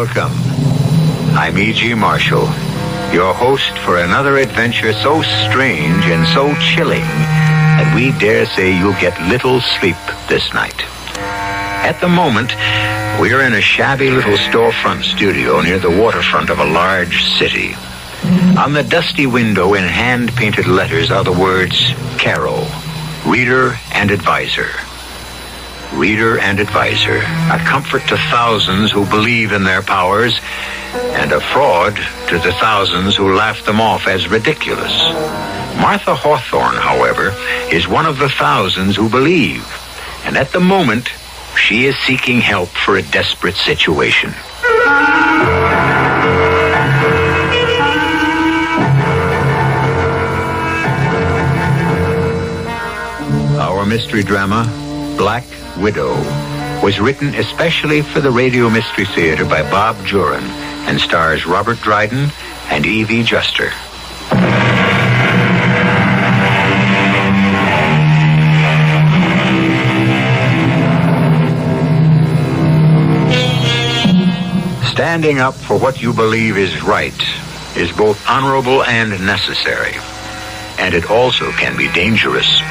Welcome. I'm E.G. Marshall, your host for another adventure so strange and so chilling that we dare say you'll get little sleep this night. At the moment, we're in a shabby little storefront studio near the waterfront of a large city. On the dusty window in hand-painted letters are the words Caro, Reader and Advisor. Reader and Advisor, a comfort to thousands who believe in their powers, and a fraud to the thousands who laugh them off as ridiculous. Martha Hawthorne, however, is one of the thousands who believe, and at the moment, she is seeking help for a desperate situation. Our mystery drama, Black Widow, was written especially for the Radio Mystery Theater by Bob Juran and stars Robert Dryden and Evie Juster. Standing up for what you believe is right is both honorable and necessary, and it also can be dangerous.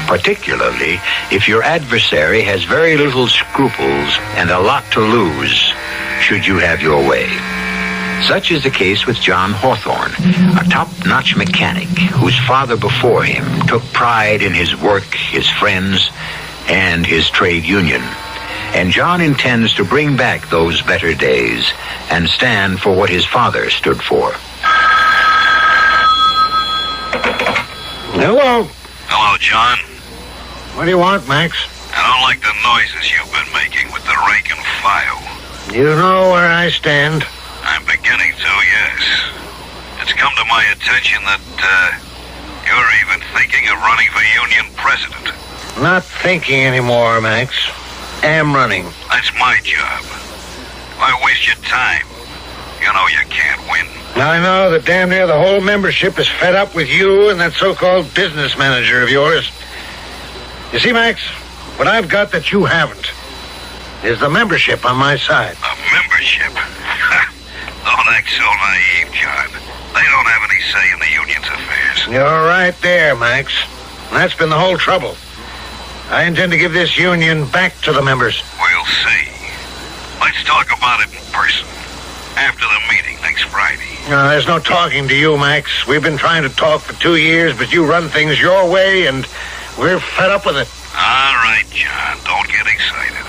Particularly if your adversary has very little scruples and a lot to lose, should you have your way. Such is the case with John Hawthorne, a top-notch mechanic whose father before him took pride in his work, his friends, and his trade union. And John intends to bring back those better days and stand for what his father stood for. Hello. Hello, John. What do you want, Max? I don't like the noises you've been making with the rake and file. You know where I stand. I'm beginning to, yes. It's come to my attention that, you're even thinking of running for union president. Not thinking anymore, Max. Am running. That's my job. Why waste your time? You know you can't win. I know that damn near the whole membership is fed up with you and that so-called business manager of yours. You see, Max, what I've got that you haven't is the membership on my side. A membership? Don't act so naive, John. They don't have any say in the union's affairs. You're right there, Max. And that's been the whole trouble. I intend to give this union back to the members. We'll see. Let's talk about it in person. After the meeting next Friday. No, there's no talking to you, Max. We've been trying to talk for 2 years, but you run things your way, and we're fed up with it. All right, John. Don't get excited.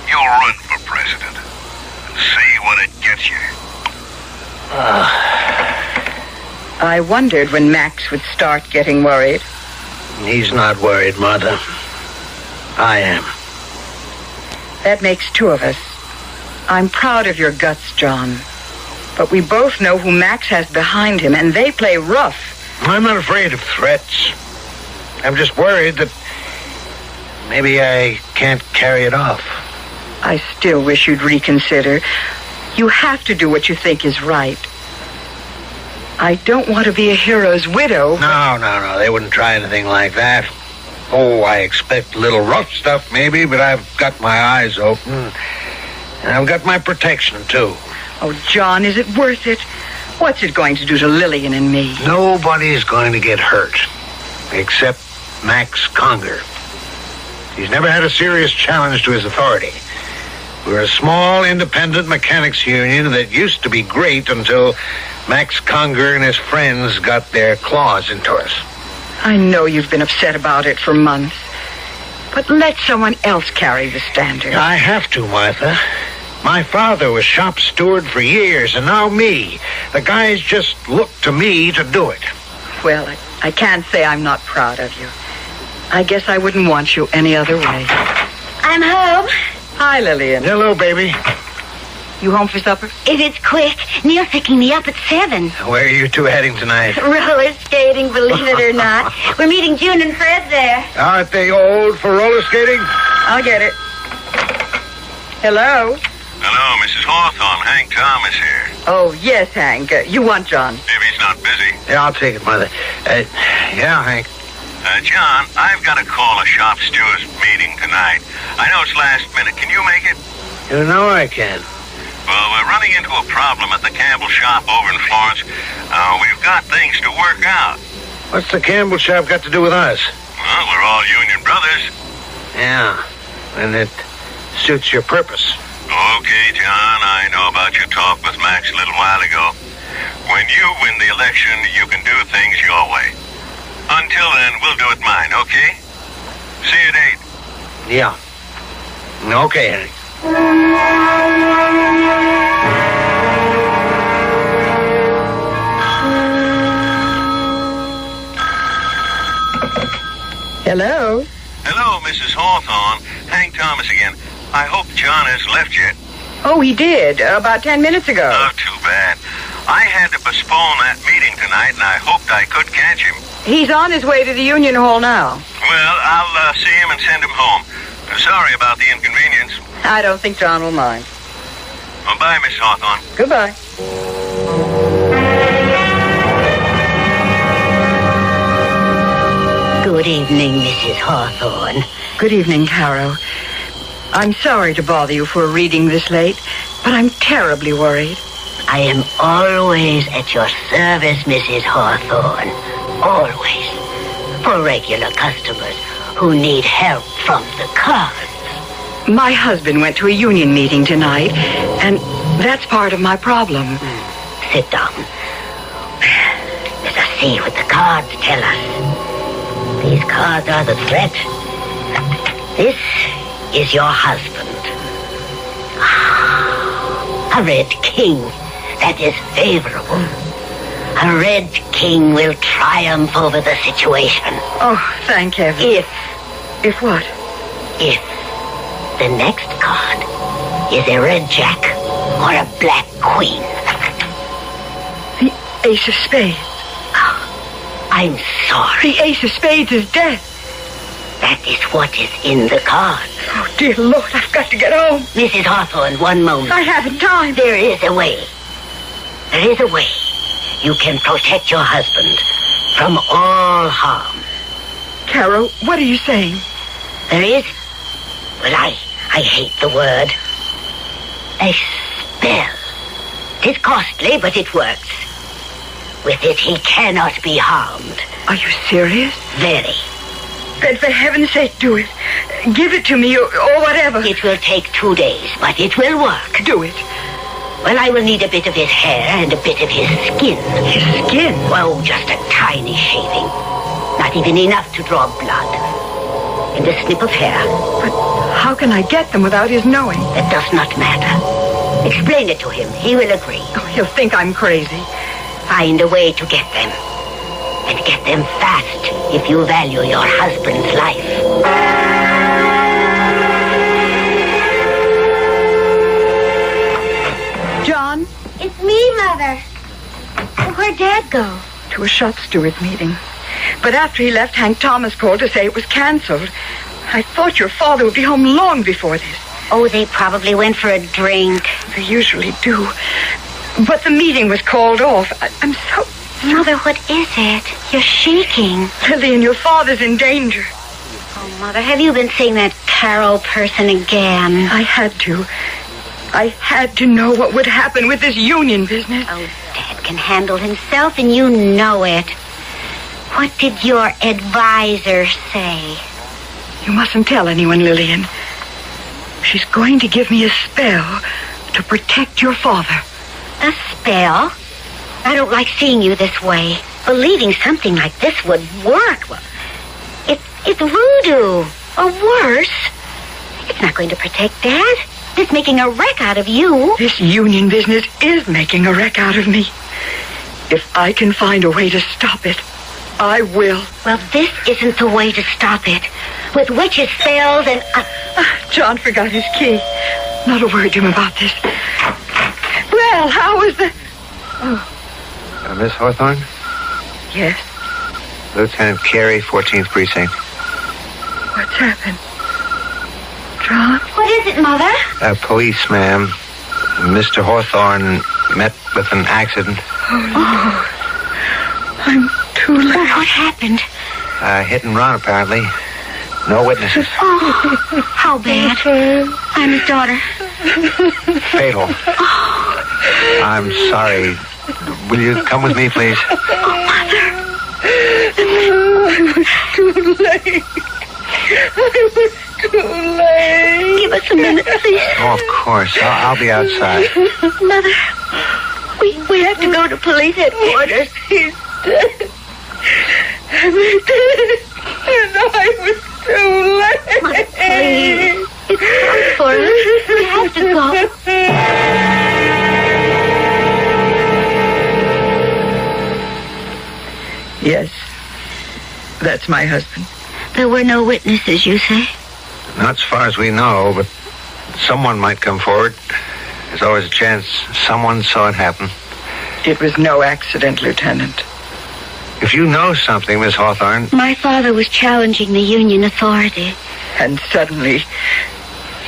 You'll run for president and see what it gets you. I wondered when Max would start getting worried. He's not worried, Martha. I am. That makes two of us. I'm proud of your guts, John. But we both know who Max has behind him, and they play rough. I'm not afraid of threats. I'm just worried that maybe I can't carry it off. I still wish you'd reconsider. You have to do what you think is right. I don't want to be a hero's widow. No. They wouldn't try anything like that. Oh, I expect a little rough stuff maybe, but I've got my eyes open. And I've got my protection, too. Oh, John, is it worth it? What's it going to do to Lillian and me? Nobody's going to get hurt, except Max Conger. He's never had a serious challenge to his authority. We're a small, independent mechanics union that used to be great until Max Conger and his friends got their claws into us. I know you've been upset about it for months, but let someone else carry the standard. I have to, Martha. My father was shop steward for years, and now me. The guys just look to me to do it. Well, I can't say I'm not proud of you. I guess I wouldn't want you any other way. I'm home. Hi, Lillian. Hello, baby. You home for supper? If it's quick, Neil's picking me up at 7. Where are you two heading tonight? Roller skating, believe it or not. We're meeting June and Fred there. Aren't they old for roller skating? I'll get it. Hello? Hello, Mrs. Hawthorne. Hank Thomas here. Oh, yes, Hank. You want John? If he's not busy. Yeah, I'll take it, Mother. Yeah, Hank. John, I've got to call a shop stewards meeting tonight. I know it's last minute. Can you make it? You know I can. Well, we're running running into a problem at the Campbell shop over in Florence. We've got things to work out. What's the Campbell shop got to do with us? Well, we're all union brothers. Yeah, and it suits your purpose. Okay, John, I know about your talk with Max a little while ago. When you win the election, you can do things your way. Until then, we'll do it mine, okay? See you at 8. Yeah. Okay, Henry. Hello? Hello, Mrs. Hawthorne. Hank Thomas again. I hope John has left yet. Oh, he did, about 10 minutes ago. Oh, too bad. I had to postpone that meeting tonight, and I hoped I could catch him. He's on his way to the Union Hall now. Well, I'll see him and send him home. Sorry about the inconvenience. I don't think John will mind. Well, bye, Miss Hawthorne. Goodbye. Good evening, Mrs. Hawthorne. Good evening, Caro. I'm sorry to bother you for a reading this late, but I'm terribly worried. I am always at your service, Mrs. Hawthorne. Always. For regular customers who need help from the cards. My husband went to a union meeting tonight, and that's part of my problem. Sit down. Let us see what the cards tell us. These cards are the threat. This is your husband. A red king. That is favorable. A red king will triumph over the situation. Oh, thank heaven. If what? If the next card is a red jack or a black queen. The ace of spades. I'm sorry. The ace of spades is dead. That is what is in the card. Oh, dear Lord, I've got to get home. Mrs. Hawthorne, one moment. I haven't time. There is a way. There is a way. You can protect your husband from all harm. Caro, what are you saying? There is, well, I hate the word, a spell. It is costly, but it works. With it, he cannot be harmed. Are you serious? Very. Then for heaven's sake, do it. Give it to me or whatever. It will take 2 days, but it will work. Do it. Well, I will need a bit of his hair and a bit of his skin. His skin? Oh, just a tiny shaving. Not even enough to draw blood. And a snip of hair. But how can I get them without his knowing? It does not matter. Explain it to him. He will agree. Oh, he'll think I'm crazy. Find a way to get them. And get them fast if you value your husband's life. John? It's me, Mother. Where'd Dad go? To a shop steward meeting. But after he left, Hank Thomas called to say it was canceled. I thought your father would be home long before this. Oh, they probably went for a drink. They usually do. But the meeting was called off. I'm so... Mother, what is it? You're shaking. Lillian, your father's in danger. Oh, Mother, have you been seeing that Carol person again? I had to. I had to know what would happen with this union business. Oh, Dad can handle himself, and you know it. What did your advisor say? You mustn't tell anyone, Lillian. She's going to give me a spell to protect your father. A spell? I don't like seeing you this way. Believing something like this would work. Well, it's voodoo. Or worse. It's not going to protect Dad. It's making a wreck out of you. This union business is making a wreck out of me. If I can find a way to stop it, I will. Well, this isn't the way to stop it. With witches' spells and... John forgot his key. Not a word to him about this. Well, how was the... Miss Hawthorne? Yes? Lieutenant Carey, 14th Precinct. What's happened? John? What is it, Mother? Police, ma'am. Mr. Hawthorne met with an accident. Oh, I'm too late. Well, what happened? Hit and run, apparently. No witnesses. Oh, how bad. I'm his daughter. Fatal. I'm sorry. Will you come with me, please? Oh, Mother. I was too late. Give us a minute, please. Oh, of course. I'll be outside. Mother, we have to go to police headquarters. He's dead. And I was too late. Mother, please. It's hard for us. We have to go. Yes, that's my husband. There were no witnesses, you say? Not as far as we know, but someone might come forward. There's always a chance someone saw it happen. It was no accident, Lieutenant. If you know something, Miss Hawthorne... My father was challenging the Union authority. And suddenly,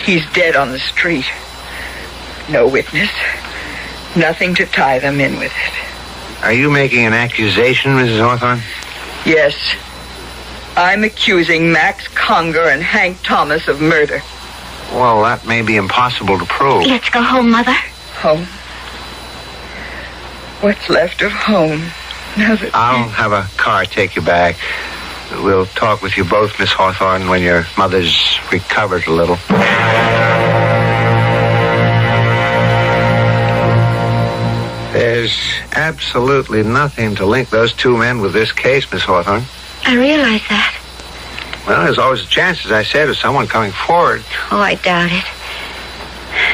he's dead on the street. No witness. Nothing to tie them in with it. Are you making an accusation, Mrs. Hawthorne? Yes. I'm accusing Max Conger and Hank Thomas of murder. Well, that may be impossible to prove. Let's go home, Mother. Home? What's left of home? Now that... I'll have a car take you back. We'll talk with you both, Miss Hawthorne, when your mother's recovered a little. There's absolutely nothing to link those two men with this case, Miss Hawthorne. I realize that. Well, there's always a chance, as I said, of someone coming forward. Oh, I doubt it.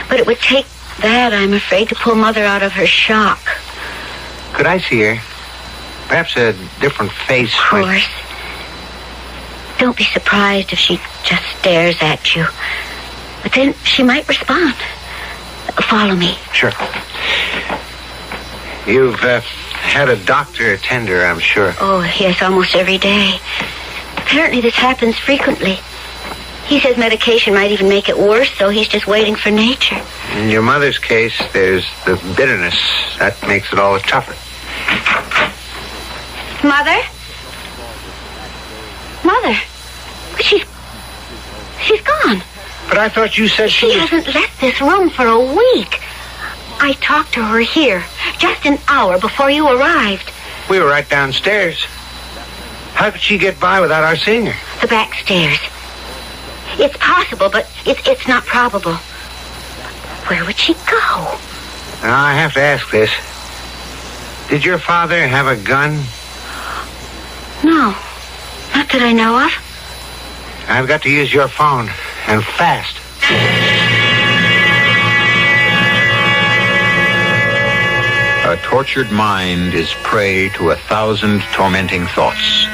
But it would take that, I'm afraid, to pull Mother out of her shock. Could I see her? Perhaps a different face. Of course. Don't be surprised if she just stares at you. But then she might respond. Follow me. Sure. You've had a doctor attend her, I'm sure. Oh, yes, almost every day. Apparently this happens frequently. He says medication might even make it worse, so he's just waiting for nature. In your mother's case, there's the bitterness. That makes it all the tougher. Mother? Mother? But she's gone. But I thought you said She hasn't left this room for a week. I talked to her here just an hour before you arrived. We were right downstairs. How could she get by without our seeing her? The back stairs. It's possible, but it's not probable. Where would she go? Now, I have to ask this. Did your father have a gun? No, not that I know of. I've got to use your phone, and fast. A tortured mind is prey to 1,000 tormenting thoughts,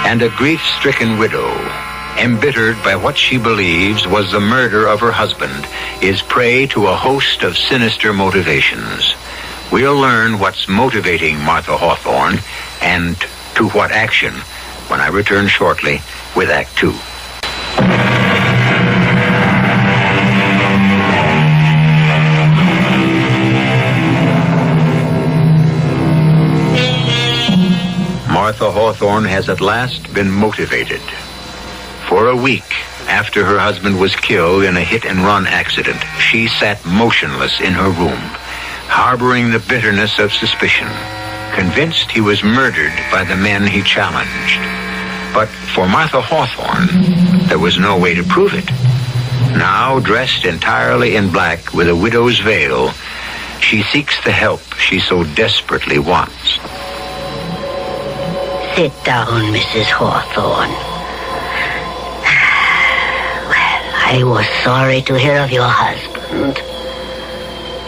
and a grief-stricken widow, embittered by what she believes was the murder of her husband, is prey to a host of sinister motivations. We'll learn what's motivating Martha Hawthorne and to what action when I return shortly with Act 2. Martha Hawthorne has at last been motivated. For a week after her husband was killed in a hit-and-run accident, she sat motionless in her room, harboring the bitterness of suspicion, convinced he was murdered by the men he challenged. But for Martha Hawthorne, there was no way to prove it. Now, dressed entirely in black with a widow's veil, she seeks the help she so desperately wants. Sit down, Mrs. Hawthorne. Well, I was sorry to hear of your husband.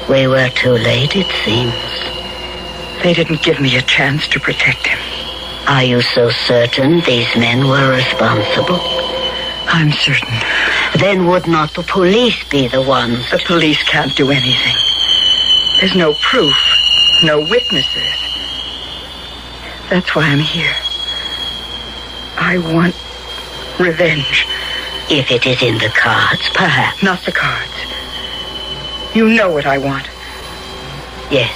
We were too late, it seems. They didn't give me a chance to protect him. Are you so certain these men were responsible? I'm certain. Then would not the police be the ones? The police can't do anything. There's no proof, no witnesses. That's why I'm here. I want revenge. If it is in the cards, perhaps. Not the cards. You know what I want. Yes.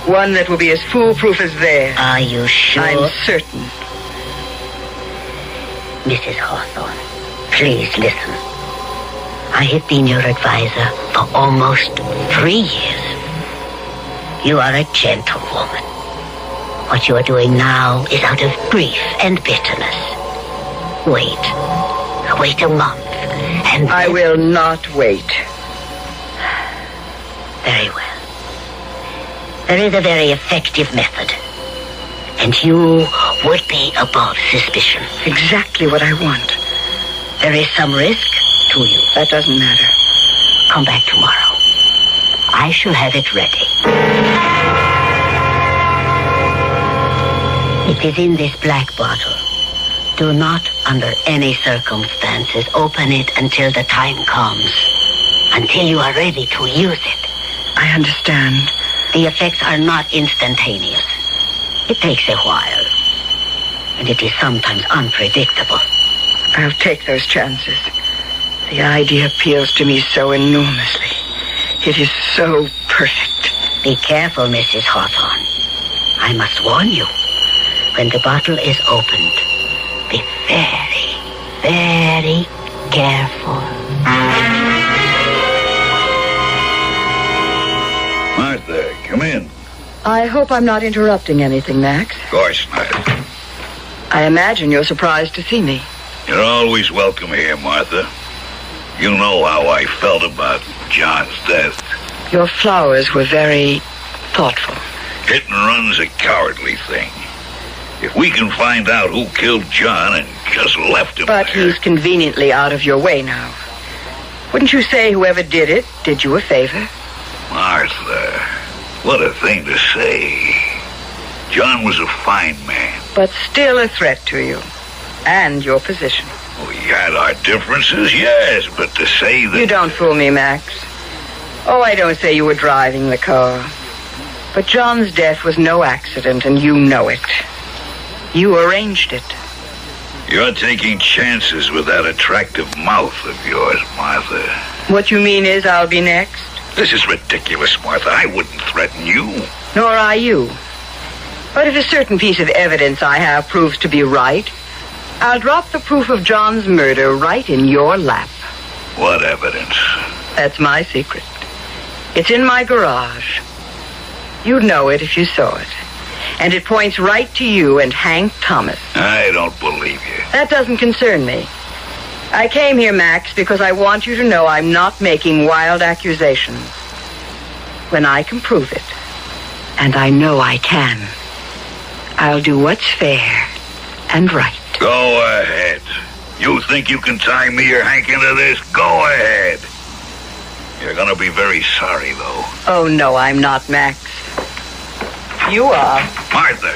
One that will be as foolproof as theirs. Are you sure? I'm certain. Mrs. Hawthorne, please listen. I have been your advisor for almost 3 years. You are a gentle woman. What you are doing now is out of grief and bitterness. Wait. Wait a month, and I will not wait. Very well. There is a very effective method, and you would be above suspicion. Exactly what I want. There is some risk to you. That doesn't matter. Come back tomorrow. I shall have it ready. It is in this black bottle. Do not, under any circumstances, open it until the time comes. Until you are ready to use it. I understand. The effects are not instantaneous. It takes a while. And it is sometimes unpredictable. I'll take those chances. The idea appeals to me so enormously. It is so perfect. Be careful, Mrs. Hawthorne. I must warn you. When the bottle is opened, be very, very careful. Martha, come in. I hope I'm not interrupting anything, Max. Of course not. I imagine you're surprised to see me. You're always welcome here, Martha. You know how I felt about John's death. Your flowers were very thoughtful. Hit and run's a cowardly thing. If we can find out who killed John and just left him But there... he's conveniently out of your way now. Wouldn't you say whoever did it did you a favor? Martha, what a thing to say. John was a fine man. But still a threat to you. And your position. We had our differences, yes, but to say that... You don't fool me, Max. Oh, I don't say you were driving the car. But John's death was no accident, and you know it. You arranged it. You're taking chances with that attractive mouth of yours, Martha. What you mean is I'll be next? This is ridiculous, Martha. I wouldn't threaten you. Nor I you. But if a certain piece of evidence I have proves to be right, I'll drop the proof of John's murder right in your lap. What evidence? That's my secret. It's in my garage. You'd know it if you saw it. And it points right to you and Hank Thomas. I don't believe you. That doesn't concern me. I came here, Max, because I want you to know I'm not making wild accusations. When I can prove it, and I know I can, I'll do what's fair and right. Go ahead. You think you can tie me or Hank into this? Go ahead. You're gonna be very sorry, though. Oh, no, I'm not, Max. You are. Martha.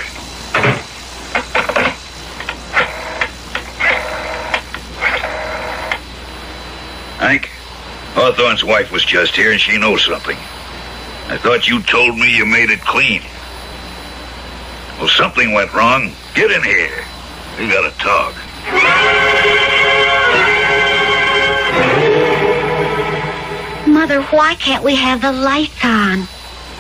Hank, Hawthorne's wife was just here and she knows something. I thought you told me you made it clean. Well, something went wrong. Get in here. We gotta talk. Mother, why can't we have the lights on?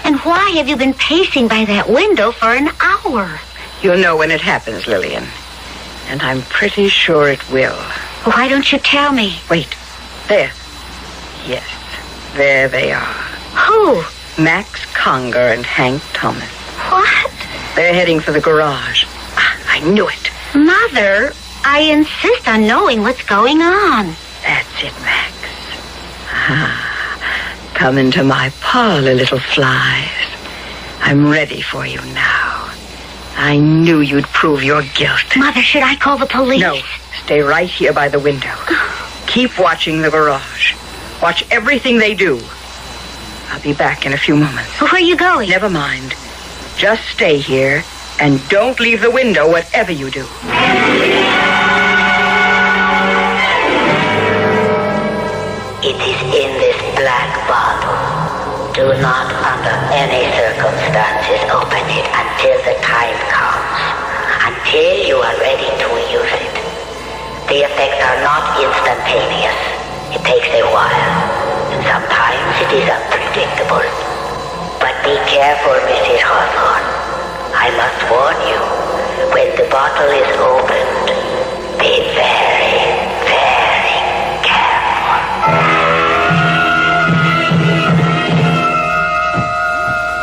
And why have you been pacing by that window for an hour? You'll know when it happens, Lillian. And I'm pretty sure it will. Why don't you tell me? Wait. There. Yes. There they are. Who? Max Conger and Hank Thomas. What? They're heading for the garage. I knew it. Mother, I insist on knowing what's going on. That's it, Max. Come into my parlor, little flies. I'm ready for you now. I knew you'd prove your guilt. Mother, should I call the police? No, stay right here by the window. Keep watching the garage. Watch everything they do. I'll be back in a few moments. Where are you going? Never mind. Just stay here and don't leave the window whatever you do. It is in this black bottle. Do not, under any circumstances, open it until the time comes. Until you are ready to use it. The effects are not instantaneous. It takes a while. And sometimes it is unpredictable. But be careful, Mrs. Hawthorne. I must warn you. When the bottle is opened, be very, very careful.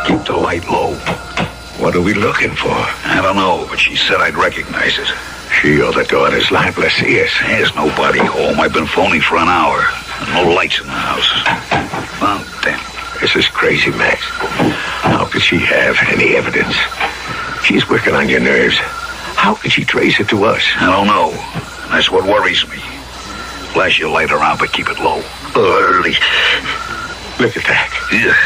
Keep the light light low. What are we looking for? I don't know, but she said I'd recognize it. She or the daughter's liable to see us. There's nobody home. I've been phoning for an hour. No lights in the house. Well, damn. This is crazy, Max. How could she have any evidence? She's working on your nerves. How could she trace it to us? I don't know. That's what worries me. Flash your light around, but keep it low. Early. Look at that. Yeah.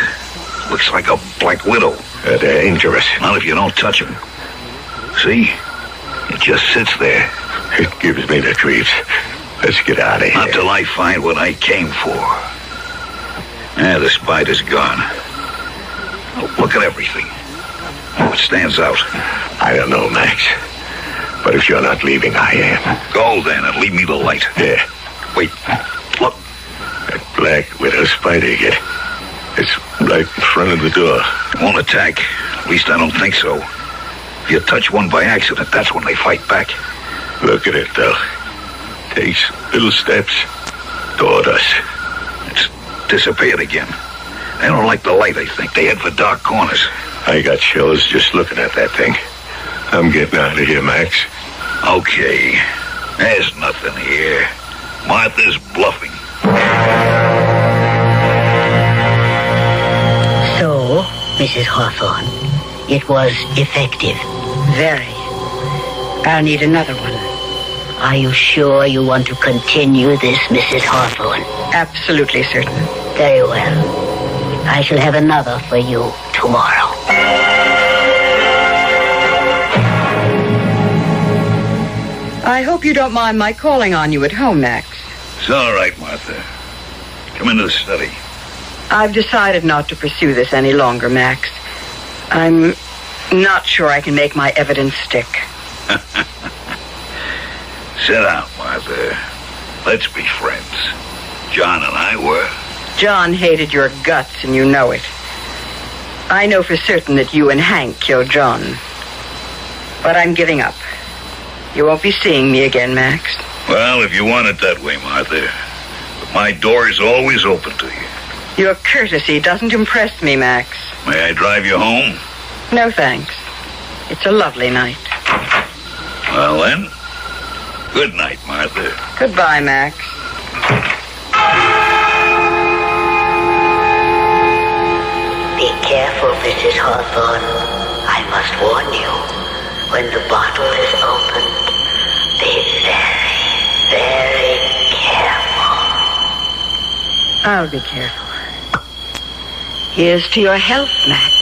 Looks like a Black Widow. Dangerous. Well, if you don't touch him. See? It just sits there. It gives me the creeps. Let's get out of here. Not till I find what I came for. The spider's gone. Oh, look at everything. What stands out? I don't know, Max. But if you're not leaving, I am. Go then and leave me the light. Yeah. Wait. Look. That Black Widow spider again. It's right in front of the door. It won't attack. At least I don't think so. If you touch one by accident, that's when they fight back. Look at it, though. Takes little steps toward us. It's disappeared again. They don't like the light, I think. They head for dark corners. I got chills just looking at that thing. I'm getting out of here, Max. Okay. There's nothing here. Martha's bluffing. So, Mrs. Hawthorne, it was effective. Very. I'll need another one. Are you sure you want to continue this, Mrs. Hawthorne? Absolutely certain. Very well. I shall have another for you tomorrow. I hope you don't mind my calling on you at home, Max. It's all right, Martha. Come into the study. I've decided not to pursue this any longer, Max. I'm not sure I can make my evidence stick. Sit down, Martha. Let's be friends. John and I were. John hated your guts, and you know it. I know for certain that you and Hank killed John. But I'm giving up. You won't be seeing me again, Max. Well, if you want it that way, Martha. But my door is always open to you. Your courtesy doesn't impress me, Max. May I drive you home? No, thanks. It's a lovely night. Well, then, good night, Martha. Goodbye, Max. Be careful, Mrs. Hawthorne. I must warn you. When the bottle is opened, be very, very careful. I'll be careful. Here's to your health, Max.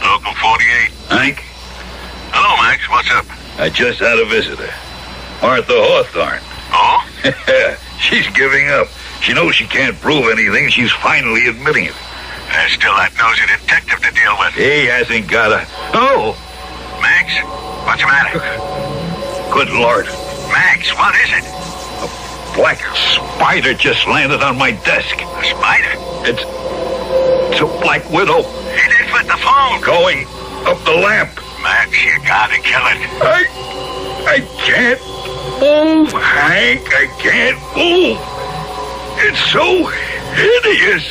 Local 48. Hank, Hello, Max. What's up? I just had a visitor. Martha Hawthorne. Oh? She's giving up. She knows she can't prove anything. She's finally admitting it. There's still that nosy detective to deal with. He hasn't got a... Oh! Max, what's the matter? Good Lord. Max, what is it? A black spider just landed on my desk. A spider? It's a Black Widow. It is with the phone. Going up the lamp. Max, you gotta kill it. I can't move, Hank. I can't move. It's so hideous.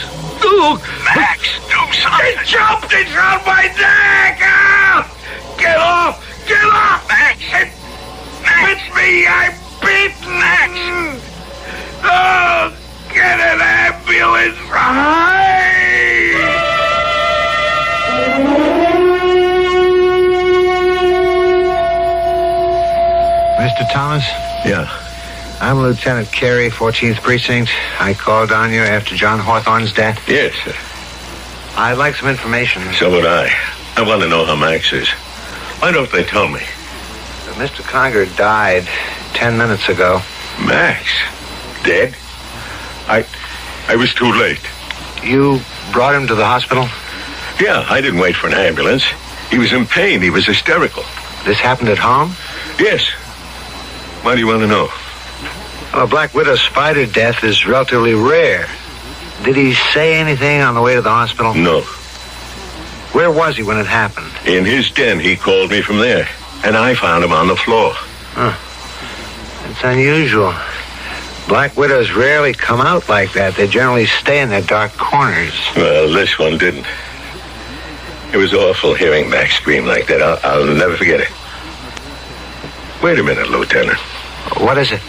Ugh. Max, do something. It jumped. It's on my neck. Ah! Get off. Get off. Max. It Max. bit me. I'm bitten. Max. Oh, get an ambulance. Right. Mr. Thomas? Yeah. I'm Lieutenant Carey, 14th Precinct. I called on you after John Hawthorne's death. Yes, sir. I'd like some information. So would I. I want to know how Max is. Why don't they tell me? Mr. Conger died 10 minutes ago. Max? Dead? I was too late. You brought him to the hospital? Yeah, I didn't wait for an ambulance. He was in pain. He was hysterical. This happened at home? Yes. Why do you want to know? Well, a Black Widow spider death is relatively rare. Did he say anything on the way to the hospital? No. Where was he when it happened? In his den, he called me from there. And I found him on the floor. It's unusual. Black widows rarely come out like that. They generally stay in their dark corners. Well, this one didn't. It was awful hearing Max scream like that. I'll never forget it. Wait a minute, Lieutenant. What is it?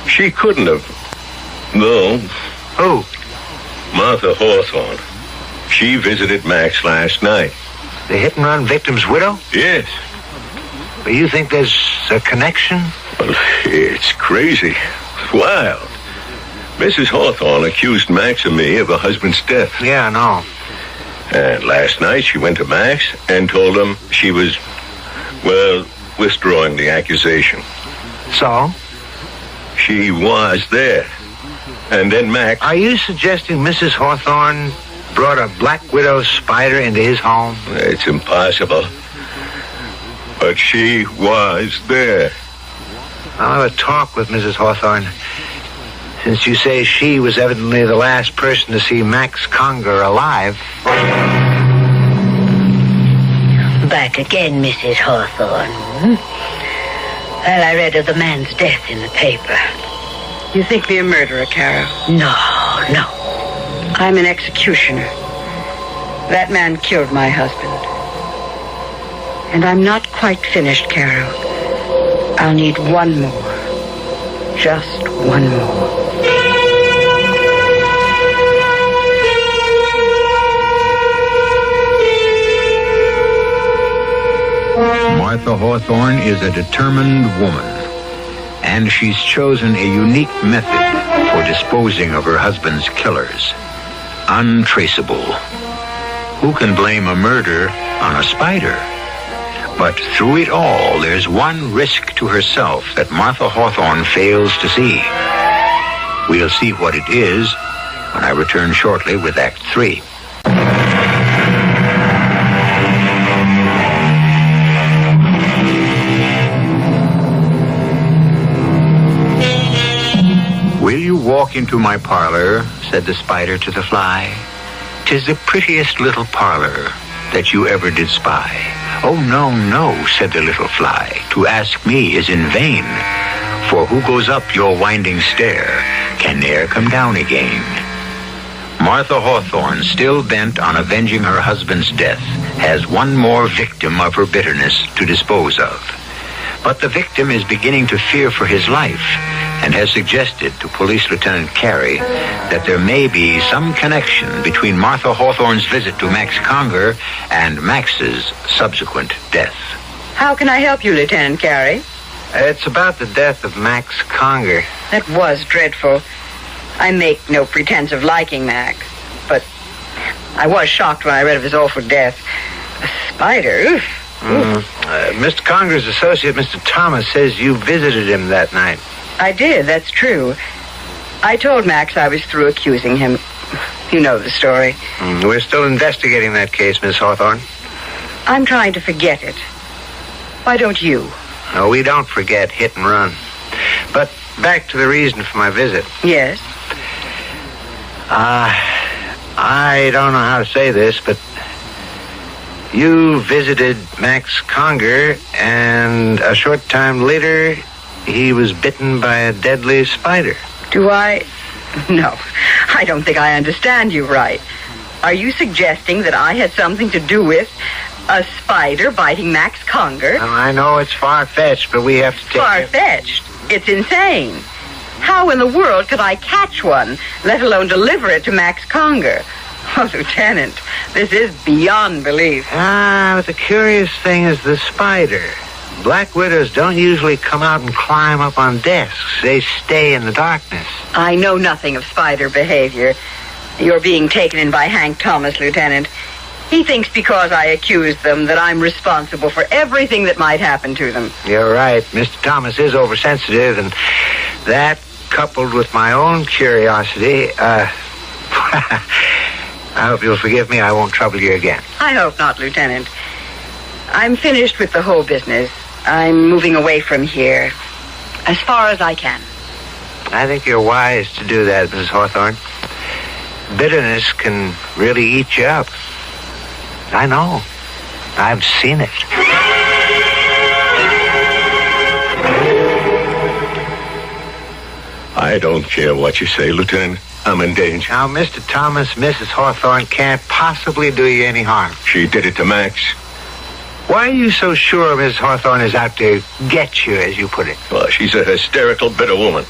She couldn't have... No. Who? Martha Hawthorne. She visited Max last night. The hit-and-run victim's widow? Yes. But you think there's a connection? Well, it's crazy. It's wild. Mrs. Hawthorne accused Max and me of her husband's death. Yeah, I know. And last night she went to Max and told him she was, well, withdrawing the accusation. So? She was there. And then Max... Are you suggesting Mrs. Hawthorne brought a Black Widow spider into his home? It's impossible. But she was there. I'll have a talk with Mrs. Hawthorne. Since you say she was evidently the last person to see Max Conger alive. Back again, Mrs. Hawthorne. Well, I read of the man's death in the paper. You think me a murderer, Carol? No. I'm an executioner. That man killed my husband. And I'm not quite finished, Carol. I'll need one more. Just one more. Martha Hawthorne is a determined woman, and she's chosen a unique method for disposing of her husband's killers. Untraceable. Who can blame a murder on a spider? But through it all, there's one risk to herself that Martha Hawthorne fails to see. We'll see what it is when I return shortly with Act 3. Will you walk into my parlor, said the spider to the fly. 'Tis the prettiest little parlor that you ever did spy. Oh, no, no, said the little fly. To ask me is in vain, for who goes up your winding stair can ne'er come down again. Martha Hawthorne, still bent on avenging her husband's death, has one more victim of her bitterness to dispose of. But the victim is beginning to fear for his life and has suggested to Police Lieutenant Carey that there may be some connection between Martha Hawthorne's visit to Max Conger and Max's subsequent death. How can I help you, Lieutenant Carey? It's about the death of Max Conger. That was dreadful. I make no pretense of liking Max, but I was shocked when I read of his awful death. A spider? Oof. Mr. Conger's associate, Mr. Thomas, says you visited him that night. I did, that's true. I told Max I was through accusing him. You know the story. We're still investigating that case, Miss Hawthorne. I'm trying to forget it. Why don't you? No, we don't forget hit and run. But back to the reason for my visit. Yes? I don't know how to say this, but you visited Max Conger, and a short time later, he was bitten by a deadly spider. Do I? No, I don't think I understand you right. Are you suggesting that I had something to do with a spider biting Max Conger? Well, I know it's far-fetched, but we have to take... Far-fetched? It's insane. How in the world could I catch one, let alone deliver it to Max Conger? Oh, Lieutenant, this is beyond belief. But the curious thing is the spider. Black widows don't usually come out and climb up on desks. They stay in the darkness. I know nothing of spider behavior. You're being taken in by Hank Thomas, Lieutenant. He thinks because I accused them that I'm responsible for everything that might happen to them. You're right. Mr. Thomas is oversensitive, and that, coupled with my own curiosity, I hope you'll forgive me. I won't trouble you again. I hope not, Lieutenant. I'm finished with the whole business. I'm moving away from here as far as I can. I think you're wise to do that, Mrs. Hawthorne. Bitterness can really eat you up. I know. I've seen it. I don't care what you say, Lieutenant. I'm in danger. Now, Mr. Thomas, Mrs. Hawthorne can't possibly do you any harm. She did it to Max. Why are you so sure Mrs. Hawthorne is out to get you, as you put it? Well, she's a hysterical, bitter woman.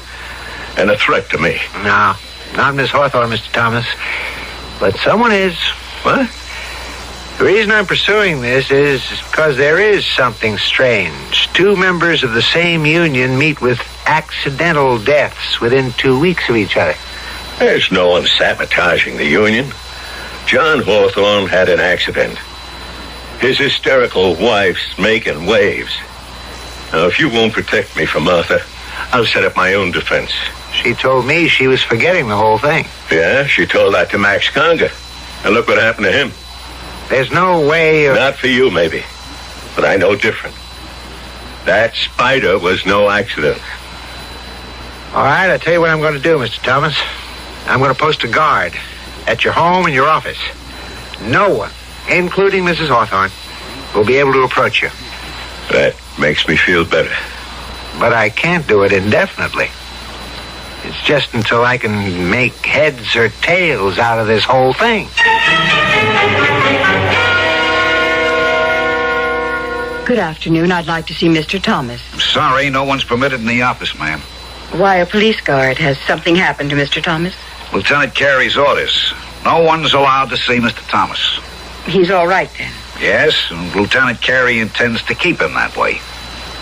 And a threat to me. No, not Miss Hawthorne, Mr. Thomas. But someone is. What? The reason I'm pursuing this is because there is something strange. Two members of the same union meet with accidental deaths within 2 weeks of each other. There's no one sabotaging the union. John Hawthorne had an accident. His hysterical wife's making waves. Now, if you won't protect me from Martha, I'll set up my own defense. She told me she was forgetting the whole thing. Yeah, she told that to Max Conger. And look what happened to him. There's no way of... Not for you, maybe. But I know different. That spider was no accident. All right, I'll tell you what I'm going to do, Mr. Thomas. I'm going to post a guard at your home and your office. No one, including Mrs. Hawthorne, will be able to approach you. That makes me feel better. But I can't do it indefinitely. It's just until I can make heads or tails out of this whole thing. Good afternoon. I'd like to see Mr. Thomas. Sorry, no one's permitted in the office, ma'am. Why, a police guard. Has something happened to Mr. Thomas? Lieutenant Carey's orders. No one's allowed to see Mr. Thomas. He's all right, then. Yes, and Lieutenant Carey intends to keep him that way.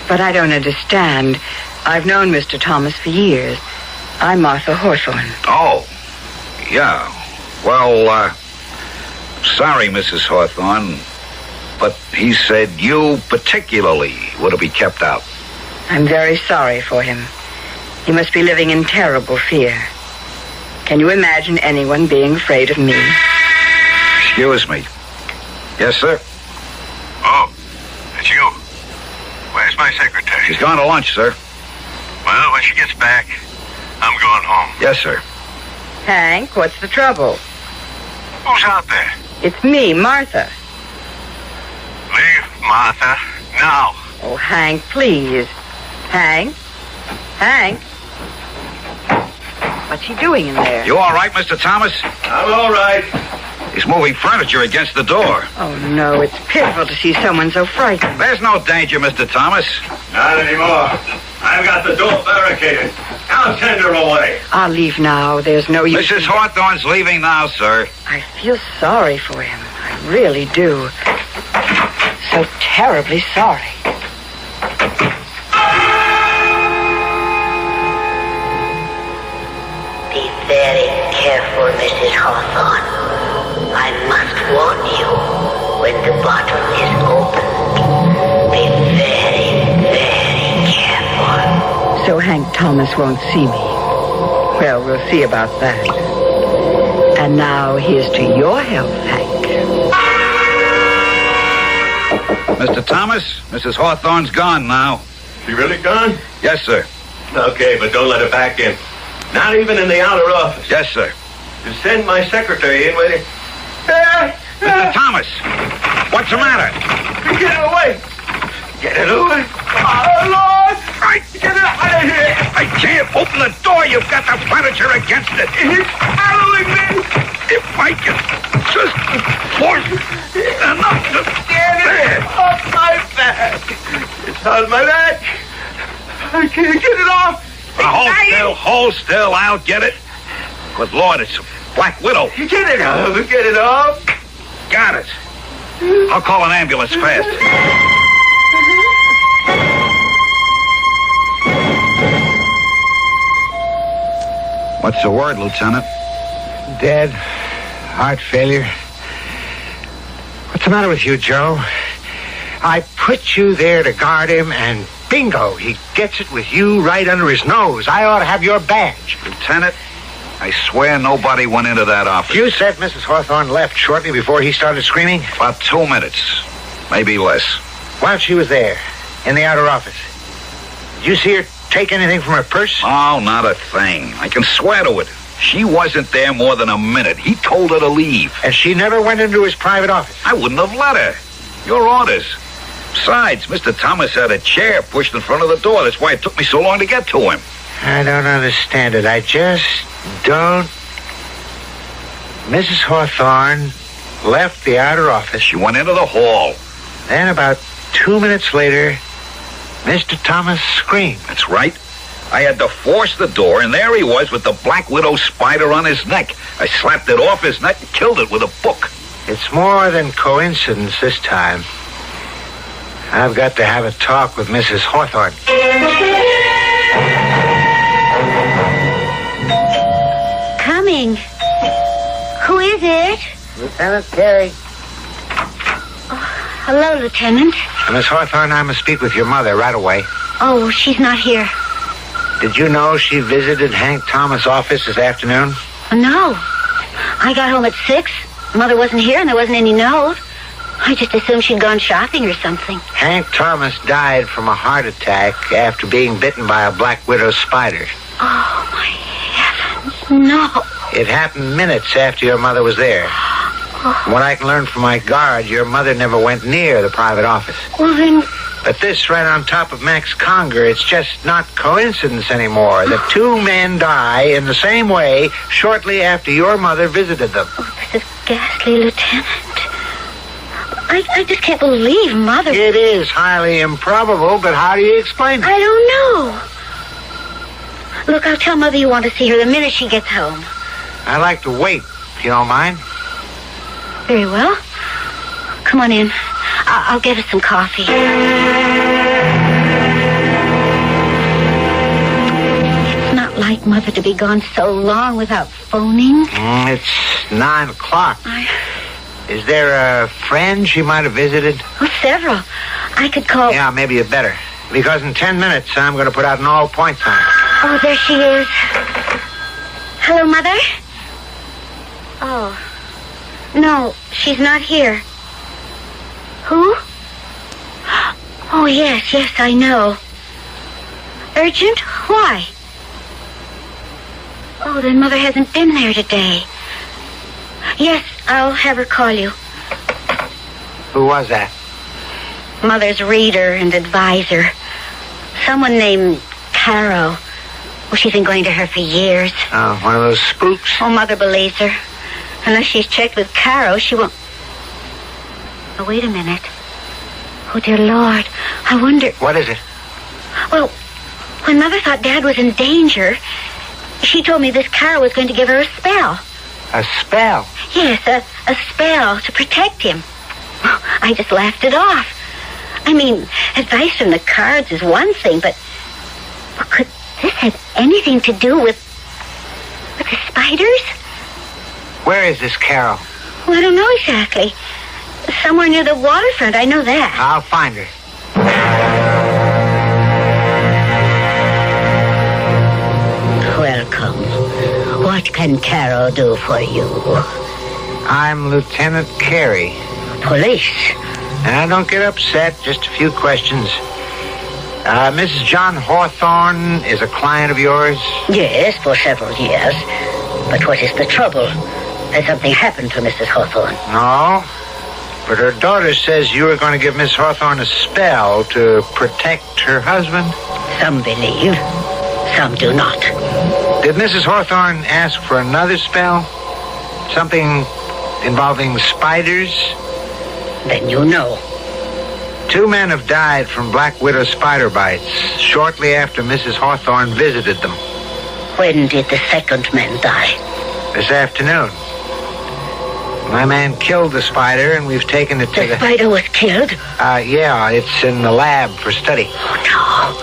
But I don't understand. I've known Mr. Thomas for years. I'm Martha Hawthorne. Oh, yeah. Well, sorry, Mrs. Hawthorne, but he said you particularly were to be kept out. I'm very sorry for him. He must be living in terrible fear. Can you imagine anyone being afraid of me? Excuse me. Yes, sir? Oh, it's you. Where's my secretary? She's gone to lunch, sir. Well, when she gets back, I'm going home. Yes, sir. Hank, what's the trouble? Who's out there? It's me, Martha. Leave Martha now. Oh, Hank, please. Hank? Hank? What's he doing in there? You all right, Mr. Thomas? I'm all right. He's moving furniture against the door. Oh, no, it's pitiful to see someone so frightened. There's no danger, Mr. Thomas. Not anymore. I've got the door barricaded. I'll send her away. I'll leave now. There's no use. Mrs. Hawthorne's leaving now, sir. I feel sorry for him. I really do. So terribly sorry. Be very careful, Mrs. Hawthorne. I must warn you, when the bottle is opened, be very, very careful. So Hank Thomas won't see me. Well, we'll see about that. And now here's to your health, Hank. Mr. Thomas, Mrs. Hawthorne's gone now. She really gone? Yes, sir. Okay, but don't let her back in. Not even in the outer office. Yes, sir. Just send my secretary in with it. Mr. Thomas, what's the matter? Get it away! Get it away! Oh, Lord! Get it out of here! I can't open the door. You've got the furniture against it. It's following me! If I can just force enough to Get it off my back! It's on my back! I can't get it off! Hold still, I'll get it. Good Lord, it's a Black Widow. Get it off! Get it off! Got it. I'll call an ambulance fast. What's the word, Lieutenant? Dead. Heart failure. What's the matter with you, Joe? I put you there to guard him, and bingo, he gets it with you right under his nose. I ought to have your badge. Lieutenant, I swear nobody went into that office. You said Mrs. Hawthorne left shortly before he started screaming? About 2 minutes, maybe less. While she was there, in the outer office, did you see her take anything from her purse? Oh, not a thing. I can swear to it. She wasn't there more than a minute. He told her to leave. And she never went into his private office? I wouldn't have let her. Your orders. Besides, Mr. Thomas had a chair pushed in front of the door. That's why it took me so long to get to him. I don't understand it. I just don't. Mrs. Hawthorne left the outer office. She went into the hall. Then about 2 minutes later, Mr. Thomas screamed. That's right. I had to force the door, and there he was with the Black Widow spider on his neck. I slapped it off his neck and killed it with a book. It's more than coincidence this time. I've got to have a talk with Mrs. Hawthorne. Coming. Who is it? Lieutenant Carey. Oh, hello, Lieutenant. Miss Hawthorne, I must speak with your mother right away. Oh, she's not here. Did you know she visited Hank Thomas' office this afternoon? No. I got home at 6. Mother wasn't here and there wasn't any note. I just assumed she'd gone shopping or something. Hank Thomas died from a heart attack after being bitten by a Black Widow spider. Oh, my heavens, no. It happened minutes after your mother was there. From what I can learn from my guard, your mother never went near the private office. Well, then... But this right on top of Max Conger, it's just not coincidence anymore. The two men die in the same way shortly after your mother visited them. Oh, this is ghastly, Lieutenant. I just can't believe Mother... It is highly improbable, but how do you explain it? I don't know. Look, I'll tell Mother you want to see her the minute she gets home. I'd like to wait, if you don't mind. Very well. Come on in. I'll get us some coffee. It's not like Mother to be gone so long without phoning. It's 9 o'clock. Is there a friend she might have visited? Oh, several. I could call... Yeah, maybe you'd better. Because in 10 minutes, I'm going to put out an all-point sign. Oh, there she is. Hello, Mother? Oh. No, she's not here. Who? Oh, yes, I know. Urgent? Why? Oh, then Mother hasn't been there today. Yes, I'll have her call you. Who was that? Mother's reader and advisor. Someone named Caro. Well, she's been going to her for years. Oh, one of those spooks? Oh, Mother believes her. Unless she's checked with Caro, she won't... Oh, wait a minute. Oh, dear Lord. I wonder... What is it? Well, when Mother thought Dad was in danger, she told me this Caro was going to give her a spell. A spell? Yes, a spell to protect him. I just laughed it off. I mean, advice from the cards is one thing, but could this have anything to do with the spiders? Where is this Carol? Well, I don't know exactly. Somewhere near the waterfront, I know that. I'll find her. Welcome. What can Carol do for you? I'm Lieutenant Carey. Police. Now, don't get upset. Just a few questions. Mrs. John Hawthorne is a client of yours? Yes, for several years. But what is the trouble? Has something happened to Mrs. Hawthorne? No. But her daughter says you were going to give Miss Hawthorne a spell to protect her husband? Some believe. Some do not. Did Mrs. Hawthorne ask for another spell? Something involving spiders? Then you know. 2 men have died from Black Widow spider bites shortly after Mrs. Hawthorne visited them. When did the second man die? This afternoon. My man killed the spider, and we've taken it to The spider was killed? Yeah, it's in the lab for study. Oh, no.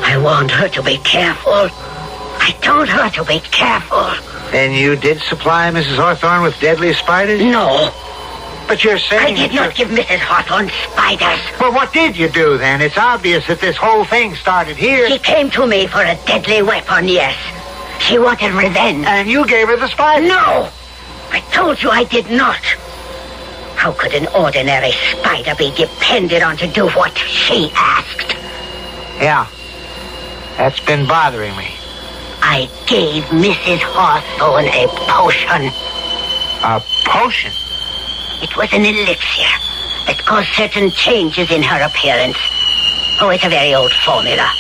I warned her to be careful. I told her to be careful. And you did supply Mrs. Hawthorne with deadly spiders? No. But you're saying... I did not give Mrs. Hawthorne spiders. Well, what did you do, then? It's obvious that this whole thing started here. She came to me for a deadly weapon, yes. She wanted revenge. And you gave her the spider? No! I told you I did not. How could an ordinary spider be depended on to do what she asked? Yeah. That's been bothering me. I gave Mrs. Hawthorne a potion. A potion? It was an elixir that caused certain changes in her appearance. Oh, it's a very old formula.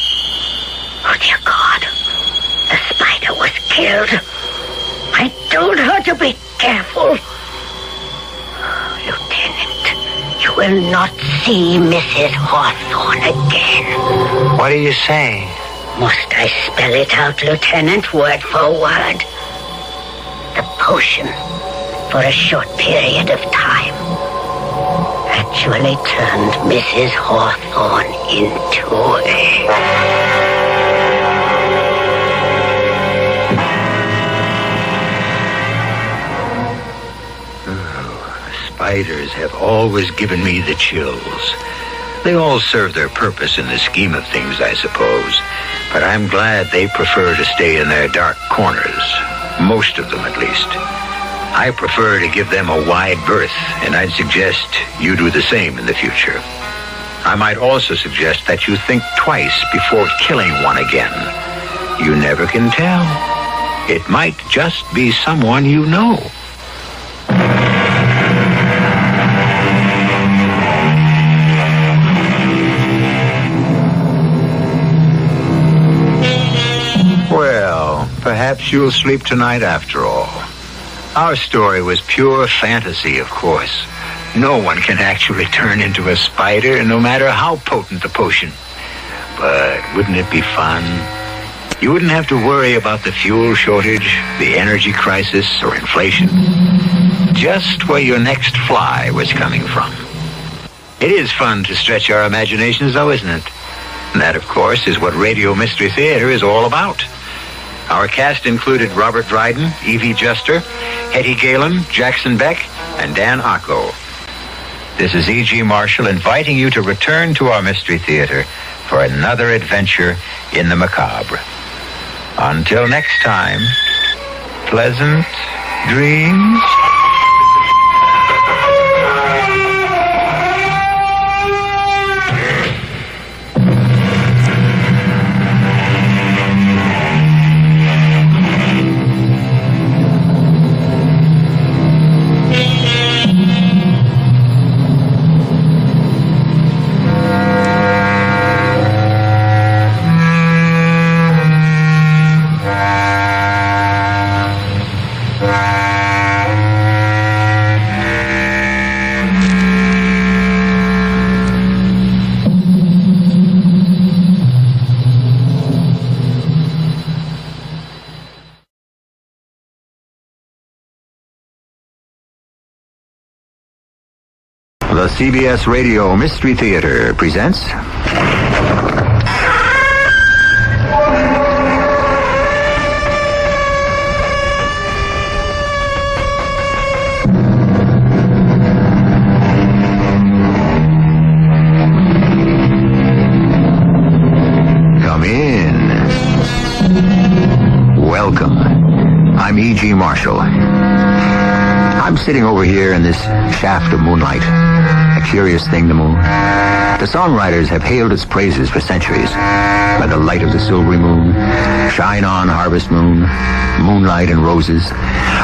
Oh, dear God. killed. I told her to be careful. Lieutenant, you will not see Mrs. Hawthorne again. What are you saying? Must I spell it out, Lieutenant, word for word? The potion, for a short period of time, actually turned Mrs. Hawthorne into a... Spiders have always given me the chills. They all serve their purpose in the scheme of things, I suppose. But I'm glad they prefer to stay in their dark corners. Most of them, at least. I prefer to give them a wide berth, and I'd suggest you do the same in the future. I might also suggest that you think twice before killing one again. You never can tell. It might just be someone you know. Well, perhaps you'll sleep tonight after all. Our story was pure fantasy, of course. No one can actually turn into a spider, no matter how potent the potion. But wouldn't it be fun? You wouldn't have to worry about the fuel shortage, the energy crisis, or inflation. Just where your next fly was coming from. It is fun to stretch our imaginations, though, isn't it? And that, of course, is what Radio Mystery Theater is all about. Our cast included Robert Dryden, Evie Juster, Hetty Galen, Jackson Beck, and Dan Ocko. This is E.G. Marshall inviting you to return to our Mystery Theater for another adventure in the macabre. Until next time, pleasant dreams. The CBS Radio Mystery Theater presents... Come in. Welcome. I'm E.G. Marshall. I'm sitting over here in this shaft of moonlight. A curious thing, the moon. The songwriters have hailed its praises for centuries. By the light of the silvery moon, shine on, harvest moon, moonlight and roses,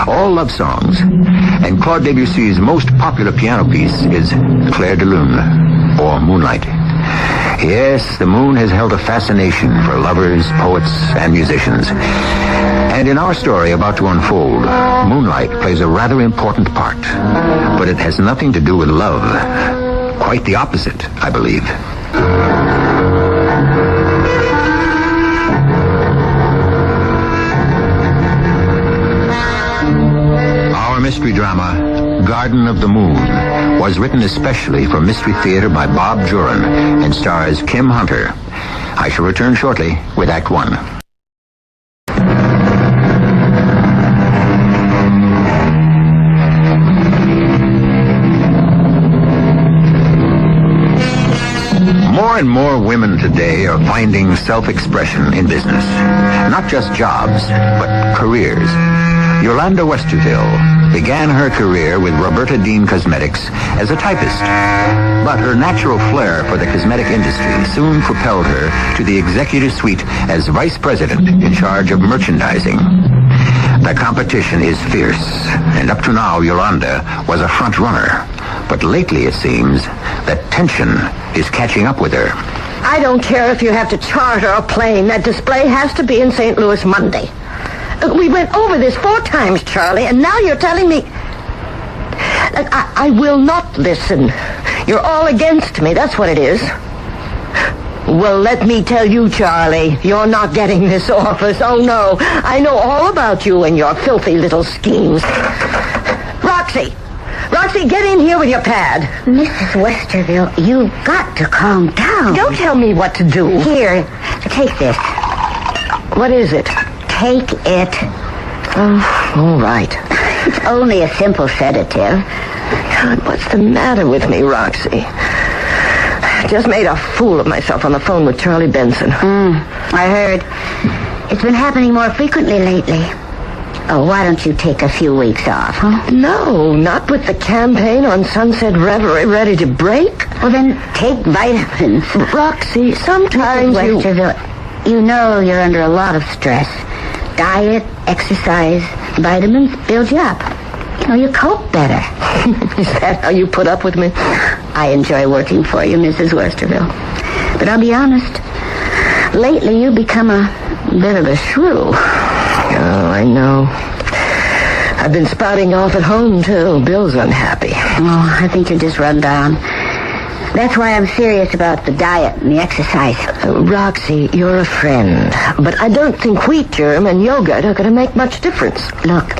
all love songs. And Claude Debussy's most popular piano piece is Clair de Lune, or Moonlight. Yes, the moon has held a fascination for lovers, poets, and musicians. And in our story about to unfold, moonlight plays a rather important part. But it has nothing to do with love. Quite the opposite, I believe. Our mystery drama, Garden of the Moon, was written especially for Mystery Theater by Bob Juran and stars Kim Hunter. I shall return shortly with Act One. More and more women today are finding self-expression in business. Not just jobs, but careers. Yolanda Westerville began her career with Roberta Dean Cosmetics as a typist. But her natural flair for the cosmetic industry soon propelled her to the executive suite as vice president in charge of merchandising. The competition is fierce, and up to now Yolanda was a front runner. But lately it seems that tension is catching up with her. I don't care if you have to charter a plane. That display has to be in St. Louis Monday. We went over this 4 times, Charlie, and now you're telling me... I will not listen. You're all against me, that's what it is. Well, let me tell you, Charlie, you're not getting this office. Oh, no. I know all about you and your filthy little schemes. Roxy, get in here with your pad. Mrs. Westerville, you've got to calm down. Don't tell me what to do. Here, take this. What is it? Take it. Oh, all right. It's only a simple sedative. God, what's the matter with me, Roxy? Just made a fool of myself on the phone with Charlie Benson. I heard. It's been happening more frequently lately. Oh, why don't you take a few weeks off, huh? No, not with the campaign on Sunset Reverie ready to break. Well, then take vitamins. Roxy, sometimes Mrs. Westerville, you know you're under a lot of stress. Diet, exercise, vitamins build you up. You know, you cope better. Is that how you put up with me? I enjoy working for you, Mrs. Westerville. But I'll be honest, lately you've become a bit of a shrew. Oh, I know. I've been spouting off at home, too. Bill's unhappy. Oh, I think you're just run down. That's why I'm serious about the diet and the exercise. Roxy, you're a friend. But I don't think wheat germ and yogurt are going to make much difference. Look,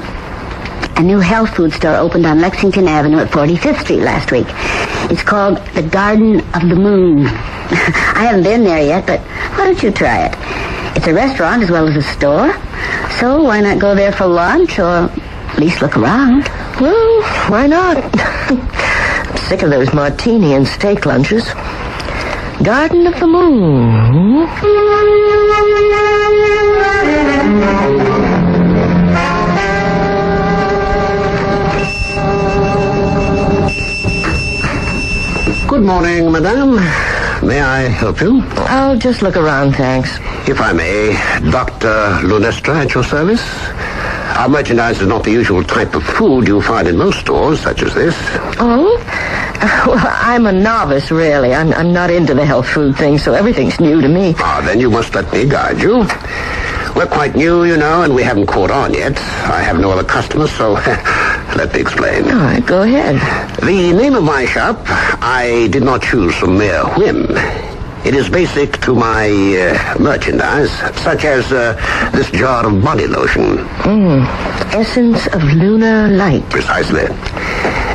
a new health food store opened on Lexington Avenue at 45th Street last week. It's called the Garden of the Moon. I haven't been there yet, but why don't you try it? It's a restaurant as well as a store. So why not go there for lunch or at least look around? Well, why not? I'm sick of those martini and steak lunches. Garden of the Moon. Good morning, madame. May I help you? I'll just look around, thanks. If I may, Dr. Lunestra at your service. Our merchandise is not the usual type of food you find in most stores, such as this. Oh? Well, I'm a novice, really. I'm not into the health food thing, so everything's new to me. Ah, then you must let me guide you. We're quite new, you know, and we haven't caught on yet. I have no other customers, so let me explain. All right, go ahead. The name of my shop, I did not choose from mere whim. It is basic to my merchandise, such as this jar of body lotion. Essence of lunar light. Precisely.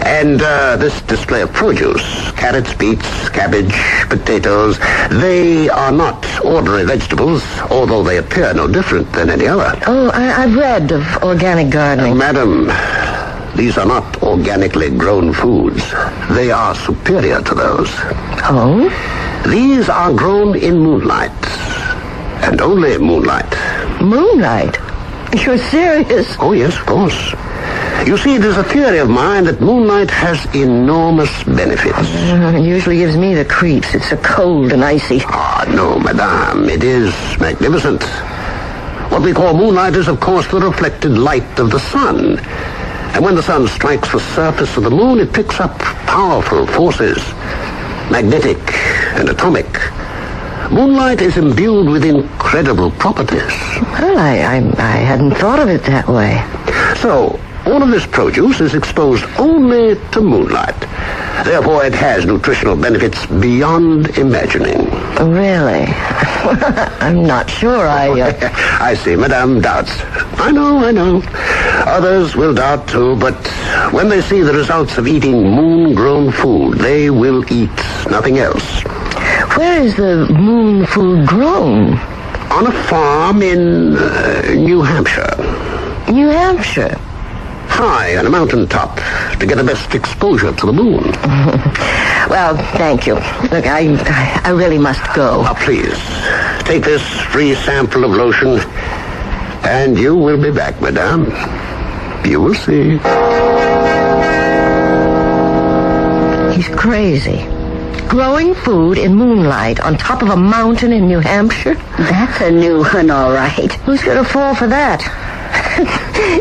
And this display of produce, carrots, beets, cabbage, potatoes, they are not ordinary vegetables, although they appear no different than any other. Oh, I've read of organic gardening. Madam, these are not organically grown foods. They are superior to those. Oh? These are grown in moonlight, and only moonlight. Moonlight? You're serious? Oh, yes, of course. You see, it is a theory of mine that moonlight has enormous benefits. It usually gives me the creeps. It's so cold and icy. Ah, no, madame. It is magnificent. What we call moonlight is, of course, the reflected light of the sun. And when the sun strikes the surface of the moon, it picks up powerful forces, magnetic and atomic. Moonlight is imbued with incredible properties. Well, I hadn't thought of it that way. So, all of this produce is exposed only to moonlight. Therefore, it has nutritional benefits beyond imagining. Really? I'm not sure I see, Madame doubts. I know. Others will doubt too, but when they see the results of eating moon-grown food, they will eat nothing else. Where is the moon food grown? On a farm in New Hampshire. New Hampshire? High on a mountain top to get the best exposure to the moon. Well, thank you. Look, I really must go. Now, please, take this free sample of lotion, and you will be back, madame. You will see. He's crazy. Growing food in moonlight on top of a mountain in New Hampshire? That's a new one, all right. Who's going to fall for that?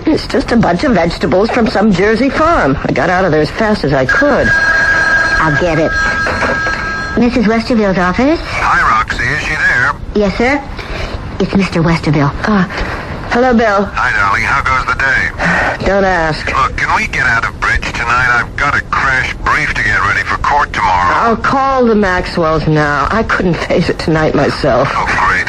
It's just a bunch of vegetables from some Jersey farm. I got out of there as fast as I could. I'll get it. Mrs. Westerville's office? Hi, Roxy. Is she there? Yes, sir. It's Mr. Westerville. Hello, Bill. Hi, darling. How goes the day? Don't ask. Look, can we get out of bridge tonight? I've got a crash brief to get ready for court tomorrow. I'll call the Maxwells now. I couldn't face it tonight myself. Oh, great.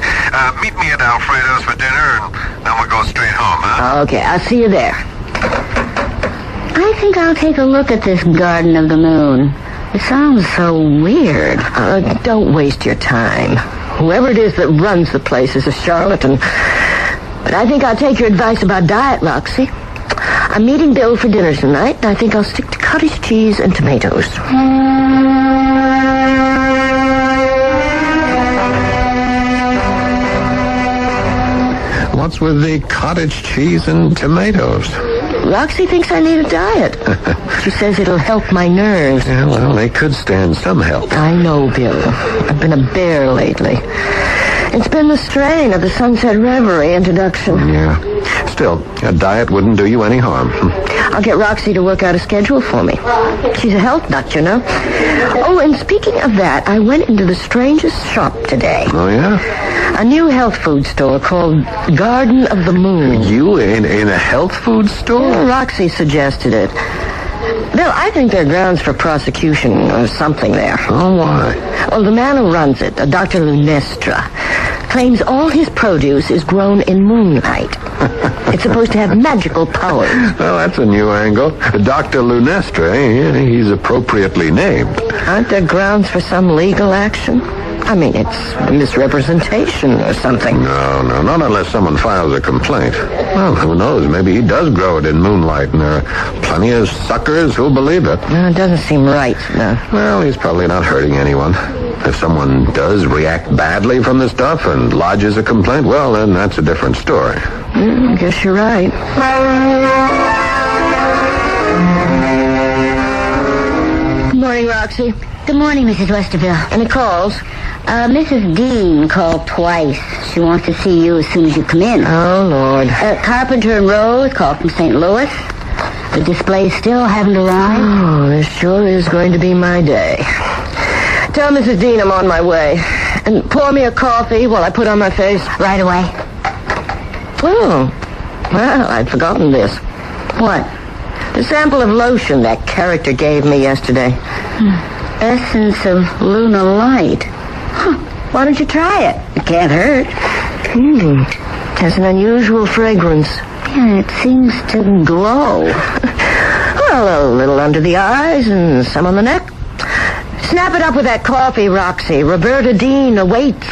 Meet me at Alfredo's for dinner, and then we'll go straight home, huh? Okay, I'll see you there. I think I'll take a look at this Garden of the Moon. It sounds so weird. Don't waste your time. Whoever it is that runs the place is a charlatan. But I think I'll take your advice about diet, Roxy. I'm meeting Bill for dinner tonight, and I think I'll stick to cottage cheese and tomatoes. What's with the cottage cheese and tomatoes? Roxy thinks I need a diet. She says it'll help my nerves. Yeah, well, they could stand some help. I know, Bill. I've been a bear lately. It's been the strain of the Sunset Reverie introduction. Yeah. Still, a diet wouldn't do you any harm. I'll get Roxy to work out a schedule for me. She's a health nut, you know. Oh, and speaking of that, I went into the strangest shop today. Oh, yeah? A new health food store called Garden of the Moon. You in a health food store? Well, Roxy suggested it. Bill, I think there are grounds for prosecution or something there. Oh, why? Well, the man who runs it, Dr. Lunestra, claims all his produce is grown in moonlight. It's supposed to have magical powers. Well, that's a new angle. Dr. Lunestra, he's appropriately named. Aren't there grounds for some legal action? I mean, it's misrepresentation or something. No, not unless someone files a complaint. Well, who knows? Maybe he does grow it in moonlight, and there are plenty of suckers who'll believe it. No, it doesn't seem right, no. Well, he's probably not hurting anyone. If someone does react badly from the stuff and lodges a complaint, well, then that's a different story. I guess you're right. Good morning, Roxy. Good morning, Mrs. Westerville. Any calls? Mrs. Dean called twice. She wants to see you as soon as you come in. Oh, Lord. Carpenter and Rose called from St. Louis. The displays still haven't arrived. Oh, this sure is going to be my day. Tell Mrs. Dean I'm on my way. And pour me a coffee while I put on my face. Right away. Oh, well, I'd forgotten this. What? The sample of lotion that character gave me yesterday. Essence of lunar light. Huh. Why don't you try it? It can't hurt. It has an unusual fragrance. Yeah, it seems to glow. Well, a little under the eyes and some on the neck. Snap it up with that coffee, Roxy. Roberta Dean awaits.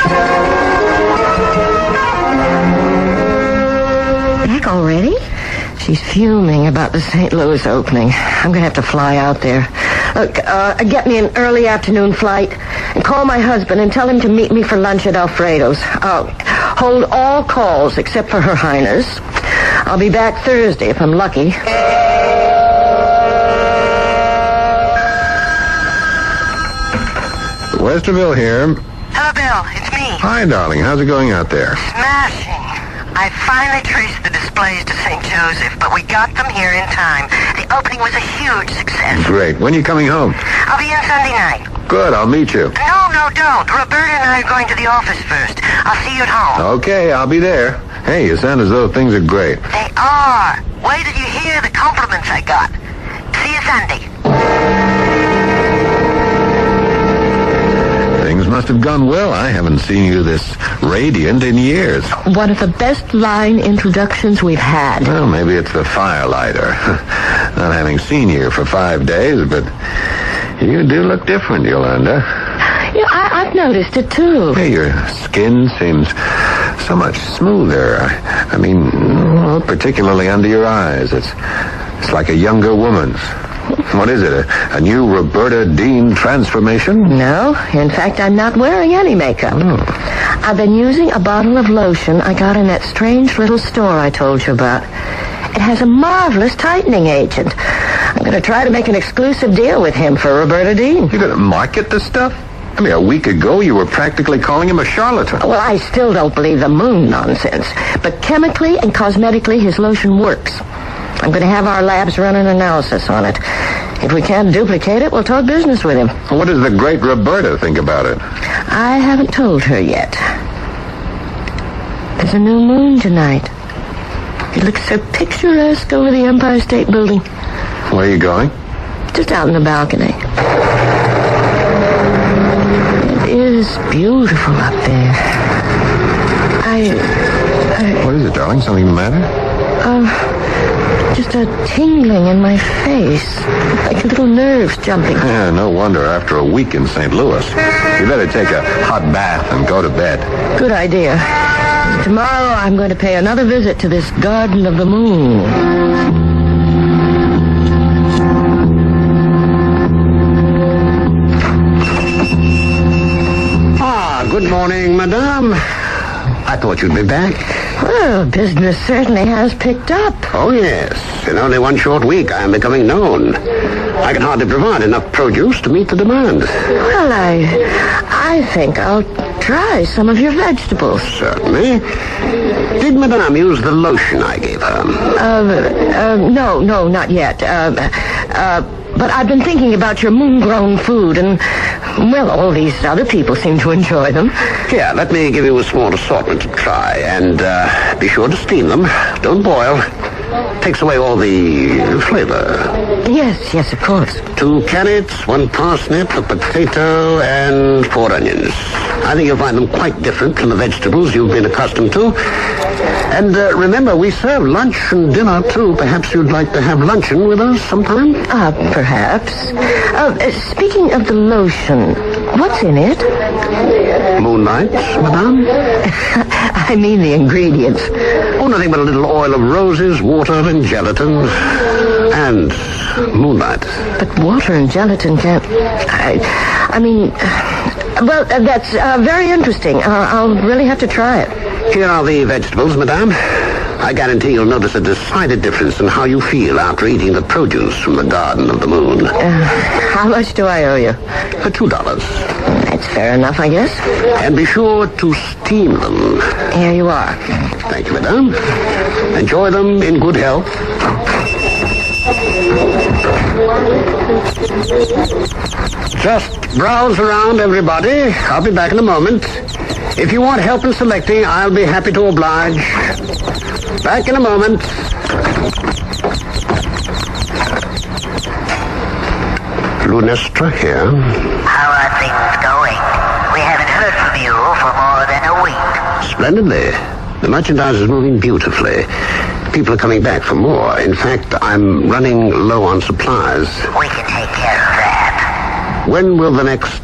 Back already? She's fuming about the St. Louis opening. I'm going to have to fly out there. Look, get me an early afternoon flight and call my husband and tell him to meet me for lunch at Alfredo's. I'll hold all calls except for Her Highness. I'll be back Thursday if I'm lucky. Westerville here. Hello, Bill. It's me. Hi, darling. How's it going out there? Smashing. I finally traced the displays to St. Joseph, but we got them here in time. The opening was a huge success. Great. When are you coming home? I'll be in Sunday night. Good. I'll meet you. No, don't. Roberta and I are going to the office first. I'll see you at home. Okay, I'll be there. Hey, you sound as though things are great. They are. Wait till you hear the compliments I got. See you Sunday. Things must have gone well. I haven't seen you this radiant in years. One of the best line introductions we've had. Well, maybe it's the firelighter. Not having seen you for 5 days, but you do look different, Yolanda. Yeah, I've noticed it, too. Hey, your skin seems so much smoother. I mean, well, particularly under your eyes. It's like a younger woman's. What is it, a new Roberta Dean transformation? No, in fact, I'm not wearing any makeup. Oh. I've been using a bottle of lotion I got in that strange little store I told you about. It has a marvelous tightening agent. I'm going to try to make an exclusive deal with him for Roberta Dean. You're going to market this stuff? I mean, a week ago, you were practically calling him a charlatan. Well, I still don't believe the moon nonsense. But chemically and cosmetically, his lotion works. I'm going to have our labs run an analysis on it. If we can't duplicate it, we'll talk business with him. What does the great Roberta think about it? I haven't told her yet. There's a new moon tonight. It looks so picturesque over the Empire State Building. Where are you going? Just out on the balcony. It is beautiful up there. What is it, darling? Something the matter? Just a tingling in my face. Like little nerves jumping. Yeah, no wonder after a week in St. Louis. You better take a hot bath and go to bed. Good idea. Tomorrow I'm going to pay another visit to this Garden of the Moon. Good morning, madame. I thought you'd be back. Well, business certainly has picked up. Oh, yes. In only one short week, I am becoming known. I can hardly provide enough produce to meet the demand. Well, I think I'll try some of your vegetables. Certainly. Did madame use the lotion I gave her? No, not yet. But I've been thinking about your moon-grown food, and, well, all these other people seem to enjoy them. Here, let me give you a small assortment to try, and be sure to steam them. Don't boil. Takes away all the flavor. Yes, of course. 2 carrots, 1 parsnip, a potato, and 4 onions. I think you'll find them quite different from the vegetables you've been accustomed to. And remember, we serve lunch and dinner, too. Perhaps you'd like to have luncheon with us sometime? Perhaps. Speaking of the lotion, what's in it? Moonlight, madame? I mean the ingredients. Oh, nothing but a little oil of roses, water, and gelatin. And moonlight. But water and gelatin can't... I mean... Well, that's very interesting. I'll really have to try it. Here are the vegetables, madame. I guarantee you'll notice a decided difference in how you feel after eating the produce from the Garden of the Moon. How much do I owe you? $2. That's fair enough, I guess. And be sure to steam them. Here you are. Thank you, madame. Enjoy them in good health. Just browse around, everybody. I'll be back in a moment. If you want help in selecting, I'll be happy to oblige. Back in a moment. Lunestra here. How are things going? We haven't heard from you for more than a week. Splendidly. The merchandise is moving beautifully. People are coming back for more. In fact, I'm running low on supplies. We can take care of that. When will the next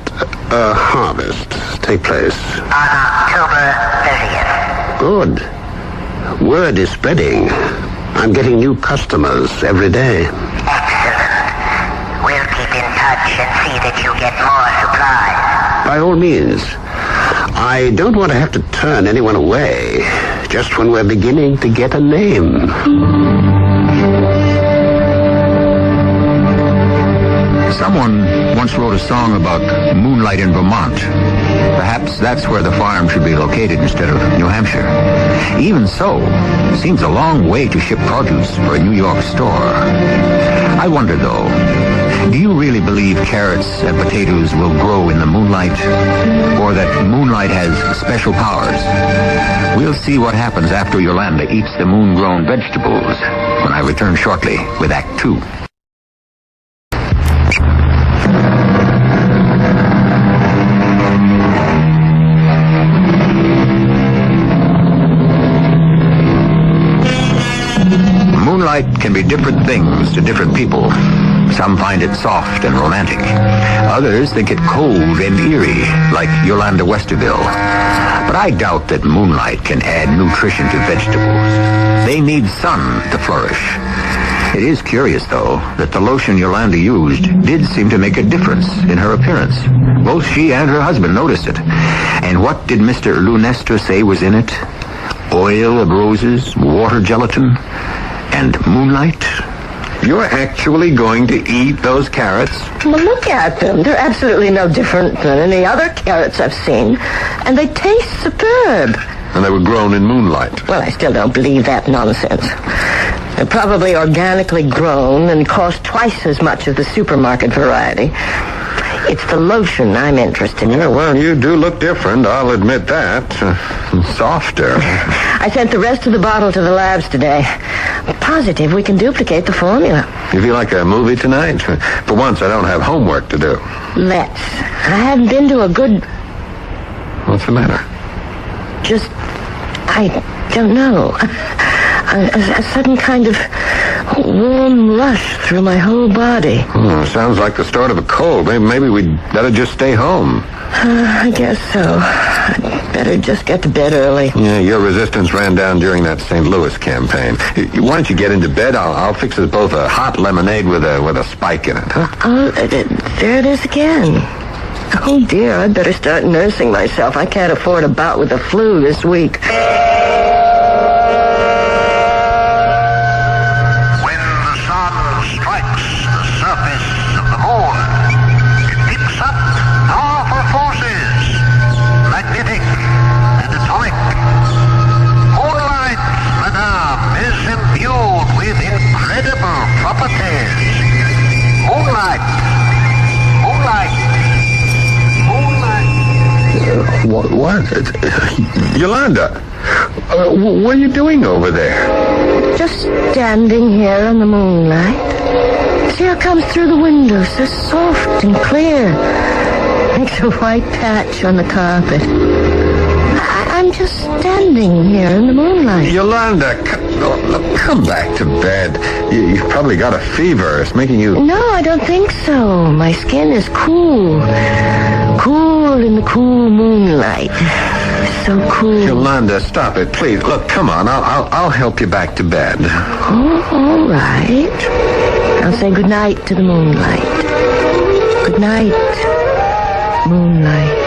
harvest take place? On October 30th. Good. Word is spreading. I'm getting new customers every day. Excellent. We'll keep in touch and see that you get more supplies. By all means. I don't want to have to turn anyone away just when we're beginning to get a name. Someone once wrote a song about moonlight in Vermont. Perhaps that's where the farm should be located instead of New Hampshire. Even so, it seems a long way to ship produce for a New York store. I wonder, though, do you really believe carrots and potatoes will grow in the moonlight? Or that moonlight has special powers? We'll see what happens after Yolanda eats the moon-grown vegetables when I return shortly with Act 2. Moonlight can be different things to different people. Some find it soft and romantic. Others think it cold and eerie, like Yolanda Westerville. But I doubt that moonlight can add nutrition to vegetables. They need sun to flourish. It is curious, though, that the lotion Yolanda used did seem to make a difference in her appearance. Both she and her husband noticed it. And what did Mr. Lunestra say was in it? Oil of roses, water gelatin, and moonlight? You're actually going to eat those carrots? Well, look at them. They're absolutely no different than any other carrots I've seen. And they taste superb. And they were grown in moonlight. Well, I still don't believe that nonsense. They're probably organically grown and cost twice as much as the supermarket variety. It's the lotion I'm interested in. Yeah, well, you do look different, I'll admit that. Softer. I sent the rest of the bottle to the labs today. I'm positive we can duplicate the formula. You feel like a movie tonight? For once, I don't have homework to do. Let's. I haven't been to a good... What's the matter? Just... I don't know. A sudden kind of warm rush through my whole body. Sounds like the start of a cold. Maybe we'd better just stay home. I guess so. I'd better just get to bed early. Yeah, your resistance ran down during that St. Louis campaign. Why don't you get into bed? I'll fix us both a hot lemonade with a spike in it, huh? Oh, there it is again. Oh, dear, I'd better start nursing myself. I can't afford a bout with the flu this week. What? Yolanda, what are you doing over there? Just standing here in the moonlight. See how it comes through the window, so soft and clear. Makes a white patch on the carpet. I'm just standing here in the moonlight. Yolanda, come back to bed. You've probably got a fever. It's making you... No, I don't think so. My skin is cool. Cool in the cool moonlight. So cool. Yolanda, stop it, please. Look, come on. I'll help you back to bed. Oh, all right. I'll say goodnight to the moonlight. Good night, moonlight.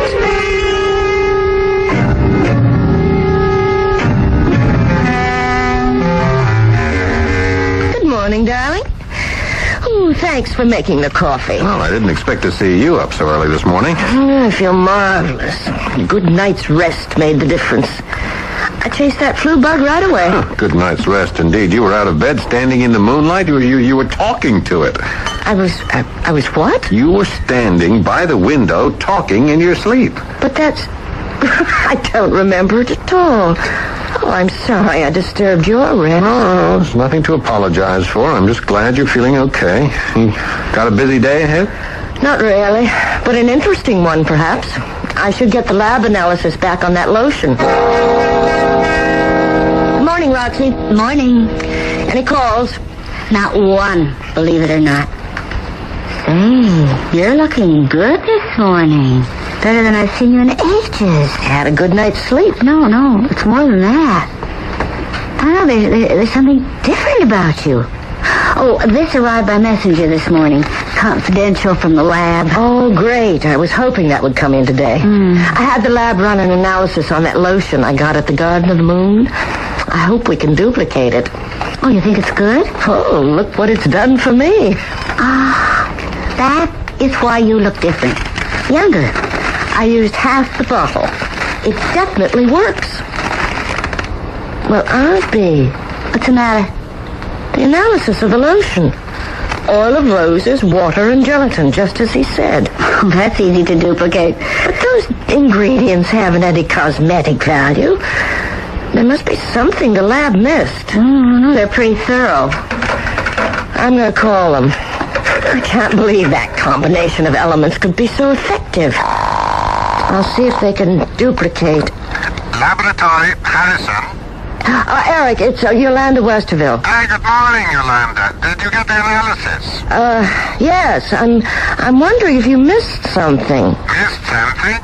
Good morning, darling. Oh, thanks for making the coffee. Well, I didn't expect to see you up so early this morning. I feel marvelous. A good night's rest made the difference. I chased that flu bug right away. Good night's rest, indeed. You were out of bed, standing in the moonlight. You were talking to it. I was what? You were standing by the window, talking in your sleep. But that's... I don't remember it at all. Oh, I'm sorry I disturbed your rest. Oh, there's nothing to apologize for. I'm just glad you're feeling okay. You got a busy day ahead? Not really, but an interesting one, perhaps. I should get the lab analysis back on that lotion. Morning, Roxy. Morning. Any calls? Not one, believe it or not. You're looking good this morning. Better than I've seen you in ages. Had a good night's sleep. No, it's more than that. I don't know, there's something different about you. Oh, this arrived by messenger this morning. Confidential from the lab. Oh, great. I was hoping that would come in today. I had the lab run an analysis on that lotion I got at the Garden of the Moon. I hope we can duplicate it. Oh, you think it's good? Oh, look what it's done for me. That is why you look different. Younger. I used half the bottle. It definitely works. Well, Auntie, What's the matter? the analysis of the lotion. Oil of roses, water, and gelatin, just as he said. Oh, that's easy to duplicate. But those ingredients haven't any cosmetic value. There must be something the lab missed. No, they're pretty thorough. I'm going to call them. I can't believe that combination of elements could be so effective. I'll see if they can duplicate. Laboratory, Harrison. Eric, it's Yolanda Westerville. Hi, good morning, Yolanda. Did you get the analysis? Yes. I'm wondering if you missed something. Missed something?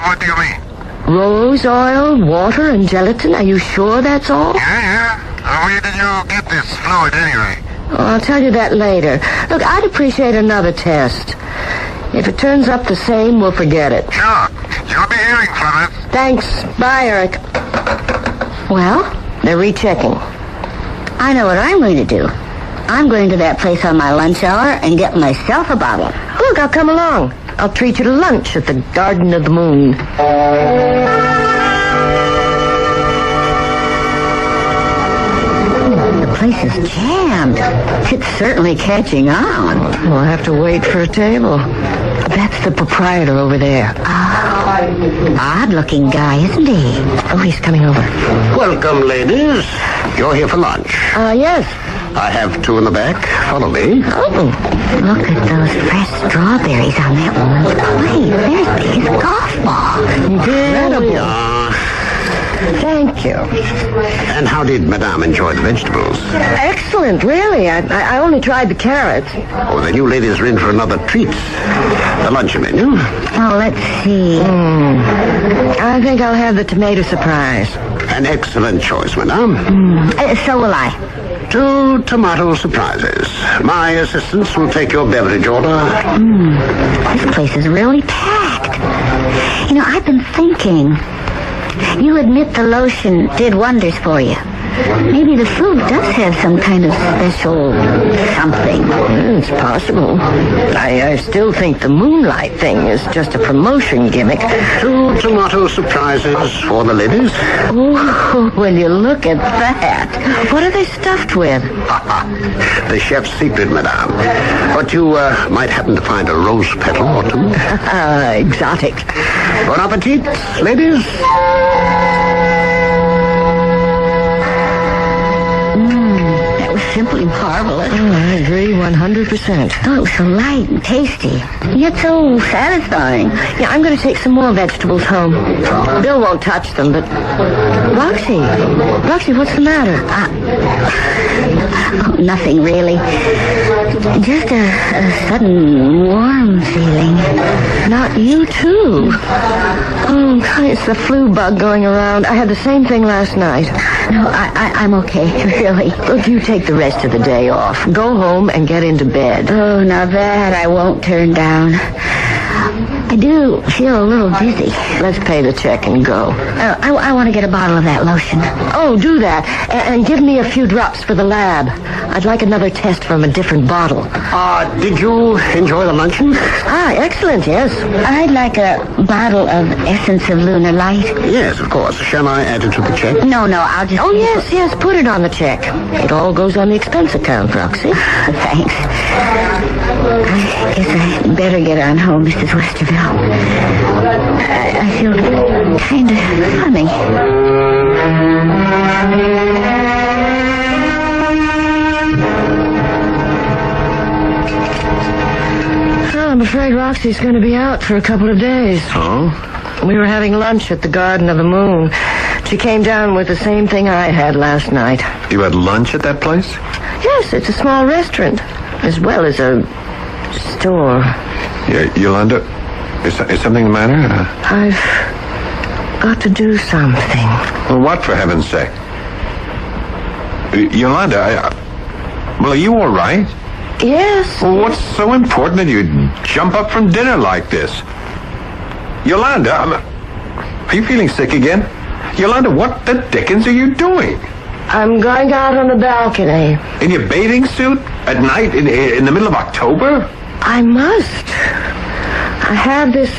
What do you mean? Rose oil, water, and gelatin. Are you sure that's all? Yeah. Where did you get this fluid anyway? I'll tell you that later. Look, I'd appreciate another test. If it turns up the same, we'll forget it. Sure. You'll be hearing from us. Thanks. Bye, Eric. Well, They're rechecking. I know what I'm going to do. I'm going to that place on my lunch hour and get myself a bottle. Look, I'll come along. I'll treat you to lunch at the Garden of the Moon. The place is jammed. It's certainly catching on. We'll have to wait for a table. That's the proprietor over there. Oh, odd-looking guy, isn't he? Oh, he's coming over. Welcome, ladies. You're here for lunch. Yes. I have two in the back. Follow me. Oh, look at those fresh strawberries on that woman's plate. There's his golf ball. Incredible. Thank you. And how did Madame enjoy the vegetables? Excellent, really. I only tried the carrots. Oh, then you ladies are in for another treat. The luncheon menu. Oh, let's see. I think I'll have the tomato surprise. An excellent choice, Madame. So will I. 2 tomato surprises. My assistants will take your beverage order. This place is really packed. You know, I've been thinking. You admit the lotion did wonders for you. Maybe the food does have some kind of special something. It's possible. I still think the moonlight thing is just a promotion gimmick. 2 tomato surprises for the ladies. Oh, when you look at that. What are they stuffed with? The chef's secret, Madame. But you might happen to find a rose petal or two. Exotic. Bon appetit, ladies. Simply marvelous. Oh, I agree 100%. Oh, it was so light and tasty, yet so satisfying. Yeah, I'm going to take some more vegetables home. Bill won't touch them, but... Roxy, what's the matter? Oh, nothing really. Just a sudden warm feeling. Not you, too. Oh, it's the flu bug going around. I had the same thing last night. No, I'm okay, really. Look, you take the rest of the day off. Go home and get into bed. Oh, now that I won't turn down. I do feel a little dizzy. Let's pay the check and go. I want to get a bottle of that lotion. Oh, do that. And give me a few drops for the lab. I'd like another test from a different bottle. Did you enjoy the luncheon? Excellent, yes. I'd like a bottle of Essence of Lunar Light. Yes, of course. Shall I add it to the check? No, I'll just... Oh, yes, put it on the check. It all goes on the expense account, Roxy. Thanks. I guess I better get on home, Mrs. Westerville. I feel kind of funny. Well, I'm afraid Roxy's going to be out for a couple of days. Oh? We were having lunch at the Garden of the Moon. She came down with the same thing I had last night. You had lunch at that place? Yes, it's a small restaurant, as well as a store. Yeah, Yolanda, is something the matter? I've got to do something. Well, what, for heaven's sake? Yolanda, well, are you all right? Yes. Well, what's so important that you jump up from dinner like this? Yolanda, are you feeling sick again? Yolanda, what the dickens are you doing? I'm going out on the balcony. In your bathing suit? At night? In the middle of October? I must. I have this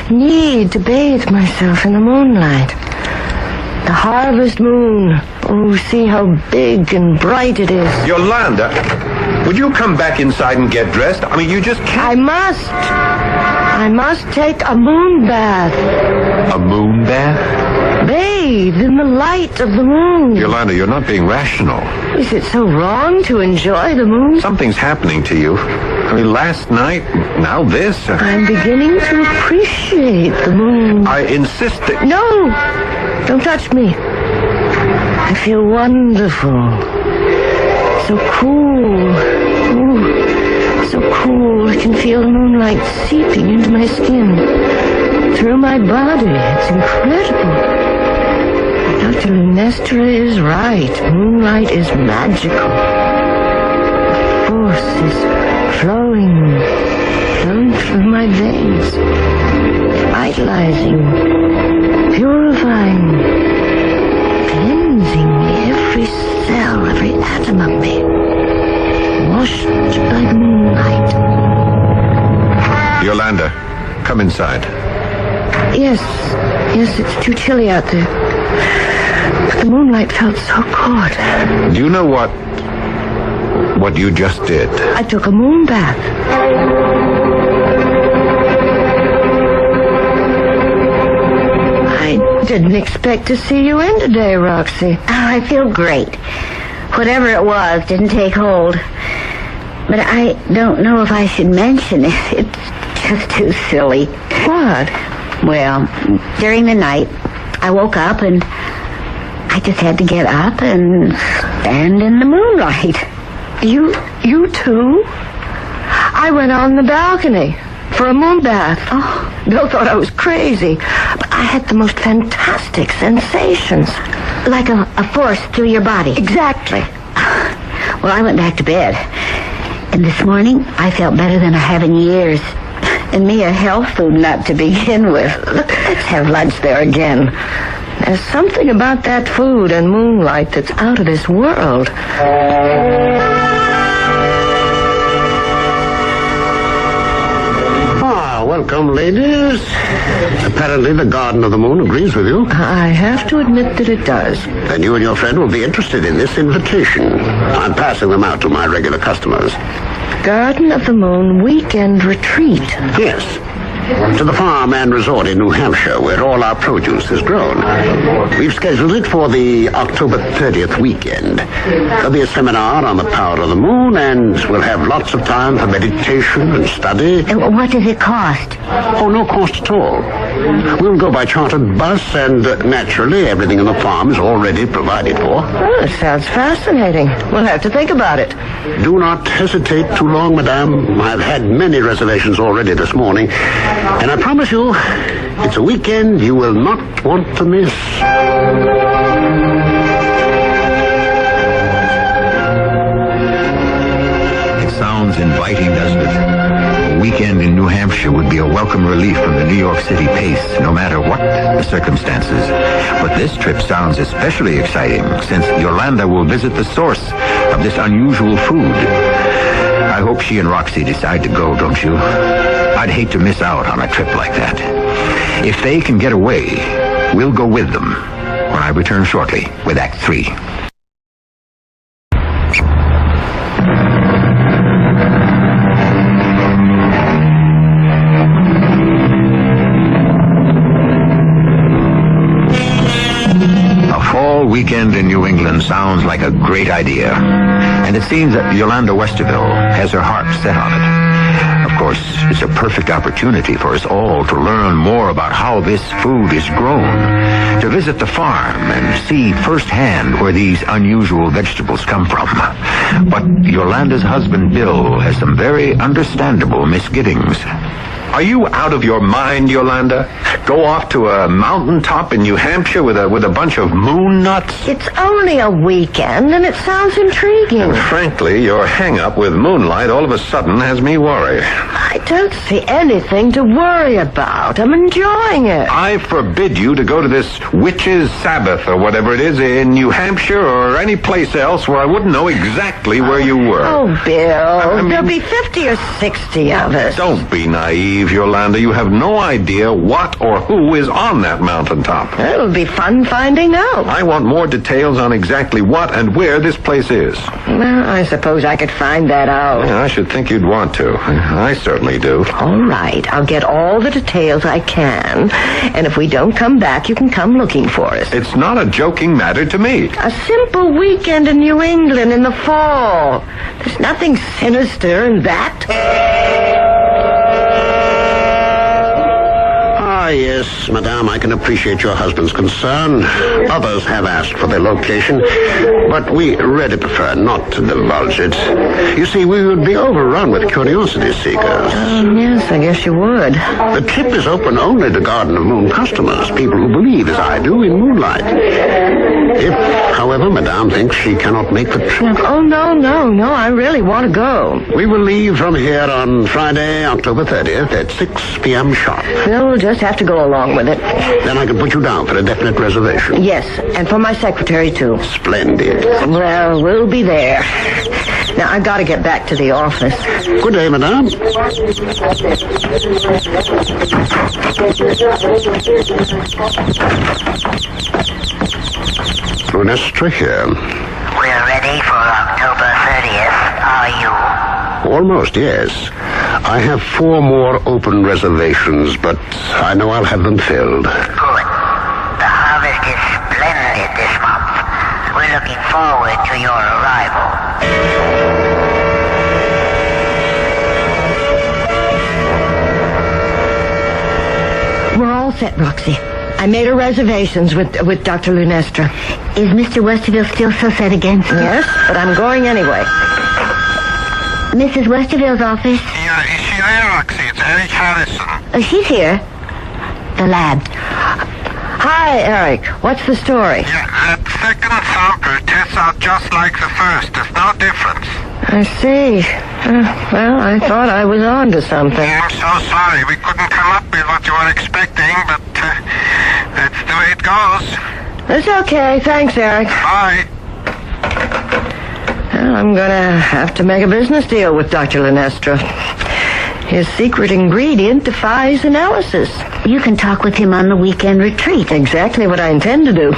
need to bathe myself in the moonlight. The harvest moon. Oh, see how big and bright it is. Yolanda, would you come back inside and get dressed? I mean, you just can't... I must take a moon bath. A moon bath? Bathe in the light of the moon. Yolanda, you're not being rational. Is it so wrong to enjoy the moon? Something's happening to you. I mean, last night, now this. I'm beginning to appreciate the moon. I insist that... No! Don't touch me. I feel wonderful. So cool. Ooh, so cool. I can feel the moonlight seeping into my skin. Through my body. It's incredible. Dr. Lunestra is right. Moonlight is magical. The force is flowing through my veins, vitalizing, purifying, cleansing me, every cell, every atom of me, washed by the moonlight. Yolanda, come inside. Yes, it's too chilly out there. But the moonlight felt so good. Do you know what you just did? I took a moon bath. Didn't expect to see you in today, Roxy. Oh, I feel great. Whatever it was didn't take hold. But I don't know if I should mention it. It's just too silly. What? Well, during the night, I woke up and I just had to get up and stand in the moonlight. You too? I went on the balcony for a moon bath. Oh, Bill thought I was crazy, but I had the most fantastic sensations. Like a force through your body. Exactly. Well, I went back to bed. And this morning, I felt better than I have in years. And me a health food nut to begin with. Let's have lunch there again. There's something about that food and moonlight that's out of this world. Welcome, ladies. Apparently the Garden of the Moon agrees with you. I have to admit that it does. Then you and your friend will be interested in this invitation. I'm passing them out to my regular customers. Garden of the Moon Weekend Retreat. Yes. To the farm and resort in New Hampshire, where all our produce is grown. We've scheduled it for the October 30th weekend. There'll be a seminar on the power of the moon, and we'll have lots of time for meditation and study. What does it cost? Oh, no cost at all. We'll go by chartered bus, and naturally, everything in the farm is already provided for. Oh, it sounds fascinating. We'll have to think about it. Do not hesitate too long, madame. I've had many reservations already this morning. And I promise you, it's a weekend you will not want to miss. It sounds inviting, doesn't it? A weekend in New Hampshire would be a welcome relief from the New York City pace, no matter what the circumstances. But this trip sounds especially exciting, since Yolanda will visit the source of this unusual food. I hope she and Roxy decide to go, don't you? I'd hate to miss out on a trip like that. If they can get away, we'll go with them when I return shortly with Act 3. A fall weekend in New England sounds like a great idea. And it seems that Yolanda Westerville has her heart set on it. Of course, it's a perfect opportunity for us all to learn more about how this food is grown, to visit the farm and see firsthand where these unusual vegetables come from. But Yolanda's husband, Bill, has some very understandable misgivings. Are you out of your mind, Yolanda? Go off to a mountaintop in New Hampshire with a bunch of moon nuts? It's only a weekend, and it sounds intriguing. And frankly, your hang-up with moonlight all of a sudden has me worried. I don't see anything to worry about. I'm enjoying it. I forbid you to go to this witch's Sabbath or whatever it is in New Hampshire or any place else where I wouldn't know exactly where you were. Oh, Bill, there'll be 50 or 60 of us. Don't be naive, Yolanda. You have no idea what or who is on that mountaintop. It'll be fun finding out. I want more details on exactly what and where this place is. Well, I suppose I could find that out. Yeah, I should think you'd want to. I certainly do. All right, I'll get all the details I can. And if we don't come back, you can come looking for us. It's not a joking matter to me. A simple weekend in New England in the fall. There's nothing sinister in that. Yes, madame, I can appreciate your husband's concern. Others have asked for their location, but we really prefer not to divulge it. You see, we would be overrun with curiosity seekers. Yes, I guess you would. The trip is open only to Garden of Moon customers, people who believe, as I do, in moonlight. If, however, madame thinks she cannot make the trip... Oh, no, I really want to go. We will leave from here on Friday, October 30th at 6 p.m. sharp. No, we'll just have to go along with it. Then I can put you down for a definite reservation. Yes, and for my secretary, too. Splendid. Well, we'll be there. Now, I've got to get back to the office. Good day, madame. Lunestra here. We're ready for October 30th, are you? Almost, yes. I have 4 more open reservations, but I know I'll have them filled. Good. The looking forward to your arrival. We're all set, Roxy. I made her reservations with Dr. Lunestra. Is Mr. Westerville still so set against me? Yes, but I'm going anyway. Mrs. Westerville's office? Yeah, is she there, Roxy? It's Eric Harrison. Oh, she's here. The lab. Hi, Eric. What's the story? Yeah, that second sample tests out just like the first. There's no difference. I see. Well, I thought I was on to something. I'm so sorry. We couldn't come up with what you were expecting, but that's the way it goes. It's okay. Thanks, Eric. Bye. Well, I'm gonna have to make a business deal with Dr. Lunestra. His secret ingredient defies analysis. You can talk with him on the weekend retreat. Exactly what I intend to do.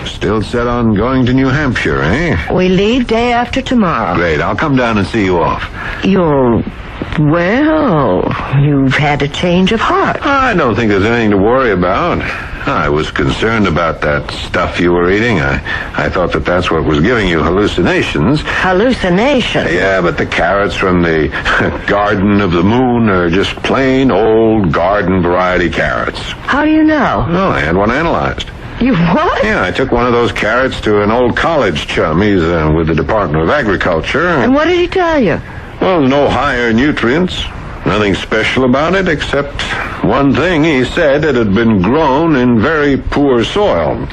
Still set on going to New Hampshire, eh? We leave day after tomorrow. Great. I'll come down and see you off. Well, you've had a change of heart. I don't think there's anything to worry about. I was concerned about that stuff you were eating. I thought that's what was giving you hallucinations. Hallucination? Yeah, but the carrots from the Garden of the Moon are just plain old garden variety carrots. How do you know? Well, I had one analyzed. You what? Yeah, I took one of those carrots to an old college chum. He's with the Department of Agriculture. And what did he tell you? Well, no higher nutrients. Nothing special about it except one thing. He said it had been grown in very poor soil.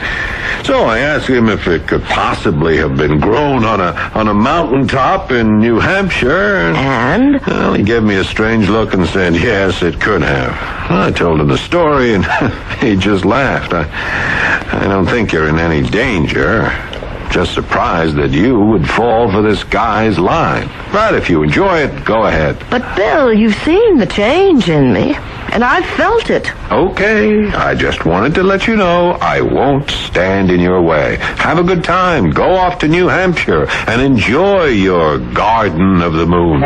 So I asked him if it could possibly have been grown on a mountaintop in New Hampshire. And? Well, he gave me a strange look and said, yes, it could have. Well, I told him the story, and he just laughed. I don't think you're in any danger. Just surprised that you would fall for this guy's line. But if you enjoy it, go ahead. But, Bill, you've seen the change in me, and I've felt it. Okay, I just wanted to let you know I won't stand in your way. Have a good time. Go off to New Hampshire and enjoy your Garden of the Moon.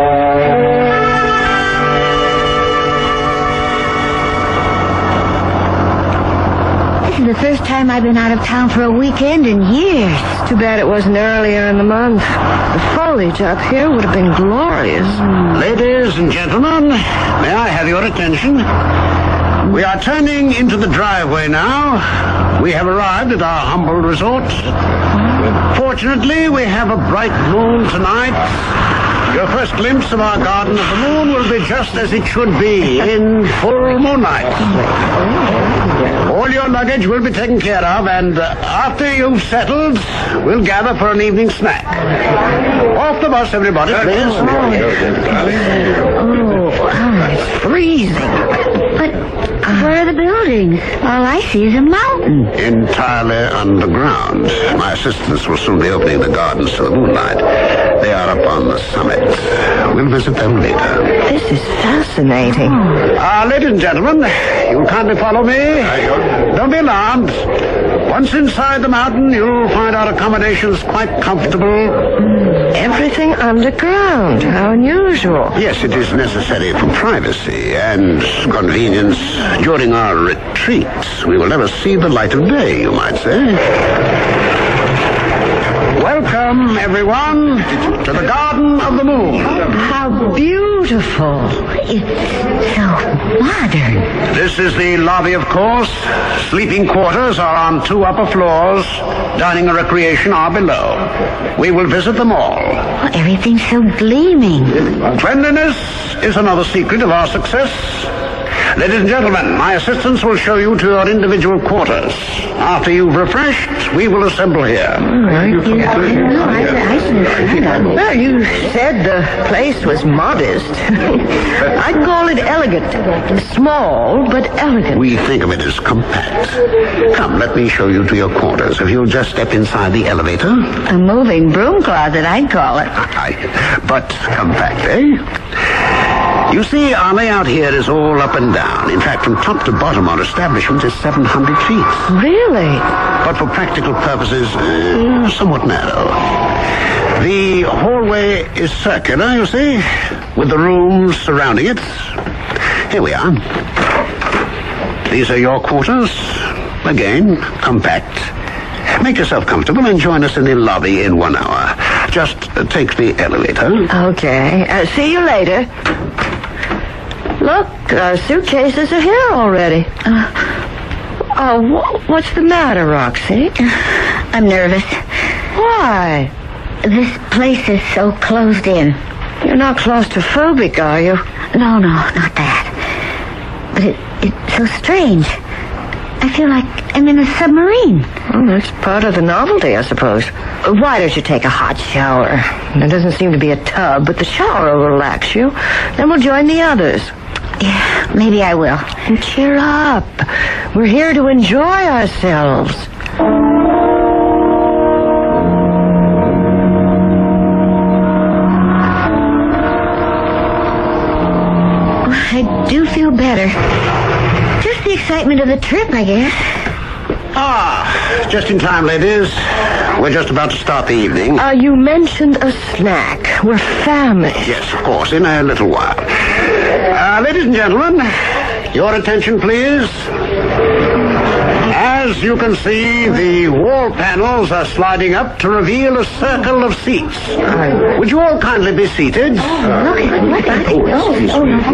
This is the first time I've been out of town for a weekend in years. Too bad it wasn't earlier in the month. The foliage up here would have been glorious. Ladies and gentlemen, may I have your attention? We are turning into the driveway now. We have arrived at our humble resort. Fortunately, we have a bright moon tonight. Your first glimpse of our Garden of the Moon will be just as it should be, in full moonlight. All your luggage will be taken care of, and after you've settled, we'll gather for an evening snack. Off the bus, everybody, please. It's freezing. But where are the buildings? All I see is a mountain. Entirely underground. My assistants will soon be opening the gardens to the moonlight. They are up on the summit. We'll visit them later. This is fascinating. Ladies and gentlemen, you'll kindly follow me. Don't be alarmed. Once inside the mountain, you'll find our accommodations quite comfortable. Everything underground. How unusual. Yes, it is necessary for privacy and convenience. During our retreats, we will never see the light of day, you might say. Welcome, everyone, to the Garden of the Moon. How beautiful. It's so modern. This is the lobby, of course. Sleeping quarters are on 2 upper floors. Dining and recreation are below. We will visit them all. Oh, everything's so gleaming. Cleanliness is another secret of our success. Ladies and gentlemen, my assistants will show you to your individual quarters. After you've refreshed, we will assemble here. Well, you said the place was modest. I'd call it elegant. Small, but elegant. We think of it as compact. Come, let me show you to your quarters. If you'll just step inside the elevator. A moving broom closet, I'd call it. But compact, eh? You see, our layout here is all up and down. In fact, from top to bottom, our establishment is 700 feet. Really? But for practical purposes, somewhat narrow. The hallway is circular, you see, with the rooms surrounding it. Here we are. These are your quarters. Again, compact. Make yourself comfortable and join us in the lobby in 1 hour. Just take the elevator. Okay. See you later. Look, our suitcases are here already. What's the matter, Roxy? I'm nervous. Why? This place is so closed in. You're not claustrophobic, are you? No, not that. But it's so strange. I feel like I'm in a submarine. Well, that's part of the novelty, I suppose. Why don't you take a hot shower? There doesn't seem to be a tub, but the shower will relax you. Then we'll join the others. Yeah, maybe I will. And cheer up. We're here to enjoy ourselves. I do feel better. Just the excitement of the trip, I guess. Just in time, ladies. We're just about to start the evening. You mentioned a snack. We're famished. Yes, of course, in a little while. Ladies and gentlemen, your attention, please. As you can see, the wall panels are sliding up to reveal a circle of seats. Would you all kindly be seated?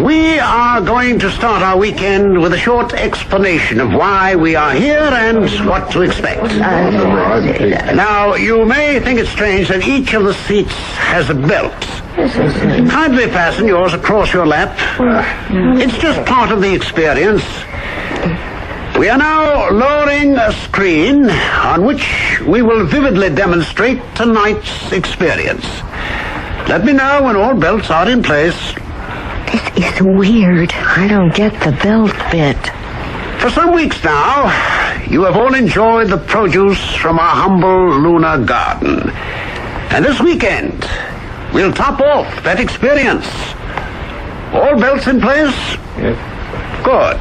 We are going to start our weekend with a short explanation of why we are here and what to expect. Now, you may think it strange that each of the seats has a belt. Kindly fasten yours across your lap. It's just part of the experience. We are now lowering a screen on which we will vividly demonstrate tonight's experience. Let me know when all belts are in place. This is weird. I don't get the belt bit. For some weeks now, you have all enjoyed the produce from our humble lunar garden. And this weekend, we'll top off that experience. All belts in place? Yes. Good.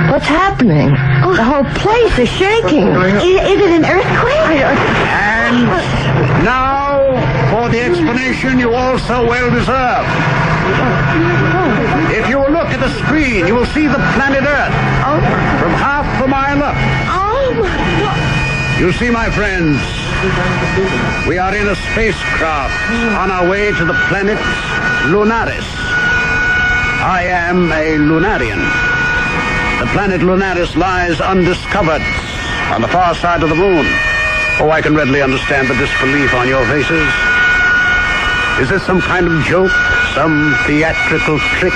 What's happening? The whole place is shaking. Is it an earthquake? And now for the explanation you all so well deserve. If you will look at the screen, you will see the planet Earth from half a mile up. Oh, my God. You see, my friends, we are in a spacecraft on our way to the planet Lunaris. I am a Lunarian. The planet Lunaris lies undiscovered on the far side of the moon. Oh, I can readily understand the disbelief on your faces. Is this some kind of joke? Some theatrical trick?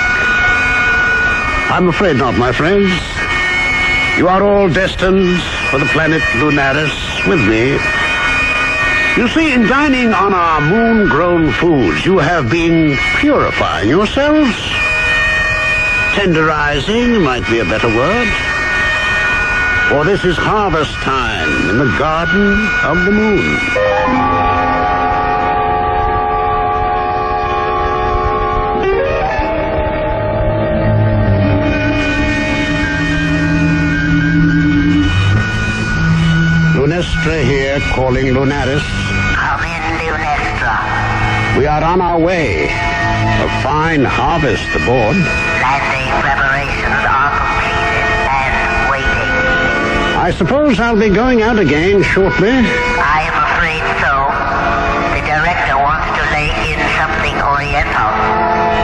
I'm afraid not, my friends. You are all destined for the planet Lunaris with me. You see, in dining on our moon-grown foods, you have been purifying yourselves. Tenderizing might be a better word. For this is harvest time in the garden of the moon. Lunestra here, calling Lunaris. Come in, Lunestra. We are on our way. A fine harvest aboard. Landing preparations are completed and waiting. I suppose I'll be going out again shortly. I am afraid so. The director wants to lay in something oriental.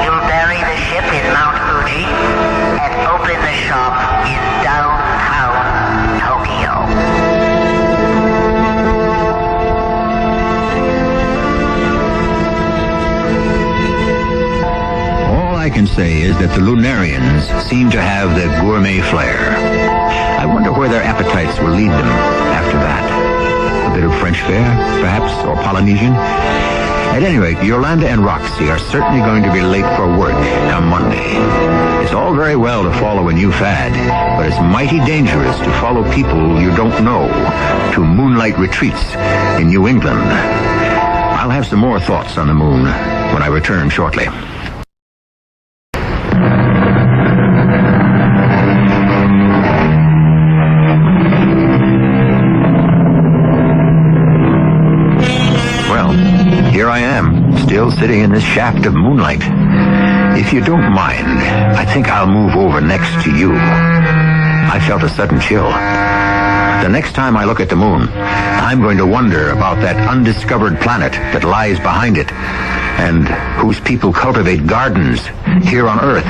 You'll bury the ship in Mount Fuji and open the shop in downtown Tokyo. I can say is that the Lunarians seem to have the gourmet flair. I wonder where their appetites will lead them after that. A bit of French fare, perhaps, or Polynesian? At any rate, Yolanda and Roxy are certainly going to be late for work on Monday. It's all very well to follow a new fad, but it's mighty dangerous to follow people you don't know to moonlight retreats in New England. I'll have some more thoughts on the moon when I return shortly. Here I am, still sitting in this shaft of moonlight. If you don't mind, I think I'll move over next to you. I felt a sudden chill. The next time I look at the moon, I'm going to wonder about that undiscovered planet that lies behind it, and whose people cultivate gardens here on Earth.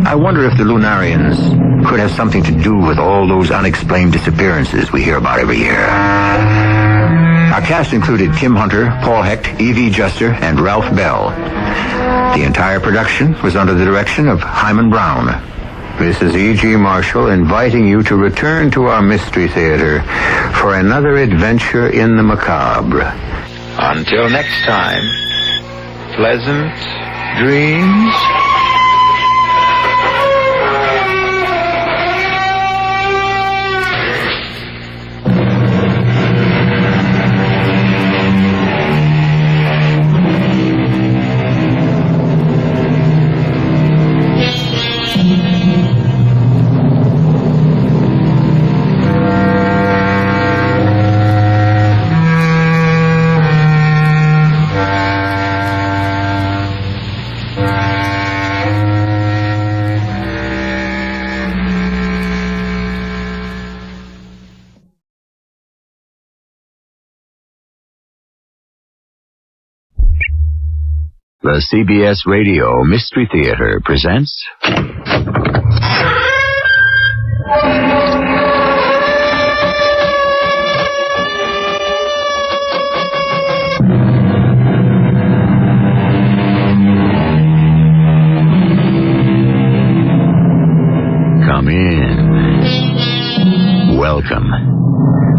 I wonder if the Lunarians could have something to do with all those unexplained disappearances we hear about every year. Our cast included Kim Hunter, Paul Hecht, Evie Juster, and Ralph Bell. The entire production was under the direction of Hyman Brown. This is E.G. Marshall inviting you to return to our Mystery Theater for another adventure in the macabre. Until next time, pleasant dreams. The CBS Radio Mystery Theater presents... Come in. Welcome.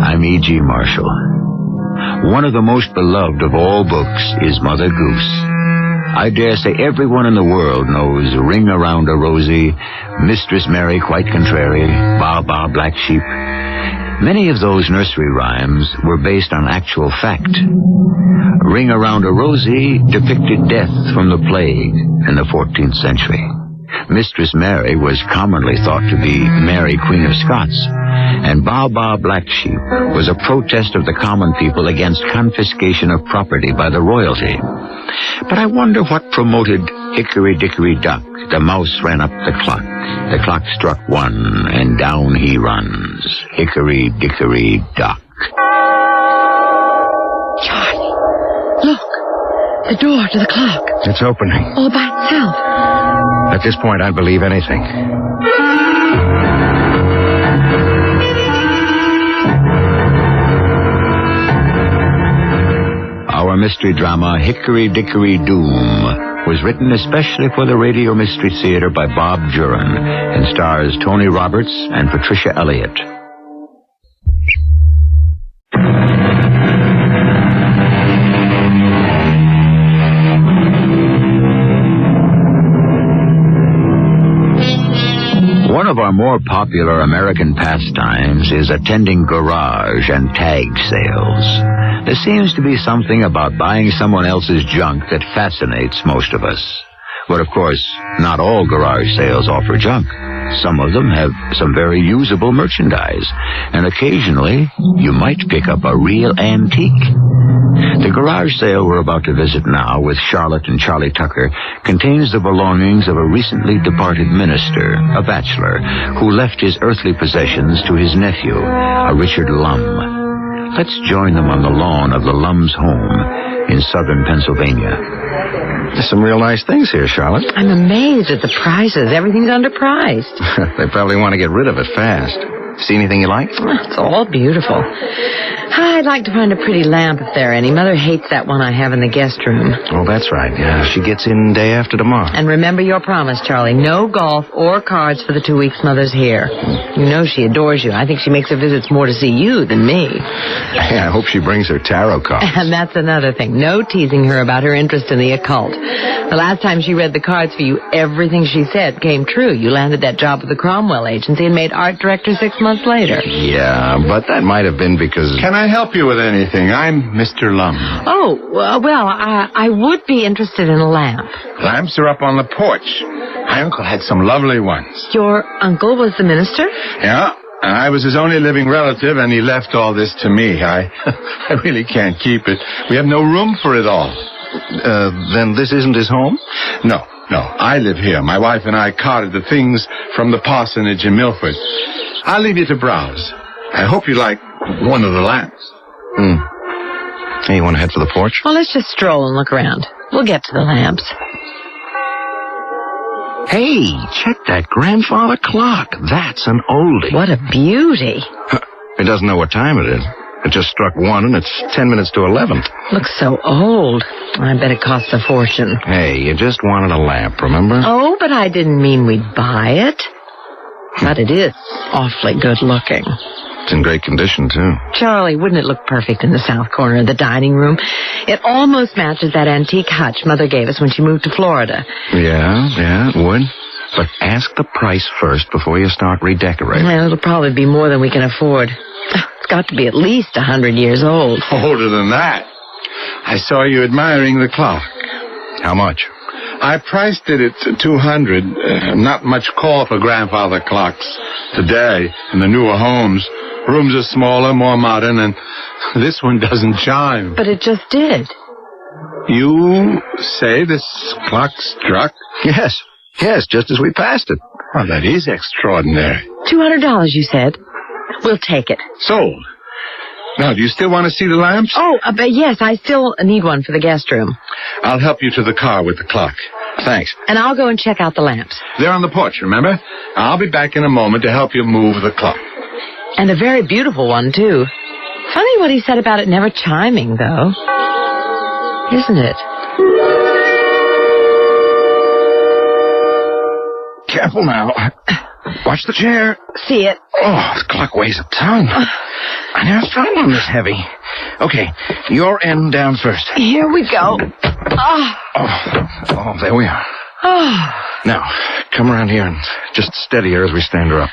I'm E.G. Marshall. One of the most beloved of all books is Mother Goose. I dare say everyone in the world knows Ring Around a Rosie, Mistress Mary Quite Contrary, Ba Ba Black Sheep. Many of those nursery rhymes were based on actual fact. Ring Around a Rosie depicted death from the plague in the 14th century. Mistress Mary was commonly thought to be Mary, Queen of Scots, and Ba Ba Black Sheep was a protest of the common people against confiscation of property by the royalty. But I wonder what promoted Hickory Dickory Dock. The mouse ran up the clock. The clock struck 1, and down he runs. Hickory Dickory Dock. Charlie, look. The door to the clock. It's opening. All by itself. At this point, I'd believe anything. Our mystery drama, Hickory Dickory Doom, was written especially for the Radio Mystery Theater by Bob Juran and stars Tony Roberts and Patricia Elliott. One of our more popular American pastimes is attending garage and tag sales. There seems to be something about buying someone else's junk that fascinates most of us. But of course, not all garage sales offer junk. Some of them have some very usable merchandise, and occasionally you might pick up a real antique. The garage sale we're about to visit now with Charlotte and Charlie Tucker contains the belongings of a recently departed minister, a bachelor, who left his earthly possessions to his nephew, a Richard Lum. Let's join them on the lawn of the Lum's home in southern Pennsylvania. There's some real nice things here, Charlotte. I'm amazed at the prices. Everything's underpriced. They probably want to get rid of it fast. See anything you like? It's all beautiful. I'd like to find a pretty lamp if there are any. Mother hates that one I have in the guest room. Oh, that's right. Yeah, she gets in day after tomorrow. And remember your promise, Charlie. No golf or cards for the 2 weeks Mother's here. You know she adores you. I think she makes her visits more to see you than me. Hey, I hope she brings her tarot cards. And that's another thing. No teasing her about her interest in the occult. The last time she read the cards for you, everything she said came true. You landed that job with the Cromwell Agency and made art director 6 months later. Yeah, but that might have been because... Can I help you with anything? I'm Mr. Lum. Oh, well, I would be interested in a lamp. Lamps are up on the porch. My uncle had some lovely ones. Your uncle was the minister? Yeah, I was his only living relative, and he left all this to me. I really can't keep it. We have no room for it all. Then this isn't his home? No. No, I live here. My wife and I carted the things from the parsonage in Milford. I'll leave you to browse. I hope you like one of the lamps. Hey, you want to head for the porch? Well, let's just stroll and look around. We'll get to the lamps. Hey, check that grandfather clock. That's an oldie. What a beauty. It doesn't know what time it is. It just struck 1 and it's 10 minutes to 11. Looks so old. I bet it costs a fortune. Hey, you just wanted a lamp, remember? Oh, but I didn't mean we'd buy it. But it is awfully good looking. It's in great condition, too. Charlie, wouldn't it look perfect in the south corner of the dining room? It almost matches that antique hutch Mother gave us when she moved to Florida. Yeah, it would. But ask the price first before you start redecorating. Well, it'll probably be more than we can afford. It's got to be at least 100 years old. Older than that. I saw you admiring the clock. How much? I priced it at $200. Not much call for grandfather clocks today in the newer homes. Rooms are smaller, more modern, and this one doesn't chime. But it just did. You say this clock struck? Yes, just as we passed it. Oh, that is extraordinary. $200, you said. We'll take it. Sold. Now, do you still want to see the lamps? Oh, but yes, I still need one for the guest room. I'll help you to the car with the clock. Thanks. And I'll go and check out the lamps. They're on the porch, remember? I'll be back in a moment to help you move the clock. And a very beautiful one, too. Funny what he said about it never chiming, though. Isn't it? Careful now. Watch the chair. See it. Oh, the clock weighs a ton. I never felt one this heavy. Okay, your end down first. Here we go. Oh, there we are. Oh. Now, come around here and just steady her as we stand her up.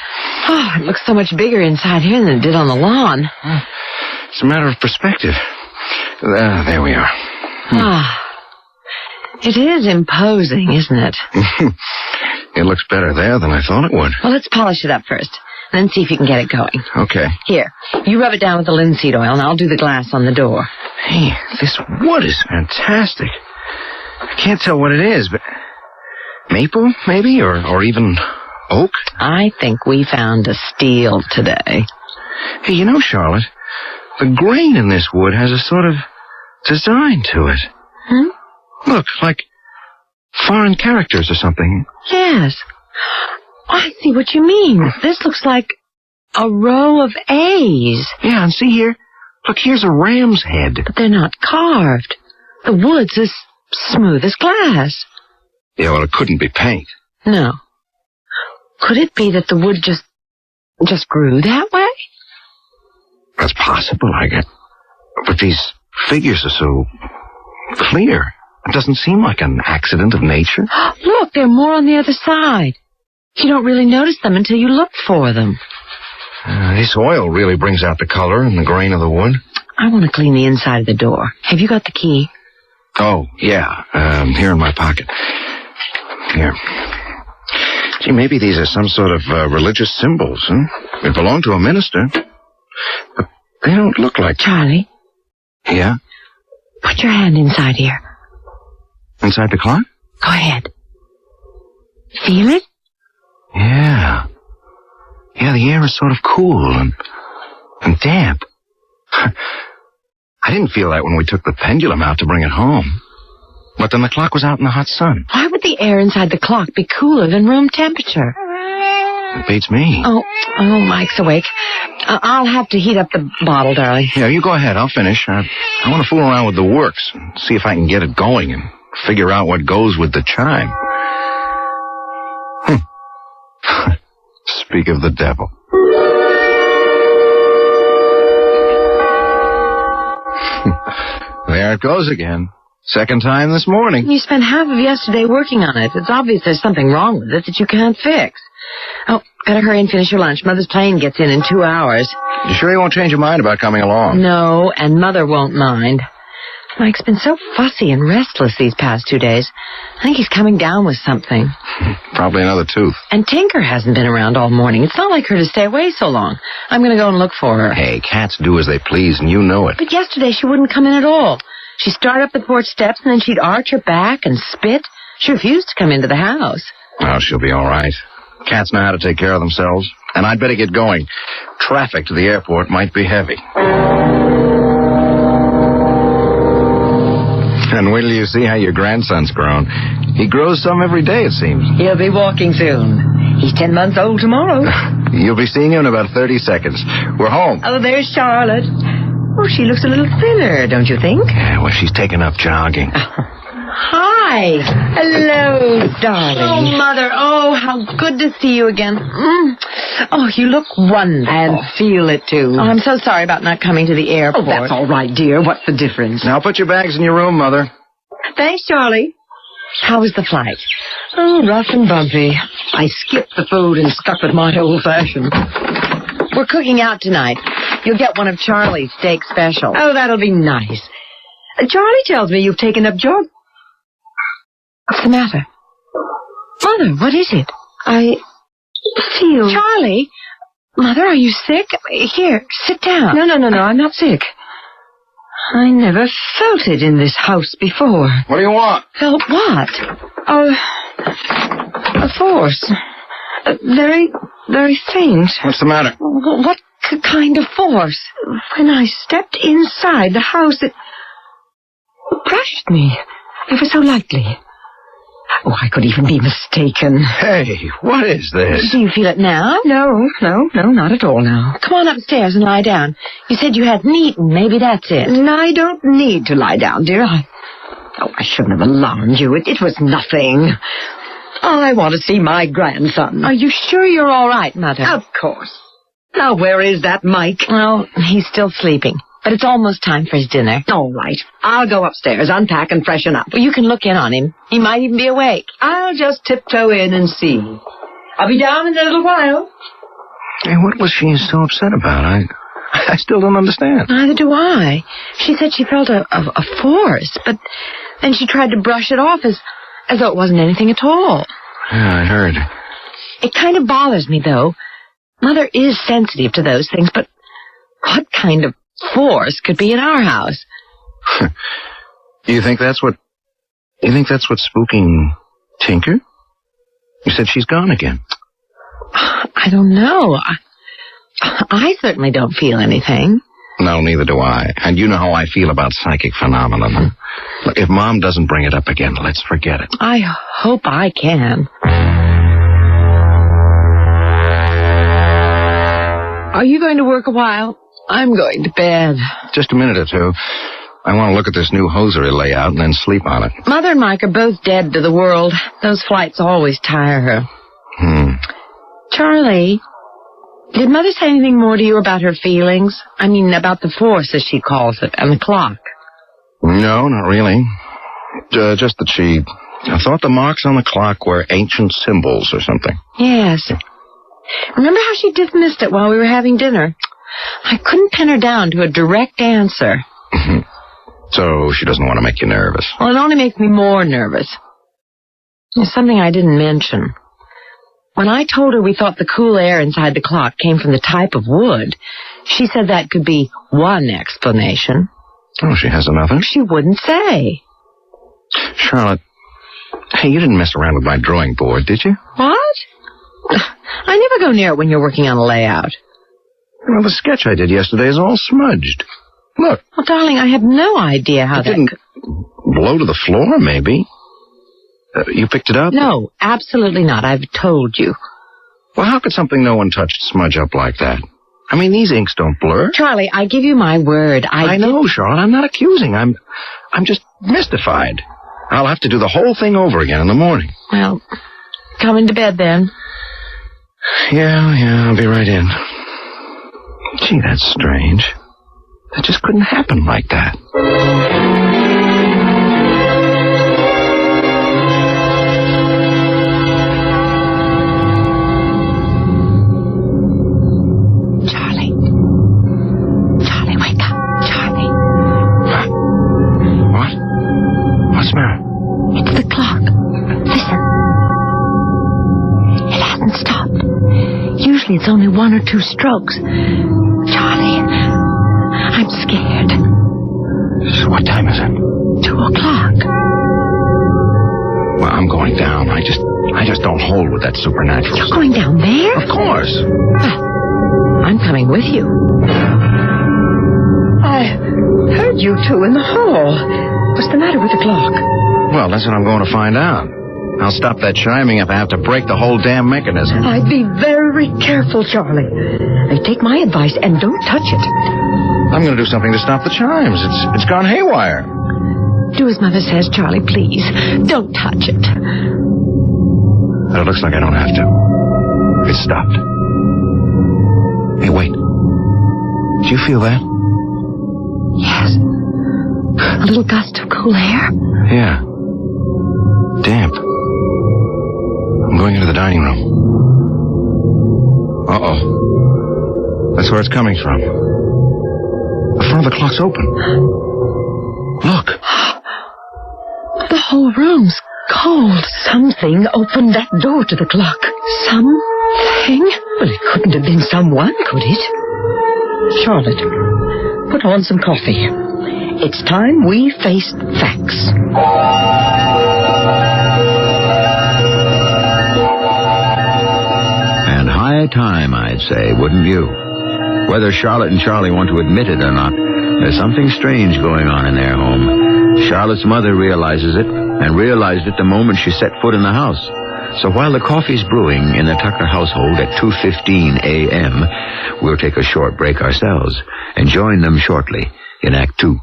Oh, it looks so much bigger inside here than it did on the lawn. It's a matter of perspective. There we are. It is imposing, isn't it? It looks better there than I thought it would. Well, let's polish it up first, and then see if you can get it going. Okay. Here, you rub it down with the linseed oil, and I'll do the glass on the door. Hey, this wood is fantastic. I can't tell what it is, but maple, maybe, or even oak? I think we found a steal today. Hey, you know, Charlotte, the grain in this wood has a sort of design to it. Look, like foreign characters or something. Yes. I see what you mean. This looks like a row of A's. Yeah, and see here. Look, here's a ram's head. But they're not carved. The wood's as smooth as glass. Yeah, well, it couldn't be paint. No. Could it be that the wood just grew that way? That's possible, I guess. But these figures are so clear. It doesn't seem like an accident of nature. Look, there are more on the other side. You don't really notice them until you look for them. This oil really brings out the color and the grain of the wood. I want to clean the inside of the door. Have you got the key? Oh, yeah. Here in my pocket. Here. Gee, maybe these are some sort of religious symbols, huh? They belong to a minister. But they don't look like... Charlie? Yeah? Put your hand inside here. Inside the clock? Go ahead. Feel it? Yeah. Yeah, the air is sort of cool and damp. I didn't feel that when we took the pendulum out to bring it home. But then the clock was out in the hot sun. Why would the air inside the clock be cooler than room temperature? It beats me. Oh, Mike's awake. I'll have to heat up the bottle, darling. Yeah, you go ahead. I'll finish. I want to fool around with the works and see if I can get it going and figure out what goes with the chime. Speak of the devil. There it goes again. Second time this morning. You spent half of yesterday working on it. It's obvious there's something wrong with it that you can't fix. Oh, gotta hurry and finish your lunch. Mother's plane gets in 2 hours. You sure you won't change your mind about coming along? No, and Mother won't mind. Mike's been so fussy and restless these past 2 days. I think he's coming down with something. Probably another tooth. And Tinker hasn't been around all morning. It's not like her to stay away so long. I'm going to go and look for her. Hey, cats do as they please, and you know it. But yesterday she wouldn't come in at all. She'd start up the porch steps, and then she'd arch her back and spit. She refused to come into the house. Oh, she'll be all right. Cats know how to take care of themselves. And I'd better get going. Traffic to the airport might be heavy. And wait till you see how your grandson's grown. He grows some every day, it seems. He'll be walking soon. He's 10 months old tomorrow. You'll be seeing him in about 30 seconds. We're home. Oh, there's Charlotte. Oh, she looks a little thinner, don't you think? Yeah, well, she's taken up jogging. Hi. Hello, darling. Oh, Mother. Oh, how good to see you again. Oh, you look wonderful. And feel it, too. Oh, I'm so sorry about not coming to the airport. Oh, that's all right, dear. What's the difference? Now put your bags in your room, Mother. Thanks, Charlie. How was the flight? Oh, rough and bumpy. I skipped the food and stuck with my old-fashioned. We're cooking out tonight. You'll get one of Charlie's steak specials. Oh, that'll be nice. Charlie tells me you've taken up jog... What's the matter? Mother, what is it? I feel... Charlie? Mother, are you sick? Here, sit down. No, I'm not sick. I never felt it in this house before. What do you want? Felt what? A force. Very, very faint. What's the matter? What kind of force? When I stepped inside the house, it brushed me ever so lightly. Oh, I could even be mistaken. Hey, what is this? Do you feel it now? No, not at all now. Come on upstairs and lie down. You said you hadn't eaten. Maybe that's it. I don't need to lie down, dear. I shouldn't have alarmed you. It was nothing. I want to see my grandson. Are you sure you're all right, Mother? Of course. Now, where is that Mike? Oh, he's still sleeping. But it's almost time for his dinner. All right. I'll go upstairs, unpack, and freshen up. Well, you can look in on him. He might even be awake. I'll just tiptoe in and see. I'll be down in a little while. Hey, what was she so upset about? I still don't understand. Neither do I. She said she felt a force, but then she tried to brush it off as though it wasn't anything at all. Yeah, I heard. It kind of bothers me, though. Mother is sensitive to those things, but what kind of force could be in our house? You think that's what's spooking Tinker? You said she's gone again. I don't know. I certainly don't feel anything. No, neither do I. And you know how I feel about psychic phenomena. Look, if Mom doesn't bring it up again, let's forget it. I hope I can. Are you going to work a while? I'm going to bed. Just a minute or two. I want to look at this new hosiery layout and then sleep on it. Mother and Mike are both dead to the world. Those flights always tire her. Charlie, did Mother say anything more to you about her feelings? I mean, about the force, as she calls it, and the clock. No, not really. Just that she thought the marks on the clock were ancient symbols or something. Yes. Remember how she dismissed it while we were having dinner? I couldn't pin her down to a direct answer. So she doesn't want to make you nervous. Well, it only makes me more nervous. There's something I didn't mention. When I told her we thought the cool air inside the clock came from the type of wood, she said that could be one explanation. Oh, she has another? She wouldn't say. Charlotte, hey, you didn't mess around with my drawing board, did you? What? I never go near it when you're working on a layout. Well, the sketch I did yesterday is all smudged. Look. Well, darling, I have no idea how it didn't blow to the floor, maybe. You picked it up? No, absolutely not. I've told you. Well, how could something no one touched smudge up like that? I mean, these inks don't blur. Charlie, I give you my word. I know, Charlotte. I'm not accusing. I'm just mystified. I'll have to do the whole thing over again in the morning. Well, come into bed then. Yeah, I'll be right in. Gee, that's strange. That just couldn't happen like that. Charlie, wake up. Charlie. What? What's the matter? It's the clock. Listen. It hasn't stopped. Usually it's only 1 or 2 strokes. Charlie, I'm scared. So what time is it? 2 o'clock. Well, I'm going down. I just don't hold with that supernatural. You're going down there? Of course. I'm coming with you. I heard you two in the hall. What's the matter with the clock? Well, that's what I'm going to find out. I'll stop that chiming if I have to break the whole damn mechanism. I'd be very careful, Charlie. Now, take my advice and don't touch it. I'm going to do something to stop the chimes. It's gone haywire. Do as Mother says, Charlie, please. Don't touch it. But it looks like I don't have to. It's stopped. Hey, wait. Do you feel that? Yes. A little gust of cool air? Yeah. Damp. I'm going into the dining room. Uh-oh. That's where it's coming from. The front of the clock's open. Look. The whole room's cold. Something opened that door to the clock. Something? Well, it couldn't have been someone, could it? Charlotte, put on some coffee. It's time we faced facts. And high time, I'd say, wouldn't you? Whether Charlotte and Charlie want to admit it or not, there's something strange going on in their home. Charlotte's mother realizes it, and realized it the moment she set foot in the house. So while the coffee's brewing in the Tucker household at 2:15 a.m., we'll take a short break ourselves and join them shortly in Act 2.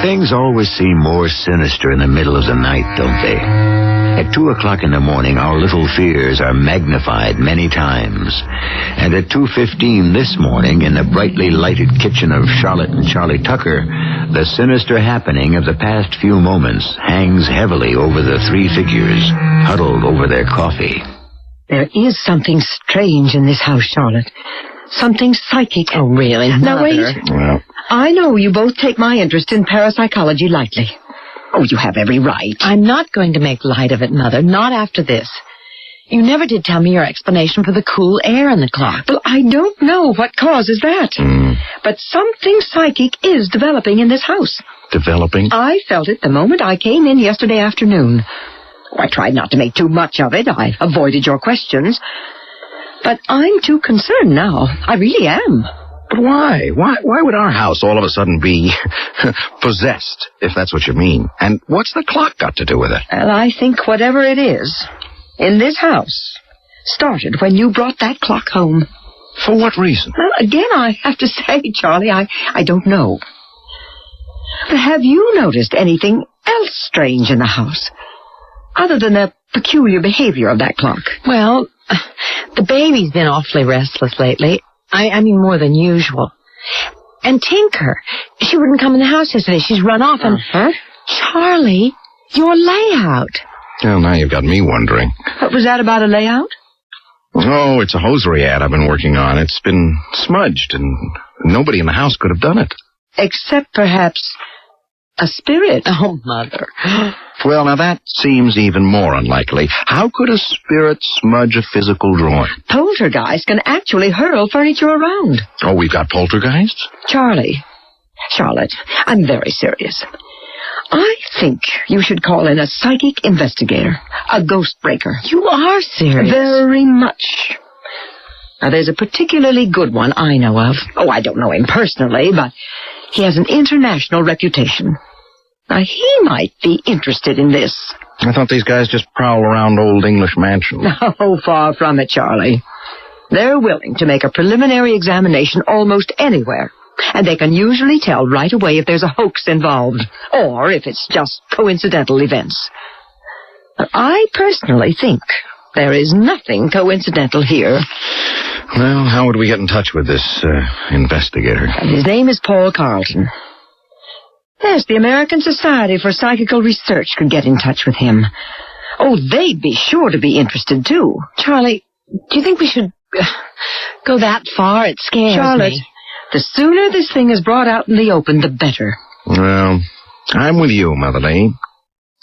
Things always seem more sinister in the middle of the night, don't they? At 2 o'clock in the morning, our little fears are magnified many times. And at 2:15 this morning, in the brightly lighted kitchen of Charlotte and Charlie Tucker, the sinister happening of the past few moments hangs heavily over the three figures, huddled over their coffee. There is something strange in this house, Charlotte. Something psychic. Oh, really? Now, wait. Well, I know you both take my interest in parapsychology lightly. Oh, you have every right. I'm not going to make light of it, Mother. Not after this. You never did tell me your explanation for the cool air in the clock. Well, I don't know what causes that. But something psychic is developing in this house. Developing? I felt it the moment I came in yesterday afternoon. Oh, I tried not to make too much of it. I avoided your questions. But I'm too concerned now. I really am. But why? Why would our house all of a sudden be possessed, if that's what you mean? And what's the clock got to do with it? Well, I think whatever it is in this house started when you brought that clock home. For what reason? Well, again, I have to say, Charlie, I don't know. But have you noticed anything else strange in the house, other than the peculiar behavior of that clock? Well, the baby's been awfully restless lately. I mean, more than usual. And Tinker, she wouldn't come in the house yesterday. She's run off. And Charlie, your layout. Well, now you've got me wondering. What was that about a layout? Oh, it's a hosiery ad I've been working on. It's been smudged, and nobody in the house could have done it. Except perhaps a spirit. Oh, Mother. Well, now that seems even more unlikely. How could a spirit smudge a physical drawing? Poltergeist can actually hurl furniture around. Oh, we've got poltergeists? Charlotte, I'm very serious. I think you should call in a psychic investigator, a ghost breaker. You are serious? Very much. Now, there's a particularly good one I know of. Oh, I don't know him personally, but he has an international reputation. Now, he might be interested in this. I thought these guys just prowl around old English mansions. No, far from it, Charlie. They're willing to make a preliminary examination almost anywhere, and they can usually tell right away if there's a hoax involved, or if it's just coincidental events. But I personally think there is nothing coincidental here. Well, how would we get in touch with this investigator? His name is Paul Carlton. Yes, the American Society for Psychical Research could get in touch with him. Oh, they'd be sure to be interested, too. Charlie, do you think we should go that far? It scares Charlotte, me. The sooner this thing is brought out in the open, the better. Well, I'm with you, Mother Lee.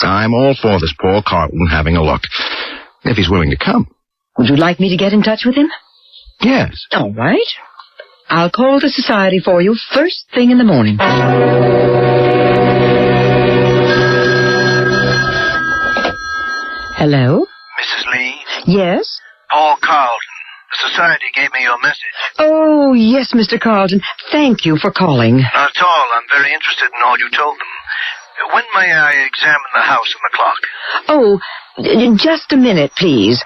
I'm all for this Paul Carlton having a look, if he's willing to come. Would you like me to get in touch with him? Yes. All right. I'll call the society for you first thing in the morning. Hello? Mrs. Lee? Yes? Paul Carlton. The society gave me your message. Oh, yes, Mr. Carlton. Thank you for calling. Not at all. I'm very interested in all you told them. When may I examine the house and the clock? Oh, just a minute, please.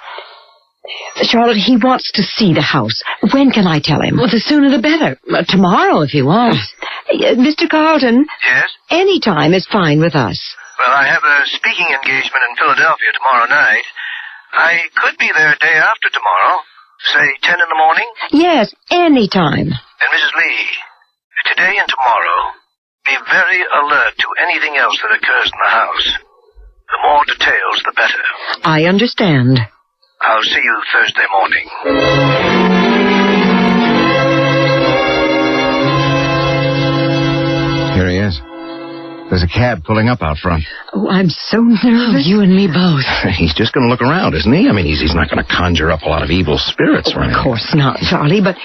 Charlotte, he wants to see the house. When can I tell him? Well, the sooner the better. Tomorrow, if he wants. Mr. Carlton? Yes? Any time is fine with us. Well, I have a speaking engagement in Philadelphia tomorrow night. I could be there day after tomorrow. Say 10 in the morning? Yes, any time. And Mrs. Lee, today and tomorrow, be very alert to anything else that occurs in the house. The more details, the better. I understand. I'll see you Thursday morning. Here he is. There's a cab pulling up out front. Oh, I'm so nervous. You and me both. He's just going to look around, isn't he? I mean, he's not going to conjure up a lot of evil spirits or anything. Of course not, Charlie, but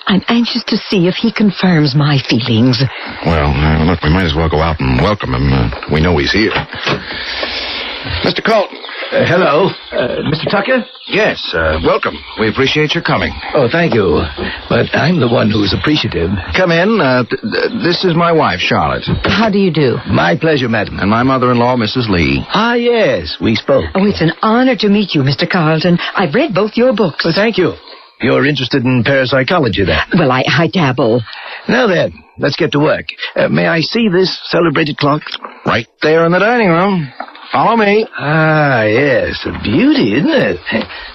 I'm anxious to see if he confirms my feelings. Well, look, we might as well go out and welcome him. We know he's here. Mr. Colton. Hello. Mr. Tucker? Yes, welcome. We appreciate your coming. Oh, thank you. But I'm the one who's appreciative. Come in. This is my wife, Charlotte. How do you do? My pleasure, madam. And my mother-in-law, Mrs. Lee. Ah, yes, we spoke. Oh, it's an honor to meet you, Mr. Carlton. I've read both your books. Well, thank you. You're interested in parapsychology, then? Well, I dabble. Now then, let's get to work. May I see this celebrated clock? Right there in the dining room. Follow me. Ah, yes. A beauty, isn't it?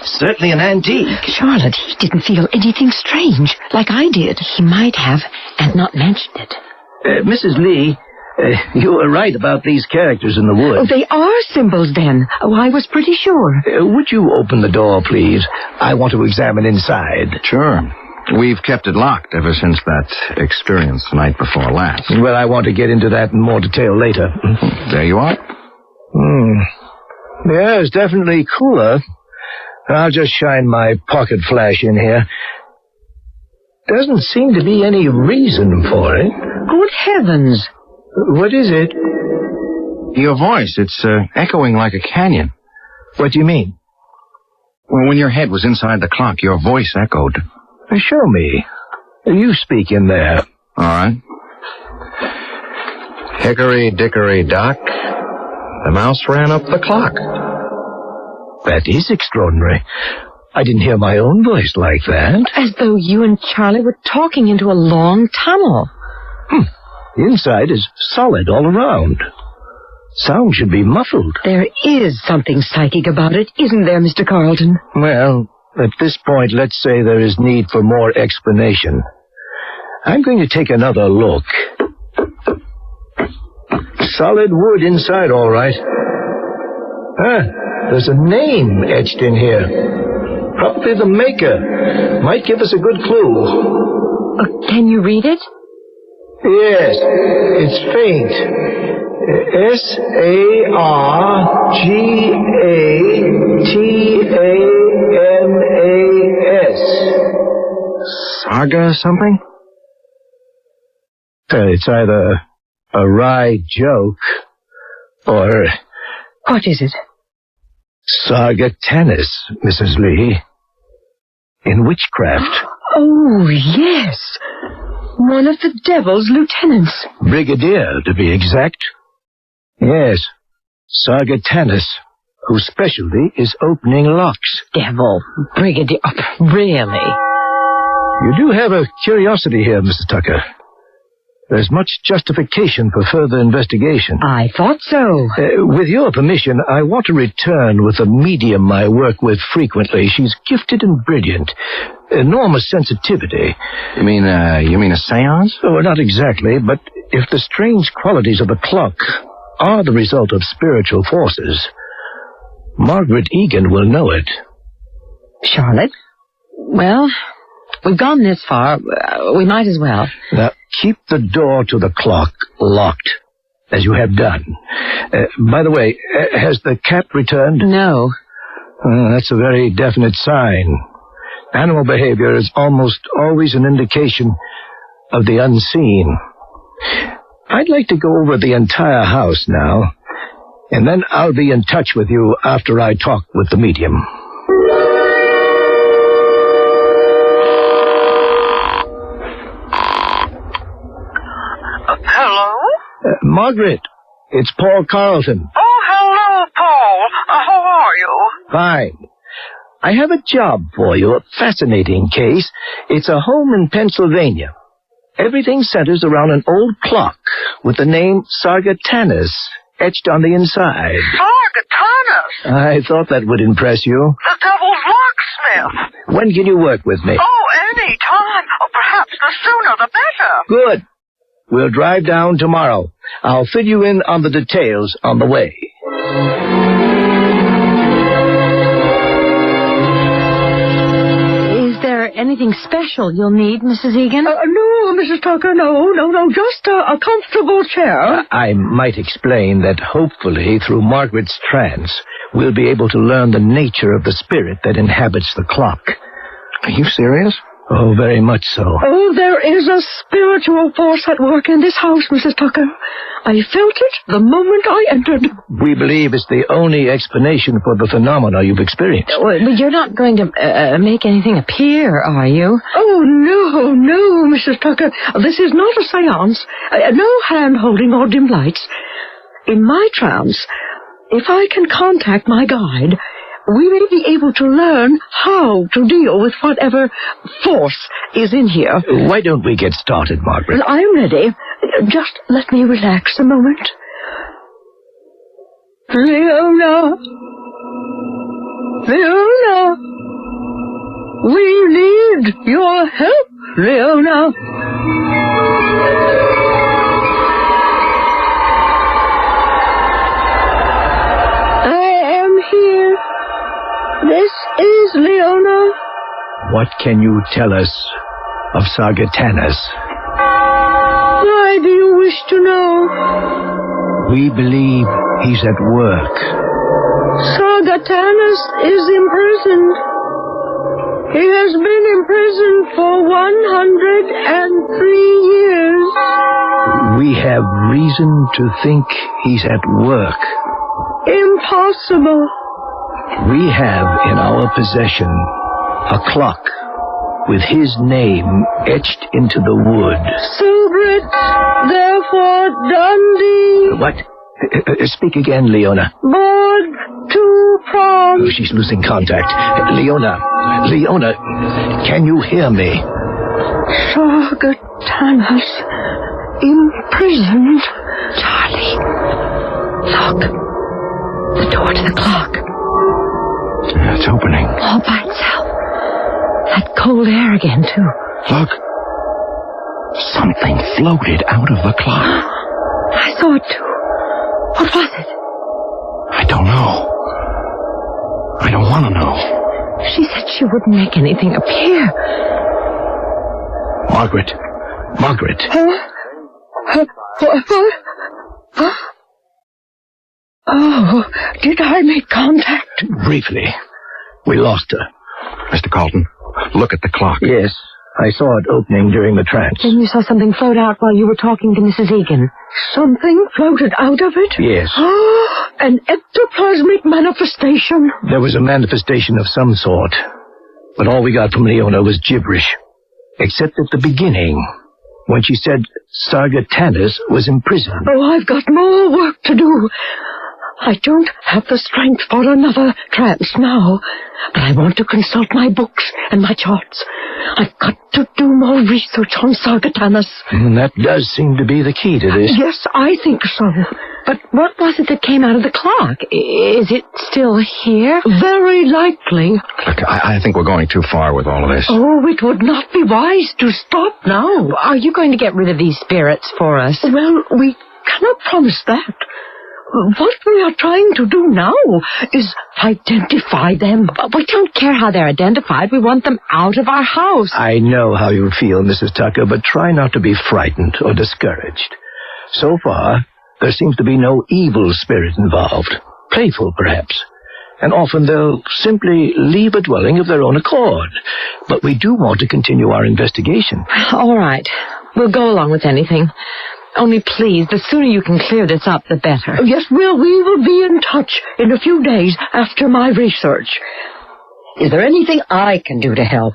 Certainly an antique. Charlotte, he didn't feel anything strange, like I did. He might have, and not mentioned it. Mrs. Lee, you were right about these characters in the wood. Oh, they are symbols, then. Oh, I was pretty sure. Would you open the door, please? I want to examine inside. Sure. We've kept it locked ever since that experience the night before last. Well, I want to get into that in more detail later. There you are. Yeah, it's definitely cooler. I'll just shine my pocket flash in here. Doesn't seem to be any reason for it. Good heavens. What is it? Your voice. It's echoing like a canyon. What do you mean? Well, when your head was inside the clock, your voice echoed. Show me. You speak in there. All right. Hickory dickory dock. The mouse ran up the clock. That is extraordinary. I didn't hear my own voice like that. As though you and Charlie were talking into a long tunnel. Inside is solid all around. Sound should be muffled. There is something psychic about it, isn't there, Mr. Carlton? Well, at this point, let's say there is need for more explanation. I'm going to take another look. Solid wood inside, all right. There's a name etched in here. Probably the maker. Might give us a good clue. Can you read it? Yes, it's faint. Sargatanas. Saga something? It's either a wry joke or... What is it? Sargatanas, Mrs. Lee. In witchcraft. Oh, yes. One of the devil's lieutenants. Brigadier, to be exact. Yes, Sargatanas, whose specialty is opening locks. Devil. Brigadier. Oh, really? You do have a curiosity here, Mr. Tucker. There's much justification for further investigation. I thought so. With your permission, I want to return with a medium I work with frequently. She's gifted and brilliant. Enormous sensitivity. You mean a seance? Oh, not exactly, but if the strange qualities of the clock are the result of spiritual forces, Margaret Egan will know it. Charlotte? Well, We've gone this far. We might as well. Now, keep the door to the clock locked, as you have done. By the way, has the cat returned? No. That's a very definite sign. Animal behavior is almost always an indication of the unseen. I'd like to go over the entire house now, and then I'll be in touch with you after I talk with the medium. Hello? Margaret, it's Paul Carlton. Oh, hello, Paul. How are you? Fine. I have a job for you, a fascinating case. It's a home in Pennsylvania. Everything centers around an old clock with the name Sargatanas etched on the inside. Sargatanas? I thought that would impress you. The devil's locksmith. When can you work with me? Oh, any time. Oh, perhaps the sooner the better. Good. We'll drive down tomorrow. I'll fill you in on the details on the way. Anything special you'll need, Mrs. Egan? No, Mrs. Tucker, no. Just a comfortable chair. I might explain that hopefully through Margaret's trance, we'll be able to learn the nature of the spirit that inhabits the clock. Are you serious? Oh, very much so. Oh, there is a spiritual force at work in this house, Mrs. Tucker. I felt it the moment I entered. We believe it's the only explanation for the phenomena you've experienced. But you're not going to make anything appear, are you? Oh, no, Mrs. Tucker. This is not a seance. No hand-holding or dim lights. In my trance, if I can contact my guide, we may be able to learn how to deal with whatever force is in here. Why don't we get started, Margaret? Well, I'm ready. Just let me relax a moment. Leona! We need your help, Leona! I am here. This is Leona. What can you tell us of Sargatanas? Why do you wish to know? We believe he's at work. Sargatanas is imprisoned. He has been imprisoned for 103 years. We have reason to think he's at work. Impossible. We have in our possession a clock with his name etched into the wood. Subrit, therefore Dundee. What? Speak again, Leona. Board to prom. Oh, she's losing contact. Leona, can you hear me? Sargatanas imprisoned. Charlie, look. The door to the clock. It's opening. All by itself. That cold air again, too. Look. Something floated out of the clock. I saw it, too. What was it? I don't know. I don't want to know. She said she wouldn't make anything appear. Margaret. Huh? Oh, did I make contact? Briefly. We lost her. Mr. Carlton, look at the clock. Yes, I saw it opening during the trance. Then you saw something float out while you were talking to Mrs. Egan. Something floated out of it? Yes. An ectoplasmic manifestation? There was a manifestation of some sort, but all we got from Leona was gibberish. Except at the beginning, when she said Sargatanas was imprisoned. Oh, I've got more work to do. I don't have the strength for another trance now, but I want to consult my books and my charts. I've got to do more research on Sargatanas. That does seem to be the key to this. Yes, I think so. But what was it that came out of the clock? Is it still here? Very likely. Look, I think we're going too far with all of this. Oh, it would not be wise to stop now. Are you going to get rid of these spirits for us? Well, we cannot promise that. What we are trying to do now is identify them. But we don't care how they're identified. We want them out of our house. I know how you feel, Mrs. Tucker, but try not to be frightened or discouraged. So far, there seems to be no evil spirit involved. Playful, perhaps. And often they'll simply leave a dwelling of their own accord. But we do want to continue our investigation. All right. We'll go along with anything. Only please, the sooner you can clear this up, the better. Oh, yes, we will be in touch in a few days after my research. Is there anything I can do to help?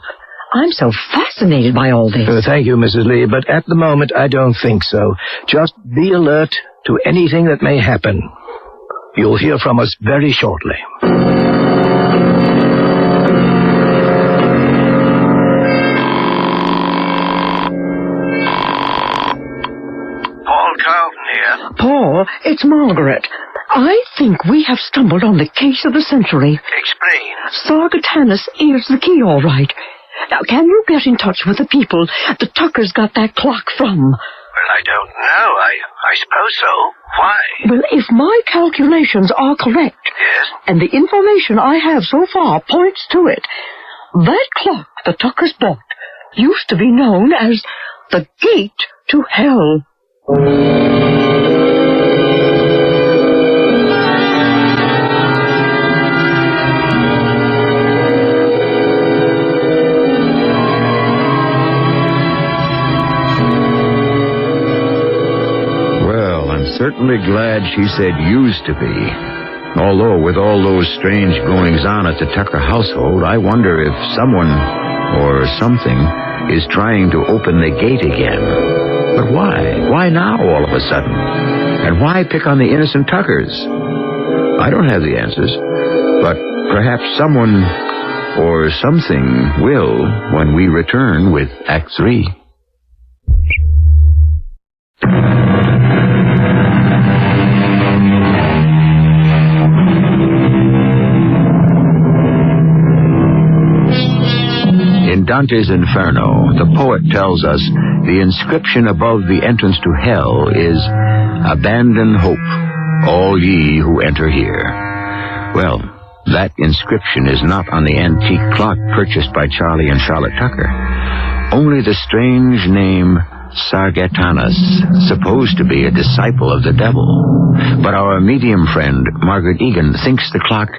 I'm so fascinated by all this. Thank you, Mrs. Lee, but at the moment I don't think so. Just be alert to anything that may happen. You'll hear from us very shortly. Paul, it's Margaret. I think we have stumbled on the case of the century. Explain. Sargatanus is the key, all right. Now, can you get in touch with the people the Tuckers got that clock from? Well, I don't know. I suppose so. Why? Well, if my calculations are correct, yes, and the information I have so far points to it, that clock the Tuckers bought used to be known as the Gate to Hell. Certainly glad she said used to be. Although, with all those strange goings-on at the Tucker household, I wonder if someone, or something, is trying to open the gate again. But why? Why now, all of a sudden? And why pick on the innocent Tuckers? I don't have the answers, but perhaps someone, or something, will when we return with Act 3. In Dante's Inferno, the poet tells us the inscription above the entrance to hell is, "Abandon hope, all ye who enter here." Well, that inscription is not on the antique clock purchased by Charlie and Charlotte Tucker. Only the strange name Sargatanus, supposed to be a disciple of the devil. But our medium friend, Margaret Egan, thinks the clock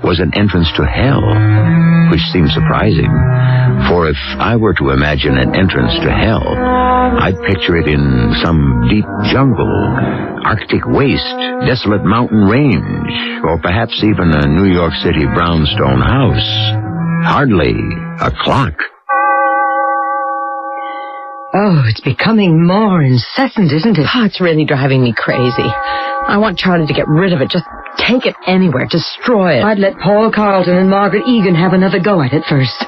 was an entrance to hell, which seems surprising, for if I were to imagine an entrance to hell, I'd picture it in some deep jungle, Arctic waste, desolate mountain range, or perhaps even a New York City brownstone house. Hardly a clock. Oh, it's becoming more incessant, isn't it? Oh, it's really driving me crazy. I want Charlie to get rid of it. Just take it anywhere. Destroy it. I'd let Paul Carlton and Margaret Egan have another go at it first.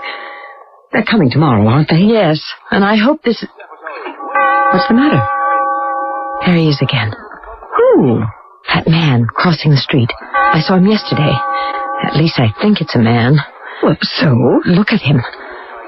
They're coming tomorrow, aren't they? Yes, and I hope this... What's the matter? There he is again. Who? That man crossing the street. I saw him yesterday. At least I think it's a man. Well, so? Look at him.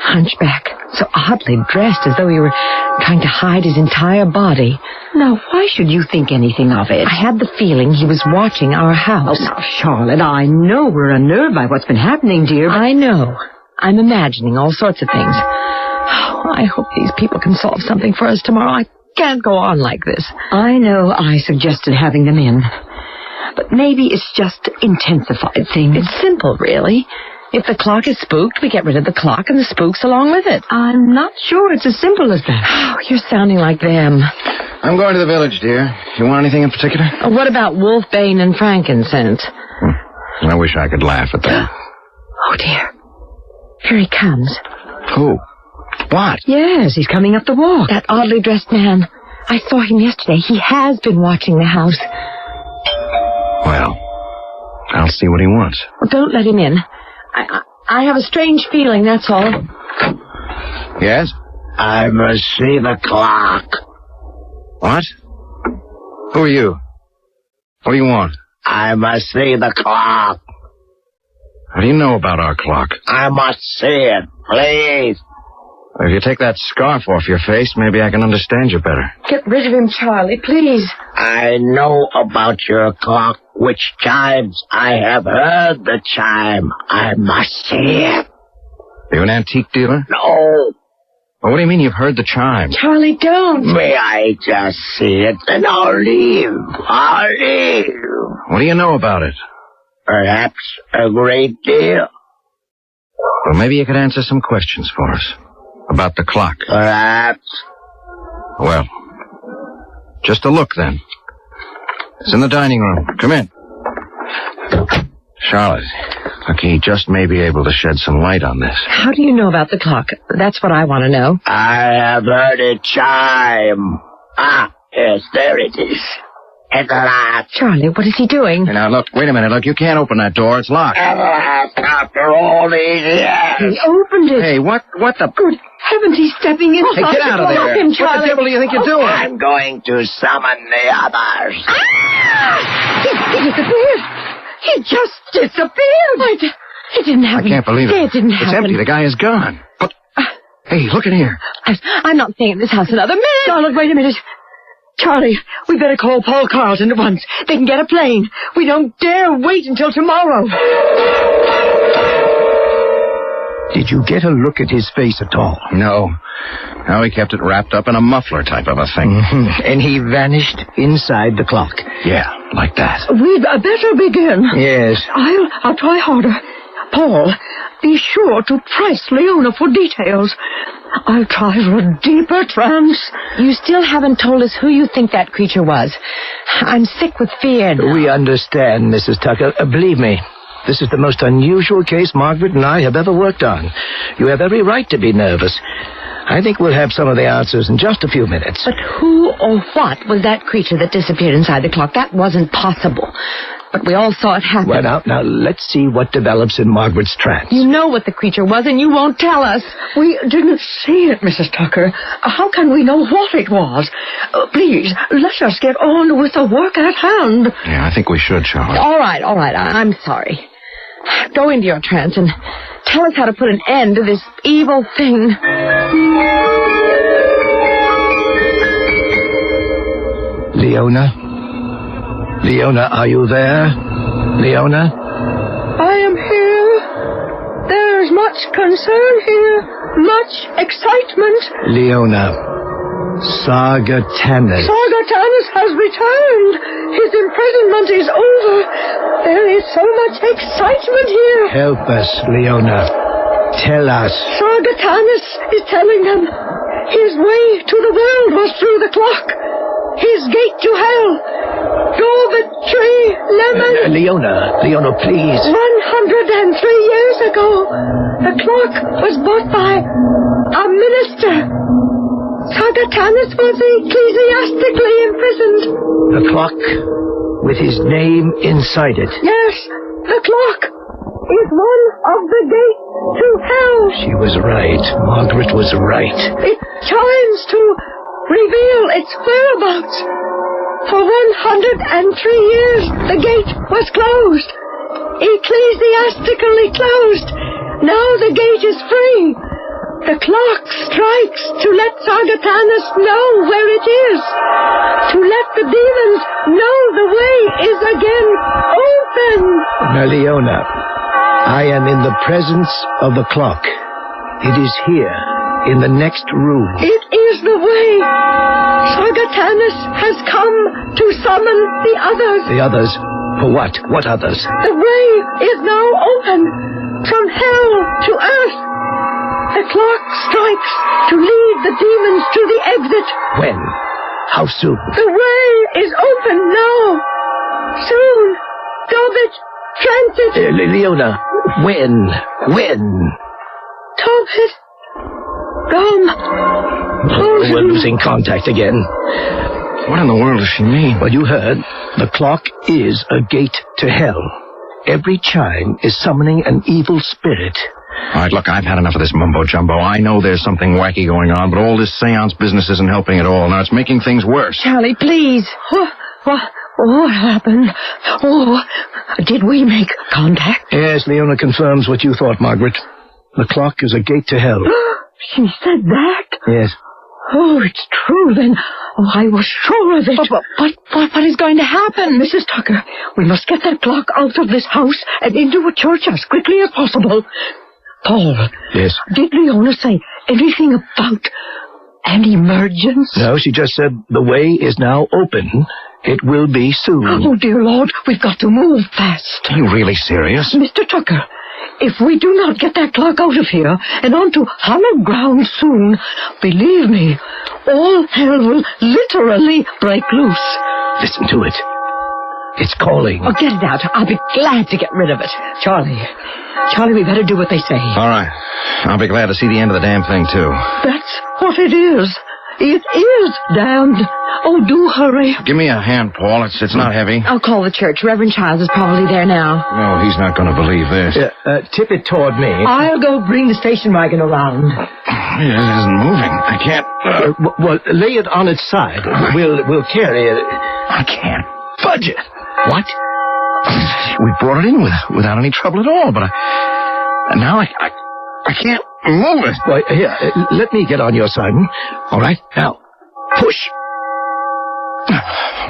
Hunchback. So oddly dressed, as though he were trying to hide his entire body. Now, why should you think anything of it? I had the feeling he was watching our house. Oh, now, Charlotte, I know we're unnerved by what's been happening, dear, but... I know. I'm imagining all sorts of things. Oh, I hope these people can solve something for us tomorrow. I can't go on like this. I know I suggested having them in. But maybe it's just intensified things. It's simple, really. If the clock is spooked, we get rid of the clock and the spooks along with it. I'm not sure it's as simple as that. Oh, you're sounding like them. I'm going to the village, dear. You want anything in particular? What about wolfbane and frankincense? I wish I could laugh at that. Oh, dear. Here he comes. Who? What? Yes, he's coming up the walk. That oddly dressed man. I saw him yesterday. He has been watching the house. Well, I'll see what he wants. Well, don't let him in. I have a strange feeling, that's all. Yes? I must see the clock. What? Who are you? What do you want? I must see the clock. How do you know about our clock? I must see it, please. If you take that scarf off your face, maybe I can understand you better. Get rid of him, Charlie, please. I know about your clock, which chimes. I have heard the chime. I must see it. Are you an antique dealer? No. Well, what do you mean you've heard the chime? Charlie, don't. May I just see it, then I'll leave. I'll leave. What do you know about it? Perhaps a great deal. Well, maybe you could answer some questions for us. About the clock. Perhaps. Well, just a look then. It's in the dining room. Come in. Charlotte, look, he just may be able to shed some light on this. How do you know about the clock? That's what I want to know. I have heard it chime. Ah, yes, there it is. At last. Charlie, what is he doing? Now, look, wait a minute. Look, you can't open that door. It's locked. At last, after all these years. He opened it. Hey, what the... Good heavens, he's stepping in. Hey, get out of there. Him, Charlie. What the devil do you think you're doing? I'm going to summon the others. Ah! He disappeared. He just disappeared. It didn't happen. I can't believe it. It didn't happen. It's empty. The guy is gone. But, hey, look in here. I'm not staying in this house another minute. Charlotte, wait a minute. Charlie, we better call Paul Carlton at once. They can get a plane. We don't dare wait until tomorrow. Did you get a look at his face at all? No. No, he kept it wrapped up in a muffler type of a thing. Mm-hmm. And he vanished inside the clock. Yeah, like that. We'd better begin. Yes. I'll try harder. Paul, be sure to press Leona for details. I'll try for a deeper trance. You still haven't told us who you think that creature was. I'm sick with fear now. We understand, Mrs. Tucker. Believe me, this is the most unusual case Margaret and I have ever worked on. You have every right to be nervous. I think we'll have some of the answers in just a few minutes. But who or what was that creature that disappeared inside the clock? That wasn't possible. But we all saw it happen. Well, now, let's see what develops in Margaret's trance. You know what the creature was, and you won't tell us. We didn't see it, Mrs. Tucker. How can we know what it was? Please, let us get on with the work at hand. Yeah, I think we should, Charlotte. All right. I'm sorry. Go into your trance and tell us how to put an end to this evil thing. Leona? Leona, are you there? Leona? I am here. There's much concern here. Much excitement. Leona. Sargatanas. Sargatanas has returned. His imprisonment is over. There is so much excitement here. Help us, Leona. Tell us. Sargatanas is telling them his way to the world was through the clock. His gate to hell. Dormitory Lemon. Leona, please. 103 years ago, the clock was bought by a minister. Sargatanas was ecclesiastically imprisoned. The clock with his name inside it. Yes, the clock is one of the gates to hell. She was right. Margaret was right. It chimes to reveal its whereabouts. For 103 years, the gate was closed. Ecclesiastically closed. Now the gate is free. The clock strikes to let Sargatanas know where it is. To let the demons know the way is again open. Now, Leona, I am in the presence of the clock. It is here, in the next room. It is the way. Sargatanas has come to summon the others. The others? For what? What others? The way is now open. From hell to earth. The clock strikes to lead the demons to the exit. When? How soon? The way is open now. Soon. Tobit, transit. Leona, when? Tobit. We're losing contact again. What in the world does she mean? Well, you heard. The clock is a gate to hell. Every chime is summoning an evil spirit. All right, look, I've had enough of this mumbo-jumbo. I know there's something wacky going on, but all this seance business isn't helping at all. Now, it's making things worse. Charlie, please. What happened? Oh, did we make contact? Yes, Leona confirms what you thought, Margaret. The clock is a gate to hell. She said that? Yes. Oh, it's true then. Oh, I was sure of it. What is going to happen? Mrs. Tucker, we must get that clock out of this house and into a church as quickly as possible. Paul. Yes? Did Leona say anything about an emergence? No, she just said the way is now open. It will be soon. Oh, dear Lord, we've got to move fast. Are you really serious? Mr. Tucker, if we do not get that clock out of here and onto hallowed ground soon, believe me, all hell will literally break loose. Listen to it. It's calling. Oh, get it out. I'll be glad to get rid of it. Charlie, we better do what they say. All right. I'll be glad to see the end of the damn thing, too. That's what it is. It is damned. Oh, do hurry. Give me a hand, Paul. It's not heavy. I'll call the church. Reverend Childs is probably there now. No, he's not going to believe this. Tip it toward me. I'll go bring the station wagon around. It isn't moving. I can't... Well, lay it on its side. We'll carry it. I can't budge it. What? We brought it in without any trouble at all, but now I can't move it. Why, here, let me get on your side. All right, now, push.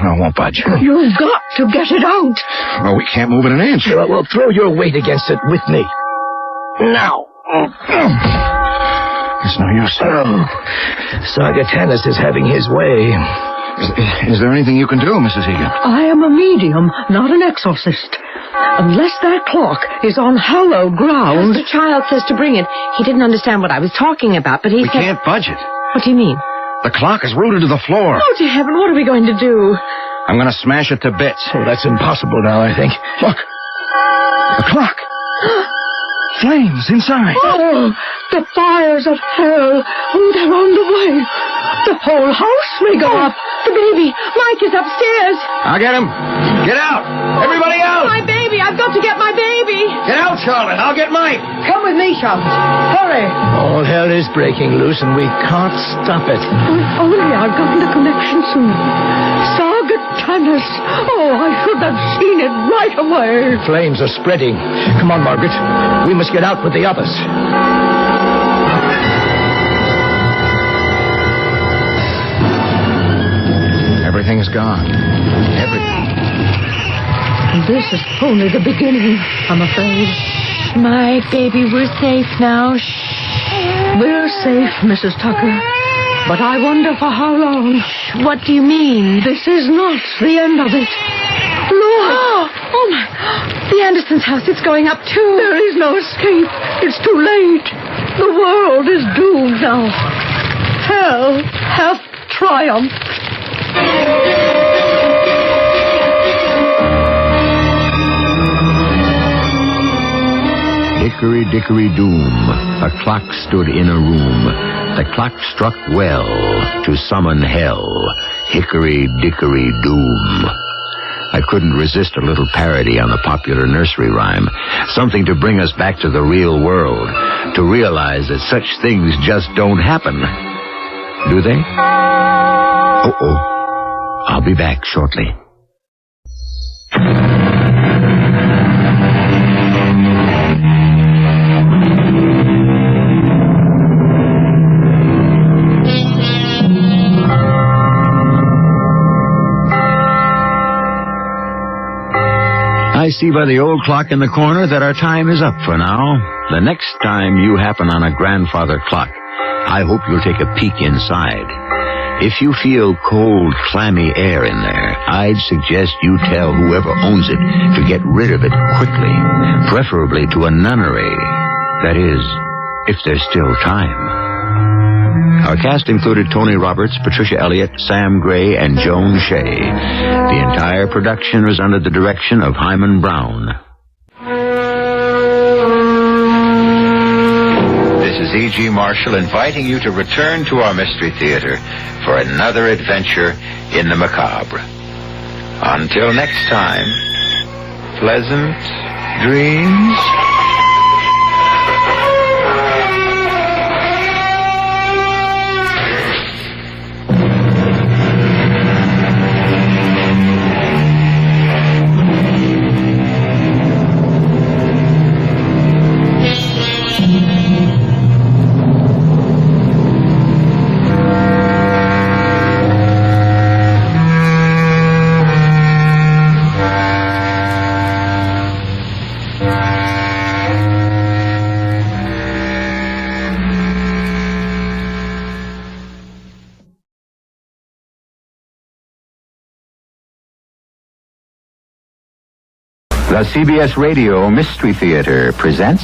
No, it won't budge. You've got to get it out. Well, we can't move it an inch. Well, throw your weight against it with me. Now. It's no use. Sargatanis is having his way. Is there anything you can do, Mrs. Egan? I am a medium, not an exorcist. Unless that clock is on hallowed ground... Mr. Child says to bring it. He didn't understand what I was talking about, but he said... We can't budge it. What do you mean? The clock is rooted to the floor. Oh, dear heaven, what are we going to do? I'm going to smash it to bits. Oh, that's impossible now, I think. Look. The clock. Flames inside. Oh, the fires of hell. Oh, they're on the way. The whole house may go up. The baby. Mike is upstairs. I'll get him. Get out. Everybody out. My baby. I've got to get my baby. Get out, Charlotte. I'll get Mike. Come with me, Charlotte. Hurry. All hell is breaking loose, and we can't stop it. If only I'd gotten a connection soon. Sargatanis. Oh, I should have seen it right away. Flames are spreading. Come on, Margaret. We must get out with the others. Everything's gone. Everything. This is only the beginning, I'm afraid. My baby, we're safe now. We're safe, Mrs. Tucker. But I wonder for how long. What do you mean? This is not the end of it. Look! Oh, my. The Andersons' house, it's going up, too. There is no escape. It's too late. The world is doomed now. Hell hath triumphed. Hickory dickory doom, a clock stood in a room. The clock struck well to summon hell. Hickory dickory doom. I couldn't resist a little parody on the popular nursery rhyme. Something to bring us back to the real world. To realize that such things just don't happen. Do they? Uh-oh. I'll be back shortly. I see by the old clock in the corner that our time is up for now. The next time you happen on a grandfather clock, I hope you'll take a peek inside. If you feel cold, clammy air in there, I'd suggest you tell whoever owns it to get rid of it quickly, preferably to a nunnery. That is, if there's still time. Our cast included Tony Roberts, Patricia Elliott, Sam Gray, and Joan Shea. The entire production was under the direction of Hyman Brown. This is E.G. Marshall inviting you to return to our Mystery Theater for another adventure in the macabre. Until next time, pleasant dreams. The CBS Radio Mystery Theater presents...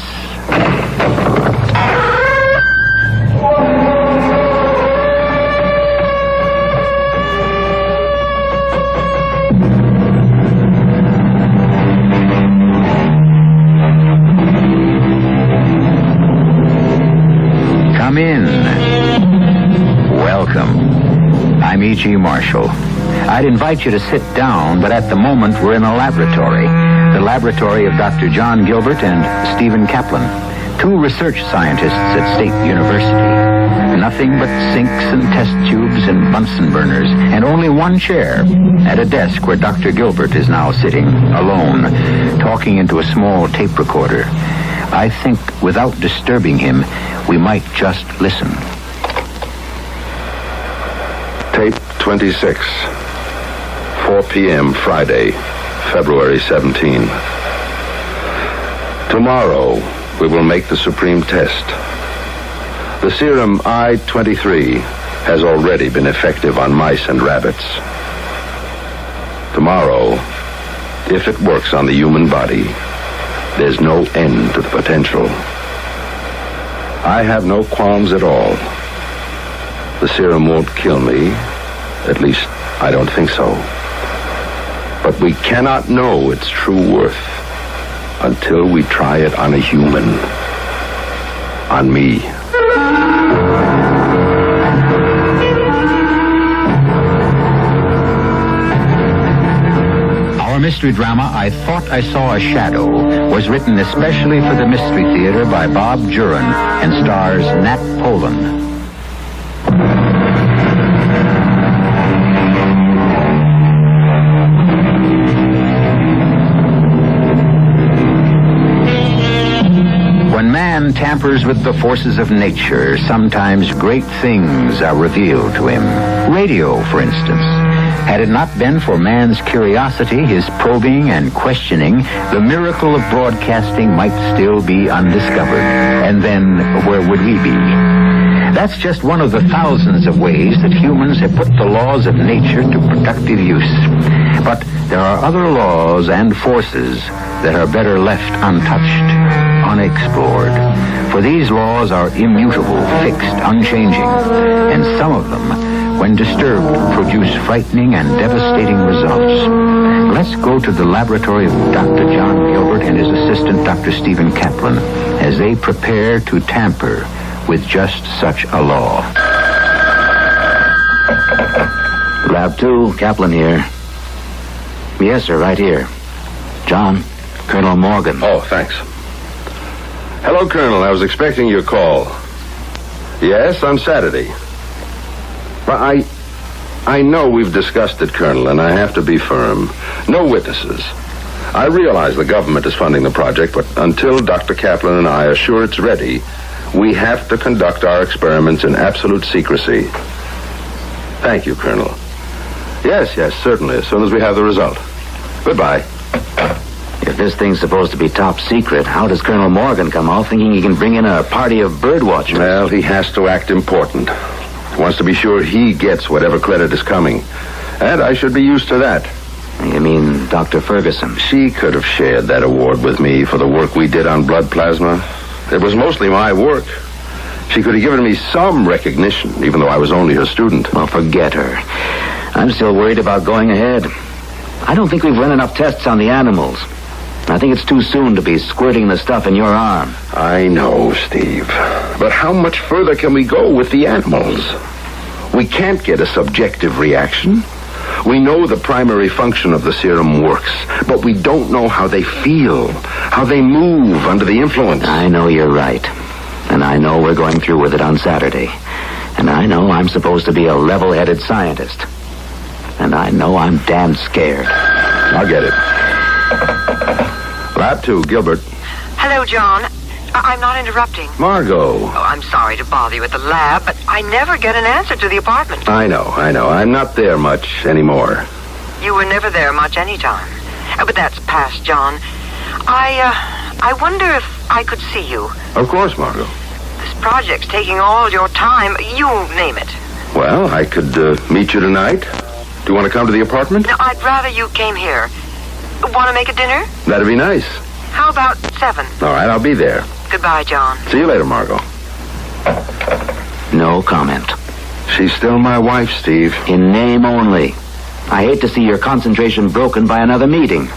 Come in. Welcome. I'm E.G. Marshall. I'd invite you to sit down, but at the moment we're in a laboratory. The laboratory of Dr. John Gilbert and Stephen Kaplan, two research scientists at State University. Nothing but sinks and test tubes and Bunsen burners, and only one chair at a desk where Dr. Gilbert is now sitting, alone, talking into a small tape recorder. I think without disturbing him, we might just listen. Tape 26. 4 p.m. Friday, February 17. Tomorrow, we will make the supreme test. The serum I-23 has already been effective on mice and rabbits. Tomorrow, if it works on the human body, there's no end to the potential. I have no qualms at all. The serum won't kill me. At least, I don't think so. But we cannot know its true worth until we try it on a human. On me. Our mystery drama, I Thought I Saw a Shadow, was written especially for the Mystery Theater by Bob Juran and stars Nat Polan. When man tampers with the forces of nature, sometimes great things are revealed to him. Radio, for instance. Had it not been for man's curiosity, his probing and questioning, the miracle of broadcasting might still be undiscovered. And then, where would we be? That's just one of the thousands of ways that humans have put the laws of nature to productive use. But there are other laws and forces that are better left untouched, unexplored. For these laws are immutable, fixed, unchanging, and some of them, when disturbed, produce frightening and devastating results. Let's go to the laboratory of Dr. John Gilbert and his assistant, Dr. Stephen Kaplan, as they prepare to tamper with just such a law. Lab 2, Kaplan here. Yes, sir, right here. John, Colonel Morgan. Oh, thanks. Hello, Colonel. I was expecting your call. Yes, on Saturday. But I know we've discussed it, Colonel, and I have to be firm. No witnesses. I realize the government is funding the project, but until Dr. Kaplan and I are sure it's ready, we have to conduct our experiments in absolute secrecy. Thank you, Colonel. Yes, certainly, as soon as we have the result. Goodbye. If this thing's supposed to be top secret, how does Colonel Morgan come out thinking he can bring in a party of bird watchers? Well, he has to act important. He wants to be sure he gets whatever credit is coming. And I should be used to that. You mean Dr. Ferguson? She could have shared that award with me for the work we did on blood plasma. It was mostly my work. She could have given me some recognition, even though I was only her student. Well, forget her. I'm still worried about going ahead. I don't think we've run enough tests on the animals. I think it's too soon to be squirting the stuff in your arm. I know, Steve. But how much further can we go with the animals? We can't get a subjective reaction. We know the primary function of the serum works, but we don't know how they feel, how they move under the influence. I know you're right. And I know we're going through with it on Saturday. And I know I'm supposed to be a level-headed scientist. And I know I'm damn scared. I'll get it. Lab 2, Gilbert. Hello, John. I'm not interrupting. Margot. Oh, I'm sorry to bother you at the lab, but I never get an answer to the apartment. I know. I'm not there much anymore. You were never there much any time. But that's past, John. I wonder if I could see you. Of course, Margot. This project's taking all your time. You name it. Well, I could meet you tonight. Do you want to come to the apartment? No, I'd rather you came here. Want to make a dinner? That'd be nice. How about 7? All right, I'll be there. Goodbye, John. See you later, Margot. No comment. She's still my wife, Steve. In name only. I hate to see your concentration broken by another meeting.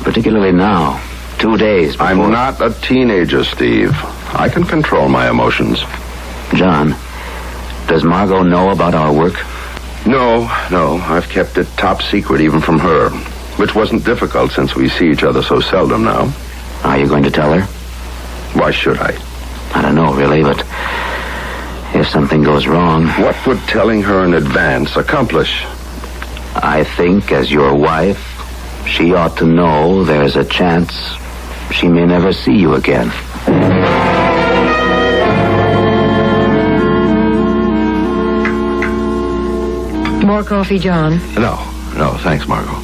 Particularly now, 2 days before... I'm not a teenager, Steve. I can control my emotions. John, does Margot know about our work? No. I've kept it top secret even from her, which wasn't difficult since we see each other so seldom now. Are you going to tell her? Why should I? I don't know, really, but if something goes wrong... What would telling her in advance accomplish? I think, as your wife, she ought to know there's a chance she may never see you again. More coffee, John? No, thanks, Margot.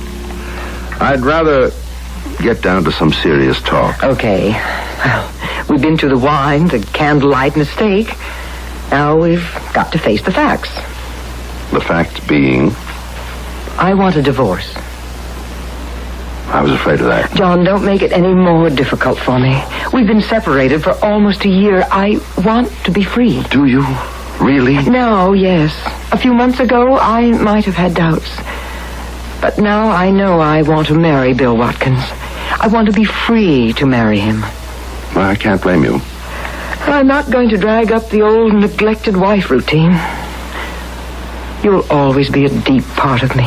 I'd rather get down to some serious talk. Okay. Well, we've been through the wine, the candlelight, and the steak. Now we've got to face the facts. The fact being? I want a divorce. I was afraid of that. John, don't make it any more difficult for me. We've been separated for almost a year. I want to be free. Do you? Really? No, yes. A few months ago, I might have had doubts. But now I know I want to marry Bill Watkins. I want to be free to marry him. Well, I can't blame you. I'm not going to drag up the old neglected wife routine. You'll always be a deep part of me.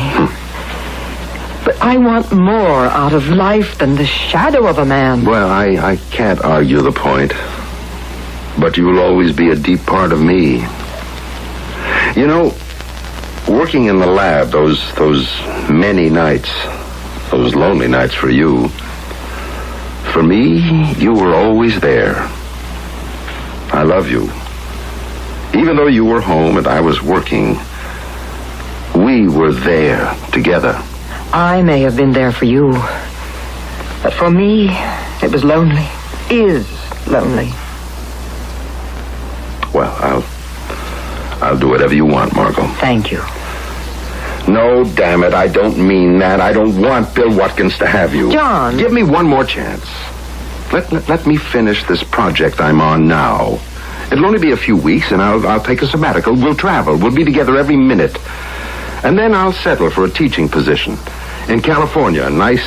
But I want more out of life than the shadow of a man. Well, I can't argue the point. But you'll always be a deep part of me. You know, working in the lab, those many nights, those lonely nights for you, for me, you were always there. I love you. Even though you were home and I was working, we were there together. I may have been there for you, but for me, it was lonely. Is lonely. Well, I'll do whatever you want, Margot. Thank you. No, damn it, I don't mean that. I don't want Bill Watkins to have you. John! Give me one more chance. Let me finish this project I'm on now. It'll only be a few weeks, and I'll take a sabbatical. We'll travel. We'll be together every minute. And then I'll settle for a teaching position in California. A nice,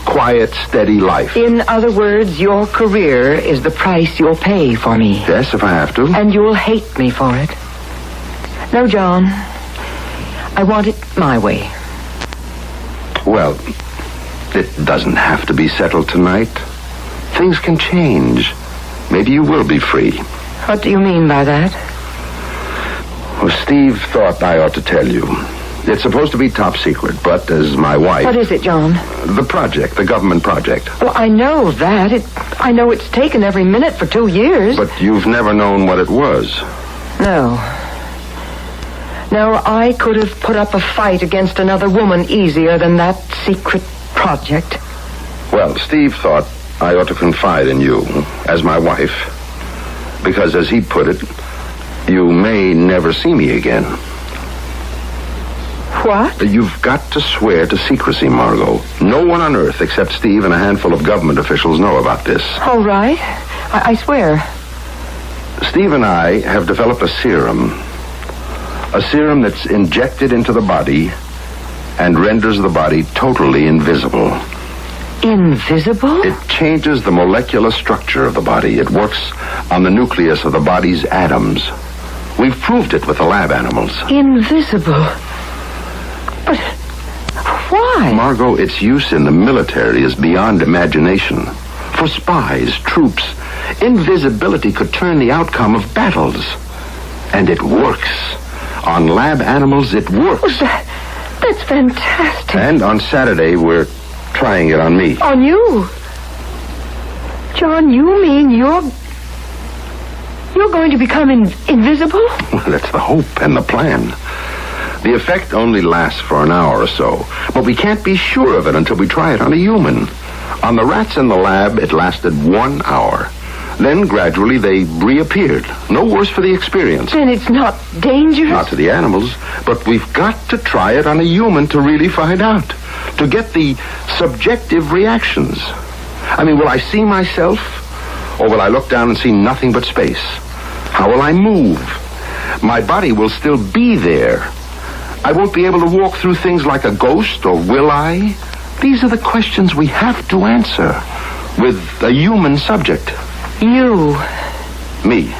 quiet, steady life. In other words, your career is the price you'll pay for me. Yes, if I have to. And you'll hate me for it. No, John. I want it my way. Well, it doesn't have to be settled tonight. Things can change. Maybe you will be free. What do you mean by that? Well, Steve thought I ought to tell you. It's supposed to be top secret, but as my wife... What is it, John? The project, the government project. Well, I know that. I know it's taken every minute for 2 years. But you've never known what it was. No. No, I could have put up a fight against another woman easier than that secret project. Well, Steve thought I ought to confide in you as my wife. Because, as he put it, you may never see me again. What? You've got to swear to secrecy, Margot. No one on Earth except Steve and a handful of government officials know about this. All right. I swear. Steve and I have developed a serum. A serum that's injected into the body and renders the body totally invisible. Invisible? It changes the molecular structure of the body. It works on the nucleus of the body's atoms. We've proved it with the lab animals. Invisible? But why? Margot, its use in the military is beyond imagination. For spies, troops, invisibility could turn the outcome of battles. And it works. On lab animals, it works. Oh, that's fantastic. And on Saturday, we're trying it on me. On you? John, you mean you're going to become invisible? Well, that's the hope and the plan. The effect only lasts for an hour or so, but we can't be sure of it until we try it on a human. On the rats in the lab, it lasted 1 hour. Then, gradually, they reappeared. No worse for the experience. Then it's not dangerous? Not to the animals, but we've got to try it on a human to really find out. to get the subjective reactions. I mean, will I see myself, or will I look down and see nothing but space? How will I move? My body will still be there. I won't be able to walk through things like a ghost, or will I? These are the questions we have to answer with a human subject. You. Me.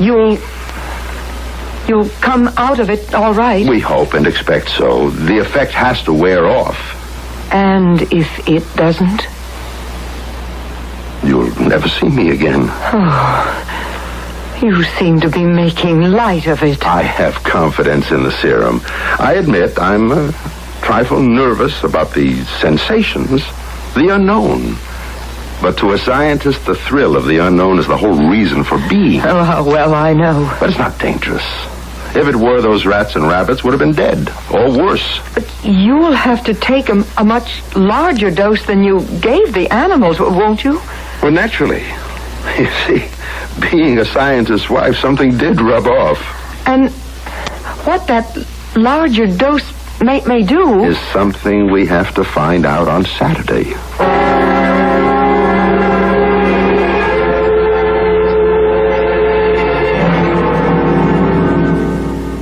You'll come out of it all right. We hope and expect so. The effect has to wear off. And if it doesn't? You'll never see me again. Oh, you seem to be making light of it. I have confidence in the serum. I admit I'm a trifle nervous about the sensations, the unknown. But to a scientist, the thrill of the unknown is the whole reason for being. Oh, well, I know. But it's not dangerous. If it were, those rats and rabbits would have been dead, or worse. But you'll have to take a much larger dose than you gave the animals, won't you? Well, naturally. You see, being a scientist's wife, something did rub off. And what that larger dose may do... is something we have to find out on Saturday.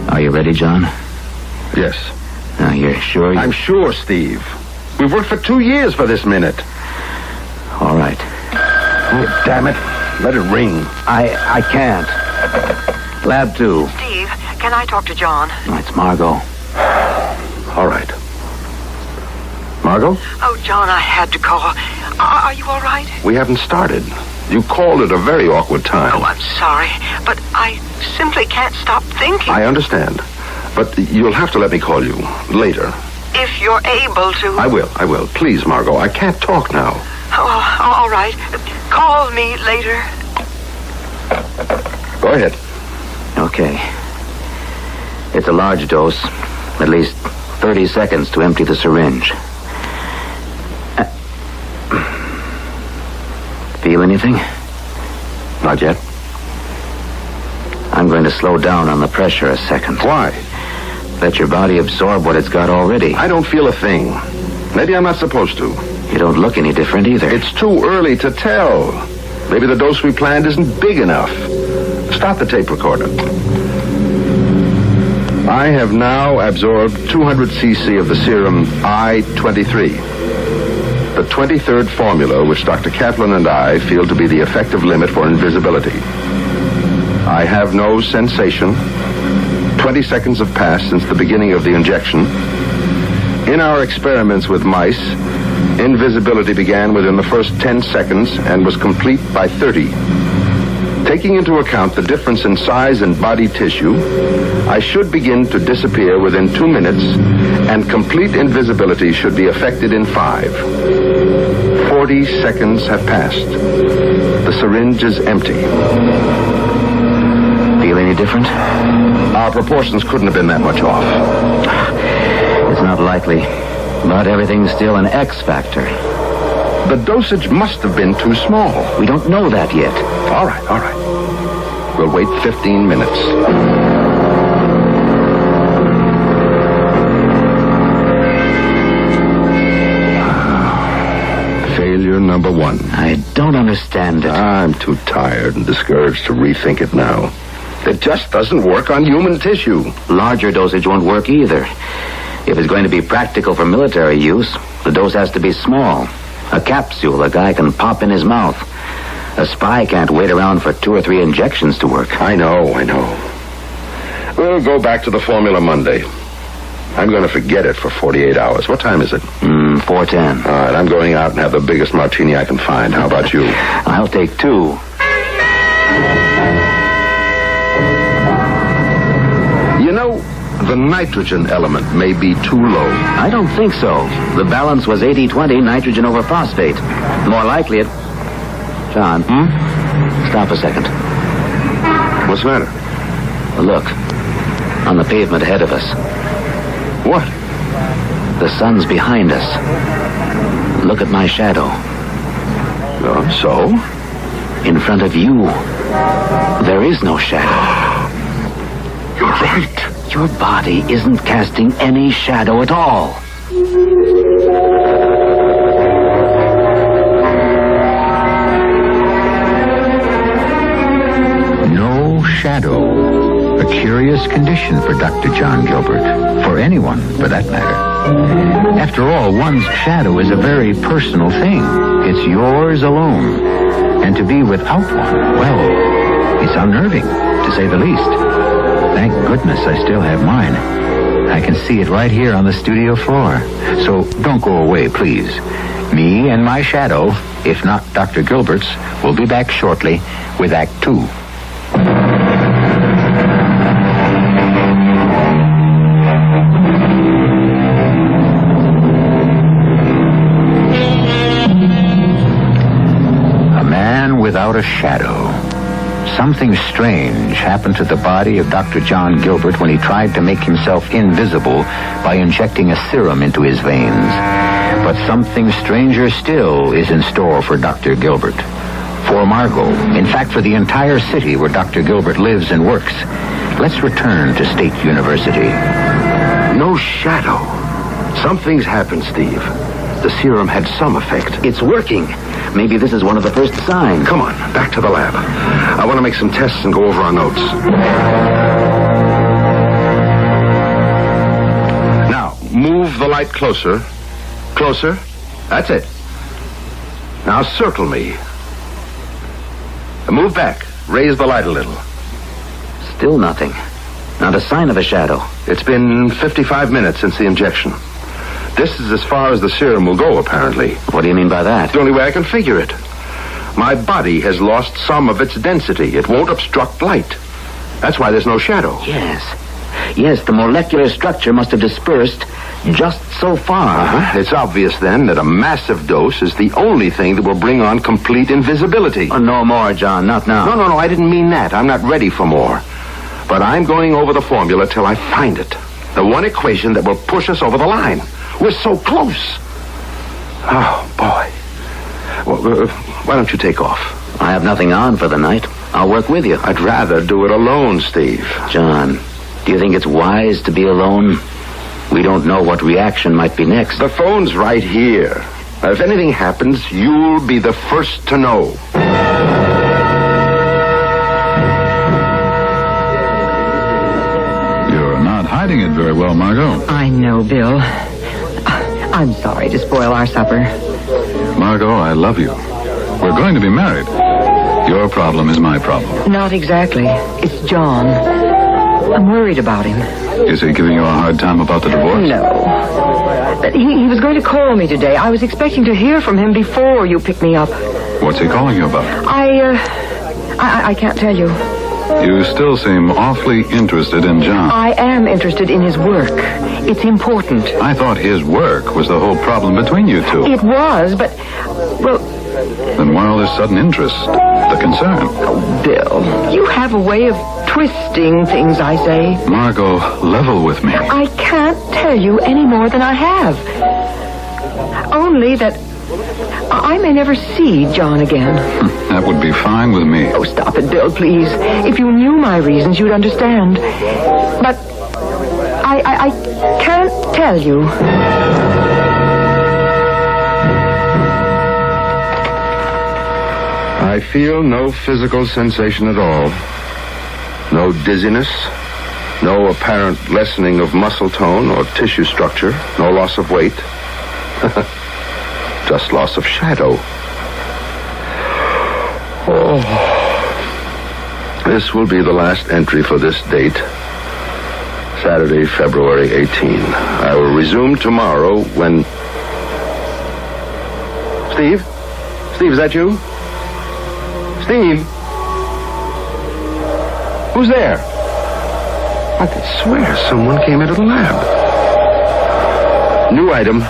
Are you ready, John? Yes. You're sure? I'm sure, Steve. We've worked for 2 years for this minute. All right. Oh, damn it. Let it ring. I can't. Lab 2. Steve, can I talk to John? It's Margot. All right. Margot? Oh, John, I had to call. Are you all right? We haven't started. You called at a very awkward time. Oh, I'm sorry, but I simply can't stop thinking. I understand. But you'll have to let me call you later. If you're able to. I will. Please, Margot, I can't talk now. Oh, all right. Call me later. Go ahead. Okay. It's a large dose. At least 30 seconds to empty the syringe. Feel anything? Not yet. I'm going to slow down on the pressure a second. Why? Let your body absorb what it's got already. I don't feel a thing. Maybe I'm not supposed to. You don't look any different either. It's too early to tell. Maybe the dose we planned isn't big enough. Stop the tape recorder. I have now absorbed 200 cc of the serum I-23. The 23rd formula, which Dr. Kaplan and I feel to be the effective limit for invisibility. I have no sensation. 20 seconds have passed since the beginning of the injection. In our experiments with mice, invisibility began within the first 10 seconds and was complete by 30. Taking into account the difference in size and body tissue, I should begin to disappear within 2 minutes, and complete invisibility should be effected in 5. 40 seconds have passed. The syringe is empty. Feel any different? Our proportions couldn't have been that much off. It's not likely, but everything's still an X factor. The dosage must have been too small. We don't know that yet. All right. We'll wait 15 minutes. Failure number 1. I don't understand it. I'm too tired and discouraged to rethink it now. It just doesn't work on human tissue. Larger dosage won't work either. If it's going to be practical for military use, the dose has to be small. A capsule a guy can pop in his mouth. A spy can't wait around for 2 or 3 injections to work. I know. We'll go back to the formula Monday. I'm going to forget it for 48 hours. What time is it? 4:10. All right, I'm going out and have the biggest martini I can find. How about you? I'll take 2. You know, the nitrogen element may be too low. I don't think so. The balance was 80-20 nitrogen over phosphate. More likely it... John, stop a second. What's the matter? Look, on the pavement ahead of us. What? The sun's behind us. Look at my shadow. So? In front of you, there is no shadow. You're right. Your body isn't casting any shadow at all. shadow, a curious condition for Dr. John Gilbert, for anyone for that matter. After all, one's shadow is a very personal thing. It's yours alone. And to be without one, well, it's unnerving, to say the least. Thank goodness I still have mine. I can see it right here on the studio floor. So don't go away, please. Me and my shadow, if not Dr. Gilbert's, will be back shortly with Act 2. A man without a shadow. Something strange happened to the body of Dr. John Gilbert when he tried to make himself invisible by injecting a serum into his veins. But something stranger still is in store for Dr. Gilbert. For Margot, in fact for the entire city where Dr. Gilbert lives and works. Let's return to State University. No shadow. Something's happened, Steve. The serum had some effect. It's working. Maybe this is one of the first signs. Come on, back to the lab. I want to make some tests and go over our notes. Now, move the light closer. Closer. That's it. Now circle me. Move back. Raise the light a little. Still nothing. Not a sign of a shadow. It's been 55 minutes since the injection. This is as far as the serum will go, apparently. What do you mean by that? It's the only way I can figure it. My body has lost some of its density. It won't obstruct light. That's why there's no shadow. Yes, the molecular structure must have dispersed just so far. It's obvious, then, that a massive dose is the only thing that will bring on complete invisibility. Oh, no more, John. Not now. No, I didn't mean that. I'm not ready for more. But I'm going over the formula till I find it. The one equation that will push us over the line. We're so close. Oh, boy. Well, why don't you take off? I have nothing on for the night. I'll work with you. I'd rather do it alone, Steve. John, do you think it's wise to be alone? We don't know what reaction might be next. The phone's right here. Now, if anything happens, you'll be the first to know. You're not hiding it very well, Margot. I know, Bill. I'm sorry to spoil our supper. Margot, I love you. We're going to be married. Your problem is my problem. Not exactly. It's John. I'm worried about him. Is he giving you a hard time about the divorce? No. But he was going to call me today. I was expecting to hear from him before you picked me up. What's he calling you about? I can't tell you. You still seem awfully interested in John. I am interested in his work. It's important. I thought his work was the whole problem between you two. It was, but, well... Then why all this sudden interest? The concern? Oh, Bill, you have a way of twisting things I say. Margot, level with me. I can't tell you any more than I have. Only that I may never see John again. That would be fine with me. Oh, stop it, Bill, please. If you knew my reasons, you'd understand. But I can't tell you. I feel no physical sensation at all. No dizziness, no apparent lessening of muscle tone or tissue structure, no loss of weight. Just loss of shadow. Oh. This will be the last entry for this date. Saturday, February 18. I will resume tomorrow when... Steve? Steve, is that you? Steve? Who's there? I could swear someone came into the lab. New item.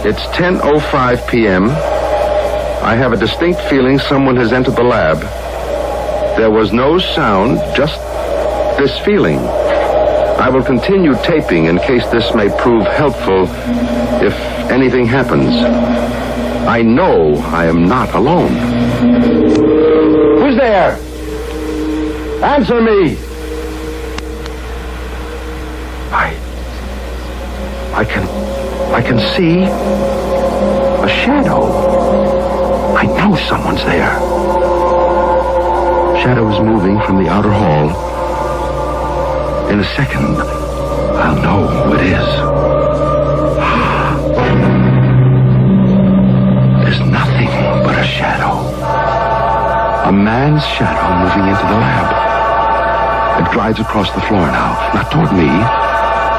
It's 10:05 p.m. I have a distinct feeling someone has entered the lab. There was no sound, just this feeling. I will continue taping in case this may prove helpful if anything happens. I know I am not alone. Who's there? Answer me! I can see a shadow. I know someone's there. Shadow is moving from the outer hall. In a second, I'll know who it is. There's nothing but a shadow. A man's shadow moving into the lab. It glides across the floor now, not toward me,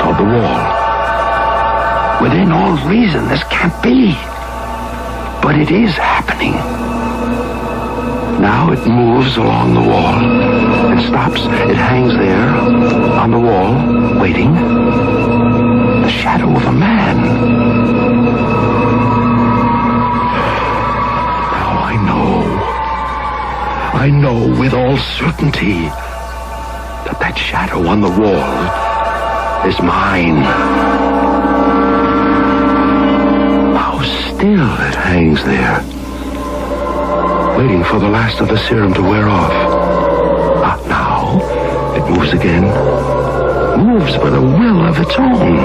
toward the wall. Within all reason, this can't be. But it is happening. Now it moves along the wall and stops. It hangs there on the wall, waiting. The shadow of a man. Now I know with all certainty that shadow on the wall is mine. How still it hangs there, waiting for the last of the serum to wear off. Now it moves again. Moves with a will of its own.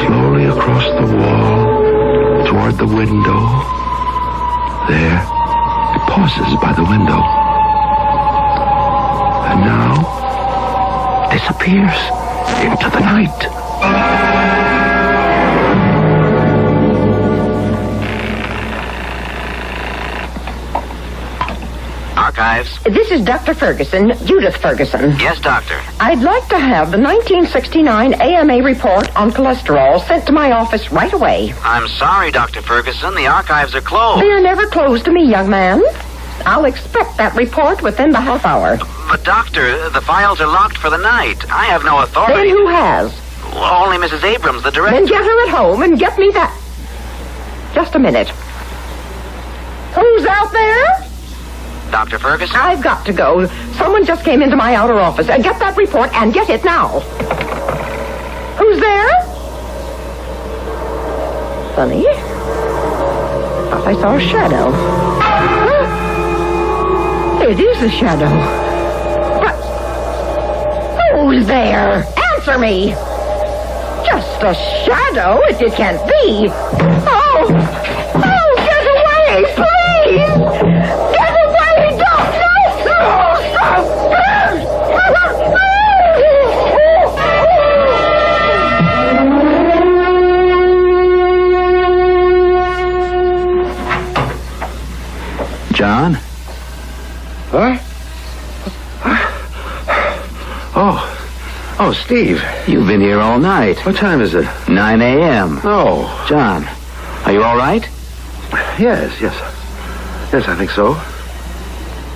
Slowly across the wall, toward the window. There, it pauses by the window. And now, disappears into the night. Archives. This is Dr. Ferguson, Judith Ferguson. Yes, Doctor. I'd like to have the 1969 AMA report on cholesterol sent to my office right away. I'm sorry, Dr. Ferguson. The archives are closed. They're never closed to me, young man. I'll expect that report within the half hour. But, Doctor, the files are locked for the night. I have no authority. Then who has? Only Mrs. Abrams, the director. Then get her at home and get me that. Just a minute. Who's out there? Dr. Ferguson? I've got to go. Someone just came into my outer office. Get that report and get it now. Who's there? Funny. Thought I saw a shadow. Huh? It is a shadow. But who's there? Answer me. Just a shadow? It can't be. Oh, get away, please. Get away. Don't. No. John? What? Oh, Steve. You've been here all night. What time is it? 9 a.m. Oh. John, are you all right? Yes, I think so.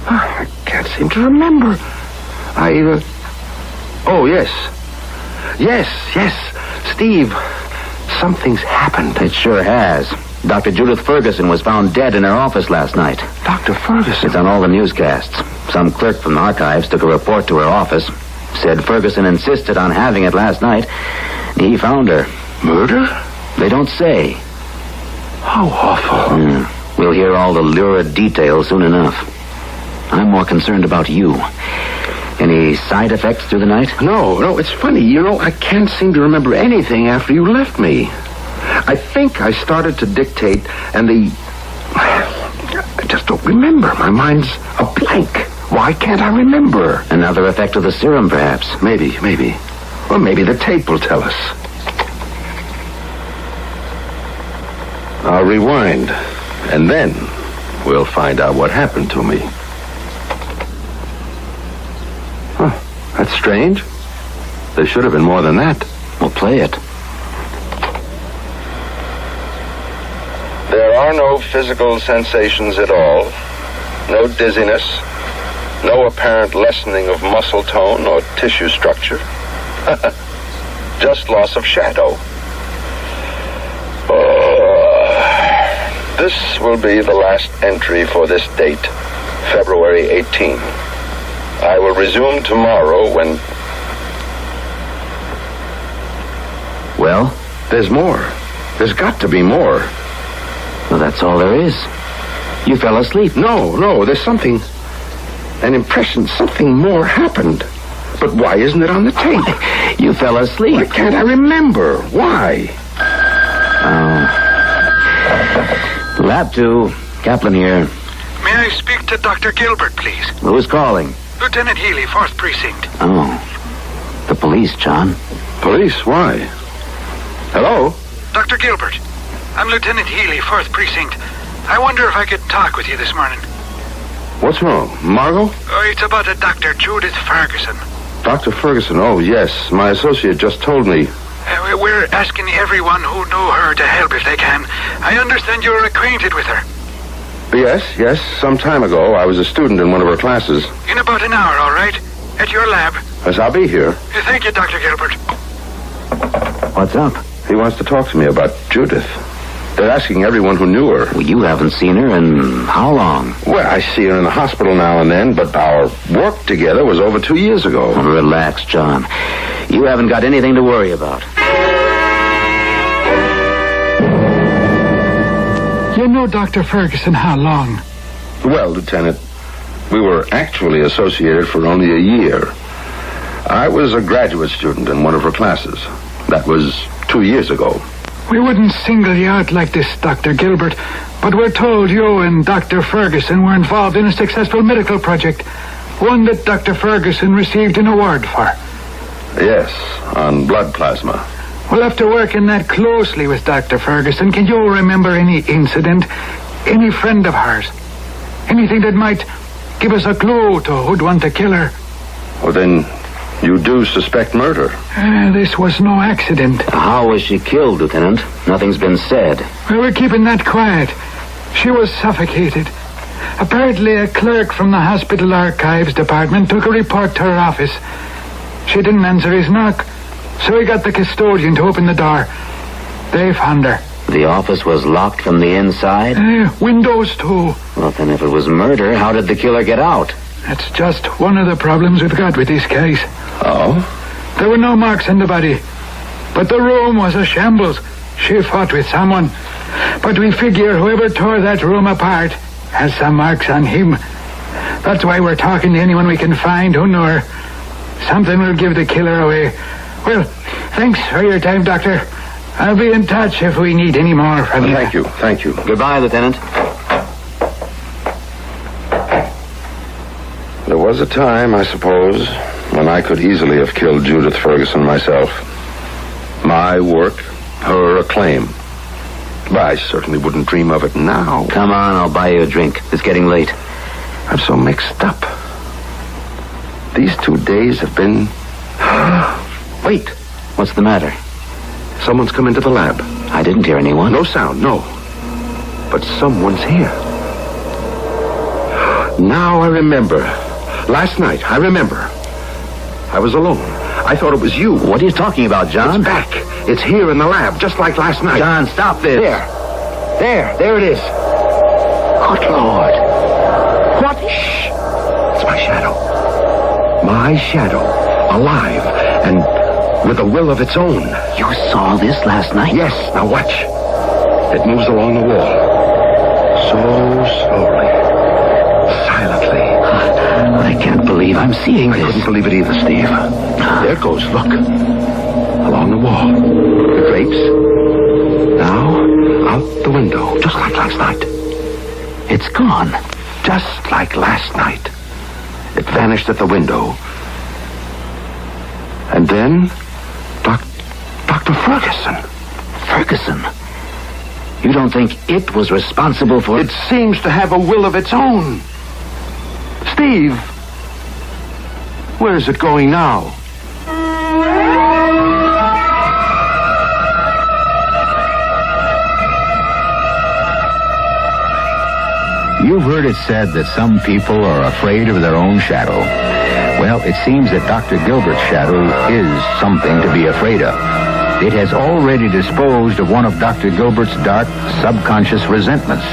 I can't seem to remember. Oh, yes. Yes, Steve. Something's happened. It sure has. Dr. Judith Ferguson was found dead in her office last night. Dr. Ferguson? It's on all the newscasts. Some clerk from the archives took a report to her office. Said Ferguson insisted on having it last night. He found her. Murder? They don't say. How awful. We'll hear all the lurid details soon enough. I'm more concerned about you. Any side effects through the night? No, it's funny. I can't seem to remember anything after you left me. I think I started to dictate, and I just don't remember. My mind's a blank. Why can't I remember? Another effect of the serum, perhaps. Maybe. Or maybe the tape will tell us. I'll rewind, and then we'll find out what happened to me. Huh, that's strange. There should have been more than that. We'll play it. There are no physical sensations at all. No dizziness. No apparent lessening of muscle tone or tissue structure. Just loss of shadow. This will be the last entry for this date, February 18. I will resume tomorrow when... Well? There's more. There's got to be more. Well, that's all there is. You fell asleep. No, there's something... An impression, something more happened. But why isn't it on the tape? You fell asleep. Why can't I remember? Why? Lab 2, Kaplan here. May May I speak to Dr. Gilbert, please? Who's calling? Lieutenant Healy, 4th Precinct. Oh. The police, John. Police? Why? Hello? Dr. Gilbert, I'm Lieutenant Healy, 4th Precinct. I wonder if I could talk with you this morning. What's wrong? Margot? Oh, it's about a Dr. Judith Ferguson. Dr. Ferguson? Oh, yes. My associate just told me. We're asking everyone who knew her to help if they can. I understand you're acquainted with her. Yes. Some time ago, I was a student in one of her classes. In about an hour, all right? At your lab. Yes, I'll be here. Thank you, Dr. Gilbert. What's up? He wants to talk to me about Judith. They're asking everyone who knew her. Well, you haven't seen her in how long? Well, I see her in the hospital now and then, but our work together was over 2 years ago. Relax, John. You haven't got anything to worry about. You know Dr. Ferguson how long? Well, Lieutenant, we were actually associated for only a year. I was a graduate student in one of her classes. That was 2 years ago. We wouldn't single you out like this, Dr. Gilbert, but we're told you and Dr. Ferguson were involved in a successful medical project, one that Dr. Ferguson received an award for. Yes, on blood plasma. We'll have to work in that closely with Dr. Ferguson. Can you remember any incident, any friend of hers? Anything that might give us a clue to who'd want to kill her? Well, then, you do suspect murder. This was no accident. How was she killed, Lieutenant? Nothing's been said. Well, we're keeping that quiet. She was suffocated. Apparently, a clerk from the hospital archives department took a report to her office. She didn't answer his knock, so he got the custodian to open the door. They found her. The office was locked from the inside? Windows, too. Well, then if it was murder, how did the killer get out? That's just one of the problems we've got with this case. Oh? There were no marks on the body, but the room was a shambles. She fought with someone, but we figure whoever tore that room apart has some marks on him. That's why we're talking to anyone we can find who knew her. Something will give the killer away. Well, thanks for your time, Doctor. I'll be in touch if we need any more from you. Thank you. Goodbye, Lieutenant. There was a time, I suppose, when I could easily have killed Judith Ferguson myself. My work, her acclaim. But I certainly wouldn't dream of it now. Come on, I'll buy you a drink. It's getting late. I'm so mixed up. These 2 days have been... Wait. What's the matter? Someone's come into the lab. I didn't hear anyone. No sound, no. But someone's here. Now I remember. Last night, I remember. I was alone. I thought it was you. What are you talking about, John? It's back. It's here in the lab, just like last night. John, stop this. There it is. Good Lord. What? Shh. It's my shadow. My shadow. Alive. And with a will of its own. You saw this last night? Yes. Now watch. It moves along the wall. So slowly. Silently. I can't believe I'm seeing this. I couldn't believe it either, Steve. There it goes. Look. Along the wall. The drapes. Now, out the window. Just like last night. It's gone. Just like last night. It vanished at the window. And then, Dr. Ferguson. Ferguson? You don't think it was responsible for... It seems to have a will of its own. Steve, where is it going now? You've heard it said that some people are afraid of their own shadow. Well, it seems that Dr. Gilbert's shadow is something to be afraid of. It has already disposed of one of Dr. Gilbert's dark, subconscious resentments.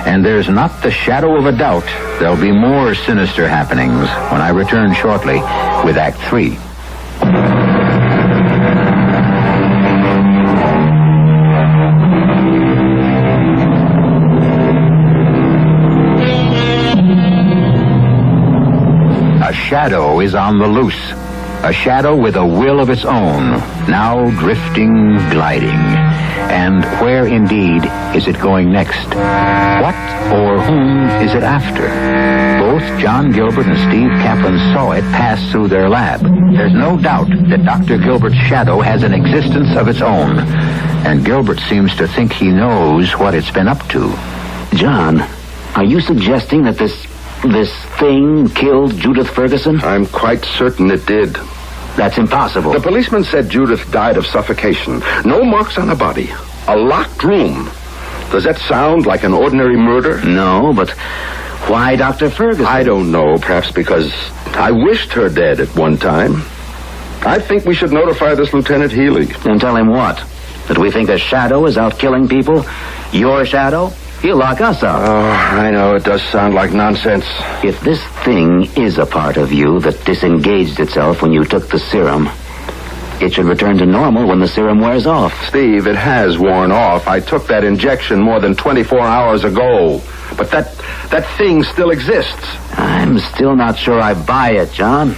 And there's not the shadow of a doubt there'll be more sinister happenings when I return shortly with Act 3. A shadow is on the loose. A shadow with a will of its own, now drifting, gliding. And where indeed is it going next? What or whom is it after? Both John Gilbert and Steve Kaplan saw it pass through their lab. There's no doubt that Dr. Gilbert's shadow has an existence of its own, and Gilbert seems to think he knows what it's been up to. John, are you suggesting that this thing killed Judith Ferguson? I'm quite certain it did. That's impossible. The policeman said Judith died of suffocation. No marks on her body. A locked room. Does that sound like an ordinary murder? No, but why Dr. Ferguson? I don't know. Perhaps because I wished her dead at one time. I think we should notify this Lieutenant Healy. And tell him what? That we think a shadow is out killing people? Your shadow? He'll lock us up. Oh, I know. It does sound like nonsense. If this thing is a part of you that disengaged itself when you took the serum, it should return to normal when the serum wears off. Steve, it has worn off. I took that injection more than 24 hours ago. But that thing still exists. I'm still not sure I buy it, John.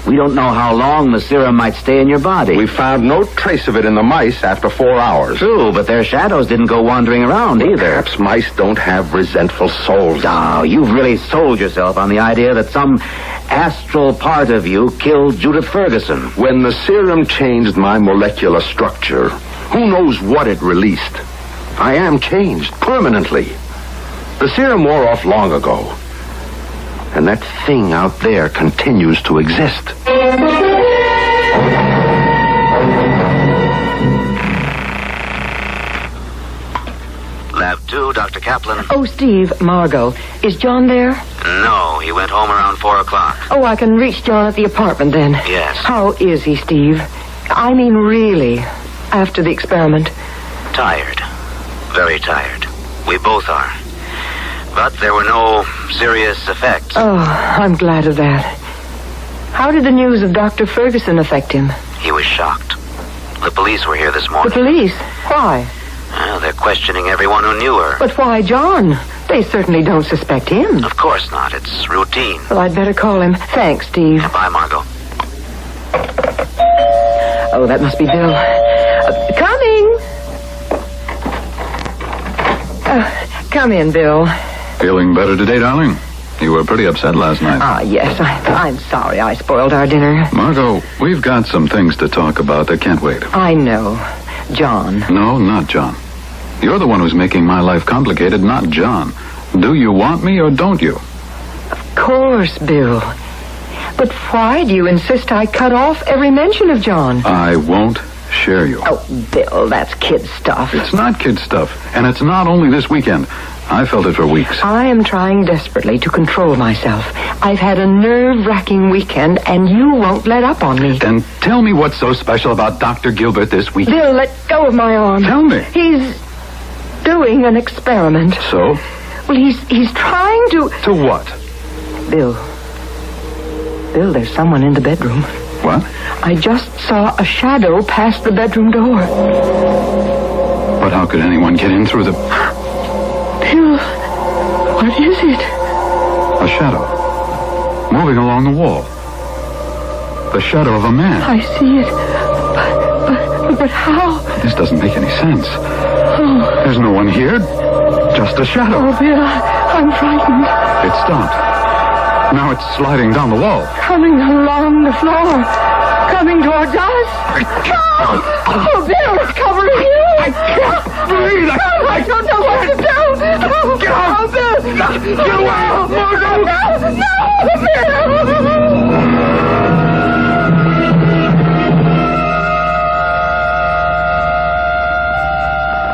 We don't know how long the serum might stay in your body. We found no trace of it in the mice after 4 hours. True, but their shadows didn't go wandering around either. Perhaps mice don't have resentful souls. Oh, you've really sold yourself on the idea that some astral part of you killed Judith Ferguson. When the serum changed my molecular structure, who knows what it released? I am changed permanently. The serum wore off long ago. And that thing out there continues to exist. Lab 2, Dr. Kaplan. Oh, Steve, Margot. Is John there? No, he went home around 4 o'clock. Oh, I can reach John at the apartment then. Yes. How is he, Steve? I mean, really, after the experiment. Tired. Very tired. We both are. But there were no serious effects. Oh, I'm glad of that. How did the news of Dr. Ferguson affect him? He was shocked. The police were here this morning. The police? Why? Well, they're questioning everyone who knew her. But why John? They certainly don't suspect him. Of course not. It's routine. Well, I'd better call him. Thanks, Steve. Bye, Margot. Oh, that must be Bill. Coming. Come in, Bill. Feeling better today, darling? You were pretty upset last night. Ah, yes. I'm sorry I spoiled our dinner. Margot, we've got some things to talk about that can't wait. I know. John. No, not John. You're the one who's making my life complicated, not John. Do you want me or don't you? Of course, Bill. But why do you insist I cut off every mention of John? I won't share you. Oh, Bill, that's kid stuff. It's not kid stuff, and it's not only this weekend. I felt it for weeks. I am trying desperately to control myself. I've had a nerve-wracking weekend, and you won't let up on me. Then tell me what's so special about Dr. Gilbert this week. Bill, let go of my arm. Tell me. He's doing an experiment. So? Well, he's trying to... To what? Bill, there's someone in the bedroom. What? I just saw a shadow pass the bedroom door. But how could anyone get in through the... Bill, what is it? A shadow. Moving along the wall. The shadow of a man. I see it. But how? This doesn't make any sense. Oh. There's no one here. Just a shadow. Oh, Bill, I'm frightened. It stopped. Now it's sliding down the wall. Coming along the floor. Coming towards us. Oh, Bill, it's covering you. I can't breathe. I don't know what to do. Oh, get out. Oh, Bill. Get away. No, Bill.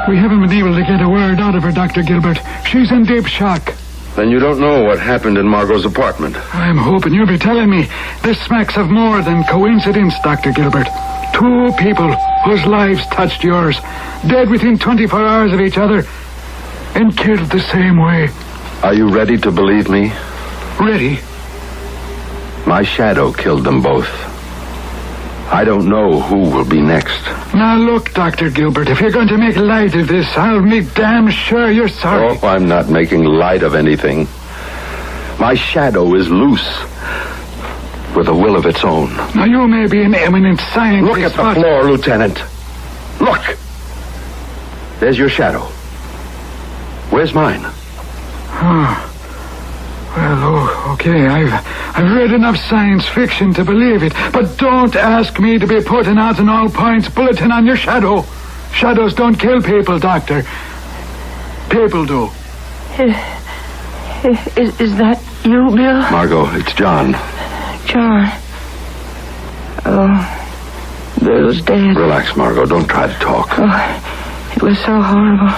We haven't been able to get a word out of her, Dr. Gilbert. She's in deep shock. Then you don't know what happened in Margot's apartment. I'm hoping you'll be telling me. This smacks of more than coincidence, Dr. Gilbert. 2 people whose lives touched yours, dead within 24 hours of each other, and killed the same way. Are you ready to believe me? Ready? My shadow killed them both. I don't know who will be next. Now look, Dr. Gilbert, if you're going to make light of this, I'll make damn sure you're sorry. Oh, I'm not making light of anything. My shadow is loose, with a will of its own. Now you may be an eminent scientist. Look at the floor, Lieutenant. Look. There's your shadow. Where's mine? Well, okay, I've read enough science fiction to believe it, but don't ask me to be putting out an all-points bulletin on your shadow. Shadows don't kill people, Doctor. People do. Is that you, Bill? Margot, it's John. John. Oh, Bill's dead. Relax, Margot. Don't try to talk. Oh, it was so horrible.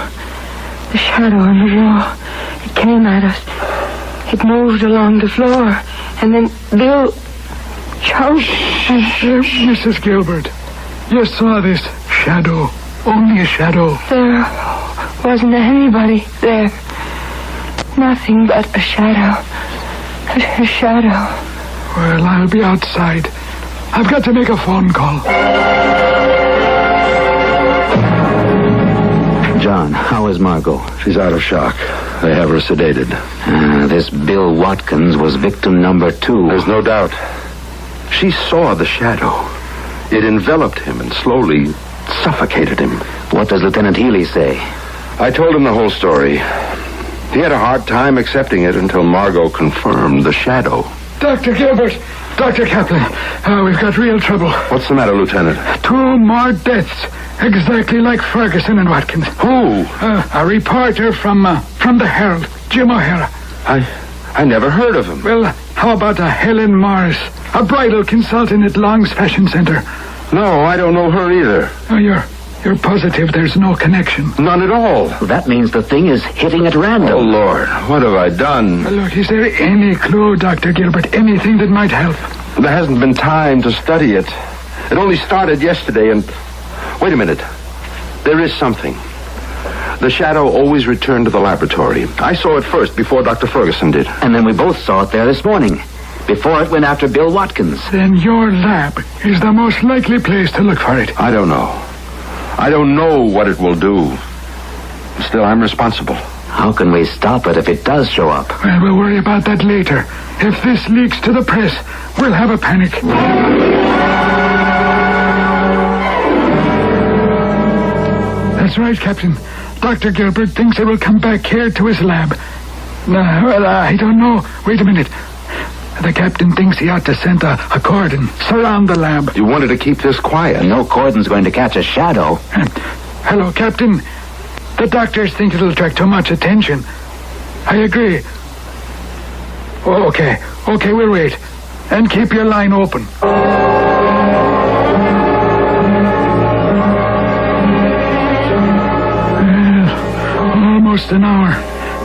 The shadow on the wall. It came at us. It moved along the floor. And then Bill choked. Mrs. Gilbert, you saw this shadow. Only a shadow. There wasn't anybody there. Nothing but a shadow. A shadow. Well, I'll be outside. I've got to make a phone call. John, how is Margot? She's out of shock. They have her sedated. This Bill Watkins was victim number 2. There's no doubt. She saw the shadow. It enveloped him and slowly suffocated him. What does Lieutenant Healy say? I told him the whole story. He had a hard time accepting it until Margot confirmed the shadow. Dr. Gilbert, Dr. Kaplan, we've got real trouble. What's the matter, Lieutenant? 2 more deaths, exactly like Ferguson and Watkins. Who? A reporter from the Herald, Jim O'Hara. I never heard of him. Well, how about Helen Morris, a bridal consultant at Long's Fashion Center? No, I don't know her either. Oh, you're positive there's no connection? None at all. That means the thing is hitting at random. Oh, Lord, what have I done? Well, look, is there any clue, Dr. Gilbert? Anything that might help? There hasn't been time to study it. It only started yesterday and... Wait a minute. There is something. The shadow always returned to the laboratory. I saw it first before Dr. Ferguson did. And then we both saw it there this morning, before it went after Bill Watkins. Then your lab is the most likely place to look for it. I don't know. I don't know what it will do. Still, I'm responsible. How can we stop it if it does show up? Well, we'll worry about that later. If this leaks to the press, we'll have a panic. That's right, Captain. Dr. Gilbert thinks it will come back here to his lab. Well, I don't know. Wait a minute. The captain thinks he ought to send a cordon, surround the lab. You wanted to keep this quiet. No cordon's going to catch a shadow. Hello, Captain. The doctors think it'll attract too much attention. I agree. Oh, okay, we'll wait. And keep your line open. Almost an hour.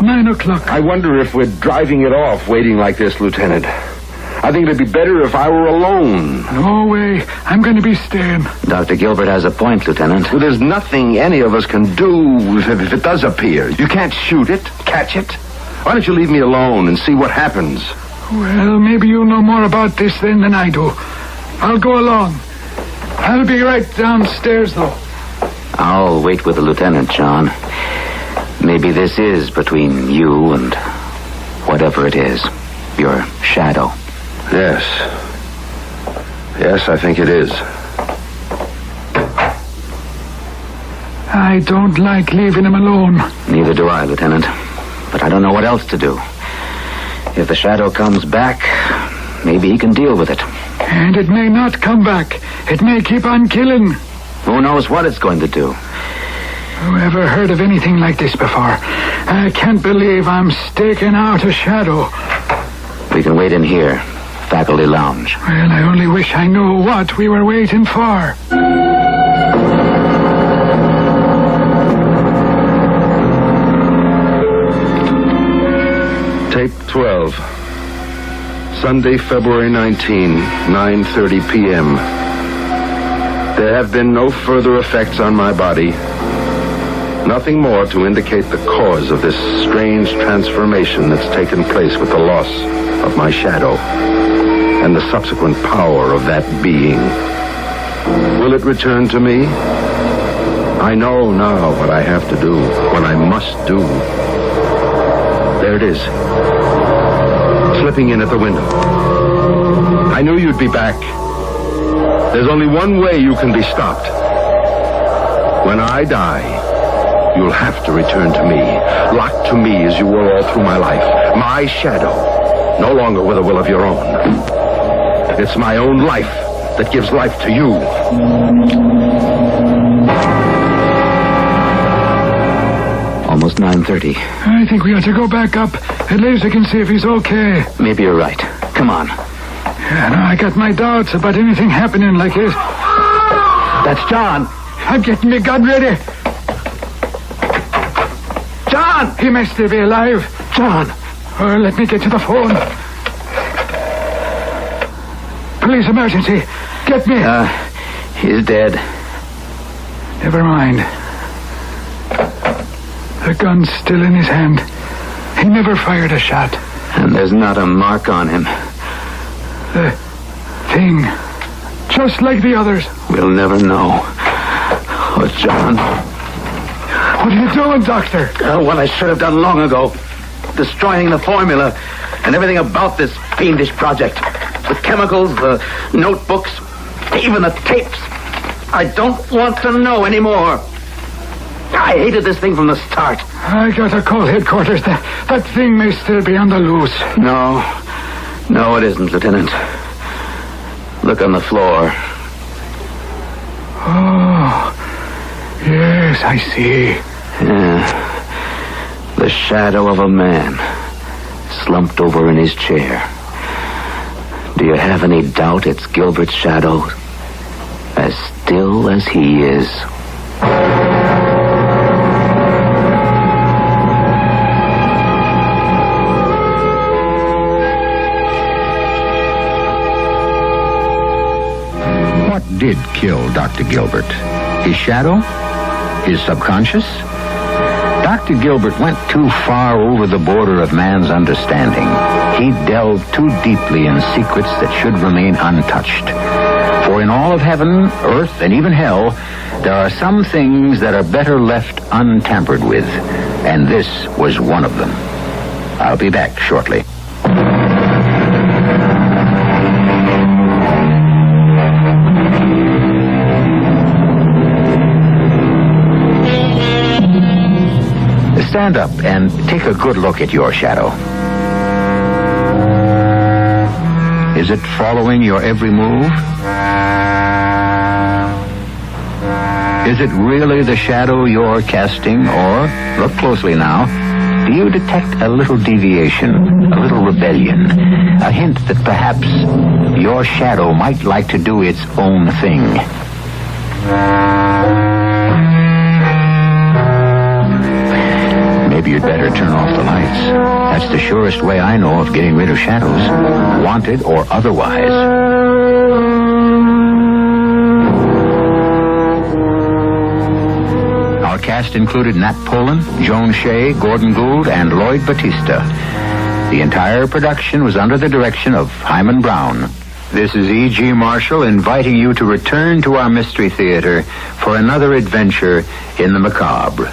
9 o'clock. I wonder if we're driving it off waiting like this, Lieutenant. I think it'd be better if I were alone. No way. I'm going to be staying. Dr. Gilbert has a point, Lieutenant. Well, there's nothing any of us can do if it does appear. You can't shoot it, catch it. Why don't you leave me alone and see what happens? Well, maybe you know more about this then than I do. I'll go along. I'll be right downstairs, though. I'll wait with the lieutenant, John. Maybe this is between you and whatever it is. Your shadow. Yes. Yes, I think it is. I don't like leaving him alone. Neither do I, Lieutenant. But I don't know what else to do. If the shadow comes back, maybe he can deal with it. And it may not come back. It may keep on killing. Who knows what it's going to do? Who ever heard of anything like this before? I can't believe I'm staking out a shadow. We can wait in here. Faculty lounge. Well, I only wish I knew what we were waiting for. Tape 12. Sunday, February 19, 9:30 p.m. There have been no further effects on my body. Nothing more to indicate the cause of this strange transformation that's taken place with the loss of my shadow and the subsequent power of that being. Will it return to me? I know now what I have to do, what I must do. There it is. Slipping in at the window. I knew you'd be back. There's only one way you can be stopped. When I die, You'll have to return to me, locked to me as you were all through my life. My shadow, no longer with a will of your own. It's my own life that gives life to you. Almost 9:30. I think we ought to go back up. At least I can see if he's okay. Maybe you're right. Come on. Yeah, no, I got my doubts about anything happening like this. That's John. I'm getting my gun ready. John! He may still be alive. John! Oh, let me get to the phone. Police emergency. Get me. He's dead. Never mind. The gun's still in his hand. He never fired a shot. And there's not a mark on him. The thing. Just like the others. We'll never know. Oh, John. What are you doing, Doctor? What I should have done long ago. Destroying the formula and everything about this fiendish project. The chemicals, the notebooks, even the tapes. I don't want to know anymore. I hated this thing from the start. I gotta call headquarters. That thing may still be on the loose. No, it isn't, Lieutenant. Look on the floor. Oh, yes, I see. Yeah. The shadow of a man slumped over in his chair. Do you have any doubt it's Gilbert's shadow? As still as he is. What did kill Dr. Gilbert? His shadow? His subconscious? Dr. Gilbert went too far over the border of man's understanding. He delved too deeply in secrets that should remain untouched. For in all of heaven, earth, and even hell, there are some things that are better left untampered with. And this was one of them. I'll be back shortly. Stand up and take a good look at your shadow. Is it following your every move? Is it really the shadow you're casting, or, look closely now, do you detect a little deviation, a little rebellion, a hint that perhaps your shadow might like to do its own thing? Maybe you'd better turn off the lights. That's the surest way I know of getting rid of shadows, wanted or otherwise. Our cast included Nat Polen, Joan Shea, Gordon Gould, and Lloyd Batista. The entire production was under the direction of Hyman Brown. This is E.G. Marshall inviting you to return to our Mystery Theater for another adventure in the macabre.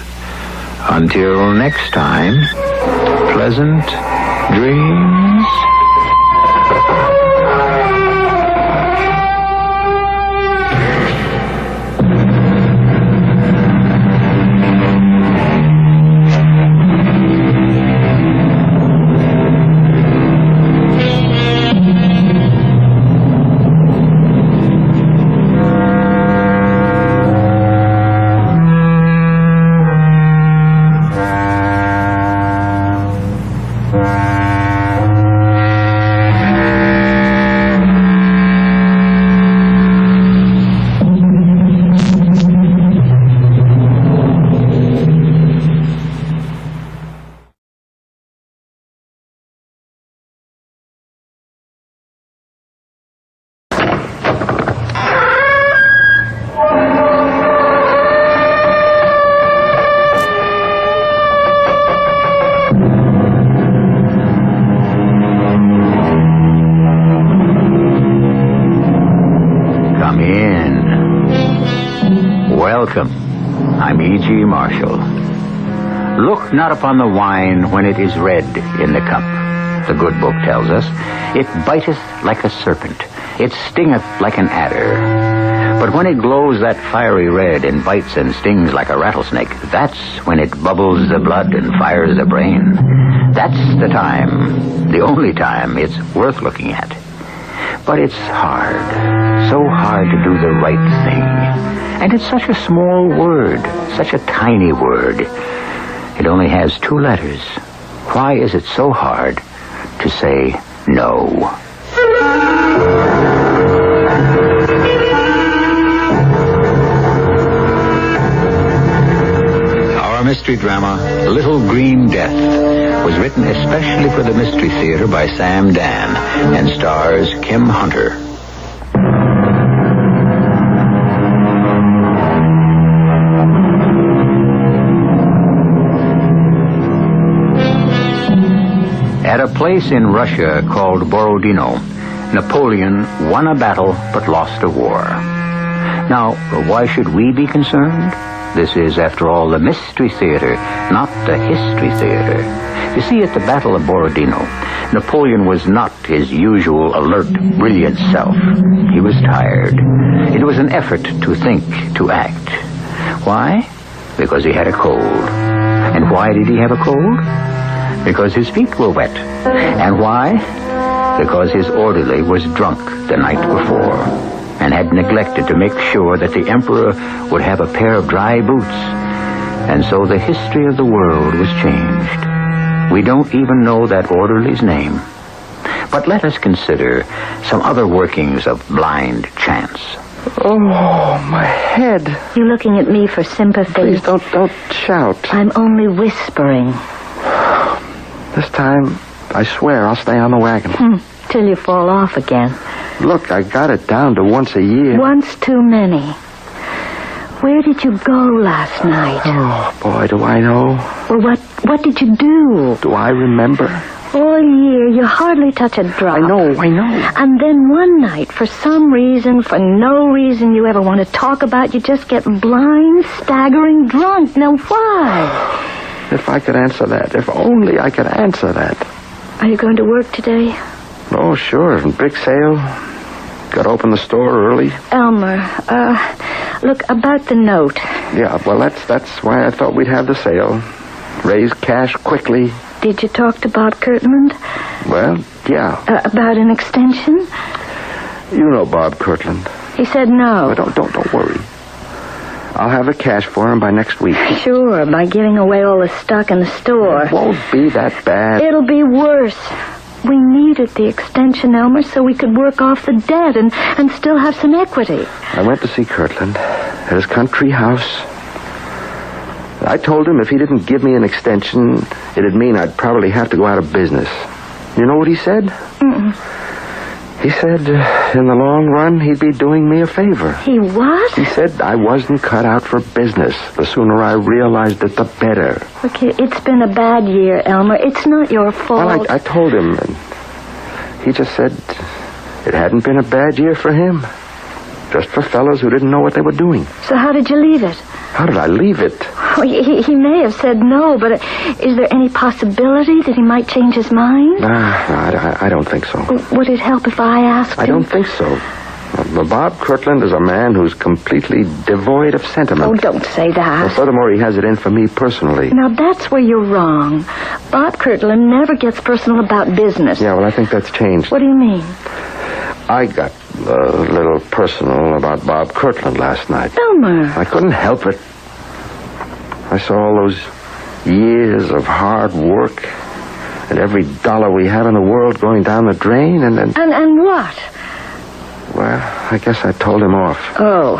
Until next time, pleasant dreams. Welcome. I'm E.G. Marshall. Look not upon the wine when it is red in the cup. The good book tells us, it biteth like a serpent, it stingeth like an adder. But when it glows that fiery red and bites and stings like a rattlesnake, that's when it bubbles the blood and fires the brain. That's the time, the only time it's worth looking at. But it's hard, so hard to do the right thing. And it's such a small word, such a tiny word. It only has 2 letters. Why is it so hard to say no? Our mystery drama, Little Green Death, was written especially for the Mystery Theater by Sam Dan and stars Kim Hunter. At a place in Russia called Borodino, Napoleon won a battle but lost a war. Now, why should we be concerned? This is, after all, the Mystery Theater, not the History Theater. You see, at the Battle of Borodino, Napoleon was not his usual alert, brilliant self. He was tired. It was an effort to think, to act. Why? Because he had a cold. And why did he have a cold? Because his feet were wet. And why? Because his orderly was drunk the night before and had neglected to make sure that the emperor would have a pair of dry boots. And so the history of the world was changed. We don't even know that orderly's name. But let us consider some other workings of blind chance. Oh, my head. You looking at me for sympathy? Please don't shout. I'm only whispering. This time, I swear I'll stay on the wagon. Till you fall off again. Look, I got it down to once a year. Once too many. Where did you go last night? Oh, boy, do I know. Well, what did you do? Do I remember? All year, you hardly touch a drop. I know. And then one night, for some reason, for no reason you ever want to talk about, you just get blind, staggering drunk. Now, why? If I could answer that. If only I could answer that. Are you going to work today? Oh, sure. Big sale. Got to open the store early. Elmer, look, about the note. Yeah, well, that's why I thought we'd have the sale. Raise cash quickly. Did you talk to Bob Kirtland? Well, yeah. About an extension? You know Bob Kirtland. He said no. Well, don't worry. I'll have the cash for him by next week. Sure, by giving away all the stock in the store. It won't be that bad. It'll be worse. We needed the extension, Elmer, so we could work off the debt and still have some equity. I went to see Kirtland at his country house. I told him if he didn't give me an extension, it'd mean I'd probably have to go out of business. You know what he said? He said in the long run, he'd be doing me a favor. He what? He said I wasn't cut out for business. The sooner I realized it, the better. Okay, it's been a bad year, Elmer. It's not your fault. Well, I told him, and he just said it hadn't been a bad year for him. Just for fellows who didn't know what they were doing. So how did you leave it? How did I leave it? Well, he may have said no, but is there any possibility that he might change his mind? I don't think so. Would it help if I asked him? I don't think so. Bob Kirtland is a man who's completely devoid of sentiment. Oh, don't say that. Well, furthermore, he has it in for me personally. Now, that's where you're wrong. Bob Kirtland never gets personal about business. Yeah, well, I think that's changed. What do you mean? I got a little personal about Bob Kirtland last night. Elmer. I couldn't help it. I saw all those years of hard work and every dollar we have in the world going down the drain, and then... And what? Well, I guess I told him off. Oh.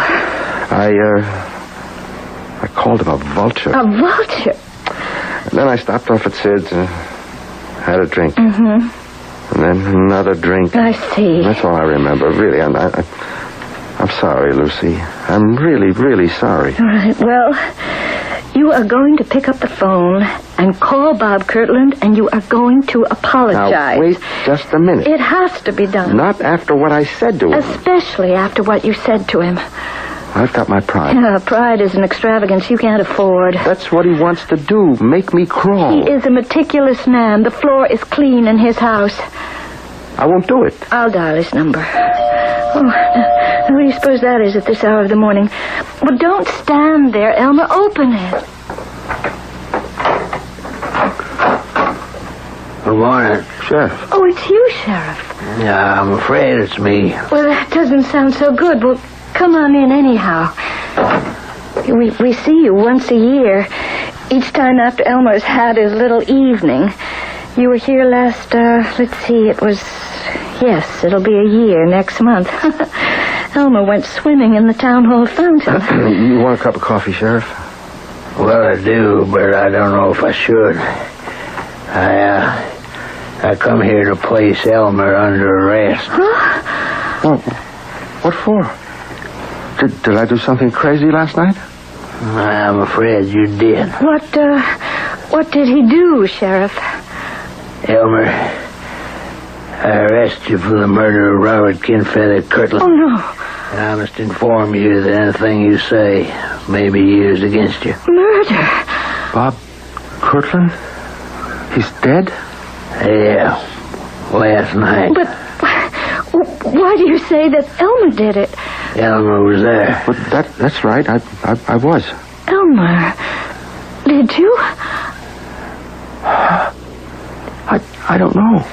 I called him a vulture. A vulture? And then I stopped off at Sid's and had a drink. Mm-hmm. And then another drink. I see. That's all I remember, really. I'm sorry, Lucy. I'm really, really sorry. All right, well, you are going to pick up the phone and call Bob Kirtland, and you are going to apologize. Now, wait just a minute. It has to be done. Not after what I said to him. Especially after what you said to him. I've got my pride. Pride is an extravagance you can't afford. That's what he wants to do, make me crawl. He is a meticulous man. The floor is clean in his house. I won't do it. I'll dial his number. who do you suppose that is at this hour of the morning? Well, don't stand there, Elmer. Open it. Good morning. Sheriff. Oh, it's you, Sheriff. Yeah, I'm afraid it's me. Well, that doesn't sound so good. Well, come on in anyhow. We see you once a year. Each time after Elmer's had his little evening. You were here last, let's see, it was... Yes, it'll be a year next month. Elmer went swimming in the town hall fountain. You want a cup of coffee, Sheriff? Well, I do, but I don't know if I should. I come here to place Elmer under arrest. Huh? Well, what for? Did I do something crazy last night? I'm afraid you did. What did he do, Sheriff? Elmer, I arrest you for the murder of Robert Kinfeather Kirtland. Oh, no. And I must inform you that anything you say may be used against you. Murder? Bob Kirtland? He's dead? Yeah, last night. But why do you say that Elmer did it? Elmer was there. But that's right. I was. Elmer, did you? I don't know.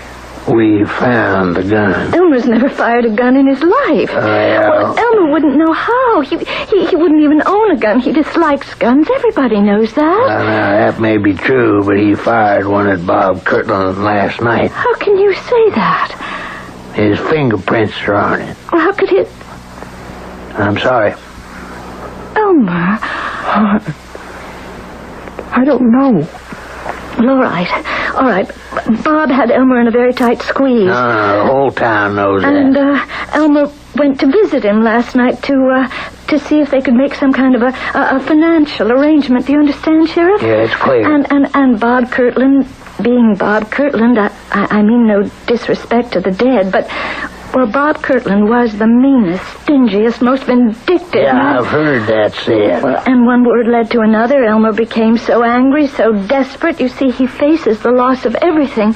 We found the gun. Elmer's never fired a gun in his life. Well, Elmer wouldn't know how. He wouldn't even own a gun. He dislikes guns. Everybody knows that. Now, that may be true, but he fired one at Bob Kirtland last night. How can you say that? His fingerprints are on it. Well, how could he... I'm sorry. Elmer. I don't know. Well, all right. Bob had Elmer in a very tight squeeze. No, the whole town knows that. And Elmer went to visit him last night to see if they could make some kind of a financial arrangement. Do you understand, Sheriff? Yeah, it's clear. And Bob Kirtland, being Bob Kirtland, I mean no disrespect to the dead, but... Well, Bob Kirtland was the meanest, stingiest, most vindictive... Yeah, I've heard that said. Well, and one word led to another. Elmer became so angry, so desperate. You see, he faces the loss of everything.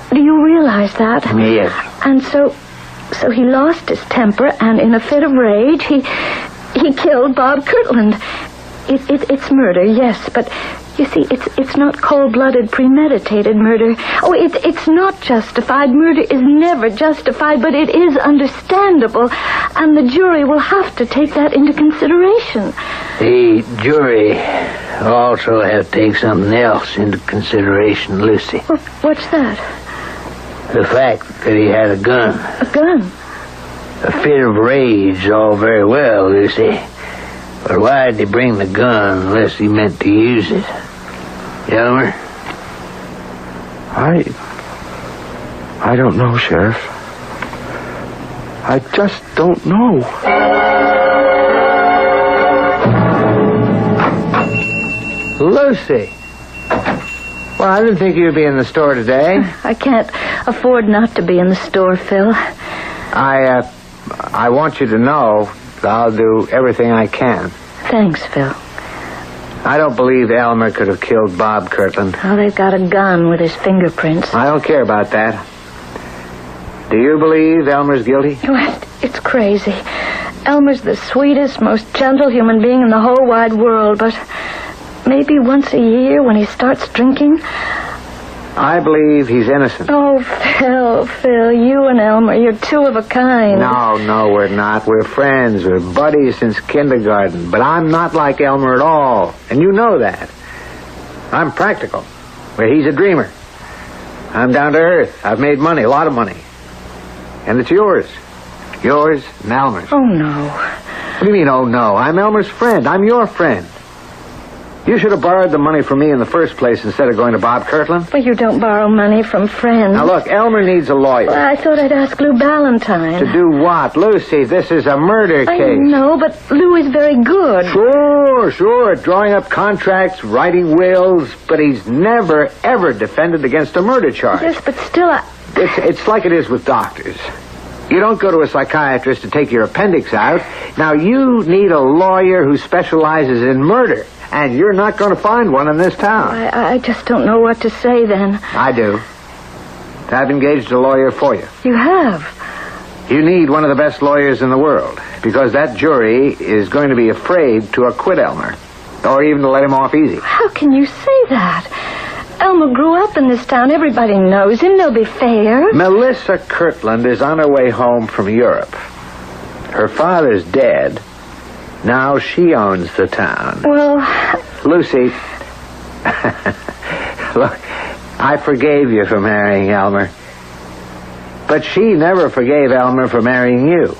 Do you realize that? Yes. And so he lost his temper, and in a fit of rage, he killed Bob Kirtland. It's murder, yes, but... You see, it's not cold-blooded, premeditated murder. Oh, it's not justified. Murder is never justified, but it is understandable. And the jury will have to take that into consideration. The jury also have to take something else into consideration, Lucy. What's that? The fact that he had a gun. A gun? A fit of rage, all very well, Lucy. But why did he bring the gun unless he meant to use it? Elmer? I don't know, Sheriff. I just don't know. Lucy! Well, I didn't think you'd be in the store today. I can't afford not to be in the store, Phil. I want you to know that I'll do everything I can. Thanks, Phil. I don't believe Elmer could have killed Bob Kirtland. Oh, they've got a gun with his fingerprints. I don't care about that. Do you believe Elmer's guilty? It's crazy. Elmer's the sweetest, most gentle human being in the whole wide world, but maybe once a year when he starts drinking... I believe he's innocent. Oh, Phil, you and Elmer, you're two of a kind. No, we're not. We're friends. We're buddies since kindergarten. But I'm not like Elmer at all, and you know that. I'm practical, where he's a dreamer. I'm down to earth. I've made money, a lot of money. And it's yours. Yours and Elmer's. Oh, no. What do you mean, oh, no? I'm Elmer's friend. I'm your friend. You should have borrowed the money from me in the first place instead of going to Bob Kirtland. Well, you don't borrow money from friends. Now, look, Elmer needs a lawyer. Well, I thought I'd ask Lou Ballantyne. To do what? Lucy, this is a murder case. I know, but Lou is very good. Sure. Drawing up contracts, writing wills, but he's never, ever defended against a murder charge. Yes, but still, It's like it is with doctors. You don't go to a psychiatrist to take your appendix out. Now, you need a lawyer who specializes in murder. And you're not going to find one in this town. I just don't know what to say then. I do. I've engaged a lawyer for you. You have? You need one of the best lawyers in the world, because that jury is going to be afraid to acquit Elmer, or even to let him off easy. How can you say that? Elmer grew up in this town. Everybody knows him. They'll be fair. Melissa Kirtland is on her way home from Europe. Her father's dead. Now she owns the town. Well... Lucy, look, I forgave you for marrying Elmer. But she never forgave Elmer for marrying you.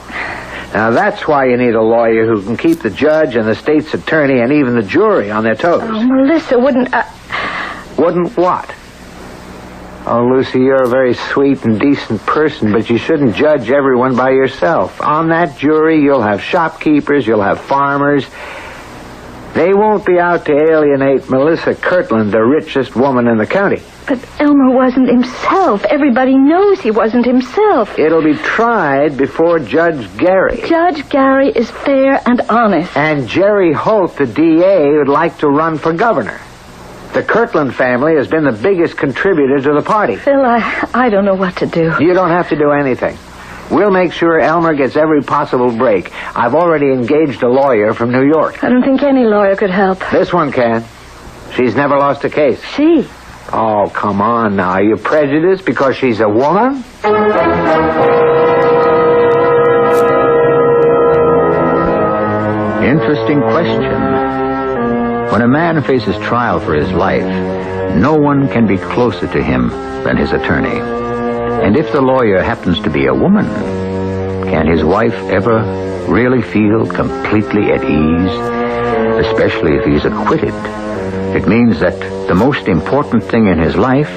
Now, that's why you need a lawyer who can keep the judge and the state's attorney and even the jury on their toes. Oh, Melissa, wouldn't... Wouldn't what? Oh, Lucy, you're a very sweet and decent person, but you shouldn't judge everyone by yourself. On that jury, you'll have shopkeepers, you'll have farmers. They won't be out to alienate Melissa Kirtland, the richest woman in the county. But Elmer wasn't himself. Everybody knows he wasn't himself. It'll be tried before Judge Gary. Judge Gary is fair and honest. And Jerry Holt, the DA, would like to run for governor. The Kirtland family has been the biggest contributor to the party. Phil, I don't know what to do. You don't have to do anything. We'll make sure Elmer gets every possible break. I've already engaged a lawyer from New York. I don't think any lawyer could help. This one can. She's never lost a case. She? Oh, come on now. Are you prejudiced because she's a woman? Interesting question. When a man faces trial for his life, no one can be closer to him than his attorney. And if the lawyer happens to be a woman, can his wife ever really feel completely at ease? Especially if he's acquitted. It means that the most important thing in his life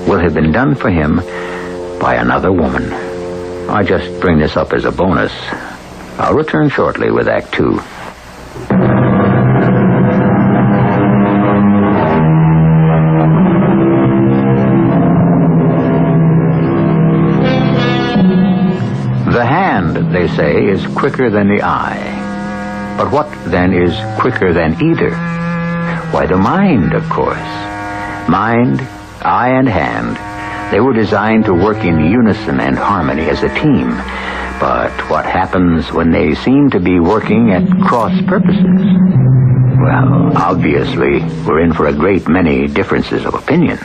will have been done for him by another woman. I just bring this up as a bonus. I'll return shortly with Act 2. The hand, they say, is quicker than the eye. But what, then, is quicker than either? Why, the mind, of course. Mind, eye, and hand, they were designed to work in unison and harmony as a team. But what happens when they seem to be working at cross purposes? Well, obviously, we're in for a great many differences of opinion.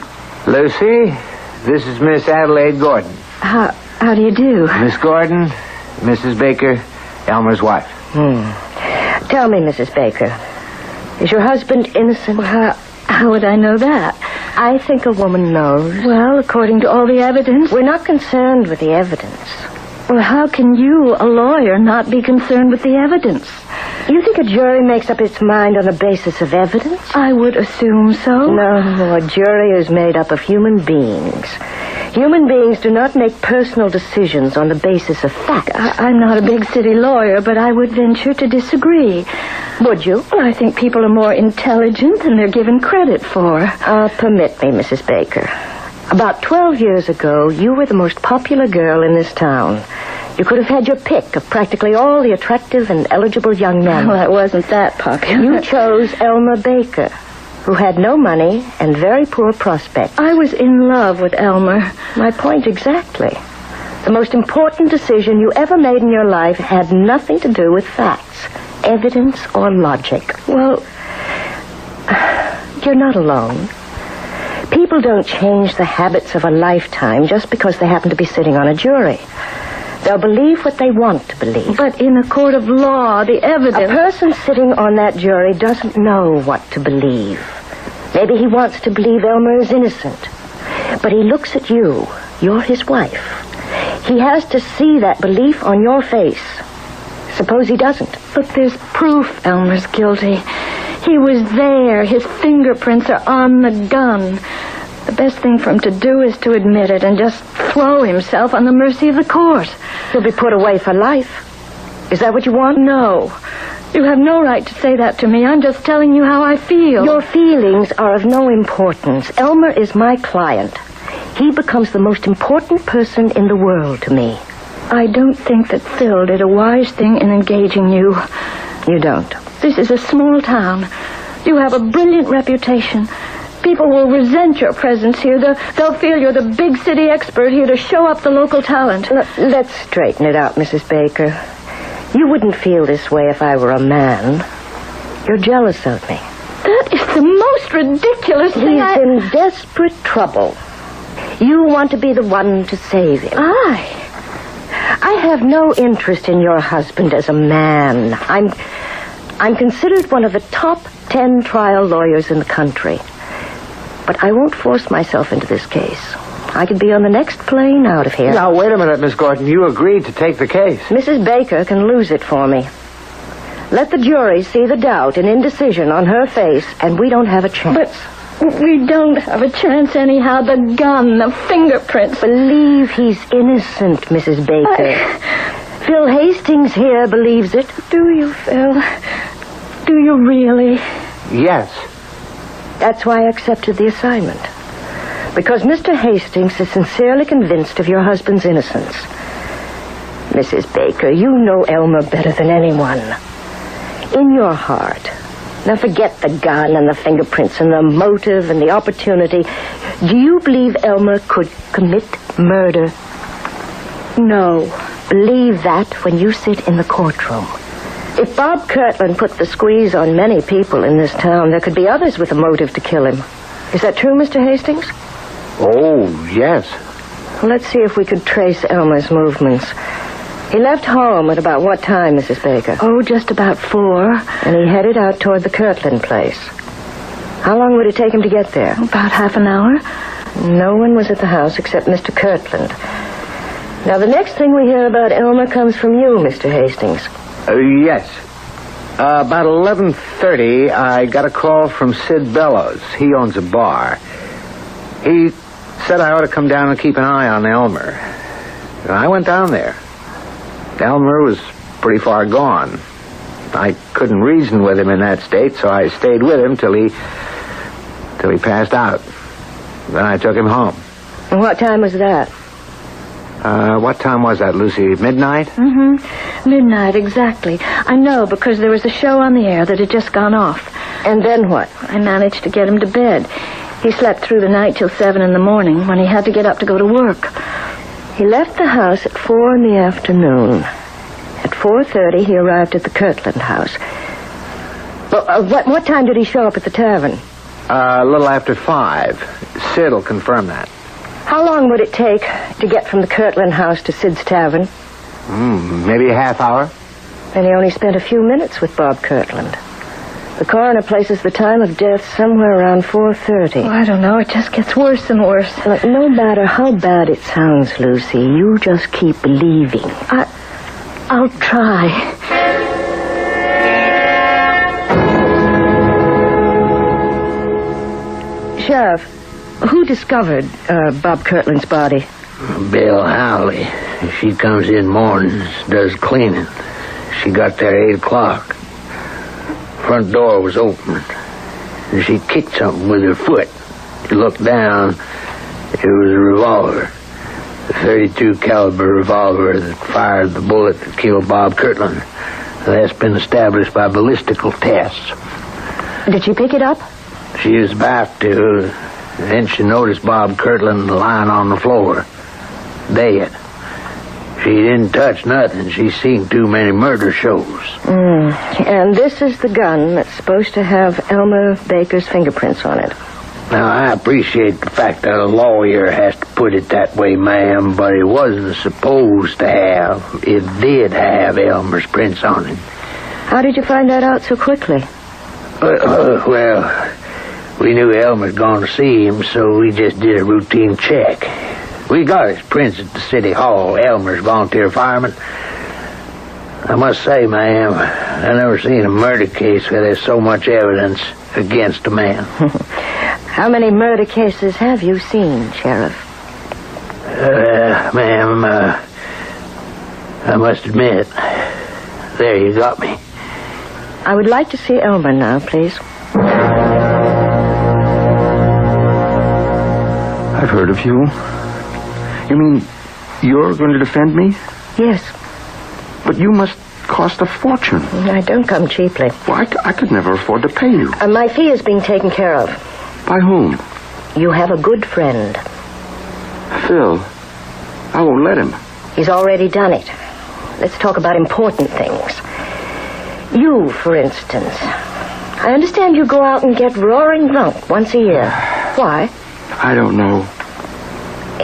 Lucy, this is Miss Adelaide Gordon. How do you do? Miss Gordon, Mrs. Baker, Elmer's wife. Tell me, Mrs. Baker, is your husband innocent? Well, how would I know that? I think a woman knows. Well, according to all the evidence. We're not concerned with the evidence. Well, how can you, a lawyer, not be concerned with the evidence? You think a jury makes up its mind on the basis of evidence? I would assume so. No, a jury is made up of human beings. Human beings do not make personal decisions on the basis of fact. I'm not a big city lawyer, but I would venture to disagree. Would you? Well, I think people are more intelligent than they're given credit for. Permit me, Mrs. Baker. About 12 years ago, you were the most popular girl in this town. You could have had your pick of practically all the attractive and eligible young men. Well, I wasn't that popular. You chose Elmer Baker, who had no money and very poor prospects. I was in love with Elmer. My point exactly. The most important decision you ever made in your life had nothing to do with facts, evidence, or logic. Well, you're not alone. People don't change the habits of a lifetime just because they happen to be sitting on a jury. They'll believe what they want to believe. But in a court of law, the evidence... A person sitting on that jury doesn't know what to believe. Maybe he wants to believe Elmer is innocent. But he looks at you. You're his wife. He has to see that belief on your face. Suppose he doesn't. But there's proof Elmer's guilty. He was there. His fingerprints are on the gun. The best thing for him to do is to admit it and just throw himself on the mercy of the court. He'll be put away for life. Is that what you want? No. You have no right to say that to me. I'm just telling you how I feel. Your feelings are of no importance. Elmer is my client. He becomes the most important person in the world to me. I don't think that Phil did a wise thing in engaging you. You don't? This is a small town. You have a brilliant reputation. People will resent your presence here. They'll feel you're the big city expert here to show up the local talent. Let's straighten it out, Mrs. Baker. You wouldn't feel this way if I were a man. You're jealous of me. That is the most ridiculous thing. He's in desperate trouble. You want to be the one to save him. I have no interest in your husband as a man. I'm considered one of the top 10 trial lawyers in the country. But I won't force myself into this case. I could be on the next plane out of here. Now, wait a minute, Miss Gordon. You agreed to take the case. Mrs. Baker can lose it for me. Let the jury see the doubt and indecision on her face, and we don't have a chance. But we don't have a chance anyhow. The gun, the fingerprints. Believe he's innocent, Mrs. Baker. Phil Hastings here believes it. Do you, Phil? Do you really? Yes. That's why I accepted the assignment. Because Mr. Hastings is sincerely convinced of your husband's innocence. Mrs. Baker, you know Elmer better than anyone. In your heart. Now forget the gun and the fingerprints and the motive and the opportunity. Do you believe Elmer could commit murder? No. Believe that when you sit in the courtroom. If Bob Kirtland put the squeeze on many people in this town, there could be others with a motive to kill him. Is that true, Mr. Hastings? Oh, yes. Well, let's see if we could trace Elmer's movements. He left home at about what time, Mrs. Baker? Oh, just about 4. And he headed out toward the Kirtland place. How long would it take him to get there? About half an hour. No one was at the house except Mr. Kirtland. Now, the next thing we hear about Elmer comes from you, Mr. Hastings. Yes. About 11:30, I got a call from Sid Bellows. He owns a bar. He said I ought to come down and keep an eye on Elmer. I went down there. Elmer was pretty far gone. I couldn't reason with him in that state, so I stayed with him till he passed out. Then I took him home. And what time was that? What time was that, Lucy? Midnight? Mm-hmm. Midnight, exactly. I know, because there was a show on the air that had just gone off. And then what? I managed to get him to bed. He slept through the night till 7 in the morning when he had to get up to go to work. He left the house at 4 in the afternoon. At 4:30, he arrived at the Kirtland house. What time did he show up at the tavern? A little after 5. Sid will confirm that. How long would it take to get from the Kirtland house to Sid's tavern? Maybe a half hour. And he only spent a few minutes with Bob Kirtland. The coroner places the time of death somewhere around 4:30. Oh, I don't know. It just gets worse and worse. Look, no matter how bad it sounds, Lucy, you just keep believing. I'll try. Sheriff, who discovered Bob Kirtland's body? Bill Howley. She comes in mornings, does cleaning. She got there 8 o'clock. Front door was open. She kicked something with her foot. She looked down. It was a revolver. A .32 caliber revolver that fired the bullet that killed Bob Kirtland. That's been established by ballistical tests. Did she pick it up? She was about to. Then she noticed Bob Kirtland lying on the floor, dead. She didn't touch nothing. She's seen too many murder shows. And this is the gun that's supposed to have Elmer Baker's fingerprints on it. Now, I appreciate the fact that a lawyer has to put it that way, ma'am, but it wasn't supposed to have. It did have Elmer's prints on it. How did you find that out so quickly? Well, we knew Elmer's gone to see him, so we just did a routine check. We got his prints at the city hall. Elmer's volunteer fireman. I must say, ma'am, I've never seen a murder case where there's so much evidence against a man. How many murder cases have you seen, Sheriff? Ma'am, I must admit, there you got me. I would like to see Elmer now, please. I've heard of you. You mean you're going to defend me? Yes. But you must cost a fortune. I don't come cheaply. Well, I could never afford to pay you. My fee is being taken care of. By whom? You have a good friend. Phil. I won't let him. He's already done it. Let's talk about important things. You, for instance. I understand you go out and get roaring drunk once a year. Why? I don't know.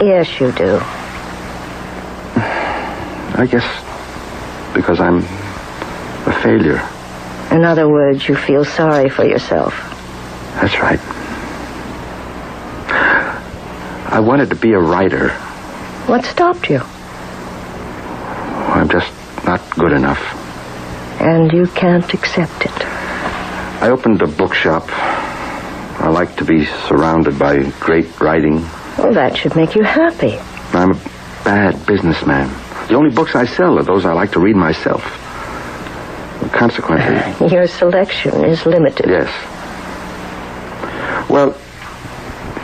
Yes, you do. I guess because I'm a failure. In other words, you feel sorry for yourself. That's right. I wanted to be a writer. What stopped you? I'm just not good enough. And you can't accept it. I opened a bookshop. I like to be surrounded by great writing. Well, that should make you happy. I'm a bad businessman. The only books I sell are those I like to read myself. Consequently... Your selection is limited. Yes. Well,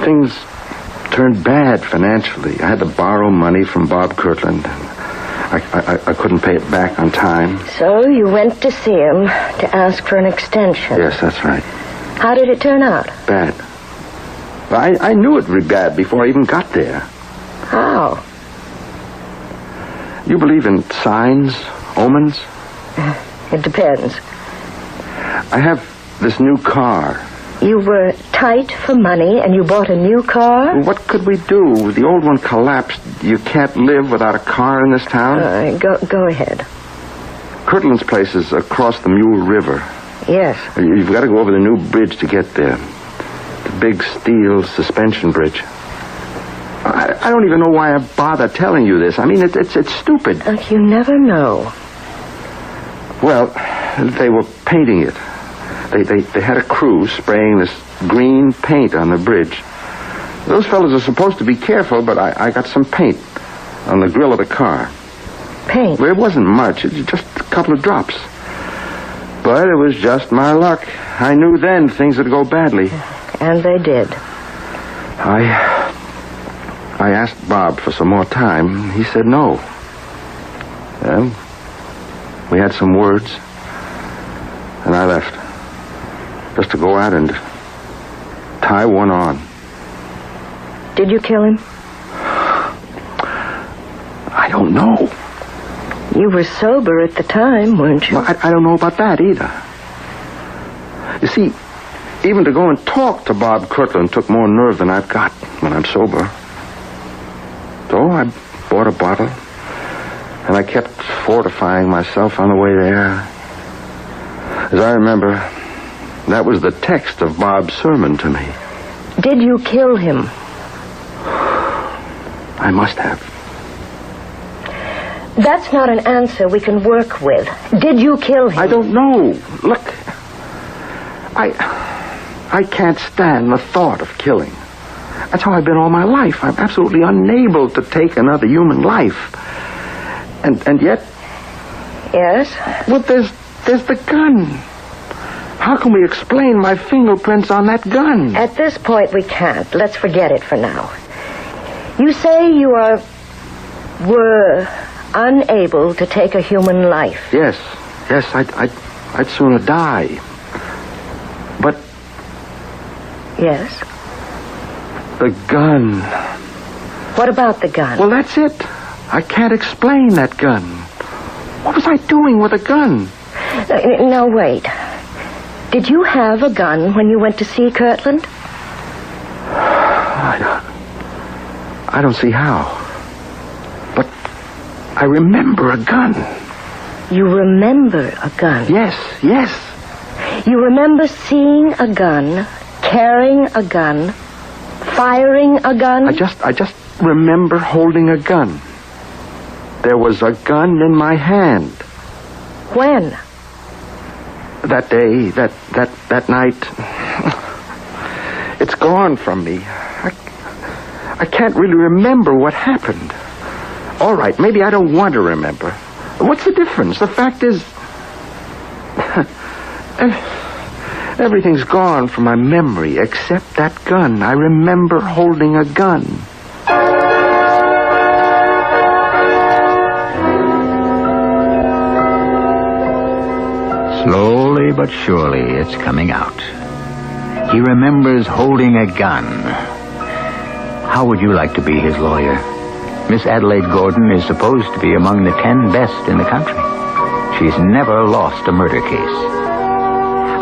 things turned bad financially. I had to borrow money from Bob Kirtland. I couldn't pay it back on time. So you went to see him to ask for an extension. Yes, that's right. How did it turn out? Bad. I knew it'd be bad before I even got there. How? You believe in signs, omens? It depends. I have this new car. You were tight for money and you bought a new car? What could we do? The old one collapsed. You can't live without a car in this town. Go ahead. Kirtland's place is across the Mule River. Yes. You've got to go over the new bridge to get there. The big steel suspension bridge. I don't even know why I bother telling you this. I mean, it's stupid. You never know. Well, they were painting it. They had a crew spraying this green paint on the bridge. Those fellas are supposed to be careful, but I got some paint on the grill of the car. Paint? Well, it wasn't much. It was just a couple of drops. But it was just my luck. I knew then things would go badly. And they did. I asked Bob for some more time. He said no. Well, we had some words, and I left. Just to go out and tie one on. Did you kill him? I don't know. You were sober at the time, weren't you? Well, I don't know about that either. You see, even to go and talk to Bob Kirtland took more nerve than I've got when I'm sober. So I bought a bottle, and I kept fortifying myself on the way there. As I remember, that was the text of Bob's sermon to me. Did you kill him? I must have. That's not an answer we can work with. Did you kill him? I don't know. Look, I can't stand the thought of killing. That's how I've been all my life. I'm absolutely unable to take another human life. And yet... Yes? Well, there's the gun. How can we explain my fingerprints on that gun? At this point, we can't. Let's forget it for now. You say you were unable to take a human life. Yes, I'd sooner die. But... Yes? The gun. What about the gun? Well, that's it. I can't explain that gun. What was I doing with a gun? Now, wait. Did you have a gun when you went to see Kirtland? I don't see how. But I remember a gun. You remember a gun? Yes. You remember seeing a gun, carrying a gun, firing a gun? I just remember holding a gun. There was a gun in my hand. When? That day, that night. It's gone from me. I can't really remember what happened. All right, maybe I don't want to remember. What's the difference? The fact is... everything's gone from my memory except that gun. I remember holding a gun. Slowly but surely, it's coming out. He remembers holding a gun. How would you like to be his lawyer? Miss Adelaide Gordon is supposed to be among the 10 best in the country. She's never lost a murder case.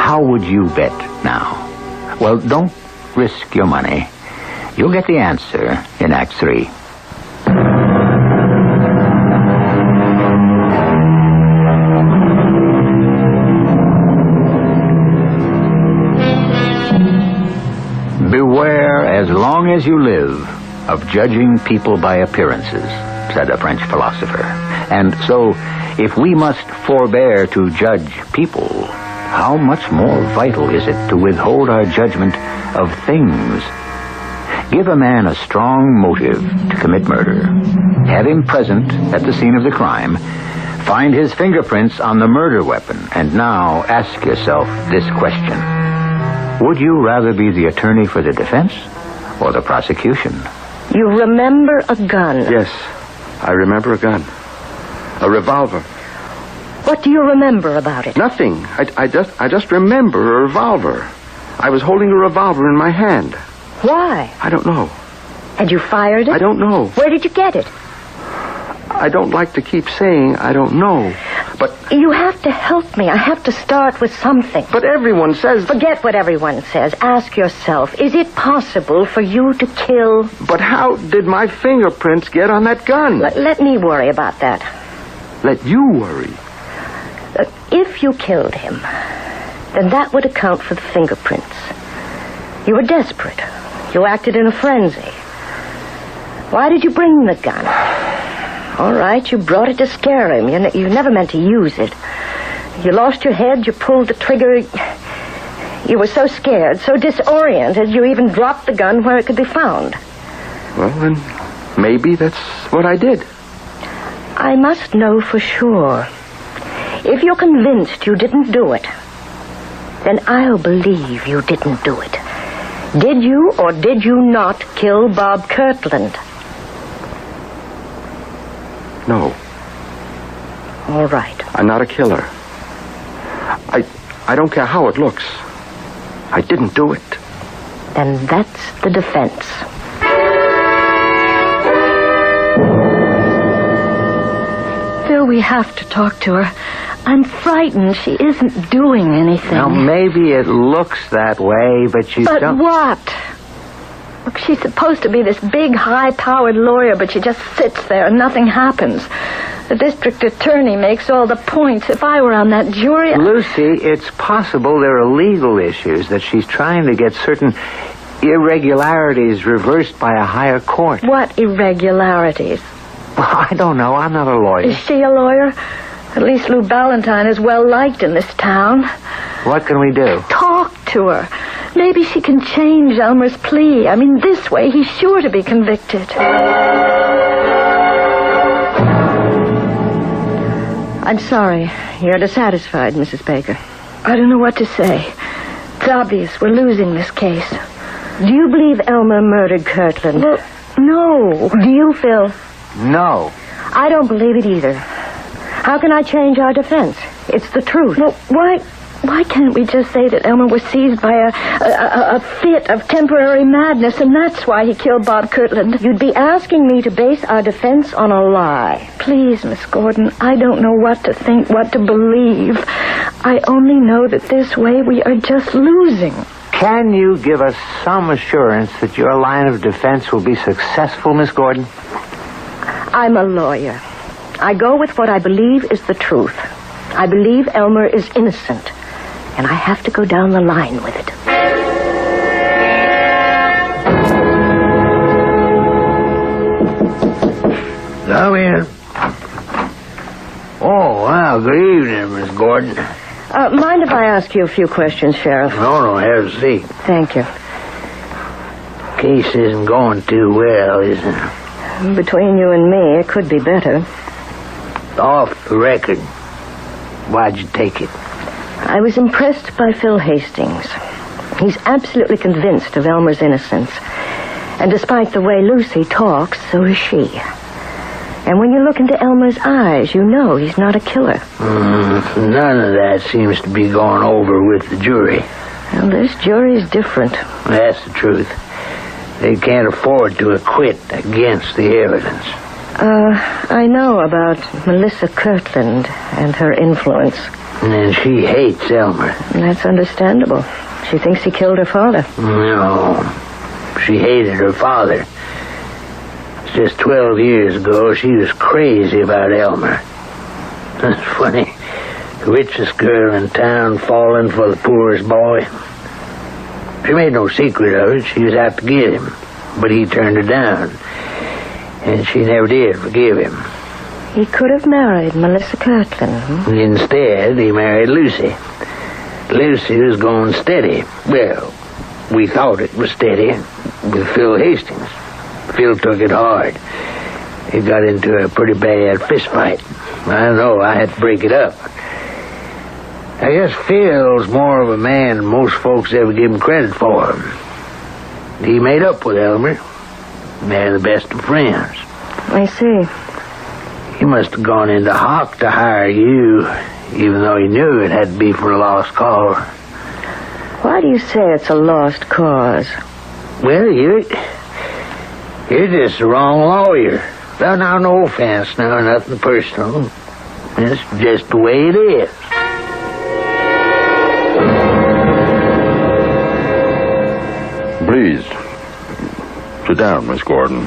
How would you bet now? Well, don't risk your money. You'll get the answer in Act 3. Beware, as long as you live, of judging people by appearances, said a French philosopher. And so, if we must forbear to judge people, how much more vital is it to withhold our judgment of things? Give a man a strong motive to commit murder. Have him present at the scene of the crime. Find his fingerprints on the murder weapon. And now ask yourself this question. Would you rather be the attorney for the defense or the prosecution? You remember a gun? Yes, I remember a gun. A revolver. What do you remember about it? Nothing. I just remember a revolver. I was holding a revolver in my hand. Why? I don't know. Had you fired it? I don't know. Where did you get it? I don't like to keep saying I don't know, but... You have to help me. I have to start with something. But everyone says... Forget what everyone says. Ask yourself, is it possible for you to kill... But how did my fingerprints get on that gun? Let me worry about that. Let you worry? If you killed him, then that would account for the fingerprints. You were desperate. You acted in a frenzy. Why did you bring the gun? All right, you brought it to scare him. You never meant to use it. You lost your head, you pulled the trigger. You were so scared, so disoriented, you even dropped the gun where it could be found. Well, then, maybe that's what I did. I must know for sure. If you're convinced you didn't do it, then I'll believe you didn't do it. Did you or did you not kill Bob Kirtland? No. All right. I'm not a killer. I don't care how it looks. I didn't do it. Then that's the defense. Phil, we have to talk to her. I'm frightened. She isn't doing anything. Now, maybe it looks that way, but you don't... But what? Look, she's supposed to be this big, high-powered lawyer, but she just sits there and nothing happens. The district attorney makes all the points. If I were on that jury... Lucy, it's possible there are legal issues that she's trying to get certain irregularities reversed by a higher court. What irregularities? Well, I don't know. I'm not a lawyer. Is she a lawyer? At least Lou Ballantyne is well-liked in this town. What can we do? Talk to her. Maybe she can change Elmer's plea. I mean, this way he's sure to be convicted. I'm sorry. You're dissatisfied, Mrs. Baker. I don't know what to say. It's obvious we're losing this case. Do you believe Elmer murdered Kirtland? Well, no. Do you, Phil? No. I don't believe it either. How can I change our defense? It's the truth. Well, why can't we just say that Elmer was seized by a fit of temporary madness, and that's why he killed Bob Kirtland? You'd be asking me to base our defense on a lie. Please, Miss Gordon, I don't know what to think, what to believe. I only know that this way we are just losing. Can you give us some assurance that your line of defense will be successful, Miss Gordon? I'm a lawyer. I go with what I believe is the truth. I believe Elmer is innocent, and I have to go down the line with it. Come in. Oh, wow. Good evening, Miss Gordon. Mind if I ask you a few questions, Sheriff? No, have a seat. Thank you. Case isn't going too well, is it? Between you and me, it could be better. Off the record. Why'd you take it? I was impressed by Phil Hastings. He's absolutely convinced of Elmer's innocence. And despite the way Lucy talks, so is she. And when you look into Elmer's eyes, you know he's not a killer. None of that seems to be going over with the jury. Well, this jury's different. That's the truth. They can't afford to acquit against the evidence. I know about Melissa Kirtland and her influence. And she hates Elmer. That's understandable. She thinks he killed her father. No, she hated her father. Just 12 years ago, she was crazy about Elmer. That's funny. The richest girl in town falling for the poorest boy. She made no secret of it. She was out to get him. But he turned her down. And she never did forgive him. He could have married Melissa Kirtland. Instead, he married Lucy. Lucy was going steady. Well, we thought it was steady with Phil Hastings. Phil took it hard. He got into a pretty bad fist fight. I know, I had to break it up. I guess Phil's more of a man than most folks ever give him credit for him. He made up with Elmer. They're the best of friends. I see. He must have gone into hock to hire you, even though he knew it had to be for a lost cause. Why do you say it's a lost cause? Well, you're just the wrong lawyer. Well, now, no offense, now, nothing personal. It's just the way it is. Please, sit down, Miss Gordon.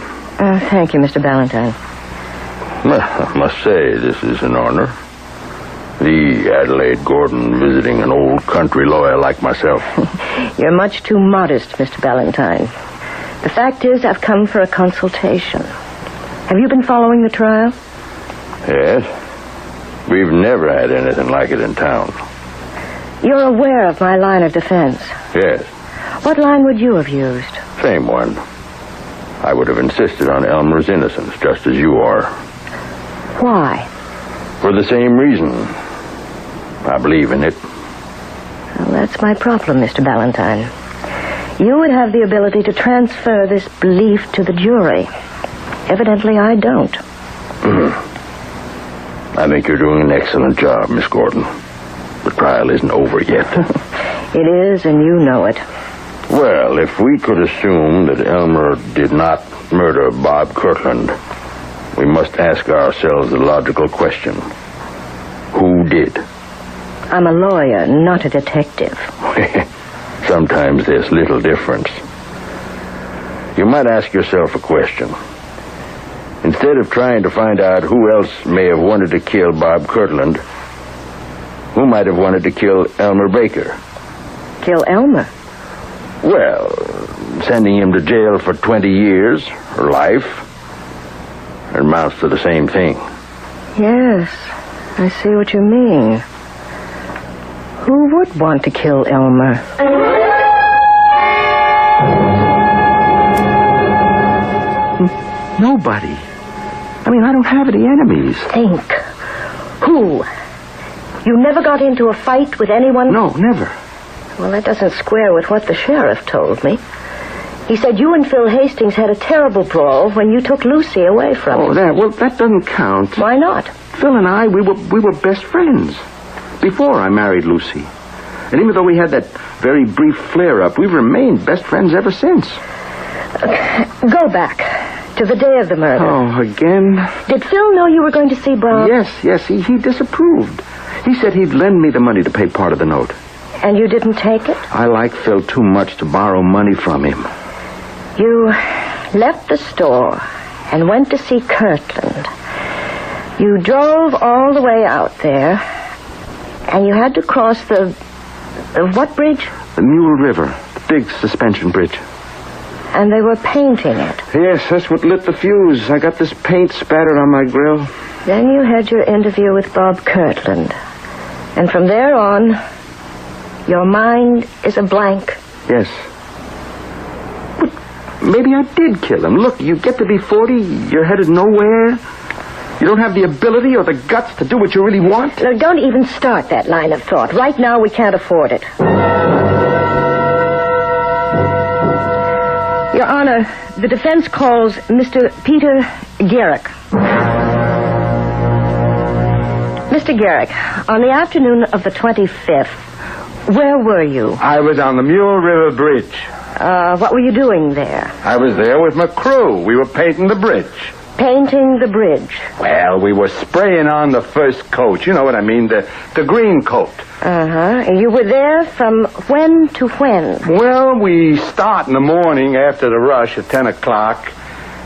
Thank you, Mr. Ballantyne. Well, I must say, this is an honor. The Adelaide Gordon visiting an old country lawyer like myself. You're much too modest, Mr. Ballantyne. The fact is, I've come for a consultation. Have you been following the trial? Yes. We've never had anything like it in town. You're aware of my line of defense? Yes. What line would you have used? Same one. I would have insisted on Elmer's innocence, just as you are. Why? For the same reason. I believe in it. Well, that's my problem, Mr. Ballantyne. You would have the ability to transfer this belief to the jury. Evidently, I don't. I think you're doing an excellent job, Miss Gordon. The trial isn't over yet. It is, and you know it. Well, if we could assume that Elmer did not murder Bob Kirtland, we must ask ourselves the logical question. Who did? I'm a lawyer, not a detective. Sometimes there's little difference. You might ask yourself a question. Instead of trying to find out who else may have wanted to kill Bob Kirtland, who might have wanted to kill Elmer Baker? Kill Elmer? Well, sending him to jail for 20 years, or life, amounts to the same thing. Yes, I see what you mean. Who would want to kill Elmer? Nobody. I mean, I don't have any enemies. Think. Who? You never got into a fight with anyone? No, never. Well, that doesn't square with what the sheriff told me. He said you and Phil Hastings had a terrible brawl when you took Lucy away from him. That doesn't count. Why not? Phil and I, we were best friends before I married Lucy. And even though we had that very brief flare-up, we've remained best friends ever since. Go back to the day of the murder. Oh, again? Did Phil know you were going to see Bob? Yes, he disapproved. He said he'd lend me the money to pay part of the note. And you didn't take it? I like Phil too much to borrow money from him. You left the store and went to see Kirtland. You drove all the way out there, and you had to cross the what bridge? The Mule River, the big suspension bridge. And they were painting it. Yes, that's what lit the fuse. I got this paint spattered on my grill. Then you had your interview with Bob Kirtland. And from there on, your mind is a blank. Yes. But maybe I did kill him. Look, you get to be 40, you're headed nowhere. You don't have the ability or the guts to do what you really want. Look, don't even start that line of thought. Right now, we can't afford it. Your Honor, the defense calls Mr. Peter Garrick. Mr. Garrick, on the afternoon of the 25th, Where were you? I was on the Mule River Bridge. What were you doing there? I was there with my crew. We were painting the bridge. Painting the bridge. Well, we were spraying on the first coat. You know what I mean, the green coat. Uh-huh. You were there from when to when? Well, we start in the morning after the rush at 10 o'clock,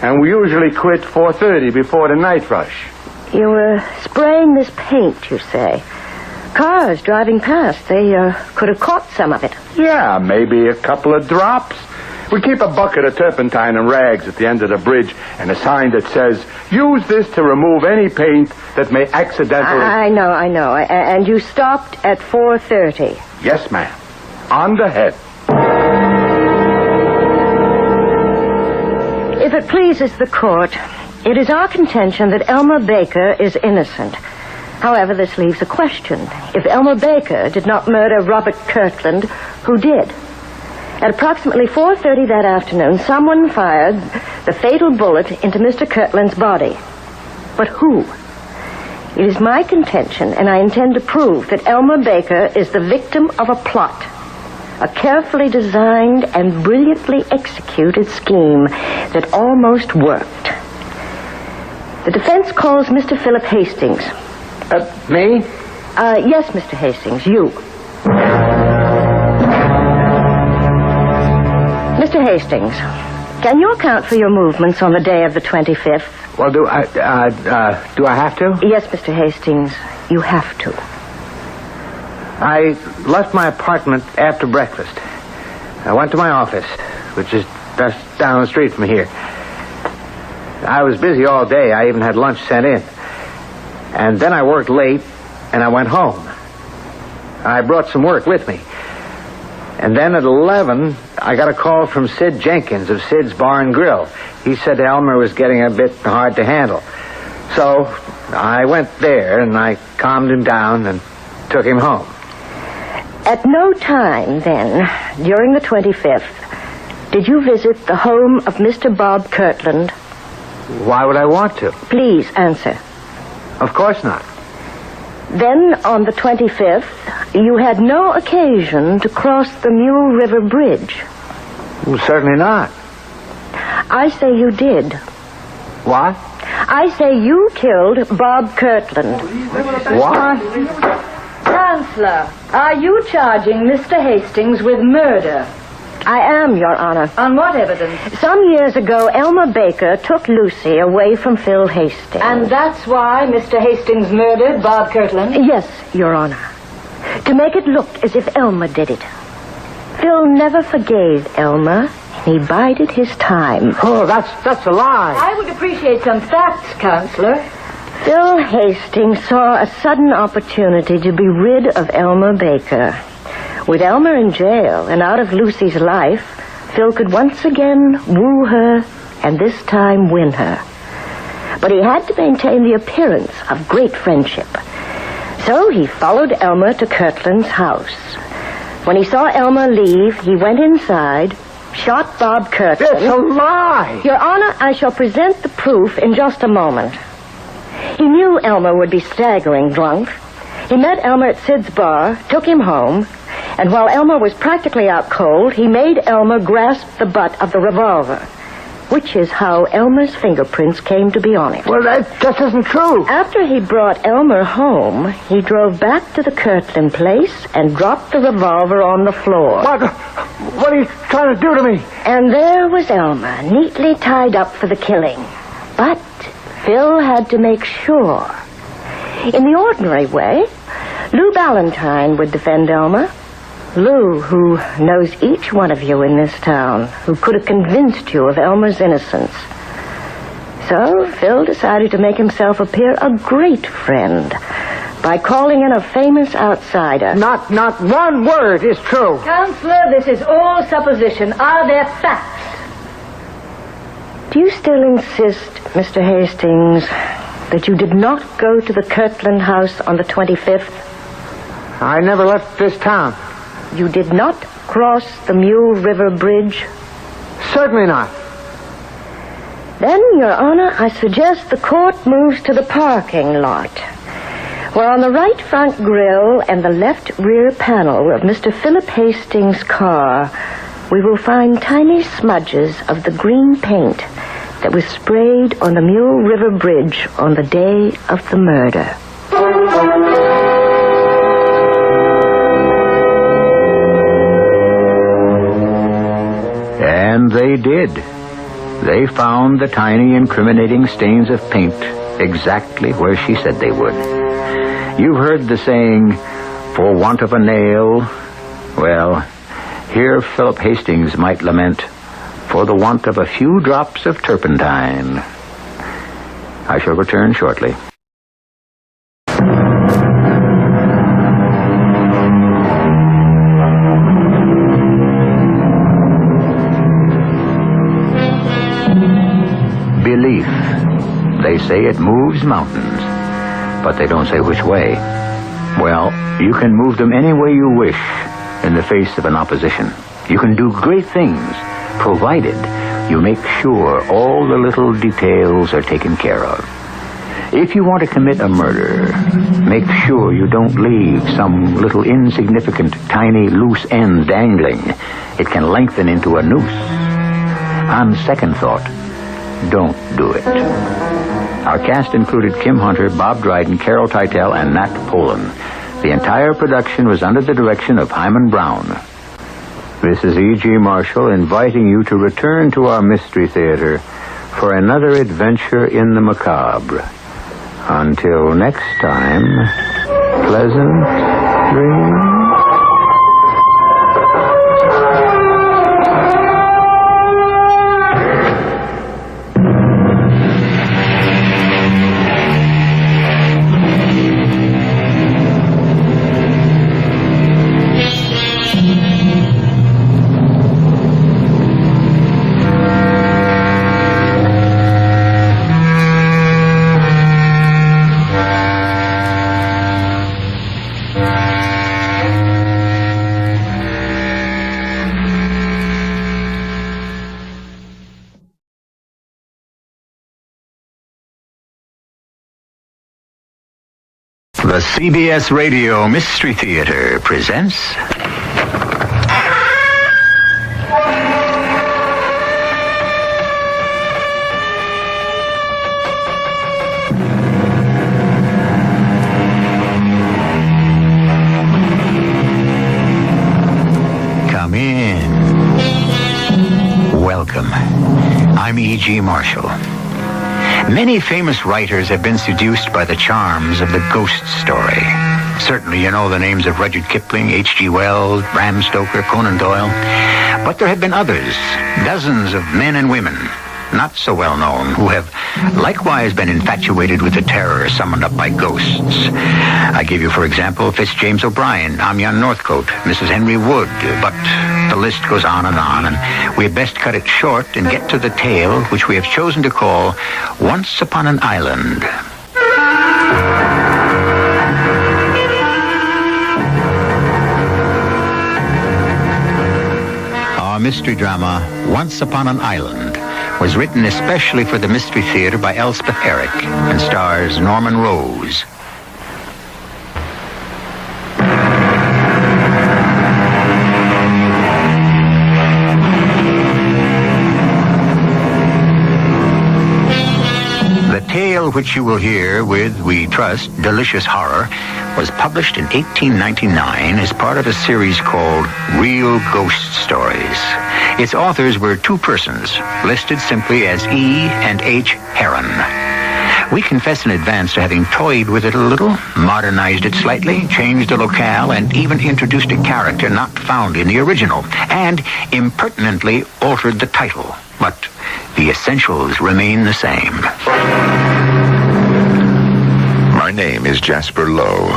and we usually quit 4:30 before the night rush. You were spraying this paint, you say. Cars driving past, they could have caught some of it. Yeah, maybe a couple of drops. We keep a bucket of turpentine and rags at the end of the bridge and a sign that says, use this to remove any paint that may accidentally... I know. And you stopped at 4:30. Yes, ma'am. On the head. If it pleases the court, it is our contention that Elmer Baker is innocent. However, this leaves a question. If Elmer Baker did not murder Robert Kirtland, who did? At approximately 4:30 that afternoon, someone fired the fatal bullet into Mr. Kirtland's body. But who? It is my contention, and I intend to prove, that Elmer Baker is the victim of a plot, a carefully designed and brilliantly executed scheme that almost worked. The defense calls Mr. Philip Hastings. Me? Yes, Mr. Hastings, you. Mr. Hastings, can you account for your movements on the day of the 25th? Well, do I have to? Yes, Mr. Hastings, you have to. I left my apartment after breakfast. I went to my office, which is just down the street from here. I was busy all day. I even had lunch sent in. And then I worked late, and I went home. I brought some work with me. And then at 11, I got a call from Sid Jenkins of Sid's Bar and Grill. He said Elmer was getting a bit hard to handle. So I went there, and I calmed him down and took him home. At no time, then, during the 25th, did you visit the home of Mr. Bob Kirtland? Why would I want to? Please answer. Of course not. Then, on the 25th, you had no occasion to cross the Mule River Bridge. Well, certainly not. I say you did. What? I say you killed Bob Kirtland. What? Chancellor, are you charging Mr. Hastings with murder? I am, Your Honor. On what evidence? Some years ago, Elmer Baker took Lucy away from Phil Hastings. And that's why Mr. Hastings murdered Bob Kirtland? Yes, Your Honor. To make it look as if Elmer did it. Phil never forgave Elmer. He bided his time. Oh, that's a lie. I would appreciate some facts, Counselor. Phil Hastings saw a sudden opportunity to be rid of Elmer Baker. With Elmer in jail and out of Lucy's life, Phil could once again woo her and this time win her. But he had to maintain the appearance of great friendship. So he followed Elmer to Kirtland's house. When he saw Elmer leave, he went inside, shot Bob Kirtland. It's a lie! Your Honor, I shall present the proof in just a moment. He knew Elmer would be staggering drunk. He met Elmer at Sid's bar, took him home, and while Elmer was practically out cold, he made Elmer grasp the butt of the revolver, which is how Elmer's fingerprints came to be on it. Well, that isn't true. After he brought Elmer home, he drove back to the Kirtland place and dropped the revolver on the floor. What are you trying to do to me? And there was Elmer, neatly tied up for the killing. But Phil had to make sure. In the ordinary way, Lou Ballantyne would defend Elmer. Lou, who knows each one of you in this town, who could have convinced you of Elmer's innocence. So Phil decided to make himself appear a great friend by calling in a famous outsider. Not one word is true. Counselor, this is all supposition. Are there facts? Do you still insist, Mr. Hastings, that you did not go to the Kirtland house on the 25th? I never left this town. You did not cross the Mule River Bridge? Certainly not. Then, Your Honor, I suggest the court moves to the parking lot, Well, on the right front grille and the left rear panel of Mr. Philip Hastings' car, we will find tiny smudges of the green paint that was sprayed on the Mule River Bridge on the day of the murder. And they did. They found the tiny incriminating stains of paint exactly where she said they would. You've heard the saying, for want of a nail. Well, here Philip Hastings might lament, for the want of a few drops of turpentine. I shall return shortly. Belief. They say it moves mountains, but they don't say which way. Well, you can move them any way you wish in the face of an opposition. You can do great things, provided you make sure all the little details are taken care of. If you want to commit a murder, make sure you don't leave some little insignificant, tiny, loose end dangling. It can lengthen into a noose. On second thought, don't do it. Our cast included Kim Hunter, Bob Dryden, Carol Teitel, and Nat Polen. The entire production was under the direction of Hyman Brown. This is E.G. Marshall inviting you to return to our Mystery Theater for another adventure in the macabre. Until next time, pleasant dreams. The CBS Radio Mystery Theater presents... Come in. Welcome. I'm E.G. Marshall. Many famous writers have been seduced by the charms of the ghost story. Certainly you know the names of Rudyard Kipling, H.G. Wells, Bram Stoker, Conan Doyle. But there have been others, dozens of men and women, not so well known, who have likewise been infatuated with the terror summoned up by ghosts. I give you, for example, Fitzjames O'Brien, Amyan Northcote, Mrs. Henry Wood, but the list goes on, and we had best cut it short and get to the tale which we have chosen to call Once Upon an Island. Our mystery drama, Once Upon an Island, was written especially for the Mystery Theater by Elspeth Eric and stars Norman Rose. The tale which you will hear with, we trust, delicious horror was published in 1899 as part of a series called Real Ghost Stories. Its authors were two persons, listed simply as E. and H. Heron. We confess in advance to having toyed with it a little, modernized it slightly, changed the locale, and even introduced a character not found in the original, and impertinently altered the title. But the essentials remain the same. My name is Jasper Lowe.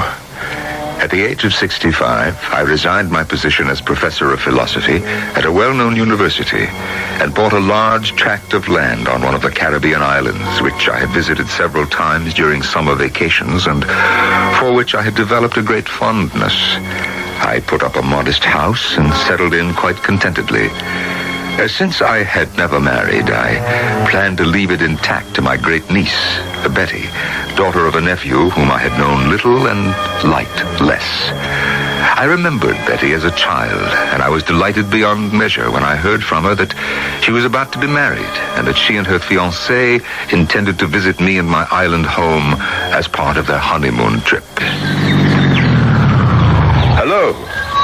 At the age of 65, I resigned my position as professor of philosophy at a well-known university and bought a large tract of land on one of the Caribbean islands, which I had visited several times during summer vacations and for which I had developed a great fondness. I put up a modest house and settled in quite contentedly. Since I had never married, I planned to leave it intact to my great niece, Betty, daughter of a nephew whom I had known little and liked less. I remembered Betty as a child, and I was delighted beyond measure when I heard from her that she was about to be married and that she and her fiancé intended to visit me in my island home as part of their honeymoon trip. Hello.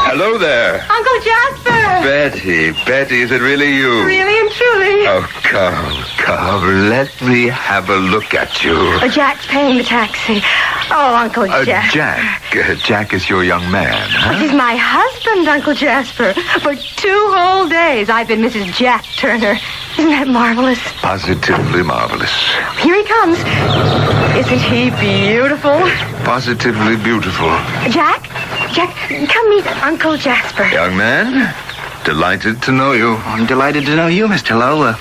Hello there. Uncle Jasper! Betty, is it really you? Really and truly. Oh, come, let me have a look at you. Jack's paying the taxi. Oh, Uncle Jasper. Jack is your young man, huh? He's my husband, Uncle Jasper. For 2 whole days, I've been Mrs. Jack Turner. Isn't that marvelous? Positively marvelous. Here he comes. Isn't he beautiful? Positively beautiful. Jack, come meet Uncle Jasper. Young man, delighted to know you. I'm delighted to know you, Mr. Lowe.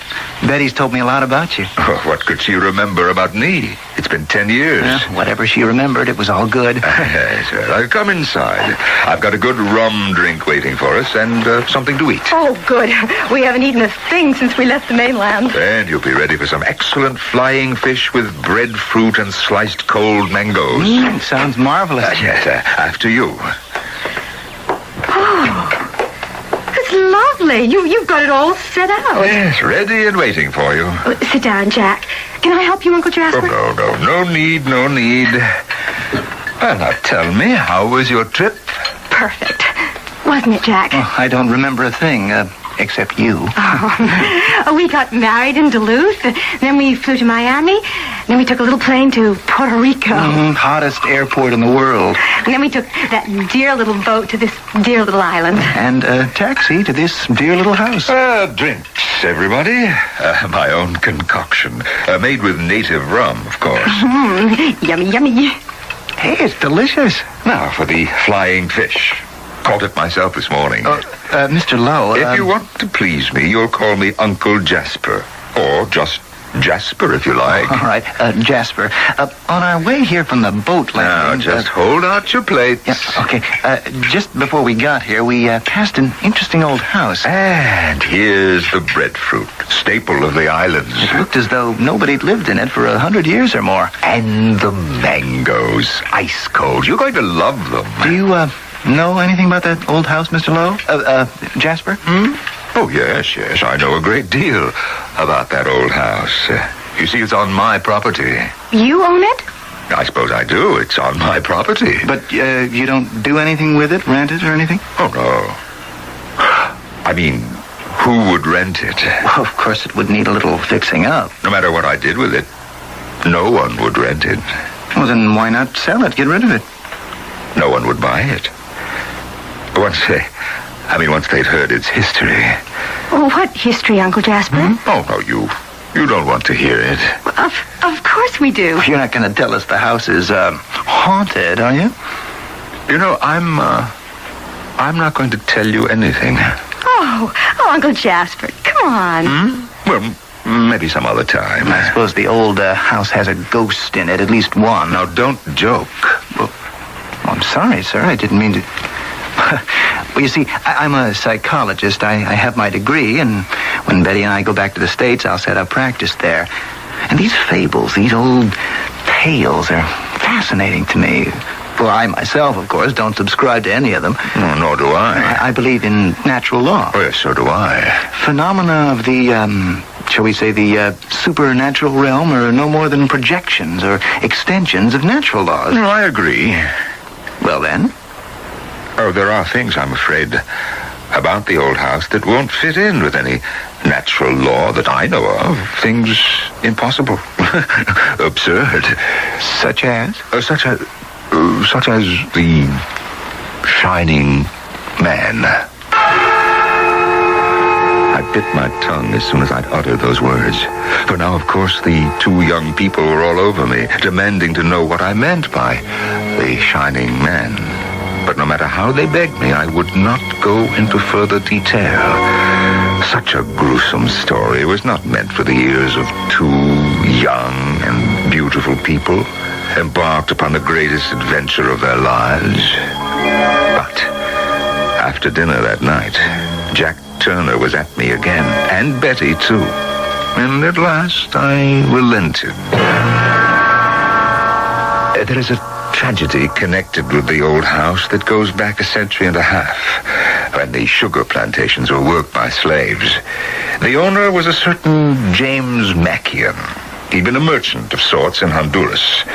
Betty's told me a lot about you. Oh, what could she remember about me? It's been 10 years. Whatever she remembered, it was all good. Yes, well, come inside. I've got a good rum drink waiting for us and something to eat. Oh, good. We haven't eaten a thing since we left the mainland. And you'll be ready for some excellent flying fish with breadfruit and sliced cold mangoes. Sounds marvelous. Yes, after you. It's lovely. You've got it all set out. Yes, ready and waiting for you. Sit down, Jack. Can I help you, Uncle Jasper? Oh, no need. Well, now tell me, how was your trip? Perfect. Wasn't it, Jack? Oh, I don't remember a thing, except you. We got married in Duluth, then we flew to Miami, then we took a little plane to Puerto Rico. Hottest airport in the world. And then we took that dear little boat to this dear little island. And a taxi to this dear little house. Drinks, everybody. My own concoction. Made with native rum, of course. Yummy. Hey, it's delicious. Now for the flying fish. Caught it myself this morning. Mr. Lowe... If you want to please me, you'll call me Uncle Jasper. Or just Jasper, if you like. All right, Jasper. On our way here from the boat landing... Now, just hold out your plates. Yeah, okay. Just before we got here, we passed an interesting old house. And here's the breadfruit, staple of the islands. It looked as though nobody'd lived in it for 100 years or more. And the mangoes, ice cold. You're going to love them. Do you, know anything about that old house, Mr. Lowe? Jasper? Oh, yes. I know a great deal about that old house. You see, it's on my property. You own it? I suppose I do. It's on my property. But you don't do anything with it, rent it or anything? Oh, no. I mean, who would rent it? Well, of course, it would need a little fixing up. No matter what I did with it, no one would rent it. Well, then why not sell it? Get rid of it. No one would buy it. Once they'd heard its history. Oh, what history, Uncle Jasper? Oh, no, you don't want to hear it. Of course we do. You're not going to tell us the house is, haunted, are you? You know, I'm not going to tell you anything. Oh, Uncle Jasper, come on. Well, maybe some other time. I suppose the old house has a ghost in it, at least one. Now, don't joke. Well, I'm sorry, sir. I didn't mean to... Well, you see, I'm a psychologist. I have my degree, and when Betty and I go back to the States, I'll set up practice there. And these fables, these old tales are fascinating to me. Well, I myself, of course, don't subscribe to any of them. No, nor do I. I believe in natural law. Oh, yes, so do I. Phenomena of the, shall we say, the supernatural realm are no more than projections or extensions of natural laws. No, I agree. Well, then? Oh, there are things, I'm afraid, about the old house that won't fit in with any natural law that I know of. Things impossible. Absurd. Such as? Such as the Shining Man. I bit my tongue as soon as I'd uttered those words. For now, of course, the two young people were all over me, demanding to know what I meant by the Shining Man. But no matter how they begged me, I would not go into further detail. Such a gruesome story was not meant for the ears of two young and beautiful people, embarked upon the greatest adventure of their lives. But after dinner that night, Jack Turner was at me again, and Betty, too. And at last, I relented. There is a tragedy connected with the old house that goes back a century and a half, when the sugar plantations were worked by slaves. The owner was a certain James Mackian. He'd been a merchant of sorts in Honduras.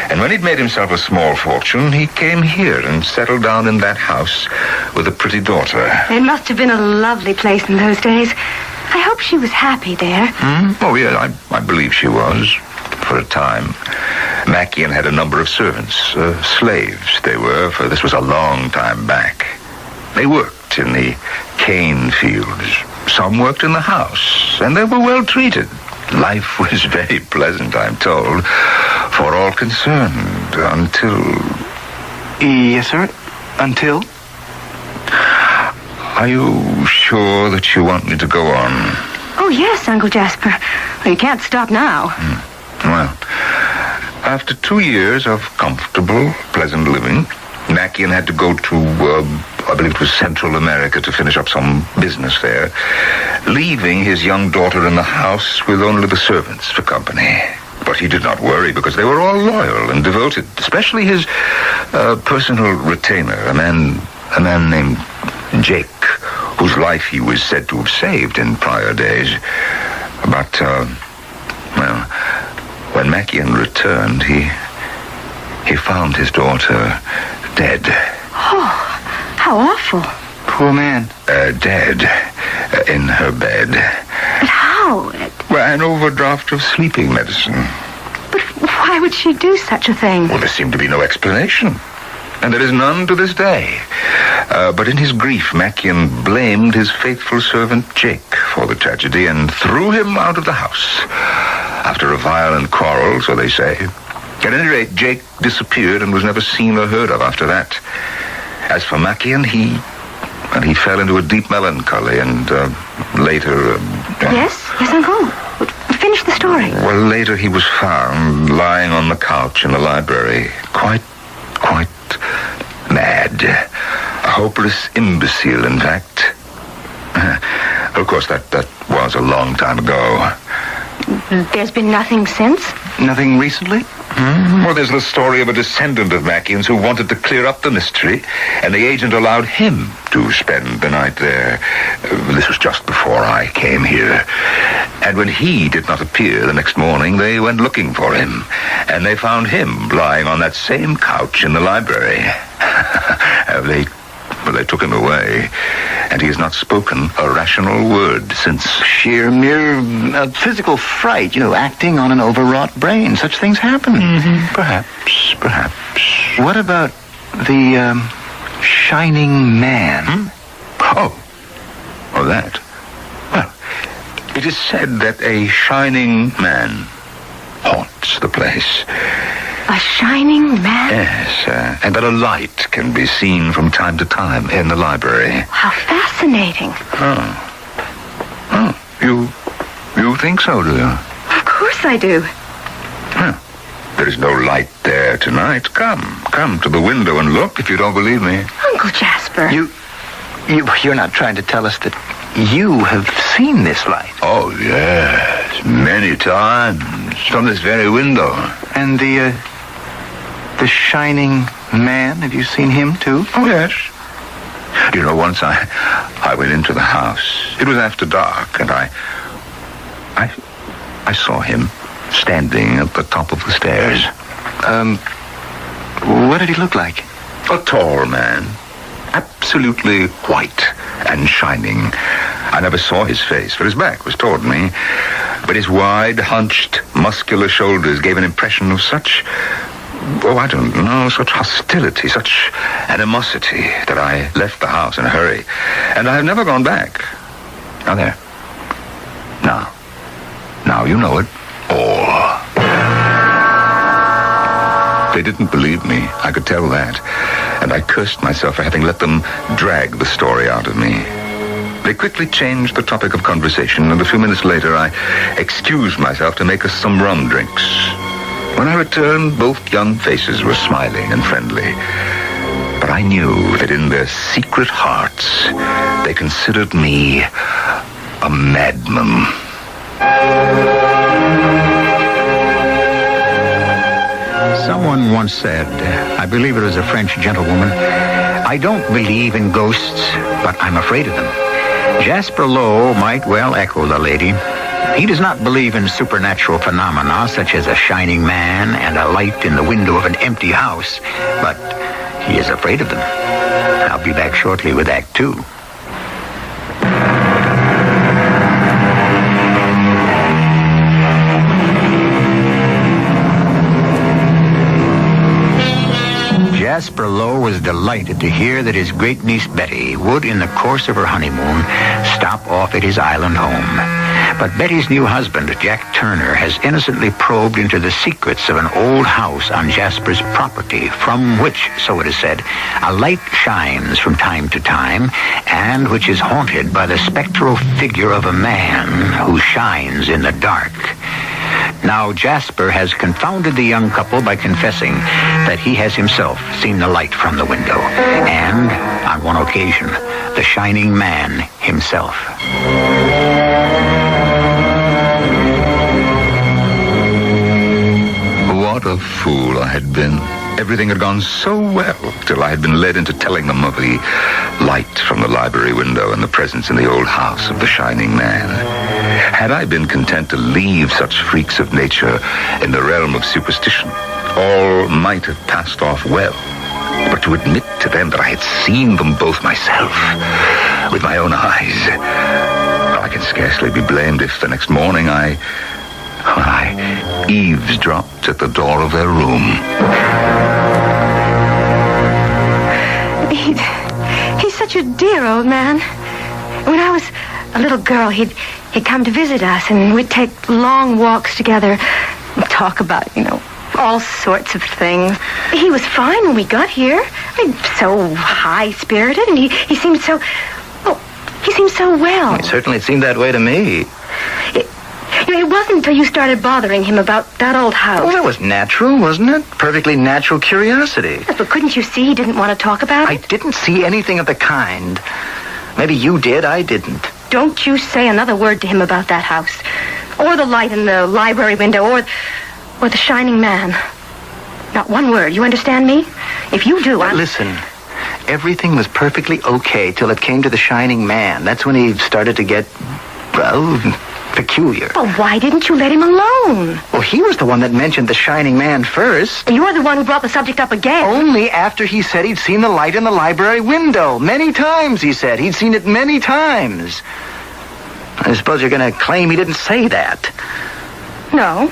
And when he'd made himself a small fortune, he came here and settled down in that house with a pretty daughter. It must have been a lovely place in those days. I hope she was happy there. Oh, yeah, I believe she was, for a time. Mackian had a number of servants, slaves they were, for this was a long time back. They worked in the cane fields. Some worked in the house, and they were well treated. Life was very pleasant, I'm told, for all concerned, until... Yes, sir. Until? Are you sure that you want me to go on? Oh, yes, Uncle Jasper. Well, you can't stop now. Well, after 2 years of comfortable, pleasant living, Mackian had to go to, I believe it was Central America, to finish up some business there, leaving his young daughter in the house with only the servants for company. But he did not worry, because they were all loyal and devoted, especially his personal retainer, a man named Jake, whose life he was said to have saved in prior days. But, well, when Mackian returned, he found his daughter dead. Oh, how awful. Poor man. Dead. In her bed. But how? Well, an overdraft of sleeping medicine. But why would she do such a thing? Well, there seemed to be no explanation. And there is none to this day. But in his grief, Mackian blamed his faithful servant Jake for the tragedy and threw him out of the house. After a violent quarrel, so they say. At any rate, Jake disappeared and was never seen or heard of after that. As for Mackian, he fell into a deep melancholy and later... Yes, Uncle. Finish the story. Well, later he was found lying on the couch in the library, quite mad. A hopeless imbecile, in fact. Of course, that was a long time ago. There's been nothing since? Nothing recently? Well, there's the story of a descendant of Mackian's who wanted to clear up the mystery, and the agent allowed him to spend the night there. This was just before I came here. And when he did not appear the next morning, they went looking for him, and they found him lying on that same couch in the library. They took him away, and he has not spoken a rational word since. Mere physical fright, acting on an overwrought brain. Such things happen. Perhaps. What about the shining man? Oh, that. Well, it is said that a shining man haunts the place. A shining man? Yes, and that a light can be seen from time to time in the library. How fascinating. Oh, you think so, do you? Of course I do. There is no light there tonight. Come to the window and look if you don't believe me. Uncle Jasper. You're not trying to tell us that you have seen this light? Oh, yes, many times, from this very window. And the shining man, have you seen him too? Oh, yes. Once I went into the house. It was after dark, and I saw him standing at the top of the stairs. What did he look like? A tall man. Absolutely white and shining. I never saw his face, for his back was toward me. But his wide, hunched, muscular shoulders gave an impression of such... I don't know, such hostility, such animosity, that I left the house in a hurry. And I have never gone back. Now there. Now you know it all. They didn't believe me. I could tell that. And I cursed myself for having let them drag the story out of me. They quickly changed the topic of conversation, and a few minutes later I excused myself to make us some rum drinks. When I returned, both young faces were smiling and friendly. But I knew that in their secret hearts, They considered me a madman. Someone once said, I believe it was a French gentlewoman, I don't believe in ghosts, but I'm afraid of them. Jasper Lowe might well echo the lady. He does not believe in supernatural phenomena such as a shining man and a light in the window of an empty house, but he is afraid of them. I'll be back shortly with Act 2. Jasper Lowe was delighted to hear that his great-niece Betty would, in the course of her honeymoon, stop off at his island home. But Betty's new husband, Jack Turner, has innocently probed into the secrets of an old house on Jasper's property, from which, so it is said, a light shines from time to time, and which is haunted by the spectral figure of a man who shines in the dark. Now Jasper has confounded the young couple by confessing that he has himself seen the light from the window, and, on one occasion, the shining man himself. What a fool I had been. Everything had gone so well till I had been led into telling them of the light from the library window and the presence in the old house of the shining man. Had I been content to leave such freaks of nature in the realm of superstition, all might have passed off well. But to admit to them that I had seen them both myself, with my own eyes, well, I can scarcely be blamed if the next morning I eavesdropped at the door of their room. He's such a dear old man. When I was a little girl, he'd come to visit us, and we'd take long walks together and talk about, all sorts of things. He was fine when we got here. I mean, so high-spirited, and he seemed so... he seemed so well. It certainly seemed that way to me. It wasn't until you started bothering him about that old house. Well, that was natural, wasn't it? Perfectly natural curiosity. Yes, but couldn't you see he didn't want to talk about it? I didn't see anything of the kind. Maybe you did, I didn't. Don't you say another word to him about that house. Or the light in the library window, or the shining man. Not one word, you understand me? If you do, Listen, everything was perfectly okay till it came to the shining man. That's when he started to get, peculiar. Well, why didn't you let him alone? Well, he was the one that mentioned the shining man first. You're the one who brought the subject up again. Only after he said he'd seen the light in the library window. Many times, he said. He'd seen it many times. I suppose you're going to claim he didn't say that. No,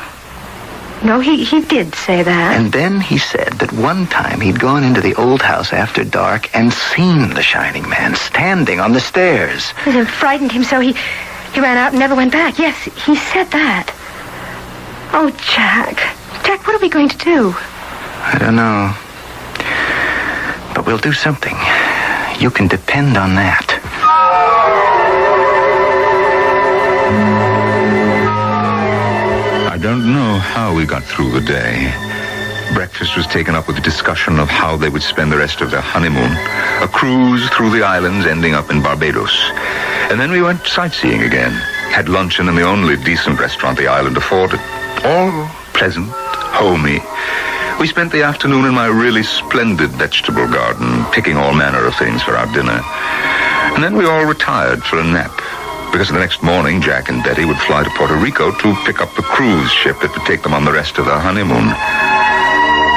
he did say that. And then he said that one time he'd gone into the old house after dark and seen the shining man standing on the stairs. It frightened him so he ran out and never went back. Yes, he said that. Oh, Jack. Jack, what are we going to do? I don't know. But we'll do something. You can depend on that. I don't know how we got through the day. Breakfast was taken up with the discussion of how they would spend the rest of their honeymoon, a cruise through the islands ending up in Barbados. And then we went sightseeing again, had luncheon in the only decent restaurant the island afforded. All pleasant, homey. We spent the afternoon in my really splendid vegetable garden, picking all manner of things for our dinner. And then we all retired for a nap, because the next morning Jack and Betty would fly to Puerto Rico to pick up the cruise ship that would take them on the rest of their honeymoon.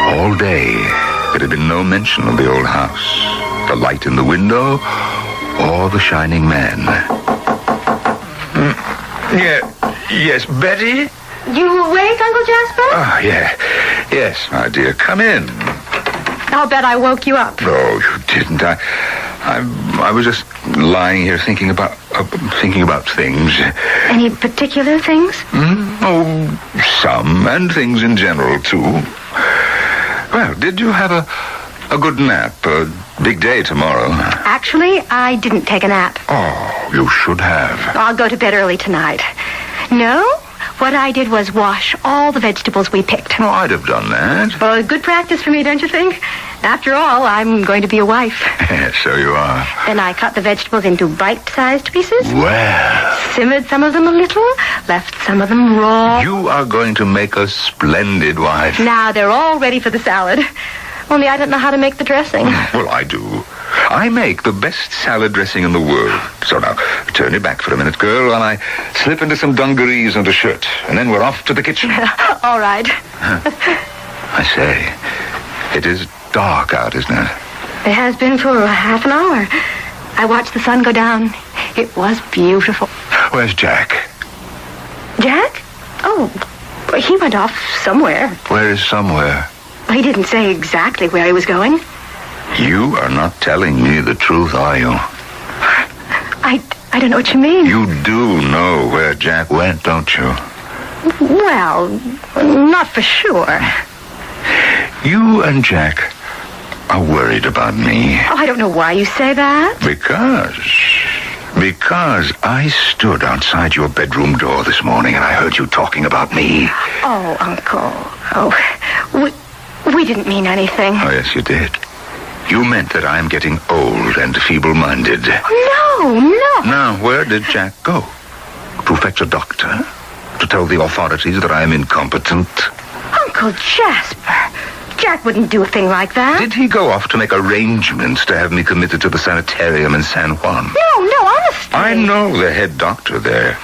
All day, there had been no mention of the old house, the light in the window, or the shining man. Yes, Betty? You awake, Uncle Jasper? Oh, yeah. Yes, my dear. Come in. I'll bet I woke you up. No, you didn't. I was just lying here thinking about things. Any particular things? Oh, some, and things in general, too. Well, did you have a good nap? A big day tomorrow. Actually, I didn't take a nap. Oh, you should have. I'll go to bed early tonight. No? what I did was wash all the vegetables we picked. Oh, I'd have done that. Well, good practice for me, don't you think? After all, I'm going to be a wife. So you are. Then I cut the vegetables into bite-sized pieces. Well. Simmered some of them a little, left some of them raw. You are going to make a splendid wife. Now they're all ready for the salad. Only I don't know how to make the dressing. Well, I do. I make the best salad dressing in the world. So now, turn your back for a minute, girl, while I slip into some dungarees and a shirt. And then we're off to the kitchen. All right. I say, it is dark out, isn't it? It has been for half an hour. I watched the sun go down. It was beautiful. Where's Jack? Jack? Oh, he went off somewhere. Where is somewhere? He didn't say exactly where he was going. You are not telling me the truth, are you? I don't know what you mean. You do know where Jack went, don't you? Well, not for sure. You and Jack are worried about me. Oh, I don't know why you say that. Because I stood outside your bedroom door this morning and I heard you talking about me. Oh, Uncle. Oh, we didn't mean anything. Oh, yes, you did. You meant that I am getting old and feeble-minded. No. Now, where did Jack go? To fetch a doctor? To tell the authorities that I am incompetent? Uncle Jasper, Jack wouldn't do a thing like that. Did he go off to make arrangements to have me committed to the sanitarium in San Juan? No, honestly. I know the head doctor there.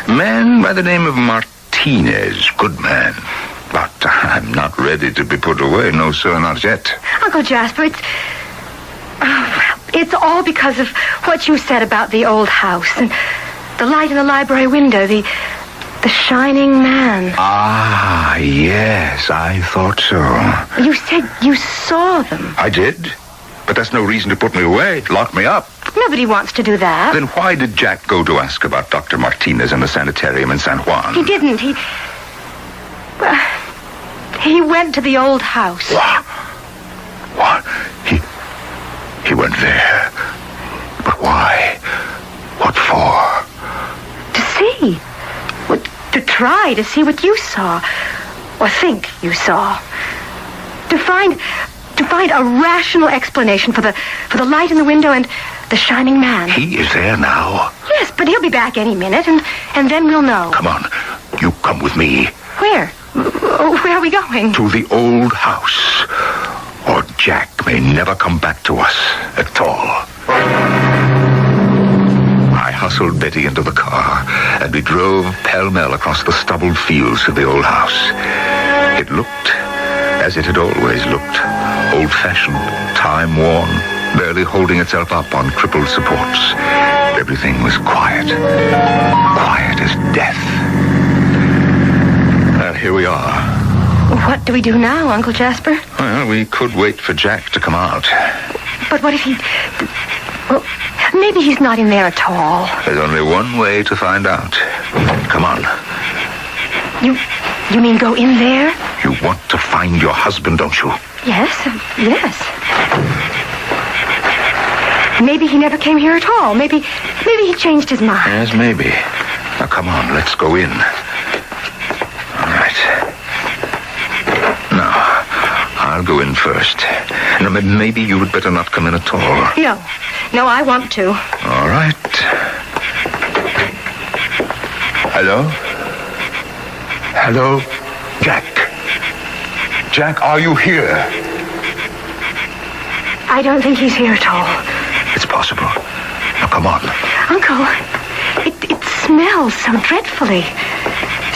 Man by the name of Martinez. Good man. But I'm not ready to be put away. No, sir, not yet. Uncle Jasper, it's all because of what you said about the old house and the light in the library window, the shining man. Ah, yes, I thought so. You said you saw them. I did, but that's no reason to put me away, lock me up. Nobody wants to do that. Then why did Jack go to ask about Dr. Martinez and the sanitarium in San Juan? He didn't. He went to the old house. What? He went there. But why? What for? To see. To try to see what you saw. Or think you saw. To find a rational explanation for the light in the window and the shining man. He is there now. Yes, but he'll be back any minute, and then we'll know. Come on. You come with me. Where? Where are we going? To the old house. Or Jack may never come back to us at all. I hustled Betty into the car, and we drove pell-mell across the stubbled fields to the old house. It looked as it had always looked. Old-fashioned, time-worn, barely holding itself up on crippled supports. Everything was quiet. Quiet as death. And here we are. What do we do now, Uncle Jasper? Well, we could wait for Jack to come out. But what if he... Well, maybe he's not in there at all. There's only one way to find out. Come on. You mean go in there? You want to find your husband, don't you? Yes. Maybe he never came here at all. Maybe he changed his mind. Yes, maybe. Now, come on, let's go in. All right. Now, I'll go in first. Now, maybe you would better not come in at all. No, I want to. All right. Hello? Hello? Jack? Jack, are you here? I don't think he's here at all. It's possible. Now, come on. Uncle, it smells so dreadfully.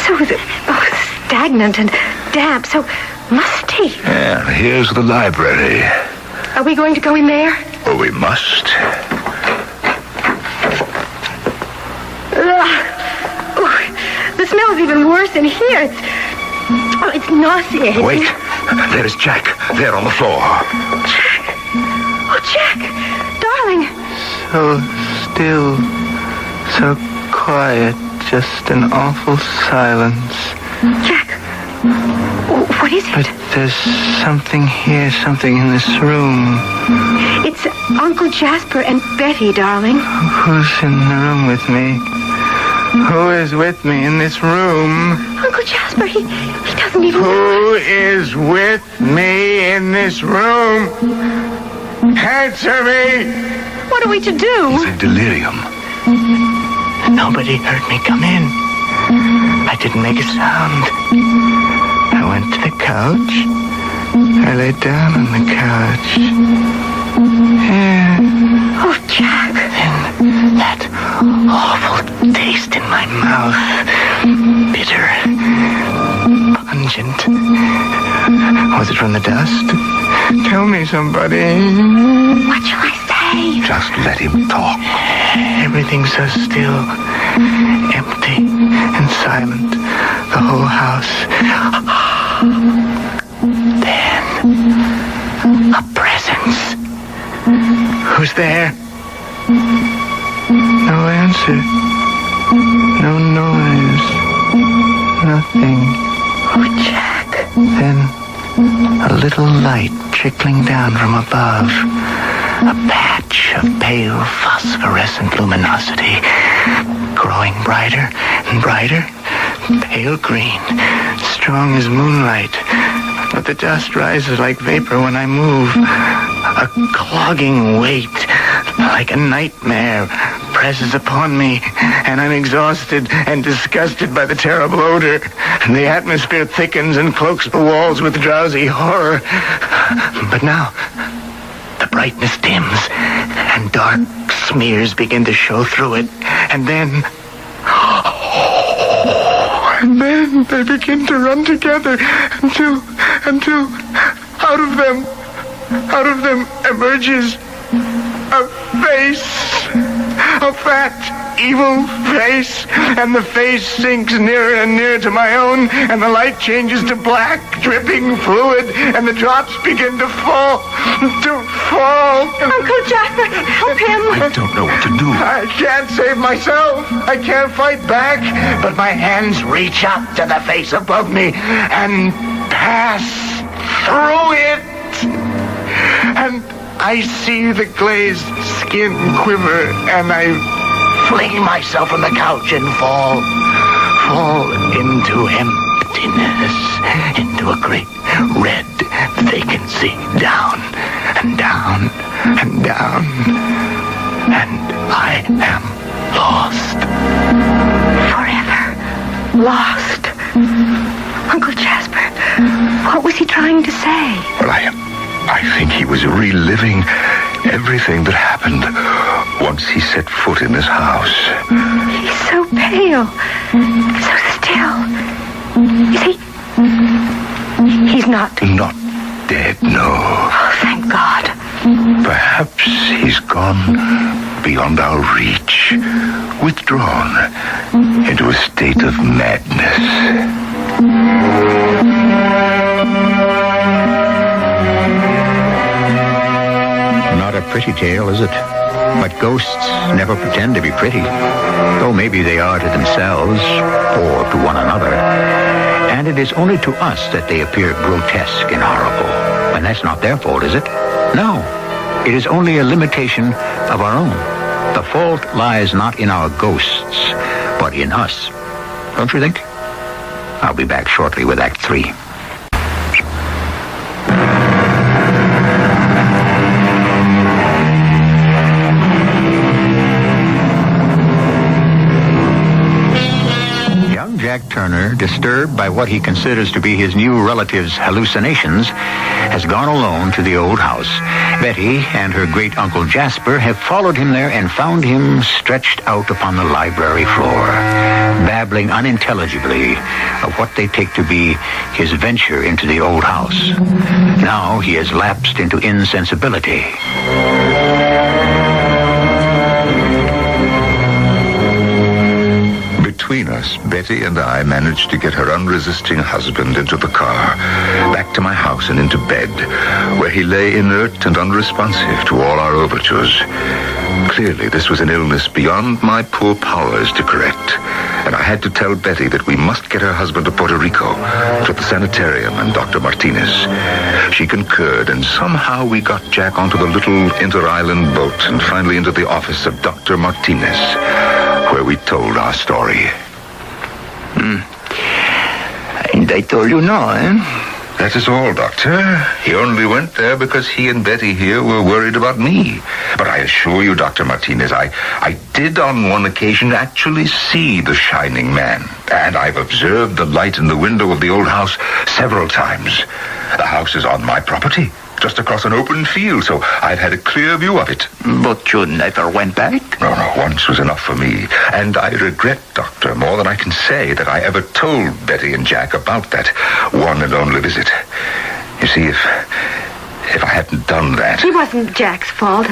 So stagnant and damp, so musty. And here's the library. Are we going to go in there? Oh, we must. The smell's even worse in here. It's nauseating. Wait. There is Jack. There on the floor. Jack. Oh, Jack. Darling. So still. So quiet. Just an awful silence. Jack. What is it? But there's something here, something in this room. It's Uncle Jasper and Betty, darling. Who's in the room with me? Who is with me in this room? Uncle Jasper, he doesn't even know. Who is with me in this room? Answer me! What are we to do? He's in delirium. Nobody heard me come in. I didn't make a sound. I went to the couch. I laid down on the couch. And oh, Jack. Then that awful taste in my mouth. Bitter. Pungent. Was it from the dust? Tell me, somebody. What shall I say? Just let him talk. Everything's so still. Empty and silent. The whole house. Then, a presence. Who's there? No answer. No noise. Nothing. Oh, Jack. Then, a little light trickling down from above. A patch of pale phosphorescent luminosity. Growing brighter and brighter. Pale green. Strong as moonlight. But the dust rises like vapor when I move. A clogging weight, like a nightmare, presses upon me, and I'm exhausted and disgusted by the terrible odor. And the atmosphere thickens and cloaks the walls with drowsy horror. But now, the brightness dims, and dark smears begin to show through it. And then they begin to run together until out of them emerges a face, a fat, evil face, and the face sinks nearer and nearer to my own, and the light changes to black, dripping fluid, and the drops begin to fall. Uncle Jasper, help him. I don't know what to do. I can't save myself. I can't fight back, but my hands reach up to the face above me and pass through it. And I see the glazed skin quiver, and I fling myself from the couch and fall into emptiness, into a great red vacancy, down and down and down, and I am lost. Forever lost. Uncle Jasper, what was he trying to say? Well, I think he was reliving everything that happened once he set foot in this house. He's so pale, so still. Is he? He's not. Not dead, no. Oh, thank God. Perhaps he's gone beyond our reach, withdrawn into a state of madness. Not a pretty tale, is it? But ghosts never pretend to be pretty, though maybe they are to themselves or to one another. And it is only to us that they appear grotesque and horrible. And that's not their fault, is it? No. It is only a limitation of our own. The fault lies not in our ghosts, but in us. Don't you think? I'll be back shortly with Act 3. Jack Turner, disturbed by what he considers to be his new relative's hallucinations, has gone alone to the old house. Betty and her great-uncle Jasper have followed him there and found him stretched out upon the library floor, babbling unintelligibly of what they take to be his venture into the old house. Now he has lapsed into insensibility. Between us, Betty and I managed to get her unresisting husband into the car, back to my house and into bed, where he lay inert and unresponsive to all our overtures. Clearly, this was an illness beyond my poor powers to correct, and I had to tell Betty that we must get her husband to Puerto Rico, to the sanitarium and Dr. Martinez. She concurred, and somehow we got Jack onto the little inter-island boat and finally into the office of Dr. Martinez, where we told our story. And I told you no, eh? That is all, Doctor. He only went there because he and Betty here were worried about me. But I assure you, Dr. Martinez, I did on one occasion actually see the shining man. And I've observed the light in the window of the old house several times. The house is on my property, just across an open field, so I've had a clear view of it. But you never went back? No, once was enough for me. And I regret, Doctor, more than I can say, that I ever told Betty and Jack about that one and only visit. You see, if I hadn't done that... It wasn't Jack's fault.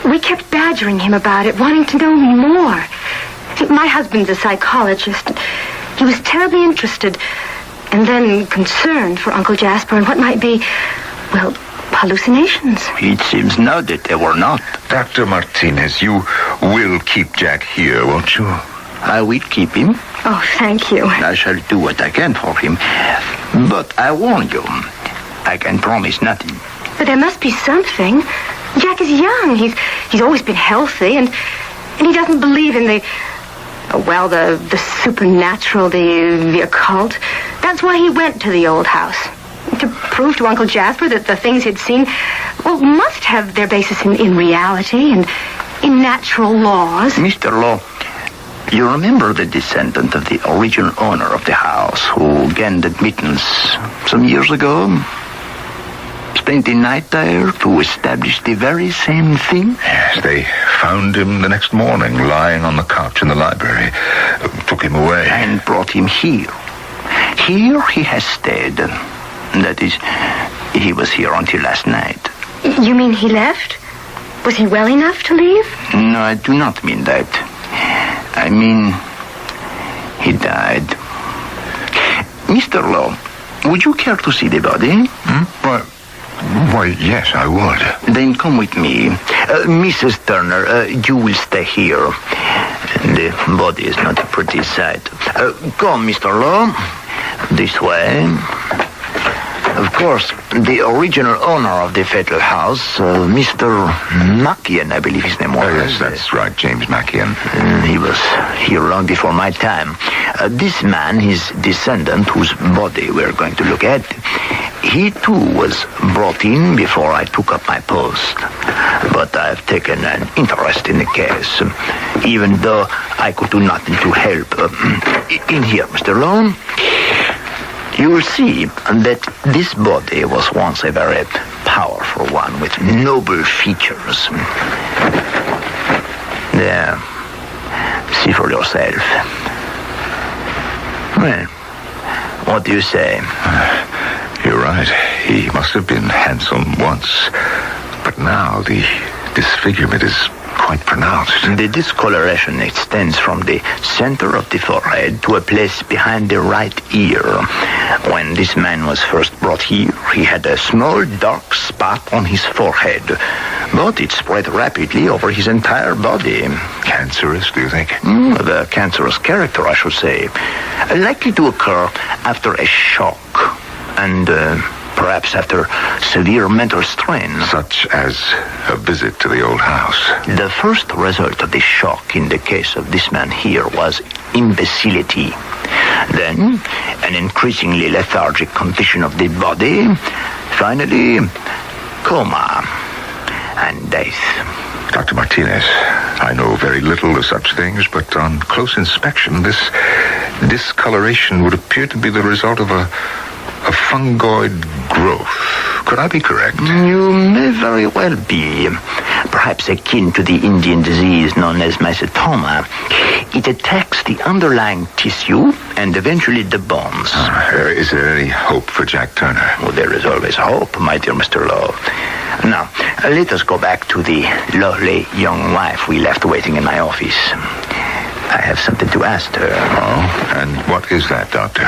We kept badgering him about it, wanting to know more. My husband's a psychologist. He was terribly interested and then concerned for Uncle Jasper and what might be, well, hallucinations. It seems now that they were not. Dr. Martinez, you will keep Jack here, won't you? I will keep him. Oh, thank you. I shall do what I can for him. But I warn you, I can promise nothing. But there must be something. Jack is young. He's always been healthy, and he doesn't believe in the supernatural, the occult. That's why he went to the old house. To prove to Uncle Jasper that the things he'd seen, well, must have their basis in reality and in natural laws. Mr. Law, you remember the descendant of the original owner of the house who gained admittance some years ago? Spent the night there to establish the very same thing? Yes, they found him the next morning, lying on the couch in the library. Took him away. And brought him here. Here he has stayed. That is, he was here until last night. You mean he left? Was he well enough to leave? No, I do not mean that. I mean, he died. Mr. Law, would you care to see the body? Why, yes, I would. Then come with me. Mrs. Turner, you will stay here. The body is not a pretty sight. Come, Mr. Law. This way. Of course, the original owner of the fatal house, Mr. Mackian, I believe his name was. Yes, that's right, James Mackian. He was here long before my time. This man, his descendant, whose body we're going to look at, he too was brought in before I took up my post. But I've taken an interest in the case, even though I could do nothing to help. In here, Mr. Lone. You will see that this body was once a very powerful one with noble features. There. See for yourself. Well, what do you say? You're right. He must have been handsome once. But now the disfigurement is quite pronounced. The discoloration extends from the center of the forehead to a place behind the right ear. When this man was first brought here, he had a small dark spot on his forehead, but it spread rapidly over his entire body. Cancerous, do you think? The cancerous character, I should say. Likely to occur after a shock and perhaps after severe mental strain. Such as a visit to the old house. The first result of the shock in the case of this man here was imbecility. Then, an increasingly lethargic condition of the body. Finally, coma and death. Dr. Martinez, I know very little of such things, but on close inspection, this discoloration would appear to be the result of a fungoid growth. Could I be correct? You may very well be. Perhaps akin to the Indian disease known as mycetoma. It attacks the underlying tissue and eventually the bones. Is there any hope for Jack Turner? Well, there is always hope, my dear Mr. Lowe. Now, let us go back to the lovely young wife we left waiting in my office. I have something to ask her. Oh, and what is that, Doctor?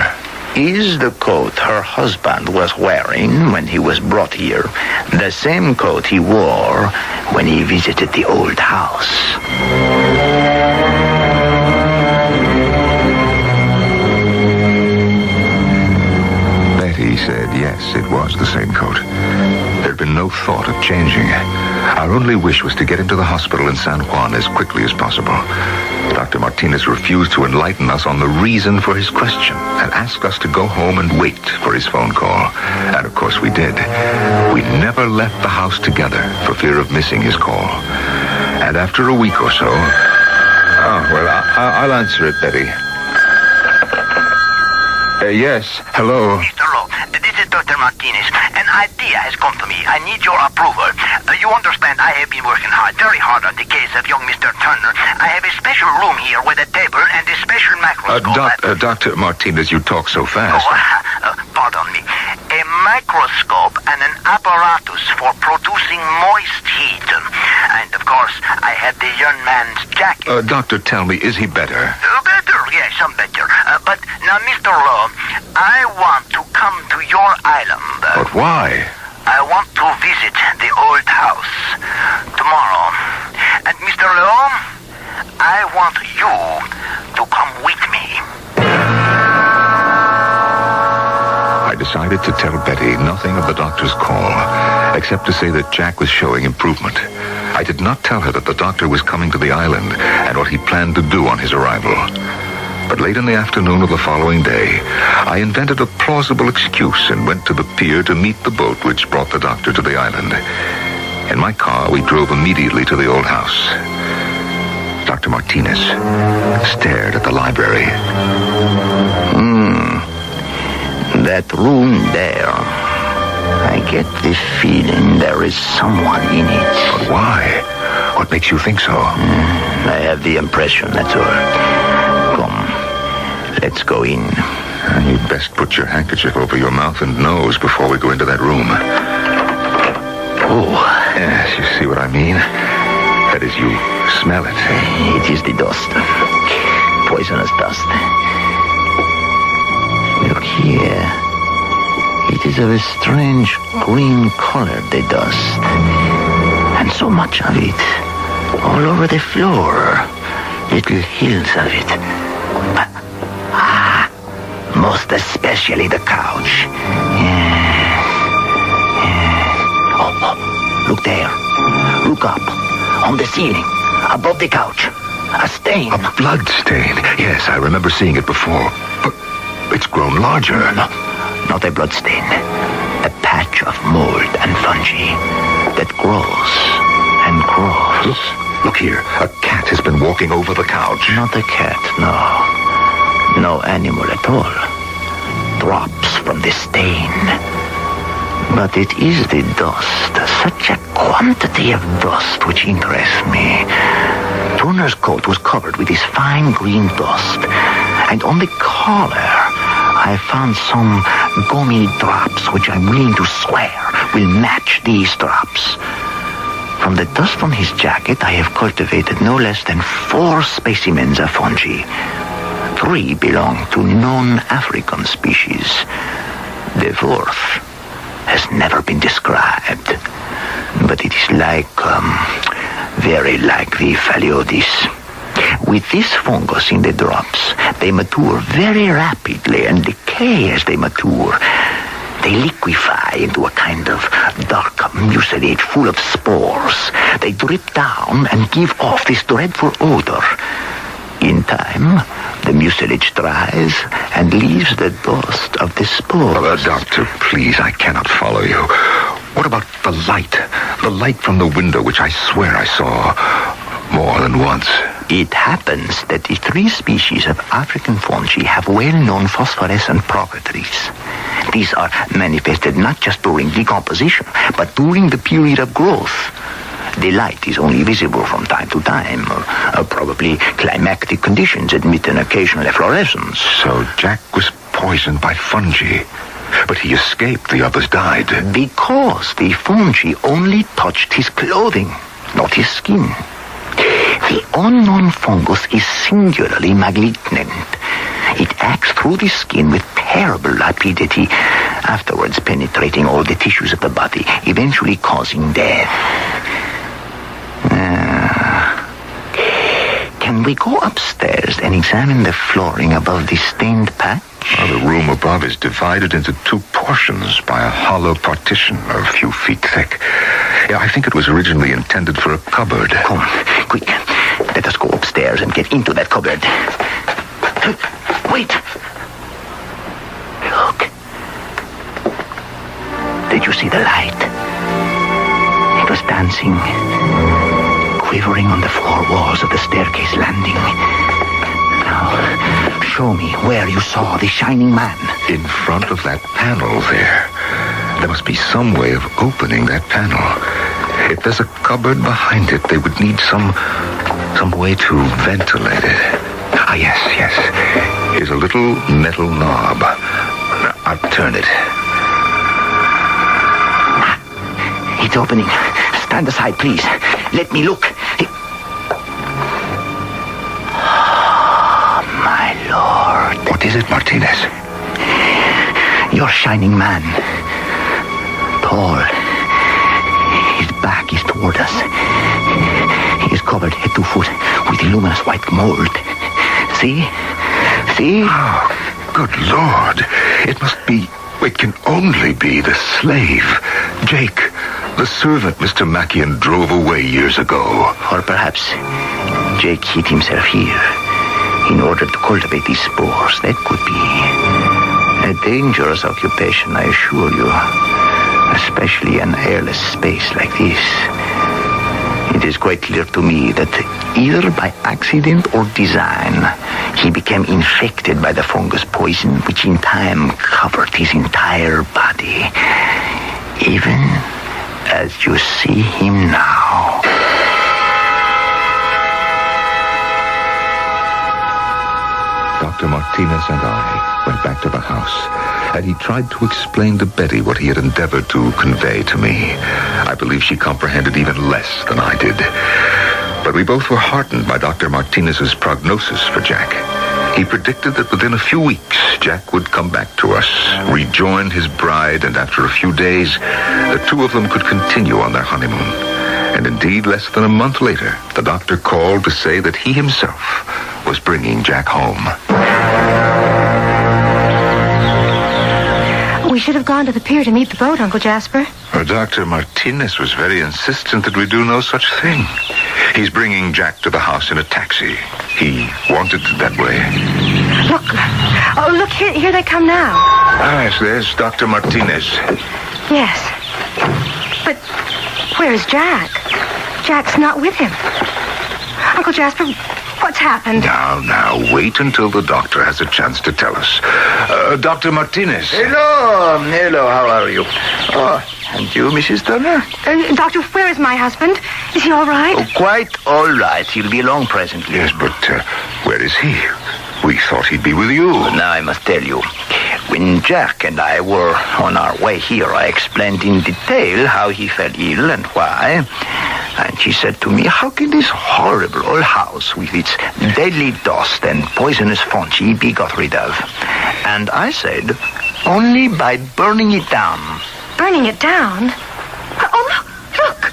Is the coat her husband was wearing when he was brought here the same coat he wore when he visited the old house? Betty said yes, it was the same coat. There'd been been no thought of changing. Our only wish was to get him to the hospital in San Juan as quickly as possible. Dr. Martinez refused to enlighten us on the reason for his question and asked us to go home and wait for his phone call. And of course we did. We never left the house together for fear of missing his call. And after a week or so... I'll answer it, Betty. Yes, hello. Mr. Lowe, this is Dr. Martinez. An idea has come to me. I need your approval. You understand I have been working hard, very hard on the case of young Mr. Turner. I have a special room here with a table and a special microscope. Dr. Martinez, you talk so fast. Pardon me. A microscope and an apparatus for producing moist heat. And, of course, I have the young man's jacket. Doctor, tell me, is he better? Better, yes, I'm better. But now, Mr. Lowe, I want to come to your island. But why? I want to visit the old house tomorrow. And, Mr. Lowe, I want you to come with me. I decided to tell Betty nothing of the doctor's call, except to say that Jack was showing improvement. I did not tell her that the doctor was coming to the island and what he planned to do on his arrival. But late in the afternoon of the following day, I invented a plausible excuse and went to the pier to meet the boat which brought the doctor to the island. In my car, we drove immediately to the old house. Dr. Martinez stared at the library. That room there. I get the feeling there is someone in it. But why? What makes you think so? I have the impression, that's all. Come, let's go in. You'd best put your handkerchief over your mouth and nose before we go into that room. Oh. Yes, you see what I mean? That is, you smell it. It is the dust. Poisonous dust. Look here. It is of a strange green color, the dust. And so much of it. All over the floor. Little hills of it. Most especially the couch. Yes. Oh, look there. Look up. On the ceiling. Above the couch. A stain. A blood stain. Yes, I remember seeing it before. But it's grown larger. No, not a blood stain. A patch of mold and fungi that grows and grows. Look here. A cat has been walking over the couch. Not a cat, no. No animal at all. Drops from the stain. But it is the dust. Such a quantity of dust which interests me. Turner's coat was covered with this fine green dust. And on the collar, I found some gummy drops which I'm willing to swear will match these drops. From the dust on his jacket, I have cultivated no less than 4 specimens of fungi. 3 belong to non-African species. The 4th has never been described. But it is like, very like the Phaleotis. With this fungus in the drops, they mature very rapidly and decay as they mature. They liquefy into a kind of dark mucilage full of spores. They drip down and give off this dreadful odor. In time, the mucilage dries and leaves the dust of the spores. Doctor, please, I cannot follow you. What about the light? The light from the window, which I swear I saw more than once. It happens that the 3 species of African fungi have well-known phosphorescent properties. These are manifested not just during decomposition, but during the period of growth. The light is only visible from time to time. Probably climactic conditions admit an occasional efflorescence. So Jack was poisoned by fungi, but he escaped. The others died. Because the fungi only touched his clothing, not his skin. The unknown fungus is singularly malignant. It acts through the skin with terrible rapidity, afterwards penetrating all the tissues of the body, eventually causing death. Can we go upstairs and examine the flooring above the stained pack? The room above is divided into two portions by a hollow partition a few feet thick. Yeah, I think it was originally intended for a cupboard. Come, quick. Let us go upstairs and get into that cupboard. Wait. Look. Did you see the light? It was dancing, quivering on the floor walls of the staircase landing. Now, show me where you saw the shining man. In front of that panel there. There must be some way of opening that panel. If there's a cupboard behind it, they would need some way to ventilate it. Ah, yes. Here's a little metal knob. I'll turn it. It's opening. Stand aside, please. Let me look. Oh, my Lord. What is it, Martinez? Your shining man. Tall. His back is toward us. He is covered head to foot with luminous white mold. See? Oh, good Lord. It must be... It can only be the slave, Jake, the servant Mr. Mackian drove away years ago. Or perhaps Jake hid himself here in order to cultivate these spores. That could be a dangerous occupation, I assure you. Especially an airless space like this. It is quite clear to me that either by accident or design, he became infected by the fungus poison, which in time covered his entire body. Even as you see him now. Dr. Martinez and I went back to the house, and he tried to explain to Betty what he had endeavored to convey to me. I believe she comprehended even less than I did. But we both were heartened by Dr. Martinez's prognosis for Jack. He predicted that within a few weeks, Jack would come back to us, rejoin his bride, and after a few days, the two of them could continue on their honeymoon. And indeed, less than a month later, the doctor called to say that he himself was bringing Jack home. We should have gone to the pier to meet the boat, Uncle Jasper. Dr. Martinez was very insistent that we do no such thing. He's bringing Jack to the house in a taxi. He wanted it that way. Look, here they come now. Ah, yes, there's Dr. Martinez. Yes. But where's Jack? Jack's not with him. Uncle Jasper, what's happened? Now, wait until the doctor has a chance to tell us. Dr. Martinez. Hello, how are you? Oh, and you, Mrs. Turner? Doctor, where is my husband? Is he all right? Oh, quite all right. He'll be along presently. Yes, but where is he? We thought he'd be with you. Now, I must tell you, when Jack and I were on our way here, I explained in detail how he fell ill and why. And she said to me, how can this horrible old house with its deadly dust and poisonous fungi be got rid of? And I said, only by burning it down. Burning it down? Oh, look,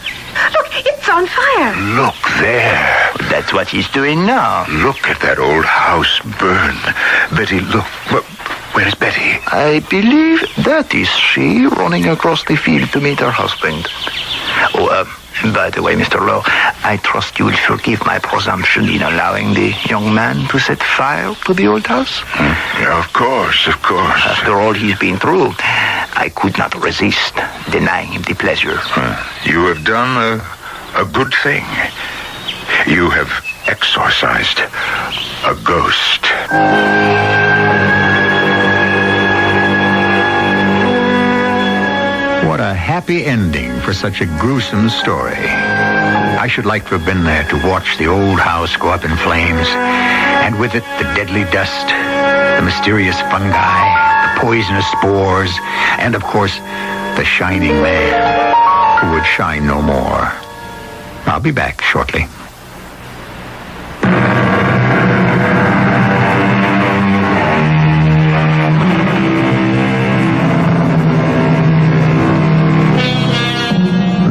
it's on fire. Look there. That's what he's doing now. Look at that old house burn. Betty, look. Where is Betty? I believe that is she running across the field to meet her husband. By the way, Mr. Lowe, I trust you will forgive my presumption in allowing the young man to set fire to the old house? Yeah, of course. After all he's been through, I could not resist denying him the pleasure. You have done a good thing. You have exorcised a ghost. What a happy ending for such a gruesome story. I should like to have been there to watch the old house go up in flames, and with it the deadly dust, the mysterious fungi, the poisonous spores, and of course, the shining man who would shine no more. I'll be back shortly.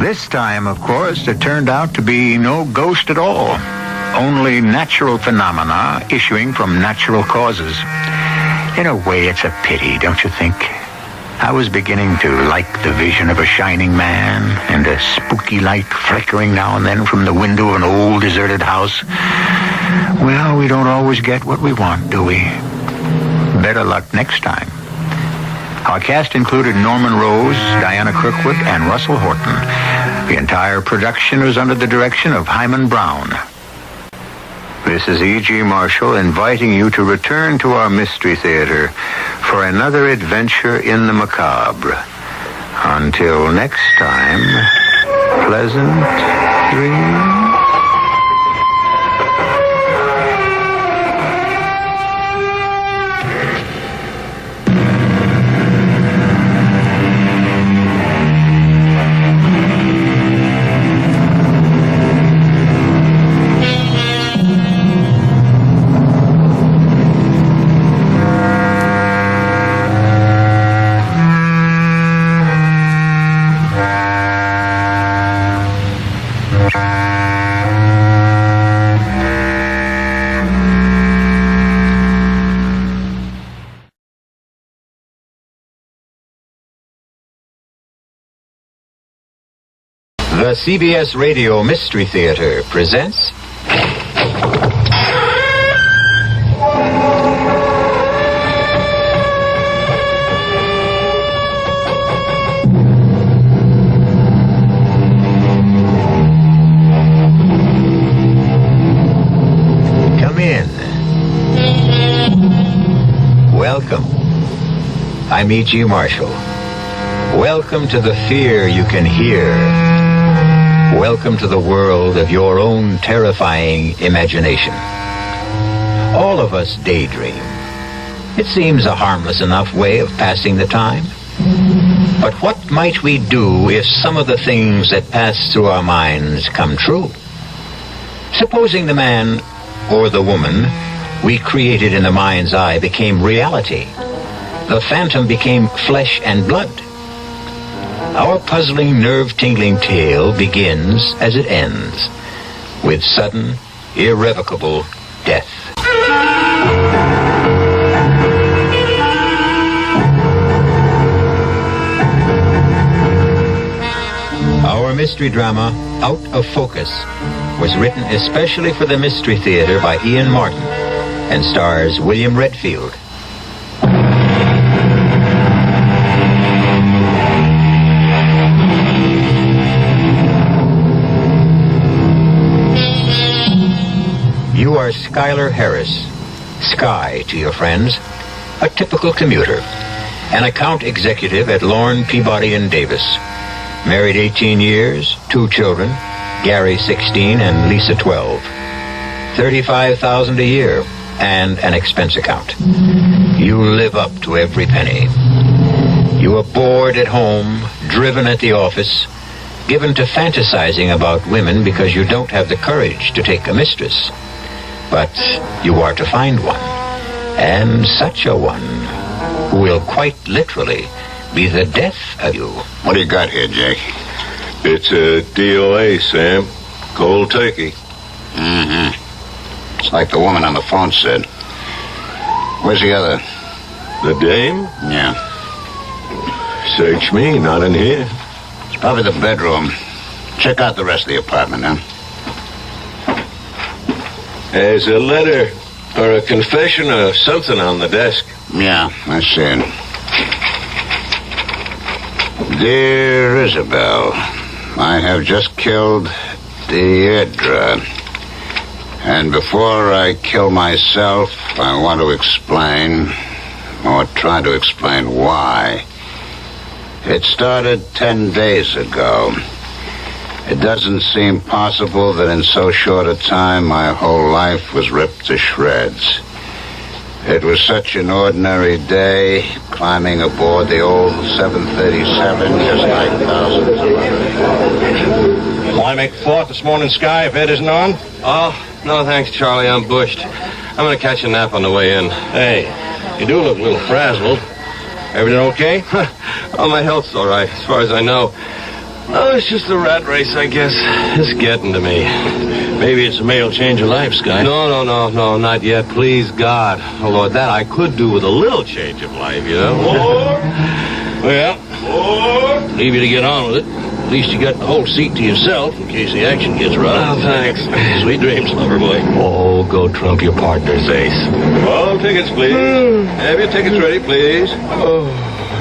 This time, of course, it turned out to be no ghost at all. Only natural phenomena issuing from natural causes. In a way, it's a pity, don't you think? I was beginning to like the vision of a shining man and a spooky light flickering now and then from the window of an old deserted house. Well, we don't always get what we want, do we? Better luck next time. Our cast included Norman Rose, Diana Kirkwood, and Russell Horton. The entire production was under the direction of Hyman Brown. This is E.G. Marshall inviting you to return to our Mystery Theater for another adventure in the macabre. Until next time, pleasant dreams. The CBS Radio Mystery Theater presents... Come in. Welcome. I'm E.G. Marshall. Welcome to the fear you can hear. Welcome to the world of your own terrifying imagination. All of us daydream. It seems a harmless enough way of passing the time. But what might we do if some of the things that pass through our minds come true? Supposing the man or the woman we created in the mind's eye became reality. The phantom became flesh and blood. Our puzzling, nerve-tingling tale begins as it ends, with sudden, irrevocable death. Our mystery drama, Out of Focus, was written especially for the Mystery Theater by Ian Martin and stars William Redfield. You are Schuyler Harris, Sky to your friends, a typical commuter, an account executive at Lorne, Peabody & Davis. Married 18 years, 2 children, Gary 16 and Lisa 12. $35,000 a year and an expense account. You live up to every penny. You are bored at home, driven at the office, given to fantasizing about women because you don't have the courage to take a mistress. But you are to find one, and such a one, who will quite literally be the death of you. What do you got here, Jake? It's a DOA, Sam. Cold turkey. Mm-hmm. It's like the woman on the phone said. Where's the other? The dame? Yeah. Search me, not in here. It's probably the bedroom. Check out the rest of the apartment, huh? There's a letter or a confession or something on the desk. Yeah, I see it. Dear Isabel, I have just killed Deirdre. And before I kill myself, I want to explain, or try to explain why. It started 10 days ago. It doesn't seem possible that in so short a time my whole life was ripped to shreds. It was such an ordinary day, climbing aboard the old 737 just like thousands of others. Will I make the floor this morning, Sky, if Ed isn't on? Oh, no thanks, Charlie. I'm bushed. I'm going to catch a nap on the way in. Hey, you do look a little frazzled. Everything okay? Oh, my health's all right, as far as I know. Oh, it's just the rat race, I guess. It's getting to me. Maybe it's a male change of life, Sky. No, not yet. Please, God. Oh, Lord, that I could do with a little change of life, you know. Well, leave you to get on with it. At least you got the whole seat to yourself in case the action gets rough. Oh, thanks. Sweet dreams, lover boy. Oh, go trump your partner's ace. All tickets, please. Have your tickets ready, please. Oh,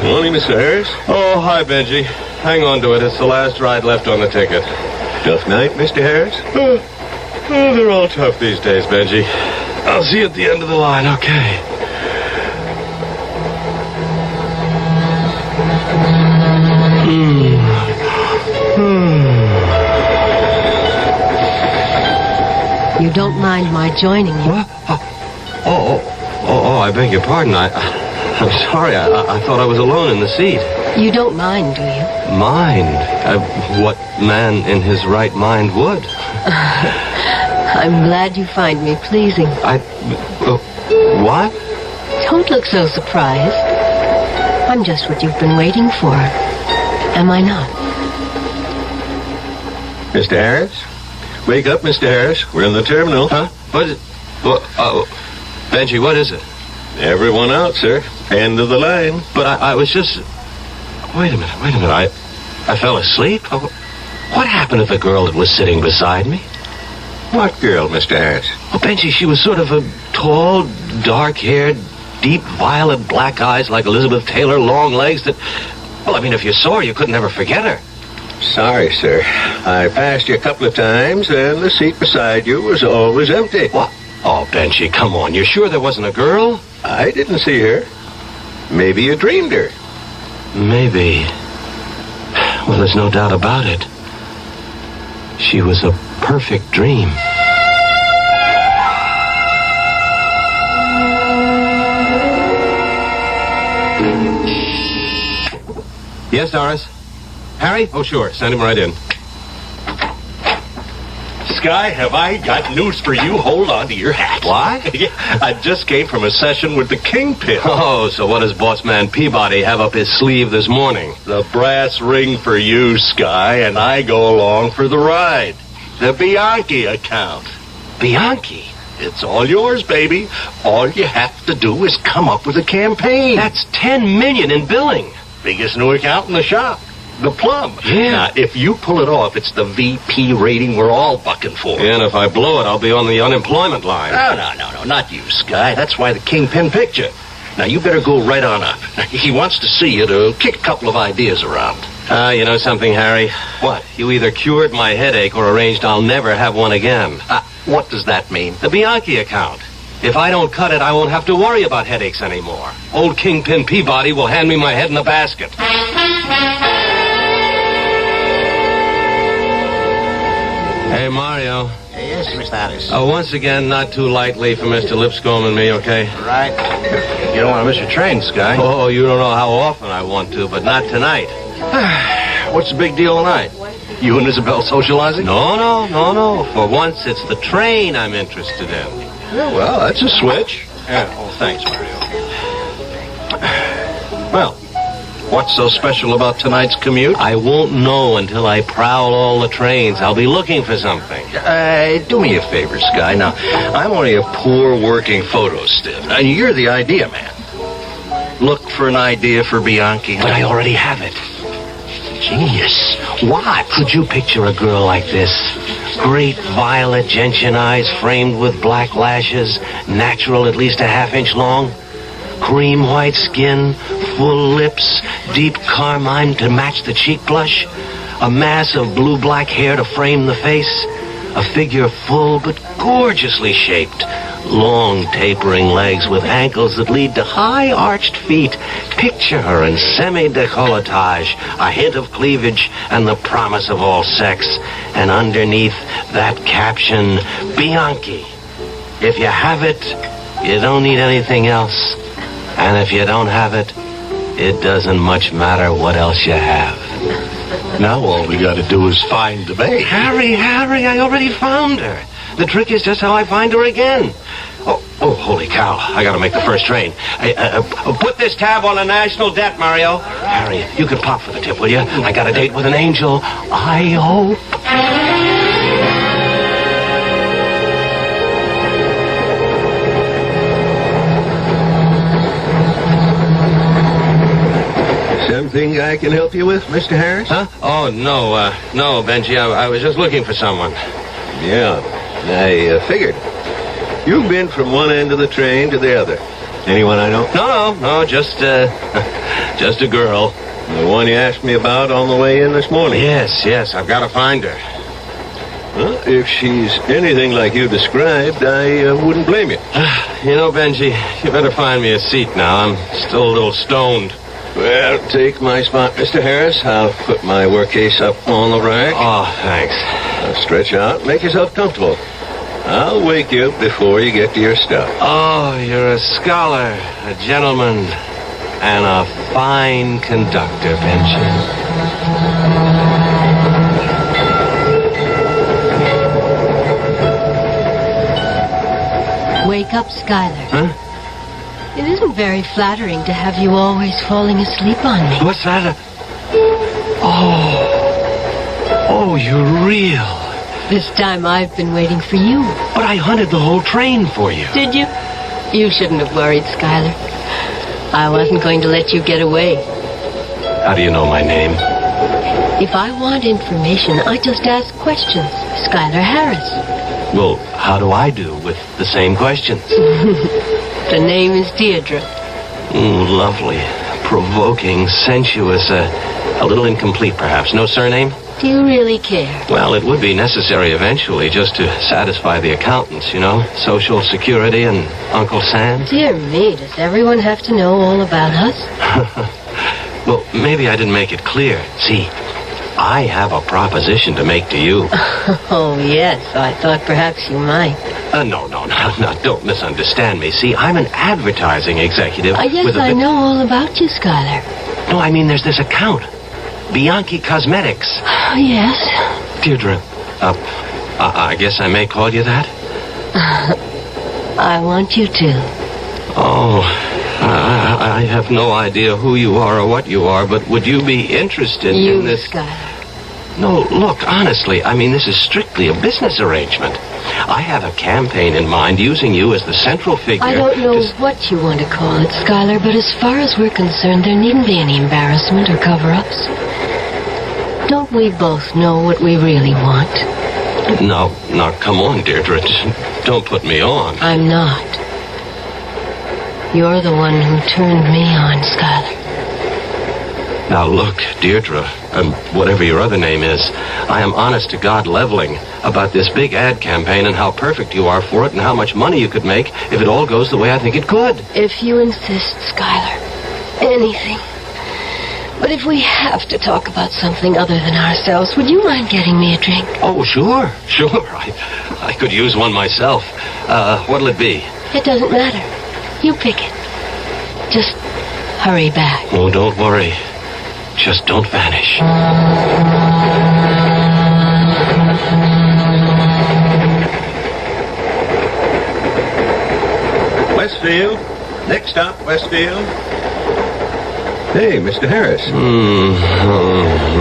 morning, Mr. Harris. Oh, hi, Benji. Hang on to it. It's the last ride left on the ticket. Tough night, Mr. Harris? Oh, they're all tough these days, Benji. I'll see you at the end of the line, okay? You don't mind my joining you? What? Oh, I beg your pardon. I'm sorry. I thought I was alone in the seat. You don't mind, do you? Mind? What man in his right mind would? I'm glad you find me pleasing. What? Don't look so surprised. I'm just what you've been waiting for. Am I not? Mr. Harris? Wake up, Mr. Harris. We're in the terminal. Huh? What is it? Benji, what is it? Everyone out, sir. End of the line. But I was just... Wait a minute. I fell asleep? What happened to the girl that was sitting beside me? What girl, Mr. Harris? Oh, Benji, she was sort of a tall, dark-haired, deep violet black eyes like Elizabeth Taylor, long legs that... Well, I mean, if you saw her, you could never forget her. Sorry, sir. I passed you a couple of times, and the seat beside you was always empty. What? Oh, Benji, come on. You're sure there wasn't a girl? I didn't see her. Maybe you dreamed her. Maybe. Well, there's no doubt about it. She was a perfect dream. Yes, Doris? Harry? Oh, sure. Send him right in. Sky, have I got news for you? Hold on to your hat. What? I just came from a session with the Kingpin. Oh, so what does boss man Peabody have up his sleeve this morning? The brass ring for you, Sky, and I go along for the ride. The Bianchi account. Bianchi? It's all yours, baby. All you have to do is come up with a campaign. That's $10 million in billing. Biggest new account in the shop. The Plum. Yeah. Now, if you pull it off, it's the VP rating we're all bucking for. And if I blow it, I'll be on the unemployment line. No, not you, Sky. That's why the Kingpin picked you. Now, you better go right on up. He wants to see you to kick a couple of ideas around. You know something, Harry? What? You either cured my headache or arranged I'll never have one again. What does that mean? The Bianchi account. If I don't cut it, I won't have to worry about headaches anymore. Old Kingpin Peabody will hand me my head in a basket. Hey, Mario. Yes, Mr. Harris. Once again, not too lightly for Mr. Lipscomb and me, okay? Right. You don't want to miss your train, Sky. Oh, you don't know how often I want to, but not tonight. What's the big deal tonight? You and Isabel socializing? No. For once, it's the train I'm interested in. Yeah, well, that's a switch. Yeah. Oh, thanks, Mario. Well, what's so special about tonight's commute? I won't know until I prowl all the trains. I'll be looking for something. Do me a favor, Sky. Now, I'm only a poor working photo stiff. Now, you're the idea man. Look for an idea for Bianchi. But I already have it. Genius. What? Could you picture a girl like this? Great violet gentian eyes framed with black lashes, natural at least a half-inch long. Cream white skin, full lips, deep carmine to match the cheek blush. A mass of blue-black hair to frame the face. A figure full but gorgeously shaped. Long tapering legs with ankles that lead to high-arched feet. Picture her in semi-décolletage, a hint of cleavage and the promise of all sex. And underneath that caption, Bianchi. If you have it, you don't need anything else. And if you don't have it, it doesn't much matter what else you have. Now all we got to do is find the babe. Harry, I already found her. The trick is just how I find her again. Oh, holy cow. I got to make the first train. Put this tab on the national debt, Mario. Harry, you can pop for the tip, will you? I got a date with an angel. I hope. Anything I can help you with, Mr. Harris? Huh? Oh, no, Benji. I was just looking for someone. Yeah, I figured. You've been from one end of the train to the other. Anyone I know? No, just a girl. The one you asked me about on the way in this morning? Yes, I've got to find her. Well, if she's anything like you described, I wouldn't blame you. You know, Benji, you better find me a seat now. I'm still a little stoned. Well, take my spot, Mr. Harris. I'll put my work case up on the rack. Oh, thanks. Now stretch out. Make yourself comfortable. I'll wake you up before you get to your stuff. Oh, you're a scholar, a gentleman, and a fine conductor, Benji. Wake up, Skylar. Huh? It isn't very flattering to have you always falling asleep on me. What's that? Oh, you're real. This time I've been waiting for you. But I hunted the whole train for you. Did you? You shouldn't have worried, Skylar. I wasn't going to let you get away. How do you know my name? If I want information, I just ask questions. Skylar Harris. Well, how do I do with the same questions? The name is Deirdre. Lovely, provoking, sensuous, a little incomplete perhaps. No surname? Do you really care? Well, it would be necessary eventually just to satisfy the accountants, you know. Social Security and Uncle Sam. Dear me, does everyone have to know all about us? Well, maybe I didn't make it clear. See, I have a proposition to make to you. Oh, yes. I thought perhaps you might. No, don't misunderstand me. See, I'm an advertising executive. Yes, I know all about you, Skylar. No, I mean, there's this account. Bianchi Cosmetics. Oh, yes. Deirdre, I guess I may call you that? I want you to. Oh, I have no idea who you are or what you are, but would you be interested in this? Skylar. No, look, honestly, I mean, this is strictly a business arrangement. I have a campaign in mind using you as the central figure. I don't know what you want to call it, Skylar, but as far as we're concerned, there needn't be any embarrassment or cover-ups. Don't we both know what we really want? Now, come on, Deirdre. Don't put me on. I'm not. You're the one who turned me on, Skylar. Now, look, Deirdre, whatever your other name is, I am honest to God leveling about this big ad campaign and how perfect you are for it and how much money you could make if it all goes the way I think it could. If you insist, Skylar. Anything. But if we have to talk about something other than ourselves, would you mind getting me a drink? Oh, sure. I could use one myself. What'll it be? It doesn't matter. You pick it. Just hurry back. Oh, don't worry. Just don't vanish. Westfield. Next stop, Westfield. Hey, Mr. Harris.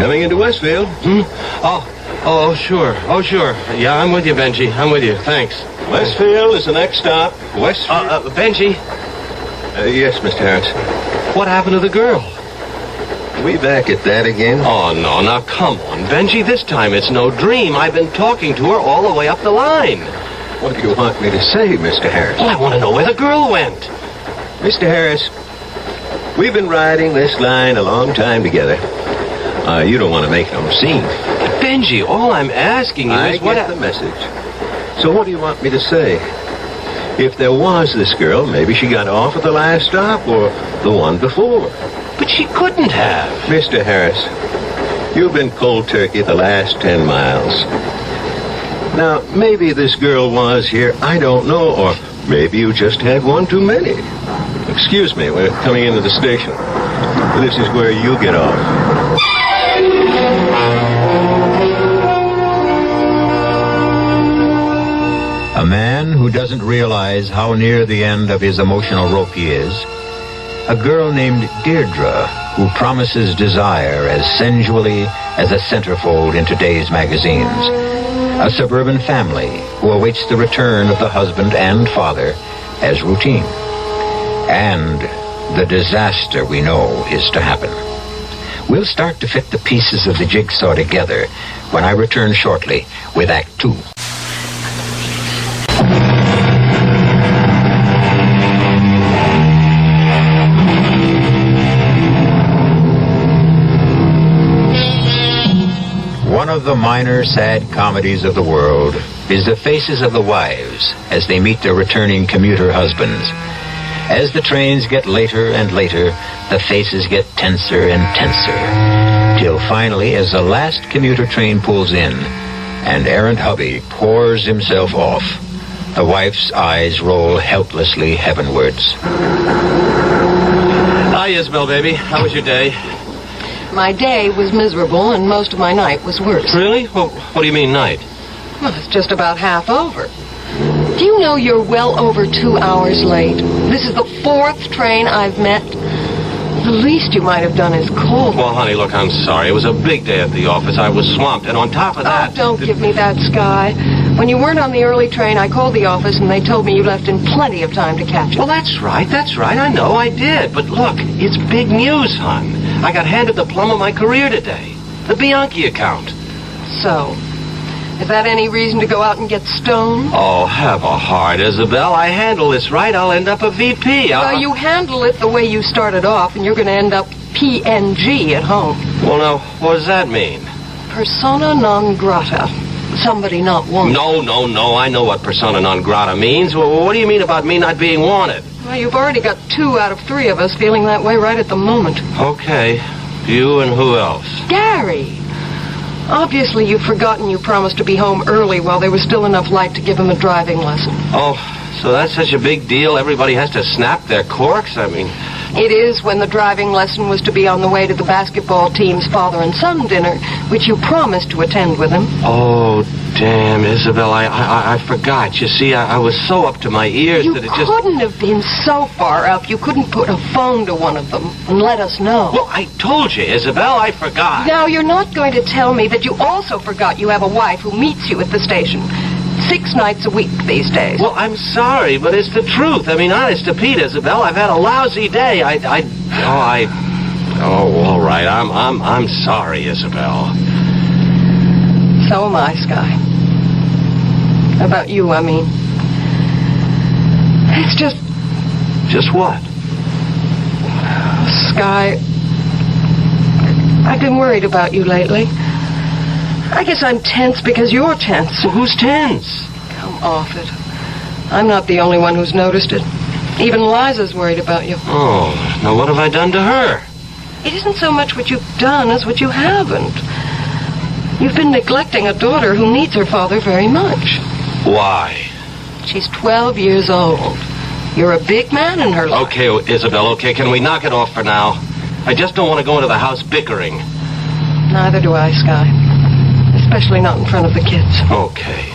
Coming into Westfield. Oh, sure. Yeah, I'm with you, Benji. I'm with you. Thanks. Westfield is the next stop. Westfield. Benji? Yes, Mr. Harris. What happened to the girl? We back at that again? Oh, no. Now, come on, Benji. This time it's no dream. I've been talking to her all the way up the line. What do you want me to say, Mr. Harris? Well, I want to know where the girl went. Mr. Harris, we've been riding this line a long time together. You don't want to make no scene. But Benji, all I'm asking you is what... I get the message. So what do you want me to say? If there was this girl, maybe she got off at the last stop or the one before. But she couldn't have. Mr. Harris, you've been cold turkey the last 10 miles. Now, maybe this girl was here, I don't know, or maybe you just had one too many. Excuse me, we're coming into the station. This is where you get off. A man who doesn't realize how near the end of his emotional rope he is. A girl named Deirdre who promises desire as sensually as a centerfold in today's magazines. A suburban family who awaits the return of the husband and father as routine. And the disaster we know is to happen. We'll start to fit the pieces of the jigsaw together when I return shortly with Act 2. One of the minor sad comedies of the world is the faces of the wives as they meet their returning commuter husbands. As the trains get later and later, the faces get tenser and tenser, till finally, as the last commuter train pulls in and errant hubby pours himself off, the wife's eyes roll helplessly heavenwards. Hi, Isabel, baby. How was your day? My day was miserable, and most of my night was worse. Really? Well, what do you mean, night? Well, it's just about half over. Do you know you're well over 2 hours late? This is the 4th train I've met. The least you might have done is call. Well, honey, look, I'm sorry. It was a big day at the office. I was swamped, and on top of that... Oh, don't give me that, Sky. When you weren't on the early train, I called the office, and they told me you left in plenty of time to catch it. Well, that's right. I know I did. But look, it's big news, hon. I got handed the plum of my career today. The Bianchi account. So, is that any reason to go out and get stoned? Oh, have a heart, Isabel. I handle this right, I'll end up a VP. Well, you handle it the way you started off, and you're going to end up PNG at home. Well, now, what does that mean? Persona non grata. Somebody not wanted. No. I know what persona non grata means. Well, what do you mean about me not being wanted? Well, you've already got 2 out of 3 of us feeling that way right at the moment. Okay. You and who else? Gary. Obviously, you've forgotten you promised to be home early while there was still enough light to give him a driving lesson. Oh, so that's such a big deal? Everybody has to snap their corks? I mean... It is when the driving lesson was to be on the way to the basketball team's father and son dinner, which you promised to attend with him. Oh, damn, Isabel, I forgot. You see, I was so up to my ears that it just... You couldn't have been so far up. You couldn't put a phone to one of them and let us know. Well, I told you, Isabel, I forgot. Now, you're not going to tell me that you also forgot you have a wife who meets you at the station 6 nights a week these days. Well, I'm sorry, but it's the truth. I mean, honest to Pete, Isabel, I've had a lousy day. Oh, all right. I'm sorry, Isabel. So am I, Sky. About you, I mean. It's just... Just what? Sky, I've been worried about you lately. I guess I'm tense because you're tense. Well, who's tense? Come off it. I'm not the only one who's noticed it. Even Liza's worried about you. Oh, now what have I done to her? It isn't so much what you've done as what you haven't. You've been neglecting a daughter who needs her father very much. Why? She's 12 years old. You're a big man in her life. Okay, Isabel, okay, can we knock it off for now? I just don't want to go into the house bickering. Neither do I, Sky. Especially not in front of the kids. Okay.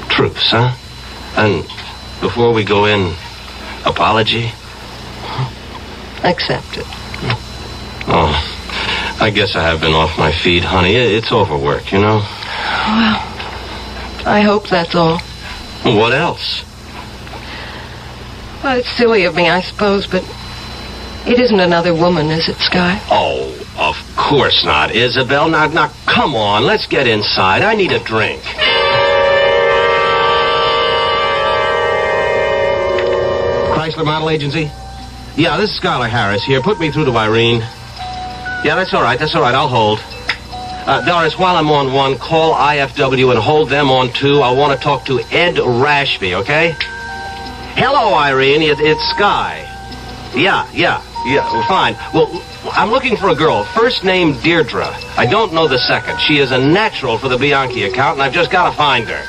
Truce, huh? And before we go in, apology? Accept it. Oh, I guess I have been off my feet, honey. It's overwork, you know? Well, I hope that's all. What else? Well, it's silly of me, I suppose, but it isn't another woman, is it, Sky? Oh, of course not, Isabel. Now, come on. Let's get inside. I need a drink. Chrysler Model Agency? Yeah, this is Skylar Harris here. Put me through to Irene. Yeah, that's all right. I'll hold. Doris, while I'm on one, call IFW and hold them on two. I want to talk to Ed Rashby, okay? Hello, Irene. It's Sky. Yeah, well, fine. Well, I'm looking for a girl. First name Deirdre. I don't know the second. She is a natural for the Bianchi account, and I've just got to find her.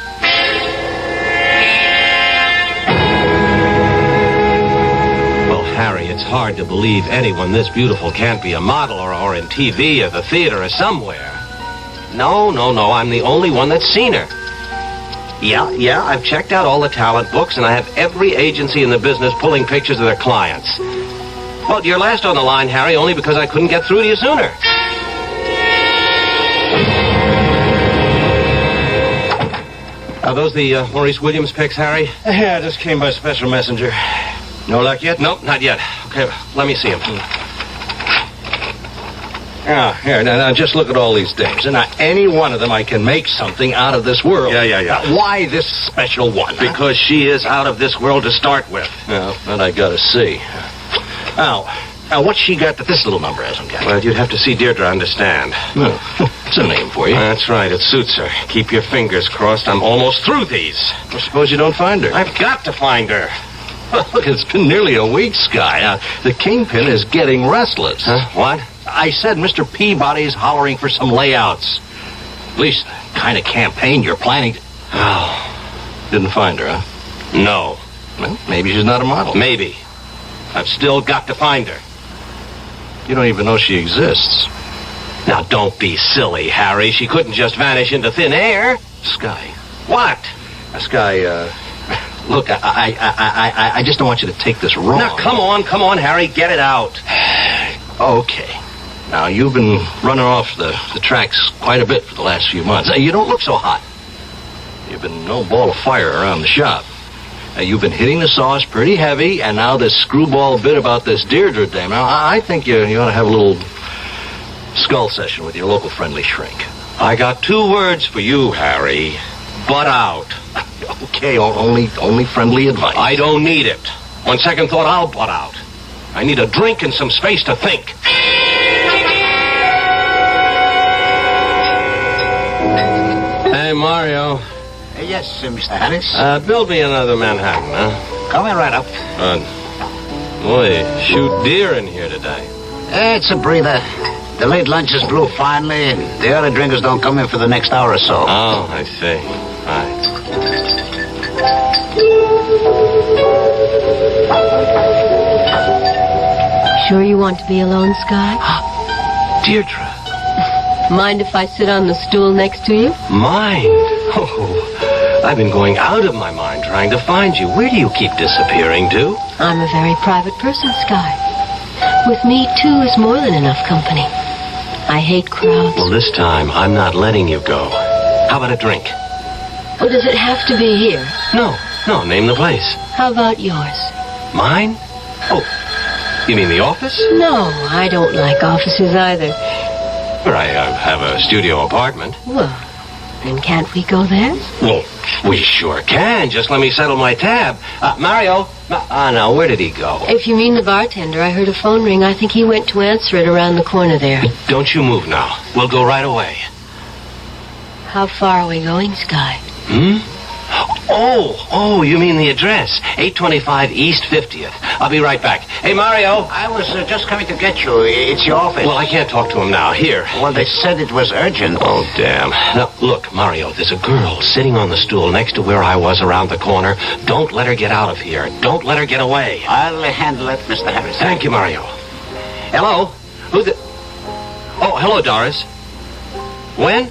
Well, Harry, it's hard to believe anyone this beautiful can't be a model or in TV or the theater or somewhere. No, I'm the only one that's seen her. Yeah, I've checked out all the talent books, and I have every agency in the business pulling pictures of their clients. Well, you're last on the line, Harry, only because I couldn't get through to you sooner. Are those the Maurice Williams pics, Harry? Yeah, I just came by special messenger. No luck yet? Nope, not yet. Okay, let me see them. Yeah, here, now, just look at all these dames. And any one of them I can make something out of this world. Yeah. Now, why this special one? Because she is out of this world to start with. Well, that I gotta see. Now, what's she got that this little number hasn't got? Well, you'd have to see Deirdre understand. It's a name for you. That's right, it suits her. Keep your fingers crossed. I'm almost through these. Well, suppose you don't find her. I've got to find her. Well, look, it's been nearly a week, Sky. The Kingpin is getting restless. Huh? What? I said Mr. Peabody's hollering for some layouts. At least the kind of campaign you're planning. Oh. Didn't find her, huh? No. Well, maybe she's not a model. Maybe. I've still got to find her. You don't even know she exists. Now, don't be silly, Harry. She couldn't just vanish into thin air. Sky. What? Sky, look, I just don't want you to take this wrong. Now, come on, Harry. Get it out. Okay. Now, you've been running off the tracks quite a bit for the last few months. You don't look so hot. You've been no ball of fire around the shop. You've been hitting the sauce pretty heavy, and now this screwball bit about this Deirdre dame. Now, I think you ought to have a little skull session with your local friendly shrink. I got 2 words for you, Harry. Butt out. Okay, only friendly advice. I don't need it. On second thought, I'll butt out. I need a drink and some space to think. Hey, Mario. Yes, Mr. Harris. Build me another Manhattan, huh? Coming right up. Boy, shoot deer in here today. It's a breather. The late lunches blew finally, and the other drinkers don't come in for the next hour or so. Oh, I see. All right. Sure you want to be alone, Sky? Deirdre. Mind if I sit on the stool next to you? Mind? Oh, I've been going out of my mind trying to find you. Where do you keep disappearing to? I'm a very private person, Sky. With me, 2 is more than enough company. I hate crowds. Well, this time, I'm not letting you go. How about a drink? Oh, does it have to be here? No, name the place. How about yours? Mine? Oh, you mean the office? No, I don't like offices either. Where I have a studio apartment. Well, then can't we go there? Well, we sure can. Just let me settle my tab. Mario. Now, where did he go? If you mean the bartender, I heard a phone ring. I think he went to answer it around the corner there. Don't you move now. We'll go right away. How far are we going, Sky? Oh, you mean the address. 825 East 50th. I'll be right back. Hey, Mario. I was just coming to get you. It's your office. Well, I can't talk to him now. Here. Well, they said it was urgent. Oh, damn. Now, look, Mario, there's a girl sitting on the stool next to where I was around the corner. Don't let her get out of here. Don't let her get away. I'll handle it, Mr. Harris. Thank you, Mario. Hello? Who the... Oh, hello, Doris. When?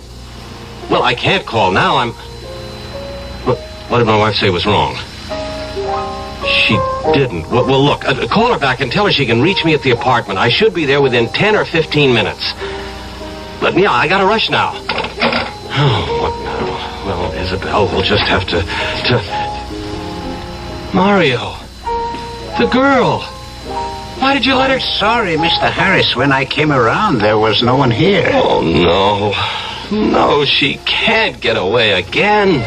Well, I can't call now. What did my wife say was wrong? She didn't. Well, look, call her back and tell her she can reach me at the apartment. I should be there within 10 or 15 minutes. But, yeah, I gotta rush now. Oh, what now? Well, Isabel, we'll just have to... Mario. The girl. Why did you let her... Sorry, Mr. Harris. When I came around, there was no one here. Oh, no. No, she can't get away again.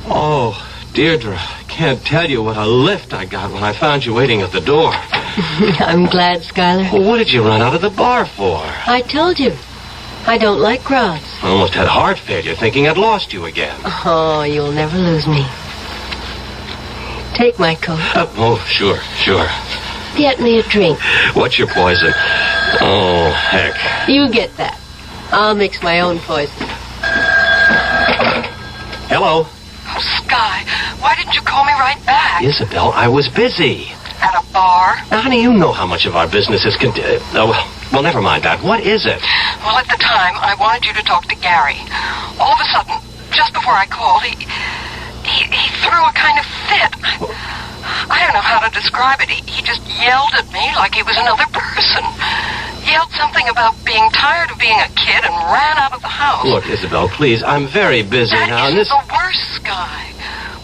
Oh, Deirdre, I can't tell you what a lift I got when I found you waiting at the door. I'm glad, Skylar. Well, what did you run out of the bar for? I told you. I don't like crowds. I almost had heart failure thinking I'd lost you again. Oh, you'll never lose me. Take my coat. Oh, sure. Get me a drink. What's your poison? Oh, heck. You get that. I'll mix my own poison. Hello. Oh, Sky, why didn't you call me right back? Isabel, I was busy. At a bar? Now, honey, you know how much of our business is well, never mind that. What is it? Well, at the time, I wanted you to talk to Gary. All of a sudden, just before I called, he threw a kind of fit. I don't know how to describe it. He just yelled at me like he was another person. Yelled something about being tired of being a kid and ran out of the house. Look, Isabel, please, I'm very busy now. That isn't the worst, Sky.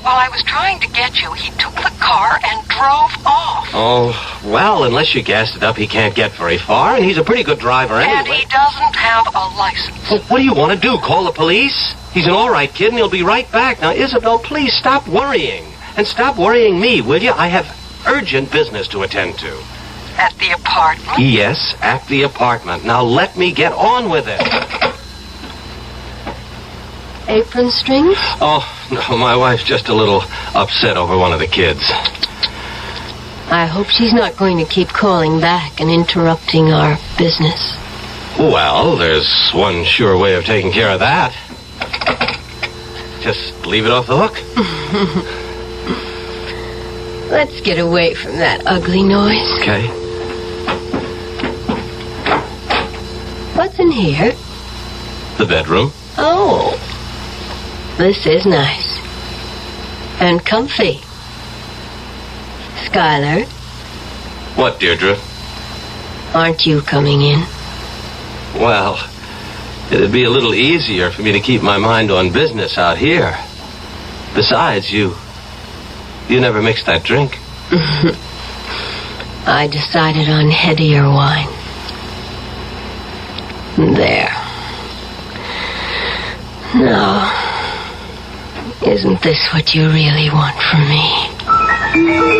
while I was trying to get you, he took the car and drove off. Oh, well, unless you gassed it up, he can't get very far, and he's a pretty good driver anyway. And he doesn't have a license. Well, what do you want to do, call the police? He's an all right kid, and he'll be right back. Now, Isabel, please stop worrying. And stop worrying me, will you? I have urgent business to attend to. At the apartment? Yes, at the apartment. Now, let me get on with it. Apron strings? Oh, no, my wife's just a little upset over one of the kids. I hope she's not going to keep calling back and interrupting our business. Well, there's one sure way of taking care of that. Just leave it off the hook. Let's get away from that ugly noise. Okay. What's in here? The bedroom. Oh, this is nice. And comfy. Skylar, What, Deirdre? aren't you coming in? Well, it'd be a little easier for me to keep my mind on business out here. Besides, you never mixed that drink. I decided on headier wine. There. Now, isn't this what you really want from me?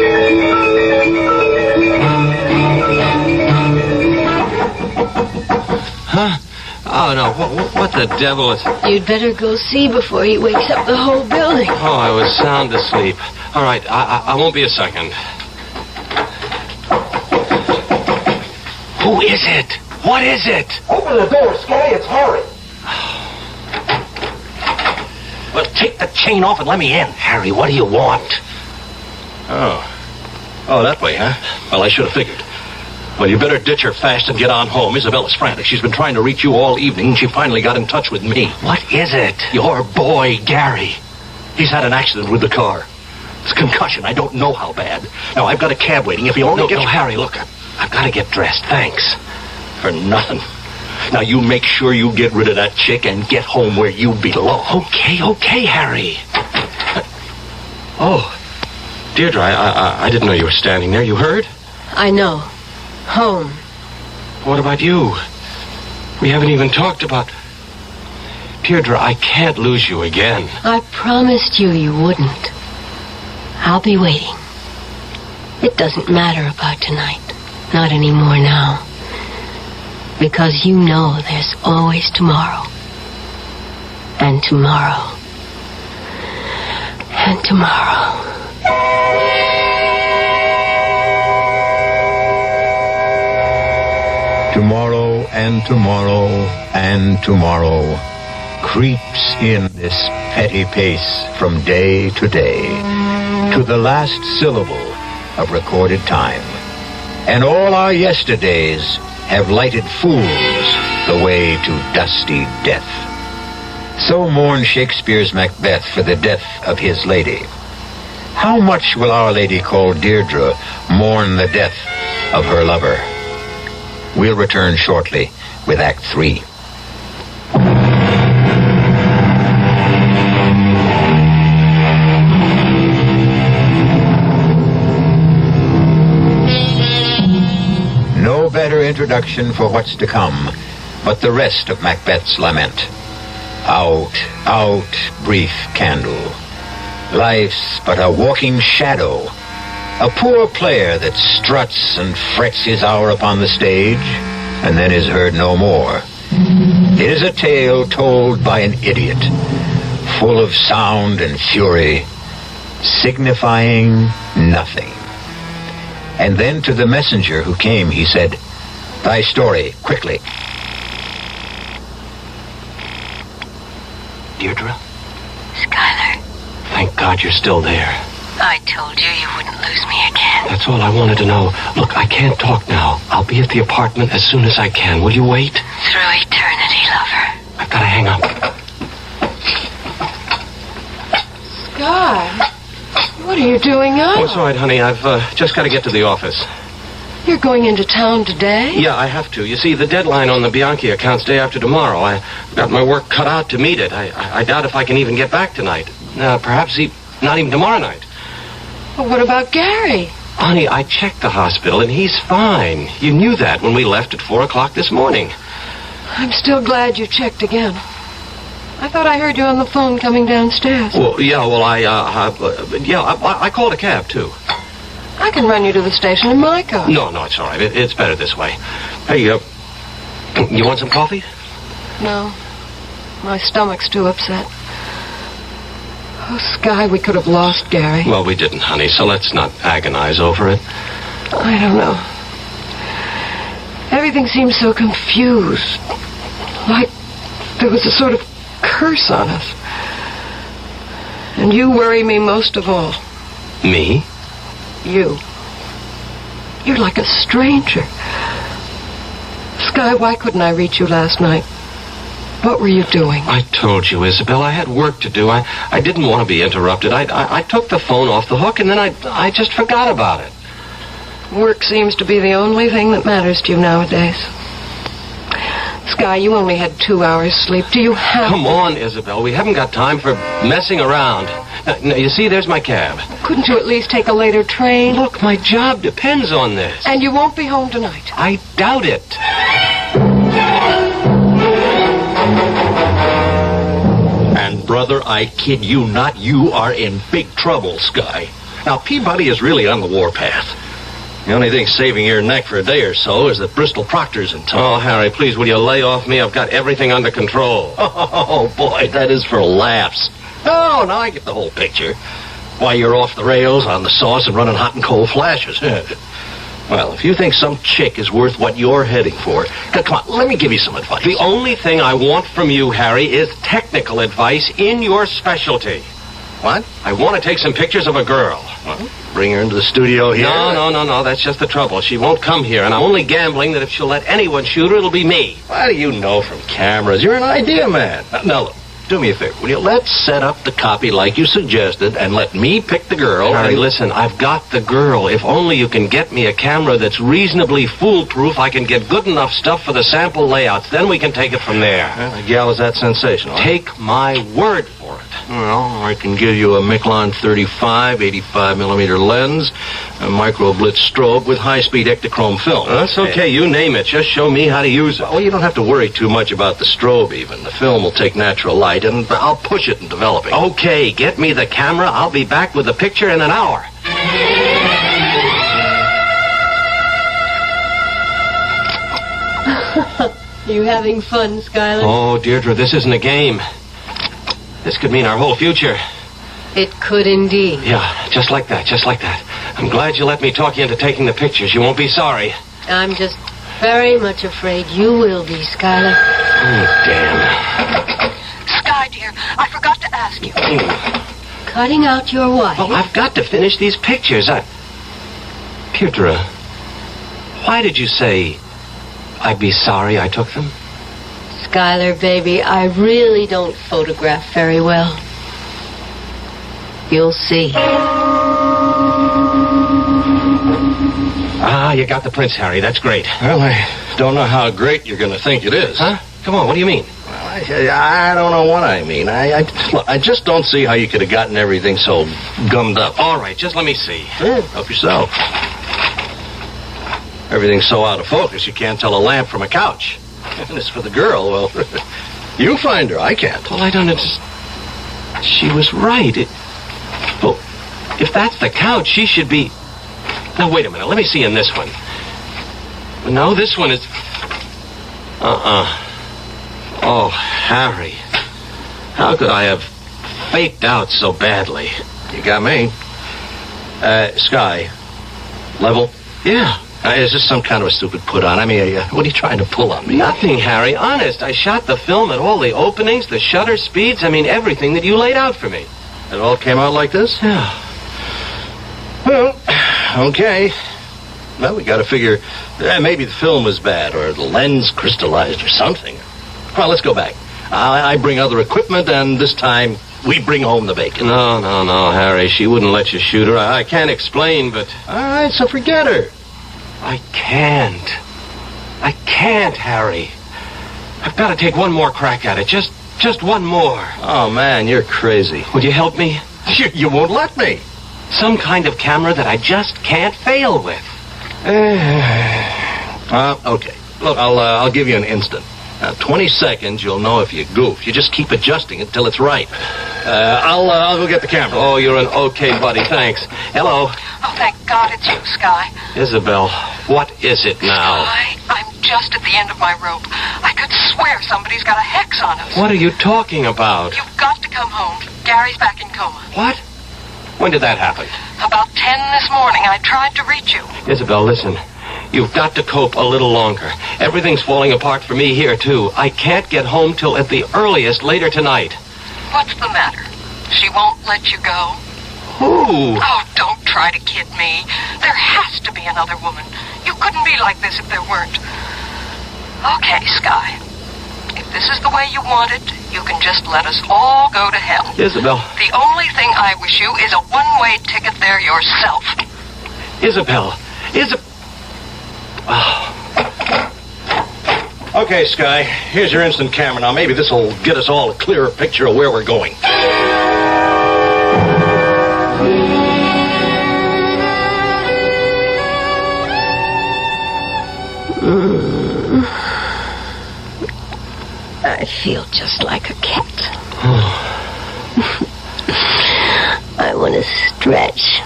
Huh? Oh, no. What the devil is... You'd better go see before he wakes up the whole building. Oh, I was sound asleep. All right, I won't be a second. Who is it? What is it? Open the door, Scotty. It's Harry. Well, take the chain off and let me in. Harry, what do you want? Oh, that way, huh? Well, I should have figured. Well, you better ditch her fast and get on home. Isabella's frantic. She's been trying to reach you all evening, and she finally got in touch with me. What is it? Your boy, Gary. He's had an accident with the car. It's a concussion. I don't know how bad. Now, I've got a cab waiting. If he only gets... No, Harry, look. I've got to get dressed. Thanks. For nothing. Now, you make sure you get rid of that chick and get home where you belong. Okay, Harry. Oh, Deirdre, I didn't know you were standing there. You heard? I know. Home. What about you? We haven't even talked about... Deirdre, I can't lose you again. I promised you wouldn't. I'll be waiting. It doesn't matter about tonight. Not anymore now. Because you know there's always tomorrow. And tomorrow. And tomorrow. Tomorrow and tomorrow and tomorrow creeps in this petty pace from day to day to the last syllable of recorded time. And all our yesterdays have lighted fools the way to dusty death. So mourned Shakespeare's Macbeth for the death of his lady. How much will Our Lady called Deirdre mourn the death of her lover? We'll return shortly with Act 3. No better introduction for what's to come, but the rest of Macbeth's lament. Out, out, brief candle. Life's but a walking shadow, a poor player that struts and frets his hour upon the stage, and then is heard no more. It is a tale told by an idiot, full of sound and fury, signifying nothing. And then to the messenger who came, he said, "Thy story, quickly." Deirdre? Skylar. Thank God you're still there. I told you wouldn't lose me again. That's all I wanted to know. Look, I can't talk now. I'll be at the apartment as soon as I can. Will you wait? Through eternity, lover. I've got to hang up. Sky, what are you doing up? Oh, it's all right, honey. I've just got to get to the office. You're going into town today? Yeah, I have to. You see, the deadline on the Bianchi account's day after tomorrow. I got my work cut out to meet it. I doubt if I can even get back tonight. Perhaps Not even tomorrow night. Well, what about Gary? Honey, I checked the hospital, and he's fine. You knew that when we left at 4 o'clock this morning. I'm still glad you checked again. I thought I heard you on the phone coming downstairs. Well, I called a cab, too. I can run you to the station in my car. No, it's all right. It's better this way. Hey, you want some coffee? No. My stomach's too upset. Oh, Sky, we could have lost Gary. Well, we didn't, honey, so let's not agonize over it. I don't know. Everything seems so confused. Like there was a sort of curse on us. And you worry me most of all. Me? You. You're like a stranger. Sky, why couldn't I reach you last night? What were you doing? I told you, Isabel, I had work to do. I didn't want to be interrupted. I took the phone off the hook, and then I just forgot about it. Work seems to be the only thing that matters to you nowadays. Sky, you only had 2 hours sleep. Do you have... Come on, Isabel. We haven't got time for messing around. Now, you see, there's my cab. Couldn't you at least take a later train? Look, my job depends on this. And you won't be home tonight. I doubt it. And, brother, I kid you not, you are in big trouble, Sky. Now, Peabody is really on the warpath. The only thing saving your neck for a day or so is that Bristol Proctor's in town. Oh, Harry, please, will you lay off me? I've got everything under control. Oh, boy, that is for laughs. Oh, now I get the whole picture. Why, you're off the rails, on the sauce, and running hot and cold flashes. Well, if you think some chick is worth what you're heading for, come on, let me give you some advice. The only thing I want from you, Harry, is technical advice in your specialty. What? I want to take some pictures of a girl. Well, bring her into the studio here. No. That's just the trouble. She won't come here, and I'm only gambling that if she'll let anyone shoot her, it'll be me. What do you know from cameras? You're an idea man. Now, look, do me a favor, will you? Let's set up the copy like you suggested, and let me pick the girl. Harry, listen, I've got the girl. If only you can get me a camera that's reasonably foolproof, I can get good enough stuff for the sample layouts. Then we can take it from there. Well, the gal is that sensational. Take my word for it. Well, I can give you a Miclon 35, 85mm lens, a micro blitz strobe with high-speed Ektachrome film. That's okay. You name it. Just show me how to use it. Well, you don't have to worry too much about the strobe, even. The film will take natural light, and I'll push it in developing. Okay, get me the camera. I'll be back with the picture in an hour. You having fun, Skylar? Oh, Deirdre, this isn't a game. This could mean our whole future. It could indeed. Yeah, just like that. I'm glad you let me talk you into taking the pictures. You won't be sorry. I'm just very much afraid you will be, Skylar. Oh, damn. Sky, dear, I forgot to ask you. Cutting out your wife? Well, I've got to finish these pictures. Deirdre, why did you say I'd be sorry I took them? Skylar, baby, I really don't photograph very well. You'll see. Ah, you got the prints, Harry. That's great. Well, I don't know how great you're going to think it is. Huh? Come on, what do you mean? Well, I don't know what I mean. Look, I just don't see how you could have gotten everything so gummed up. All right, just let me see. Sure, help yourself. Everything's so out of focus, you can't tell a lamp from a couch. And as for the girl, well, you find her. I can't. Well, I don't understand. She was right. Well, if that's the couch, she should be... Now, wait a minute. Let me see in this one. No, this one is... Oh, Harry. How could I have faked out so badly? You got me. Sky. Level? Yeah. Is this some kind of a stupid put-on? I mean, what are you trying to pull on me? Nothing, Harry. Honest, I shot the film at all the openings, the shutter speeds, everything that you laid out for me. It all came out like this? Yeah. Well, okay. Well, we got to figure maybe the film was bad, or the lens crystallized, or something. Well, let's go back. I bring other equipment, and this time we bring home the bacon. No, Harry. She wouldn't let you shoot her. I can't explain, but... All right, so forget her. I can't, Harry. I've got to take one more crack at it. Just one more. Oh, man, you're crazy. Would you help me? You won't let me. Some kind of camera that I just can't fail with. Okay. Look, I'll give you an instant. 20 seconds, you'll know if you goof. You just keep adjusting it till it's right. I'll go get the camera. Oh, you're an okay buddy. Thanks. Hello. Oh, thank God it's you, Sky. Isabel, what is it now? Sky, I'm just at the end of my rope. I could swear somebody's got a hex on us. What are you talking about? You've got to come home. Gary's back in coma. What? When did that happen? About 10 this morning. I tried to reach you. Isabel, listen. You've got to cope a little longer. Everything's falling apart for me here, too. I can't get home till at the earliest later tonight. What's the matter? She won't let you go? Who? Oh, don't try to kid me. There has to be another woman. You couldn't be like this if there weren't. Okay, Sky. If this is the way you want it, you can just let us all go to hell. Isabel. The only thing I wish you is a one-way ticket there yourself. Isabel. Okay, Sky, here's your instant camera. Now, maybe this will get us all a clearer picture of where we're going. I feel just like a cat. I want to stretch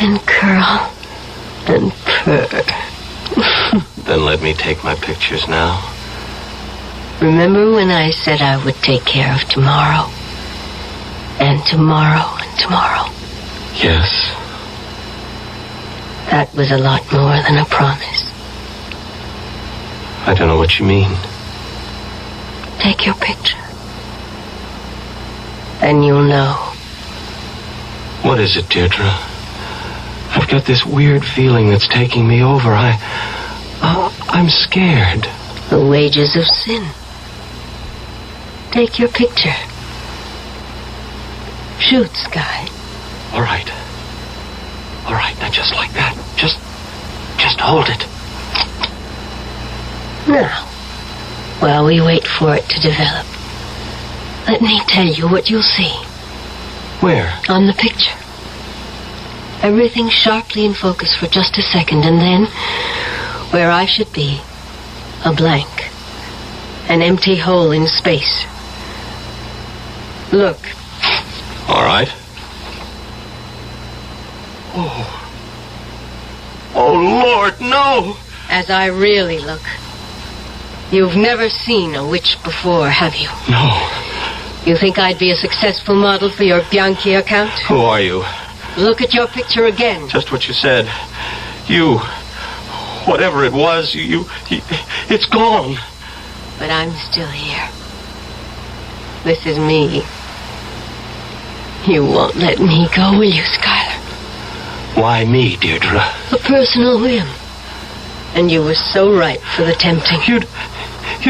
and curl and purr. Then let me take my pictures now. Remember when I said I would take care of tomorrow? And tomorrow and tomorrow? Yes. That was a lot more than a promise. I don't know what you mean. Take your picture. And you'll know. What is it, Deirdre? I've got this weird feeling that's taking me over. I'm scared. The wages of sin. Take your picture. Shoot, Sky. All right. All right, now just like that. Just hold it. Now, while we wait for it to develop, let me tell you what you'll see. Where? On the picture. Everything sharply in focus for just a second, and then, where I should be, a blank. An empty hole in space. Look. All right. Oh, Lord, no! As I really look. You've never seen a witch before, have you? No. You think I'd be a successful model for your Bianchi account? Who are you? Look at your picture again. Just what you said. You, whatever it was, it's gone. But I'm still here. This is me. You won't let me go, will you, Skylar? Why me, Deirdre? A personal whim. And you were so right for the tempting. You'd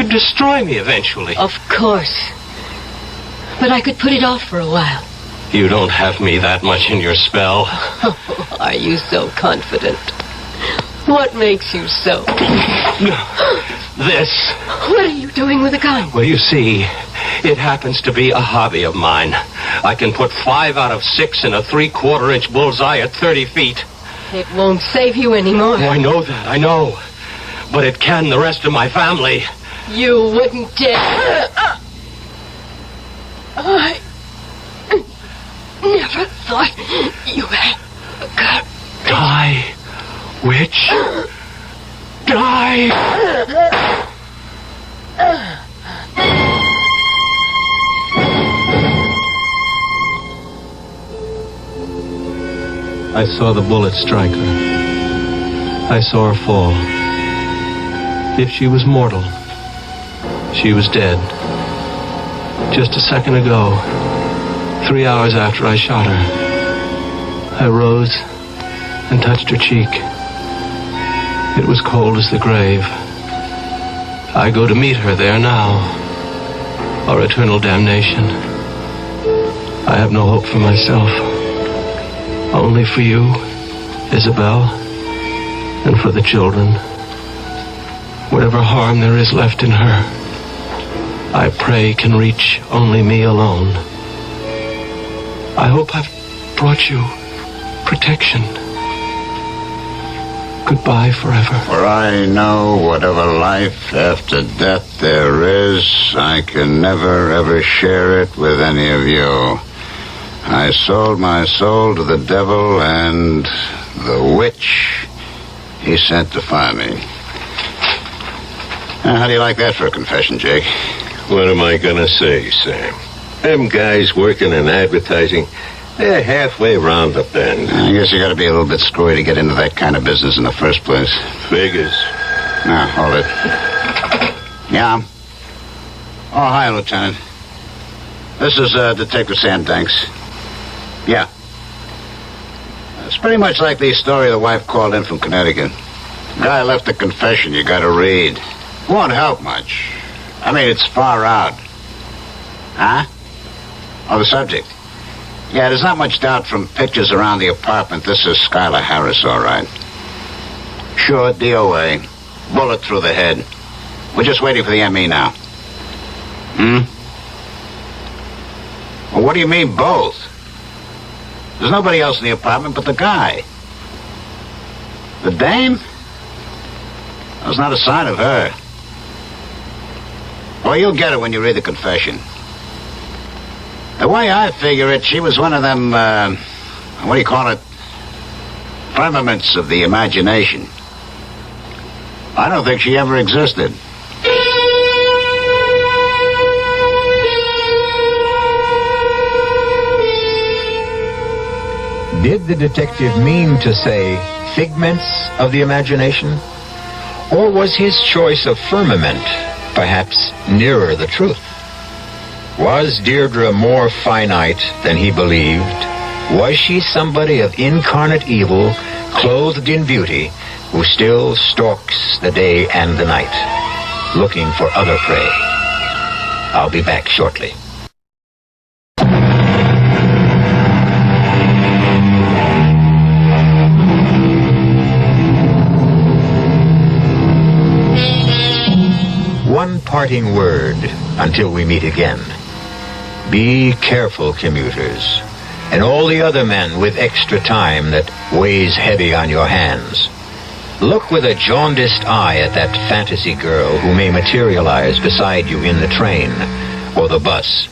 destroy me eventually. Of course. But I could put it off for a while. You don't have me that much in your spell. Oh, are you so confident? What makes you so? This. What are you doing with a gun? Well, you see, it happens to be a hobby of mine. I can put 5 out of 6 in a 3/4-inch bullseye at 30 feet. It won't save you anymore. Oh, I know that, I know. But it can the rest of my family. You wouldn't dare. I never thought you had a gun. Die, witch. Die. I saw the bullet strike her. I saw her fall. If she was mortal, she was dead. Just a second ago, 3 hours after I shot her, I rose and touched her cheek. It was cold as the grave. I go to meet her there now, or eternal damnation. I have no hope for myself. Only for you, Isabel, and for the children. Whatever harm there is left in her, I pray can reach only me alone. I hope I've brought you protection. Goodbye forever. For I know whatever life after death there is, I can never ever share it with any of you. I sold my soul to the devil and the witch he sent to find me. How do you like that for a confession, Jake? What am I gonna say, Sam? Them guys working in advertising, they're halfway round the bend. I guess you gotta be a little bit screwy to get into that kind of business in the first place. Figures. Now, hold it. Yeah? Oh, hi, Lieutenant. This is Detective Sam Danks. Yeah. It's pretty much like the story the wife called in from Connecticut. Guy left a confession you gotta read. Won't help much. I mean, it's far out. Huh? Oh, the subject. Yeah, there's not much doubt from pictures around the apartment. This is Skylar Harris, all right. Sure, DOA. Bullet through the head. We're just waiting for the ME now. Well, what do you mean, both? There's nobody else in the apartment but the guy. The dame? There's not a sign of her. Well, you'll get it when you read the confession. The way I figure it, she was one of them, what do you call it? Firmaments of the imagination. I don't think she ever existed. Did the detective mean to say figments of the imagination? Or was his choice of firmament perhaps nearer the truth? Was Deirdre more finite than he believed? Was she somebody of incarnate evil, clothed in beauty, who still stalks the day and the night, looking for other prey? I'll be back shortly. One parting word until we meet again. Be careful, commuters, and all the other men with extra time that weighs heavy on your hands. Look with a jaundiced eye at that fantasy girl who may materialize beside you in the train, or the bus,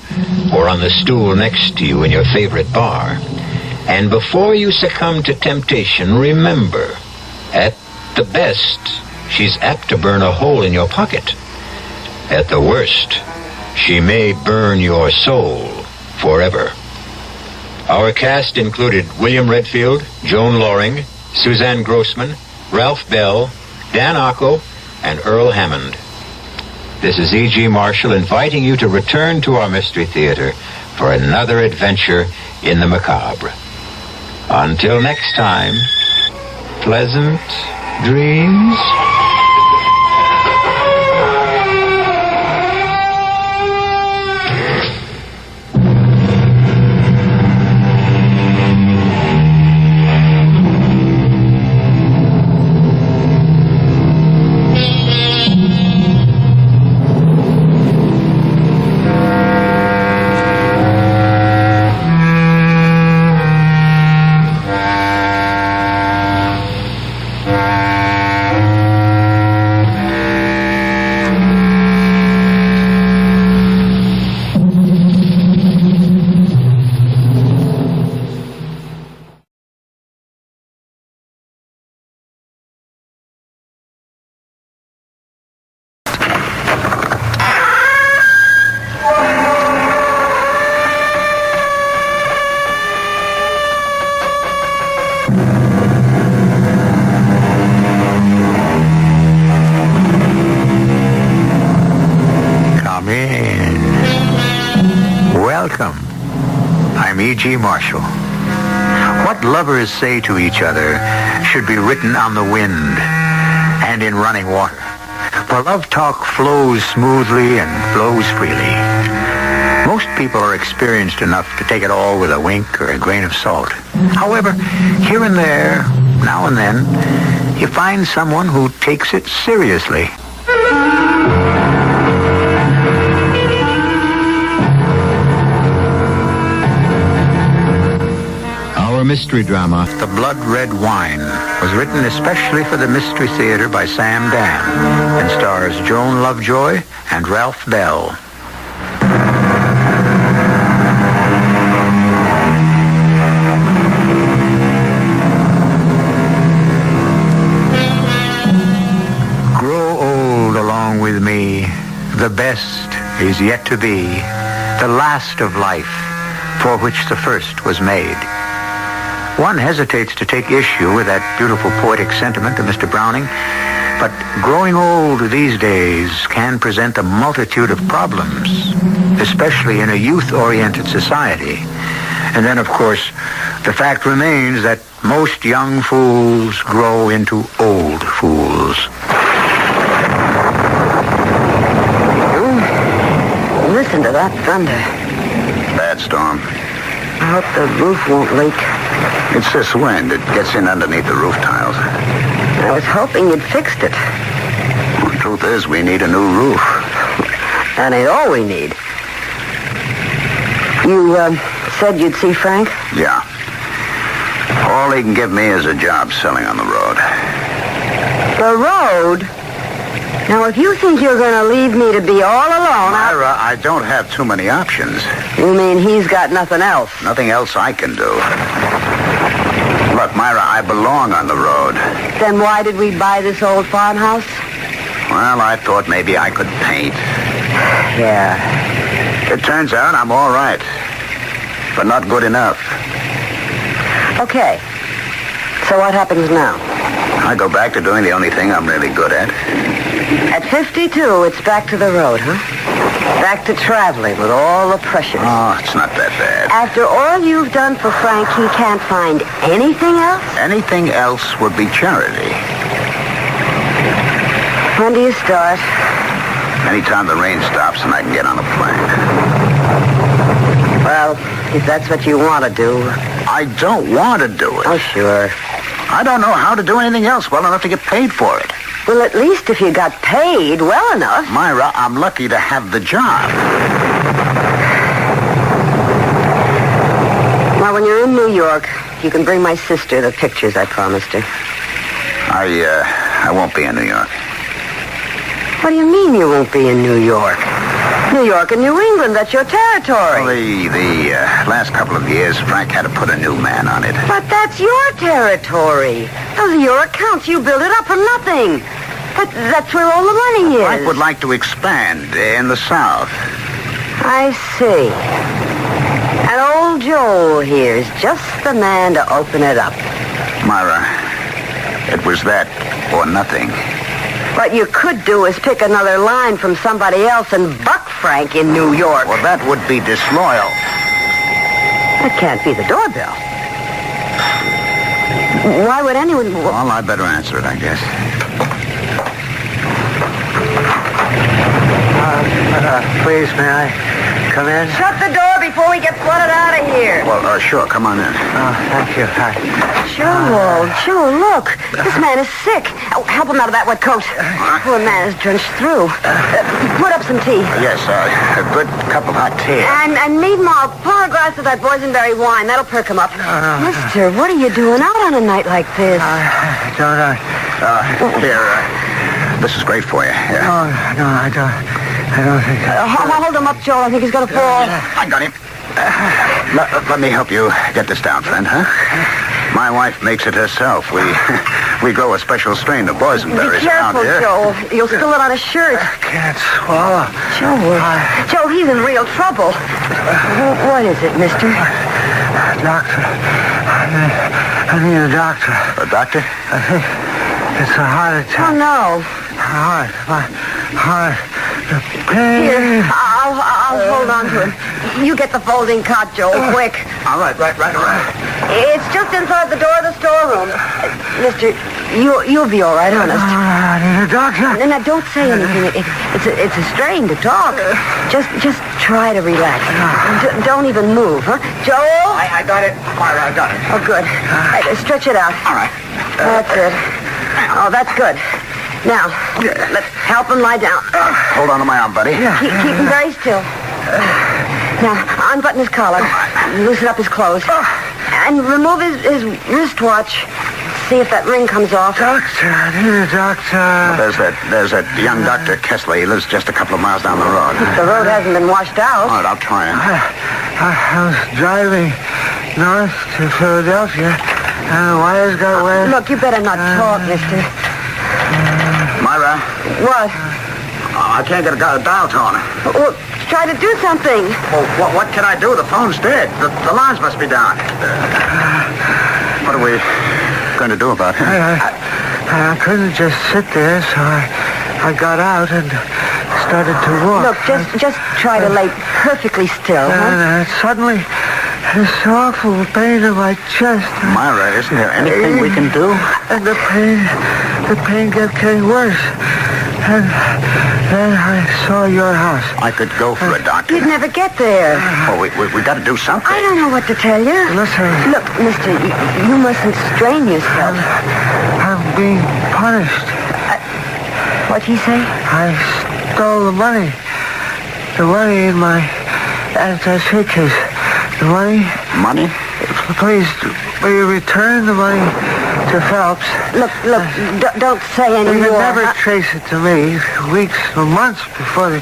or on the stool next to you in your favorite bar. And before you succumb to temptation, remember, at the best, she's apt to burn a hole in your pocket. At the worst, she may burn your soul forever. Our cast included William Redfield, Joan Loring, Suzanne Grossman, Ralph Bell, Dan Ocko, and Earl Hammond. This is E.G. Marshall inviting you to return to our Mystery Theater for another adventure in the macabre. Until next time, pleasant dreams. E.G. Marshall. What lovers say to each other should be written on the wind and in running water. For love talk flows smoothly and flows freely. Most people are experienced enough to take it all with a wink or a grain of salt. However, here and there, now and then, you find someone who takes it seriously. mystery drama, The Blood Red Wine, was written especially for the Mystery Theater by Sam Dan and stars Joan Lovejoy and Ralph Bell. Grow old along with me. The best is yet to be, the last of life, for which the first was made. One hesitates to take issue with that beautiful poetic sentiment of Mr. Browning, but growing old these days can present a multitude of problems, especially in a youth-oriented society. And then, of course, the fact remains that most young fools grow into old fools. Listen to that thunder. Bad storm. I hope the roof won't leak. It's this wind. It gets in underneath the roof tiles. I was hoping you'd fixed it. Well, the truth is, we need a new roof. That ain't all we need. You, said you'd see Frank? Yeah. All he can give me is a job selling on the road. The road? Now, if you think you're going to leave me to be all alone... Myra, I don't have too many options. You mean he's got nothing else? Nothing else I can do. Look, Myra, I belong on the road. Then why did we buy this old farmhouse? Well, I thought maybe I could paint. Yeah. It turns out I'm all right, but not good enough. Okay. So what happens now? I go back to doing the only thing I'm really good at. At 52, it's back to the road, huh? Back to traveling with all the pressures. Oh, it's not that bad. After all you've done for Frank, he can't find anything else? Anything else would be charity. When do you start? Anytime the rain stops and I can get on a plane. Well, if that's what you want to do. I don't want to do it. Oh, sure. I don't know how to do anything else well enough to get paid for it. Well, at least if you got paid well enough. Myra, I'm lucky to have the job. Now, when you're in New York, you can bring my sister the pictures I promised her. I won't be in New York. What do you mean you won't be in New York? New York and New England, that's your territory. Well, the last couple of years, Frank had to put a new man on it. But that's your territory. Those are your accounts. You built it up from nothing. But that's where all the money is. Frank would like to expand in the South. I see. And old Joel here is just the man to open it up. Myra, it was that or nothing. What you could do is pick another line from somebody else and buck Frank in New York. Well, that would be disloyal. That can't be the doorbell. Why would anyone... Well, I'd better answer it, I guess. Please, may I come in? Shut the door before we get flooded out of here. Well, sure, come on in. Oh, thank you. Hi. Joe, look. This man is sick. Oh, help him out of that wet coat. Poor man is drenched through. Put up some tea. Yes, a good cup of hot tea. And meanwhile, pour a glass of that boysenberry wine. That'll perk him up. Mister, what are you doing out on a night like this? I don't know. Here, this is great for you. Here. Oh, no, I don't think Hold him up, Joel. I think he's going to fall. I got him. Let me help you get this down, friend, huh? My wife makes it herself. We grow a special strain of boysenberries around Be careful, here. Joel. You'll spill it on his shirt. I can't swallow. Joe, he's in real trouble. What is it, mister? Doctor. I need a doctor. A doctor? I think it's a heart attack. Oh, no. My heart. The pain. Here, I'll hold on to him. You get the folding cot, Joel, quick. All right. It's just inside the door of the storeroom. Mister, you'll be all right, honest. I need a doctor. Now, don't say anything. It's a strain to talk. Just try to relax. Don't even move, huh? Joel? I got it. Myra, I got it. Oh, good. Stretch it out. All right. That's it. Oh, that's good. Now, let's help him lie down. Hold on to my arm, buddy. Keep him very still. Now, unbutton his collar. Loosen up his clothes. And remove his wristwatch. See if that ring comes off. Doctor. There's that young Dr. Kessler. He lives just a couple of miles down the road. The road hasn't been washed out. All right, I'll try him. I was driving north to Philadelphia, and the wires got wet. Look, you better not talk, mister. Myra. What? I can't get a dial tone. Well, try to do something. Well, what can I do? The phone's dead. The lines must be down. What are we going to do about him? I couldn't just sit there, so I got out and started to walk. Look, just try to lay perfectly still, huh? Suddenly, this awful pain in my chest. Myra, isn't there anything we can do? And the pain kept getting worse. And then I saw your house. I could go for a doctor. You'd never get there. Oh, we got to do something. I don't know what to tell you. Listen. Look, mister, you mustn't strain yourself. I'm being punished. What'd he say? I stole the money. The money in my attaché case. The money? Money? Please, will you return the money to Phelps? Look, don't say any They more. could never trace it to me. Weeks or months before they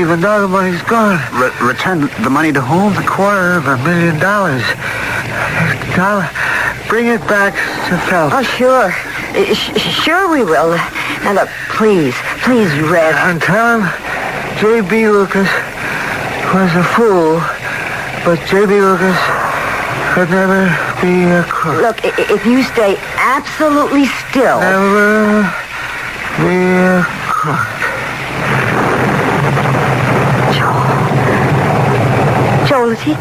even know the money's gone. Return the money to whom? $250,000. Bring it back to Phelps. Oh, sure. Sure we will. Now, look, please, rest. And tell him J.B. Lucas was a fool, but J.B. Lucas could never be a crook. Look, if you stay absolutely still... Never be a crook. Joel, is he...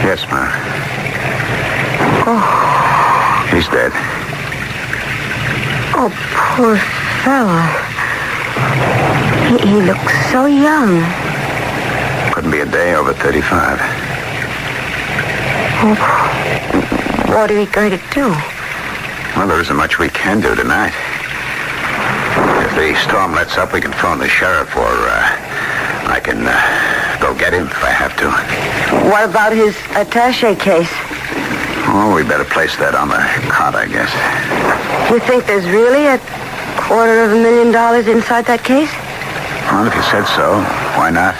Yes, ma'am. Oh. He's dead. Oh, poor fellow. He looks so young. Couldn't be a day over 35. Oh, what are we going to do? Well, there isn't much we can do tonight. If the storm lets up, we can phone the sheriff, or I can go get him if I have to. What about his attaché case? Oh, we better place that on the cot, I guess. You think there's really $250,000 inside that case? Well, if you said so, why not?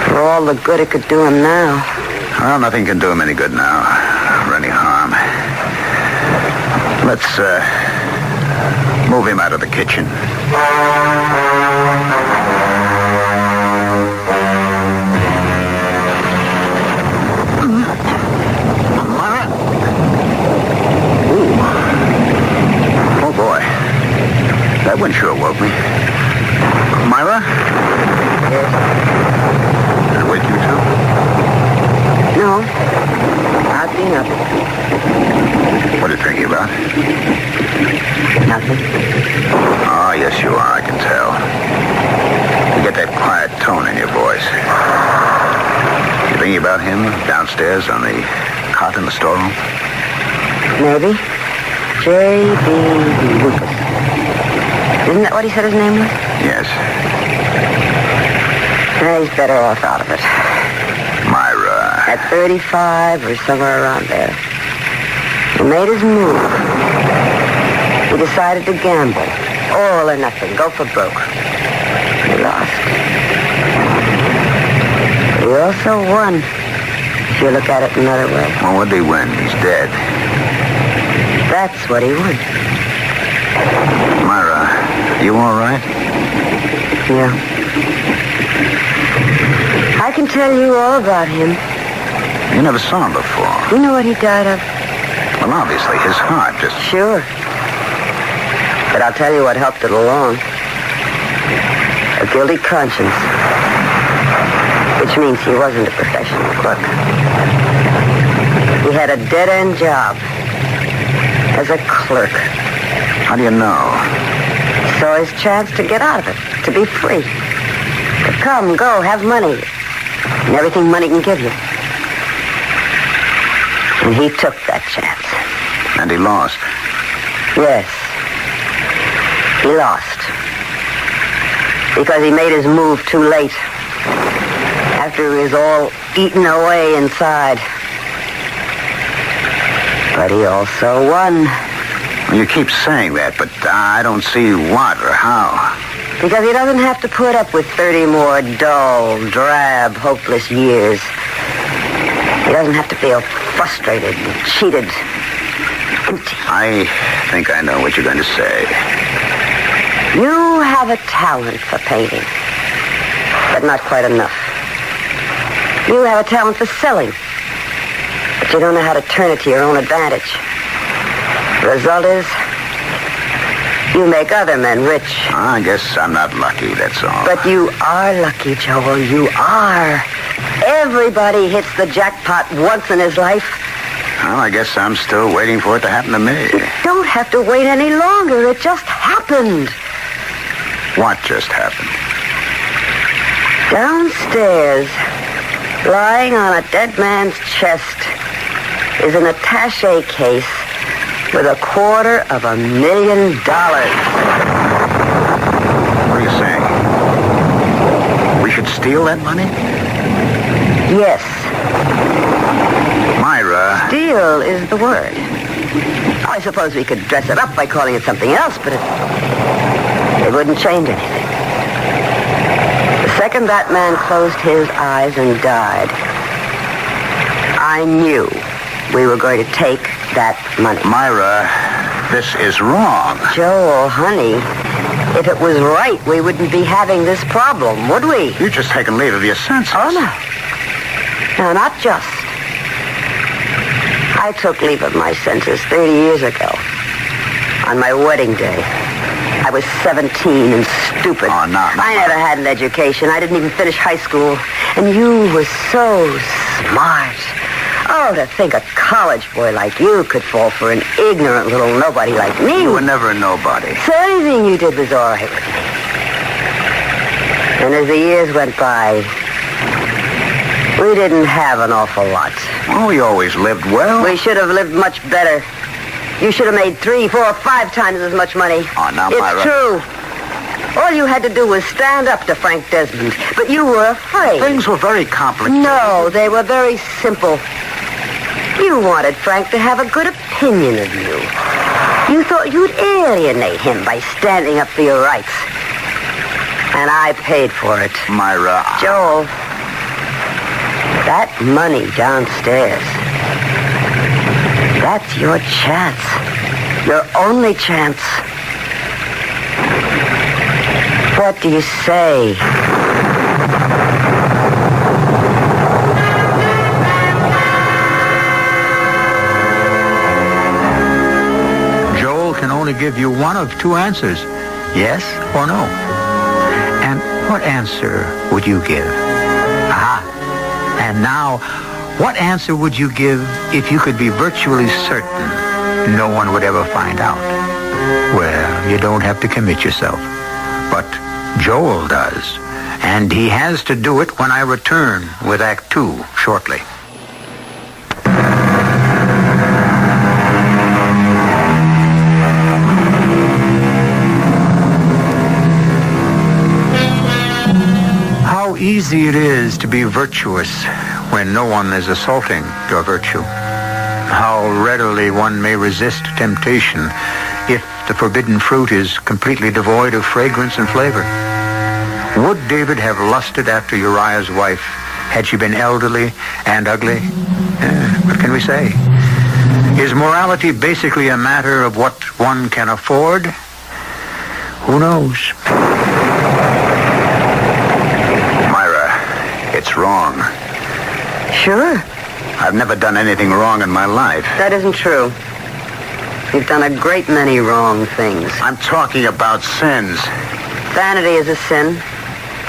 For all the good it could do him now. Well, nothing can do him any good now, or any harm. Let's, move him out of the kitchen. Myra? Ooh. Oh, boy. That one sure woke me. Myra? Yes? Did it wake you too? No. Oddly nothing. What are you thinking about? Nothing. Oh, yes, you are, I can tell. You get that quiet tone in your voice. You thinking about him downstairs on the cot in the storeroom? Maybe. J.B. Lucas. Isn't that what he said his name was? Yes. He's better off out of it. Myra. At 35 or somewhere around there. He made his move. He decided to gamble. All or nothing. Go for broke. He lost. He also won. If you look at it another way. Well, what did he win? He's dead. That's what he won. Myra, you all right? Yeah. I can tell you all about him. You never saw him before. You know what he died of? Well, obviously, his heart just... Sure. But I'll tell you what helped it along. A guilty conscience. Which means he wasn't a professional crook. He had a dead-end job. As a clerk. How do you know? Saw his chance to get out of it. To be free. To come, go, have money. And everything money can give you. And he took that chance. And he lost. Yes. He lost. Because he made his move too late. after he was all eaten away inside. But he also won. Well, you keep saying that, but I don't see what or how. Because he doesn't have to put up with 30 more dull, drab, hopeless years. He doesn't have to feel frustrated and cheated. Empty. I think I know what you're going to say. You have a talent for painting, but not quite enough. You have a talent for selling, but you don't know how to turn it to your own advantage. The result is, you make other men rich. I guess I'm not lucky, that's all. But you are lucky, Joel. You are. Everybody hits the jackpot once in his life. Well, I guess I'm still waiting for it to happen to me. You don't have to wait any longer. It just happened. What just happened? Downstairs, lying on a dead man's chest, is an attaché case with $250,000. What are you saying? We should steal that money? Yes. Myra. Steal is the word. I suppose we could dress it up by calling it something else, but it wouldn't change anything. The second that man closed his eyes and died, I knew we were going to take that money. Myra, this is wrong. Joel, honey, if it was right, we wouldn't be having this problem, would we? You're just taking leave of your senses. Oh, no. No, not just. I took leave of my senses 30 years ago. On my wedding day. I was 17 and stupid. Oh, no. I never had an education. I didn't even finish high school. And you were so smart. Oh, to think a college boy like you could fall for an ignorant little nobody like me. You were never a nobody. So anything you did was all right with me. And as the years went by, we didn't have an awful lot. Well, we always lived well. We should have lived much better. You should have made 3, 4, 5 times as much money. Oh, now, it's Myra. True. All you had to do was stand up to Frank Desmond, but you were afraid. Things were very complicated. No, they were very simple. You wanted Frank to have a good opinion of you. You thought you'd alienate him by standing up for your rights. And I paid for it. Myra. Joel, that money downstairs, that's your chance. Your only chance. What do you say? Joel can only give you one of 2 answers, yes or no. And what answer would you give? Aha. And now, what answer would you give if you could be virtually certain no one would ever find out? Well, you don't have to commit yourself. But Joel does. And he has to do it when I return with Act 2 shortly. How easy it is to be virtuous when no one is assaulting your virtue. How readily one may resist temptation if the forbidden fruit is completely devoid of fragrance and flavor. Would David have lusted after Uriah's wife had she been elderly and ugly? What can we say? Is morality basically a matter of what one can afford? Who knows? Myra, it's wrong. Sure. I've never done anything wrong in my life. That isn't true. You've done a great many wrong things. I'm talking about sins. Vanity is a sin.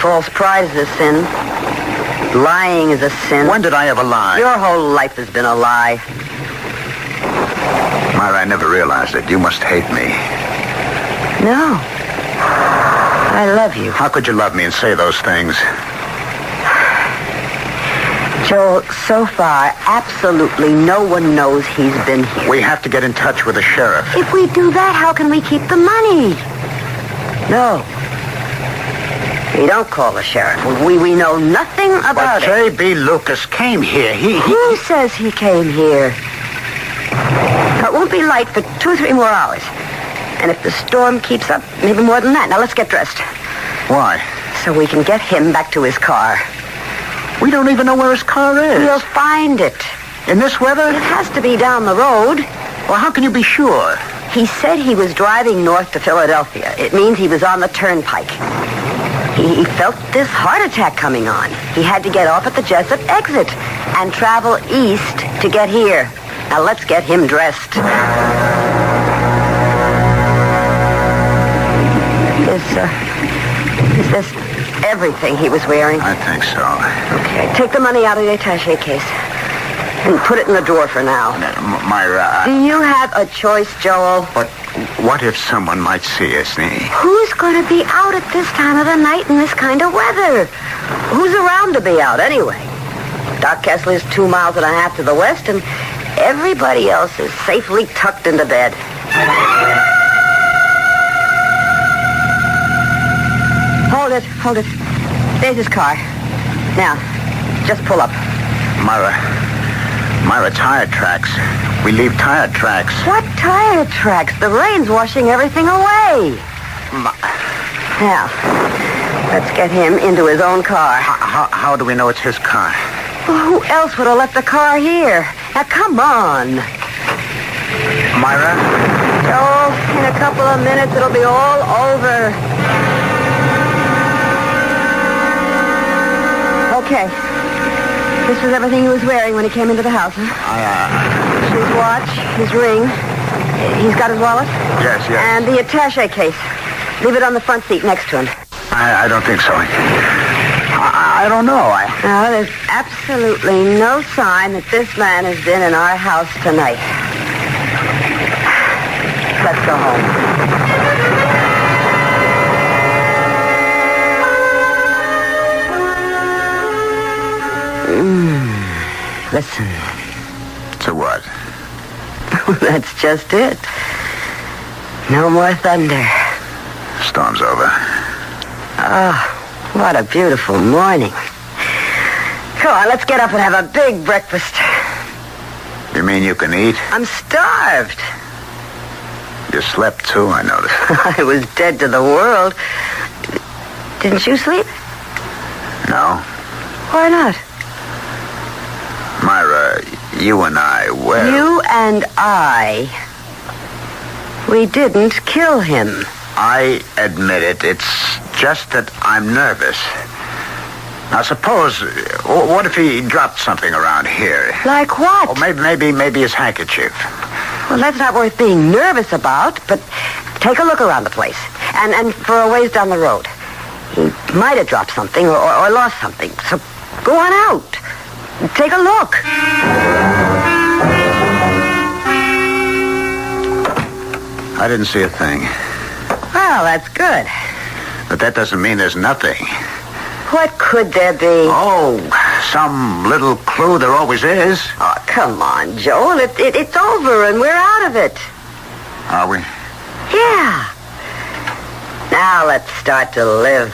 False pride is a sin. Lying is a sin. When did I ever lie? Your whole life has been a lie. Myra, I never realized it. You must hate me. No. I love you. How could you love me and say those things? Joel, so far, absolutely no one knows he's been here. We have to get in touch with the sheriff. If we do that, how can we keep the money? No. You don't call the sheriff. We know nothing about it. But J.B. Lucas came here. Who says he came here? It won't be light for 2 or 3 more hours. And if the storm keeps up, maybe more than that. Now, let's get dressed. Why? So we can get him back to his car. We don't even know where his car is. We'll find it. In this weather? It has to be down the road. Well, how can you be sure? He said he was driving north to Philadelphia. It means he was on the turnpike. He felt this heart attack coming on. He had to get off at the Jessup exit and travel east to get here. Now, let's get him dressed. Is this everything he was wearing? I think so. Okay, take the money out of the attaché case and put it in the drawer for now. Myra, Do you have a choice, Joel? But what if someone might see us, Who's going to be out at this time of the night in this kind of weather? Who's around to be out, anyway? Doc Kessler's 2.5 miles to the west, and everybody else is safely tucked into bed. Hold it. There's his car. Now, just pull up. Myra, tire tracks. We leave tire tracks. What tire tracks? The rain's washing everything away. Now, let's get him into his own car. How do we know it's his car? Well, who else would have left the car here? Now, come on. Myra? Joel, in a couple of minutes, it'll be all over. Okay. This was everything he was wearing when he came into the house, huh? His watch, his ring. He's got his wallet? Yes. And the attaché case. Leave it on the front seat next to him. I don't think so. I don't know. No, there's absolutely no sign that this man has been in our house tonight. Let's go home. Listen. To what? That's just it. No more thunder. Storm's over. Oh, what a beautiful morning. Come on, let's get up and have a big breakfast. You mean you can eat? I'm starved. You slept, too, I noticed. I was dead to the world. Didn't you sleep? No. Why not? Myra, you and I, well... You and I... We didn't kill him. I admit it. It's just that I'm nervous. Now, suppose... What if he dropped something around here? Like what? Oh, maybe his handkerchief. Well, that's not worth being nervous about, but take a look around the place. And for a ways down the road. He might have dropped something or lost something. So go on out. Take a look. I didn't see a thing. Well, that's good. But that doesn't mean there's nothing. What could there be? Oh, some little clue there always is. Oh, come on, Joel. It's over and we're out of it. Are we? Yeah. Now let's start to live.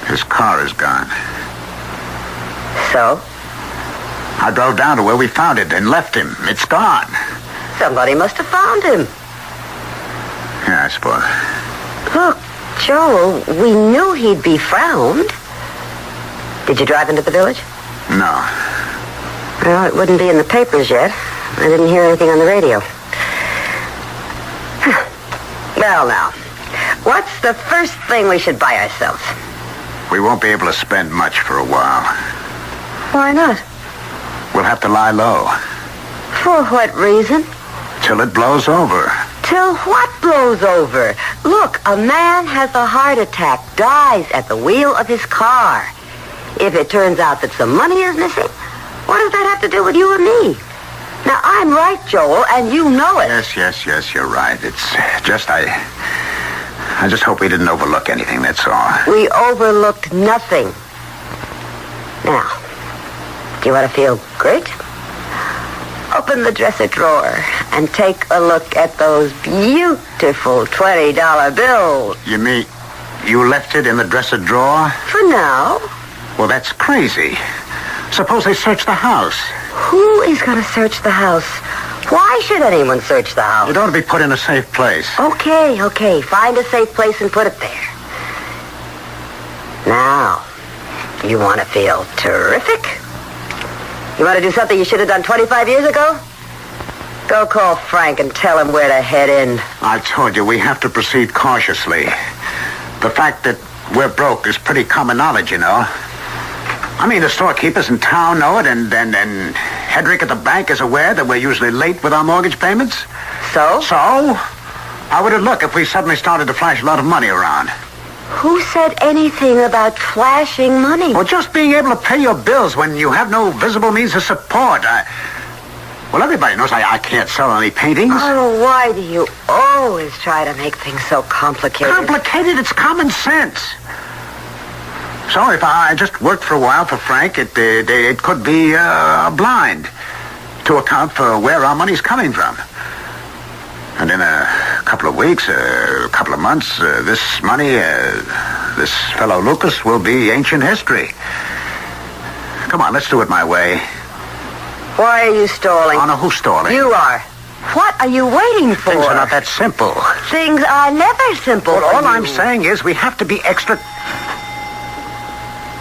His car is gone. So? I drove down to where we found it and left him. It's gone. Somebody must have found him. Yeah, I suppose. Look, Joel, we knew he'd be found. Did you drive into the village? No. Well, it wouldn't be in the papers yet. I didn't hear anything on the radio. Well, now, what's the first thing we should buy ourselves? We won't be able to spend much for a while. Why not? We'll have to lie low. For what reason? Till it blows over. Till what blows over? Look, a man has a heart attack, dies at the wheel of his car. If it turns out that some money is missing, what does that have to do with you and me? Now, I'm right, Joel, and you know it. Yes, you're right. It's just I just hope we didn't overlook anything, that's all. We overlooked nothing. Now, do you want to feel great? Open the dresser drawer and take a look at those beautiful $20 bills. You mean You left it in the dresser drawer? For now. Well, that's crazy. Suppose they search the house. Who is going to search the house? Why should anyone search the house? It ought to be put in a safe place. Okay. Find a safe place and put it there. Now, you want to feel terrific? You want to do something you should have done 25 years ago? Go call Frank and tell him where to head in. I told you, we have to proceed cautiously. The fact that we're broke is pretty common knowledge, you know. I mean, the storekeepers in town know it, and Hedrick at the bank is aware that we're usually late with our mortgage payments. So? So? How would it look if we suddenly started to flash a lot of money around? Who said anything about flashing money? Well, just being able to pay your bills when you have no visible means of support. Well, everybody knows I can't sell any paintings. Oh, why do you always try to make things so complicated? Complicated? It's common sense. So if I just worked for a while for Frank, it could be blind to account for where our money's coming from. And in a couple of weeks, a couple of months, this money, this fellow Lucas, will be ancient history. Come on, let's do it my way. Why are you stalling? Oh, no, who's stalling? You are. What are you waiting for? Things are not that simple. Things are never simple. Well, all I'm saying is we have to be extra...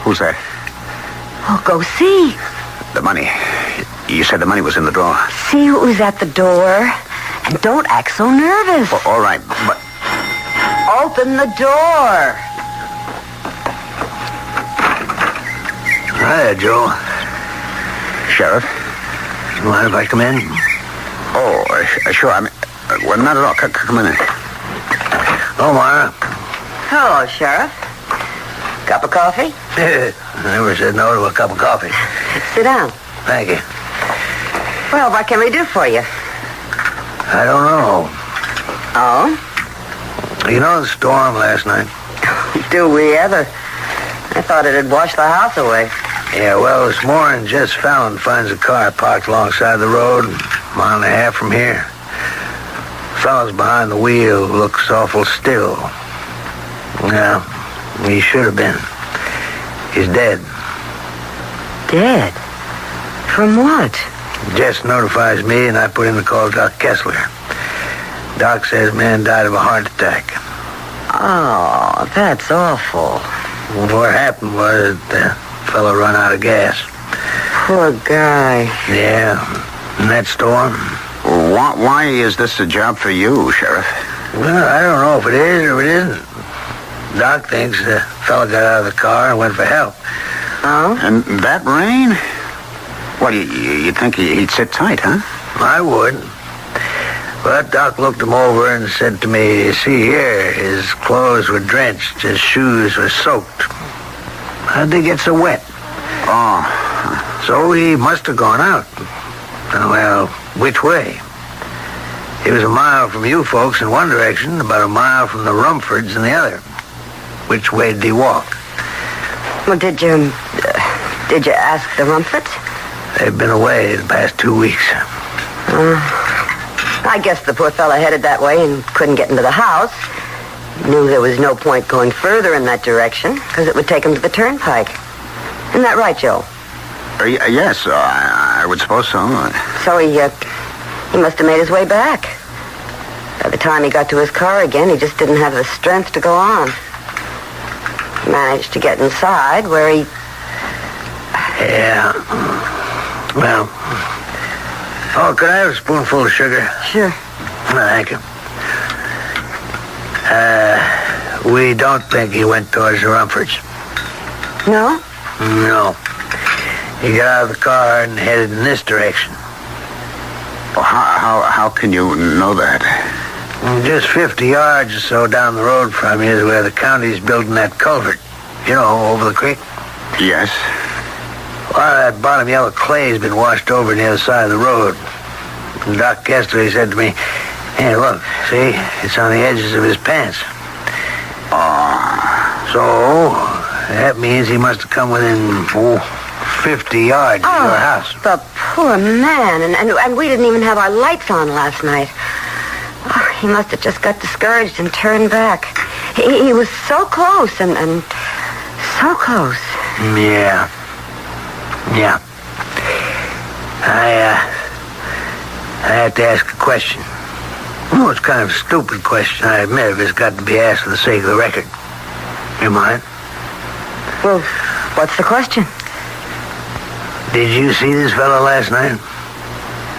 Who's that? Oh, go see. The money. You said the money was in the drawer. See who's at the door. And don't act so nervous. Well, all right, but... Open the door. Hi, Joe. Sheriff. You mind if I come in? Oh, sure. I mean, well, not at all. Come in. Oh, Myra. Hello, Sheriff. Cup of coffee? Never said no to a cup of coffee. Sit down. Thank you. Well, what can we do for you? I don't know. Oh? You know the storm last night? Do we ever? I thought it had washed the house away. Yeah, well, this morning, Jess Fallon finds a car parked alongside the road, a mile and a half from here. The fellow's behind the wheel looks awful still. Yeah, he should have been. He's dead. Dead? From what? Jess notifies me, and I put in the call to Doc Kessler. Doc says man died of a heart attack. Oh, that's awful. Well, what happened was the fellow run out of gas. Poor guy. Yeah, and that storm. Why is this a job for you, Sheriff? Well, I don't know if it is or it isn't. Doc thinks the fellow got out of the car and went for help. Oh? And that rain? What, you think he'd sit tight, huh? I would. But Doc looked him over and said to me, see here, his clothes were drenched, his shoes were soaked. How'd they get so wet? Oh. So he must have gone out. Well, which way? He was a mile from you folks in one direction, about a mile from the Rumfords in the other. Which way did he walk? Well, did you ask the Rumfords? They've been away the past 2 weeks. I guess the poor fellow headed that way and couldn't get into the house. Knew there was no point going further in that direction because it would take him to the turnpike. Isn't that right, Joe? Yes, I would suppose so. So he must have made his way back. By the time he got to his car again, he just didn't have the strength to go on. He managed to get inside where he... Yeah. Well... Oh, could I have a spoonful of sugar? Sure. Thank you. We don't think he went towards the Rumfords. No? No. He got out of the car and headed in this direction. Well, how can you know that? Just 50 yards or so down the road from you is where the county's building that culvert. You know, over the creek. Yes. A lot of that bottom yellow clay's been washed over near the side of the road. And Doc Kessler, he said to me, hey, look, see? It's on the edges of his pants. So, that means he must have come within, 50 yards of your house. The poor man. And we didn't even have our lights on last night. Oh, he must have just got discouraged and turned back. He was so close and so close. Yeah. I have to ask a question. Oh, it's kind of a stupid question, I admit, if it's got to be asked for the sake of the record. You mind? Well, what's the question? Did you see this fellow last night?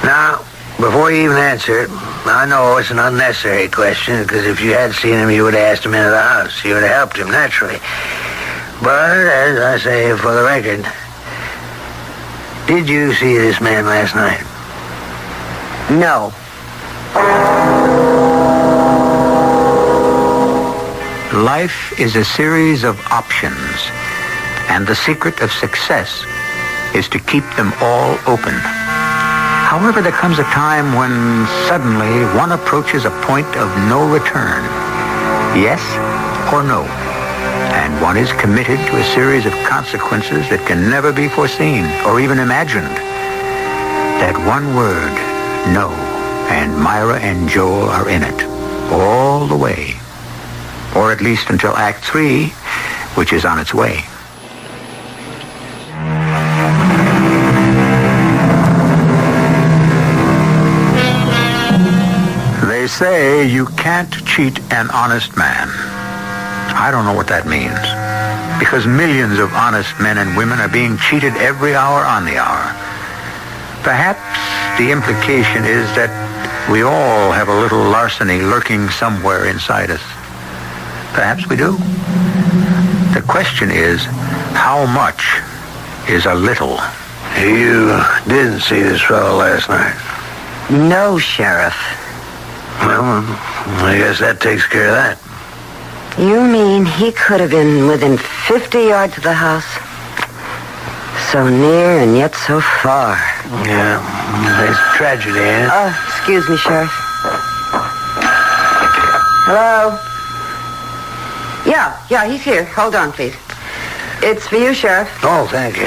Now, before you even answer it, I know it's an unnecessary question, because if you had seen him, you would have asked him into the house. You would have helped him, naturally. But, as I say, for the record, did you see this man last night? No. Life is a series of options, and the secret of success is to keep them all open. However, there comes a time when suddenly one approaches a point of no return. Yes or no. And one is committed to a series of consequences that can never be foreseen or even imagined. That one word, no, and Myra and Joel are in it all the way. Or at least until Act 3, which is on its way. They say you can't cheat an honest man. I don't know what that means, because millions of honest men and women are being cheated every hour on the hour. Perhaps the implication is that we all have a little larceny lurking somewhere inside us. Perhaps we do. The question is, how much is a little? You didn't see this fellow last night? No, Sheriff. Well, I guess that takes care of that. You mean he could have been within 50 yards of the house? So near and yet so far. Yeah, it's a tragedy, ain't it? Excuse me, Sheriff. Hello? Yeah, he's here. Hold on, please. It's for you, Sheriff. Oh, thank you.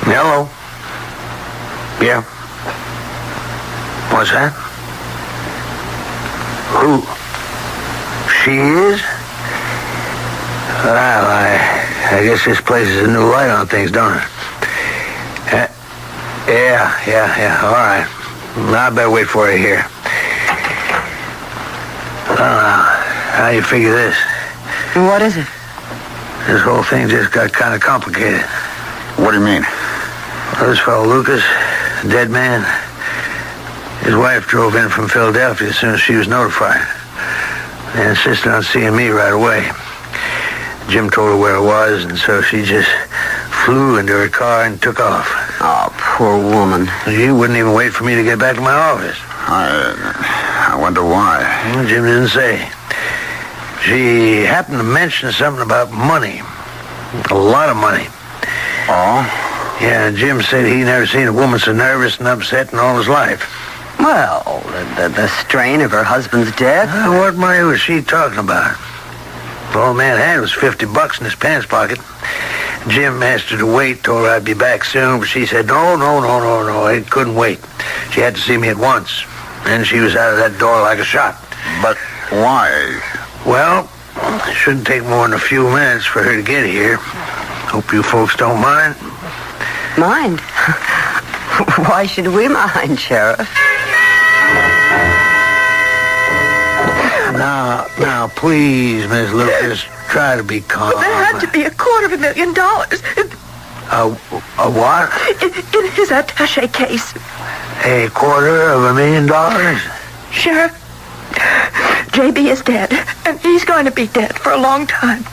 Hello? Yeah? What's that? Who? She is? Well, I guess this places a new light on things, don't it? Yeah, all right. I better wait for you here. How you figure this? What is it? This whole thing just got kind of complicated. What do you mean? Well, this fellow Lucas, dead man, his wife drove in from Philadelphia as soon as she was notified. They insisted on seeing me right away. Jim told her where it was, and so she just flew into her car and took off. Oh, poor woman. She wouldn't even wait for me to get back to my office. I wonder why. Well, Jim didn't say. She happened to mention something about money. A lot of money. Oh? Yeah, Jim said he never seen a woman so nervous and upset in all his life. Well, the strain of her husband's death. What money was she talking about? The old man had was $50 in his pants pocket. Jim asked her to wait, told her I'd be back soon, but she said, no, it couldn't wait. She had to see me at once. Then she was out of that door like a shot. But why? Well, it shouldn't take more than a few minutes for her to get here. Hope you folks don't mind. Mind? Why should we mind, Sheriff? Now, please, Miss Lucas, try to be calm. Well, there had to be $250,000. A what? In his attaché case. $250,000? Sheriff, J.B. is dead, and he's going to be dead for a long time.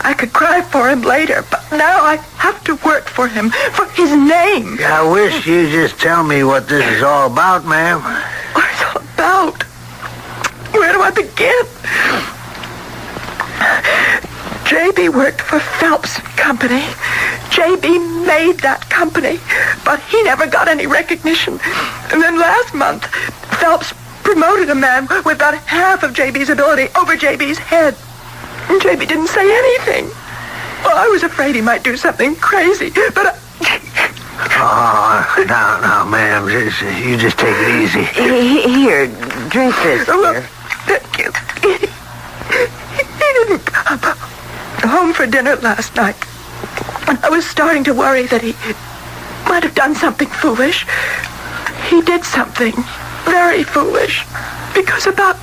I could cry for him later, but now I have to work for him, for his name. I wish you'd just tell me what this is all about, ma'am. What it's all about? Where do I begin? J.B. worked for Phelps Company. J.B. made that company, but he never got any recognition. And then last month, Phelps promoted a man with about half of J.B.'s ability over J.B.'s head. And J.B. didn't say anything. Well, I was afraid he might do something crazy, but now, ma'am, you just take it easy. Here, drink this, dear. Thank you. He didn't come home for dinner last night. And I was starting to worry that he might have done something foolish. He did something very foolish. Because about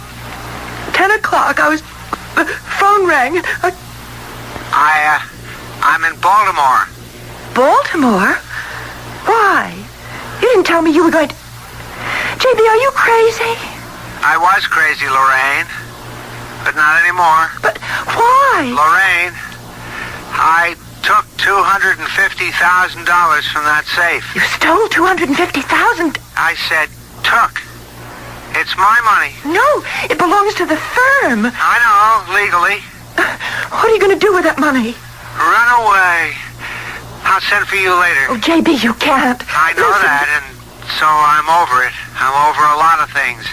10 o'clock, the phone rang. I'm in Baltimore. Baltimore? Why? You didn't tell me you were going to... JB, are you crazy? I was crazy, Lorraine. But not anymore. But why? Lorraine, I took $250,000 from that safe. You stole $250,000? I said took. It's my money. No, it belongs to the firm. I know, legally. What are you going to do with that money? Run away. I'll send for you later. Oh, JB, you can't. I know that, and so I'm over it. I'm over a lot of things.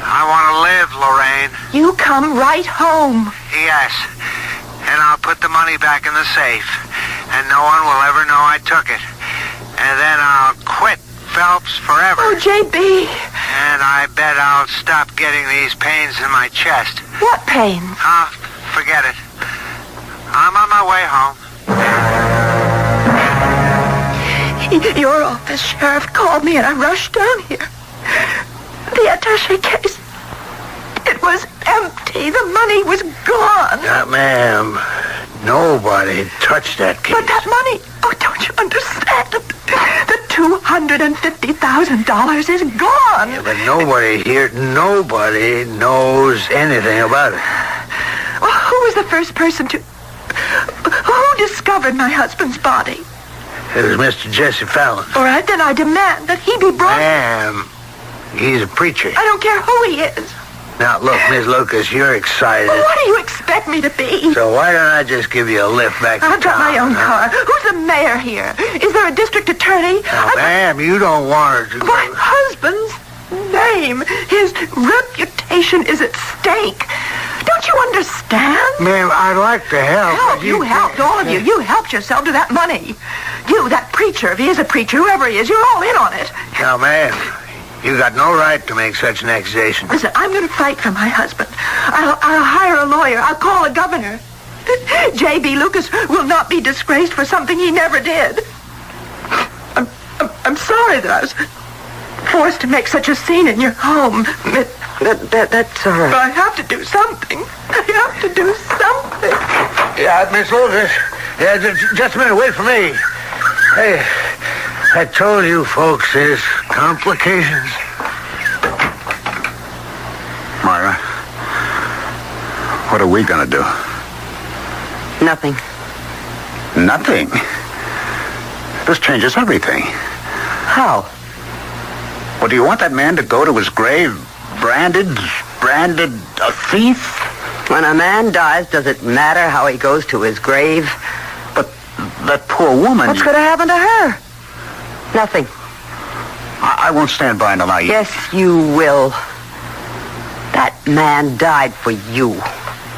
I want to live, Lorraine. You come right home. Yes. And I'll put the money back in the safe. And no one will ever know I took it. And then I'll quit Phelps forever. Oh, JB. And I bet I'll stop getting these pains in my chest. What pains? Forget it. I'm on my way home. Your office sheriff called me and I rushed down here. The attaché case, it was empty. The money was gone. Ma'am, nobody touched that case. But that money, don't you understand? The $250,000 is gone. Yeah, but nobody knows anything about it. Well, who was the first person to... Who discovered my husband's body? It was Mr. Jesse Fallon. All right, then I demand that he be brought... Ma'am, he's a preacher. I don't care who he is. Now, look, Miss Lucas, you're excited. Well, what do you expect me to be? So why don't I just give you a lift back to town? I've got my own car. Who's the mayor here? Is there a district attorney? Now, ma'am, you don't want her to... My husband's name, his reputation is at stake. Don't you understand? Ma'am, I'd like to help. Help? You helped, all of you. You helped yourself to that money. You, that preacher, if he is a preacher, whoever he is, you're all in on it. Now, ma'am, you got no right to make such an accusation. Listen, I'm going to fight for my husband. I'll hire a lawyer. I'll call a governor. J.B. Lucas will not be disgraced for something he never did. I'm sorry that I was forced to make such a scene in your home. That's all right. But I have to do something. I have to do something. Yeah, Miss Lucas. Yeah, just a minute. Wait for me. Hey, I told you folks there's complications. Myra, what are we gonna do? Nothing. Nothing? This changes everything. How? Well, do you want that man to go to his grave branded a thief? When a man dies, does it matter how he goes to his grave? But that poor woman... What's going to happen to her? Nothing. I won't stand by and allow you... Yes, you will. That man died for you.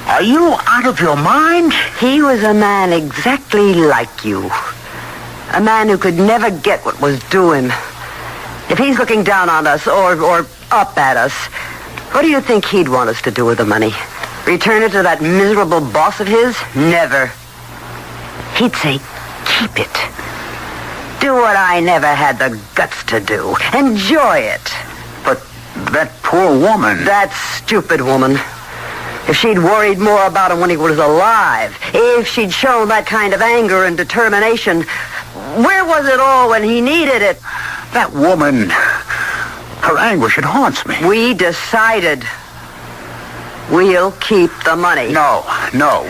Are you out of your mind? He was a man exactly like you. A man who could never get what was due him. If he's looking down on us or up at us, what do you think he'd want us to do with the money? Return it to that miserable boss of his? Never. He'd say, keep it. Do what I never had the guts to do. Enjoy it. But that poor woman... That stupid woman. If she'd worried more about him when he was alive, if she'd shown that kind of anger and determination, where was it all when he needed it? That woman, her anguish, it haunts me. We decided we'll keep the money. No,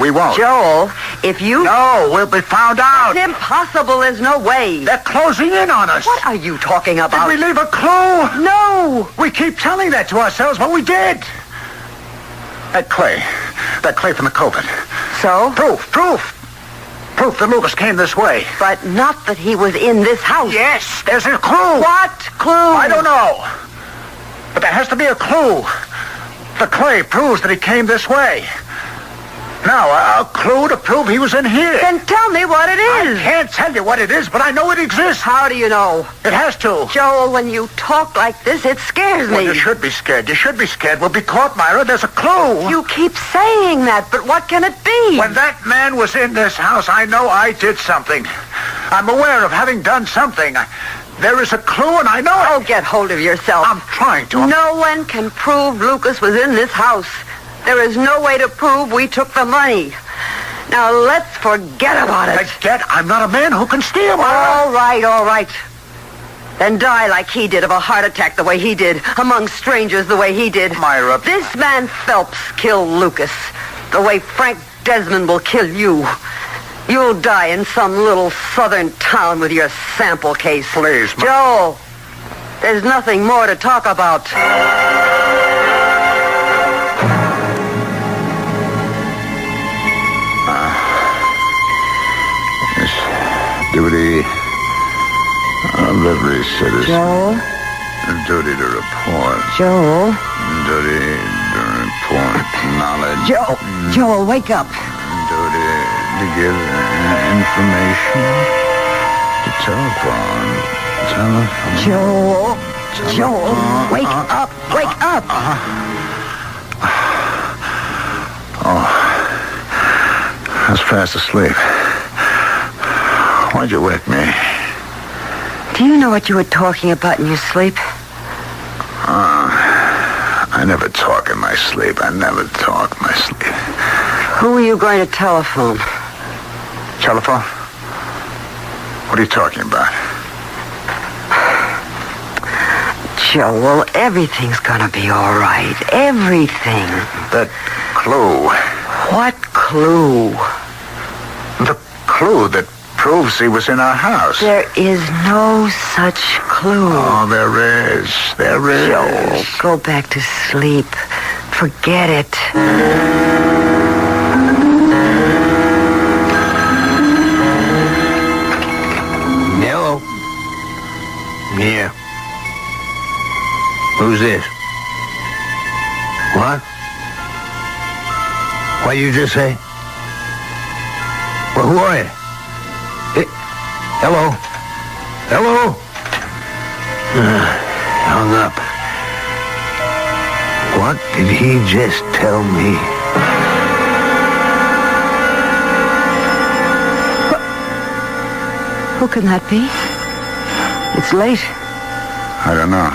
we won't. Joel, if you... No, we'll be found out. It's impossible. There's no way. They're closing in on us. What are you talking about? Did we leave a clue? No. We keep telling that to ourselves, but we did. That clay from the covert. So? Proof that Lucas came this way. But not that he was in this house. Yes, there's a clue. What clue? I don't know. But there has to be a clue. The clay proves that he came this way. Now, a clue to prove he was in here. Then tell me what it is. I can't tell you what it is, but I know it exists. How do you know? It has to. Joel, when you talk like this, it scares me. Well, you should be scared. You should be scared. We'll be caught, Myra. There's a clue. You keep saying that, but what can it be? When that man was in this house, I know I did something. I'm aware of having done something. There is a clue, and I know it. Oh, get hold of yourself. I'm trying to. No one can prove Lucas was in this house. There is no way to prove we took the money. Now, let's forget about it. Forget? I'm not a man who can steal, Myra. All right. Then die like he did of a heart attack the way he did, among strangers the way he did. Myra. This man Phelps killed Lucas the way Frank Desmond will kill you. You'll die in some little southern town with your sample case. Please, Joel, there's nothing more to talk about. Duty of every citizen. Joel? Duty to report. Joel? Duty to report knowledge. Joel, wake up. Duty to give information. To telephone. Joel, wake up. Wake up. I was fast asleep. Why'd you wake me? Do you know what you were talking about in your sleep? I never talk in my sleep. Who are you going to telephone? Telephone? What are you talking about? Joel, everything's gonna be all right. Everything. That clue. What clue? The clue that proves he was in our house. There is no such clue. Oh, there is. Joel, go back to sleep. Forget it. Hello? Yeah. Who's this? What? What you just say? Well, who are you? Hello? Hello? Hung up. What did he just tell me? Who can that be? It's late. I don't know.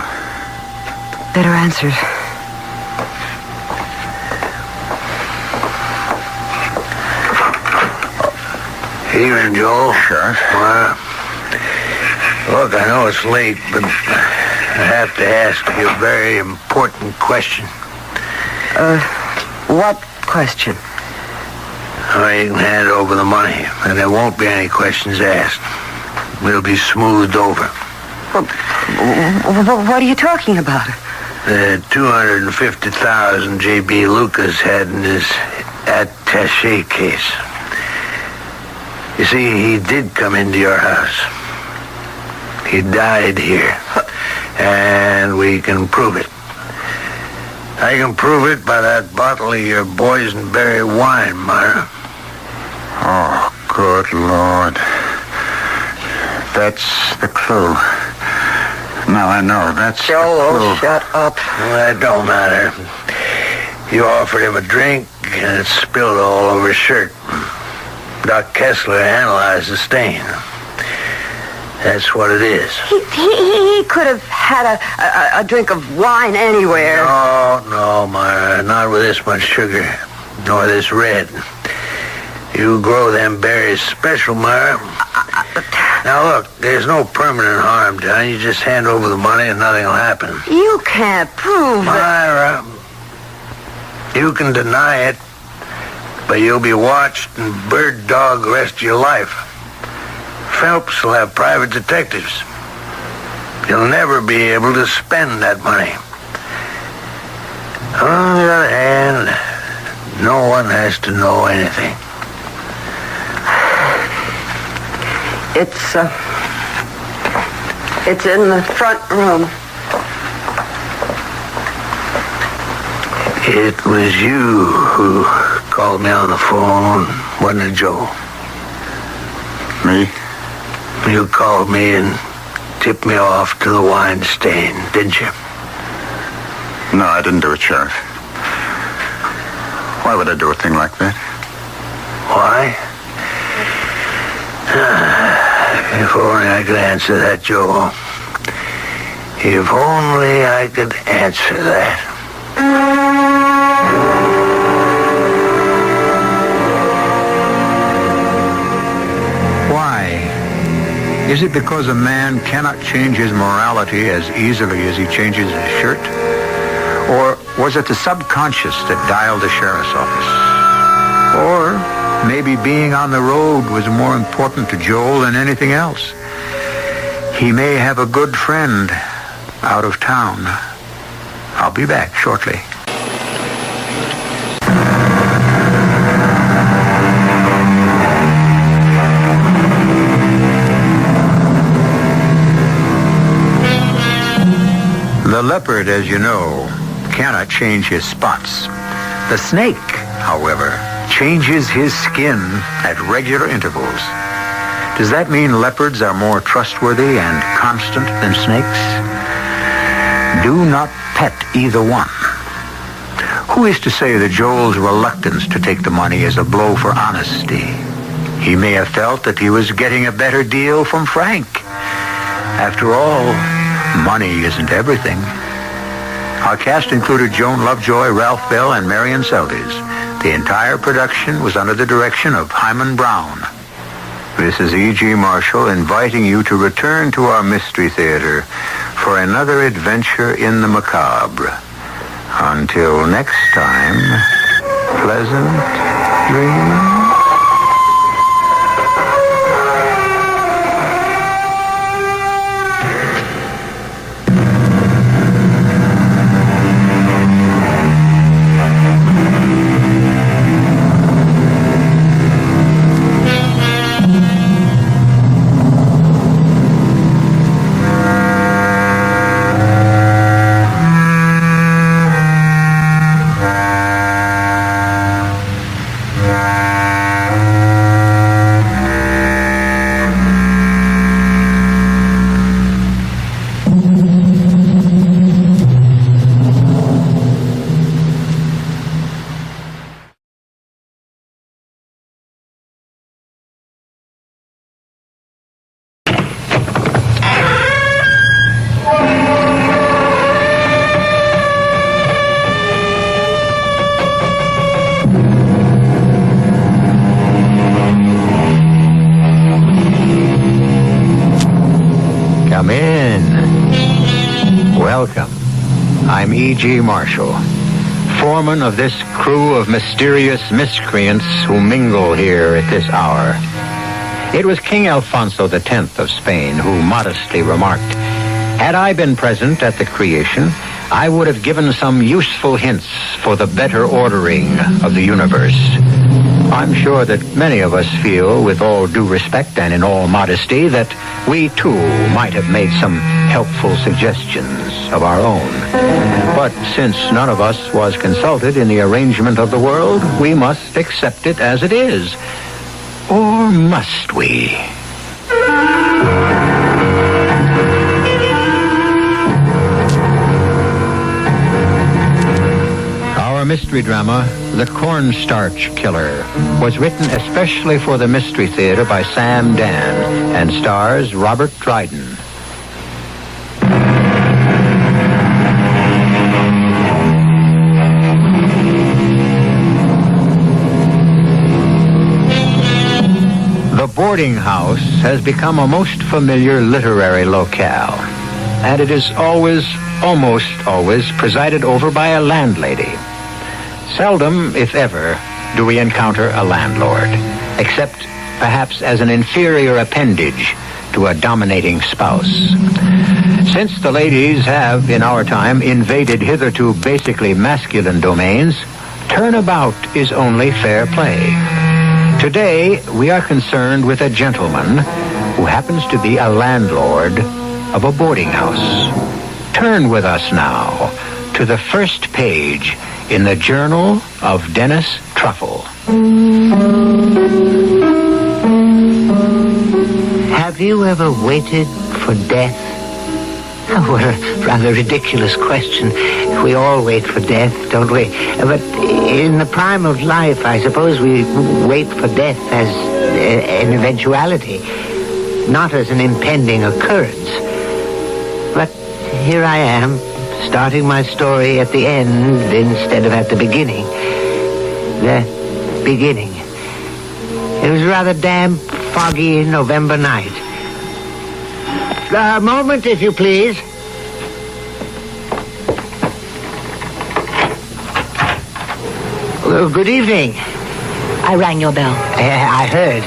Better answer. Evening, Joel. Sure. Well, look, I know it's late, but I have to ask you a very important question. What question? You can hand over the money, and there won't be any questions asked. We'll be smoothed over. What are you talking about? The $250,000 J.B. Lucas had in his attaché case. You see, he did come into your house. He died here. And we can prove it. I can prove it by that bottle of your boysenberry wine, Myra. Oh, good Lord. That's the clue. Now I know. That's Joel, the clue. shut up. Well, that don't matter. You offered him a drink, and it spilled all over his shirt. Doc Kessler analyzed the stain. That's what it is. He could have had a drink of wine anywhere. No, Myra. Not with this much sugar. Nor this red. You grow them berries special, Myra. Now, look, there's no permanent harm done. You just hand over the money and nothing will happen. You can't prove Myra, you can deny it, but you'll be watched and bird dog the rest of your life. Phelps will have private detectives. You'll never be able to spend that money. On the other hand, no one has to know anything. It's in the front room. It was you who called me on the phone, wasn't it, Joe? Me? You called me and tipped me off to the wine stain, didn't you? No, I didn't do it, Sheriff. Why would I do a thing like that? Why? If only I could answer that, Joe. If only I could answer that. Why? Is it because a man cannot change his morality as easily as he changes his shirt? Or was it the subconscious that dialed the sheriff's office? Or maybe being on the road was more important to Joel than anything else. He may have a good friend out of town. I'll be back shortly. The leopard, as you know, cannot change his spots. The snake, however, changes his skin at regular intervals. Does that mean leopards are more trustworthy and constant than snakes? Do not pet either one. Who is to say that Joel's reluctance to take the money is a blow for honesty? He may have felt that he was getting a better deal from Frank. After all, money isn't everything. Our cast included Joan Lovejoy, Ralph Bell, and Marion Seldes. The entire production was under the direction of Hyman Brown. This is E.G. Marshall inviting you to return to our Mystery Theater for another adventure in the macabre. Until next time, pleasant dreams. Come in. Welcome. I'm E.G. Marshall, foreman of this crew of mysterious miscreants who mingle here at this hour. It was King Alfonso X of Spain who modestly remarked, "Had I been present at the creation, I would have given some useful hints for the better ordering of the universe." I'm sure that many of us feel, with all due respect and in all modesty, that we too might have made some helpful suggestions of our own. But since none of us was consulted in the arrangement of the world, we must accept it as it is. Or must we? Our mystery drama, The Cornstarch Killer, was written especially for the Mystery Theater by Sam Dan and stars Robert Dryden. The boarding house has become a most familiar literary locale, and it is almost always, presided over by a landlady. Seldom, if ever, do we encounter a landlord, except perhaps as an inferior appendage to a dominating spouse. Since the ladies have, in our time, invaded hitherto basically masculine domains, turnabout is only fair play. Today, we are concerned with a gentleman who happens to be a landlord of a boarding house. Turn with us now to the first page in the Journal of Dennis Truffle. Have you ever waited for death? Oh, what a rather ridiculous question. We all wait for death, don't we? But in the prime of life, I suppose we wait for death as an eventuality, not as an impending occurrence. But here I am, starting my story at the end instead of at the beginning. The beginning. It was a rather damp, foggy November night. A moment, if you please. Good evening. I rang your bell. I heard.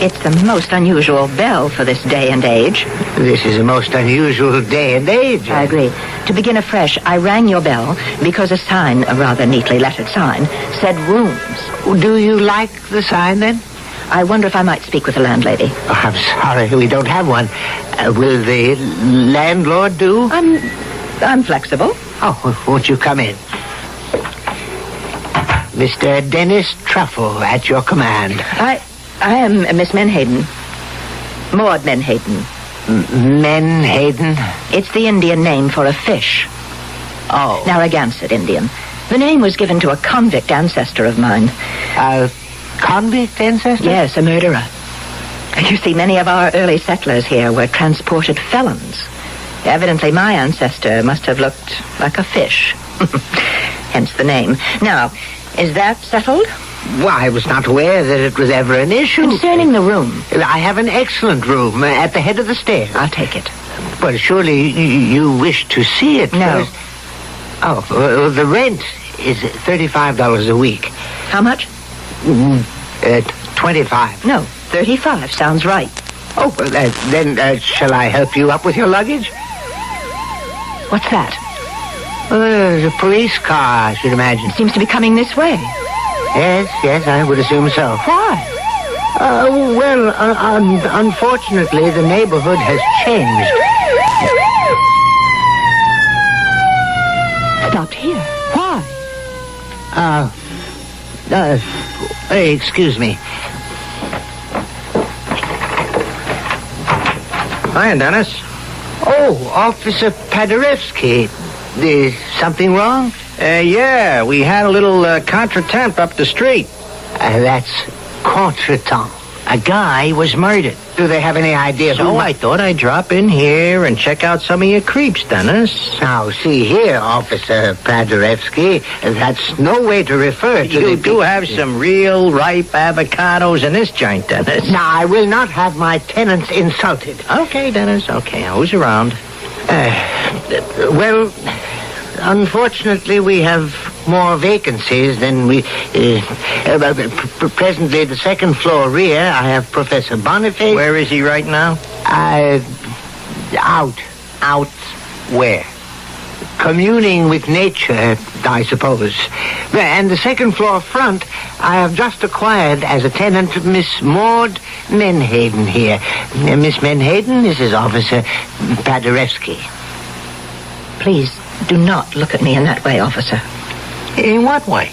It's the most unusual bell for this day and age. This is a most unusual day and age. I agree. To begin afresh, I rang your bell because a sign, a rather neatly lettered sign, said rooms. Do you like the sign, then? I wonder if I might speak with the landlady. Oh, I'm sorry, we don't have one. Will the landlord do? I'm flexible. Oh, won't you come in? Mr. Dennis Truffle, at your command. I am Miss Menhaden. Maud Menhaden. Menhaden? It's the Indian name for a fish. Oh. Narragansett Indian. The name was given to a convict ancestor of mine. A convict ancestor? Yes, a murderer. You see, many of our early settlers here were transported felons. Evidently, my ancestor must have looked like a fish. Hence the name. Now, is that settled? Well, I was not aware that it was ever an issue. Concerning the room. I have an excellent room at the head of the stairs. I'll take it. But surely you wish to see it No. first. Oh, the rent is $35 a week. How much? 25. No, 35 sounds right. Oh, well, then shall I help you up with your luggage? What's that? There's a police car, I should imagine. Seems to be coming this way. Yes, I would assume so. Why? Unfortunately, the neighborhood has changed. Stopped here. Why? Excuse me. Hi, Dennis. Oh, Officer Paderewski. Is something wrong? Yeah, we had a little contretemps up the street. That's contretemps. A guy was murdered. Do they have any idea So I thought I'd drop in here and check out some of your creeps, Dennis. Now, see here, Officer Paderewski, that's no way to refer to You do have some real ripe avocados in this joint, Dennis. Now, I will not have my tenants insulted. Okay, Dennis, okay. Who's around? Well, unfortunately, we have more vacancies than we... presently, the second floor rear, I have Professor Boniface. Where is he right now? Out. Out where? Communing with nature, I suppose. And the second floor front, I have just acquired as a tenant Miss Maud Menhaden here. Miss Menhaden, this is Officer Paderewski. Please, do not look at me in that way, officer. In what way?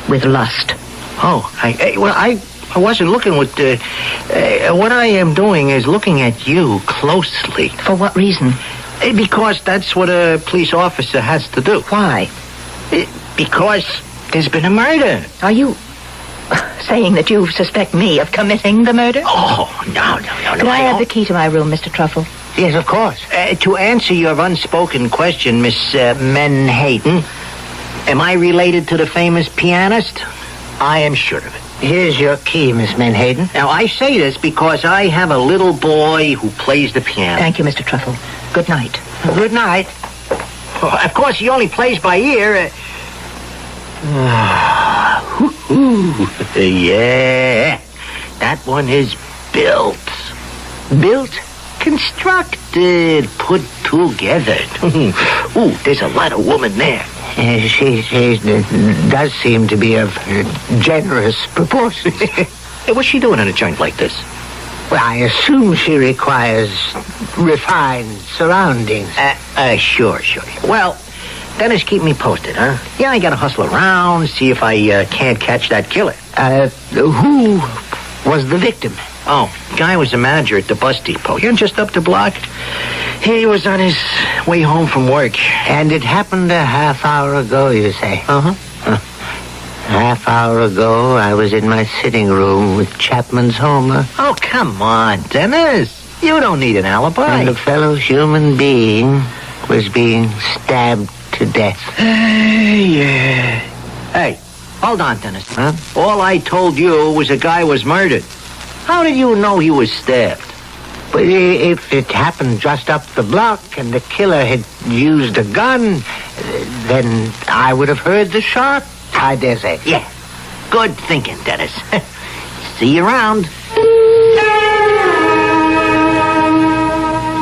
With lust. Oh, I wasn't looking with... what I am doing is looking at you closely. For what reason? Because that's what a police officer has to do. Why? Because there's been a murder. Are you saying that you suspect me of committing the murder? Oh, no. Could I have the key to my room, Mr. Truffle? Yes, of course. To answer your unspoken question, Miss Menhaden, am I related to the famous pianist? I am sure of it. Here's your key, Miss Menhaden. Now, I say this because I have a little boy who plays the piano. Thank you, Mr. Truffle. Good night. Good night. Oh, of course, he only plays by ear. Yeah. That one is built. Built? Constructed. Put together. Ooh, there's a lot of woman there. She does seem to be of generous proportions. Hey, what's she doing in a joint like this? Well, I assume she requires refined surroundings. Sure. Well, Dennis, keep me posted, huh? Yeah, I gotta hustle around, see if I can't catch that killer. Who was the victim? Oh, guy was the manager at the bus depot. You're just up the block. He was on his way home from work. And it happened a half hour ago, you say? Uh-huh. Half hour ago, I was in my sitting room with Chapman's Homer. Oh, come on, Dennis. You don't need an alibi. And a fellow human being was being stabbed to death. Yeah. Hey, hold on, Dennis. Huh? All I told you was a guy was murdered. How did you know he was stabbed? But if it happened just up the block and the killer had used a gun, then I would have heard the shot, I dare say. Yeah. Good thinking, Dennis. See you around.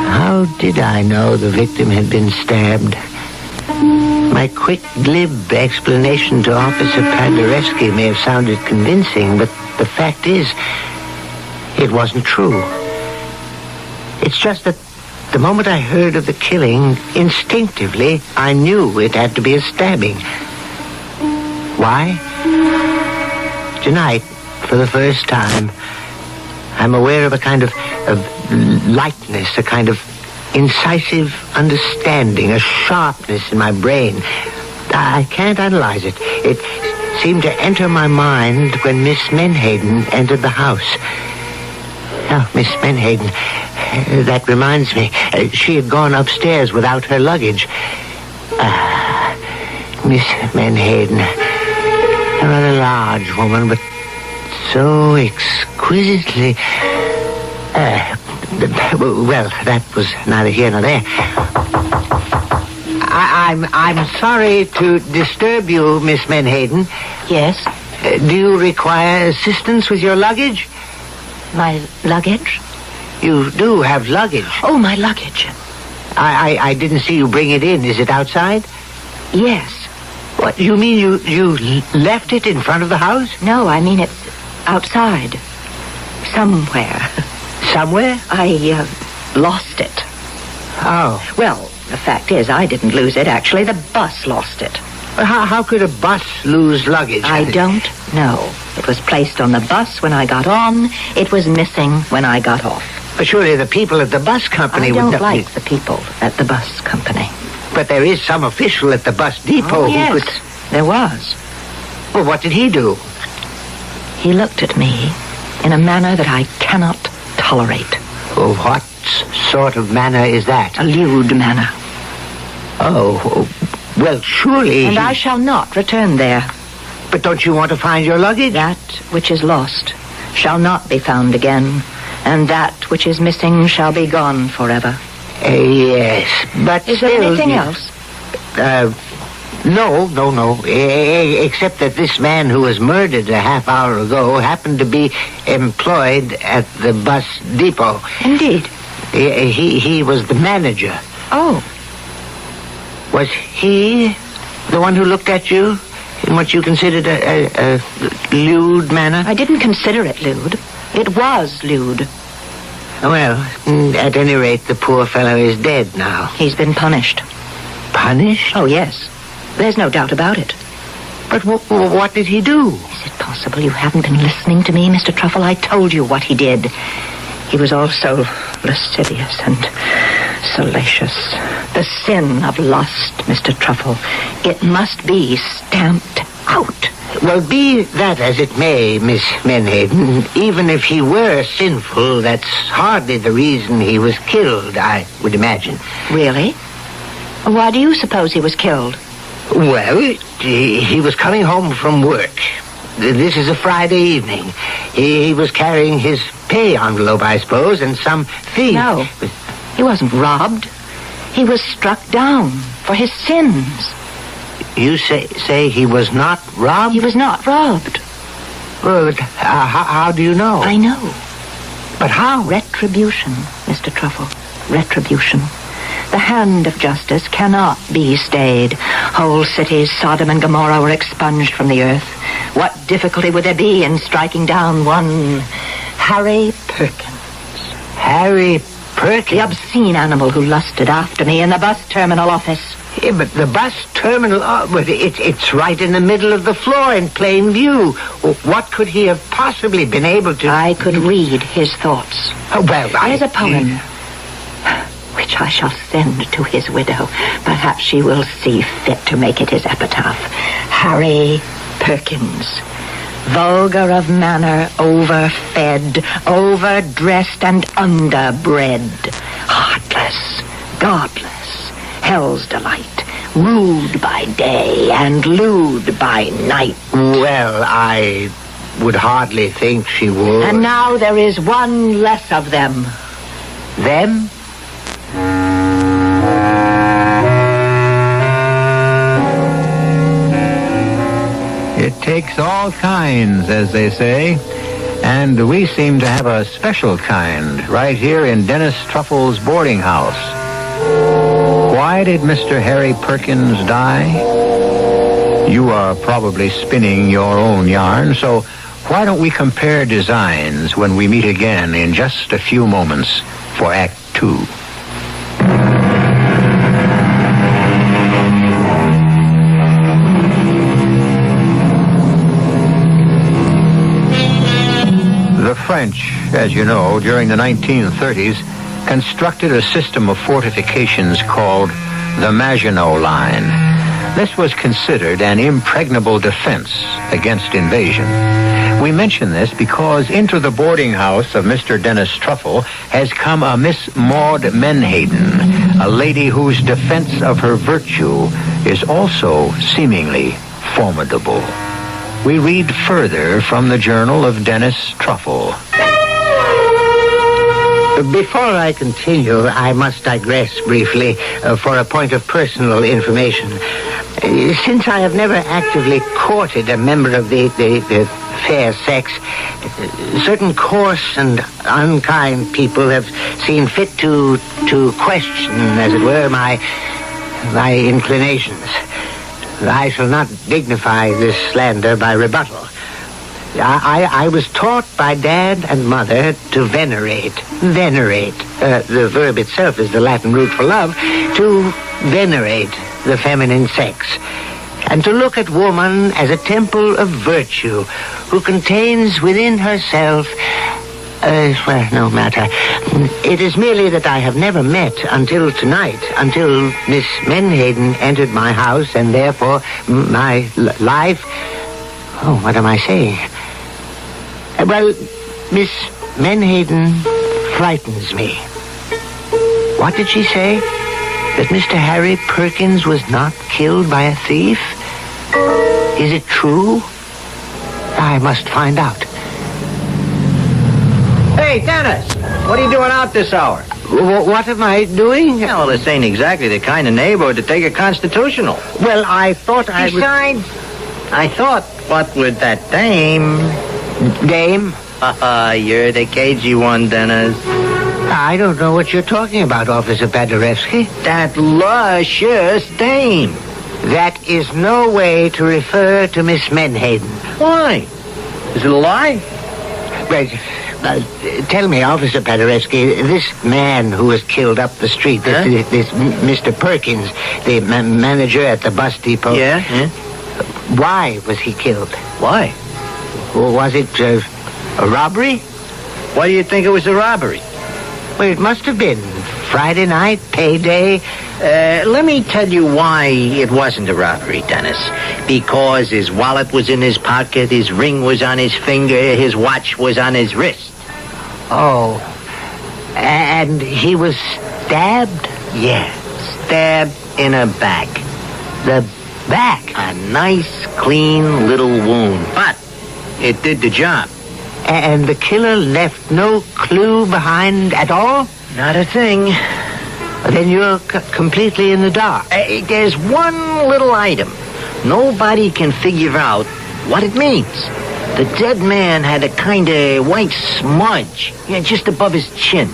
How did I know the victim had been stabbed? My quick, glib explanation to Officer Paderewski may have sounded convincing, but the fact is, it wasn't true. It's just that the moment I heard of the killing, instinctively, I knew it had to be a stabbing. Why? Tonight, for the first time, I'm aware of a kind of lightness, a kind of incisive understanding, a sharpness in my brain. I can't analyze it. It seemed to enter my mind when Miss Menhaden entered the house. Oh, Miss Menhaden, that reminds me. She had gone upstairs without her luggage. Miss Menhaden, a rather large woman, but so exquisitely... well, that was neither here nor there. I'm sorry to disturb you, Miss Menhaden. Yes? Do you require assistance with your luggage? My luggage? You do have luggage. Oh, my luggage. I didn't see you bring it in. Is it outside? Yes. What, you mean you left it in front of the house? No, I mean it's outside. Somewhere. Somewhere? I lost it. Oh. Well, the fact is, I didn't lose it. Actually, the bus lost it. How could a bus lose luggage? I don't know. It was placed on the bus when I got on. It was missing when I got off. But surely the people at the bus company would... I don't like the people at the bus company. But there is some official at the bus depot yes, who could... There was. Well, what did he do? He looked at me in a manner that I cannot tolerate. Well, what sort of manner is that? A lewd manner. Oh, well, surely... And I shall not return there. But don't you want to find your luggage? That which is lost shall not be found again, and that which is missing shall be gone forever. Yes, but is there anything else? No. Except that this man who was murdered a half hour ago happened to be employed at the bus depot. Indeed. He was the manager. Oh. Was he the one who looked at you in what you considered a lewd manner? I didn't consider it lewd. It was lewd. Well, at any rate, the poor fellow is dead now. He's been punished. Punished? Oh, yes. There's no doubt about it. But what did he do? Is it possible you haven't been listening to me, Mr. Truffle? I told you what he did. He was also lascivious and salacious. The sin of lust, Mr. Truffle. It must be stamped out. Well, be that as it may, Miss Menhaden, even if he were sinful, that's hardly the reason he was killed, I would imagine. Really? Why do you suppose he was killed? Well, he was coming home from work. This is a Friday evening. He was carrying his pay envelope, I suppose, and some thief... No, he wasn't robbed. He was struck down for his sins. You say he was not robbed? He was not robbed. Well, how do you know? I know. But how? Retribution, Mr. Truffle. Retribution. The hand of justice cannot be stayed. Whole cities, Sodom and Gomorrah, were expunged from the earth. What difficulty would there be in striking down one Harry Perkins? Harry Perkins? The obscene animal who lusted after me in the bus terminal office. Yeah, but the bus terminal, it's right in the middle of the floor in plain view. What could he have possibly been able to... I could read his thoughts. Here's a poem, which I shall send to his widow. Perhaps she will see fit to make it his epitaph. Harry Perkins, vulgar of manner, overfed, overdressed and underbred, heartless, godless, hell's delight, rude by day and lewd by night. Well, I would hardly think she would. And now there is one less of them. Them? It takes all kinds, as they say, and we seem to have a special kind right here in Dennis Truffle's boarding house. Why did Mr. Harry Perkins die? You are probably spinning your own yarn, so why don't we compare designs when we meet again in just a few moments for Act 2. The French, as you know, during the 1930s, constructed a system of fortifications called the Maginot Line. This was considered an impregnable defense against invasion. We mention this because into the boarding house of Mr. Dennis Truffle has come a Miss Maud Menhaden, a lady whose defense of her virtue is also seemingly formidable. We read further from the Journal of Dennis Truffle. Before I continue, I must digress briefly for a point of personal information. Since I have never actively courted a member of the fair sex, certain coarse and unkind people have seen fit to question, as it were, my inclinations. I shall not dignify this slander by rebuttal. I was taught by Dad and Mother to venerate. The verb itself is the Latin root for love. To venerate the feminine sex. And to look at woman as a temple of virtue who contains within herself... no matter. It is merely that I have never met until tonight, until Miss Menhaden entered my house, and therefore my life... Oh, what am I saying? Well, Miss Menhaden frightens me. What did she say? That Mr. Harry Perkins was not killed by a thief? Is it true? I must find out. Hey, Dennis, what are you doing out this hour? What am I doing? Well, this ain't exactly the kind of neighborhood to take a constitutional. Well, I thought I would... Besides, I thought, what with that dame... Dame? You're the cagey one, Dennis. I don't know what you're talking about, Officer Paderewski. That luscious dame. That is no way to refer to Miss Menhaden. Why? Is it a lie? Well, tell me, Officer Paderewski, this man who was killed up the street, this Mr. Perkins, the manager at the bus depot. Yeah? Why was he killed? Why? Was it a robbery? Why do you think it was a robbery? Well, it must have been. Friday night, payday. Let me tell you why it wasn't a robbery, Dennis. Because his wallet was in his pocket, his ring was on his finger, his watch was on his wrist. Oh. And he was stabbed? Yeah, stabbed in the back. The back? A nice, clean little wound. But it did the job. And the killer left no clue behind at all? Not a thing. Then you're completely in the dark. There's one little item. Nobody can figure out what it means. The dead man had a kind of white smudge, just above his chin.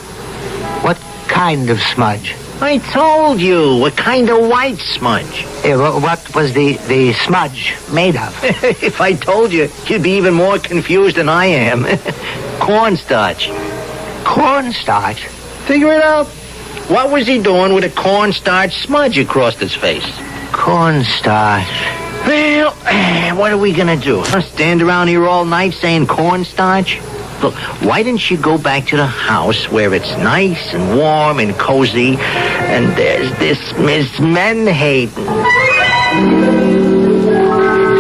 What kind of smudge? I told you, a kind of white smudge. What was the smudge made of? If I told you, you'd be even more confused than I am. Cornstarch. Cornstarch? Figure it out. What was he doing with a cornstarch smudge across his face? Cornstarch. Well, what are we gonna do? Stand around here all night saying cornstarch? Look, why didn't you go back to the house where it's nice and warm and cozy, and there's this Miss Menhaden?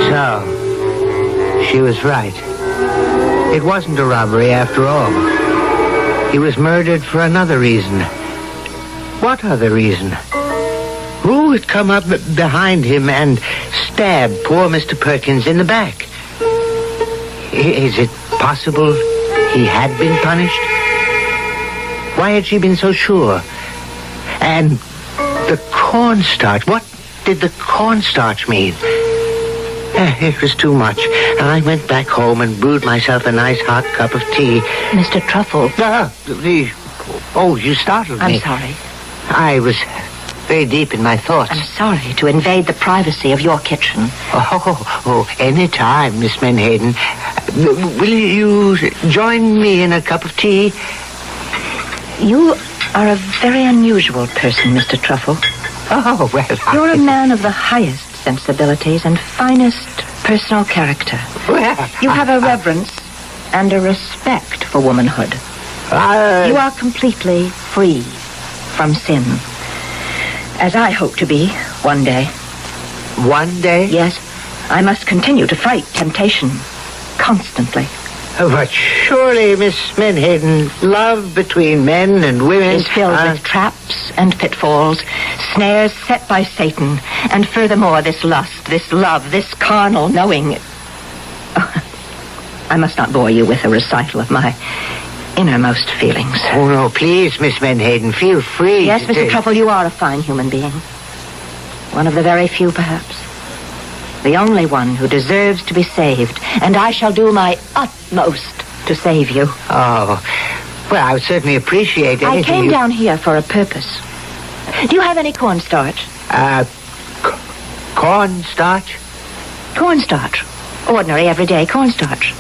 So, she was right. It wasn't a robbery after all. He was murdered for another reason. What other reason? Who had come up behind him and stabbed poor Mr. Perkins in the back? Is it possible he had been punished? Why had she been so sure? And the cornstarch, what did the cornstarch mean? It was too much. I went back home and brewed myself a nice hot cup of tea. Mr. Truffle. Oh, you startled me. I'm sorry. I was very deep in my thoughts. I'm sorry to invade the privacy of your kitchen. Oh, any time, Miss Menhaden. Will you join me in a cup of tea? You are a very unusual person, Mr. Truffle. Oh, well, You're a man of the highest sensibilities and finest personal character. Well, you have a reverence and a respect for womanhood. You are completely free from sin. As I hope to be one day. One day? Yes. I must continue to fight temptation constantly. But surely, Miss Menhaden, love between men and women is filled with traps and pitfalls, snares set by Satan, and furthermore this lust, this love, this carnal knowing. I must not bore you with a recital of my innermost feelings. Oh, no, please, Miss Menhaden, feel free. Yes, Mr. Truffle, you are a fine human being. One of the very few, perhaps. The only one who deserves to be saved, and I shall do my utmost to save you. Oh, well, I would certainly appreciate anything. I came down here for a purpose. Do you have any cornstarch? Cornstarch? Cornstarch. Ordinary, everyday cornstarch.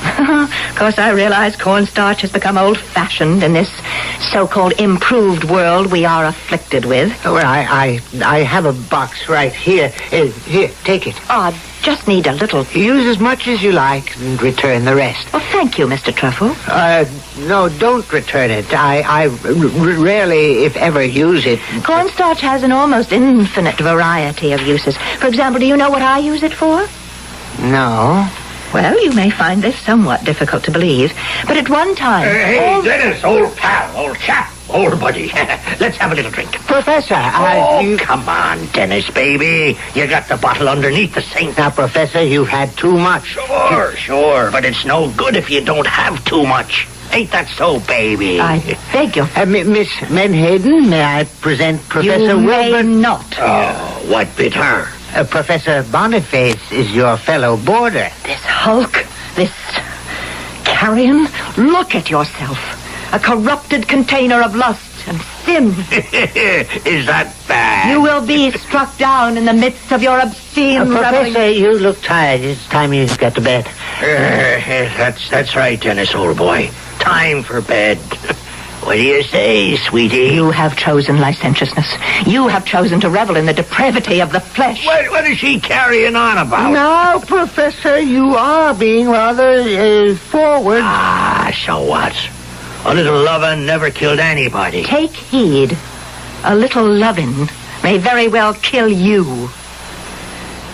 Of course, I realize cornstarch has become old-fashioned in this so-called improved world we are afflicted with. Well, I have a box right here. Here, take it. Oh, I just need a little. Use as much as you like and return the rest. Well, thank you, Mr. Truffle. No, don't return it. I rarely, if ever, use it. Cornstarch has an almost infinite variety of uses. For example, do you know what I use it for? No. Well, you may find this somewhat difficult to believe, but at one time... Hey, Dennis, old pal, old chap, old buddy. Let's have a little drink. Professor, come on, Dennis, baby. You got the bottle underneath the sink. Now, Professor, you've had too much. Sure, but it's no good if you don't have too much. Ain't that so, baby? I beg your... Miss Menhaden, may I present Professor Wilbur? Not. Oh, what bit her? Professor Boniface is your fellow boarder. This hulk, this carrion, look at yourself. A corrupted container of lust and sin. Is that bad? You will be struck down in the midst of your obscene reveling. Professor, you look tired. It's time you got to bed. That's right, Dennis, old boy. Time for bed. What do you say, sweetie? You have chosen licentiousness. You have chosen to revel in the depravity of the flesh. What is she carrying on about? Now, Professor, you are being rather forward. So what? A little lovin' never killed anybody. Take heed. A little lovin' may very well kill you.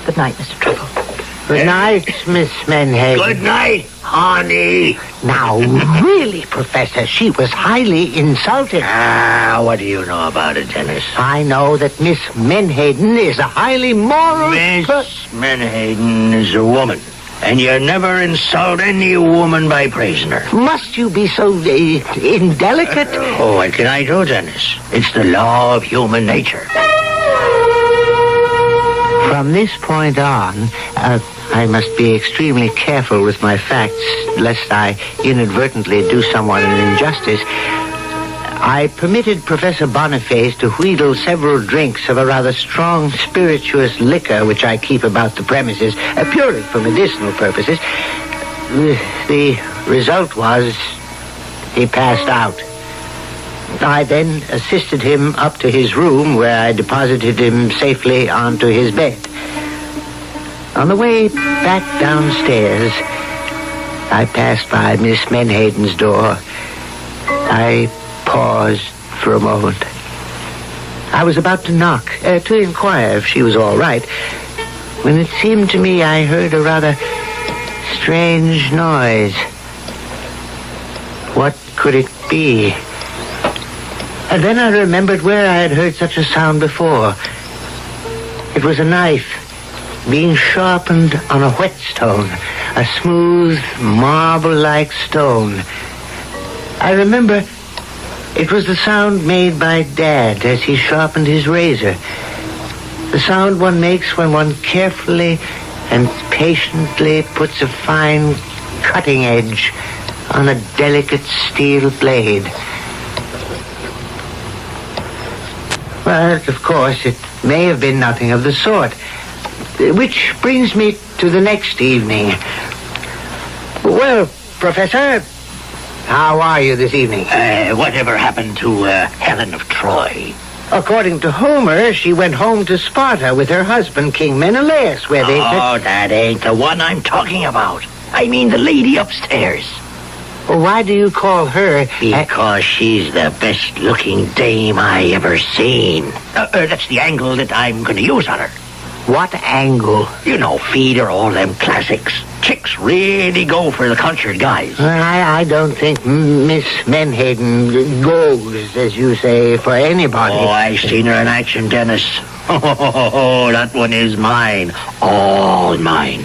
Good night, Mr. Truffle. Good night, Miss Menhaden. Good night, honey. Now, really, Professor, she was highly insulted. What do you know about it, Dennis? I know that Miss Menhaden is a highly moral... Miss Menhaden is a woman. And you never insult any woman by praising her. Must you be so indelicate? What can I do, Dennis? It's the law of human nature. From this point on, I must be extremely careful with my facts, lest I inadvertently do someone an injustice. I permitted Professor Boniface to wheedle several drinks of a rather strong spirituous liquor which I keep about the premises, purely for medicinal purposes. The result was he passed out. I then assisted him up to his room, where I deposited him safely onto his bed. On the way back downstairs, I passed by Miss Menhaden's door. I paused for a moment. I was about to knock, to inquire if she was all right, when it seemed to me I heard a rather strange noise. What could it be? And then I remembered where I had heard such a sound before. It was a knife being sharpened on a whetstone, a smooth, marble-like stone. I remember it was the sound made by Dad as he sharpened his razor. The sound one makes when one carefully and patiently puts a fine cutting edge on a delicate steel blade. But, of course, it may have been nothing of the sort. Which brings me to the next evening. Well, Professor, how are you this evening? Whatever happened to Helen of Troy? According to Homer, she went home to Sparta with her husband, King Menelaus, where they... Oh, that ain't the one I'm talking about. I mean the lady upstairs. Well, why do you call her... Because she's the best-looking dame I ever seen. That's the angle that I'm going to use on her. What angle? You know, feed her all them classics. Chicks really go for the cultured guys. I don't think Miss Menhaden goes, as you say, for anybody. Oh, I've seen her in action, Dennis. Oh, that one is mine. All mine.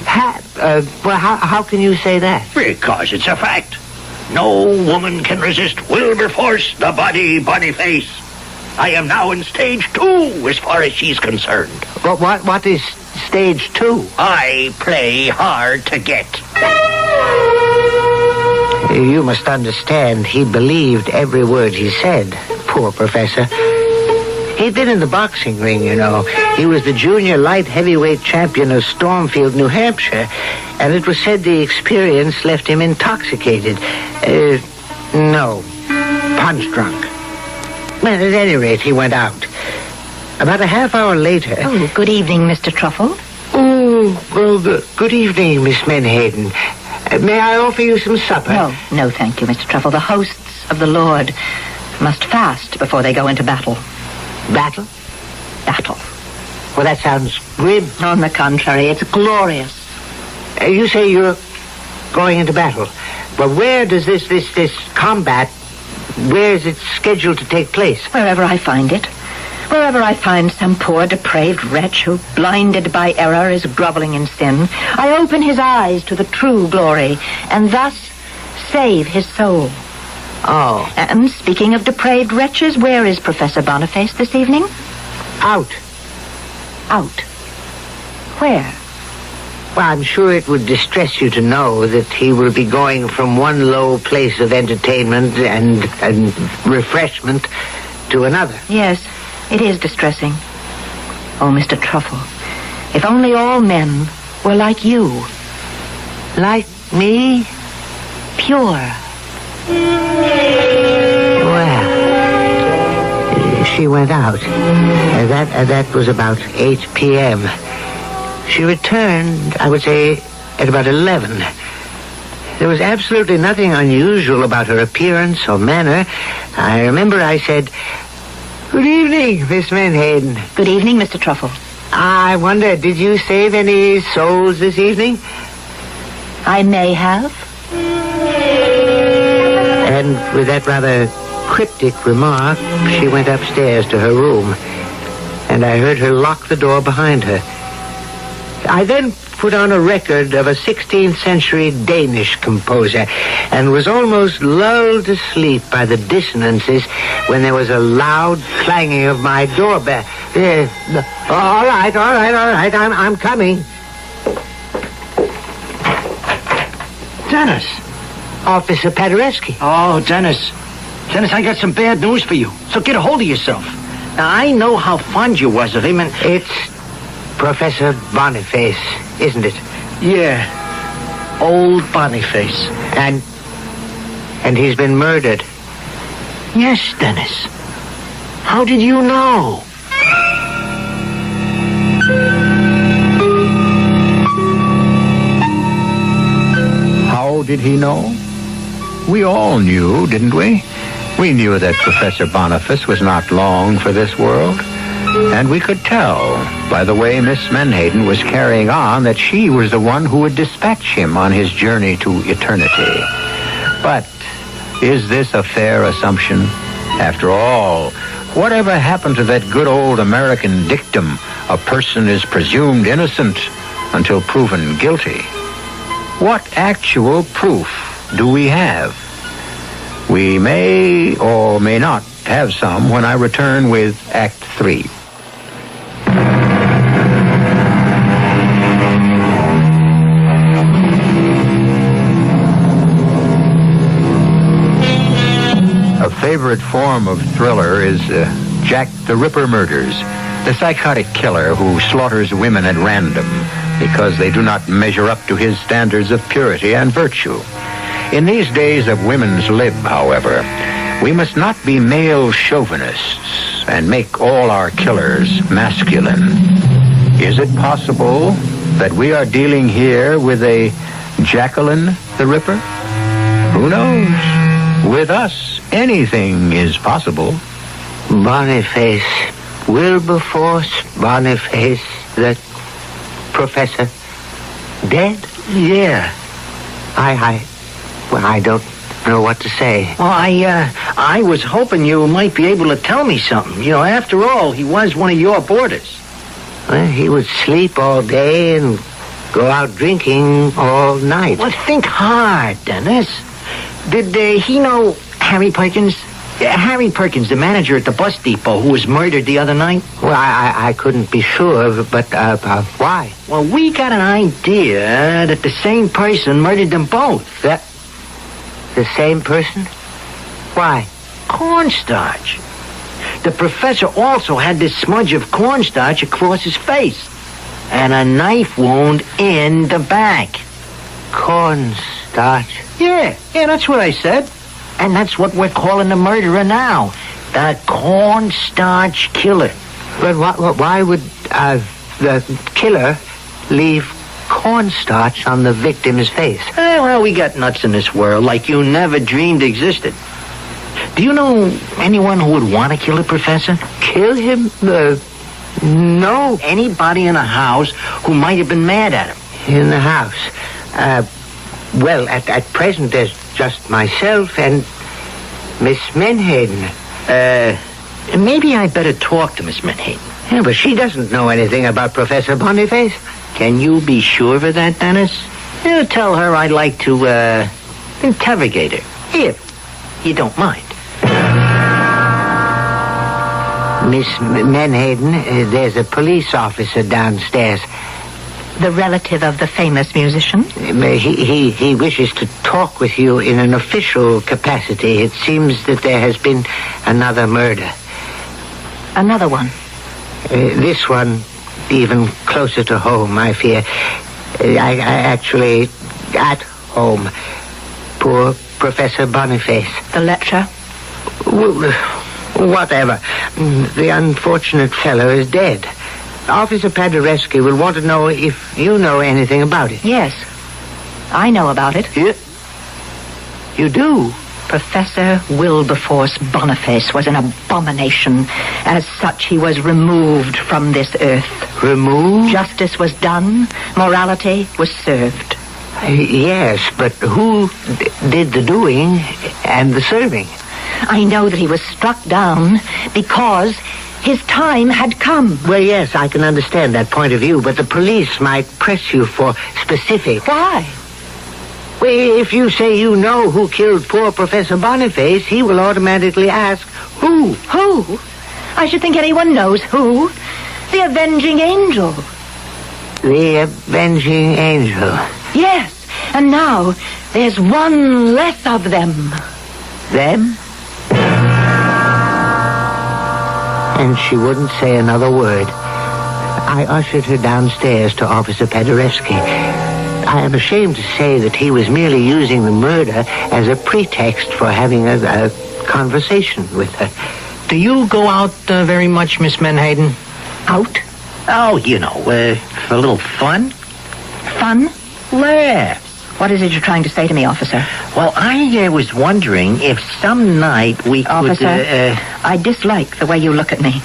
Well, how can you say that? Because it's a fact. No woman can resist Wilberforce, the body face. I am now in stage 2 as far as she's concerned. What is stage 2? I play hard to get. You must understand, he believed every word he said. Poor Professor. He'd been in the boxing ring, you know. He was the junior light heavyweight champion of Stormfield, New Hampshire, and it was said the experience left him intoxicated. No, punch-drunk. Well, at any rate, he went out. About a half hour later... Oh, good evening, Mr. Truffle. Oh, well, good evening, Miss Menhaden. May I offer you some supper? No, thank you, Mr. Truffle. The hosts of the Lord must fast before they go into battle. Battle? Battle. Well, that sounds grim. On the contrary, it's glorious. You say you're going into battle. But where does this combat, where is it scheduled to take place? Wherever I find it. Wherever I find some poor depraved wretch who, blinded by error, is groveling in sin, I open his eyes to the true glory, and thus save his soul. Oh. And speaking of depraved wretches, where is Professor Boniface this evening? Out. Out? Where? Well, I'm sure it would distress you to know that he will be going from one low place of entertainment and refreshment to another. Yes, it is distressing. Oh, Mr. Truffle, if only all men were like you. Like me? Pure. Well, she went out. That was about 8 p.m. She returned, I would say, at about 11. There was absolutely nothing unusual about her appearance or manner. I remember I said, "Good evening, Miss Menhaden." Good evening, Mr. Truffle. I wonder, did you save any souls this evening? I may have. And with that rather cryptic remark, she went upstairs to her room, and I heard her lock the door behind her. I then put on a record of a 16th century Danish composer and was almost lulled to sleep by the dissonances when there was a loud clanging of my doorbell. All right, I'm coming. Dennis. Officer Paderewski. Oh, Dennis, I got some bad news for you, so get a hold of yourself. Now, I know how fond you was of him, and... It's Professor Boniface, isn't it? Yeah, old Boniface. And he's been murdered. Yes, Dennis. How did you know? How did he know? We all knew, didn't we? We knew that Professor Boniface was not long for this world. And we could tell by the way Miss Menhaden was carrying on that she was the one who would dispatch him on his journey to eternity. But is this a fair assumption? After all, whatever happened to that good old American dictum, a person is presumed innocent until proven guilty? What actual proof do we have? We may or may not have some when I return with Act 3. A favorite form of thriller is Jack the Ripper murders, the psychotic killer who slaughters women at random because they do not measure up to his standards of purity and virtue. In these days of women's lib, however, we must not be male chauvinists and make all our killers masculine. Is it possible that we are dealing here with a Jacqueline the Ripper? Who knows? With us, anything is possible. Boniface, Wilberforce Boniface, the professor, dead? Yeah. Well, I don't know what to say. Well, I was hoping you might be able to tell me something. You know, after all, he was one of your boarders. Well, he would sleep all day and go out drinking all night. Well, think hard, Dennis. Did he know Harry Perkins? Harry Perkins, the manager at the bus depot who was murdered the other night? Well, I couldn't be sure, but why? Well, we got an idea that the same person murdered them both. The same person? Why? Cornstarch. The professor also had this smudge of cornstarch across his face and a knife wound in the back. Cornstarch? Yeah, that's what I said. And that's what we're calling the murderer now. The cornstarch killer. But why would the killer leave cornstarch on the victim's face? Well, we got nuts in this world like you never dreamed existed. Do you know anyone who would want to kill a professor? Kill him? No. Anybody in a house who might have been mad at him. In the house? Well, at present there's just myself and Miss Menhaden. Maybe I better talk to Miss Menhaden. Yeah, but she doesn't know anything about Professor Boniface. Can you be sure of that, Dennis? You tell her I'd like to, interrogate her, if you don't mind. Miss Menhaden, there's a police officer downstairs. The relative of the famous musician? He wishes to talk with you in an official capacity. It seems that there has been another murder. Another one? This one even closer to home, I fear. I actually at home. Poor Professor Boniface. The lecturer? Whatever. The unfortunate fellow is dead. Officer Paderewski will want to know if you know anything about it. Yes. I know about it. You do? Professor Wilberforce Boniface was an abomination. As such, he was removed from this earth. Removed? Justice was done. Morality was served. Yes, but who did the doing and the serving? I know that he was struck down because his time had come. Well, yes, I can understand that point of view, but the police might press you for specifics. Why? Well, if you say you know who killed poor Professor Boniface, he will automatically ask, who? Who? I should think anyone knows who. The Avenging Angel. The Avenging Angel? Yes, and now there's one less of them. Them? And she wouldn't say another word. I ushered her downstairs to Officer Paderewski. I am ashamed to say that he was merely using the murder as a pretext for having a conversation with her. Do you go out very much, Miss Menhaden? Out? Oh, you know, for a little fun. Fun? Laughs. What is it you're trying to say to me, officer? Well, I was wondering if some night we could... Officer, I dislike the way you look at me.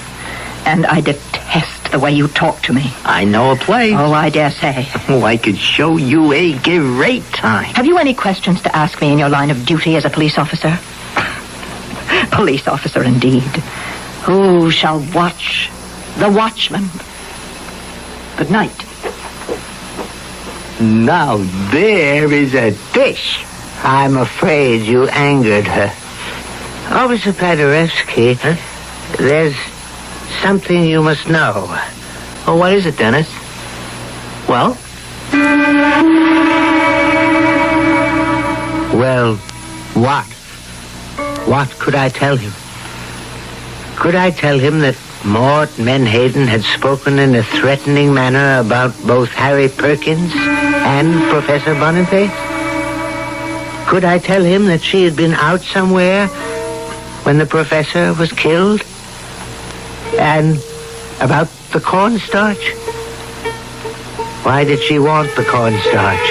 And I detest the way you talk to me. I know a place. Oh, I dare say. Oh, I could show you a great time. Have you any questions to ask me in your line of duty as a police officer? Police officer, indeed. Who shall watch the watchman? Good night. Now there is a dish. I'm afraid you angered her. Officer Paderewski, there's something you must know. Oh, what is it, Dennis? Well? Well, what? What could I tell him? Could I tell him that Maud Menhaden had spoken in a threatening manner about both Harry Perkins and Professor Boniface? Could I tell him that she had been out somewhere when the professor was killed? And about the cornstarch? Why did she want the cornstarch?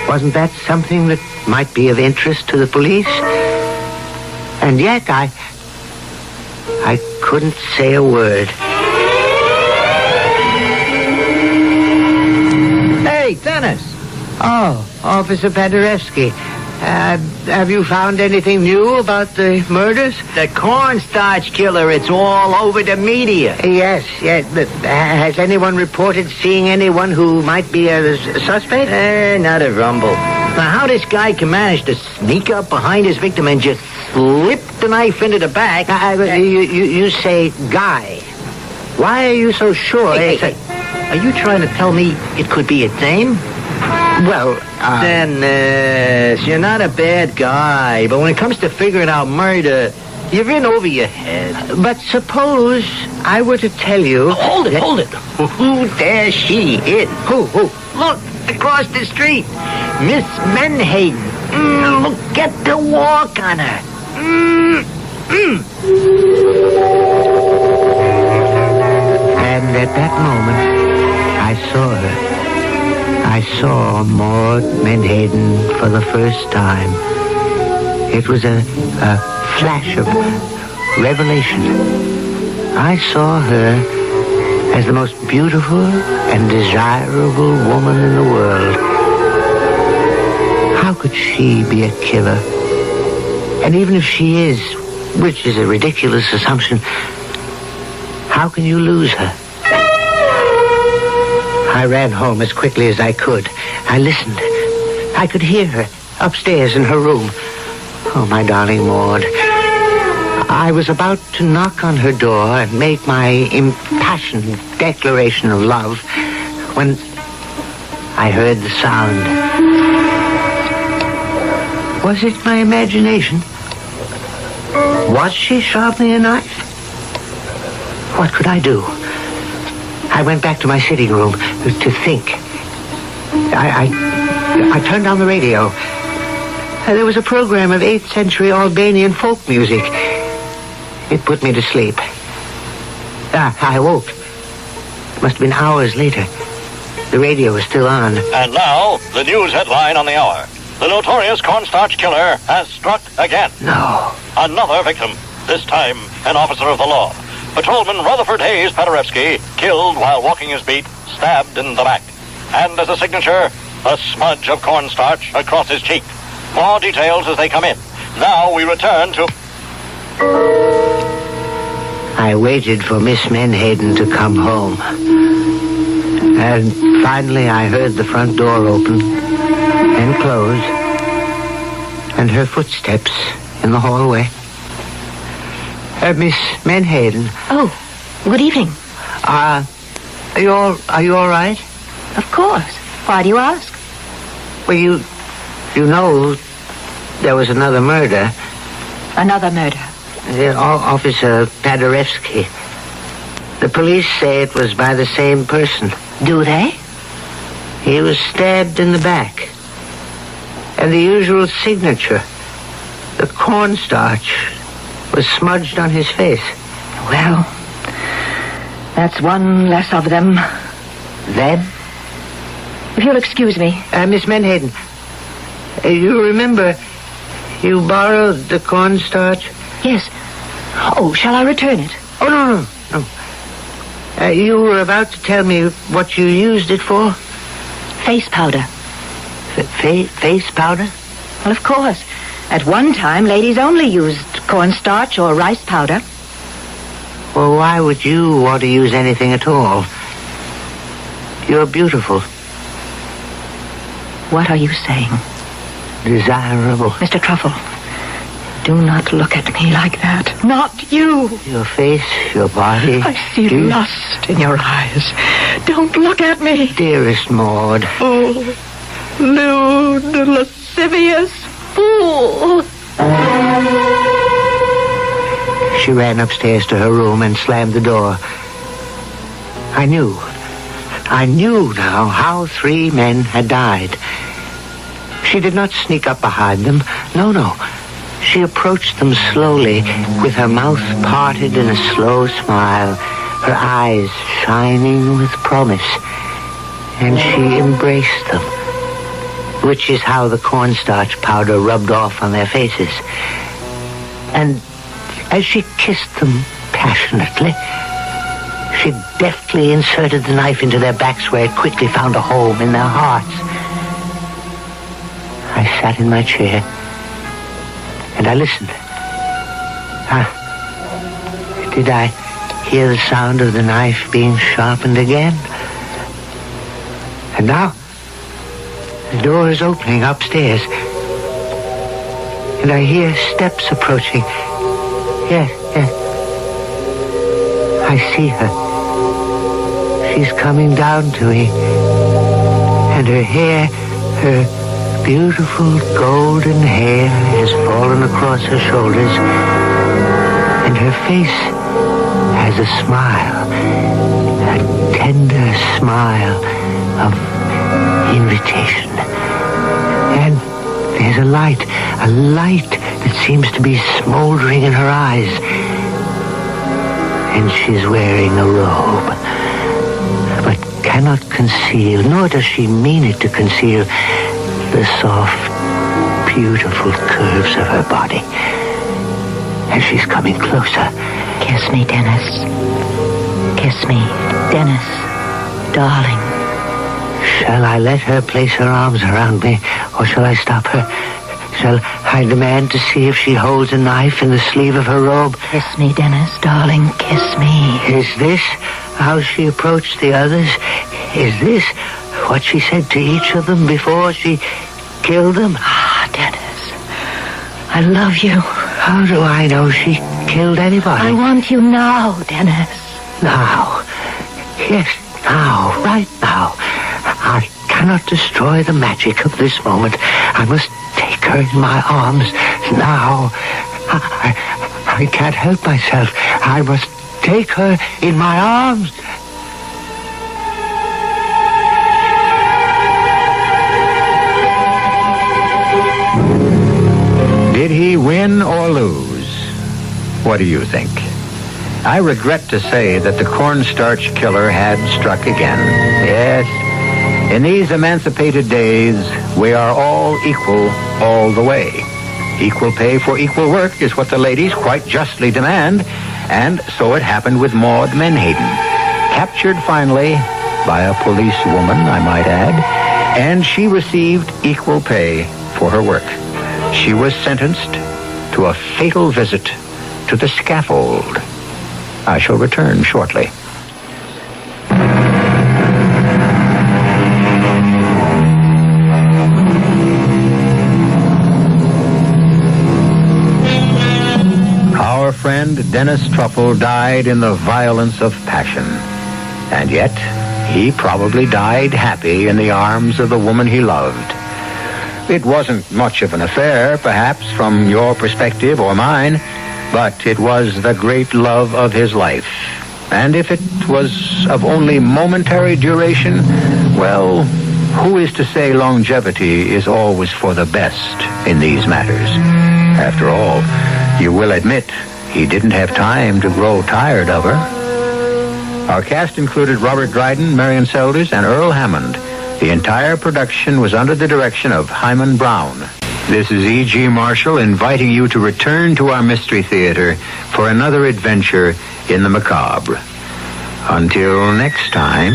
Wasn't that something that might be of interest to the police? And yet I couldn't say a word. Hey, Dennis. Oh, Officer Paderewski. Have you found anything new about the murders? The cornstarch killer, it's all over the media. Yes, but has anyone reported seeing anyone who might be a suspect? Not a rumble. Now, how this guy can manage to sneak up behind his victim and just slip the knife into the back... You say guy. Why are you so sure? Hey. Are you trying to tell me it could be a dame? Well, Dennis, you're not a bad guy, but when it comes to figuring out murder, you're in over your head. But suppose I were to tell you... Hold it. Who there she is? Who? Look, across the street. Miss Menhaden. Look at the walk on her. And at that moment, I saw her. I saw Maud Menhaden for the first time. It was a flash of revelation. I saw her as the most beautiful and desirable woman in the world. How could she be a killer? And even if she is, which is a ridiculous assumption, how can you lose her? I ran home as quickly as I could. I listened. I could hear her upstairs in her room. Oh, my darling Maud. I was about to knock on her door and make my impassioned declaration of love when I heard the sound. Was it my imagination? Was she sharpening a knife? What could I do? I went back to my sitting room to think. I turned on the radio. There was a program of 8th century Albanian folk music. It put me to sleep. I woke. It must have been hours later. The radio was still on. And now, the news headline on the hour. The notorious cornstarch killer has struck again. No. Another victim, this time an officer of the law. Patrolman Rutherford Hayes Paderewski, killed while walking his beat, stabbed in the back. And as a signature, a smudge of cornstarch across his cheek. More details as they come in. Now we return to... I waited for Miss Menhaden to come home. And finally I heard the front door open and close, and her footsteps in the hallway. Miss Menhaden. Oh, good evening. Are you all right? Of course. Why do you ask? Well, you know there was another murder. Another murder? Officer Paderewski. The police say it was by the same person. Do they? He was stabbed in the back. And the usual signature. The cornstarch was smudged on his face. Well, that's one less of them. Then? If you'll excuse me. Miss Menhaden, you remember you borrowed the cornstarch? Yes. Oh, shall I return it? Oh, no. You were about to tell me what you used it for? Face powder. Face powder? Well, of course. At one time, ladies only used cornstarch or rice powder. Well, why would you want to use anything at all? You're beautiful. What are you saying? Desirable. Mr. Truffle, do not look at me like that. Not you. Your face, your body. I see lust in your eyes. Don't look at me. Dearest Maud. Oh, lewd, lascivious fool. She ran upstairs to her room and slammed the door. I knew now how 3 men had died. She did not sneak up behind them. No. She approached them slowly, with her mouth parted in a slow smile, her eyes shining with promise. And she embraced them, which is how the cornstarch powder rubbed off on their faces. And as she kissed them passionately, she deftly inserted the knife into their backs where it quickly found a home in their hearts. I sat in my chair and I listened. Did I hear the sound of the knife being sharpened again? And now the door is opening upstairs and I hear steps approaching. Yes. I see her. She's coming down to me. And her hair, her beautiful golden hair has fallen across her shoulders. And her face has a smile, a tender smile of invitation. And there's a light that seems to be smoldering in her eyes. And she's wearing a robe, but cannot conceal, nor does she mean it to conceal, the soft, beautiful curves of her body. And she's coming closer. Kiss me, Dennis. Kiss me, Dennis, darling. Shall I let her place her arms around me, or shall I stop her? Shall I demand to see if she holds a knife in the sleeve of her robe? Kiss me, Dennis, darling, kiss me. Is this how she approached the others? Is this what she said to each of them before she killed them? Ah, Dennis, I love you. How do I know she killed anybody? I want you now, Dennis. Now? Yes, now, right now. I cannot destroy the magic of this moment. I must take her in my arms now. I can't help myself. I must take her in my arms. Did he win or lose? What do you think? I regret to say that the cornstarch killer had struck again. Yes, in these emancipated days, we are all equal all the way. Equal pay for equal work is what the ladies quite justly demand, and so it happened with Maud Menhaden. Captured finally by a policewoman, I might add, and she received equal pay for her work. She was sentenced to a fatal visit to the scaffold. I shall return shortly. Our friend Dennis Truffle died in the violence of passion. And yet, he probably died happy in the arms of the woman he loved. It wasn't much of an affair, perhaps, from your perspective or mine, but it was the great love of his life. And if it was of only momentary duration, well, who is to say longevity is always for the best in these matters? After all, you will admit he didn't have time to grow tired of her. Our cast included Robert Dryden, Marion Selders, and Earl Hammond. The entire production was under the direction of Hyman Brown. This is E.G. Marshall inviting you to return to our Mystery Theater for another adventure in the macabre. Until next time,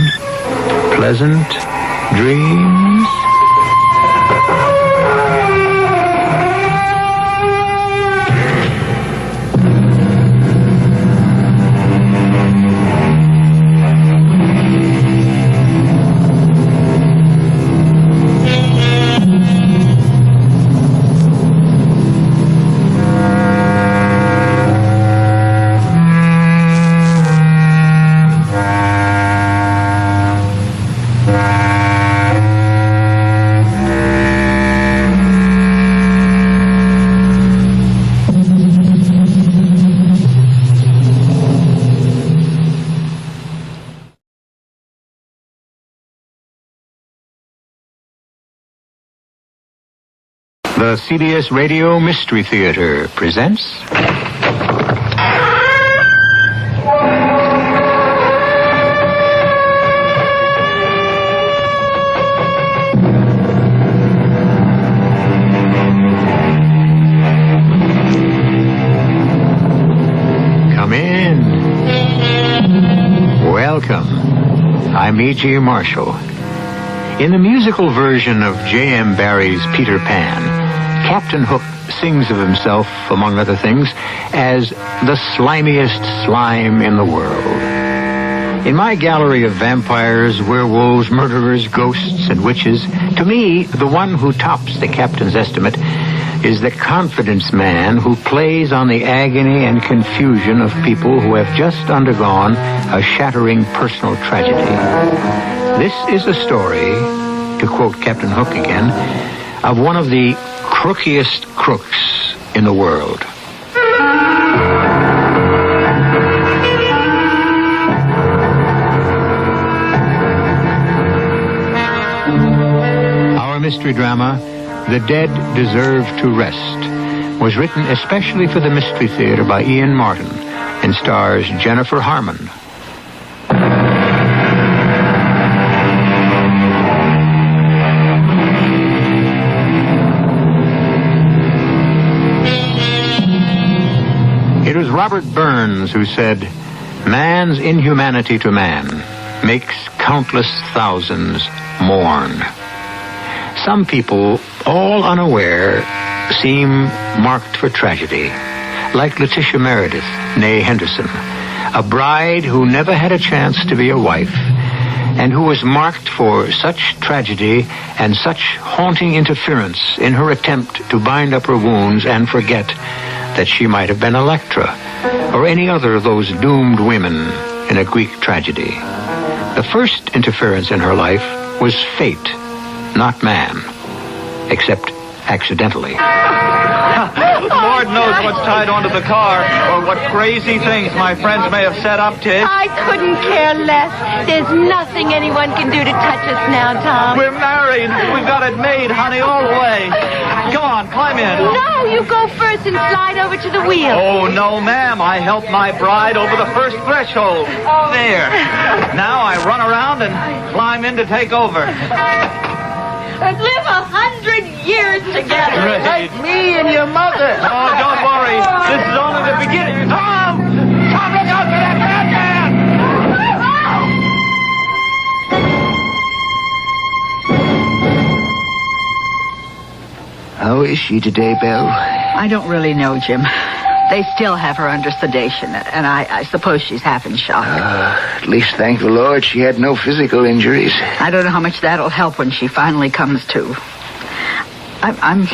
pleasant dreams. The CBS Radio Mystery Theater presents... Come in. Welcome. I'm E.G. Marshall. In the musical version of J.M. Barrie's Peter Pan, Captain Hook sings of himself, among other things, as the slimiest slime in the world. In my gallery of vampires, werewolves, murderers, ghosts, and witches, to me, the one who tops the captain's estimate is the confidence man who plays on the agony and confusion of people who have just undergone a shattering personal tragedy. This is a story, to quote Captain Hook again, of one of the crookiest crooks in the world. Our mystery drama, The Dead Deserve to Rest, was written especially for the Mystery Theater by Ian Martin and stars Jennifer Harmon. It was Robert Burns who said, "Man's inhumanity to man makes countless thousands mourn." Some people, all unaware, seem marked for tragedy, like Letitia Meredith, née Henderson, a bride who never had a chance to be a wife, and who was marked for such tragedy and such haunting interference in her attempt to bind up her wounds and forget that she might have been Electra, or any other of those doomed women in a Greek tragedy. The first interference in her life was fate, not man, except accidentally. Lord knows what's tied onto the car, or what crazy things my friends may have set up, Tig. I couldn't care less. There's nothing anyone can do to touch us now, Tom. We're married. We've got it made, honey, all the way. Go on, climb in. No, you go first and slide over to the wheel. Oh, no, ma'am. I helped my bride over the first threshold. There. Now I run around and climb in to take over. And live 100 years together. Right. Like me and your mother. Oh, don't worry. This is only the beginning. Tom! Tom, look out for that madman! How is she today, Belle? I don't really know, Jim. They still have her under sedation, and I suppose she's half in shock. At least, thank the Lord, she had no physical injuries. I don't know how much that'll help when she finally comes to. I'm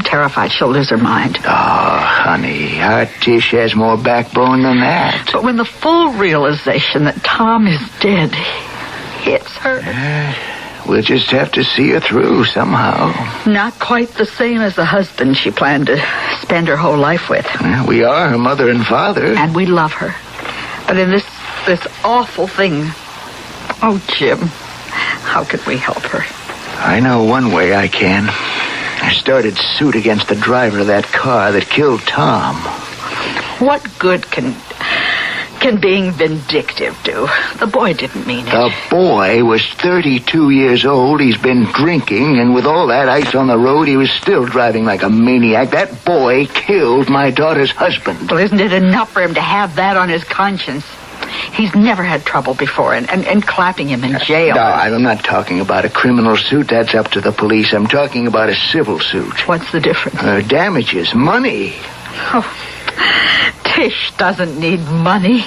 terrified she'll lose her mind. Oh, honey, our Tish has more backbone than that. But when the full realization that Tom is dead hits her... We'll just have to see her through somehow. Not quite the same as the husband she planned to spend her whole life with. Well, we are her mother and father. And we love her. But in this awful thing... Oh, Jim, how can we help her? I know one way I can. I started suit against the driver of that car that killed Tom. What good can being vindictive do? The boy didn't mean it. The boy was 32 years old. He's been drinking, and with all that ice on the road, he was still driving like a maniac. That boy killed my daughter's husband. Well, isn't it enough for him to have that on his conscience? He's never had trouble before, and clapping him in jail. No, I'm not talking about a criminal suit. That's up to the police. I'm talking about a civil suit. What's the difference? Damages, money. Oh, Tish doesn't need money.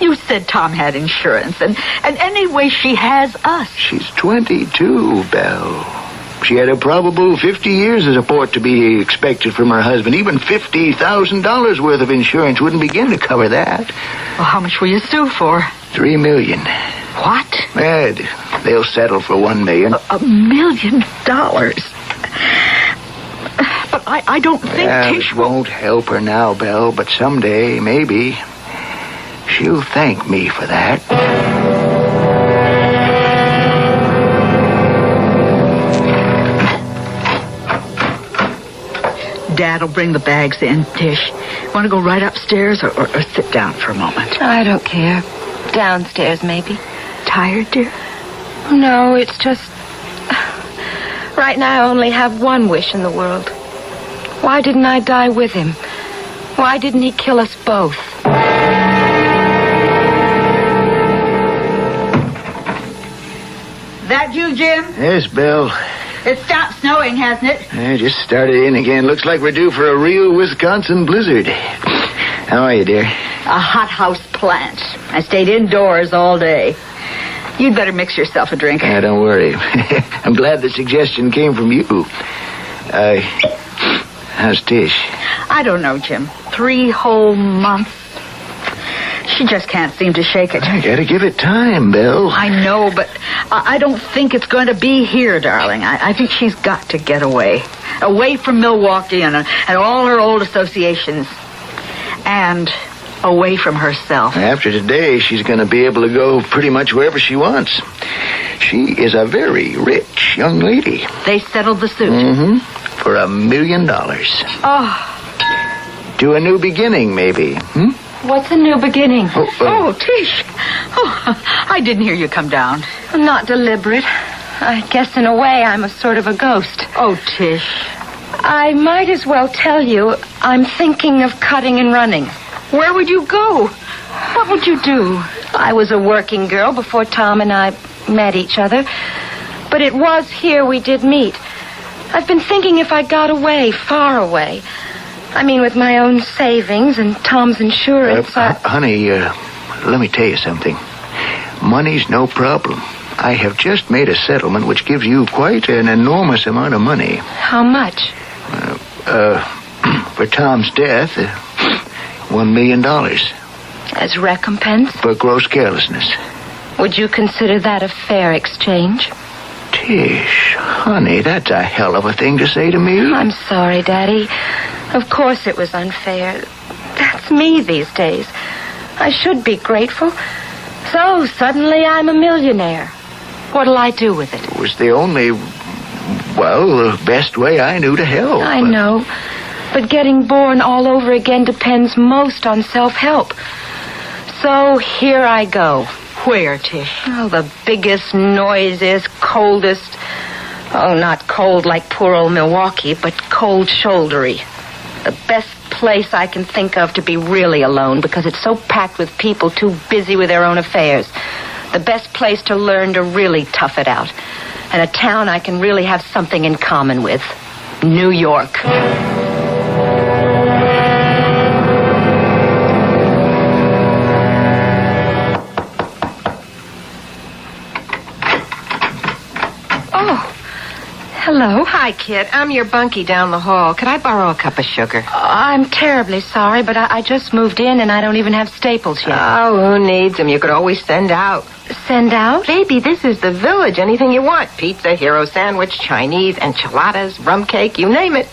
You said Tom had insurance, and anyway, she has us. She's 22, Belle. She had a probable 50 years of support to be expected from her husband. Even $50,000 worth of insurance wouldn't begin to cover that. Well, how much will you sue for? $3 million. What? Ed, they'll settle for $1 million. $1 million? But I don't think Tish won't help her now, Belle, but someday, maybe, she'll thank me for that. Dad'll bring the bags in, Tish. Want to go right upstairs or sit down for a moment? I don't care. Downstairs, maybe. Tired, dear? No, it's just... Right now, I only have one wish in the world. Why didn't I die with him? Why didn't he kill us both? That you, Jim? Yes, Bill. It stopped snowing, hasn't it? It just started in again. Looks like we're due for a real Wisconsin blizzard. How are you, dear? A hothouse plant. I stayed indoors all day. You'd better mix yourself a drink. Don't worry. I'm glad the suggestion came from you. How's Tish? I don't know, Jim. 3 whole months. She just can't seem to shake it. I gotta give it time, Bill. I know, but I don't think it's going to be here, darling. I think she's got to get away. Away from Milwaukee and all her old associations. And away from herself. After today, she's gonna be able to go pretty much wherever she wants. She is a very rich young lady. They settled the suit. Mm-hmm. For $1 million. Oh. To a new beginning, maybe. What's a new beginning? Oh, Tish. Oh, I didn't hear you come down. I'm not deliberate. I guess in a way I'm a sort of a ghost. Oh, Tish. I might as well tell you I'm thinking of cutting and running. Where would you go? What would you do? I was a working girl before Tom and I met each other. But it was here we did meet. I've been thinking if I got away, far away. I mean, with my own savings and Tom's insurance. Honey, let me tell you something. Money's no problem. I have just made a settlement which gives you quite an enormous amount of money. How much? For Tom's death, $1 million. As recompense? For gross carelessness. Would you consider that a fair exchange? Tish, honey, that's a hell of a thing to say to me. I'm sorry, Daddy. Of course it was unfair. That's me these days. I should be grateful. So, suddenly I'm a millionaire. What'll I do with it? It was the only, the best way I knew to help. I know. But getting born all over again depends most on self-help. So, here I go. Where, Tish? Oh, the biggest, noisiest, coldest... Oh, not cold like poor old Milwaukee, but cold-shouldery. The best place I can think of to be really alone because it's so packed with people too busy with their own affairs. The best place to learn to really tough it out. And a town I can really have something in common with. New York. Hello. Hi, kid. I'm your bunkie down the hall. Could I borrow a cup of sugar? I'm terribly sorry, but I just moved in and I don't even have staples yet. Oh, who needs them? You could always send out. Send out? Baby, this is the village. Anything you want. Pizza, hero sandwich, Chinese, enchiladas, rum cake, you name it.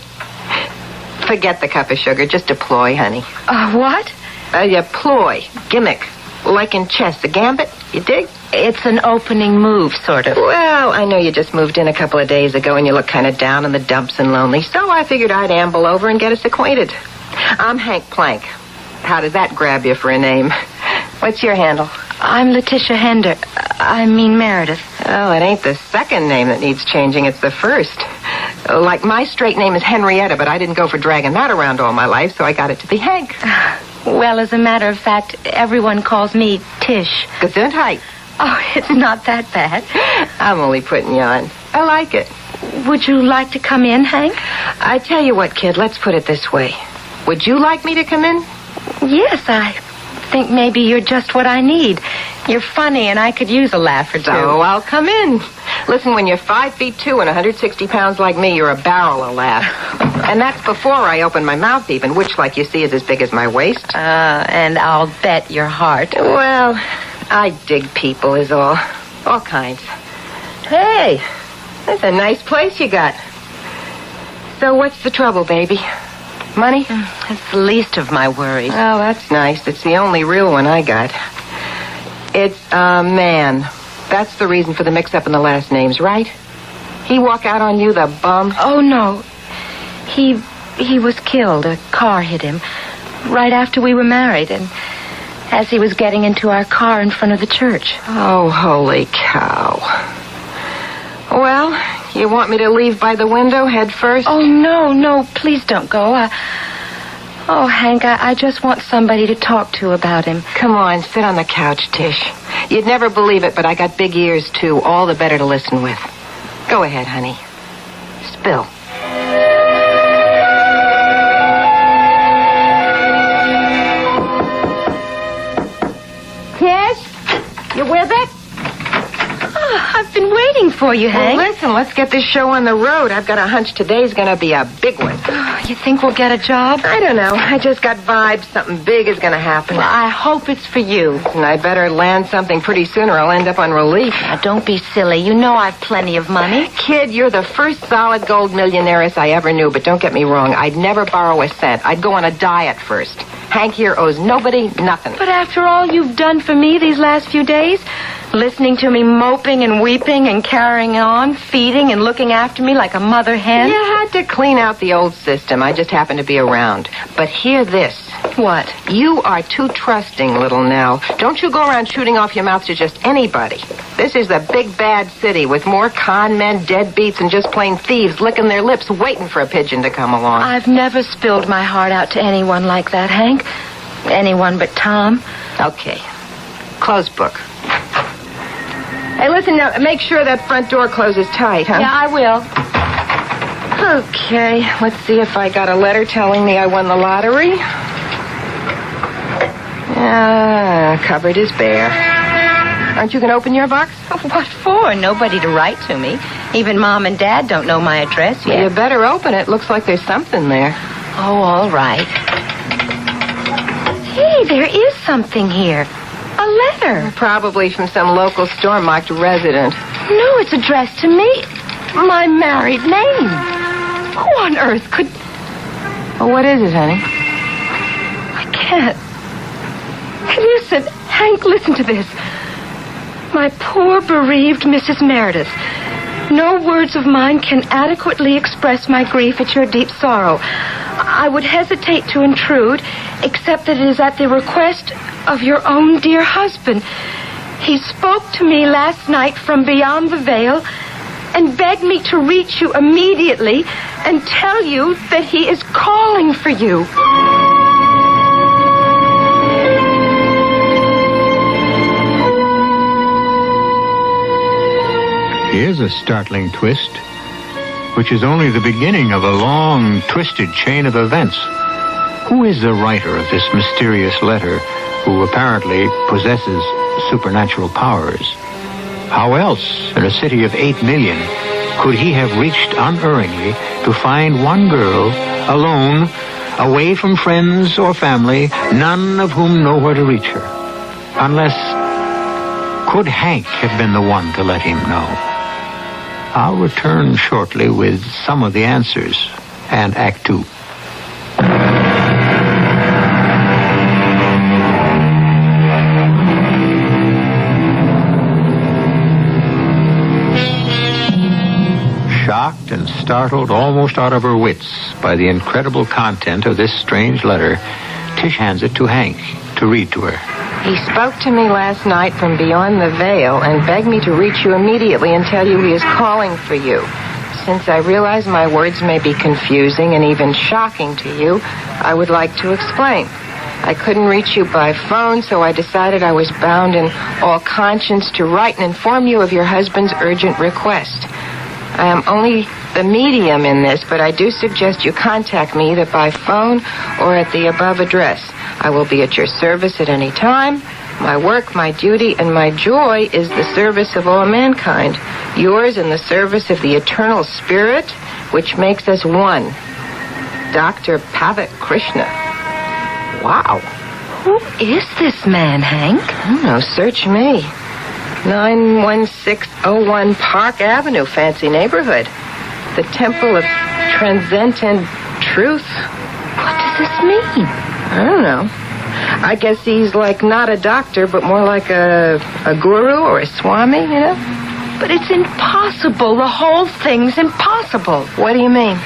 Forget the cup of sugar. Just a ploy, honey. What? A ploy. Gimmick. Like in chess, a gambit, you dig? It's an opening move, sort of. Well, I know you just moved in a couple of days ago and you look kind of down in the dumps and lonely, so I figured I'd amble over and get us acquainted. I'm Hank Plank. How does that grab you for a name? What's your handle? I'm Letitia Meredith. Oh, it ain't the second name that needs changing, it's the first. Like my straight name is Henrietta, but I didn't go for dragging that around all my life, so I got it to be Hank. Well, as a matter of fact, everyone calls me Tish. Gesundheit. Oh, it's not that bad. I'm only putting you on. I like it. Would you like to come in, Hank? I tell you what, kid, let's put it this way. Would you like me to come in? Yes, I think maybe you're just what I need. You're funny, and I could use a laugh or two. So I'll come in. Listen, when you're 5'2" and 160 pounds like me, you're a barrel of laughs. And that's before I open my mouth even, which, like you see, is as big as my waist. And I'll bet your heart. Well, I dig people is all. All kinds. Hey, that's a nice place you got. So what's the trouble, baby? Money? It's the least of my worries. Oh, that's nice. It's the only real one I got. It's a man. That's the reason for the mix-up in the last names, right? He walk out on you, the bum? Oh, no. He was killed. A car hit him right after we were married, and as he was getting into our car in front of the church. Oh, holy cow. Well, you want me to leave by the window head first? Oh, no, please don't go. Hank, I just want somebody to talk to about him. Come on, sit on the couch, Tish. You'd never believe it, but I got big ears, too. All the better to listen with. Go ahead, honey. Spill. Tish? You with it? I've been waiting for you, Hank. Well, listen, let's get this show on the road. I've got a hunch today's going to be a big one. You think we'll get a job? I don't know. I just got vibes. Something big is going to happen. Well, I hope it's for you. And I better land something pretty soon or I'll end up on relief. Now, don't be silly. You know I've plenty of money. Kid, you're the first solid gold millionairess I ever knew, but don't get me wrong. I'd never borrow a cent. I'd go on a diet first. Hank here owes nobody nothing. But after all you've done for me these last few days, listening to me moping and weeping and carrying on, feeding and looking after me like a mother hen. You had to clean out the old system. I just happened to be around. But hear this. What? You are too trusting, little Nell. Don't you go around shooting off your mouth to just anybody. This is the big bad city with more con men, deadbeats, and just plain thieves licking their lips waiting for a pigeon to come along. I've never spilled my heart out to anyone like that, Hank. Anyone but Tom. Okay. Close book. Hey, listen, now, make sure that front door closes tight, huh? Yeah, I will. Okay, let's see if I got a letter telling me I won the lottery. Cupboard is bare. Aren't you going to open your box? What for? Nobody to write to me. Even Mom and Dad don't know my address yet. Well, you better open it. Looks like there's something there. Oh, all right. Hey, there is something here. A letter. Probably from some local store marked resident. No, it's addressed to me. My married name. Who on earth could... Well, what is it, honey? I can't. Listen, Hank, listen to this. My poor bereaved Mrs. Meredith. No words of mine can adequately express my grief at your deep sorrow. I would hesitate to intrude, except that it is at the request of your own dear husband. He spoke to me last night from beyond the veil and begged me to reach you immediately and tell you that he is calling for you. Here's a startling twist, which is only the beginning of a long, twisted chain of events. Who is the writer of this mysterious letter, who apparently possesses supernatural powers? How else, in a city of 8 million, could he have reached unerringly to find one girl, alone, away from friends or family, none of whom know where to reach her? Unless, could Hank have been the one to let him know? I'll return shortly with some of the answers and Act 2. startled almost out of her wits by the incredible content of this strange letter, Tish hands it to Hank to read to her. He spoke to me last night from beyond the veil and begged me to reach you immediately and tell you he is calling for you. Since I realize my words may be confusing and even shocking to you, I would like to explain. I couldn't reach you by phone, so I decided I was bound in all conscience to write and inform you of your husband's urgent request. I am only the medium in this, but I do suggest you contact me either by phone or at the above address. I will be at your service at any time. My work, my duty, and my joy is the service of all mankind. Yours in the service of the eternal spirit, which makes us one. Dr. Pavat Krishna. Wow. Who is this man, Hank? I don't know. Search me. 91601 Park Avenue, fancy neighborhood. The Temple of Transcendent Truth. What does this mean? I don't know. I guess he's like not a doctor, but more like a guru or a swami, you know? But it's impossible. The whole thing's impossible. What do you mean?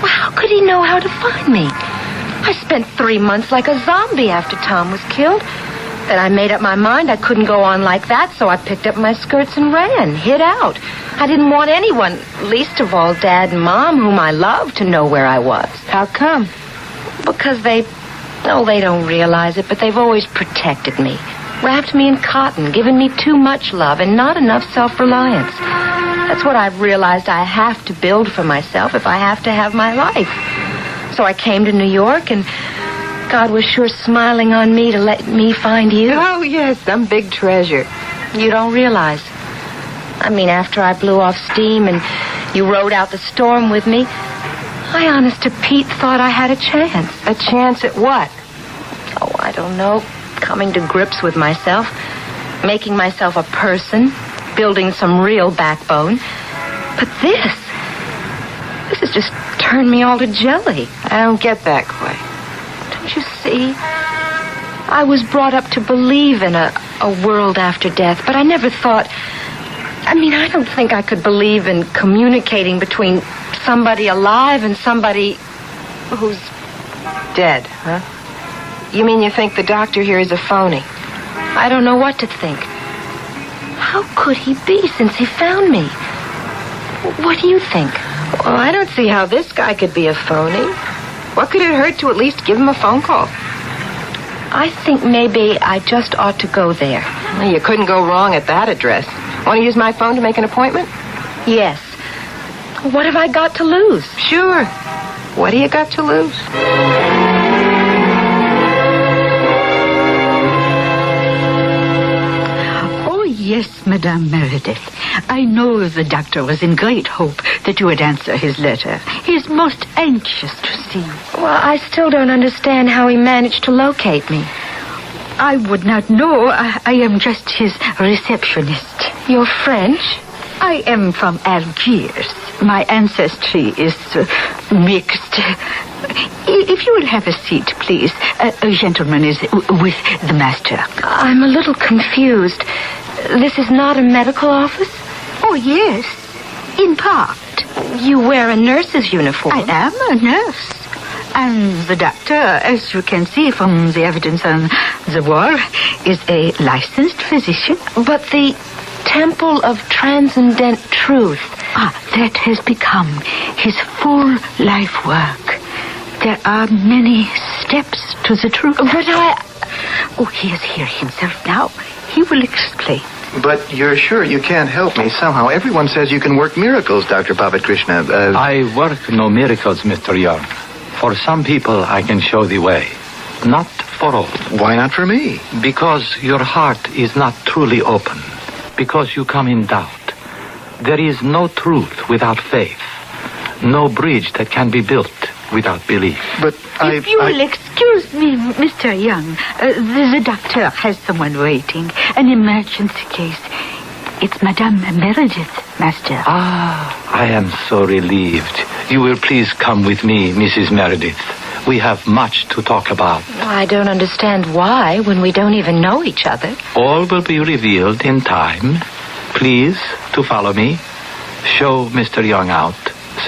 Well, how could he know how to find me? I spent 3 months like a zombie after Tom was killed. Then I made up my mind I couldn't go on like that, so I picked up my skirts and ran, hid out. I didn't want anyone, least of all Dad and Mom, whom I loved, to know where I was. How come? Because they don't realize it, but they've always protected me. Wrapped me in cotton, given me too much love and not enough self-reliance. That's what I've realized I have to build for myself if I have to have my life. So I came to New York, and God was sure smiling on me to let me find you. Oh, yes, some big treasure. You don't realize. I mean, after I blew off steam and you rode out the storm with me, I, honest to Pete, thought I had a chance. A chance at what? Oh, I don't know. Coming to grips with myself, making myself a person, building some real backbone. But this has just turned me all to jelly. I don't get that quite. Don't you see? I was brought up to believe in a world after death, but I never thought... I don't think I could believe in communicating between somebody alive and somebody who's dead, huh? You mean you think the doctor here is a phony? I don't know what to think. How could he be since he found me? What do you think? Well, I don't see how this guy could be a phony. What could it hurt to at least give him a phone call? I think maybe I just ought to go there. Well, you couldn't go wrong at that address. Want to use my phone to make an appointment? Yes. What have I got to lose? Sure. What do you got to lose? Oh, yes, Madame Meredith. I know the doctor was in great hope that you would answer his letter. He is most anxious to see you. Well, I still don't understand how he managed to locate me. I would not know. I am just his receptionist. You're French? I am from Algiers. My ancestry is mixed. If you will have a seat, please. A gentleman is with the master. I'm a little confused. This is not a medical office? Oh, yes. In part. You wear a nurse's uniform. I am a nurse. And the doctor, as you can see from the evidence on the wall, is a licensed physician. But the Temple of Transcendent Truth. That has become his full life work. There are many steps to the truth. But he is here himself now. He will explain. But you're sure you can't help me somehow? Everyone says you can work miracles, Dr. Pavat Krishna. I work no miracles, Mr. Young. For some people, I can show the way. Not for all. Why not for me? Because your heart is not truly open. Because you come in doubt. There is no truth without faith. No bridge that can be built without belief. But If you will excuse me, Mr. Young, the doctor has someone waiting. An emergency case. It's Madame Meredith, Master. I am so relieved. You will please come with me, Mrs. Meredith. We have much to talk about. I don't understand why when we don't even know each other. All will be revealed in time. Please to follow me. Show Mr. Young out,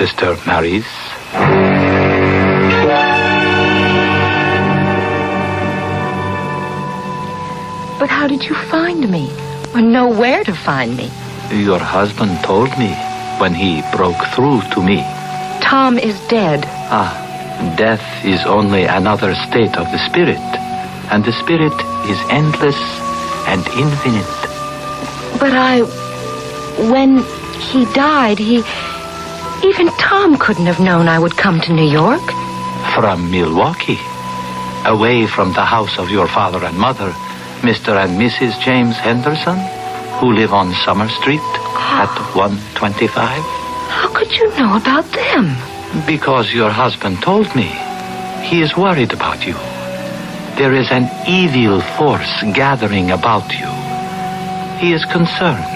Sister Mary's. But how did you find me? Or know where to find me? Your husband told me when he broke through to me. Tom is dead. Death is only another state of the spirit, and the spirit is endless and infinite. But when he died, even Tom couldn't have known I would come to New York. From Milwaukee, away from the house of your father and mother, Mr. and Mrs. James Henderson, who live on Summer Street at 125. How could you know about them? Because your husband told me. He is worried about you. There is an evil force gathering about you. He is concerned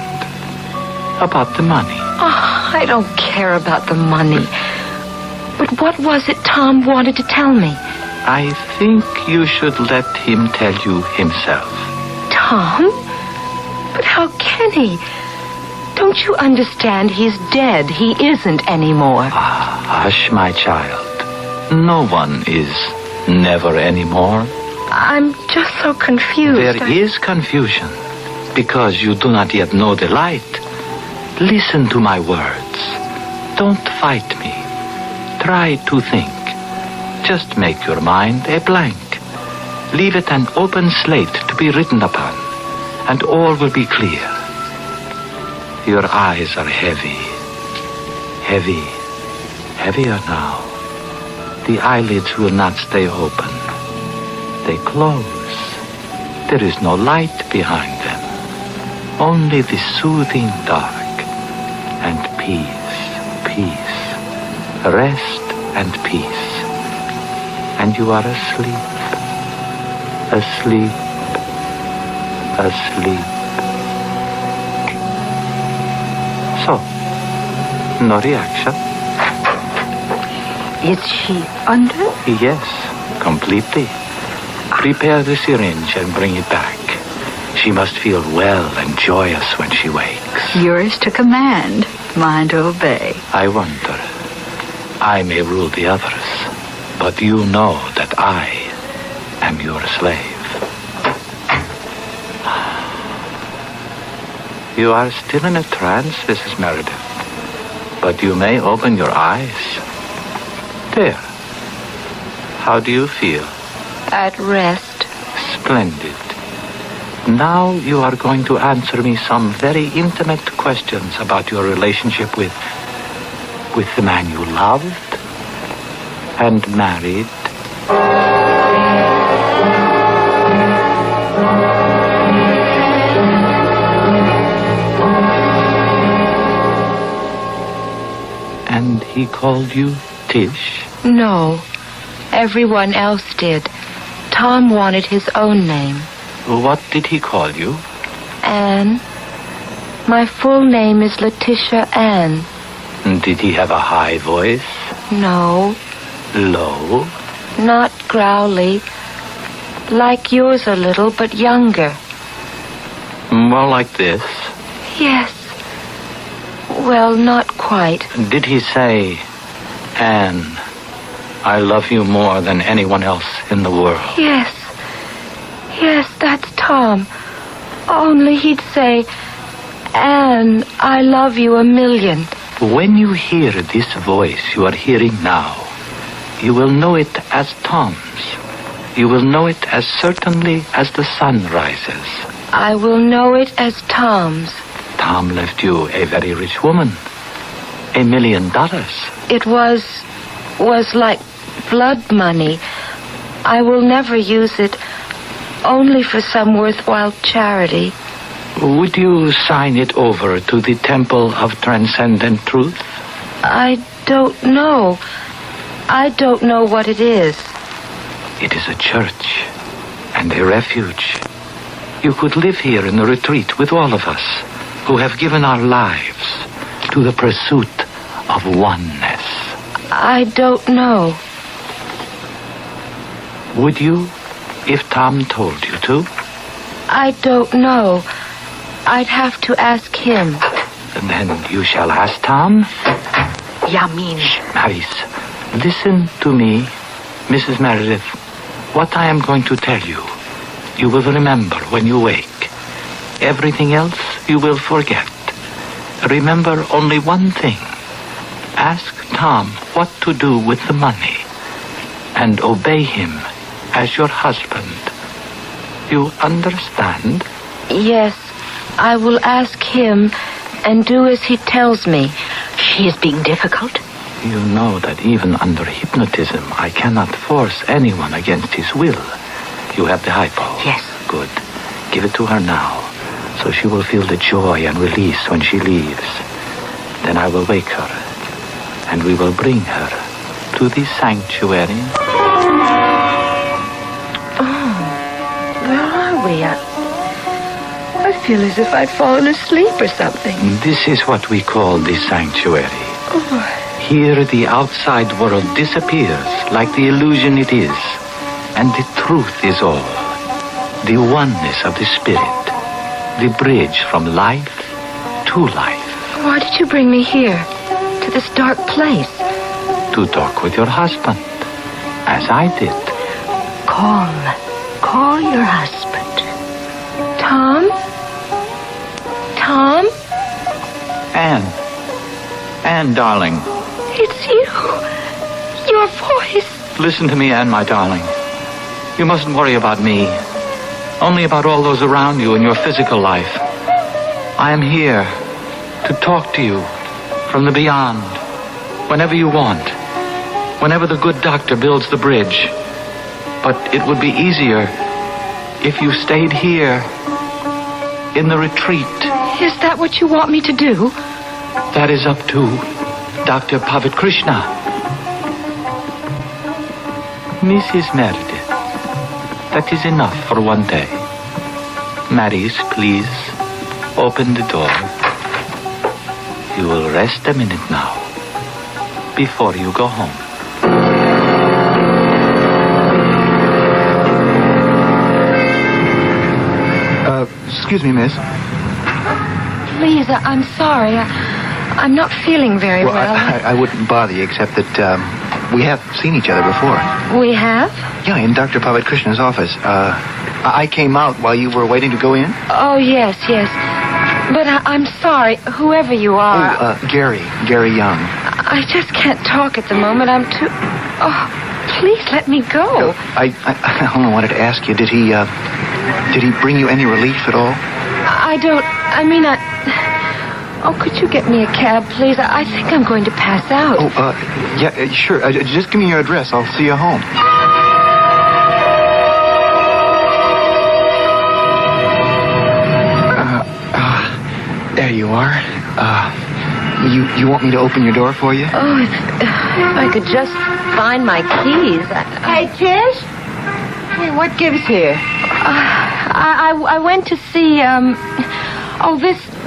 about the money. I don't care about the money. But what was it Tom wanted to tell me? I think you should let him tell you himself. Tom? But how can he? Don't you understand? He's dead. He isn't anymore. Hush, my child. No one is never anymore. I'm just so confused. There is confusion because you do not yet know the light. Listen to my words. Don't fight me. Try to think. Just make your mind a blank. Leave it an open slate to be written upon, and all will be clear. Your eyes are heavy. Heavy. Heavier now. The eyelids will not stay open. They close. There is no light behind them. Only the soothing dark. And peace. Peace. Rest and peace. And you are asleep. Asleep. Asleep. So, no reaction? Is she under? Yes, completely. Prepare the syringe and bring it back. She must feel well and joyous when she wakes. Yours to command, mine to obey. I wonder. I may rule the others, but you know that I am your slave. You are still in a trance, Mrs. Meredith, but you may open your eyes. There. How do you feel? At rest. Splendid. Now you are going to answer me some very intimate questions about your relationship with the man you loved and married. And he called you Tish? No. Everyone else did. Tom wanted his own name. What did he call you? Anne. My full name is Letitia Ann. Did he have a high voice? No. Low? Not growly. Like yours a little, but younger. More like this? Yes. Well, not quite. Did he say, Anne, I love you more than anyone else in the world? Yes. Yes, that's Tom. Only he'd say, Anne, I love you a million. When you hear this voice you are hearing now, you will know it as Tom's. You will know it as certainly as the sun rises. I will know it as Tom's. Tom left you a very rich woman. $1 million. It was like blood money. I will never use it, only for some worthwhile charity. Would you sign it over to the Temple of Transcendent Truth? I don't know. I don't know what it is. It is a church and a refuge. You could live here in the retreat with all of us who have given our lives to the pursuit of oneness. I don't know. Would you, if Tom told you to? I don't know. I'd have to ask him. Then you shall ask Tom. Yamin. Maris, listen to me, Mrs. Meredith. What I am going to tell you, you will remember when you wake. Everything else you will forget. Remember only one thing. Ask Tom what to do with the money, and obey him as your husband. You understand? Yes, I will ask him and do as he tells me. She is being difficult. You know that even under hypnotism, I cannot force anyone against his will. You have the hypo? Yes. Good. Give it to her now, so she will feel the joy and release when she leaves. Then I will wake her, and we will bring her to the sanctuary. Oh, where are we? I feel as if I'd fallen asleep or something. This is what we call the sanctuary. Oh. Here the outside world disappears like the illusion it is, and the truth is all. The oneness of the spirit, the bridge from life to life. Why did you bring me here, to this dark place? To talk with your husband, as I did. Call your husband. Tom? Tom? Anne, darling. It's you. Your voice. Listen to me, Anne, my darling. You mustn't worry about me. Only about all those around you in your physical life. I am here to talk to you from the beyond, whenever you want, whenever the good doctor builds the bridge. But it would be easier if you stayed here in the retreat. Is that what you want me to do? That is up to Dr. Pavat Krishna. Mrs. Meredith, that is enough for one day. Maris, please, open the door. You will rest a minute now, before you go home. Excuse me, miss. Please, I'm sorry. I'm not feeling very well. I wouldn't bother you, except that we have seen each other before. We have? Yeah, in Dr. Pavat Krishna's office. I came out while you were waiting to go in. Oh, yes. But I'm sorry, whoever you are. Gary Young. I just can't talk at the moment. I'm too... Oh, please let me go. I only wanted to ask you, did he bring you any relief at all? Oh, could you get me a cab, please? I think I'm going to pass out. Yeah, sure. Just give me your address. I'll see you home. There you are. You want me to open your door for you? Oh, if I could just find my keys. Hey, Tish? Hey, what gives here? I went to see,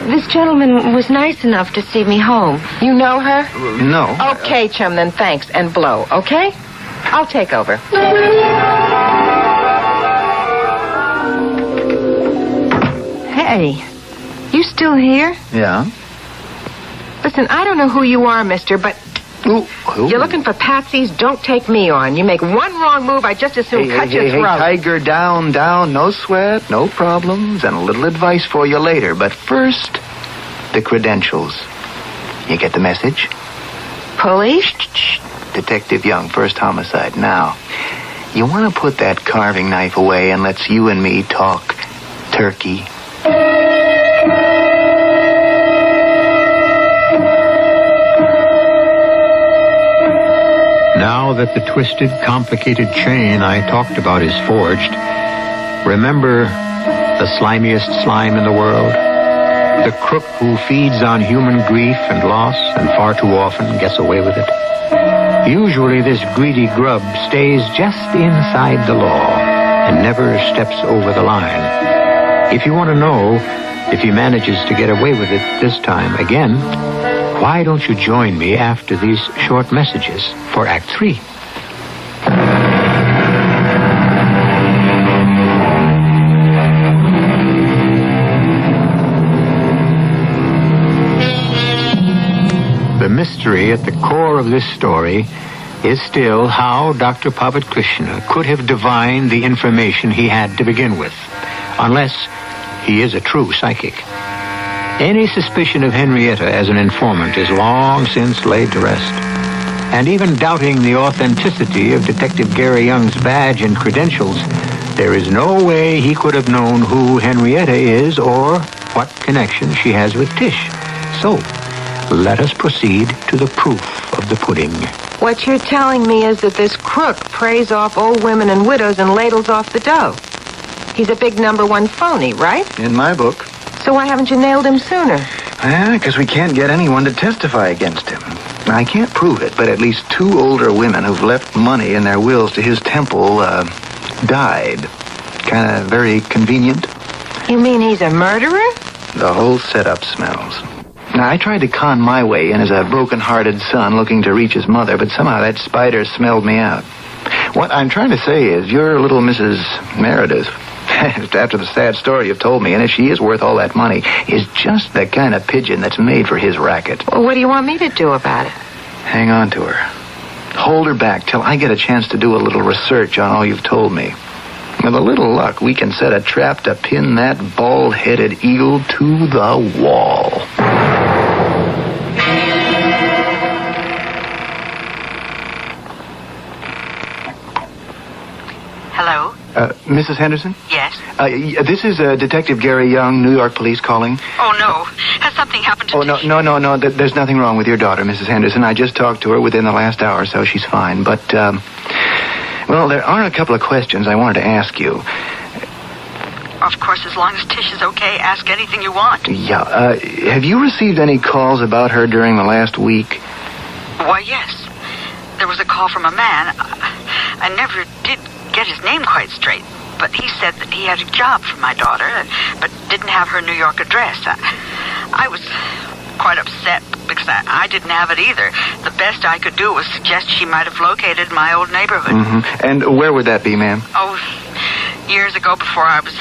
this gentleman was nice enough to see me home. You know her? No. Okay, chum, then thanks. And blow, okay? I'll take over. Hey, you still here? Yeah. Listen, I don't know who you are, mister, but who? You're looking for patsies, don't take me on. You make one wrong move, I just as soon cut your throat. Hey, Tiger, down, no sweat, no problems, and a little advice for you later. But first, the credentials. You get the message? Police? Detective Young, first homicide. Now, you want to put that carving knife away and let's you and me talk turkey. Now that the twisted, complicated chain I talked about is forged, remember the slimiest slime in the world? The crook who feeds on human grief and loss and far too often gets away with it. Usually this greedy grub stays just inside the law and never steps over the line. If you want to know if he manages to get away with it this time again, why don't you join me after these short messages for Act 3? The mystery mystery at the core of this story is still how Dr. Pavat Krishna could have divined the information he had to begin with, unless he is a true psychic. Any suspicion of Henrietta as an informant is long since laid to rest. And even doubting the authenticity of Detective Gary Young's badge and credentials, there is no way he could have known who Henrietta is or what connection she has with Tish. So, let us proceed to the proof of the pudding. What you're telling me is that this crook preys off old women and widows and ladles off the dough. He's a big #1 phony, right? In my book. So why haven't you nailed him sooner? Because we can't get anyone to testify against him. I can't prove it, but at least 2 older women who've left money in their wills to his temple, died. Kind of very convenient. You mean he's a murderer? The whole setup smells. Now, I tried to con my way in as a broken-hearted son looking to reach his mother, but somehow that spider smelled me out. What I'm trying to say is, your little Mrs. Meredith, after the sad story you've told me, and if she is worth all that money, is just the kind of pigeon that's made for his racket. Well, what do you want me to do about it? Hang on to her. Hold her back till I get a chance to do a little research on all you've told me. With a little luck, we can set a trap to pin that bald-headed eagle to the wall. Hello? Mrs. Henderson? Yes? This is Detective Gary Young, New York Police calling. Oh, no. Has something happened to Tish? No. There's nothing wrong with your daughter, Mrs. Henderson. I just talked to her within the last hour or so. She's fine. But, well, there are a couple of questions I wanted to ask you. Of course, as long as Tish is okay, ask anything you want. Yeah. Have you received any calls about her during the last week? Why, yes. There was a call from a man. I never did get his name quite straight, but he said that he had a job for my daughter, but didn't have her New York address. I was quite upset because I didn't have it either. The best I could do was suggest she might have located my old neighborhood. Mm-hmm. And where would that be, ma'am? Oh, years ago, before I was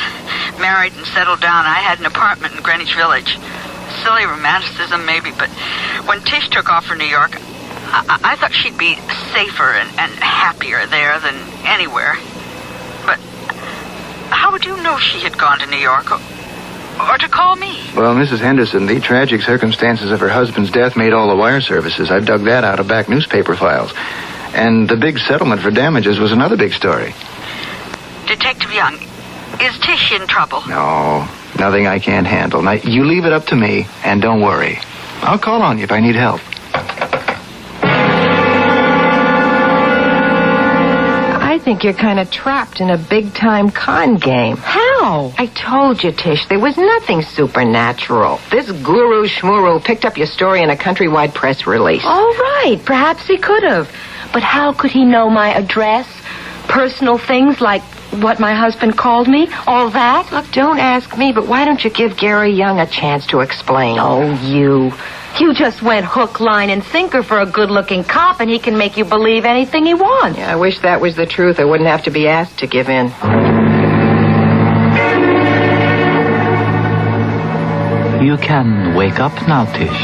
married and settled down, I had an apartment in Greenwich Village. Silly romanticism, maybe, but when Tish took off for New York, I thought she'd be safer and happier there than anywhere. But how would you know she had gone to New York or to call me? Well, Mrs. Henderson, the tragic circumstances of her husband's death made all the wire services. I dug that out of back newspaper files. And the big settlement for damages was another big story. Detective Young, is Tish in trouble? No, nothing I can't handle. Now, you leave it up to me, and don't worry. I'll call on you if I need help. I think you're kind of trapped in a big-time con game. How? I told you, Tish, there was nothing supernatural. This guru schmuru picked up your story in a countrywide press release. All right, perhaps he could have. But how could he know my address? Personal things like what my husband called me? All that? Look, don't ask me, but why don't you give Gary Young a chance to explain? Oh, you. You just went hook, line, and sinker for a good-looking cop, and he can make you believe anything he wants. Yeah, I wish that was the truth. I wouldn't have to be asked to give in. You can wake up now, Tish.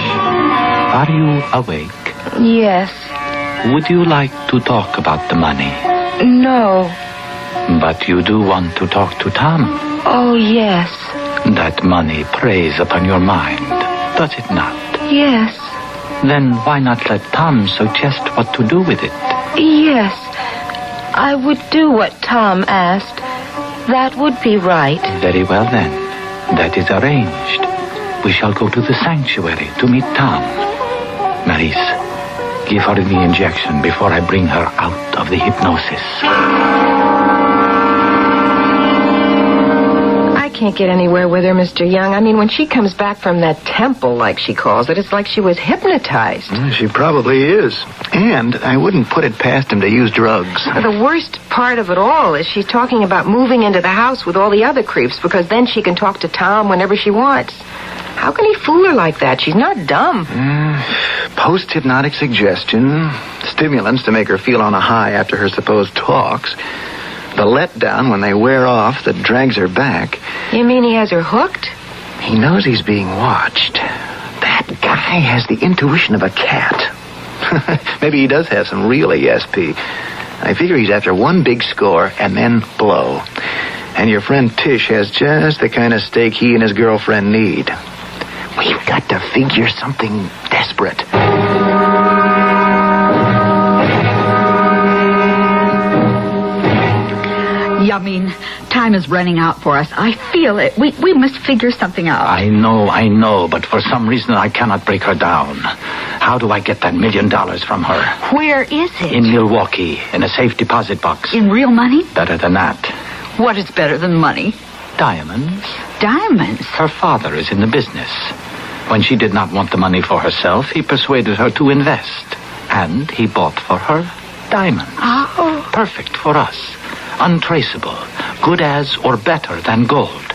Are you awake? Yes. Would you like to talk about the money? No. But you do want to talk to Tom. Oh, yes. That money preys upon your mind, does it not? Yes. Then why not let Tom suggest what to do with it? Yes. I would do what Tom asked. That would be right. Very well, then. That is arranged. We shall go to the sanctuary to meet Tom. Maurice, give her the injection before I bring her out of the hypnosis. I can't get anywhere with her, Mr. Young. I mean, when she comes back from that temple, like she calls it, it's like she was hypnotized. She probably is. And I wouldn't put it past him to use drugs. The worst part of it all is she's talking about moving into the house with all the other creeps because then she can talk to Tom whenever she wants. How can he fool her like that? She's not dumb. Post-hypnotic suggestion, stimulants to make her feel on a high after her supposed talks, the letdown when they wear off that drags her back. You mean he has her hooked? He knows he's being watched. That guy has the intuition of a cat. Maybe he does have some real ESP. I figure he's after one big score and then blow. And your friend Tish has just the kind of stake he and his girlfriend need. We've got to figure something desperate. I mean, time is running out for us. I feel it. We must figure something out. I know, but for some reason I cannot break her down. How do I get that $1 million from her? Where is it? In Milwaukee, in a safe deposit box. In real money? Better than that. What is better than money? Diamonds. Diamonds? Her father is in the business. When she did not want the money for herself, he persuaded her to invest. And he bought for her diamonds. Oh. Perfect for us. Untraceable. Good as or better than gold.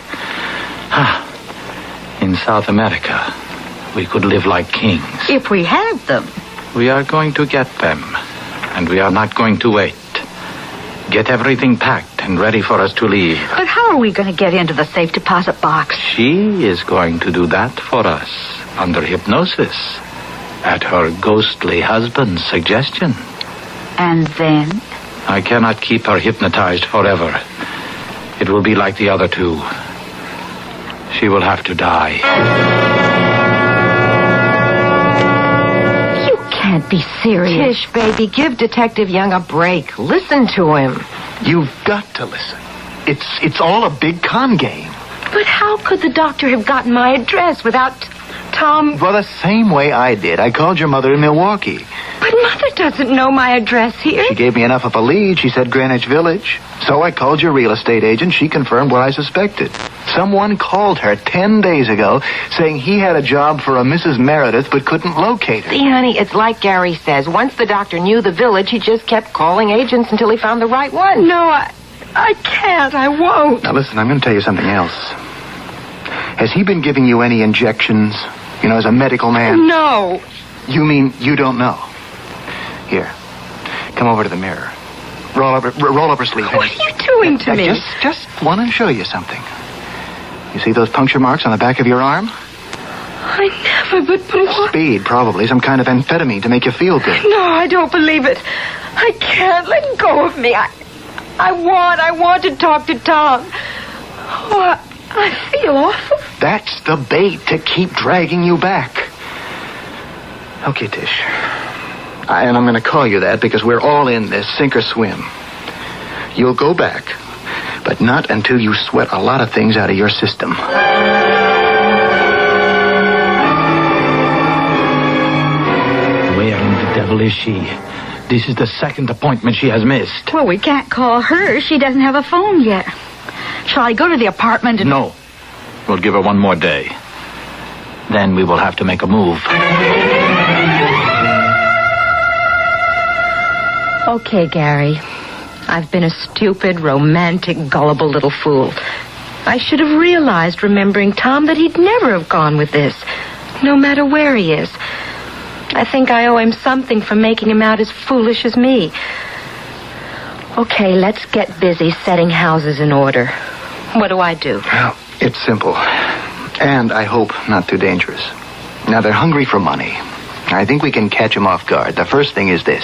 In South America, we could live like kings. If we had them. We are going to get them. And we are not going to wait. Get everything packed and ready for us to leave. But how are we going to get into the safe deposit box? She is going to do that for us, under hypnosis, at her ghostly husband's suggestion. And then? I cannot keep her hypnotized forever. It will be like the other two. She will have to die. You can't be serious. Tish, baby, give Detective Young a break. Listen to him. You've got to listen. It's all a big con game. But how could the doctor have gotten my address without Tom? Well, the same way I did. I called your mother in Milwaukee. But Mother doesn't know my address here. She gave me enough of a lead. She said Greenwich Village. So I called your real estate agent. She confirmed what I suspected. Someone called her 10 days ago saying he had a job for a Mrs. Meredith but couldn't locate her. See, honey, it's like Gary says. Once the doctor knew the village, he just kept calling agents until he found the right one. No, I can't. I won't. Now, listen, I'm going to tell you something else. Has he been giving you any injections, as a medical man? No. You mean you don't know? Here, come over to the mirror. Roll up her sleeve. What are you doing to me? Just want to show you something. You see those puncture marks on the back of your arm? I never, but what? Speed, probably. Some kind of amphetamine to make you feel good. No, I don't believe it. I can't. Let go of me. I want to talk to Tom. Oh, I feel awful. That's the bait to keep dragging you back. Okay, Tish. And I'm going to call you that because we're all in this, sink or swim. You'll go back, but not until you sweat a lot of things out of your system. Where in the devil is she? This is the second appointment she has missed. Well, we can't call her. She doesn't have a phone yet. Shall I go to the apartment and... No. We'll give her one more day. Then we will have to make a move. Okay, Gary. I've been a stupid, romantic, gullible little fool. I should have realized, remembering Tom, that he'd never have gone with this, no matter where he is. I think I owe him something for making him out as foolish as me. Okay, let's get busy setting houses in order. What do I do? Well, it's simple. And I hope not too dangerous. Now, they're hungry for money. I think we can catch them off guard. The first thing is this.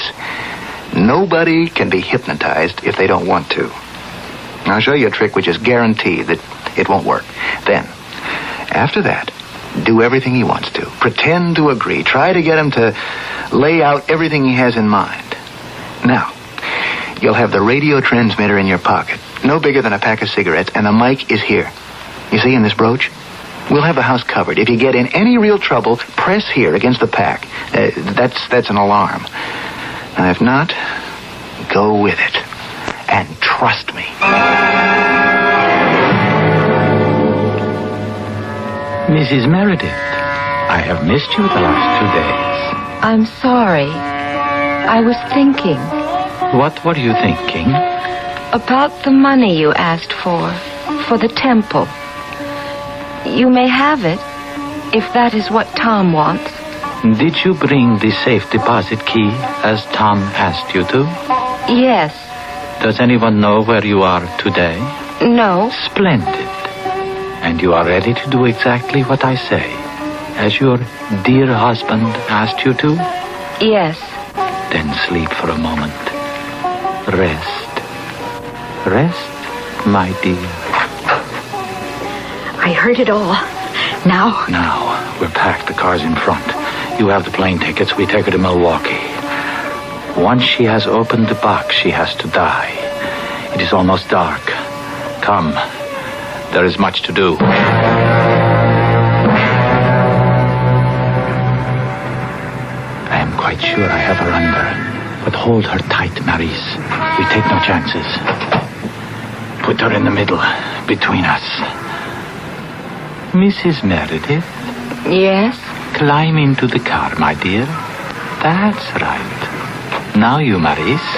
Nobody can be hypnotized if they don't want to. I'll show you a trick which is guaranteed that it won't work. Then, after that, do everything he wants to. Pretend to agree. Try to get him to lay out everything he has in mind. Now, you'll have the radio transmitter in your pocket, no bigger than a pack of cigarettes, and the mic is here. You see, in this brooch? We'll have the house covered. If you get in any real trouble, press here against the pack. That's an alarm. And if not, go with it. And trust me. Mrs. Meredith, I have missed you the last 2 days. I'm sorry. I was thinking. What were you thinking? About the money you asked for the temple. You may have it, if that is what Tom wants. Did you bring the safe deposit key as Tom asked you to? Yes. Does anyone know where you are today? No. Splendid. And you are ready to do exactly what I say, as your dear husband asked you to? Yes. Then sleep for a moment. Rest. Rest, my dear. I heard it all. Now? Now, we're packed. The car's in front. You have the plane tickets. We take her to Milwaukee. Once she has opened the box, she has to die. It is almost dark. Come. There is much to do. I am quite sure I have her under. But hold her tight, Maurice. We take no chances. Put her in the middle, between us. Mrs. Meredith? Yes? Climb into the car, my dear. That's right. Now you, Maurice,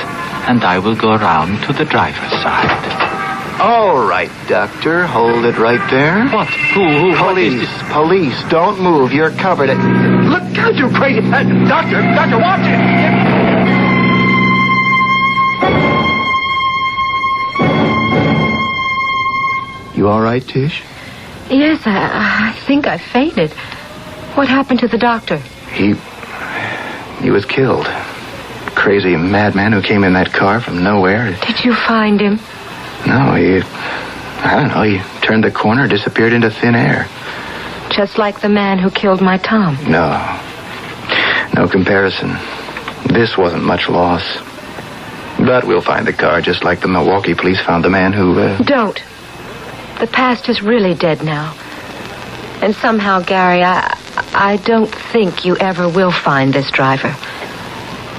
and I will go around to the driver's side. All right, Doctor. Hold it right there. What? Who? Police. Police. Don't move. You're covered. Look out, you crazy... Doctor, watch it. You all right, Tish? Yes, I think I fainted. What happened to the doctor? He was killed. Crazy madman who came in that car from nowhere. Did you find him? No, I don't know. He turned the corner, disappeared into thin air. Just like the man who killed my Tom. No comparison. This wasn't much loss. But we'll find the car just like the Milwaukee police found the man who... Don't. The past is really dead now. And somehow, Gary, I don't think you ever will find this driver.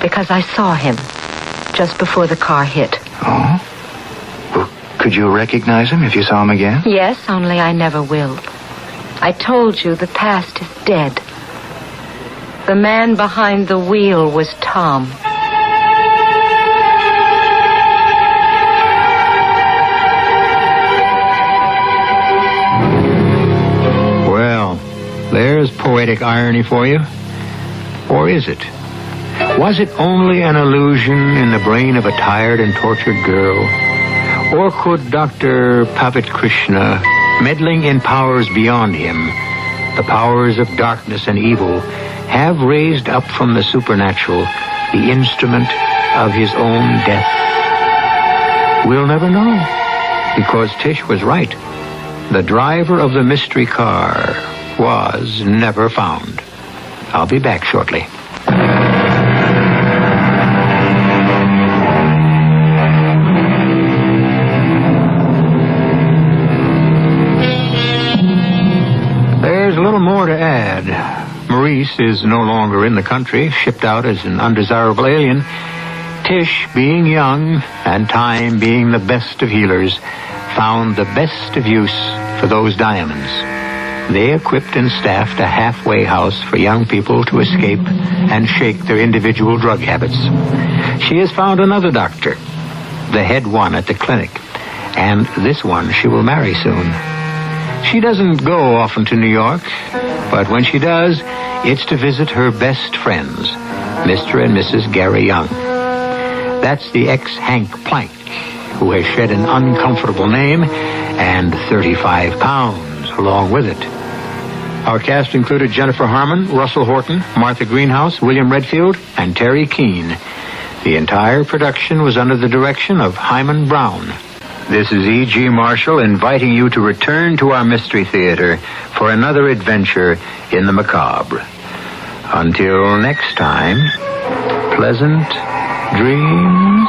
Because I saw him just before the car hit. Oh? Well, could you recognize him if you saw him again? Yes, only I never will. I told you the past is dead. The man behind the wheel was Tom. There's poetic irony for you. Or is it? Was it only an illusion in the brain of a tired and tortured girl? Or could Dr. Pavat Krishna, meddling in powers beyond him, the powers of darkness and evil, have raised up from the supernatural the instrument of his own death? We'll never know, because Tish was right. The driver of the mystery car was never found. I'll be back shortly. There's a little more to add. Maurice is no longer in the country, shipped out as an undesirable alien. Tish, being young, and time being the best of healers, found the best of use for those diamonds. They equipped and staffed a halfway house for young people to escape and shake their individual drug habits. She has found another doctor, the head one at the clinic, and this one she will marry soon. She doesn't go often to New York, but when she does, it's to visit her best friends, Mr. and Mrs. Gary Young. That's the ex-Hank Plank, who has shed an uncomfortable name and 35 pounds along with it. Our cast included Jennifer Harmon, Russell Horton, Martha Greenhouse, William Redfield, and Terry Keane. The entire production was under the direction of Hyman Brown. This is E.G. Marshall inviting you to return to our Mystery Theater for another adventure in the macabre. Until next time, pleasant dreams.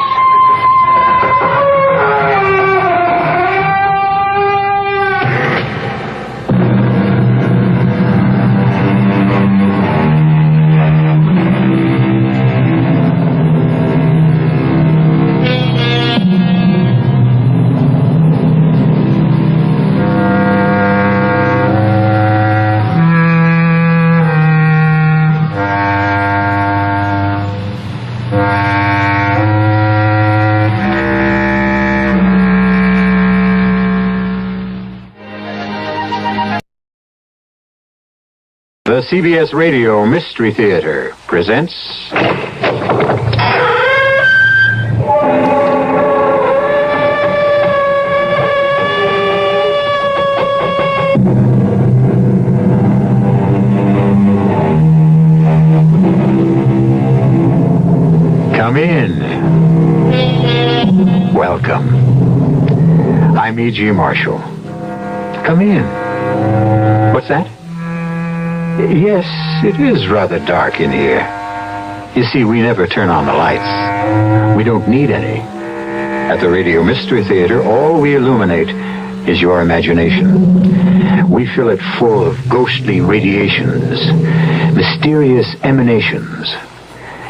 The CBS Radio Mystery Theater presents... Welcome. I'm E.G. Marshall. Come in. What's that? Yes, it is rather dark in here. You see, we never turn on the lights. We don't need any. At the Radio Mystery Theater, all we illuminate is your imagination. We fill it full of ghostly radiations, mysterious emanations,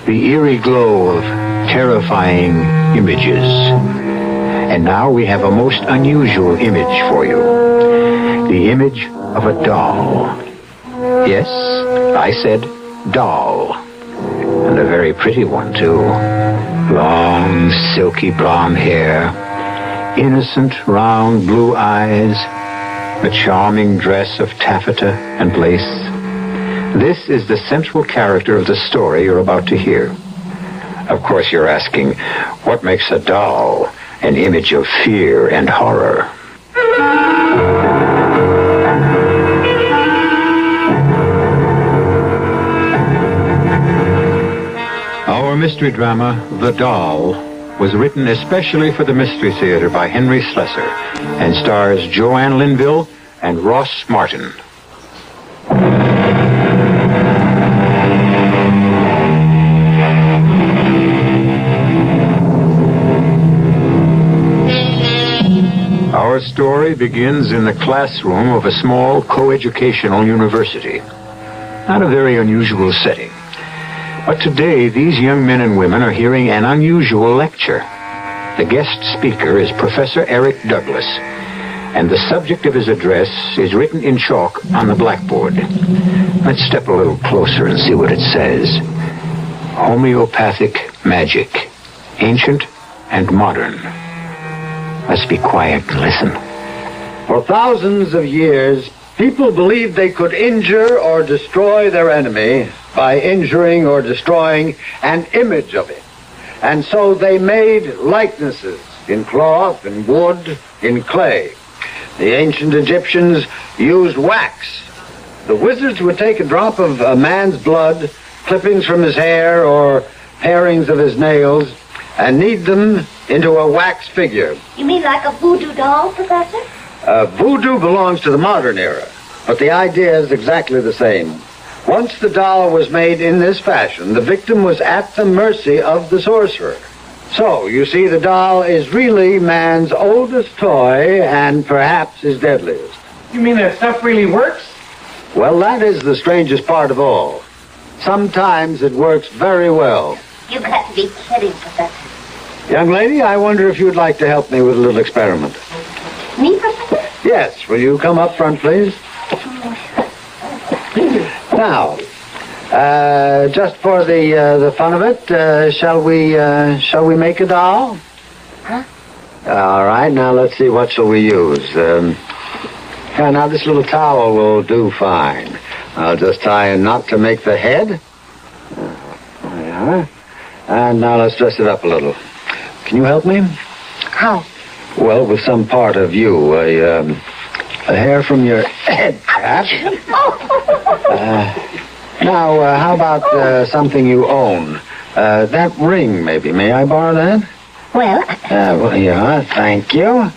the eerie glow of terrifying images. And now we have a most unusual image for you. The image of a doll. Yes, I said doll. And a very pretty one, too. Long, silky blonde hair, innocent, round blue eyes, a charming dress of taffeta and lace. This is the central character of the story you're about to hear. Of course, you're asking, what makes a doll an image of fear and horror? Our mystery drama, The Doll, was written especially for the Mystery Theater by Henry Slessor and stars Joanne Linville and Ross Martin. Our story begins in the classroom of a small coeducational university. Not a very unusual setting. But today, these young men and women are hearing an unusual lecture. The guest speaker is Professor Eric Douglas, and the subject of his address is written in chalk on the blackboard. Let's step a little closer and see what it says. Homeopathic magic, ancient and modern. Let's be quiet and listen. For thousands of years, people believed they could injure or destroy their enemy by injuring or destroying an image of it. And so they made likenesses in cloth, in wood, in clay. The ancient Egyptians used wax. The wizards would take a drop of a man's blood, clippings from his hair, or parings of his nails, and knead them into a wax figure. You mean like a voodoo doll, Professor? Voodoo belongs to the modern era, but the idea is exactly the same. Once the doll was made in this fashion, the victim was at the mercy of the sorcerer. So, you see, the doll is really man's oldest toy and perhaps his deadliest. You mean that stuff really works? Well, that is the strangest part of all. Sometimes it works very well. You've got to be kidding, Professor. Young lady, I wonder if you'd like to help me with a little experiment. Me, Professor? Yes, will you come up front, please? Now, just for the fun of it, shall we make a doll? Huh? All right, now let's see, what shall we use? Now this little towel will do fine. I'll just tie a knot to make the head. There we are. And now let's dress it up a little. Can you help me? How? Well, with some part of you, a hair from your head, perhaps. Now, how about something you own? That ring, maybe. May I borrow that? Well, yeah, thank you.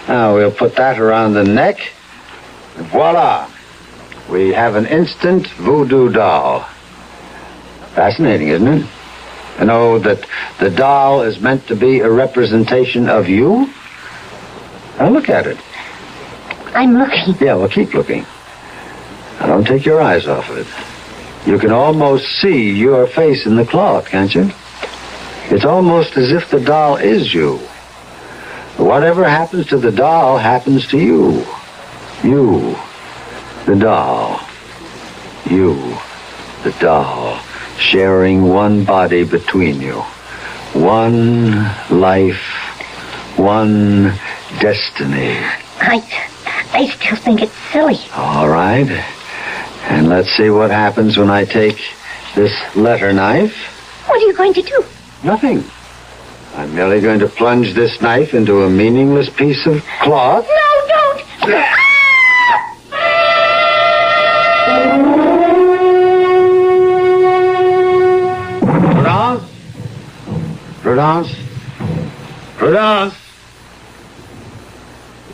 Now, we'll put that around the neck. Voila! We have an instant voodoo doll. Fascinating, isn't it? To know that the doll is meant to be a representation of you? Now, look at it. I'm looking. Yeah, well, keep looking. Now, don't take your eyes off of it. You can almost see your face in the cloth, can't you? It's almost as if the doll is you. Whatever happens to the doll happens to you. You, the doll. You, the doll, sharing one body between you. One life, one destiny. I still think it's silly. All right. And let's see what happens when I take this letter knife. What are you going to do? Nothing. I'm merely going to plunge this knife into a meaningless piece of cloth. No, don't! Prudence? Prudence? Prudence!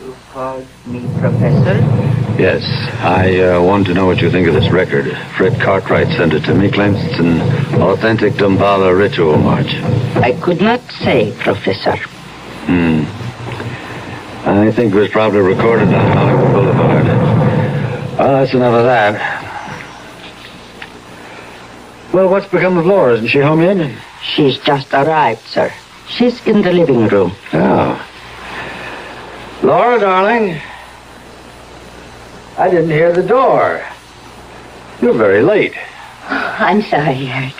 You called me Professor? Yes, I want to know what you think of this record. Fred Cartwright sent it to me, claims it's an authentic Damballa ritual march. I could not say, Professor. I think it was probably recorded on Hollywood Boulevard. Well, that's enough of that. Well, what's become of Laura? Isn't she home yet? She's just arrived, sir. She's in the living room. Oh. Laura, darling. I didn't hear the door. You're very late. Oh, I'm sorry, Eric.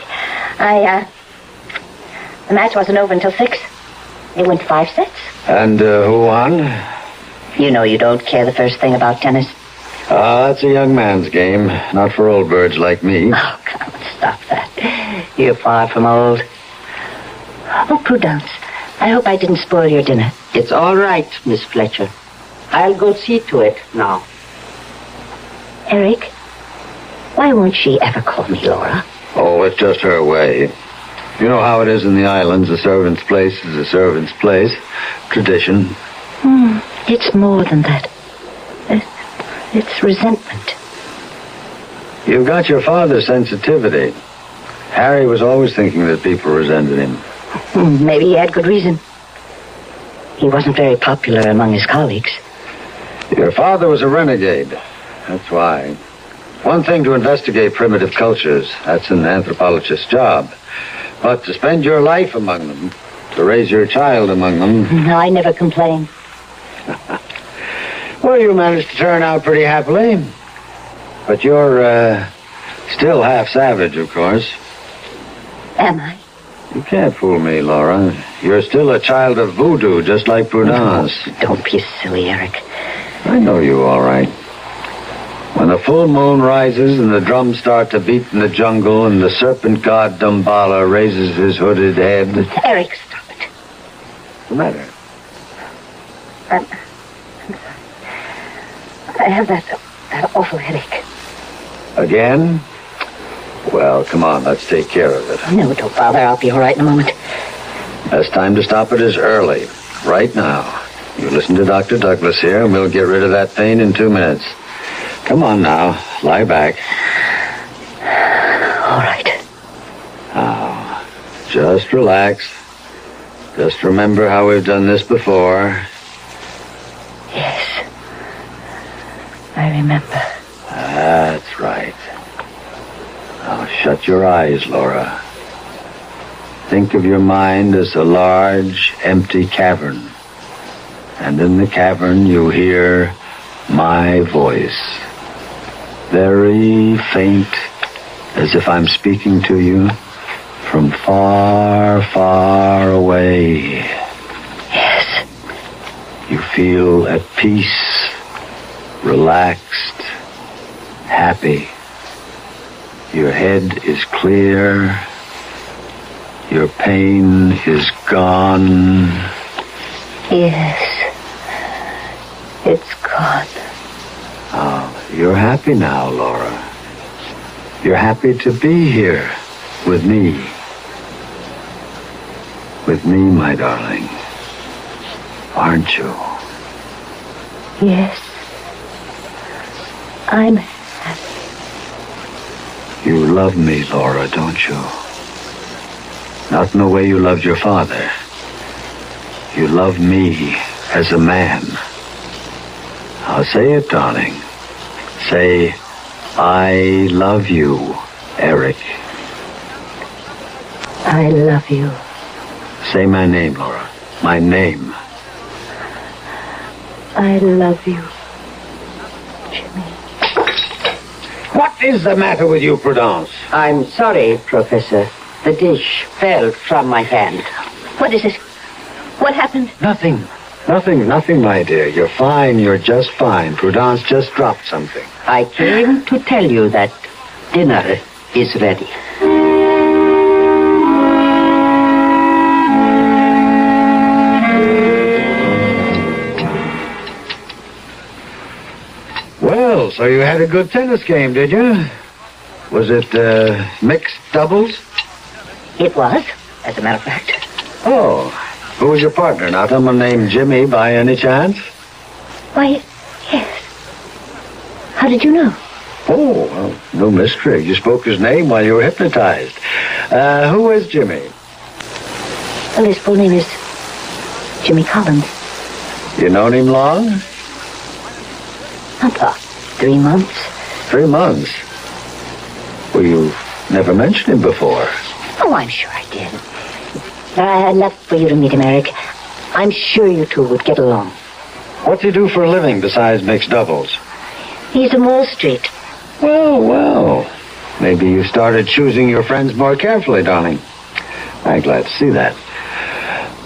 The match wasn't over until 6. It went 5 sets. And who won? You know you don't care the first thing about tennis. That's a young man's game, not for old birds like me. Oh, come on, stop that. You're far from old. Oh, Prudence, I hope I didn't spoil your dinner. It's all right, Miss Fletcher. I'll go see to it now. Eric, why won't she ever call me Laura? Oh, it's just her way. You know how it is in the islands. A servant's place is a servant's place. Tradition. It's more than that. It's resentment. You've got your father's sensitivity. Harry was always thinking that people resented him. Maybe he had good reason. He wasn't very popular among his colleagues. Your father was a renegade. That's why. One thing to investigate primitive cultures. That's an anthropologist's job. But to spend your life among them, to raise your child among them... No, I never complain. Well, you managed to turn out pretty happily. But you're, still half savage, of course. Am I? You can't fool me, Laura. You're still a child of voodoo, just like Prudence. No, don't be silly, Eric. I know you all right. When the full moon rises and the drums start to beat in the jungle and the serpent god Damballa raises his hooded head... Eric, stop it. What's the matter? I'm sorry. I have that awful headache. Again? Well, come on, let's take care of it. No, don't bother. I'll be all right in a moment. Best time to stop it is early. Right now. You listen to Dr. Douglas here, and we'll get rid of that pain in 2 minutes. Come on now. Lie back. All right. Now, just relax. Just remember how we've done this before. Yes. I remember. That's right. Now, shut your eyes, Laura. Think of your mind as a large, empty cavern. And in the cavern, you hear my voice. Very faint, as if I'm speaking to you from far, far away. Yes. You feel at peace, relaxed, happy. Your head is clear. Your pain is gone. Yes. It's gone. Oh, you're happy now, Laura. You're happy to be here with me. With me, my darling. Aren't you? Yes. I'm You love me, Laura, don't you? Not in the way you loved your father. You love me as a man. I'll say it, darling. Say, I love you, Eric. I love you. Say my name, Laura. My name. I love you. What is the matter with you, Prudence? I'm sorry, Professor. The dish fell from my hand. What is it? What happened? Nothing, my dear. You're fine. You're just fine. Prudence just dropped something. I came to tell you that dinner is ready. Well, so you had a good tennis game, did you? Was it mixed doubles? It was, as a matter of fact. Oh, Who was your partner? Not someone named Jimmy by any chance? Why, yes. How did you know? Oh, well, no mystery. You spoke his name while you were hypnotized. Who is Jimmy? Well, his full name is Jimmy Collins. You known him long? About 3 months. 3 months? Well, you've never mentioned him before. Oh, I'm sure I did. I'd love for you to meet him, Eric. I'm sure you two would get along. What's he do for a living besides mix doubles? He's in Wall Street. Well. Maybe you started choosing your friends more carefully, darling. I'm glad to see that.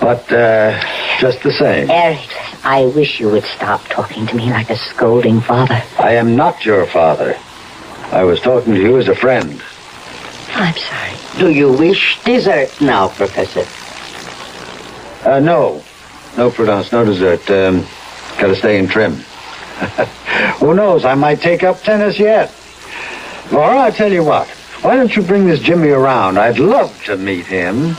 But, just the same. Eric, I wish you would stop talking to me like a scolding father. I am not your father. I was talking to you as a friend. I'm sorry. Do you wish dessert now, Professor? No. No, Prudence, no dessert. Gotta stay in trim. Who knows, I might take up tennis yet. Laura, I tell you what. Why don't you bring this Jimmy around? I'd love to meet him.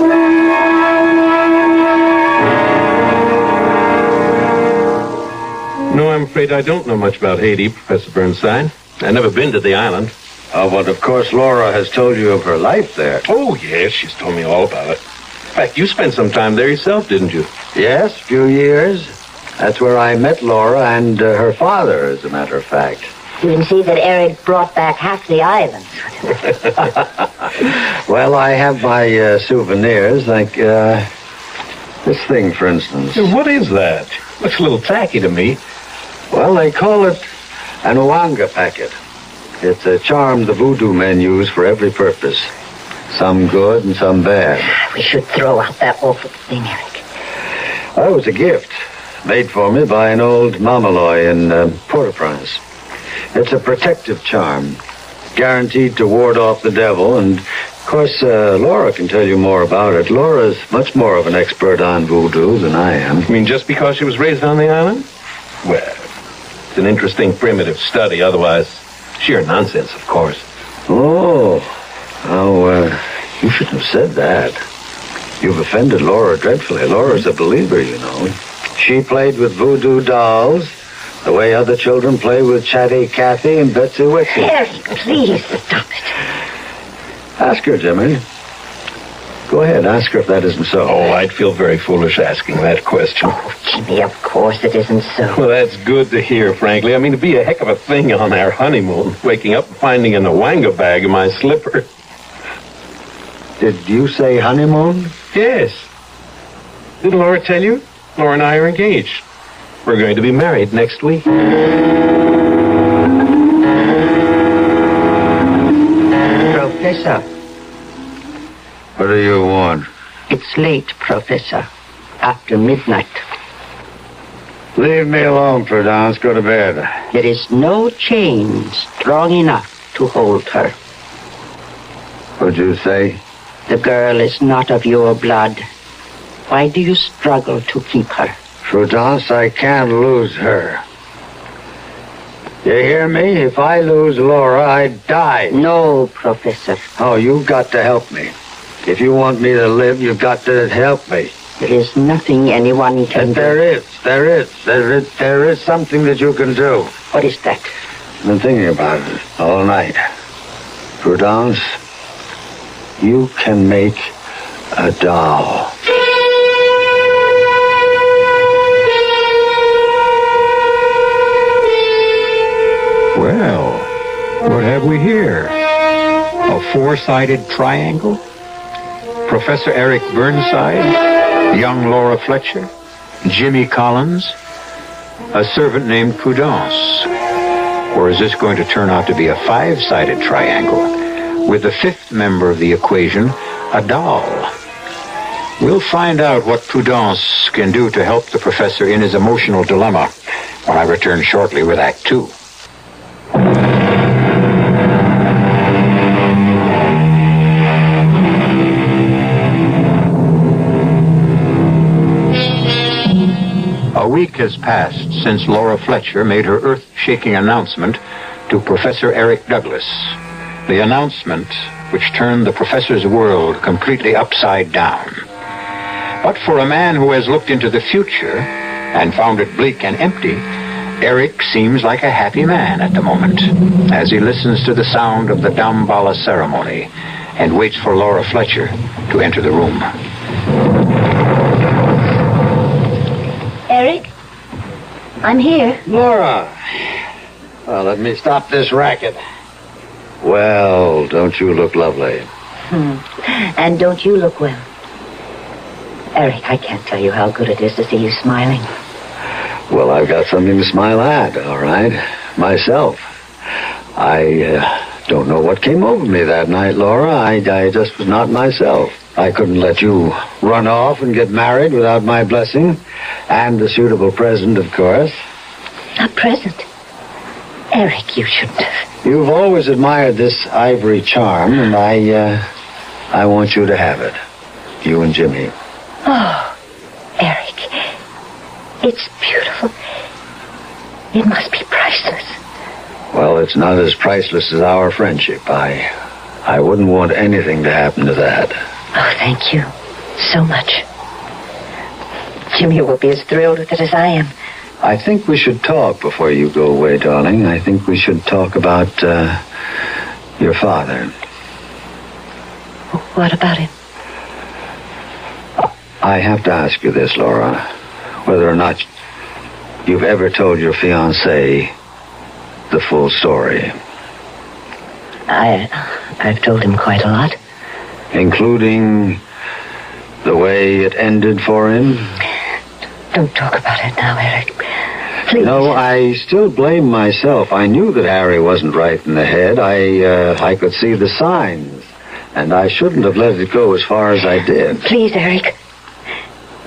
No, I'm afraid I don't know much about Haiti, Professor Bernstein. I've never been to the island. Oh, but of course Laura has told you of her life there. Oh, yes, she's told me all about it. In fact, you spent some time there yourself, didn't you? Yes, a few years. That's where I met Laura and her father, as a matter of fact. You can see that Eric brought back half the island. Well, I have my souvenirs, like this thing, for instance. What is that? Looks a little tacky to me. Well, they call it an Ouanga packet. It's a charm the voodoo men use for every purpose. Some good and some bad. We should throw out that awful thing, Eric. Well, it was a gift made for me by an old Mamaloi in Port-au-Prince. It's a protective charm, guaranteed to ward off the devil, and of course, Laura can tell you more about it. Laura's much more of an expert on voodoo than I am. You mean just because she was raised on the island? Well, it's an interesting primitive study, otherwise sheer nonsense, of course. Oh, you shouldn't have said that. You've offended Laura dreadfully. Laura's a believer, you know. She played with voodoo dolls the way other children play with Chatty Cathy and Betsy Witsy. Eric, please stop it. Ask her, Jimmy. Go ahead, ask her if that isn't so. Oh, I'd feel very foolish asking that question. Oh, Jimmy, of course it isn't so. Well, that's good to hear, frankly. I mean, it'd be a heck of a thing on our honeymoon, waking up and finding an Ouanga bag in my slipper. Did you say honeymoon? Yes. Didn't Laura tell you? Laura and I are engaged. We're going to be married next week. Professor. What do you want? It's late, Professor. After midnight. Leave me alone, Prudence. Go to bed. There is no chain strong enough to hold her. What'd you say? The girl is not of your blood. Why do you struggle to keep her? Prudence, I can't lose her. You hear me? If I lose Laura, I die. No, Professor. Oh, you've got to help me. If you want me to live, you've got to help me. There is nothing anyone can do. There is something that you can do. What is that? I've been thinking about it all night. Prudence, you can make a doll. Well, what have we here? A four-sided triangle? Professor Eric Burnside, young Laura Fletcher, Jimmy Collins, a servant named Prudence. Or is this going to turn out to be a five-sided triangle with the fifth member of the equation, a doll? We'll find out what Prudence can do to help the professor in his emotional dilemma when I return shortly with Act 2. A week has passed since Laura Fletcher made her earth-shaking announcement to Professor Eric Douglas. The announcement which turned the professor's world completely upside down. But for a man who has looked into the future and found it bleak and empty, Eric seems like a happy man at the moment as he listens to the sound of the Damballa ceremony and waits for Laura Fletcher to enter the room. Eric, I'm here. Laura. Well, let me stop this racket. Well, don't you look lovely? And don't you look well? Eric, I can't tell you how good it is to see you smiling. Well, I've got something to smile at, all right? Myself. I don't know what came over me that night, Laura. I just was not myself. I couldn't let you run off and get married without my blessing. And a suitable present, of course. A present? Eric, you shouldn't have. You've always admired this ivory charm, and I want you to have it. You and Jimmy. Oh, Eric. It's beautiful. It must be priceless. Well, it's not as priceless as our friendship. I wouldn't want anything to happen to that. Oh, thank you so much. Jimmy will be as thrilled with it as I am. I think we should talk before you go away, darling. I think we should talk about your father. What about him? I have to ask you this, Laura. Whether or not you've ever told your fiancé the full story. I've told him quite a lot. Including the way it ended for him? Don't talk about it now, Eric. Please. No, I still blame myself. I knew that Harry wasn't right in the head. I could see the signs. And I shouldn't have let it go as far as I did. Please, Eric.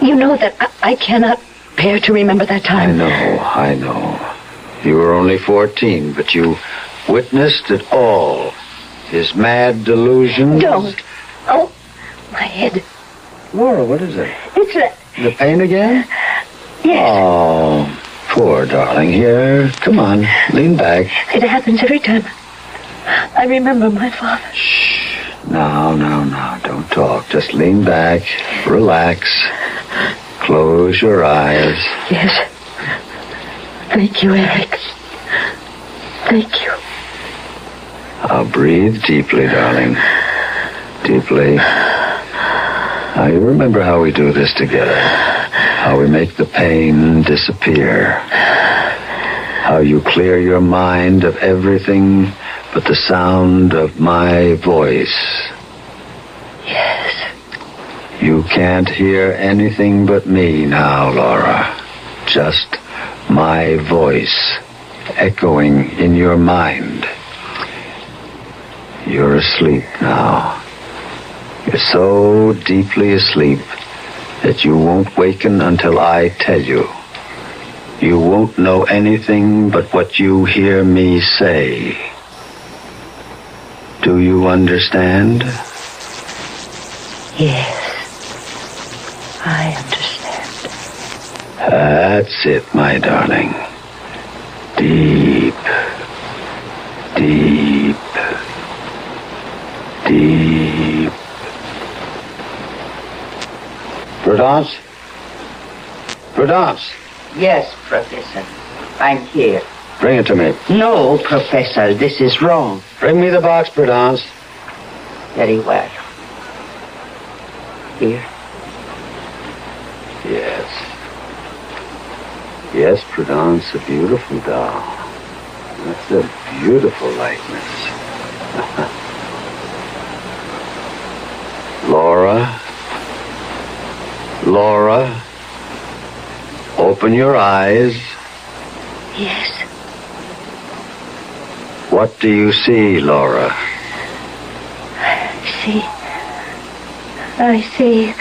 You know that I cannot bear to remember that time. I know. You were only 14, but you witnessed it all. His mad delusions. Don't. Oh, my head. Laura, what is it? It's the pain again? Yes. Oh, poor darling. Here, come on, lean back. It happens every time I remember my father. Shh. No, don't talk. Just lean back, relax, close your eyes. Yes. Thank you, Eric. Thank you. Now breathe deeply, darling. Deeply. Now you remember how we do this together. How we make the pain disappear. How you clear your mind of everything but the sound of my voice. Yes. You can't hear anything but me now, Laura. Just my voice echoing in your mind. You're asleep now. You're so deeply asleep that you won't waken until I tell you. You won't know anything but what you hear me say. Do you understand? Yes. I understand. That's it, my darling. Deep, deep, deep. Prudence? Prudence? Yes, Professor. I'm here. Bring it to me. No, Professor, this is wrong. Bring me the box, Prudence. Very well. Here. Yes. Yes, Prudence, a beautiful doll. That's a beautiful likeness. Laura? Laura? Open your eyes. Yes. What do you see, Laura? I see.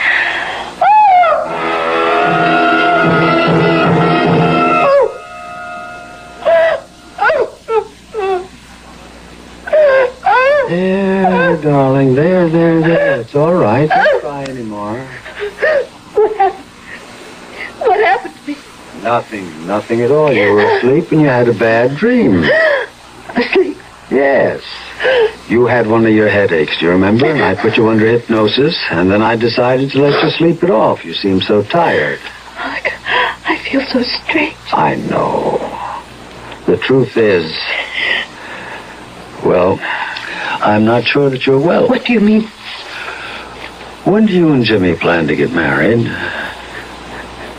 There, darling. There. It's all right. Don't cry anymore. What happened? What happened to me? Nothing at all. You were asleep and you had a bad dream. Asleep? Yes. You had one of your headaches, do you remember? And I put you under hypnosis, and then I decided to let you sleep it off. You seem so tired. I feel so strange. I know. The truth is, well, I'm not sure that you're well. What do you mean? When do you and Jimmy plan to get married?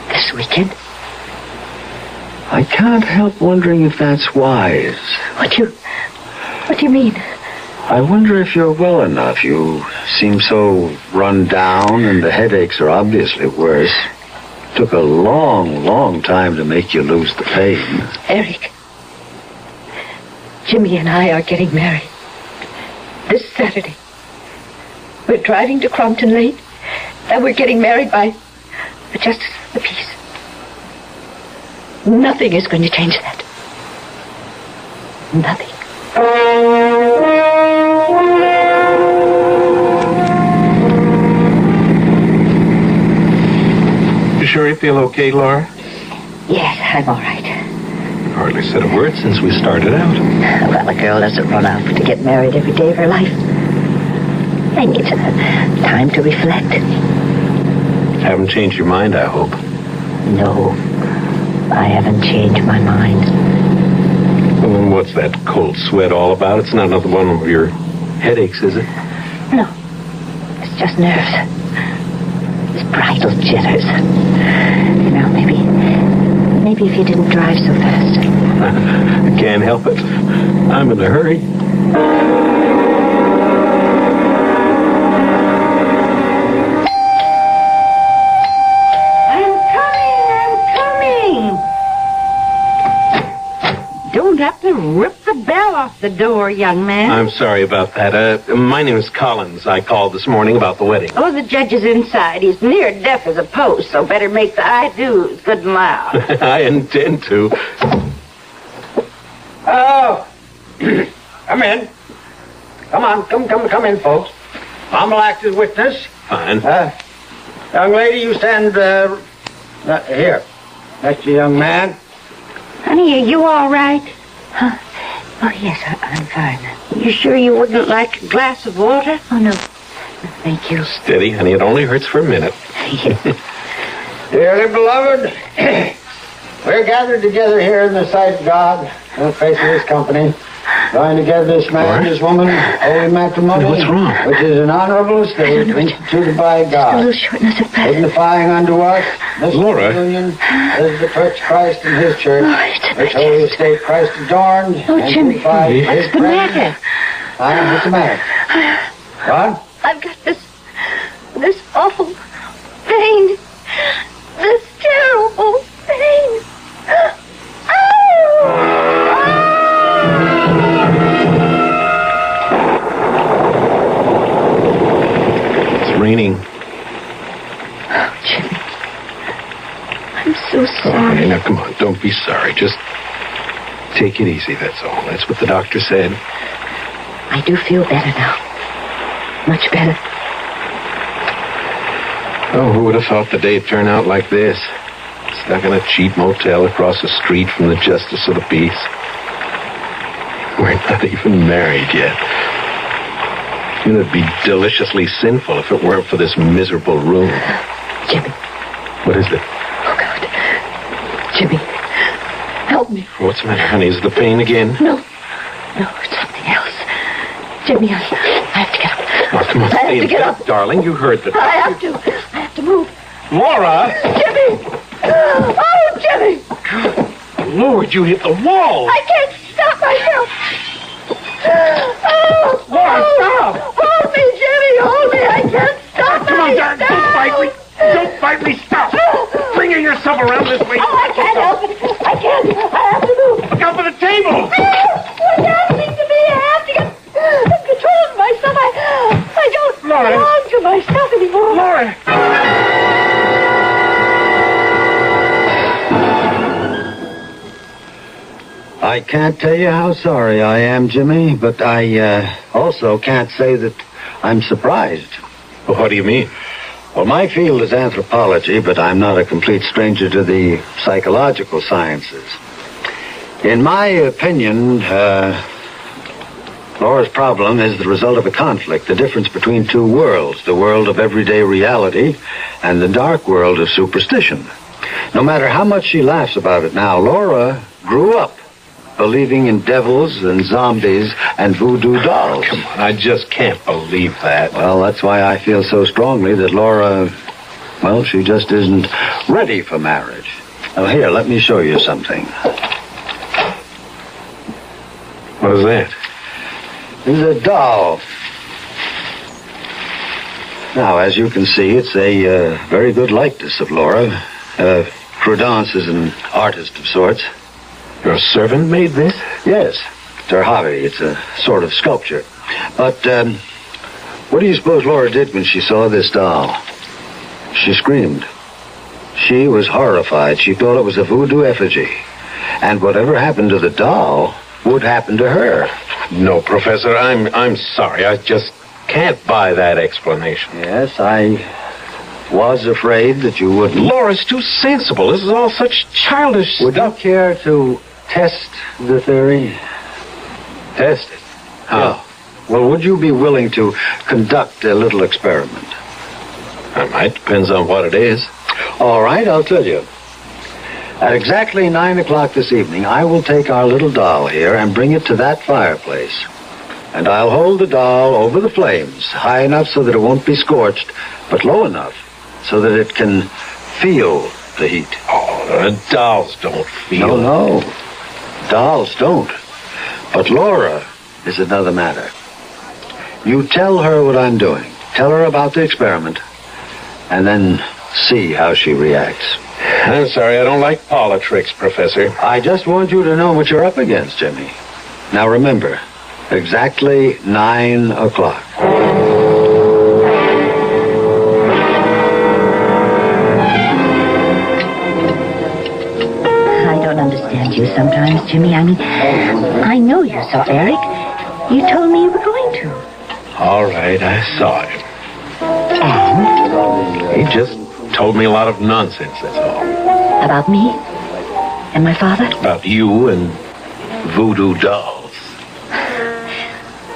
This weekend. I can't help wondering if that's wise. What do you mean? I wonder if you're well enough. You seem so run down, and the headaches are obviously worse. Took a long, long time to make you lose the pain. Eric, Jimmy and I are getting married this Saturday. We're driving to Crompton late, and we're getting married by the Justice of the Peace. Nothing is going to change that. Nothing. You sure you feel okay, Laura? Yes, I'm all right. You've hardly said a word since we started out. Well, a girl doesn't run out to get married every day of her life. I need time to reflect. Haven't changed your mind, I hope. No, I haven't changed my mind. Well, then what's that cold sweat all about? It's not another one of your headaches, is it? No, it's just nerves. It's bridal jitters. You know, maybe if you didn't drive so fast. I can't help it. I'm in a hurry. Have to rip the bell off the door, young man. I'm sorry about that. My name is Collins. I called this morning about the wedding. Oh, the judge is inside. He's near deaf as a post, so better make the I-do's good and loud. I intend to. Oh, come in. Come on, come in, folks. I'm will act as witness. Fine. Young lady, you stand here. That's the young man. Honey, are you all right? Huh? Oh, yes, I'm fine. You sure you wouldn't like a glass of water? Oh, no. Thank you. Steady, honey. It only hurts for a minute. Dearly beloved, we're gathered together here in the sight of God, in the face of His company, joined together this man and this woman, holy matrimony. What's wrong? Which is an honorable estate instituted by God, a little shortness of breath. signifying unto us this Laura. union as the church Christ and His church, which holy estate Christ adorned Oh, and Jimmy, purified His what's the matter? What's the matter? What? I've got this awful pain. This terrible pain. It's raining. Oh, Jimmy. I'm so Oh, sorry. honey, now come on. Don't be sorry. Just take it easy, that's all. That's what the doctor said. I do feel better now. Much better. Oh, who would have thought the day'd turn out like this? Stuck in a cheap motel across the street from the Justice of the Peace. We're not even married yet. It'd be deliciously sinful if it weren't for this miserable room. Jimmy. What is it? Oh, God. Jimmy, help me. What's the matter, honey? Is the pain again? No, it's something else. Jimmy, I have to get up. Oh, come on, I have stay to in get bed, up. darling. You heard the I have to move. Laura! Jimmy! Oh, Jimmy! Lord, you hit the wall! I can't stop myself! Oh! Laura, stop! Hold me, Jimmy! Hold me! I can't stop Come on, darling, don't bite me! Don't bite me! Stop! Bring yourself around this way! Oh, I can't help it! I can't! I have to move! Look out for the table! What's happening to me? I have to get control of myself. I don't belong to myself anymore. Laura! I can't tell you how sorry I am, Jimmy, but I also can't say that I'm surprised. Well, what do you mean? Well, my field is anthropology, but I'm not a complete stranger to the psychological sciences. In my opinion, Laura's problem is the result of a conflict, the difference between two worlds, the world of everyday reality and the dark world of superstition. No matter how much she laughs about it now, Laura grew up believing in devils and zombies and voodoo dolls. Come on, I just can't believe that. Well, that's why I feel so strongly that Laura, well, she just isn't ready for marriage. Now, here, let me show you something. What is that? It's a doll. Now, as you can see, it's a very good likeness of Laura. Prudence is an artist of sorts. Your servant made this? Yes. It's her hobby. It's a sort of sculpture. But, what do you suppose Laura did when she saw this doll? She screamed. She was horrified. She thought it was a voodoo effigy. And whatever happened to the doll would happen to her. No, Professor, I'm sorry. I just can't buy that explanation. Yes, I was afraid that you wouldn't. Laura's too sensible. This is all such childish Would stuff. you care to test the theory? Test it? How? Yeah. Well, would you be willing to conduct a little experiment? I might. Depends on what it is. All right, I'll tell you. At exactly 9 o'clock this evening, I will take our little doll here and bring it to that fireplace. And I'll hold the doll over the flames, high enough so that it won't be scorched, but low enough so that it can feel the heat. Oh, dolls don't feel. No. Dolls don't. But Laura is another matter. You tell her what I'm doing. Tell her about the experiment. And then see how she reacts. I'm sorry, I don't like politics, Professor. I just want you to know what you're up against, Jimmy. Now remember, exactly 9 o'clock. I don't understand you sometimes, Jimmy. I mean, I know you saw Eric. You told me you were going to. All right, I saw him. And? He just told me a lot of nonsense, that's all. About me? And my father? About you and voodoo dolls.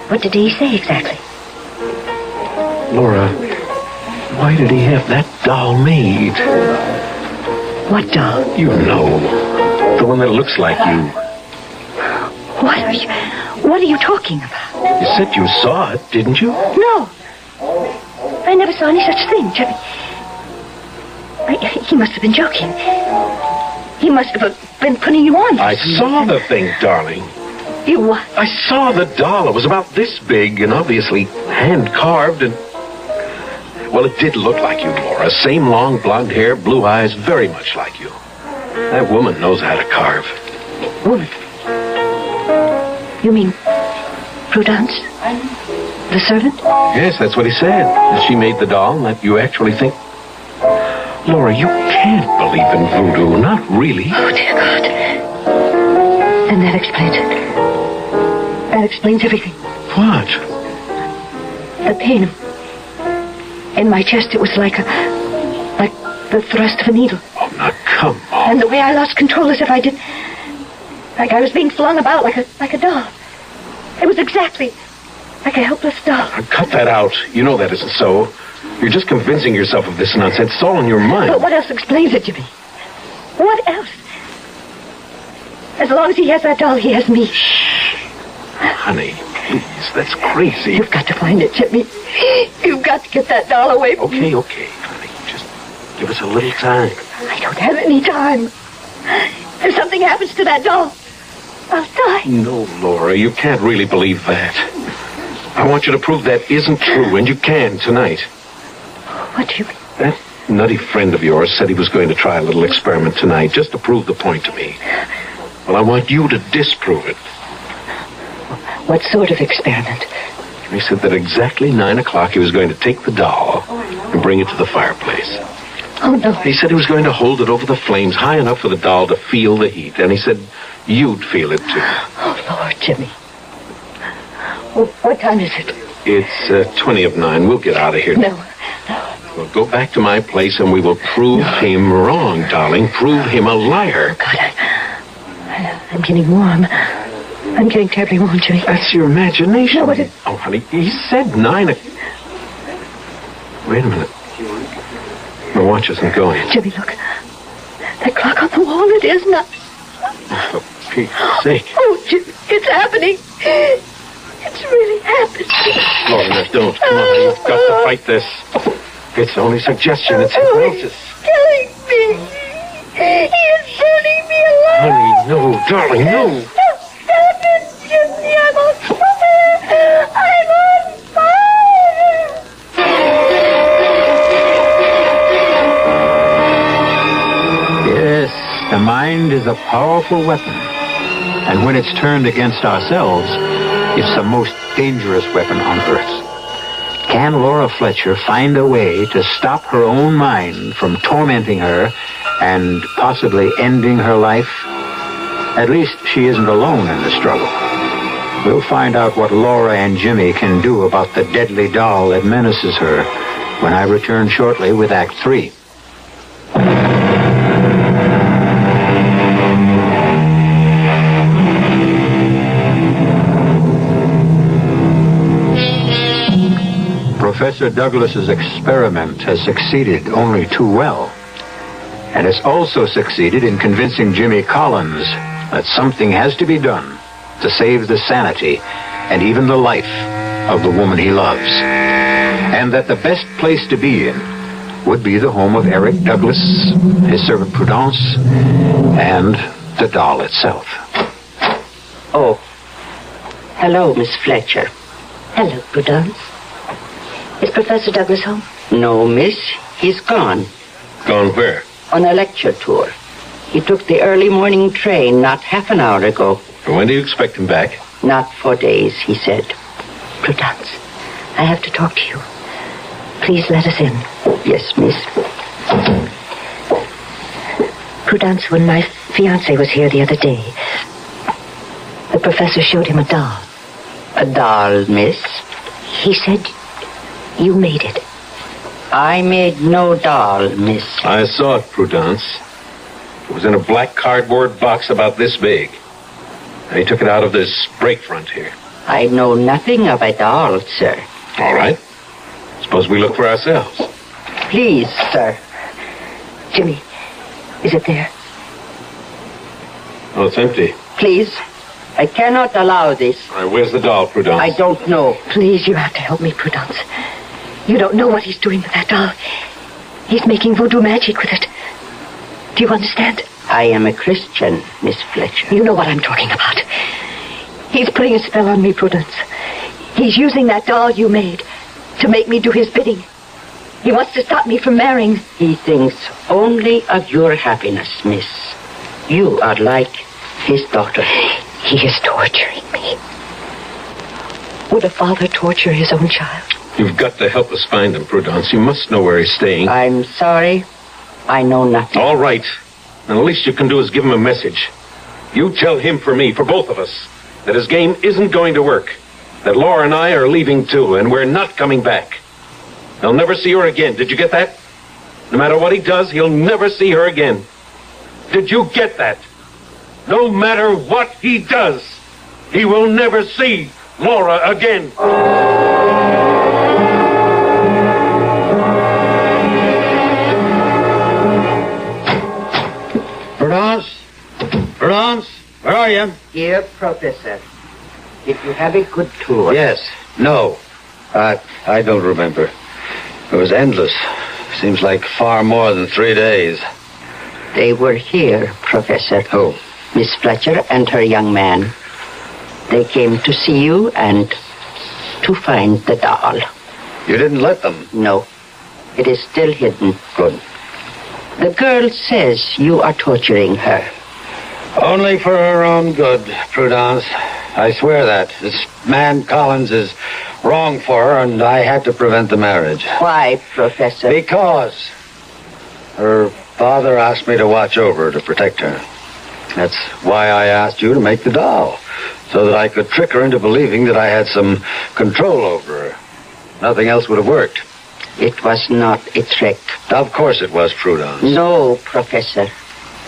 What did he say exactly? Laura, why did he have that doll made? What doll? You know, the one that looks like you. What are you talking about? You said you saw it, didn't you? No. I never saw any such thing, Jimmy. He must have been joking. He must have been putting you on. I saw the thing, darling. You what? I saw the doll. It was about this big and obviously hand-carved and... Well, it did look like you, Laura. Same long blonde hair, blue eyes, very much like you. That woman knows how to carve. Woman? You mean Prudence? The servant? Yes, that's what he said. That she made the doll and that you actually think... Laura, you can't believe in voodoo. Not really. Oh, dear God. Then that explains it. That explains everything. What? The pain in my chest, it was like the thrust of a needle. Oh, now, come on. And the way I lost control as if I did... Like I was being flung about like a doll. It was exactly like a helpless doll. Now, cut that out. You know that isn't so. You're just convincing yourself of this nonsense. It's all in your mind. But what else explains it to me? What else? As long as he has that doll, he has me. Shh. Honey, please, that's crazy. You've got to find it, Jimmy. You've got to get that doll away from me. Okay, honey. Just give us a little time. I don't have any time. If something happens to that doll, I'll die. No, Laura, you can't really believe that. I want you to prove that isn't true, and you can tonight. What do you mean? That nutty friend of yours said he was going to try a little experiment tonight just to prove the point to me. Well, I want you to disprove it. What sort of experiment? He said that exactly 9 o'clock he was going to take the doll and bring it to the fireplace. Oh, no. He said he was going to hold it over the flames high enough for the doll to feel the heat. And he said you'd feel it, too. Oh, Lord, Jimmy. Well, what time is it? It's 20 of 9. We'll get out of here. No. We'll go back to my place and we will prove him wrong, darling. Prove him a liar. Oh, God, I'm getting warm. I'm getting terribly warm, Jimmy. That's your imagination. No, but it... Oh, honey, he said 9 o'clock. Wait a minute. My watch isn't going. Jimmy, look. That clock on the wall, it is not... For Pete's sake. Oh, Jimmy, it's happening. It's really happening. Laura, don't. Come on, you've got to fight this. It's only suggestion. It's hypnosis. Killing me. He is burning me alive. Honey, no, darling, no. Stop it, Jimmy. I'm on fire. I'm on fire. Yes, the mind is a powerful weapon. And when it's turned against ourselves, it's the most dangerous weapon on earth. Can Laura Fletcher find a way to stop her own mind from tormenting her and possibly ending her life? At least she isn't alone in the struggle. We'll find out what Laura and Jimmy can do about the deadly doll that menaces her when I return shortly with Act 3. Professor Douglas's experiment has succeeded only too well. And it's also succeeded in convincing Jimmy Collins that something has to be done to save the sanity and even the life of the woman he loves. And that the best place to be in would be the home of Eric Douglas, his servant Prudence, and the doll itself. Oh. Hello, Miss Fletcher. Hello, Prudence. Is Professor Douglas home? No, miss. He's gone. Gone where? On a lecture tour. He took the early morning train not half an hour ago. When do you expect him back? Not for days, he said. Prudence, I have to talk to you. Please let us in. Yes, miss. Prudence, when my fiancé was here the other day, the professor showed him a doll. A doll, miss? He said you made it. I made no doll, miss. I saw it, Prudence. It was in a black cardboard box about this big. And he took it out of this break front here. I know nothing of a doll, sir. All right. Suppose we look for ourselves. Please, sir. Jimmy, is it there? Oh, it's empty. Please. I cannot allow this. All right, where's the doll, Prudence? I don't know. Please, you have to help me, Prudence. You don't know what he's doing with that doll. He's making voodoo magic with it. Do you understand? I am a Christian, Miss Fletcher. You know what I'm talking about. He's putting a spell on me, Prudence. He's using that doll you made to make me do his bidding. He wants to stop me from marrying. He thinks only of your happiness, miss. You are like his daughter. He is torturing me. Would a father torture his own child? You've got to help us find him, Prudence. You must know where he's staying. I'm sorry. I know nothing. All right. And the least you can do is give him a message. You tell him for me, for both of us, that his game isn't going to work. That Laura and I are leaving too, and we're not coming back. He'll never see her again. Did you get that? No matter what he does, he'll never see her again. Did you get that? No matter what he does, he will never see Laura again. Prudence, where are you? Here, Professor. Did you have a good tour? Yes. No. I don't remember. It was endless. Seems like far more than 3 days. They were here, Professor. Who? Miss Fletcher and her young man. They came to see you and to find the doll. You didn't let them? No. It is still hidden. Good. The girl says you are torturing her. Only for her own good, Prudence. I swear that. This man Collins is wrong for her, and I had to prevent the marriage. Why, Professor? Because her father asked me to watch over her, to protect her. That's why I asked you to make the doll, so that I could trick her into believing that I had some control over her. Nothing else would have worked. It was not a trick. Of course it was, Prudence. No, Professor.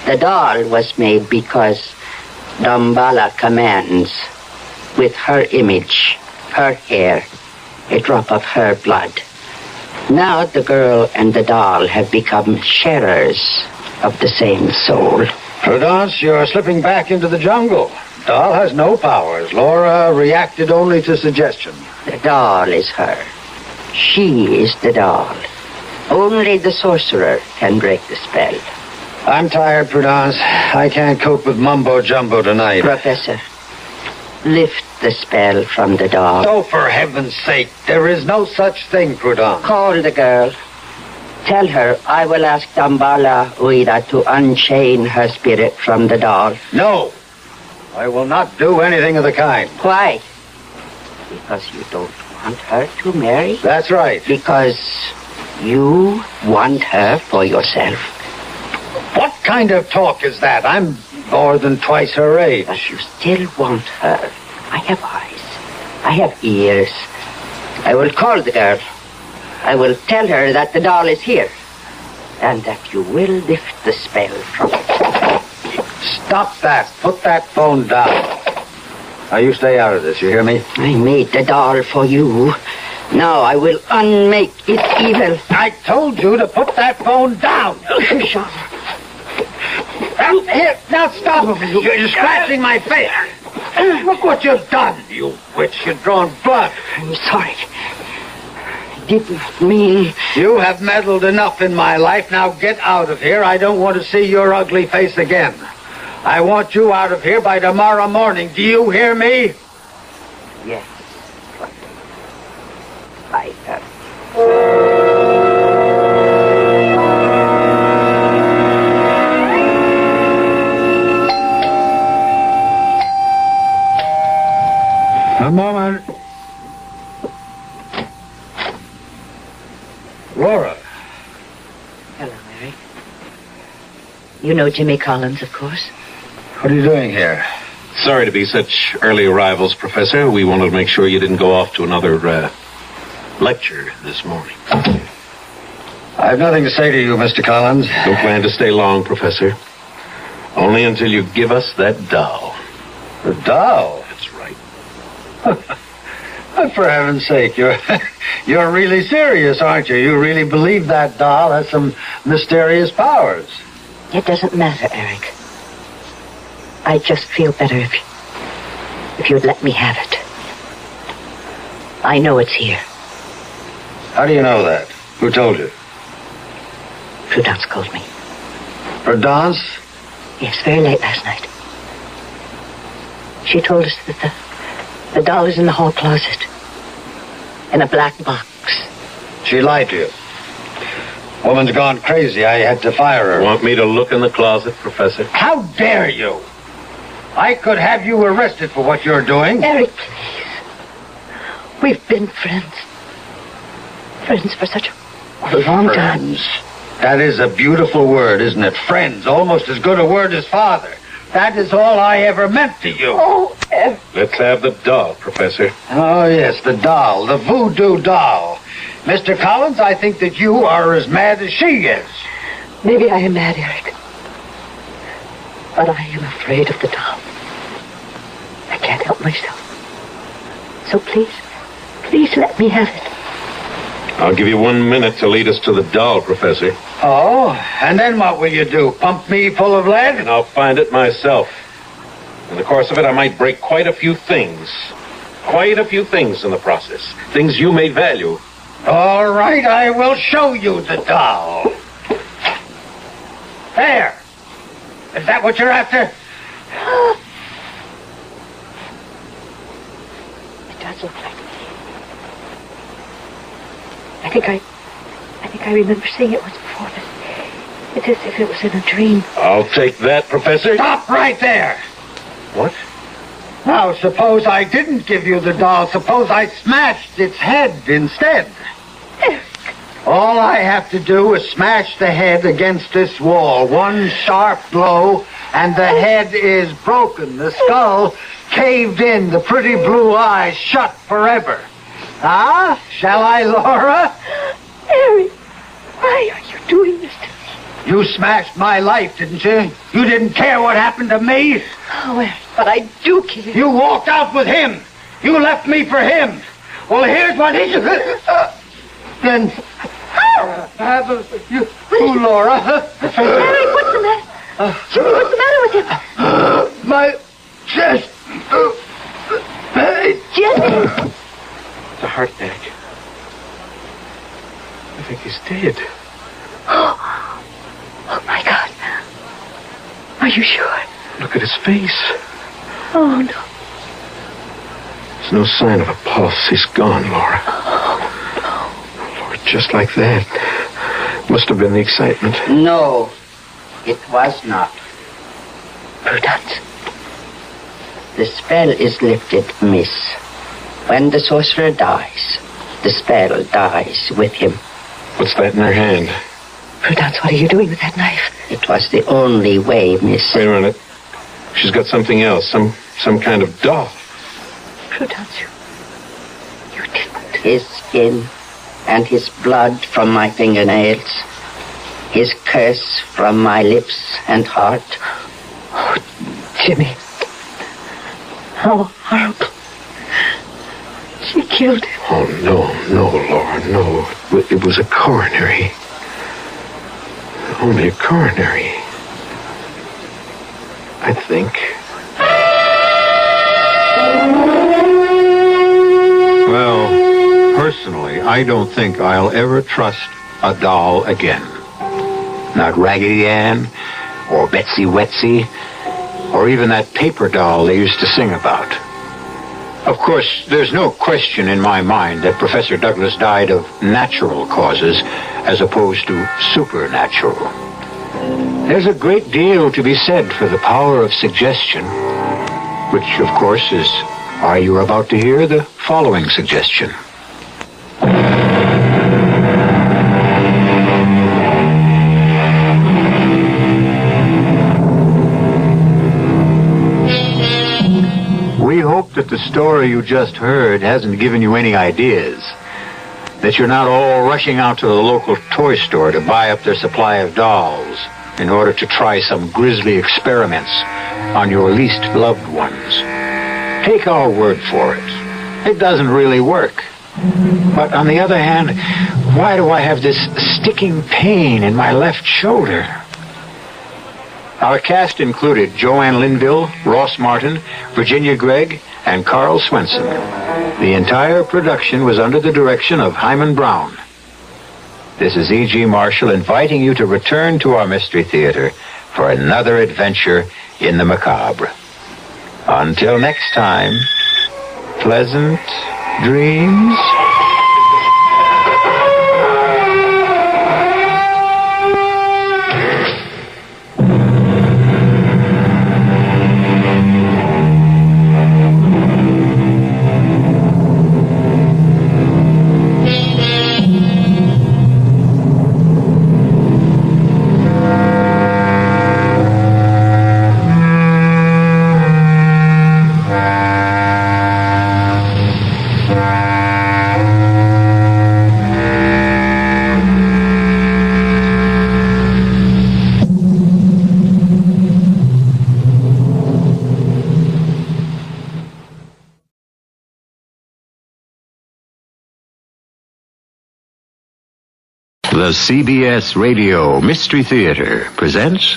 The doll was made because Damballa commands with her image, her hair, a drop of her blood. Now the girl and the doll have become sharers of the same soul. Prudence, you're slipping back into the jungle. Doll has no powers. Laura reacted only to suggestion. The doll is her. She is the doll. Only the sorcerer can break the spell. I'm tired, Prudence. I can't cope with mumbo-jumbo tonight. Professor, lift the spell from the doll. Oh, for heaven's sake, there is no such thing, Prudence. Call the girl. Tell her I will ask Dambala Uida to unchain her spirit from the doll. No, I will not do anything of the kind. Why? Because you don't want her to marry? That's right. Because you want her for yourself. What kind of talk is that? I'm more than twice her age. But you still want her. I have eyes. I have ears. I will call the girl. I will tell her that the doll is here. And that you will lift the spell from her. Stop that. Put that phone down. Now you stay out of this, you hear me? I made the doll for you. Now I will unmake its evil. I told you to put that phone down. Shut Here, now stop. You're scratching my face. Look what you've done, you witch. You've drawn blood. I'm sorry. I didn't mean... You have meddled enough in my life. Now get out of here. I don't want to see your ugly face again. I want you out of here by tomorrow morning. Do you hear me? Yes. I have. A moment. Laura. Hello, Mary. You know Jimmy Collins, of course. What are you doing here? Sorry to be such early arrivals, Professor. We wanted to make sure you didn't go off to another lecture this morning. I have nothing to say to you, Mr. Collins. Don't plan to stay long, Professor. Only until you give us that doll. The doll? That's right. For heaven's sake, you're really serious, aren't you? You really believe that doll has some mysterious powers? It doesn't matter, Eric. I'd just feel better if you'd let me have it. I know it's here. How do you know that? Who told you? Prudence called me. Prudence? Yes, very late last night. She told us that the doll is in the hall closet. In a black box. She lied to you. Woman's gone crazy. I had to fire her. Want me to look in the closet, Professor? How dare you? I could have you arrested for what you're doing. Eric, please. We've been friends. Friends for such a long time. That is a beautiful word, isn't it? Friends. Almost as good a word as father. That is all I ever meant to you. Oh, Eric. Let's have the doll, Professor. Oh, yes, the doll. The voodoo doll. Mr. Collins, I think that you are as mad as she is. Maybe I am mad, Eric. But I am afraid of the doll. I can't help myself. So please let me have it. I'll give you 1 minute to lead us to the doll, Professor. Oh, and then what will you do? Pump me full of lead? And I'll find it myself. In the course of it, I might break quite a few things. Quite a few things in the process. Things you may value. All right, I will show you the doll. There. Is that what you're after? It does look like me. I think I remember seeing it once before, but it's as if it was in a dream. I'll take that, Professor. Stop right there. What? Now, suppose I didn't give you the doll. Suppose I smashed its head instead. All I have to do is smash the head against this wall. One sharp blow, and the head is broken. The skull caved in. The pretty blue eyes shut forever. Ah, shall I, Laura? Harry, why are you doing this to me? You smashed my life, didn't you? You didn't care what happened to me? Oh, Eric, but I do care. You walked out with him. You left me for him. Well, here's what he... Then... Laura. Eric, what's the matter? Jimmy, what's the matter with him? My chest. Jimmy! It's a heart attack. I think he's dead. Oh, my God. Are you sure? Look at his face. Oh, no. There's no sign of a pulse. He's gone, Laura. Oh, Lord, just like that. Must have been the excitement. No, it was not. Prudence. The spell is lifted, miss. When the sorcerer dies, the spell dies with him. What's that in her hand? Prudence, what are you doing with that knife? It was the only way, miss. Wait a minute. She's got something else. Some kind of doll. Prudence, you didn't. His skin and his blood from my fingernails. His curse from my lips and heart. Oh, Jimmy. How horrible. She killed him. Oh, no, Laura, no. It was a coronary. Only a coronary. I think. Well, personally, I don't think I'll ever trust a doll again. Not Raggedy Ann, or Betsy Wetsy, or even that paper doll they used to sing about. Of course, there's no question in my mind that Professor Douglas died of natural causes as opposed to supernatural. There's a great deal to be said for the power of suggestion, which, of course, is why you're about to hear the following suggestion. We hope that the story you just heard hasn't given you any ideas, that you're not all rushing out to the local toy store to buy up their supply of dolls in order to try some grisly experiments on your least loved ones. Take our word for it. It doesn't really work. But on the other hand, why do I have this sticking pain in my left shoulder? Our cast included Joanne Linville, Ross Martin, Virginia Gregg, and Carl Swenson. The entire production was under the direction of Hyman Brown. This is E.G. Marshall inviting you to return to our Mystery Theater for another adventure in the macabre. Until next time, pleasant dreams. The CBS Radio Mystery Theater presents...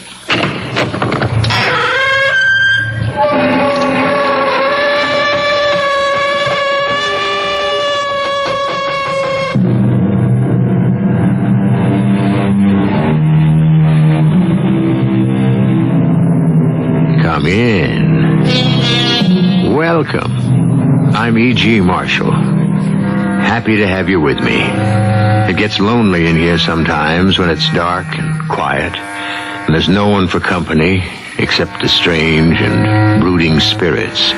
Come in. Welcome. I'm E.G. Marshall. Happy to have you with me. It gets lonely in here sometimes when it's dark and quiet, and there's no one for company except the strange and brooding spirits.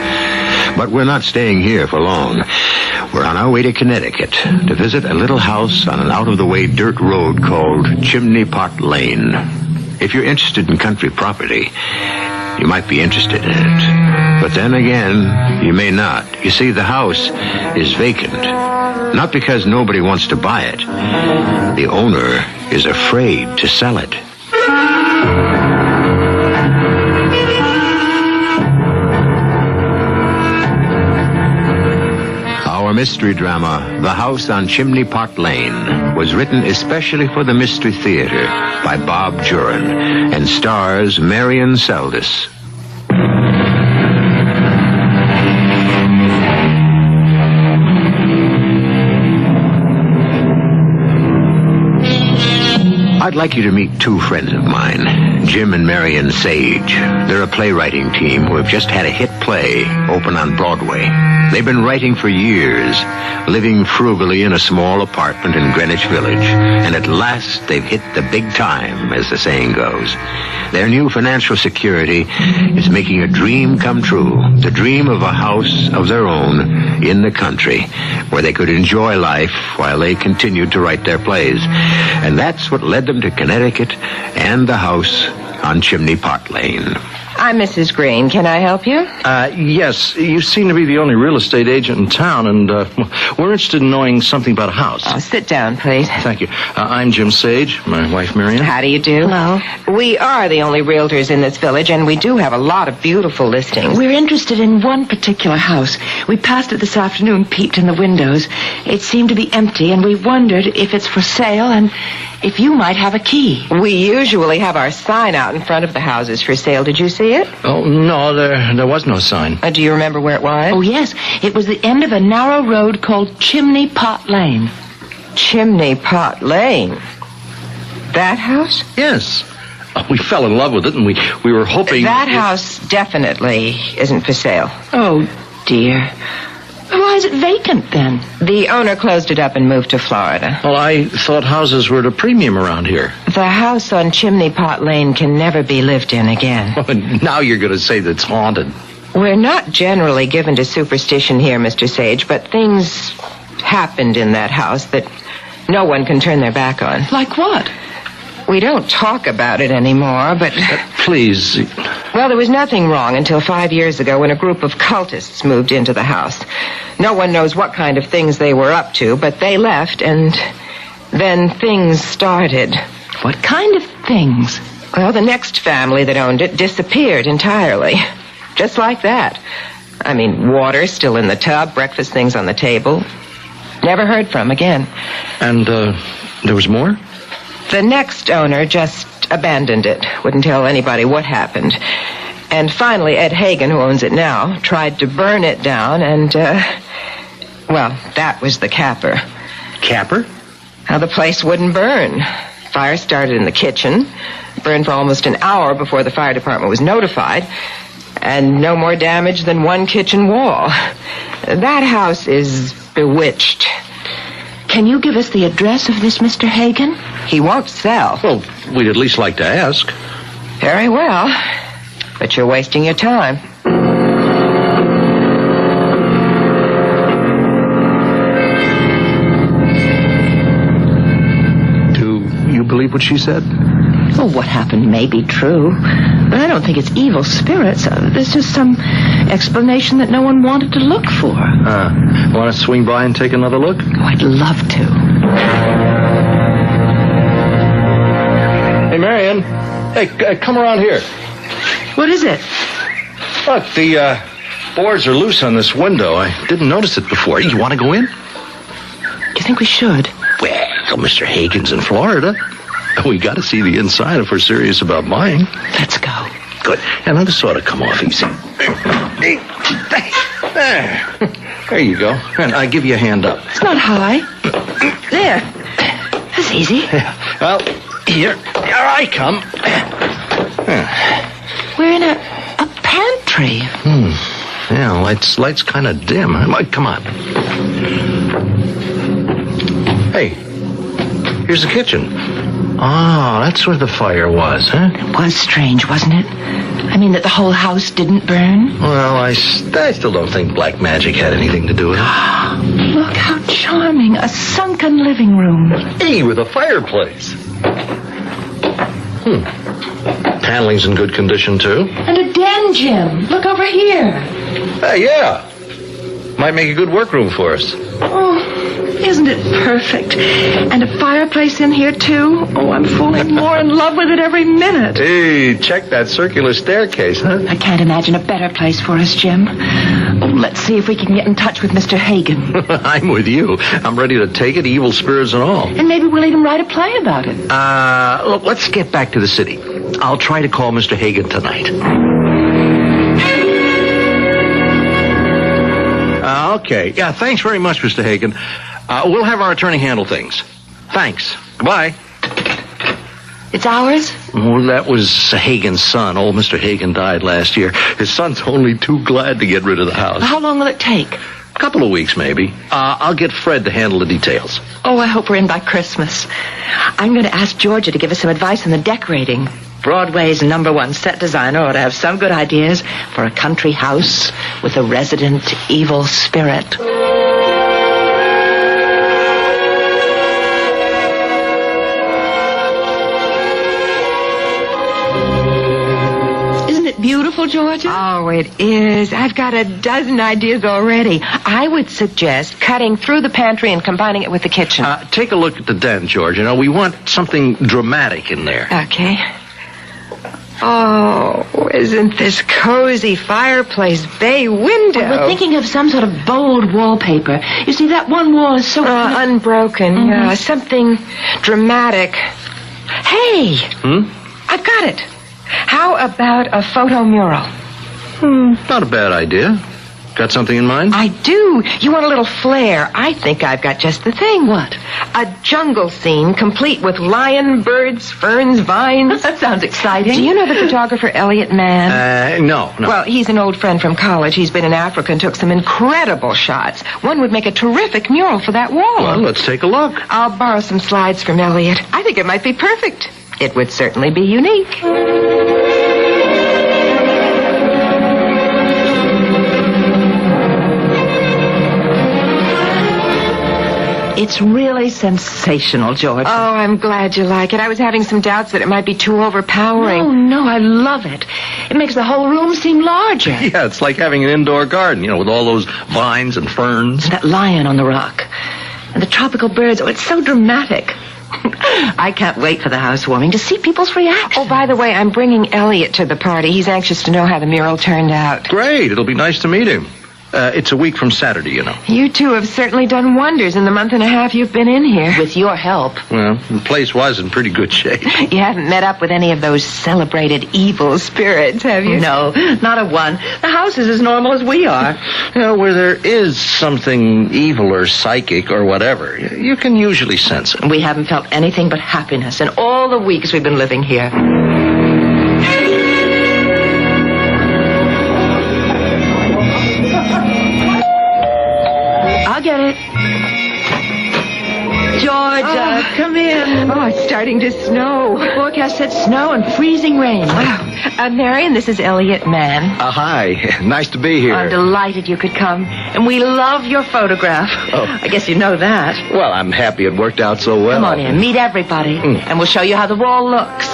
But we're not staying here for long. We're on our way to Connecticut to visit a little house on an out-of-the-way dirt road called Chimney Pot Lane. If you're interested in country property, you might be interested in it. But then again, you may not. You see, the house is vacant. Not because nobody wants to buy it. The owner is afraid to sell it. Our mystery drama, The House on Chimney Pot Lane, was written especially for the Mystery Theater by Bob Jurin and stars Marion Seldes. I'd like you to meet two friends of mine, Jim and Marion Sage. They're a playwriting team who have just had a hit play open on Broadway. They've been writing for years, living frugally in a small apartment in Greenwich Village, and at last they've hit the big time, as the saying goes. Their new financial security is making a dream come true, the dream of a house of their own in the country, where they could enjoy life while they continued to write their plays. And that's what led them to Connecticut and the house on Chimney Pot Lane. I'm Mrs. Green. Can I help you? Yes. You seem to be the only real estate agent in town, and we're interested in knowing something about a house. Oh, sit down, please. Thank you. I'm Jim Sage, my wife Marion. How do you do? Hello. We are the only realtors in this village, and we do have a lot of beautiful listings. We're interested in one particular house. We passed it this afternoon, peeped in the windows. It seemed to be empty, and we wondered if it's for sale and if you might have a key. We usually have our sign out in front of the houses for sale. Did you see it? Oh, no, there was no sign. Do you remember where it was? Oh, yes. It was the end of a narrow road called Chimney Pot Lane. Chimney Pot Lane? That house? Yes. We fell in love with it, and we were hoping... That house definitely isn't for sale. Oh, dear. Why is it vacant, then? The owner closed it up and moved to Florida. Well, I thought houses were at a premium around here. The house on Chimney Pot Lane can never be lived in again. Now you're going to say that it's haunted. We're not generally given to superstition here, Mr. Sage, but things happened in that house that no one can turn their back on. Like what? We don't talk about it anymore, but... Please. Well, there was nothing wrong until 5 years ago when a group of cultists moved into the house. No one knows what kind of things they were up to, but they left, and then things started. What kind of things? Well, the next family that owned it disappeared entirely. Just like that. I mean, water still in the tub, breakfast things on the table. Never heard from again. And, there was more? The next owner just abandoned it. Wouldn't tell anybody what happened. And finally, Ed Hagen, who owns it now, tried to burn it down, and, well, that was the capper. Capper? Now, the place wouldn't burn. Fire started in the kitchen, burned for almost an hour before the fire department was notified, and no more damage than one kitchen wall. That house is bewitched. Can you give us the address of this Mr. Hagen? He won't sell. Well, we'd at least like to ask. Very well. But you're wasting your time. Do you believe what she said? Well, what happened may be true, but I don't think it's evil spirits. There's just some explanation that no one wanted to look for. Want to swing by and take another look? Oh, I'd love to. Hey, Marion. Hey, come around here. What is it? Look, the boards are loose on this window. I didn't notice it before. You want to go in? Do you think we should? Well, Mr. Hagen's in Florida. We got to see the inside if we're serious about buying. Let's go. Good. And now this ought to come off easy. There you go. And I give you a hand up. It's not high. There. That's easy. Yeah. Well, here I come. We're in a pantry. Yeah, light's kind of dim. Come on. Hey, here's the kitchen. Oh, that's where the fire was, huh? It was strange, wasn't it? I mean, that the whole house didn't burn? Well, I still don't think black magic had anything to do with it. Look how charming. A sunken living room. Hey, with a fireplace. Paneling's in good condition, too. And a den, Jim. Look over here. Hey, yeah. Might make a good workroom for us. Oh, isn't it perfect? And a fireplace in here, too? Oh, I'm falling more in love with it every minute. Hey, check that circular staircase, huh? I can't imagine a better place for us, Jim. Oh, let's see if we can get in touch with Mr. Hagen. I'm with you. I'm ready to take it, evil spirits and all. And maybe we'll even write a play about it. Look, let's get back to the city. I'll try to call Mr. Hagen tonight. Okay. Yeah, thanks very much, Mr. Hagen. We'll have our attorney handle things. Thanks. Goodbye. It's ours? Well, that was Hagen's son. Old Mr. Hagen died last year. His son's only too glad to get rid of the house. How long will it take? A couple of weeks, maybe. I'll get Fred to handle the details. Oh, I hope we're in by Christmas. I'm going to ask Georgia to give us some advice on the decorating. Broadway's #1 set designer ought to have some good ideas for a country house with a resident evil spirit. Isn't it beautiful, Georgia? Oh, it is. I've got a dozen ideas already. I would suggest cutting through the pantry and combining it with the kitchen. Take a look at the den, George. You know, we want something dramatic in there. Okay. Oh, isn't this cozy fireplace bay window? Well, we're thinking of some sort of bold wallpaper. You see, that one wall is so... unbroken. Mm-hmm. Yeah, something dramatic. Hey! I've got it. How about a photo mural? Not a bad idea. Got something in mind? I do. You want a little flair. I think I've got just the thing. What? A jungle scene complete with lion, birds, ferns, vines. That sounds exciting. Do you know the photographer Elliot Mann? No. Well, he's an old friend from college. He's been in Africa and took some incredible shots. One would make a terrific mural for that wall. Well, let's take a look. I'll borrow some slides from Elliot. I think it might be perfect. It would certainly be unique. It's really sensational, George. Oh, I'm glad you like it. I was having some doubts that it might be too overpowering. No, I love it. It makes the whole room seem larger. Yeah, it's like having an indoor garden, with all those vines and ferns. And that lion on the rock. And the tropical birds. Oh, it's so dramatic. I can't wait for the housewarming to see people's reactions. Oh, by the way, I'm bringing Elliot to the party. He's anxious to know how the mural turned out. Great. It'll be nice to meet him. It's a week from Saturday, You two have certainly done wonders in the month and a half you've been in here. With your help. Well, the place was in pretty good shape. You haven't met up with any of those celebrated evil spirits, have you? No, not a one. The house is as normal as we are. Where there is something evil or psychic or whatever, you can usually sense it. We haven't felt anything but happiness in all the weeks we've been living here. Get it. Georgia, come in. Oh, it's starting to snow. The forecast said snow and freezing rain. Wow. Marion, this is Elliot Mann. Hi. Nice to be here. I'm delighted you could come. And we love your photograph. Oh. I guess you know that. Well, I'm happy it worked out so well. Come on in. Meet everybody. And we'll show you how the wall looks.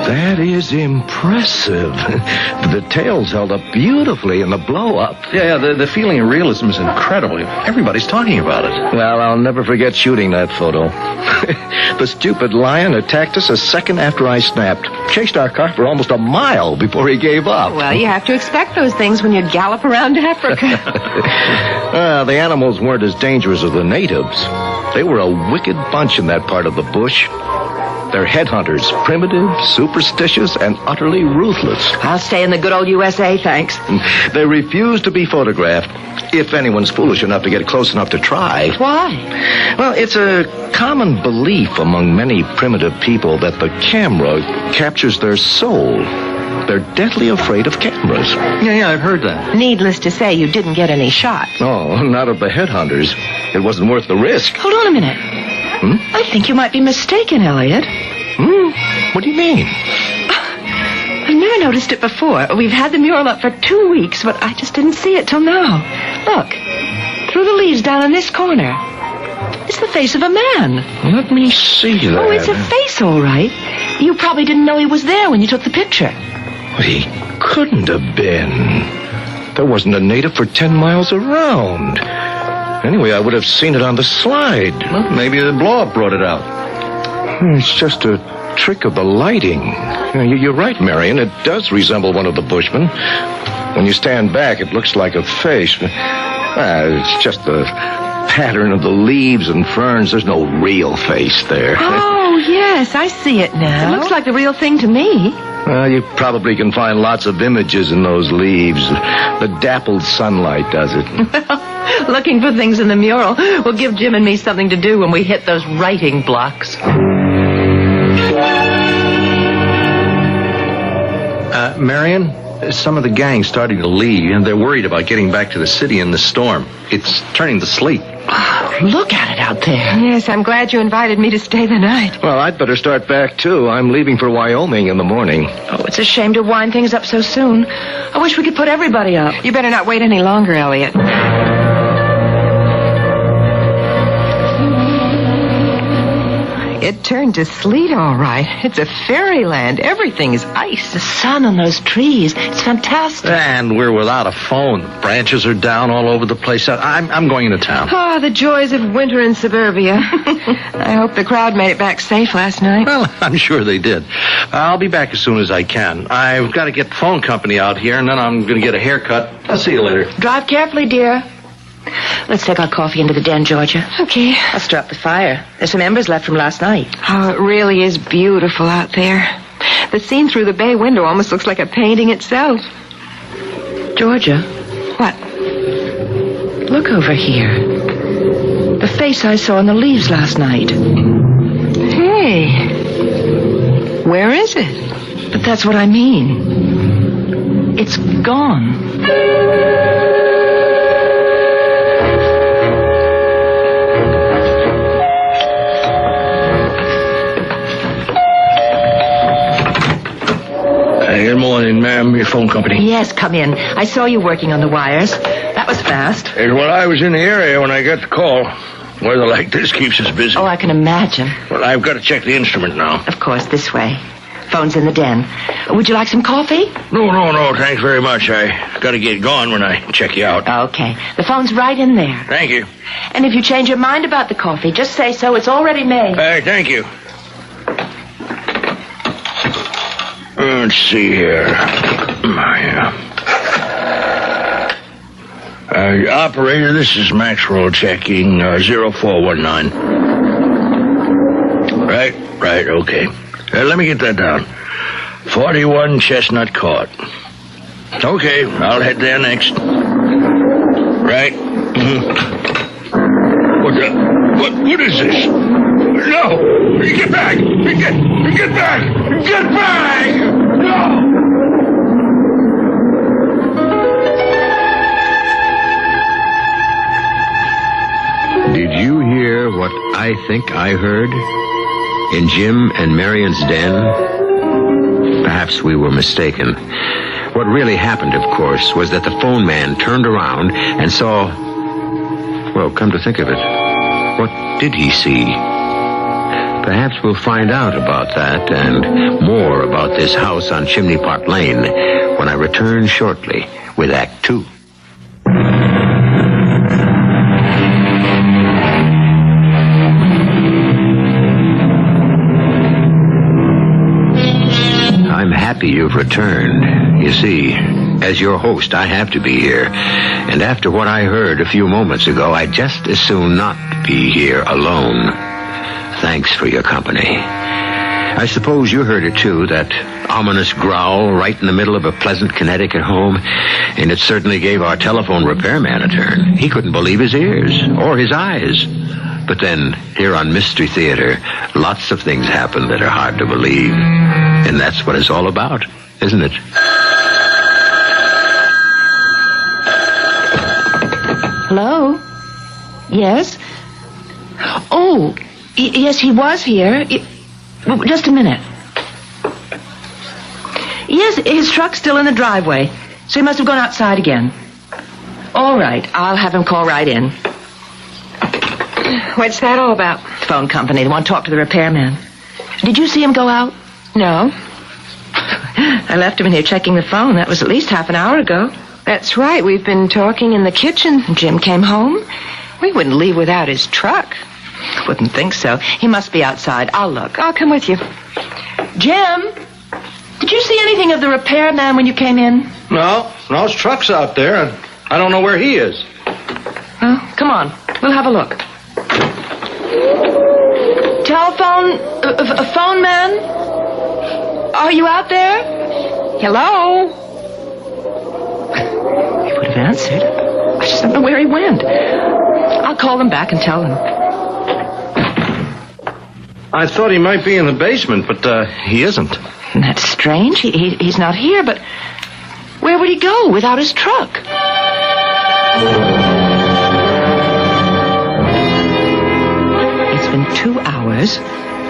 That is impressive. The details held up beautifully in the blow-up. Yeah, the feeling of realism is incredible. Everybody's talking about it. Well, I'll never forget shooting that photo. The stupid lion attacked us a second after I snapped. Chased our car for almost a mile before he gave up. Well, you have to expect those things when you gallop around Africa. The animals weren't as dangerous as the natives. They were a wicked bunch in that part of the bush. They're headhunters, primitive, superstitious, and utterly ruthless. I'll stay in the good old USA, thanks. They refuse to be photographed, if anyone's foolish enough to get close enough to try. Why? Well, it's a common belief among many primitive people that the camera captures their soul. They're deathly afraid of cameras. Yeah, I've heard that. Needless to say, you didn't get any shots. Oh, not of the headhunters. It wasn't worth the risk. Hold on a minute. I think you might be mistaken, Elliot. What do you mean? I've never noticed it before. We've had the mural up for 2 weeks, but I just didn't see it till now. Look, through the leaves down in this corner. It's the face of a man. Let me see that. Oh, it's a face, all right. You probably didn't know he was there when you took the picture. He couldn't have been. There wasn't a native for 10 miles around. Anyway, I would have seen it on the slide. Well, maybe the blow-up brought it out. It's just a trick of the lighting. You're right, Marion. It does resemble one of the bushmen. When you stand back, it looks like a face. It's just the pattern of the leaves and ferns. There's no real face there. Oh, yes, I see it now. It looks like the real thing to me. Well, you probably can find lots of images in those leaves. The dappled sunlight does it. Looking for things in the mural will give Jim and me something to do when we hit those writing blocks. Marion, some of the gang's starting to leave, and they're worried about getting back to the city in the storm. It's turning to sleet. Look at it out there. Yes, I'm glad you invited me to stay the night. Well, I'd better start back, too. I'm leaving for Wyoming in the morning. Oh, it's a shame to wind things up so soon. I wish we could put everybody up. You better not wait any longer, Elliot. It turned to sleet, all right. It's a fairyland. Everything is ice. The sun on those trees. It's fantastic. And we're without a phone. The branches are down all over the place. I'm going into town. Oh, the joys of winter in suburbia. I hope the crowd made it back safe last night. Well, I'm sure they did. I'll be back as soon as I can. I've got to get the phone company out here, and then I'm going to get a haircut. I'll see you later. Drive carefully, dear. Let's take our coffee into the den, Georgia. Okay. I'll stir up the fire. There's some embers left from last night. Oh, it really is beautiful out there. The scene through the bay window almost looks like a painting itself. Georgia. What? Look over here. The face I saw in the leaves last night. Hey. Where is it? But that's what I mean. It's gone. Good morning, ma'am. Your phone company. Yes, come in. I saw you working on the wires. That was fast. Well, I was in the area when I got the call. Weather like this keeps us busy. Oh, I can imagine. Well, I've got to check the instrument now. Of course, this way. Phone's in the den. Would you like some coffee? No. Thanks very much. I got to get going when I check you out. Okay. The phone's right in there. Thank you. And if you change your mind about the coffee, just say so. It's already made. Thank you. Let's see here. Operator, this is Maxwell checking 0419. Right, okay. Let me get that down. 41 Chestnut Court. Okay, I'll head there next. Right. What is this? No! Get back! Get back! Get back! No! Did you hear what I think I heard? In Jim and Marion's den? Perhaps we were mistaken. What really happened, of course, was that the phone man turned around and saw... Well, come to think of it, what did he see? Perhaps we'll find out about that and more about this house on Chimney Pot Lane when I return shortly with Act 2. I'm happy you've returned. You see, as your host, I have to be here. And after what I heard a few moments ago, I'd just as soon not be here alone. Thanks for your company. I suppose you heard it, too, that ominous growl right in the middle of a pleasant Connecticut home, and it certainly gave our telephone repairman a turn. He couldn't believe his ears or his eyes. But then, here on Mystery Theater, lots of things happen that are hard to believe. And that's what it's all about, isn't it? Hello? Yes? Oh, yes, he was here. Just a minute. Yes, his truck's still in the driveway, so he must have gone outside again. All right, I'll have him call right in. What's that all about? Phone company. They want to talk to the repairman. Did you see him go out? No. I left him in here checking the phone. That was at least half an hour ago. That's right. We've been talking in the kitchen. Jim came home. We wouldn't leave without his truck. Wouldn't think so. He must be outside. I'll look. I'll come with you. Jim, did you see anything of the repairman when you came in? No, his truck's out there, and I don't know where he is. Oh, come on. We'll have a look. Telephone, phone man? Are you out there? Hello? He would have answered. I just don't know where he went. I'll call him back and tell him. I thought he might be in the basement, but he isn't. Isn't that strange? He's not here, but where would he go without his truck? It's been 2 hours,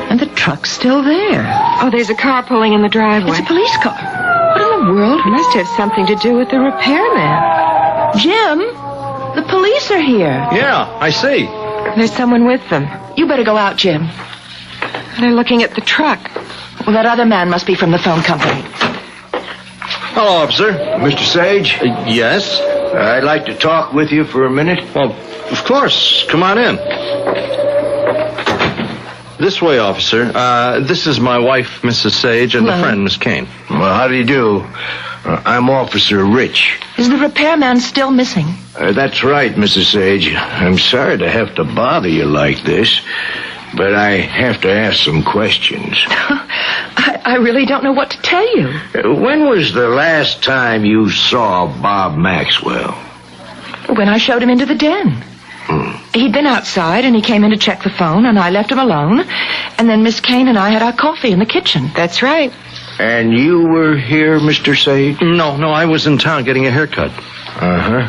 and the truck's still there. Oh, there's a car pulling in the driveway. It's a police car. What in the world? It must have something to do with the repairman. Jim, the police are here. Yeah, I see. There's someone with them. You better go out, Jim. They're looking at the truck. Well, that other man must be from the phone company. Hello, officer. Mr. Sage? Yes? I'd like to talk with you for a minute. Well, of course. Come on in. This way, officer. This is my wife, Mrs. Sage, and a friend, Miss Kane. Well, how do you do? I'm Officer Rich. Is the repairman still missing? That's right, Mrs. Sage. I'm sorry to have to bother you like this, but I have to ask some questions. I really don't know what to tell you. When was the last time you saw Bob Maxwell? When I showed him into the den. He'd been outside, and he came in to check the phone, and I left him alone. And then Miss Kane and I had our coffee in the kitchen. That's right. And you were here, Mr. Sage? No, I was in town getting a haircut. Uh-huh.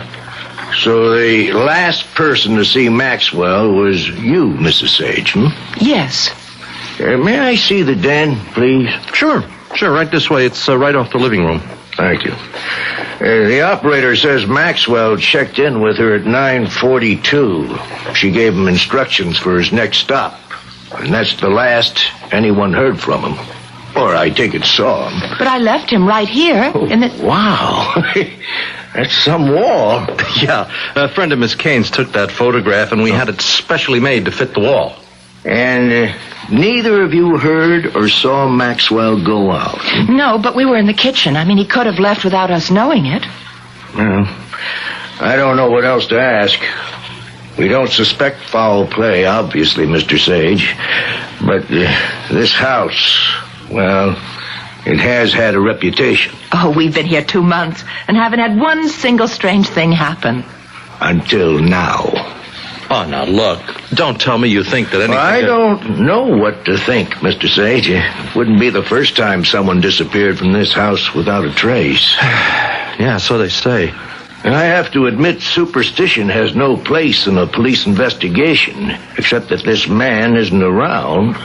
So the last person to see Maxwell was you, Mrs. Sage, Yes. May I see the den, please? Sure, right this way. It's right off the living room. Thank you. The operator says Maxwell checked in with her at 9:42. She gave him instructions for his next stop. And that's the last anyone heard from him. Or I take it saw him. But I left him right here in the... Wow. That's some wall. Yeah, a friend of Miss Kane's took that photograph, and we had it specially made to fit the wall. And neither of you heard or saw Maxwell go out? No, but we were in the kitchen. I mean, he could have left without us knowing it. Well, I don't know what else to ask. We don't suspect foul play, obviously, Mr. Sage. But this house, well, it has had a reputation. Oh, we've been here 2 months and haven't had one single strange thing happen. Until now. Oh, now, look. Don't tell me you think that anything... I don't know what to think, Mr. Sage. It wouldn't be the first time someone disappeared from this house without a trace. Yeah, so they say. And I have to admit, superstition has no place in a police investigation, except that this man isn't around,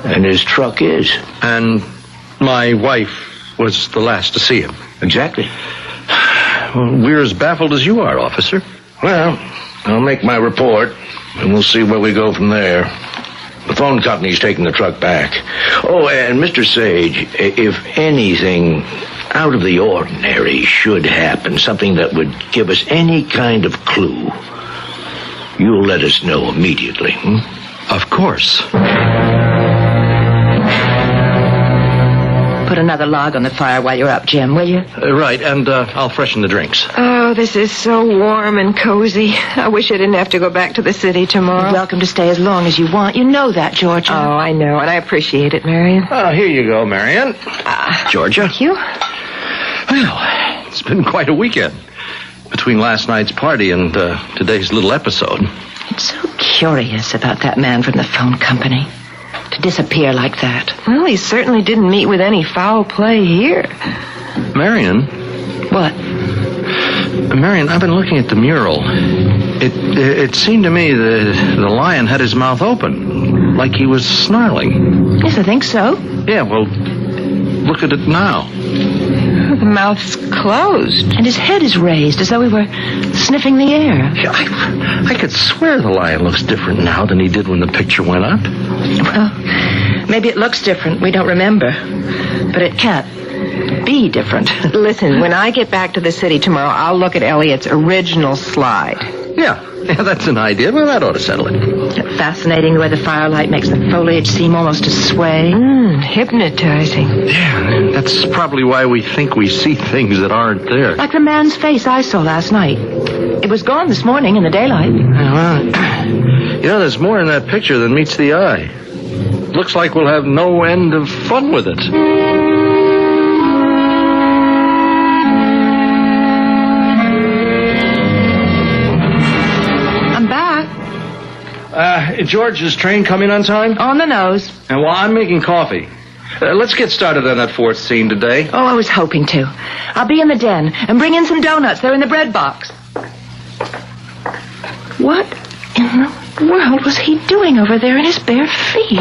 and his truck is. And my wife was the last to see him. Exactly. Well, we're as baffled as you are, officer. Well, I'll make my report, and we'll see where we go from there. The phone company's taking the truck back. Oh, and Mr. Sage, if anything out of the ordinary should happen, something that would give us any kind of clue, you'll let us know immediately. Of course. Put another log on the fire while you're up, Jim, will you? Right, and I'll freshen the drinks. Oh, this is so warm and cozy. I wish I didn't have to go back to the city tomorrow. You're welcome to stay as long as you want. You know that, Georgia. Oh, I know, and I appreciate it, Marion. Oh, here you go, Marion. Georgia. Thank you. Well, it's been quite a weekend. Between last night's party and today's little episode. I'm so curious about that man from the phone company. To disappear like that. Well, he certainly didn't meet with any foul play here. Marion? What? Marion, I've been looking at the mural. It seemed to me the lion had his mouth open, like he was snarling. Yes, I think so. Yeah, well, look at it now. The mouth's closed. And his head is raised, as though he were sniffing the air. Yeah, I could swear the lion looks different now than he did when the picture went up. Well, maybe it looks different. We don't remember. But it can't. be different. Listen, when I get back to the city tomorrow, I'll look at Elliot's original slide. Yeah, that's an idea. Well, that ought to settle it. Fascinating the way the firelight makes the foliage seem almost to sway. Hypnotizing. Yeah, that's probably why we think we see things that aren't there. Like the man's face I saw last night. It was gone this morning in the daylight. Well, there's more in that picture than meets the eye. Looks like we'll have no end of fun with it. George's train coming on time? On the nose. And while I'm making coffee, let's get started on that fourth scene today. Oh, I was hoping to. I'll be in the den and bring in some donuts. They're in the bread box. What in the world was he doing over there in his bare feet?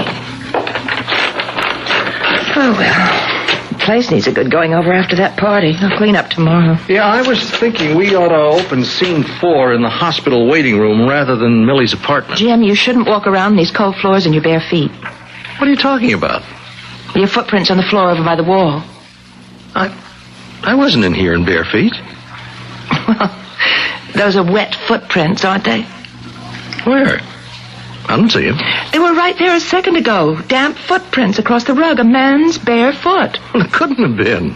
Oh, well. The place needs a good going over after that party. I'll clean up tomorrow. Yeah, I was thinking we ought to open scene 4 in the hospital waiting room rather than Millie's apartment. Jim, you shouldn't walk around these cold floors in your bare feet. What are you talking about? Your footprints on the floor over by the wall. I wasn't in here in bare feet. Well, those are wet footprints, aren't they? Where? I don't see them. They were right there a second ago. Damp footprints across the rug. A man's bare foot. Well, it couldn't have been.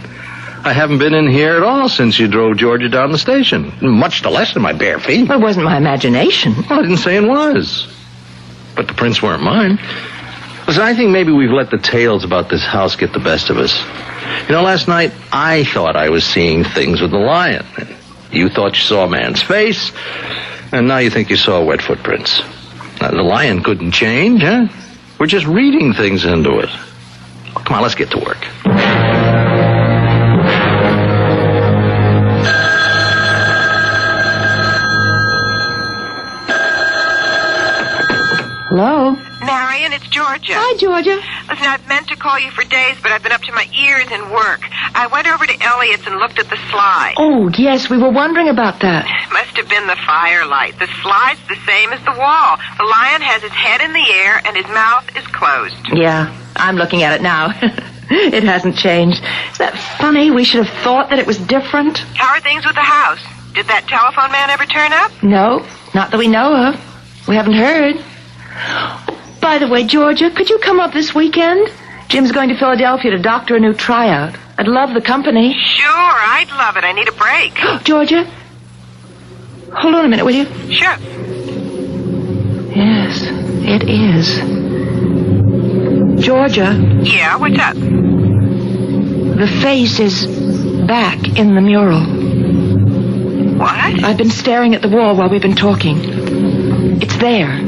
I haven't been in here at all since you drove Georgia down the station. Much less in my bare feet. Well, it wasn't my imagination. Well, I didn't say it was. But the prints weren't mine. Listen, I think maybe we've let the tales about this house get the best of us. Last night I thought I was seeing things with the lion. You thought you saw a man's face, and now you think you saw wet footprints. Now, the lion couldn't change, huh? We're just reading things into it. Come on, let's get to work. Hello? Marion, it's Georgia. Hi, Georgia. Listen, I've meant to call you for days, but I've been up to my ears in work. I went over to Elliot's and looked at the slide. Oh, yes, we were wondering about that. Must have been the firelight. The slide's the same as the wall. The lion has his head in the air and his mouth is closed. Yeah, I'm looking at it now. It hasn't changed. Is that funny? We should have thought that it was different. How are things with the house? Did that telephone man ever turn up? No, not that we know of. We haven't heard. By the way, Georgia, could you come up this weekend? Jim's going to Philadelphia to doctor a new tryout. I'd love the company. Sure, I'd love it. I need a break. Georgia? Hold on a minute, will you? Sure. Yes, it is. Georgia? Yeah, what's up? The face is back in the mural. What? I've been staring at the wall while we've been talking. It's there.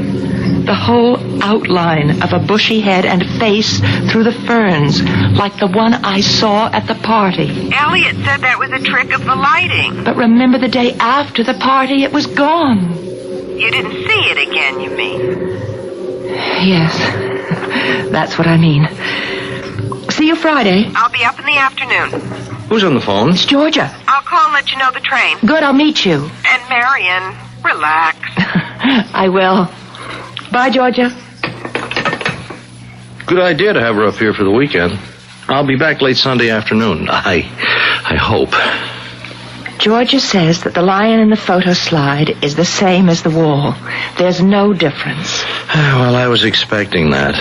The whole outline of a bushy head and face through the ferns, like the one I saw at the party. Elliot said that was a trick of the lighting. But remember the day after the party, it was gone. You didn't see it again, you mean? Yes, that's what I mean. See you Friday. I'll be up in the afternoon. Who's on the phone? It's Georgia. I'll call and let you know the train. Good, I'll meet you. And Marion, relax. I will. Bye, Georgia. Good idea to have her up here for the weekend. I'll be back late Sunday afternoon. I hope. Georgia says that the lion in the photo slide is the same as the wall. There's no difference. Well, I was expecting that.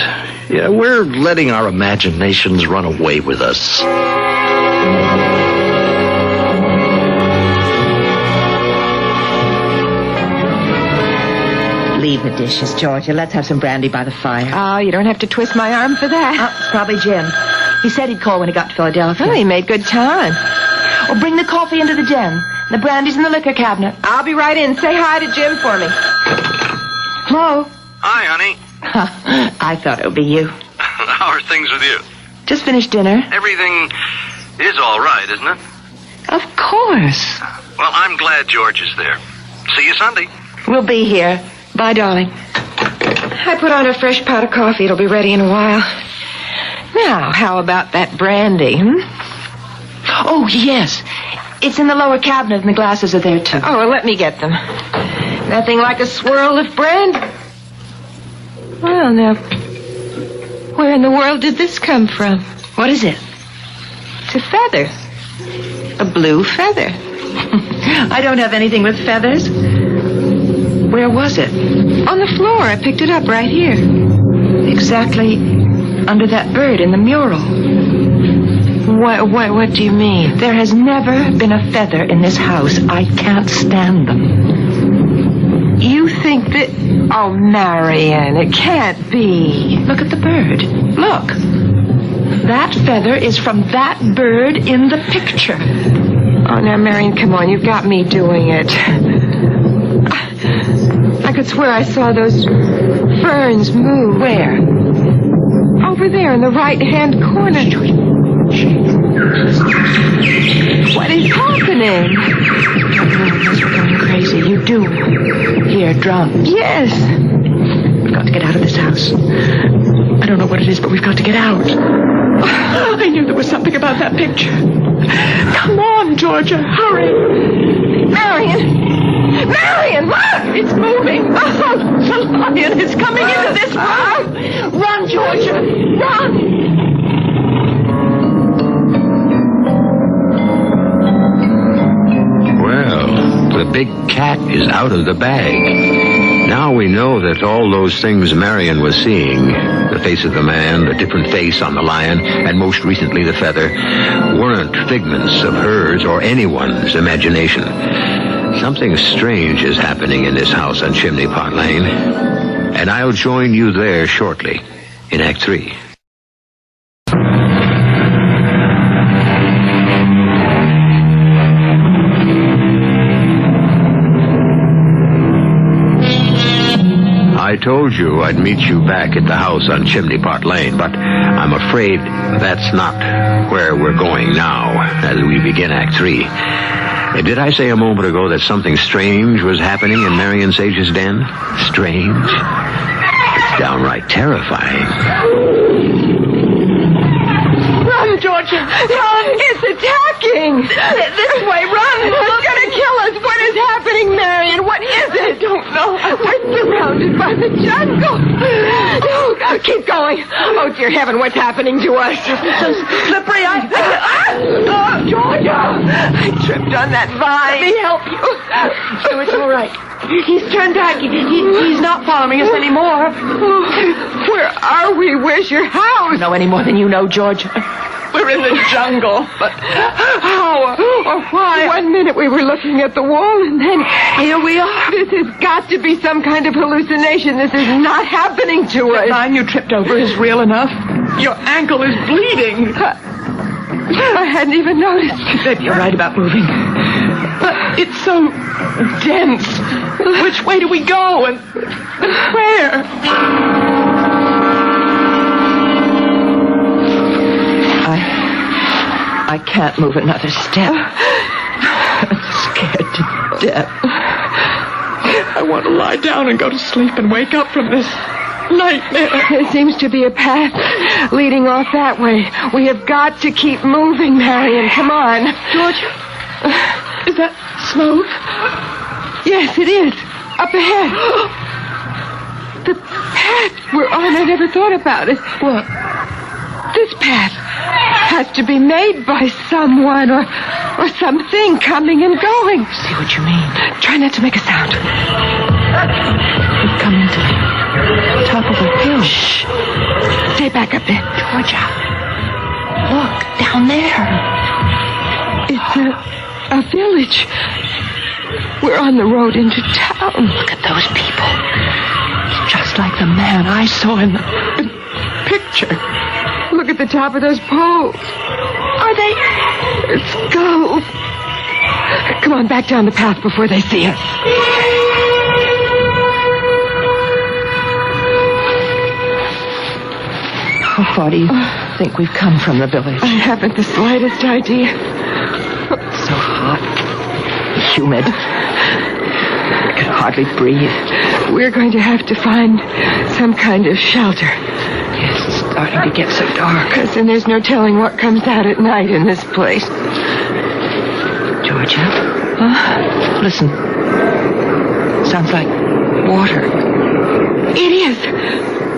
Yeah, we're letting our imaginations run away with us. Leave the dishes, Georgia. Let's have some brandy by the fire. Oh, you don't have to twist my arm for that. It's probably Jim. He said he'd call when he got to Philadelphia. Oh, he made good time. Or bring the coffee into the den. The brandy's in the liquor cabinet. I'll be right in. Say hi to Jim for me. Hello? Hi, honey. I thought it would be you. How are things with you? Just finished dinner. Everything is all right, isn't it? Of course. Well, I'm glad George is there. See you Sunday. We'll be here. Bye, darling. I put on a fresh pot of coffee. It'll be ready in a while. Now, how about that brandy, Oh, yes. It's in the lower cabinet and the glasses are there, too. Oh, well, let me get them. Nothing like a swirl of brandy. Well, now, where in the world did this come from? What is it? It's a feather. A blue feather. I don't have anything with feathers. Where was it? On the floor. I picked it up right here. Exactly under that bird in the mural. What do you mean? There has never been a feather in this house. I can't stand them. You think that... Oh, Marian, it can't be. Look at the bird. Look. That feather is from that bird in the picture. Oh, now, Marian, come on. You've got me doing it. I could swear I saw those ferns move. Where? Over there in the right-hand corner. What is happening? We're going crazy. You do hear drums? Yes. We've got to get out of this house. I don't know what it is, but we've got to get out. I knew there was something about that picture. Come on, Georgia. Hurry. Marian, look! It's moving. Oh, the lion is coming into this room. Run, Georgia. Run. Well, the big cat is out of the bag. Now we know that all those things Marian was seeing, the face of the man, the different face on the lion, and most recently the feather, weren't figments of hers or anyone's imagination. Something strange is happening in this house on Chimney Pot Lane, and I'll join you there shortly in Act 3. I told you I'd meet you back at the house on Chimney Pot Lane, but I'm afraid that's not where we're going now as we begin Act 3. Did I say a moment ago that something strange was happening in Marian Sage's den? Strange? It's downright terrifying. Run, Georgia! Run! It's attacking! This way, run! It's gonna kill us! What is happening, Marian? What is it? I don't know. We're surrounded by the jungle. No, keep going. Oh, dear heaven, what's happening to us? So slippery. Georgia! I tripped on that vine. Let me help you. So it's all right. He's turned back. He's not following us anymore. Where are we? Where's your house? No any more than you know, Georgia. We're in the jungle. But how or why? 1 minute we were looking at the wall, and then here we are. This has got to be some kind of hallucination. This is not happening to us. The line you tripped over is real enough. Your ankle is bleeding. I hadn't even noticed. Maybe you're right about moving. But it's so dense. Which way do we go? And where? I can't move another step. I'm scared to death. I want to lie down and go to sleep and wake up from this nightmare. There seems to be a path leading off that way. We have got to keep moving, Marian. Come on. George, is that smoke? Yes, it is. Up ahead. The path we're on, I never thought about it. What? This path has to be made by someone or something coming and going. See what you mean. Try not to make a sound. We've come into the top of a hill. Shh. Stay back a bit. Georgia. Look, down there. It's a village. We're on the road into town. Look at those people. It's just like the man I saw in the picture. Look at the top of those poles. Are they skulls? Come on, back down the path before they see us. How far do you think we've come from the village? I haven't the slightest idea. It's so hot. Humid. I can hardly breathe. We're going to have to find some kind of shelter. Yes, it's starting to get so dark. Yes, and there's no telling what comes out at night in this place. Georgia? Huh? Listen. Sounds like water. It is.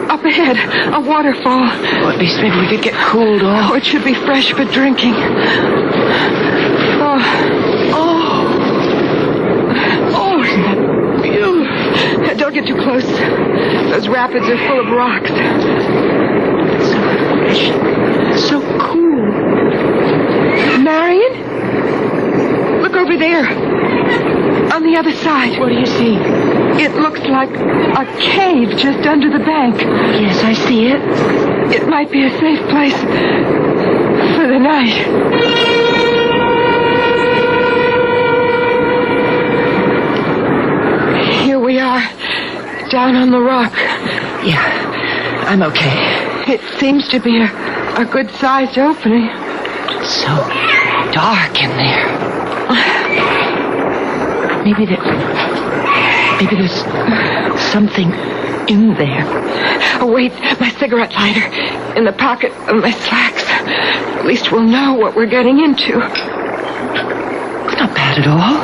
A Up ahead, a waterfall. Well, at least maybe we could get cooled off. Oh, it should be fresh for drinking. Oh, isn't that beautiful? Don't get too close. Those rapids are full of rocks. So cool. Marion? Look over there. On the other side. What do you see? It looks like a cave just under the bank. Yes, I see it. It might be a safe place for the night. Here we are, down on the rock. Yeah, I'm okay. It seems to be a good-sized opening. So dark in there. Maybe there's something in there. Oh, wait, my cigarette lighter in the pocket of my slacks. At least we'll know what we're getting into. It's not bad at all.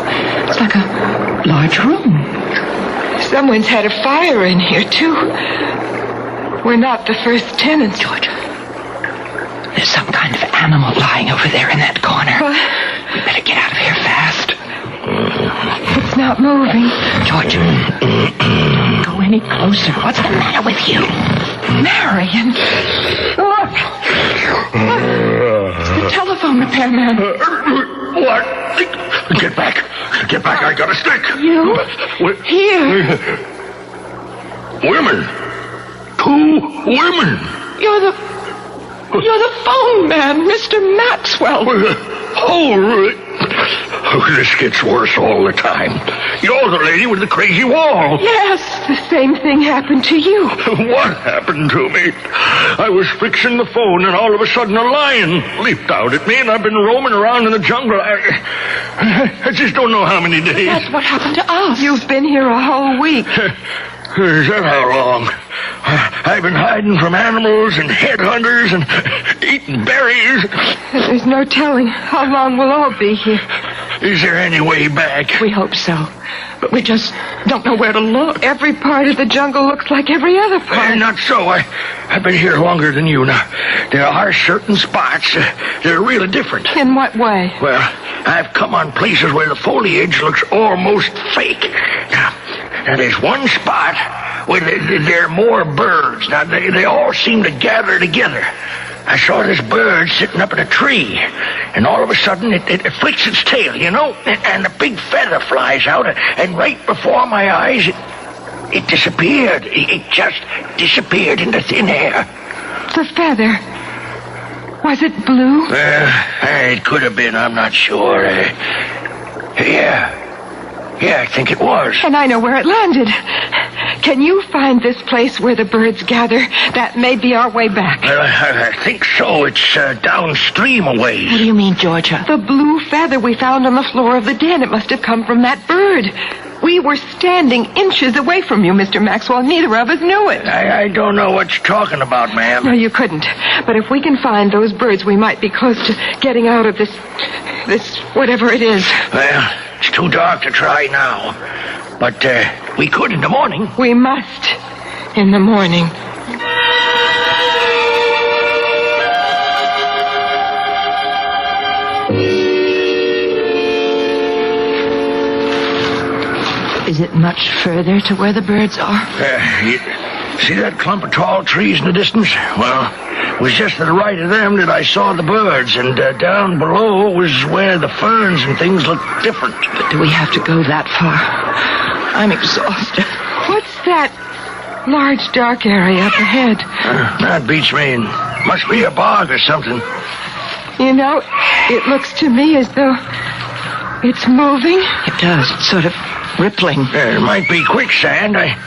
It's like a large room. Someone's had a fire in here, too. We're not the first tenants. Georgia, there's some kind of animal lying over there in that corner. We better get out of here fast. It's not moving. Georgia, don't go any closer. What's the matter with you? Marion! Look! It's the telephone repairman. What? Get back. Get back. I got a stick. You? Here. Women. 2 women. You're the phone man, Mr. Maxwell. Oh, this gets worse all the time. You're the lady with the crazy wall. Yes, the same thing happened to you. What happened to me? I was fixing the phone, and all of a sudden a lion leaped out at me, and I've been roaming around in the jungle. I just don't know how many days. That's what happened to us. You've been here a whole week. Is that how long? I've been hiding from animals and headhunters and eating berries. There's no telling how long we'll all be here. Is there any way back? We hope so. But we just don't know where to look. Every part of the jungle looks like every other part. Not so. I've been here longer than you now. There are certain spots that are really different. In what way? Well, I've come on places where the foliage looks almost fake. Now there's one spot where there are more birds. Now, they all seem to gather together. I saw this bird sitting up in a tree, and all of a sudden it flicks its tail, you know, and a big feather flies out, and right before my eyes, it disappeared. It just disappeared into thin air. The feather. Was it blue? It could have been, I'm not sure. Yeah, I think it was. And I know where it landed. Can you find this place where the birds gather? That may be our way back. I think so. It's downstream a ways. What do you mean, Georgia? The blue feather we found on the floor of the den. It must have come from that bird. We were standing inches away from you, Mr. Maxwell. Neither of us knew it. I don't know what you're talking about, ma'am. No, you couldn't. But if we can find those birds, we might be close to getting out of this whatever it is. Well, it's too dark to try now. But we could in the morning. We must in the morning. Is it much further to where the birds are? You see that clump of tall trees in the distance? Well, it was just to the right of them that I saw the birds, and down below was where the ferns and things looked different. But do we have to go that far? I'm exhausted. What's that large dark area up ahead? That beats me. Must be a bog or something. You know, it looks to me as though it's moving. It does. It's sort of rippling. It might be quicksand. I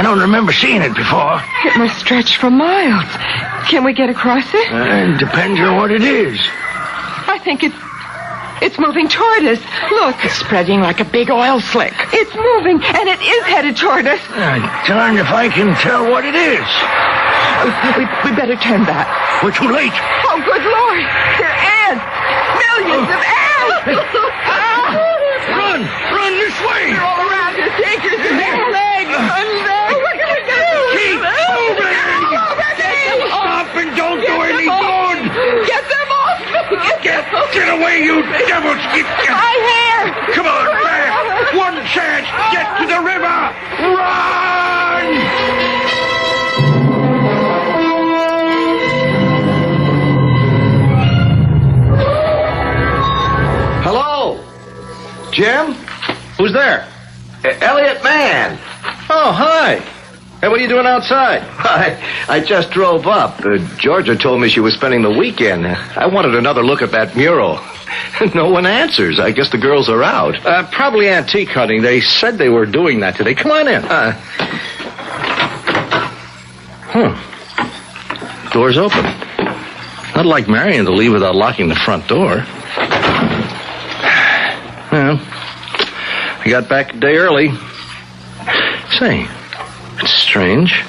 don't remember seeing it before. It must stretch for miles. Can we get across it? It depends on what it is. I think it's moving toward us. Look. It's spreading like a big oil slick. It's moving, and it is headed toward us. Darned if I can tell what it is. We better turn back. We're too late. Oh, good Lord. They're ants. Millions of ants. Run this way. They're all around us. Take your legs. What can we do? Keep moving. Get away, you devils! My hair! Come on, back! One chance! Get to the river! Run! Hello? Jim? Who's there? Elliot Mann! Oh, hi. Hey, what are you doing outside? I just drove up. Georgia told me she was spending the weekend. I wanted another look at that mural. No one answers. I guess the girls are out. Probably antique hunting. They said they were doing that today. Come on in. Door's open. Not like Marion to leave without locking the front door. Well, I got back a day early. Say, it's strange.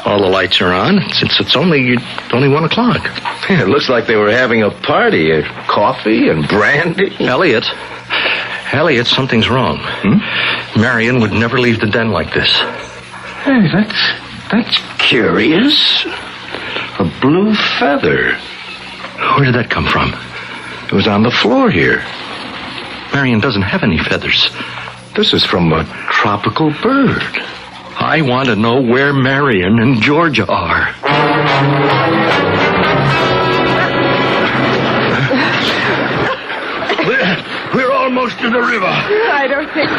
All the lights are on. It's only 1 o'clock. Yeah, it looks like they were having a party. Coffee and brandy. Elliot, something's wrong. Marion would never leave the den like this. Hey, that's curious. A blue feather. Where did that come from? It was on the floor here. Marion doesn't have any feathers. This is from a tropical bird. I want to know where Marion and Georgia are. We're almost to the river. I don't think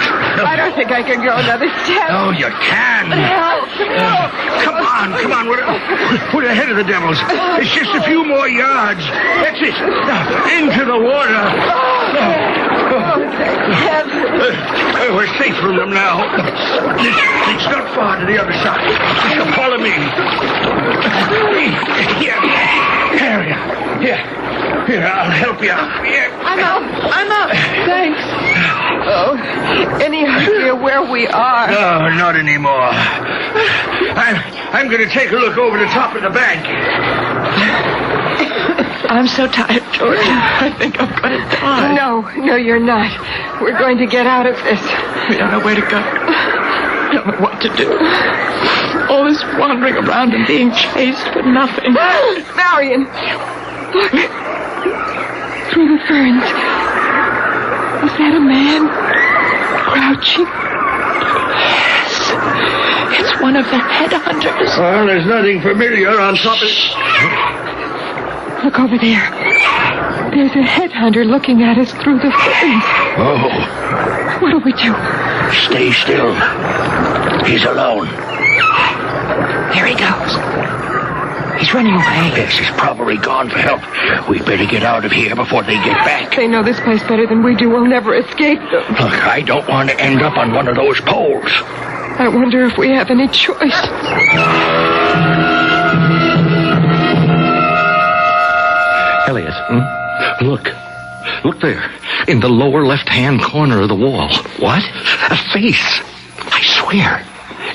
I can go another step. Oh, you can. Help! Come on. We're ahead of the devils. It's just a few more yards. That's it. Now, into the water. We're safe from them now. It's not far to the other side. Just follow me. Here, I'll help you. I'm up. Thanks. Oh, any idea where we are? No, not anymore. I'm going to take a look over the top of the bank. I'm so tired, Georgia. I think I'm going to die. No, you're not. We're going to get out of this. We don't know where to go. I don't know what to do. All this wandering around and being chased for nothing. Marion! Look. Through the ferns. Was that a man? Crouching? Yes. It's one of the headhunters. Well, there's nothing familiar on top of... Look over there. There's a headhunter looking at us through the ferns. Oh. What do we do? Stay still. He's alone. There he goes. He's running away. Yes, he's probably gone for help. We better get out of here before they get back. They know this place better than we do. We'll never escape them. Look, I don't want to end up on one of those poles. I wonder if we have any choice. Elliot, Look there. In the lower left-hand corner of the wall. What? A face. I swear.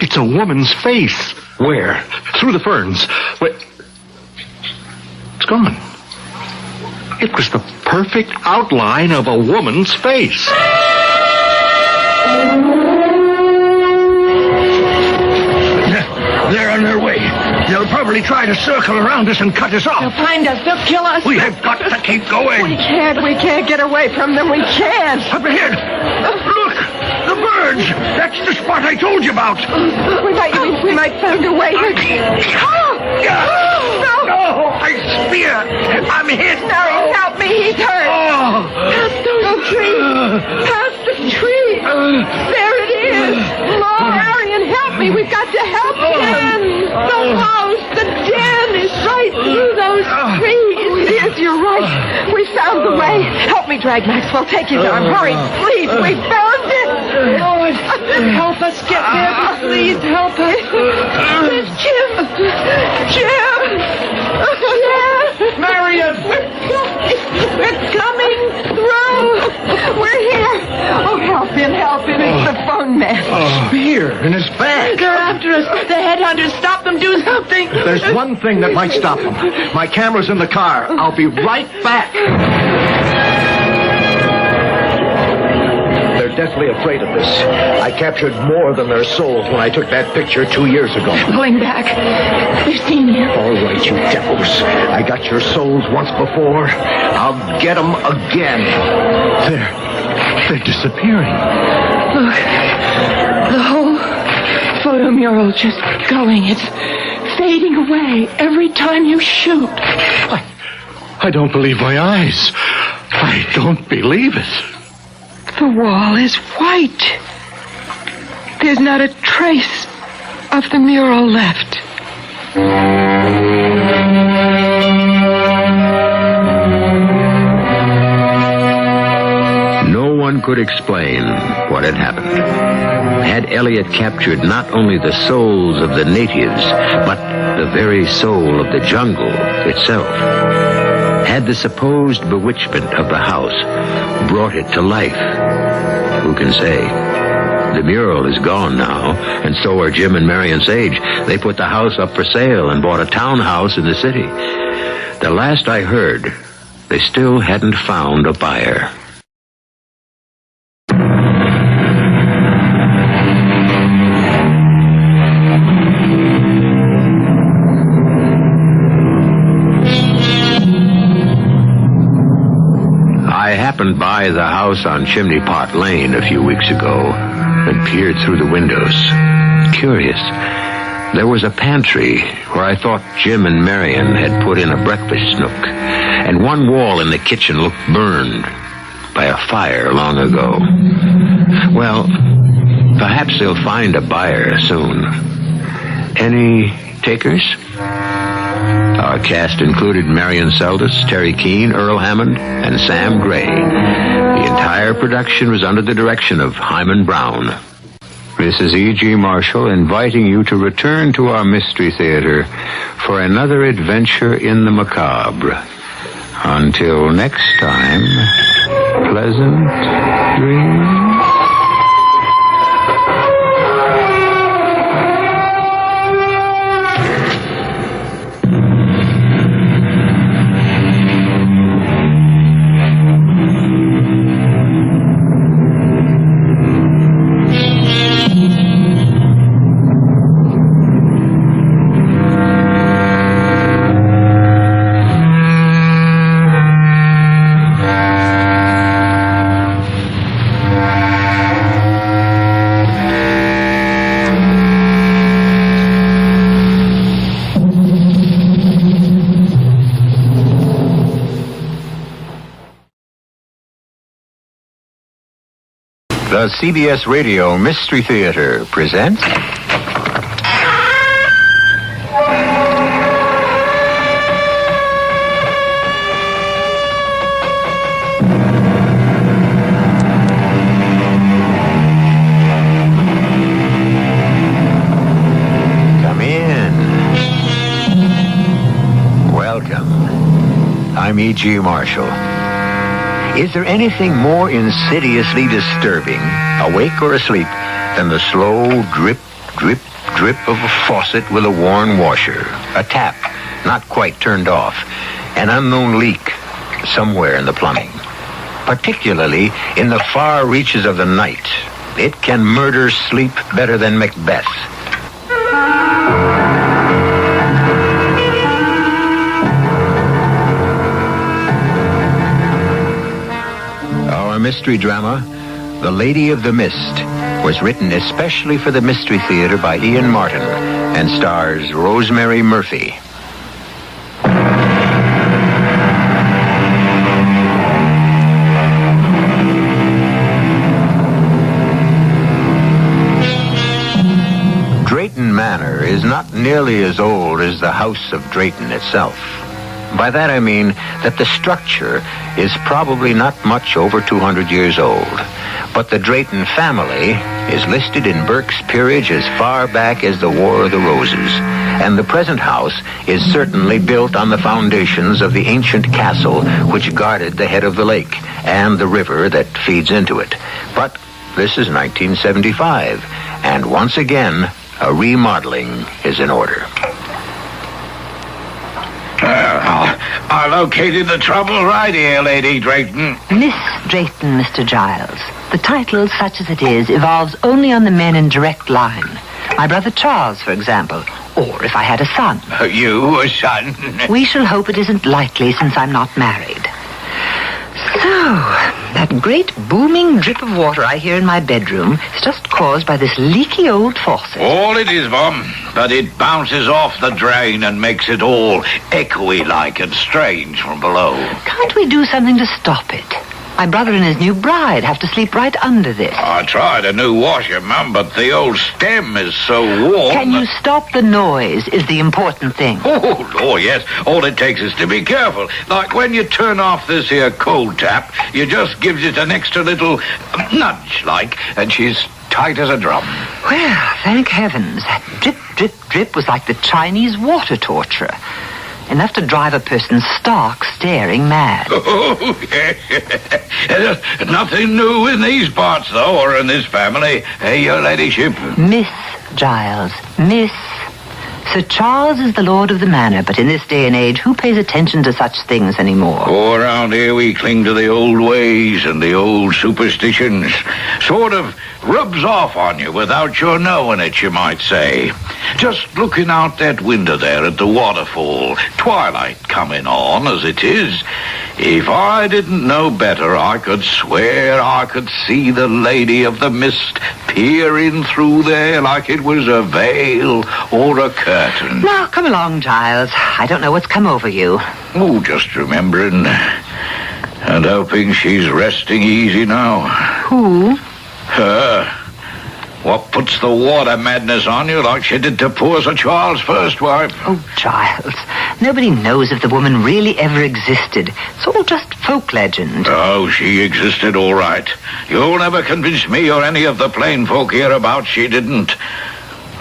It's a woman's face. Where? Through the ferns. Wait. It's gone. It was the perfect outline of a woman's face. They're on their way. They'll probably try to circle around us and cut us off. They'll find us. They'll kill us. We have got to keep going. We can't get away from them. We can't. Up ahead. Look, the birds. That's the spot I told you about. We might find a way. No, I spear. I'm hit. Marion, help me. He's hurt. Oh. Past those trees. Past the trees. There it is. Lord, Marion, help me. We've got to help him. The house, the den is right through those trees. It is. You're right. We found the way. Help me drag Maxwell. Take his arm. Hurry, please. We found it. Lord, help us get there. Please help us. There's Jim. Marion! We're coming through. We're here. Oh, help him. It's the phone man. Oh, here, in his bag. They're after us. The headhunters. Stop them. Do something. There's one thing that might stop them. My camera's in the car. I'll be right back. They're deathly afraid of this. I captured more than their souls when I took that picture 2 years ago. Going back. They've seen you. All right, you devils. I got your souls once before. I'll get them again. They're disappearing. Look. The whole photo mural just going. It's fading away every time you shoot. I don't believe my eyes. I don't believe it. The wall is white. There's not a trace of the mural left. No one could explain what had happened. Had Elliot captured not only the souls of the natives, but the very soul of the jungle itself? Had the supposed bewitchment of the house brought it to life? Who can say? The mural is gone now, and so are Jim and Marion Sage. They put the house up for sale and bought a townhouse in the city. The last I heard, they still hadn't found a buyer. I happened by the house on Chimney Pot Lane a few weeks ago and peered through the windows. Curious. There was a pantry where I thought Jim and Marion had put in a breakfast nook, and one wall in the kitchen looked burned by a fire long ago. Well, perhaps they'll find a buyer soon. Any takers? Our cast included Marion Seldes, Terry Keane, Earl Hammond, and Sam Gray. The entire production was under the direction of Hyman Brown. This is E.G. Marshall inviting you to return to our Mystery Theater for another adventure in the macabre. Until next time, pleasant dreams. The CBS Radio Mystery Theater presents... Come in. Welcome. I'm E.G. Marshall. Is there anything more insidiously disturbing, awake or asleep, than the slow drip, drip, drip of a faucet with a worn washer? A tap, not quite turned off. An unknown leak somewhere in the plumbing. Particularly in the far reaches of the night. It can murder sleep better than Macbeth. Mystery drama, The Lady of the Mist, was written especially for the Mystery Theater by Ian Martin and stars Rosemary Murphy. Drayton Manor is not nearly as old as the House of Drayton itself. By that I mean that the structure is probably not much over 200 years old. But the Drayton family is listed in Burke's Peerage as far back as the War of the Roses. And the present house is certainly built on the foundations of the ancient castle which guarded the head of the lake and the river that feeds into it. But this is 1975, and once again, a remodeling is in order. I located the trouble right here, Lady Drayton. Miss Drayton, Mr. Giles. The title, such as it is, evolves only on the men in direct line. My brother Charles, for example. Or if I had a son. You, a son? We shall hope it isn't likely since I'm not married. So, that great booming drip of water I hear in my bedroom is just caused by this leaky old faucet. All it is, Mum, but it bounces off the drain and makes it all echoey-like and strange from below. Can't we do something to stop it? My brother and his new bride have to sleep right under this. I tried a new washer, Mum, but the old stem is so warm. Can you stop the noise is the important thing. Oh, yes. All it takes is to be careful. Like when you turn off this here cold tap, you just gives it an extra little nudge, like, and she's tight as a drum. Well, thank heavens. That drip, drip, drip was like the Chinese water torture. Enough to drive a person stark, staring mad. Oh, yes. Nothing new in these parts, though, or in this family. Hey, your ladyship. Miss Giles. Miss. Sir Charles is the lord of the manor, but in this day and age, who pays attention to such things anymore? Oh, around here we cling to the old ways and the old superstitions. Sort of rubs off on you without your knowing it, you might say. Just looking out that window there at the waterfall, twilight coming on as it is. If I didn't know better, I could swear I could see the Lady of the Mist peering through there like it was a veil or a curtain. Now, come along, Giles. I don't know what's come over you. Oh, just remembering and hoping she's resting easy now. Who? Her. What puts the water madness on you like she did to poor Sir Charles' first wife? Oh, Giles. Nobody knows if the woman really ever existed. It's all just folk legend. Oh, she existed all right. You'll never convince me or any of the plain folk hereabouts she didn't.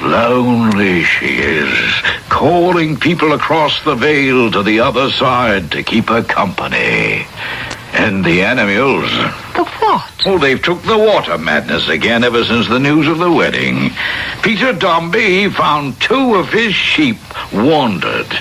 Lonely she is, calling people across the veil to the other side to keep her company. And the animals. The what? Oh, they've took the water madness again ever since the news of the wedding. Peter Dombey found 2 of his sheep wandered,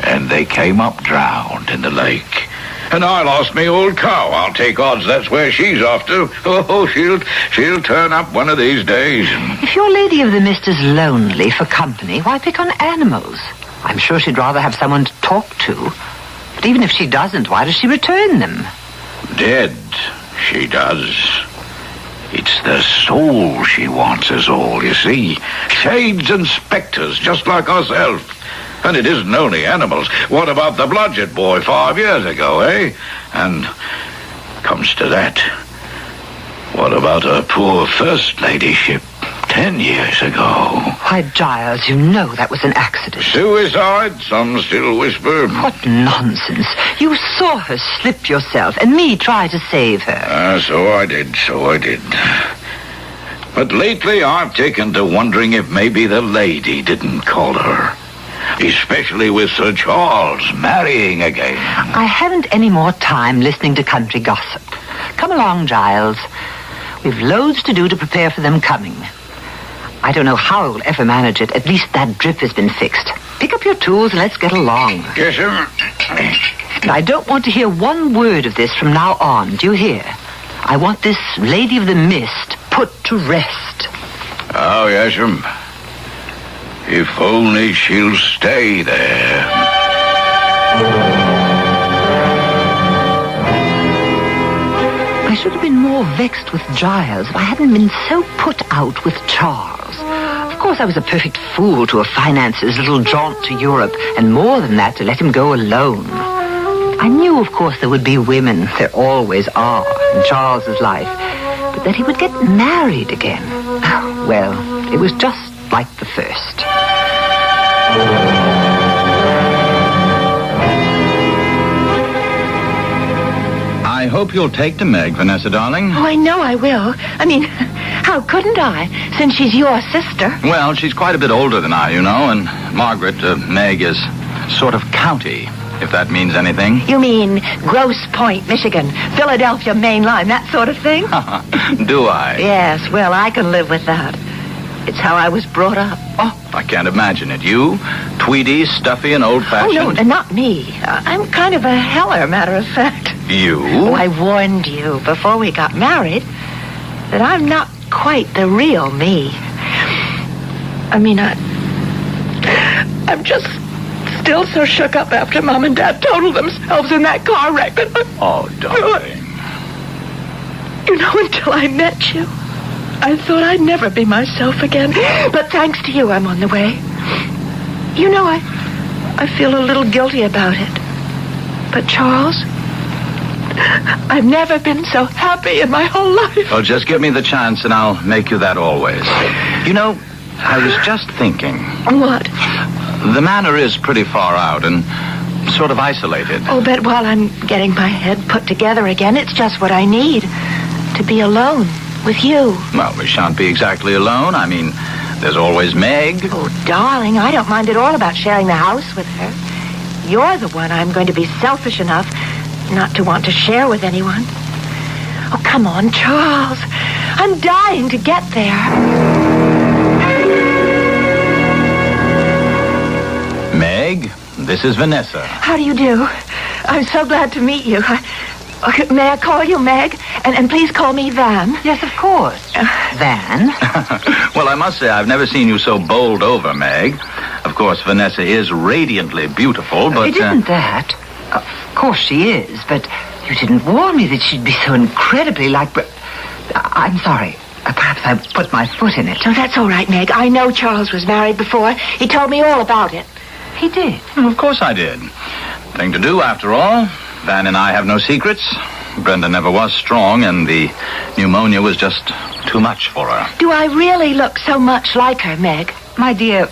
and they came up drowned in the lake. And I lost me old cow. I'll take odds that's where she's off to. Oh, she'll turn up one of these days. If your Lady of the Mist is lonely for company, why pick on animals? I'm sure she'd rather have someone to talk to. But even if she doesn't, why does she return them? Dead, she does. It's the soul she wants us all, you see. Shades and spectres, just like ourselves. And it isn't only animals. What about the Blodgett boy 5 years ago, eh? And comes to that, what about her poor first ladyship 10 years ago? Why, Giles, you know that was an accident. Suicide, some still whisper. What nonsense. You saw her slip yourself, and me try to save her. So I did. But lately I've taken to wondering if maybe the lady didn't call her. Especially with Sir Charles marrying again. I haven't any more time listening to country gossip. Come along, Giles. We've loads to do to prepare for them coming. I don't know how we'll ever manage it. At least that drip has been fixed. Pick up your tools and let's get along. Yes, sir. And I don't want to hear one word of this from now on. Do you hear? I want this Lady of the Mist put to rest. Oh, yes, sir. If only she'll stay there. I should have been more vexed with Giles if I hadn't been so put out with Charles. Of course, I was a perfect fool to have financed his little jaunt to Europe, and more than that, to let him go alone. I knew, of course, there would be women. There always are in Charles's life. But that he would get married again. Well, it was just like the first. I hope you'll take to Meg, Vanessa, darling. Oh, I know I will. I mean, how couldn't I, since she's your sister? Well, she's quite a bit older than I, you know, and Margaret, Meg, is sort of county, if that means anything. You mean Grosse Pointe, Michigan, Philadelphia Main Line, that sort of thing? Do I? Yes, well, I can live with that. It's how I was brought up. Oh, I can't imagine it. You, Tweedy, stuffy, and old-fashioned. Oh, no, not me. I'm kind of a heller, matter of fact. You? Oh, I warned you before we got married. that I'm not quite the real me. I mean, I'm just still so shook up after Mom and Dad totaled themselves in that car wreck that... Oh, darling. You know, until I met you, I thought I'd never be myself again. But thanks to you, I'm on the way. You know, I feel a little guilty about it. But Charles, I've never been so happy in my whole life. Well, just give me the chance and I'll make you that always. You know, I was just thinking. What? The manor is pretty far out and sort of isolated. Oh, but while I'm getting my head put together again, it's just what I need. To be alone with you. Well, we shan't be exactly alone. I mean, there's always Meg. Oh, darling, I don't mind at all about sharing the house with her. You're the one I'm going to be selfish enough not to want to share with anyone. Oh, come on, Charles. I'm dying to get there. Meg, this is Vanessa. How do you do? I'm so glad to meet you. May I call you Meg? And please call me Van. Yes, of course. Van? Well, I must say, I've never seen you so bowled over, Meg. Of course, Vanessa is radiantly beautiful, but... It isn't that. Of course she is, but you didn't warn me that she'd be so incredibly like... I'm sorry. Perhaps I put my foot in it. Oh, that's all right, Meg. I know Charles was married before. He told me all about it. He did? Of course I did. Thing to do, after all. Van and I have no secrets. Brenda never was strong, and the pneumonia was just too much for her. Do I really look so much like her, Meg? My dear,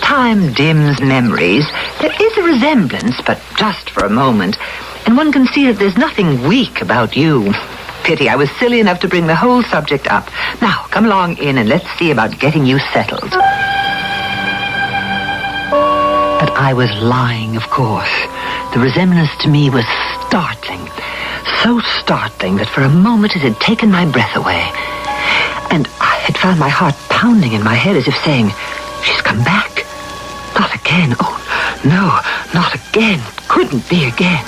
time dims memories. There is a resemblance, but just for a moment. And one can see that there's nothing weak about you. Pity I was silly enough to bring the whole subject up. Now, come along in and let's see about getting you settled. But I was lying, of course. The resemblance to me was startling. So startling that for a moment it had taken my breath away. And I had found my heart pounding in my head as if saying, she's come back. Not again. Oh, no, not again. Couldn't be again.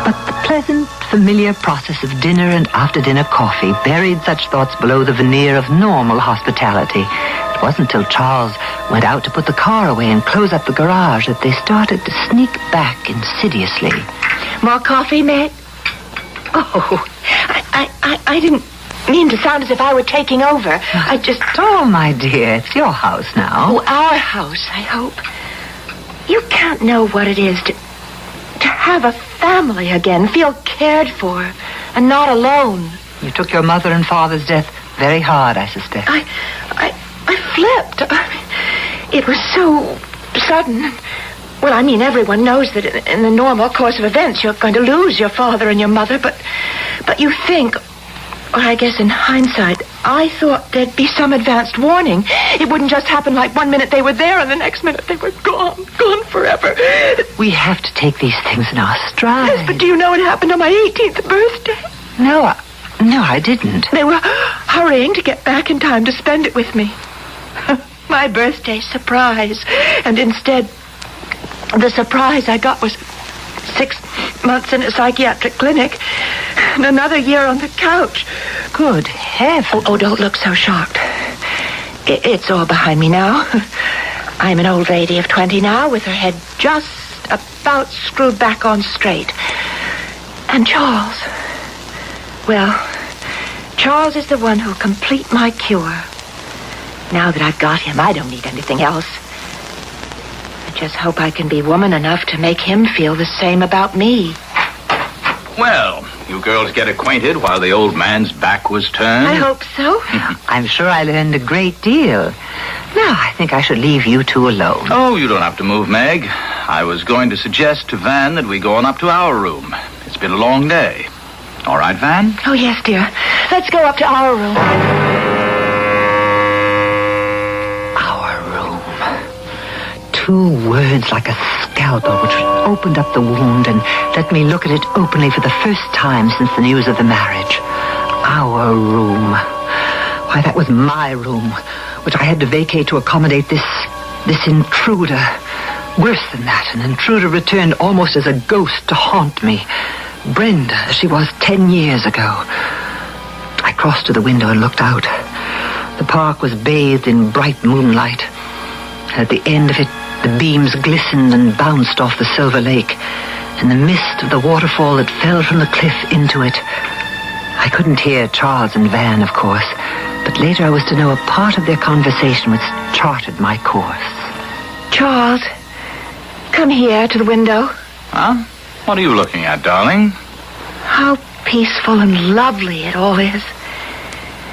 But the pleasant, familiar process of dinner and after-dinner coffee buried such thoughts below the veneer of normal hospitality. It wasn't till Charles went out to put the car away and close up the garage that they started to sneak back insidiously. More coffee, Meg? Oh, I didn't mean to sound as if I were taking over. I just... Oh, my dear, it's your house now. Oh, our house, I hope. You can't know what it is to have a family again, feel cared for, and not alone. You took your mother and father's death very hard, I suspect. I flipped. It was so sudden. Well, I mean, everyone knows that in the normal course of events, you're going to lose your father and your mother, but you think, or I guess in hindsight, I thought there'd be some advanced warning. It wouldn't just happen like one minute they were there and the next minute they were gone forever. We have to take these things in our stride. Yes, but do you know what happened on my 18th birthday? No, I didn't. They were hurrying to get back in time to spend it with me. My birthday surprise. And instead, the surprise I got was 6 months in a psychiatric clinic and another year on the couch. Good heavens. Oh, don't look so shocked. It's all behind me now. I'm an old lady of 20 now with her head just about screwed back on straight. And Charles... Well, Charles is the one who'll complete my cure. Now that I've got him, I don't need anything else. I just hope I can be woman enough to make him feel the same about me. Well, you girls get acquainted while the old man's back was turned. I hope so. I'm sure I learned a great deal. Now, I think I should leave you two alone. Oh, you don't have to move, Meg. I was going to suggest to Van that we go on up to our room. It's been a long day. All right, Van? Oh, yes, dear. Let's go up to our room. Our room. 2 words like a scalpel which opened up the wound and let me look at it openly for the first time since the news of the marriage. Our room. Why, that was my room, which I had to vacate to accommodate this intruder. Worse than that, an intruder returned almost as a ghost to haunt me. Brenda, as she was 10 years ago. I crossed to the window and looked out. The park was bathed in bright moonlight. At the end of it, the beams glistened and bounced off the silver lake, and the mist of the waterfall that fell from the cliff into it. I couldn't hear Charles and Van, of course, but later I was to know a part of their conversation which charted my course. Charles, come here to the window. Huh? What are you looking at, darling? How peaceful and lovely it all is.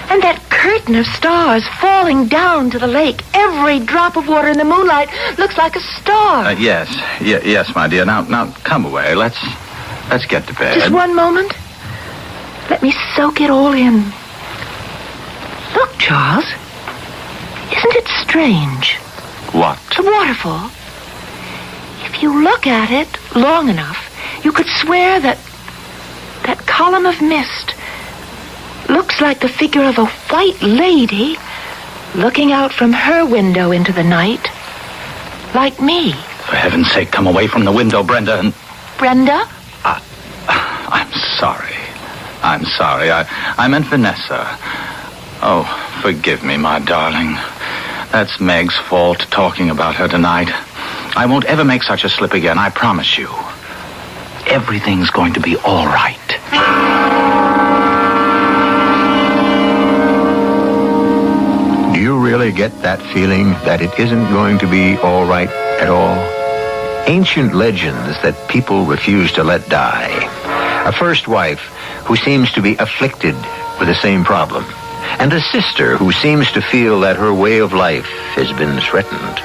And that curtain of stars falling down to the lake. Every drop of water in the moonlight looks like a star. Yes, my dear. Now, come away. Let's get to bed. Just one moment. Let me soak it all in. Look, Charles. Isn't it strange? What? The waterfall. If you look at it long enough, you could swear that column of mist looks like the figure of a white lady looking out from her window into the night, like me. For heaven's sake, come away from the window, Brenda. Brenda? I'm sorry. I meant Vanessa. Oh, forgive me, my darling. That's Meg's fault, talking about her tonight. I won't ever make such a slip again, I promise you. Everything's going to be all right. Do you really get that feeling that it isn't going to be all right at all? Ancient legends that people refuse to let die. A first wife who seems to be afflicted with the same problem. And a sister who seems to feel that her way of life has been threatened.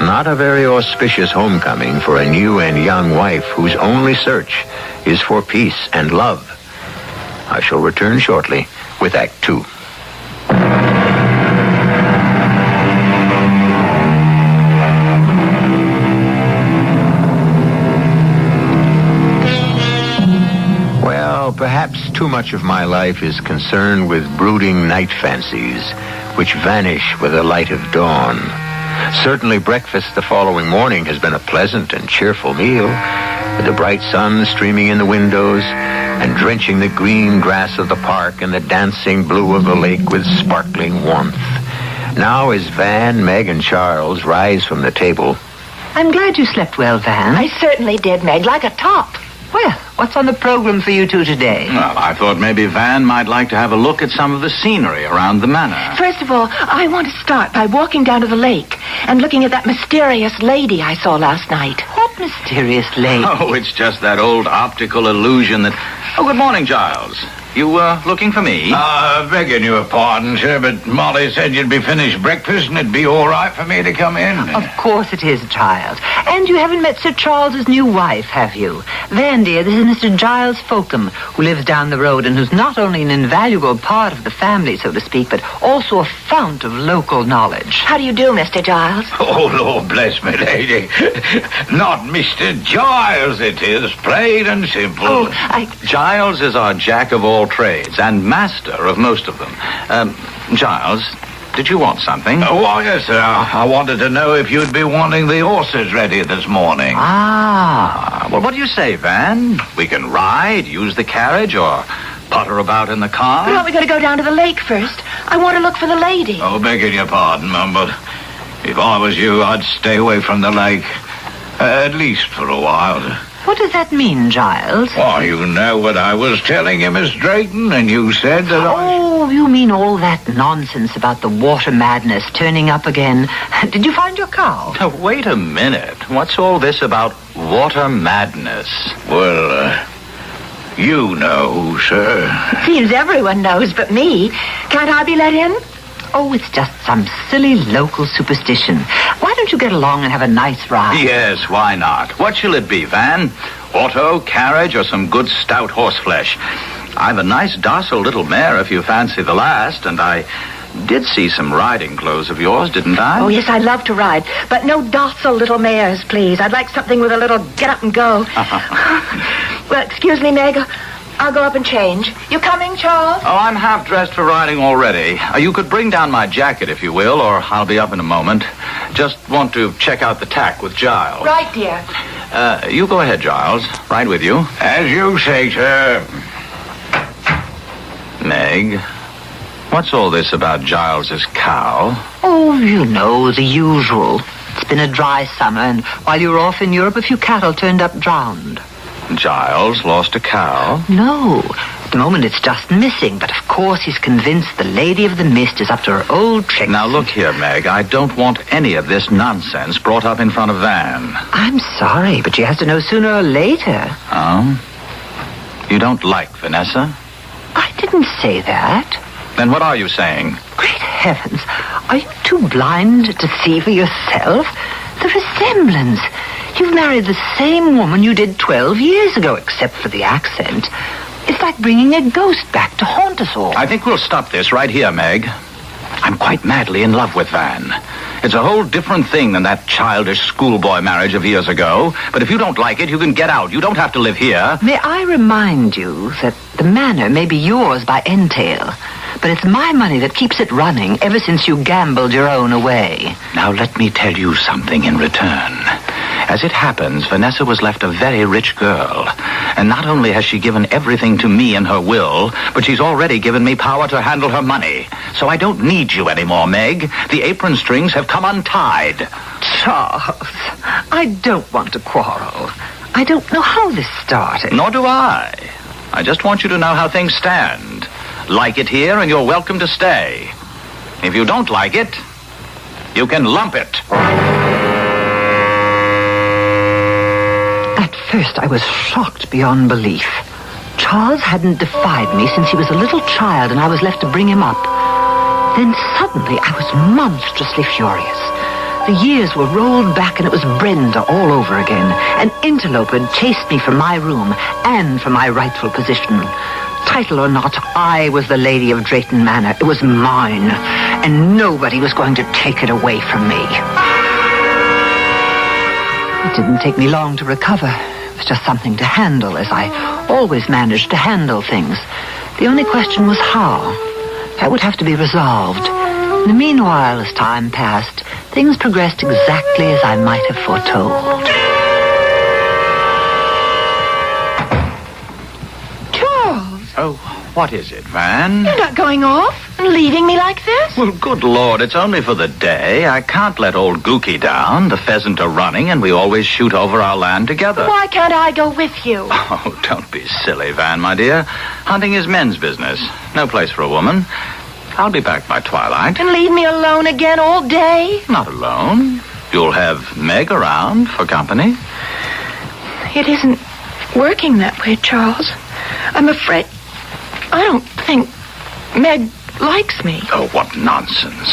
Not a very auspicious homecoming for a new and young wife whose only search is for peace and love. I shall return shortly with Act 2. Well, perhaps too much of my life is concerned with brooding night fancies, which vanish with the light of dawn. Certainly breakfast the following morning has been a pleasant and cheerful meal, with the bright sun streaming in the windows and drenching the green grass of the park and the dancing blue of the lake with sparkling warmth. Now as Van, Meg, and Charles rise from the table... I'm glad you slept well, Van. I certainly did, Meg, like a top. Well, what's on the program for you two today? Well, I thought maybe Van might like to have a look at some of the scenery around the manor. First of all, I want to start by walking down to the lake and looking at that mysterious lady I saw last night. What mysterious lady? Oh, it's just that old optical illusion that... Oh, good morning, Giles. You looking for me? Begging your pardon, sir, but Molly said you'd be finished breakfast and it'd be all right for me to come in. Of course it is, Giles. And you haven't met Sir Charles's new wife, have you? Van, dear, this is Mr. Giles Folkham, who lives down the road and who's not only an invaluable part of the family, so to speak, but also a fount of local knowledge. How do you do, Mr. Giles? Oh, Lord bless me, lady. Not Mr. Giles, it is, plain and simple. Oh, Giles is our jack of all trades and master of most of them. Giles, did you want something? Why, yes, sir. I wanted to know if you'd be wanting the horses ready this morning. Well, what do you say, Van? We can ride, use the carriage, or putter about in the car? But aren't we going to go down to the lake first? I want to look for the lady. Oh, begging your pardon, Mum, but if I was you, I'd stay away from the lake. At least for a while. What does that mean, Giles? Oh, you know what I was telling you, Miss Drayton, and you said that Oh, you mean all that nonsense about the water madness turning up again. Did you find your cow? Now, wait a minute. What's all this about water madness? Well, you know, sir. Seems everyone knows but me. Can't I be let in? Oh, it's just some silly local superstition. Why don't you get along and have a nice ride? Yes, why not? What shall it be, Van? Auto, carriage, or some good stout horseflesh? I've a nice docile little mare if you fancy the last, and I did see some riding clothes of yours, didn't I? Oh, yes, I love to ride, but no docile little mares, please. I'd like something with a little get up and go. Well, excuse me, Meg. I'll go up and change. You coming, Charles? Oh, I'm half dressed for riding already. You could bring down my jacket if you will, or I'll be up in a moment. Just want to check out the tack with Giles. Right, dear. You go ahead, Giles. Right with you. As you say, sir. Meg, what's all this about Giles's cow? Oh, you know, the usual. It's been a dry summer, and while you were off in Europe, a few cattle turned up drowned. Giles lost a cow? No. At the moment, it's just missing, but of course he's convinced the Lady of the Mist is up to her old tricks. Now, look here, Meg. I don't want any of this nonsense brought up in front of Van. I'm sorry, but she has to know sooner or later. Oh? You don't like Vanessa? I didn't say that. Then what are you saying? Great heavens. Are you too blind to see for yourself? The resemblance. You've married the same woman you did 12 years ago, except for the accent. It's like bringing a ghost back to haunt us all. I think we'll stop this right here, Meg. I'm quite madly in love with Van. It's a whole different thing than that childish schoolboy marriage of years ago. But if you don't like it, you can get out. You don't have to live here. May I remind you that the manor may be yours by entail, but it's my money that keeps it running ever since you gambled your own away. Now let me tell you something in return. As it happens, Vanessa was left a very rich girl. And not only has she given everything to me in her will, but she's already given me power to handle her money. So I don't need you anymore, Meg. The apron strings have come untied. Charles, I don't want to quarrel. I don't know how this started. Nor do I. I just want you to know how things stand. Like it here, and you're welcome to stay. If you don't like it, you can lump it. At first, I was shocked beyond belief. Charles hadn't defied me since he was a little child, and I was left to bring him up. Then suddenly, I was monstrously furious. The years were rolled back, and it was Brenda all over again. An interloper had chased me from my room and from my rightful position. Title or not, I was the Lady of Drayton Manor. It was mine, and nobody was going to take it away from me. It didn't take me long to recover. It was just something to handle, as I always managed to handle things. The only question was how. That would have to be resolved. In the meanwhile, as time passed, things progressed exactly as I might have foretold. Charles! Oh, what is it, Van? You're not going off and leaving me like this? Well, good Lord, it's only for the day. I can't let old Gookie down. The pheasant are running, and we always shoot over our land together. Why can't I go with you? Oh, don't be silly, Van, my dear. Hunting is men's business. No place for a woman. I'll be back by twilight. And leave me alone again all day? Not alone. You'll have Meg around for company. It isn't working that way, Charles. I'm afraid... I don't think Meg likes me. Oh, what nonsense.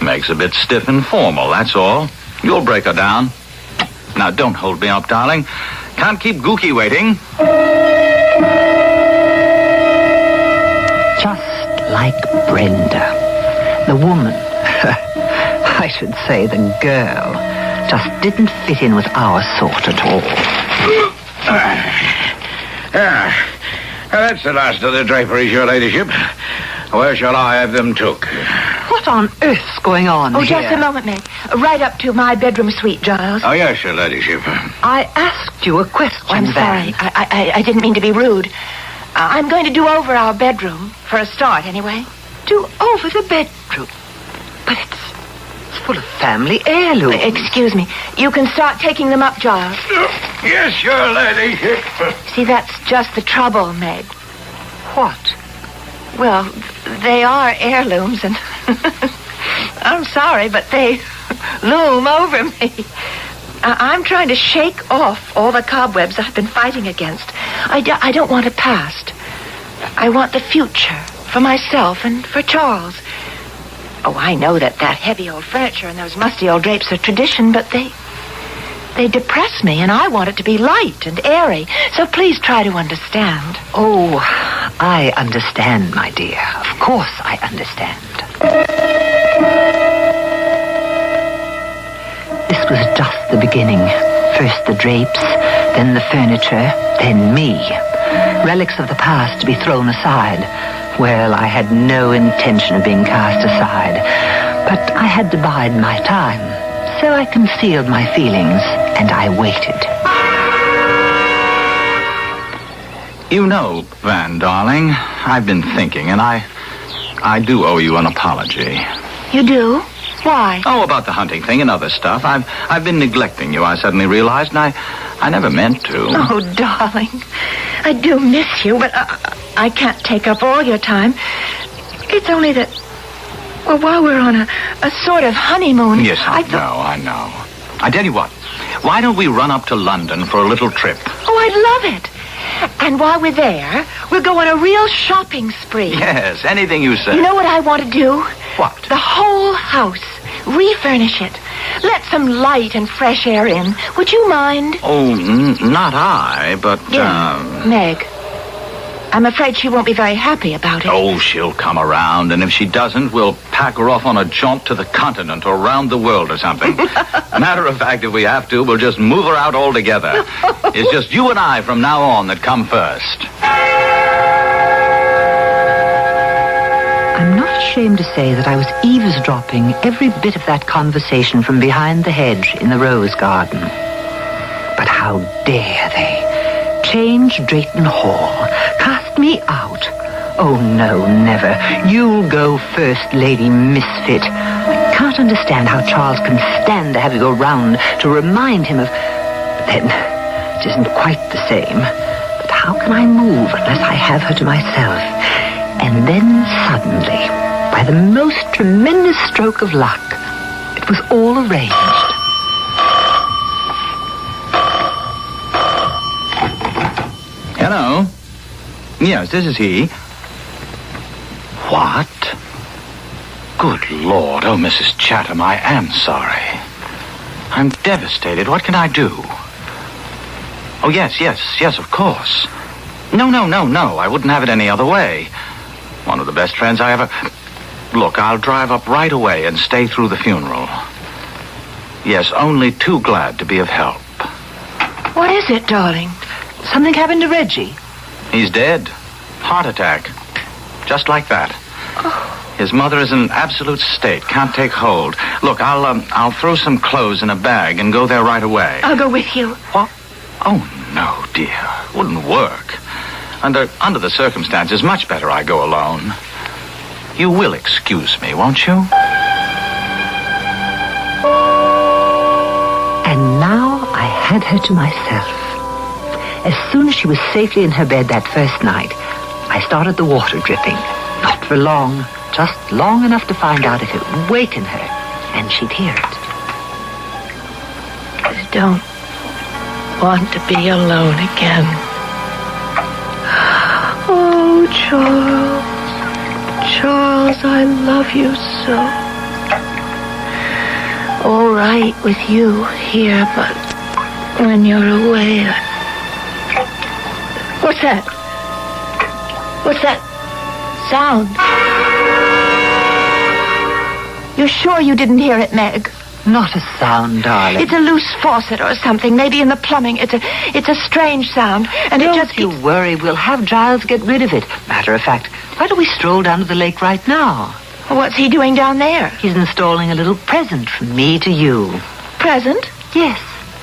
Meg's a bit stiff and formal, that's all. You'll break her down. Now, don't hold me up, darling. Can't keep Gookie waiting. Just like Brenda. The woman, I should say the girl, just didn't fit in with our sort at all. That's the last of the draperies, your ladyship. Where shall I have them took? What on earth's going on here? here? Just a moment, Meg. Right up to my bedroom suite, Giles. Oh, yes, your ladyship. I asked you a question, I'm sorry. I didn't mean to be rude. I'm going to do over our bedroom, for a start, anyway. Do over the bedroom? But it's full of family heirlooms. Excuse me. You can start taking them up, Giles. Yes, your ladyship. See, that's just the trouble, Meg. What? Well, they are heirlooms, and I'm sorry, but they loom over me. I'm trying to shake off all the cobwebs I've been fighting against. I don't want a past. I want the future for myself and for Charles. Oh, I know that heavy old furniture and those musty old drapes are tradition, but they depress me, and I want it to be light and airy. So please try to understand. Oh, I understand, my dear. Of course I understand. This was just the beginning. First the drapes, then the furniture, then me. Relics of the past to be thrown aside. Well, I had no intention of being cast aside, but I had to bide my time. So I concealed my feelings, and I waited. You know, Van, darling, I've been thinking, and I do owe you an apology. You do? Why? Oh, about the hunting thing and other stuff. I've been neglecting you, I suddenly realized, and I never meant to. Oh, darling. I do miss you, but I can't take up all your time. It's only that, well, while we're on a sort of honeymoon... Yes, I know. I tell you what, why don't we run up to London for a little trip? Oh, I'd love it. And while we're there, we'll go on a real shopping spree. Yes, anything you say. You know what I want to do? What? The whole house. Refurnish it. Let some light and fresh air in. Would you mind? Oh, not I, but... Yes, Meg. I'm afraid she won't be very happy about it. Oh, she'll come around, and if she doesn't, we'll pack her off on a jaunt to the continent or around the world or something. Matter of fact, if we have to, we'll just move her out altogether. It's just you and I from now on that come first. I'm not ashamed to say that I was eavesdropping every bit of that conversation from behind the hedge in the rose garden. But how dare they? Change Drayton Hall. Cast me out. Oh, no, never. You'll go first, Lady Misfit. I can't understand how Charles can stand to have you go round to remind him of... Then, it isn't quite the same. But how can I move unless I have her to myself? And then suddenly, by the most tremendous stroke of luck, it was all arranged. Hello? Yes, this is he. What? Good Lord. Oh, Mrs. Chatham, I am sorry. I'm devastated. What can I do? Oh, yes, of course. No. I wouldn't have it any other way. One of the best friends I ever... Look, I'll drive up right away and stay through the funeral. Yes, only too glad to be of help. What is it, darling? Something happened to Reggie? He's dead. Heart attack. Just like that. Oh. His mother is in an absolute state. Can't take hold. Look, I'll throw some clothes in a bag and go there right away. I'll go with you. What? Oh, no, dear. Wouldn't work. Under the circumstances, much better I go alone. You will excuse me, won't you? And now I had her to myself. As soon as she was safely in her bed that first night, I started the water dripping. Not for long, just long enough to find out if it would waken her, and she'd hear it. I don't want to be alone again. Oh, Charles. Charles, I love you so. All right with you here, but when you're away, What's that? What's that sound? You're sure you didn't hear it, Meg? Not a sound, darling. It's a loose faucet or something, maybe in the plumbing. It's a strange sound, and Don't it just you worry. We'll have Giles get rid of it. Matter of fact, why don't we stroll down to the lake right now? What's he doing down there? He's installing a little present from me to you. Present? Yes,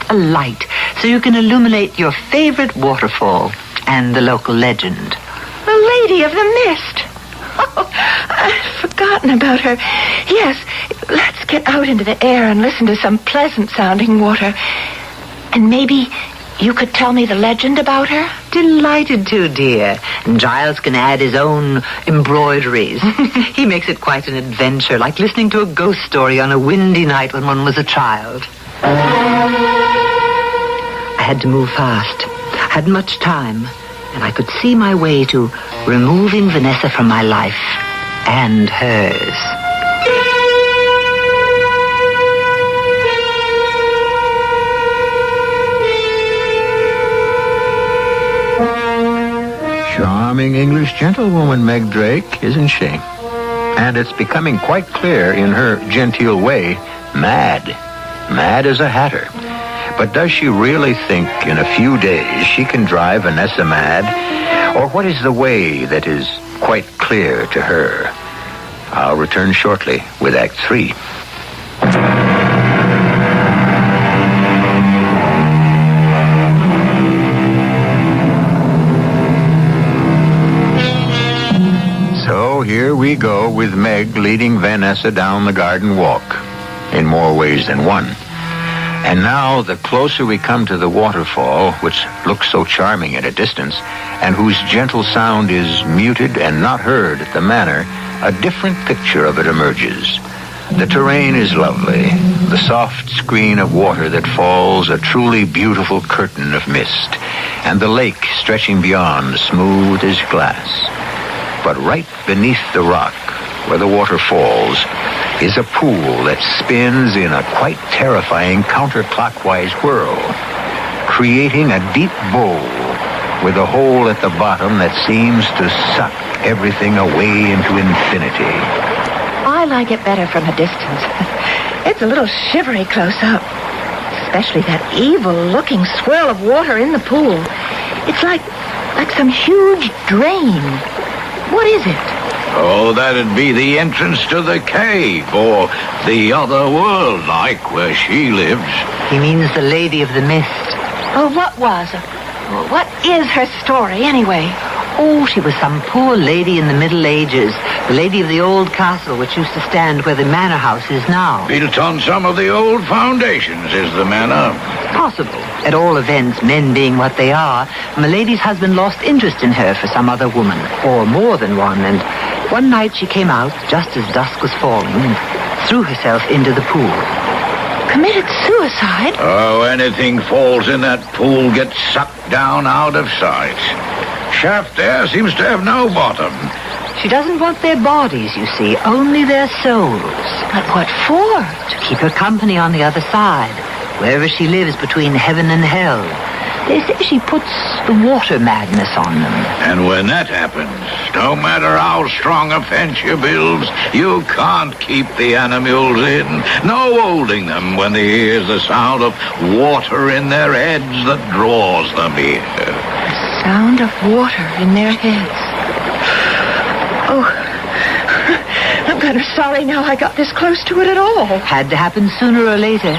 a light, so you can illuminate your favorite waterfall and the local legend. The Lady of the Mist. Oh, I'd forgotten about her. Yes, let's get out into the air and listen to some pleasant-sounding water. And maybe you could tell me the legend about her? Delighted to, dear. And Giles can add his own embroideries. He makes it quite an adventure, like listening to a ghost story on a windy night when one was a child. I had to move fast. Hadn't much time, and I could see my way to removing Vanessa from my life and hers. Charming English gentlewoman, Meg Drake, isn't she? And it's becoming quite clear in her genteel way, mad. Mad as a hatter. But does she really think in a few days she can drive Vanessa mad? Or what is the way that is quite clear to her? I'll return shortly with Act 3. here we go with Meg leading Vanessa down the garden walk, in more ways than one. And now, the closer we come to the waterfall, which looks so charming at a distance, and whose gentle sound is muted and not heard at the manor, a different picture of it emerges. The terrain is lovely, the soft screen of water that falls a truly beautiful curtain of mist, and the lake stretching beyond, smooth as glass. But right beneath the rock, where the water falls, is a pool that spins in a quite terrifying counterclockwise whirl, creating a deep bowl with a hole at the bottom that seems to suck everything away into infinity. I like it better from a distance. It's a little shivery close up. Especially that evil-looking swirl of water in the pool. It's like some huge drain. What is it? Oh, that'd be the entrance to the cave, or the other world, like where she lives. He means the Lady of the Mist. Oh, what is her story, anyway? Oh, she was some poor lady in the Middle Ages, the lady of the old castle which used to stand where the manor house is now. Built on some of the old foundations is the manor. Possible. At all events, men being what they are, Milady's husband lost interest in her for some other woman, or more than one, and one night she came out just as dusk was falling and threw herself into the pool. Committed suicide? Oh, anything falls in that pool gets sucked down out of sight. Shaft there seems to have no bottom. She doesn't want their bodies, you see, only their souls. But what for? To keep her company on the other side, wherever she lives between heaven and hell. They say she puts the water madness on them. And when that happens, no matter how strong a fence you build, you can't keep the animals in. No holding them when they hear the sound of water in their heads that draws them here. Sound of water in their heads. Oh, I'm kind of sorry now I got this close to it at all. Had to happen sooner or later.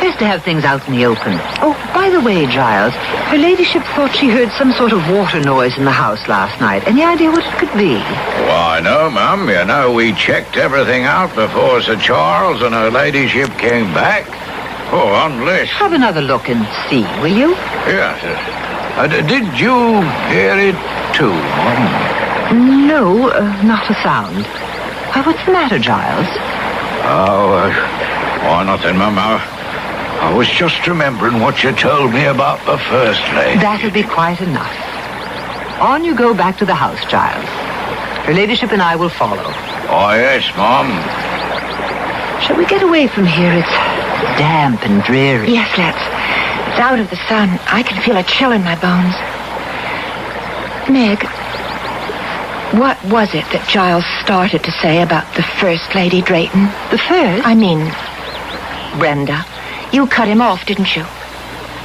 Best to have things out in the open. Oh, by the way, Giles, her ladyship thought she heard some sort of water noise in the house last night. Any idea what it could be? Why, no, Mum. You know, we checked everything out before Sir Charles and her ladyship came back. Oh, unless... Have another look and see, will you? Yes. Did you hear it too, Mum? No, not a sound. What's the matter, Giles? Oh, nothing, Mum. I was just remembering what you told me about the First Lady. That'll be quite enough. On you go back to the house, Giles. Her ladyship and I will follow. Oh, yes, Mum. Shall we get away from here? It's damp and dreary. Yes, let's. It's out of the sun. I can feel a chill in my bones. Meg, what was it that Giles started to say about the First Lady Drayton? The first? I mean, Brenda. You cut him off, didn't you?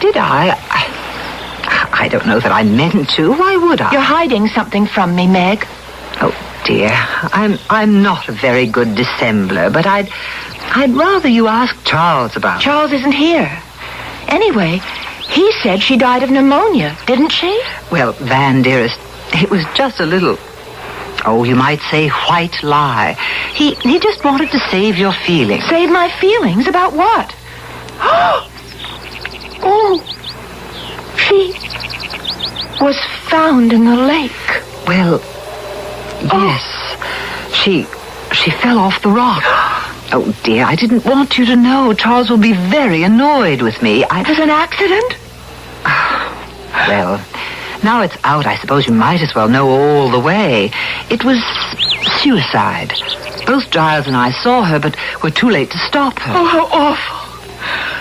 Did I? I don't know that I meant to. Why would I? You're hiding something from me, Meg. Oh, dear. I'm not a very good dissembler, but I'd rather you ask Charles about it. Charles isn't here. Anyway, he said she died of pneumonia, didn't she? Well, Van, dearest, it was just a little... Oh, you might say white lie. He just wanted to save your feelings. Save my feelings? About what? Oh, she was found in the lake. Well, yes. She fell off the rock. Oh, dear, I didn't want you to know. Charles will be very annoyed with me. It was an accident? Well, now it's out, I suppose you might as well know all the way. It was suicide. Both Giles and I saw her, but were too late to stop her. Oh, how awful.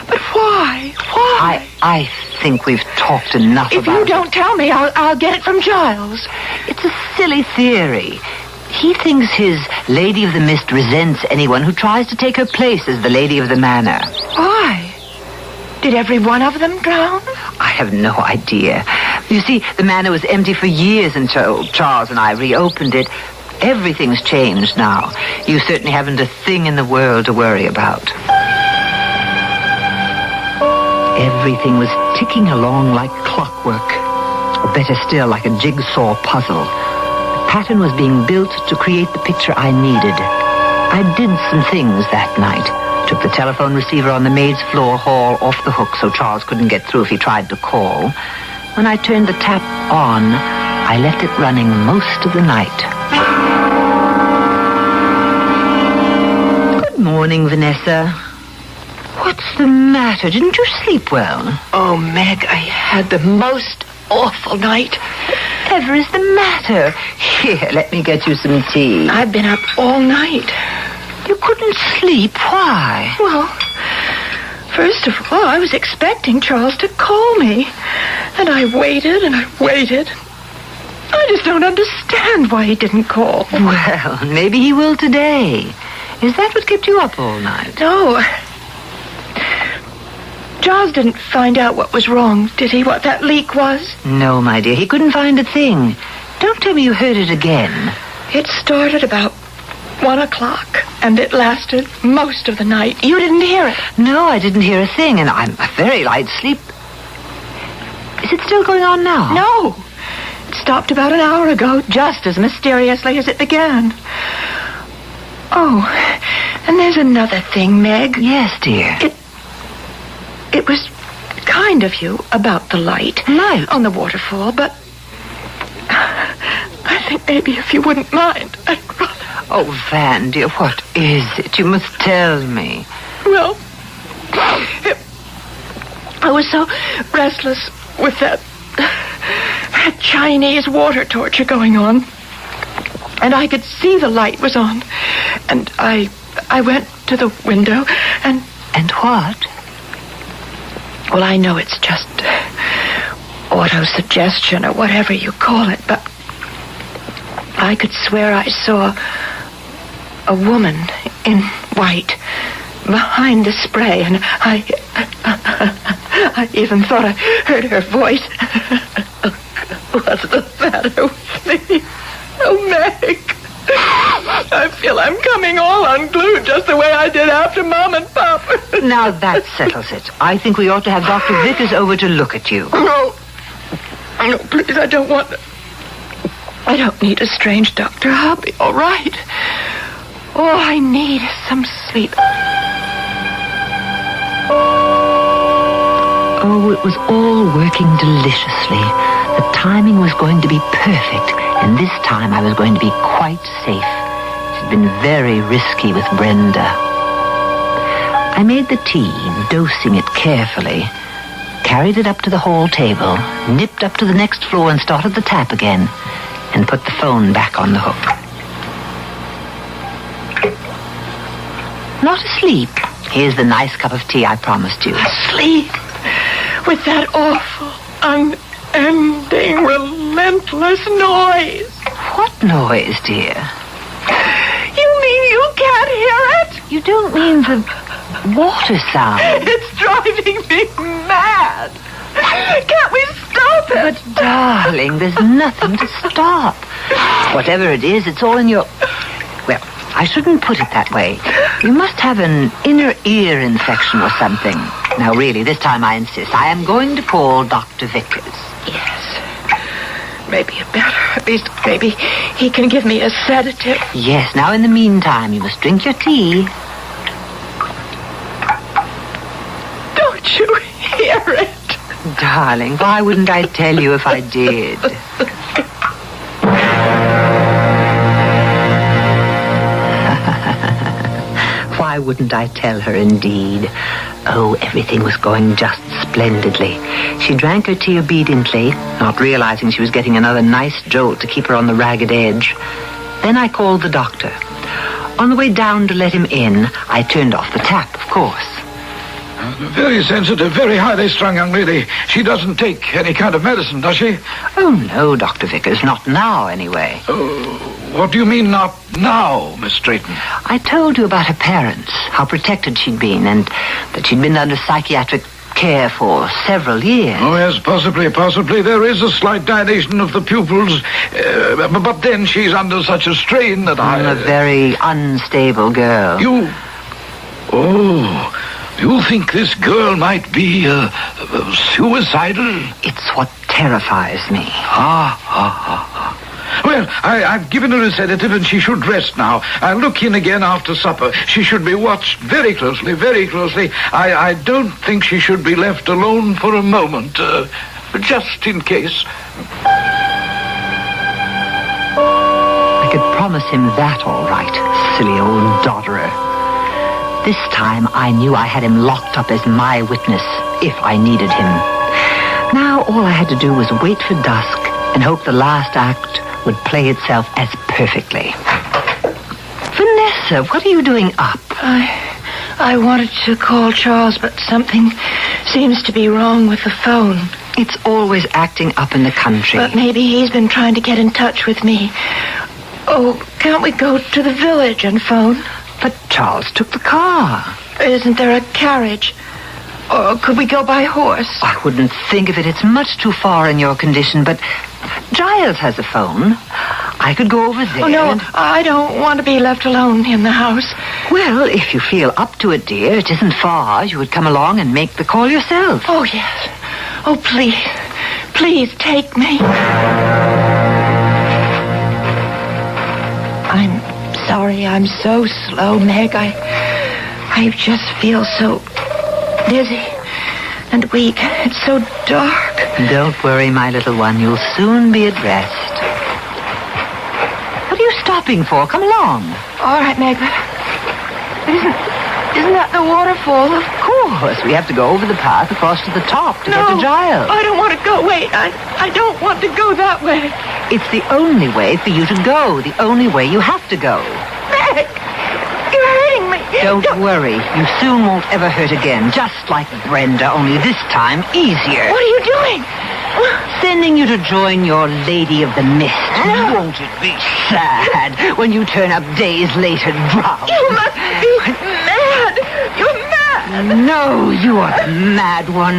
But why? Why? I think we've talked enough about it. If you don't tell me, I'll get it from Giles. It's a silly theory. He thinks his Lady of the Mist resents anyone who tries to take her place as the Lady of the Manor. Why? Did every one of them drown? I have no idea. You see, the manor was empty for years until Charles and I reopened it. Everything's changed now. You certainly haven't a thing in the world to worry about. Everything was ticking along like clockwork. Or better still, like a jigsaw puzzle. The pattern was being built to create the picture I needed. I did some things that night. Took the telephone receiver on the maid's floor hall off the hook so Charles couldn't get through if he tried to call. When I turned the tap on, I left it running most of the night. Good morning, Vanessa. What's the matter? Didn't you sleep well? Oh, Meg, I had the most awful night. Whatever is the matter? Here, let me get you some tea. I've been up all night. You couldn't sleep? Why? Well, first of all, I was expecting Charles to call me. And I waited and I waited. I just don't understand why he didn't call. Well, maybe he will today. Is that what kept you up all night? No. Charles didn't find out what was wrong, did he? What that leak was? No, my dear. He couldn't find a thing. Don't tell me you heard it again. It started about 1 o'clock, and it lasted most of the night. You didn't hear it? No, I didn't hear a thing, and I'm a very light sleep. Is it still going on now? No. It stopped about an hour ago, just as mysteriously as it began. Oh, and there's another thing, Meg. Yes, dear. It was kind of you about the light. Light? On the waterfall, but I think maybe if you wouldn't mind, I'd rather... Oh, Van, dear, what is it? You must tell me. Well, I was so restless with that Chinese water torture going on. And I could see the light was on. And I went to the window and... And what? Well, I know it's just auto-suggestion or whatever you call it, but I could swear I saw a woman in white behind the spray, and I even thought I heard her voice. What's the matter with me? Oh, Meg. I feel I'm coming all unglued just the way I did after Mom and Pop. Now that settles it. I think we ought to have Dr. Vickers over to look at you. No. No, please, I don't want... I don't need a strange doctor. I'll be all right. All I need is some sleep. Oh, it was all working deliciously. The timing was going to be perfect, and this time I was going to be quite safe. It had been very risky with Brenda. I made the tea, dosing it carefully, carried it up to the hall table, nipped up to the next floor and started the tap again, and put the phone back on the hook. Not asleep. Here's the nice cup of tea I promised you. Asleep? With that awful, unending, relentless noise. What noise, dear? You mean you can't hear it? You don't mean the water sound? It's driving me mad. Can't we stop it? But, darling, there's nothing to stop. Whatever it is, it's all in your... Well, I shouldn't put it that way. You must have an inner ear infection or something. Now, really, this time I insist. I am going to call Dr. Vickers. Yes. Maybe it better. At least maybe he can give me a sedative. Yes. Now, in the meantime, you must drink your tea. Don't you hear it? Darling, why wouldn't I tell you if I did? Why wouldn't I tell her, indeed? Oh, everything was going just splendidly. She drank her tea obediently, not realizing she was getting another nice jolt to keep her on the ragged edge. Then I called the doctor. On the way down to let him in, I turned off the tap, of course. Very sensitive, very highly strung young lady. She doesn't take any kind of medicine, does she? Oh, no, Dr. Vickers, not now, anyway. What do you mean, not now, Miss Strayton? I told you about her parents, how protected she'd been, and that she'd been under psychiatric care for several years. Oh, yes, possibly. There is a slight dilation of the pupils, but then she's under such a strain that A very unstable girl. You think this girl might be suicidal? It's what terrifies me. Well, Well, I've given her a sedative and she should rest now. I'll look in again after supper. She should be watched very closely, very closely. I don't think she should be left alone for a moment, just in case. I could promise him that all right, silly old dodderer. This time I knew I had him locked up as my witness, if I needed him. Now all I had to do was wait for dusk and hope the last act would play itself as perfectly. Vanessa, what are you doing up? I wanted to call Charles, but something seems to be wrong with the phone. It's always acting up in the country. But maybe he's been trying to get in touch with me. Oh, can't we go to the village and phone? But Charles took the car. Isn't there a carriage? Or could we go by horse? I wouldn't think of it. It's much too far in your condition, but Giles has a phone. I could go over there. Oh, no, I don't want to be left alone in the house. Well, if you feel up to it, dear, it isn't far. You would come along and make the call yourself. Oh, yes. Oh, please. Please take me. I'm sorry I'm so slow, Meg. I just feel so dizzy and weak. It's so dark. Don't worry, my little one. You'll soon be at rest. What are you stopping for? Come along. All right, Meg. Isn't that the waterfall? Of course. We have to go over the path across to the top to get to Giles. I don't want to go. Wait, I don't want to go that way. It's the only way for you to go. The only way you have to go. Meg, you're hurting me. Don't worry. You soon won't ever hurt again. Just like Brenda, only this time easier. What are you doing? Sending you to join your Lady of the Mist. Won't it be sad when you turn up days later drowned? You must be mad. You're mad. No, you are the mad one.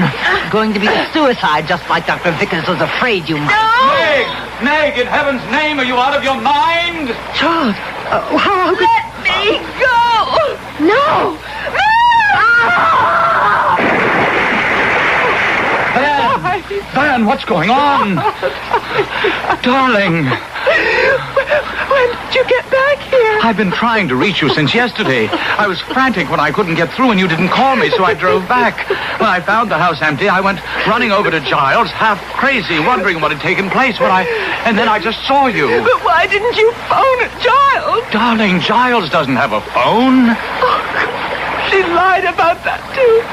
Going to be a suicide just like Dr. Vickers was afraid you might. No! Meg, in heaven's name, are you out of your mind? Charles, how could... Let me go! No! Van, what's going on? Darling. When did you get back here? I've been trying to reach you since yesterday. I was frantic when I couldn't get through and you didn't call me, so I drove back. When I found the house empty, I went running over to Giles, half crazy, wondering what had taken place and then I just saw you. But why didn't you phone Giles? Darling, Giles doesn't have a phone. She lied about that, too.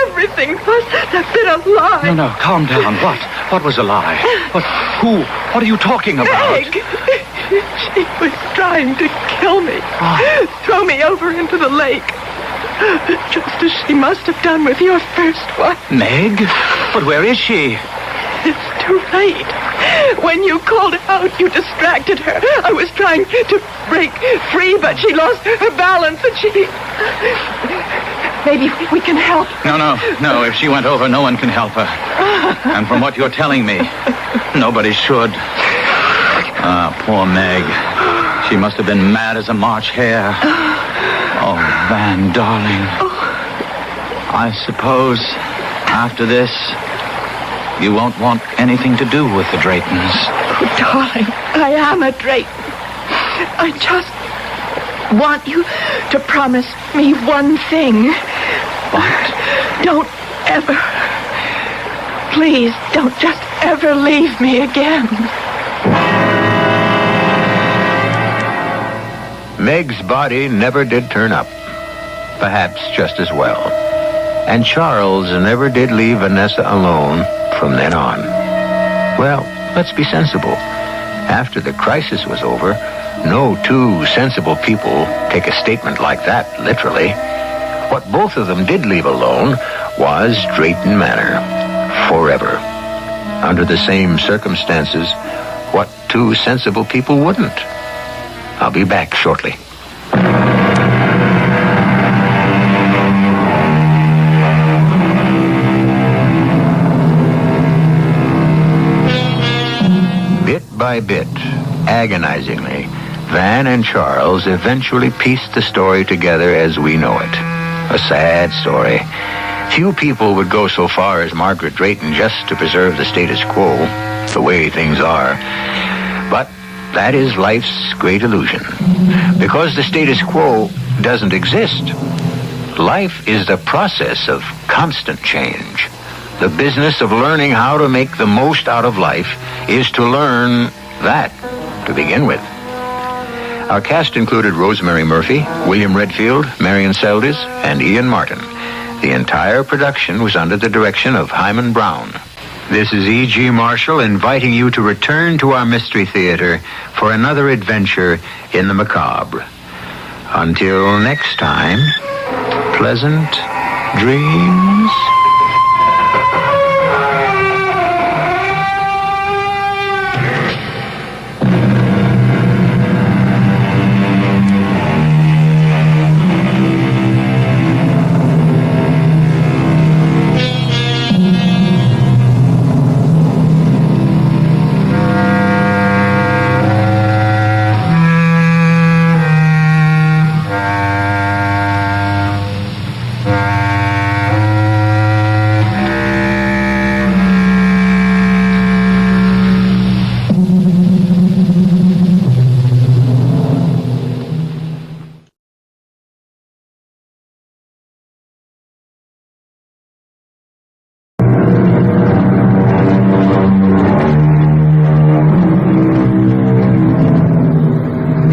Everything must have been a lie. No, calm down. What was a lie? What are you talking about? Meg! She was trying to kill me. Throw me over into the lake. Just as she must have done with your first wife. Meg? But where is she? It's too late. When you called out, you distracted her. I was trying to break free, but she lost her balance and she... Maybe we can help. No. If she went over, no one can help her. And from what you're telling me, nobody should. Poor Meg. She must have been mad as a March hare. Oh, Van, darling. I suppose after this, you won't want anything to do with the Draytons. Oh, darling, I am a Drayton. I just want you to promise me one thing. What? Don't ever, please, don't just ever leave me again. Meg's body never did turn up. Perhaps just as well. And Charles never did leave Vanessa alone from then on. Well, let's be sensible. After the crisis was over, no two sensible people take a statement like that literally. What both of them did leave alone was Drayton Manor. Forever. Under the same circumstances, what two sensible people wouldn't? I'll be back shortly. Bit by bit, agonizingly, Van and Charles eventually pieced the story together as we know it. A sad story. Few people would go so far as Margaret Drayton just to preserve the status quo, the way things are. But that is life's great illusion. Because the status quo doesn't exist. Life is the process of constant change. The business of learning how to make the most out of life is to learn that to begin with. Our cast included Rosemary Murphy, William Redfield, Marion Seldes, and Ian Martin. The entire production was under the direction of Hyman Brown. This is E.G. Marshall inviting you to return to our Mystery Theater for another adventure in the macabre. Until next time, pleasant dreams.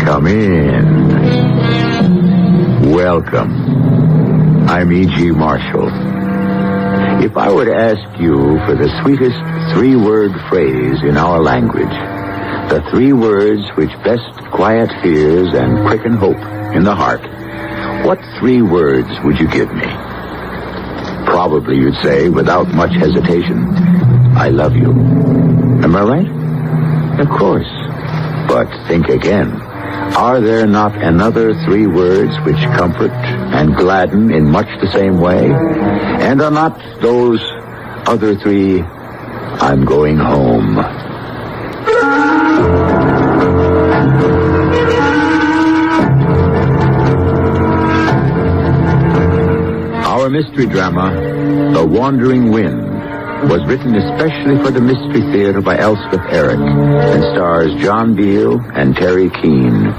Come in. Welcome. I'm E.G. Marshall. If I were to ask you for the sweetest three-word phrase in our language, the three words which best quiet fears and quicken hope in the heart, what three words would you give me? Probably you'd say, without much hesitation, I love you. Am I right? Of course. But think again. Are there not another three words which comfort and gladden in much the same way? And are not those other three, I'm going home? Our mystery drama, The Wandering Wind, was written especially for the Mystery Theater by Elspeth Eric and stars John Beale and Terry Keane.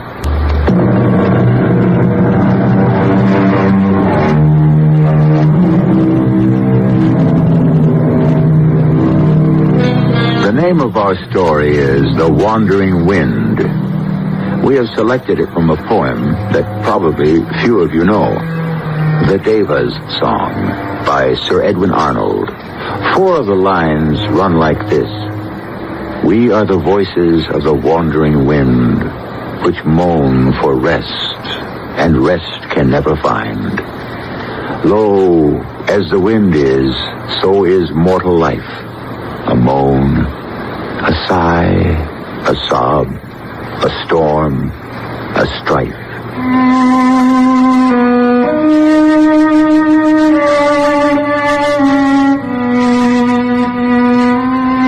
The name of our story is The Wandering Wind. We have selected it from a poem that probably few of you know, The Devas Song by Sir Edwin Arnold. Four of the lines run like this. We are the voices of the wandering wind, which moan for rest, and rest can never find. Lo, as the wind is, so is mortal life. A moan, a sigh, a sob, a storm, a strife.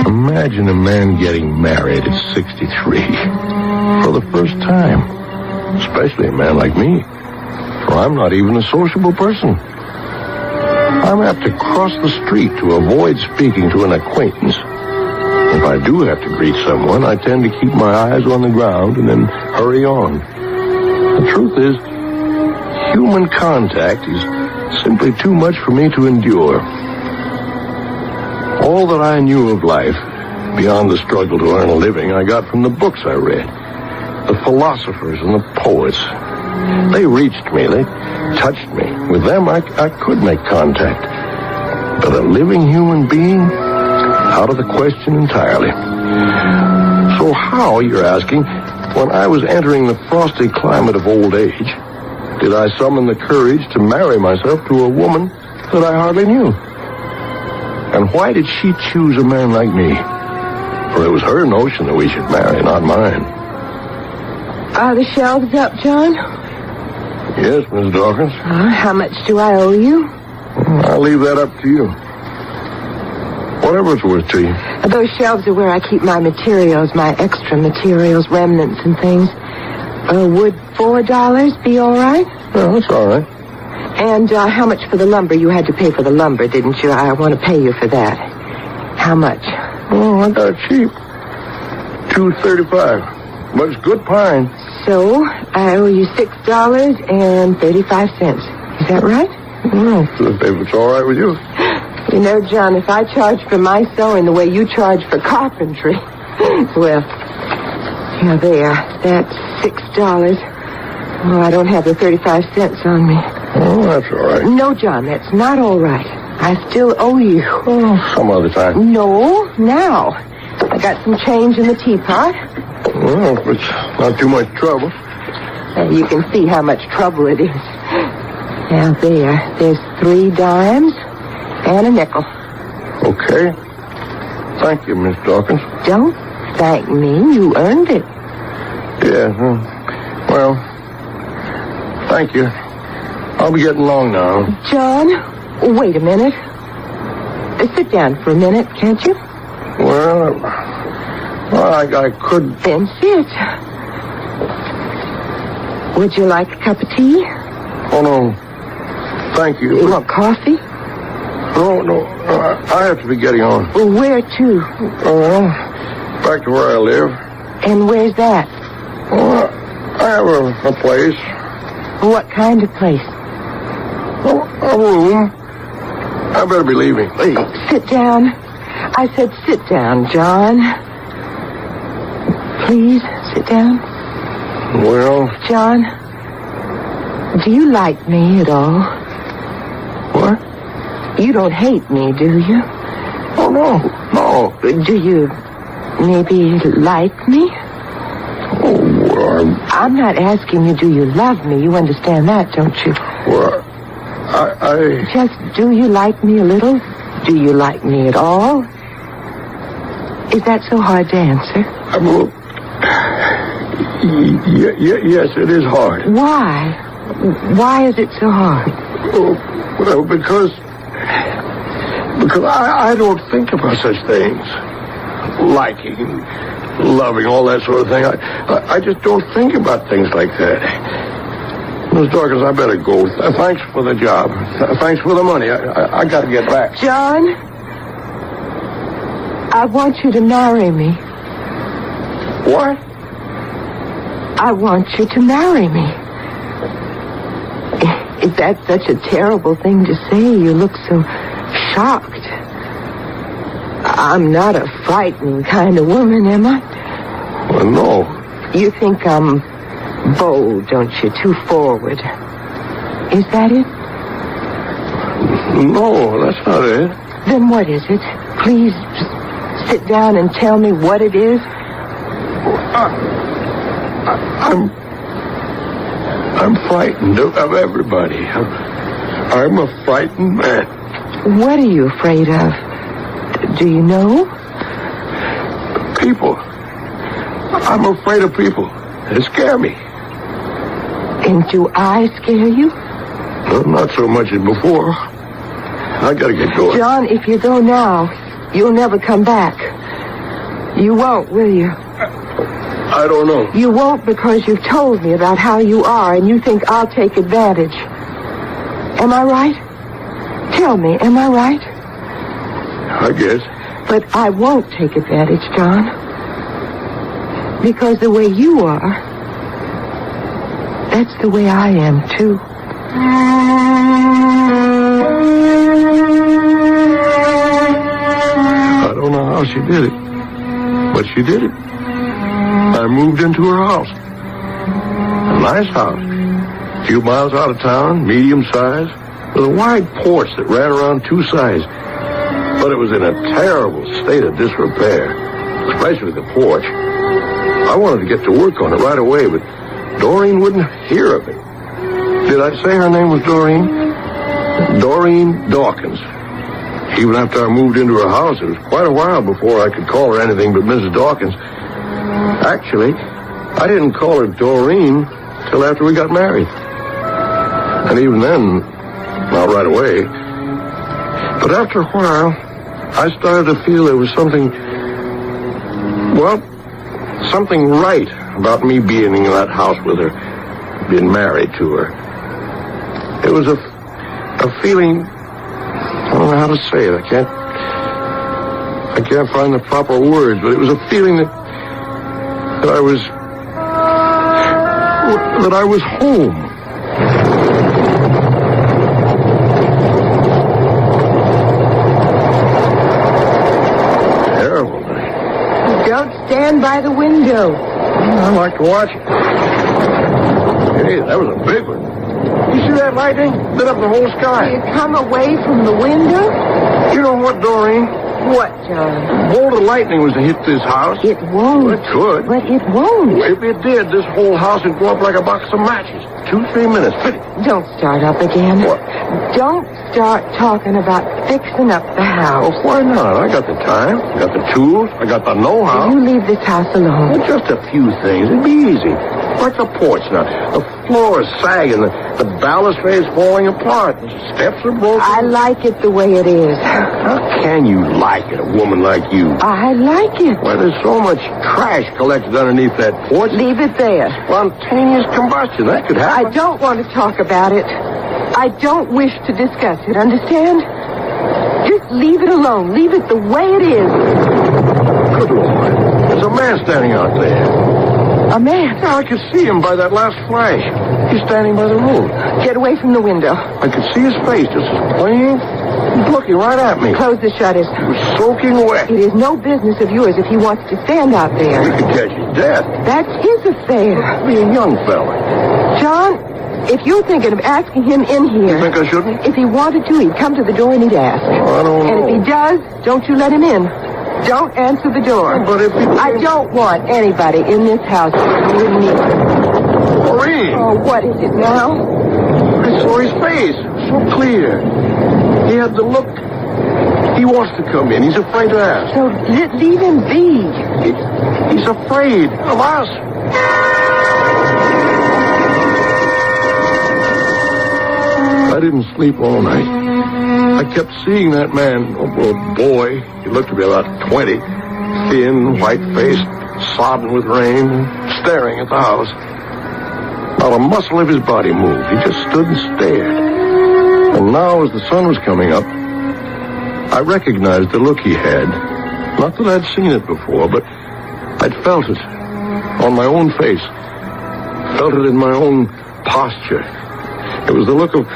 Imagine a man getting married at 63 for the first time, especially a man like me, for I'm not even a sociable person. I'm apt to cross the street to avoid speaking to an acquaintance. If I do have to greet someone, I tend to keep my eyes on the ground and then hurry on. The truth is, human contact is simply too much for me to endure. All that I knew of life, beyond the struggle to earn a living, I got from the books I read. The philosophers and the poets. They reached me. They touched me. With them, I could make contact. But a living human being? Out of the question entirely. So how, you're asking, when I was entering the frosty climate of old age, did I summon the courage to marry myself to a woman that I hardly knew? And why did she choose a man like me? For it was her notion that we should marry, not mine. Are the shelves up, John? Yes, Miss Dawkins. How much do I owe you? I'll leave that up to you. Whatever it's worth to you. Those shelves are where I keep my materials, my extra materials, remnants and things. Would $4 be all right? Yeah, that's all right. And how much for the lumber? You had to pay for the lumber, didn't you? I want to pay you for that. How much? Oh, I got it cheap. $2.35. But it's good pine. So, I owe you $6.35. Is that right? Well, if it's all right with you. You know, John, if I charge for my sewing the way you charge for carpentry, well, yeah, there. That's $6. Oh, I don't have the 35 cents on me. Oh, that's all right. No, John, that's not all right. I still owe you. Oh, some other time. No, now. I got some change in the teapot. Well, if it's not too much trouble. You can see how much trouble it is. Now, there's 3 dimes and a nickel. Okay. Thank you, Miss Dawkins. Don't thank me. You earned it. Yeah, well, thank you. I'll be getting along now. John, wait a minute. Sit down for a minute, can't you? Well, I could... Then sit. Would you like a cup of tea? Oh, no. Thank you. You want coffee? No. I have to be getting on. Well, where to? Well, back to where I live. And where's that? Well, I have a place. What kind of place? Oh, a room. I better be leaving. Sit down. I said sit down, John. Please, sit down. Well... John, do you like me at all? What? You don't hate me, do you? Oh, no. Do you maybe like me? Oh, well, I'm not asking you, do you love me? You understand that, don't you? Well, I... Just, do you like me a little? Do you like me at all? Is that so hard to answer? Yes, it is hard. Why? Why is it so hard? Oh, well, because I don't think about such things. Liking, loving, all that sort of thing. I just don't think about things like that. Miss Dawkins, I better go. Thanks for the job. Thanks for the money. I got to get back. John, I want you to marry me. What? I want you to marry me. If that's such a terrible thing to say, you look so shocked. I'm not a frightening kind of woman, am I? Well, no. You think I'm bold, don't you? Too forward. Is that it? No, that's not it. Then what is it? Please sit down and tell me what it is. I'm frightened of everybody. I'm a frightened man. What are you afraid of? Do you know? People. I'm afraid of people. They scare me. And do I scare you? Well, not so much as before. I gotta get going. John, if you go now, you'll never come back. You won't, will you? I don't know. You won't because you've told me about how you are and you think I'll take advantage. Am I right? Tell me, am I right? I guess. But I won't take advantage, John. Because the way you are, that's the way I am, too. I don't know how she did it, but she did it. I moved into her house. A nice house. A few miles out of town, medium size, with a wide porch that ran around 2 sides. But it was in a terrible state of disrepair, especially the porch. I wanted to get to work on it right away, but Doreen wouldn't hear of it. Did I say her name was Doreen? Doreen Dawkins. Even after I moved into her house, it was quite a while before I could call her anything but Mrs. Dawkins. Actually, I didn't call her Doreen till after we got married. And even then, not right away. But after a while, I started to feel there was something right about me being in that house with her, being married to her. It was a feeling, I don't know how to say it. I can't find the proper words, but it was a feeling that that I was home. Terrible night. Don't stand by the window. I like to watch it. Hey, that was a big one. You see that lightning? Lit up the whole sky. You come away from the window? You know what, Doreen? What, John? Bolt of lightning was to hit this house. It won't. It could. But it won't. If it did, this whole house would go up like a box of matches. 2-3 minutes. Fit it. Don't start up again. What? Don't start talking about fixing up the house. Well, why not? I got the time. I got the tools. I got the know-how. You leave this house alone. Well, just a few things. It'd be easy. Like the porch now. The floor is sagging. The balustrade is falling apart. The steps are broken. I like it the way it is. How can you like it, a woman like you? I like it. Why, there's so much trash collected underneath that porch. Leave it there. Spontaneous combustion. That could happen. I don't want to talk about it. I don't wish to discuss it, understand? Just leave it alone. Leave it the way it is. Good Lord. There's a man standing out there. A man? Yeah, I could see him by that last flash. He's standing by the road. Get away from the window. I could see his face just as plain. He's looking right at me. Close the shutters. He was soaking wet. It is no business of yours if he wants to stand out there. We could catch his death. That's his affair. Be a young fella. John, if you're thinking of asking him in here... You think I shouldn't? If he wanted to, he'd come to the door and he'd ask. Oh, I don't know. And if he does, don't you let him in. Don't answer the door. But if he... I don't want anybody in this house with me. Maureen! Oh, what is it now? I saw his face. So clear. He had the look. He wants to come in. He's afraid to ask. So leave him be. He's afraid of us. I didn't sleep all night. I kept seeing that man, a boy. He looked to be about 20. Thin, white-faced, sodden with rain, staring at the house. Not a muscle of his body moved. He just stood and stared. And now, as the sun was coming up, I recognized the look he had. Not that I'd seen it before, but I'd felt it on my own face. Felt it in my own posture. It was the look of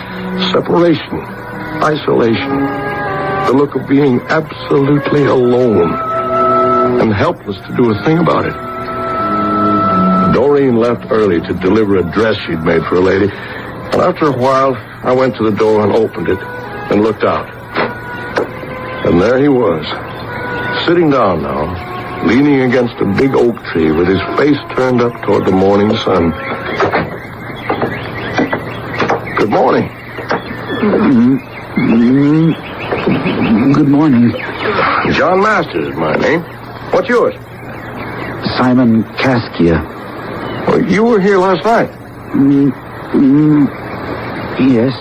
separation, isolation. The look of being absolutely alone and helpless to do a thing about it. Doreen left early to deliver a dress she'd made for a lady, and after a while, I went to the door and opened it and looked out. And there he was, sitting down now, leaning against a big oak tree with his face turned up toward the morning sun. Good morning. Good morning. John Masters is my name. What's yours? Simon Caskia. Well, you were here last night. Yes.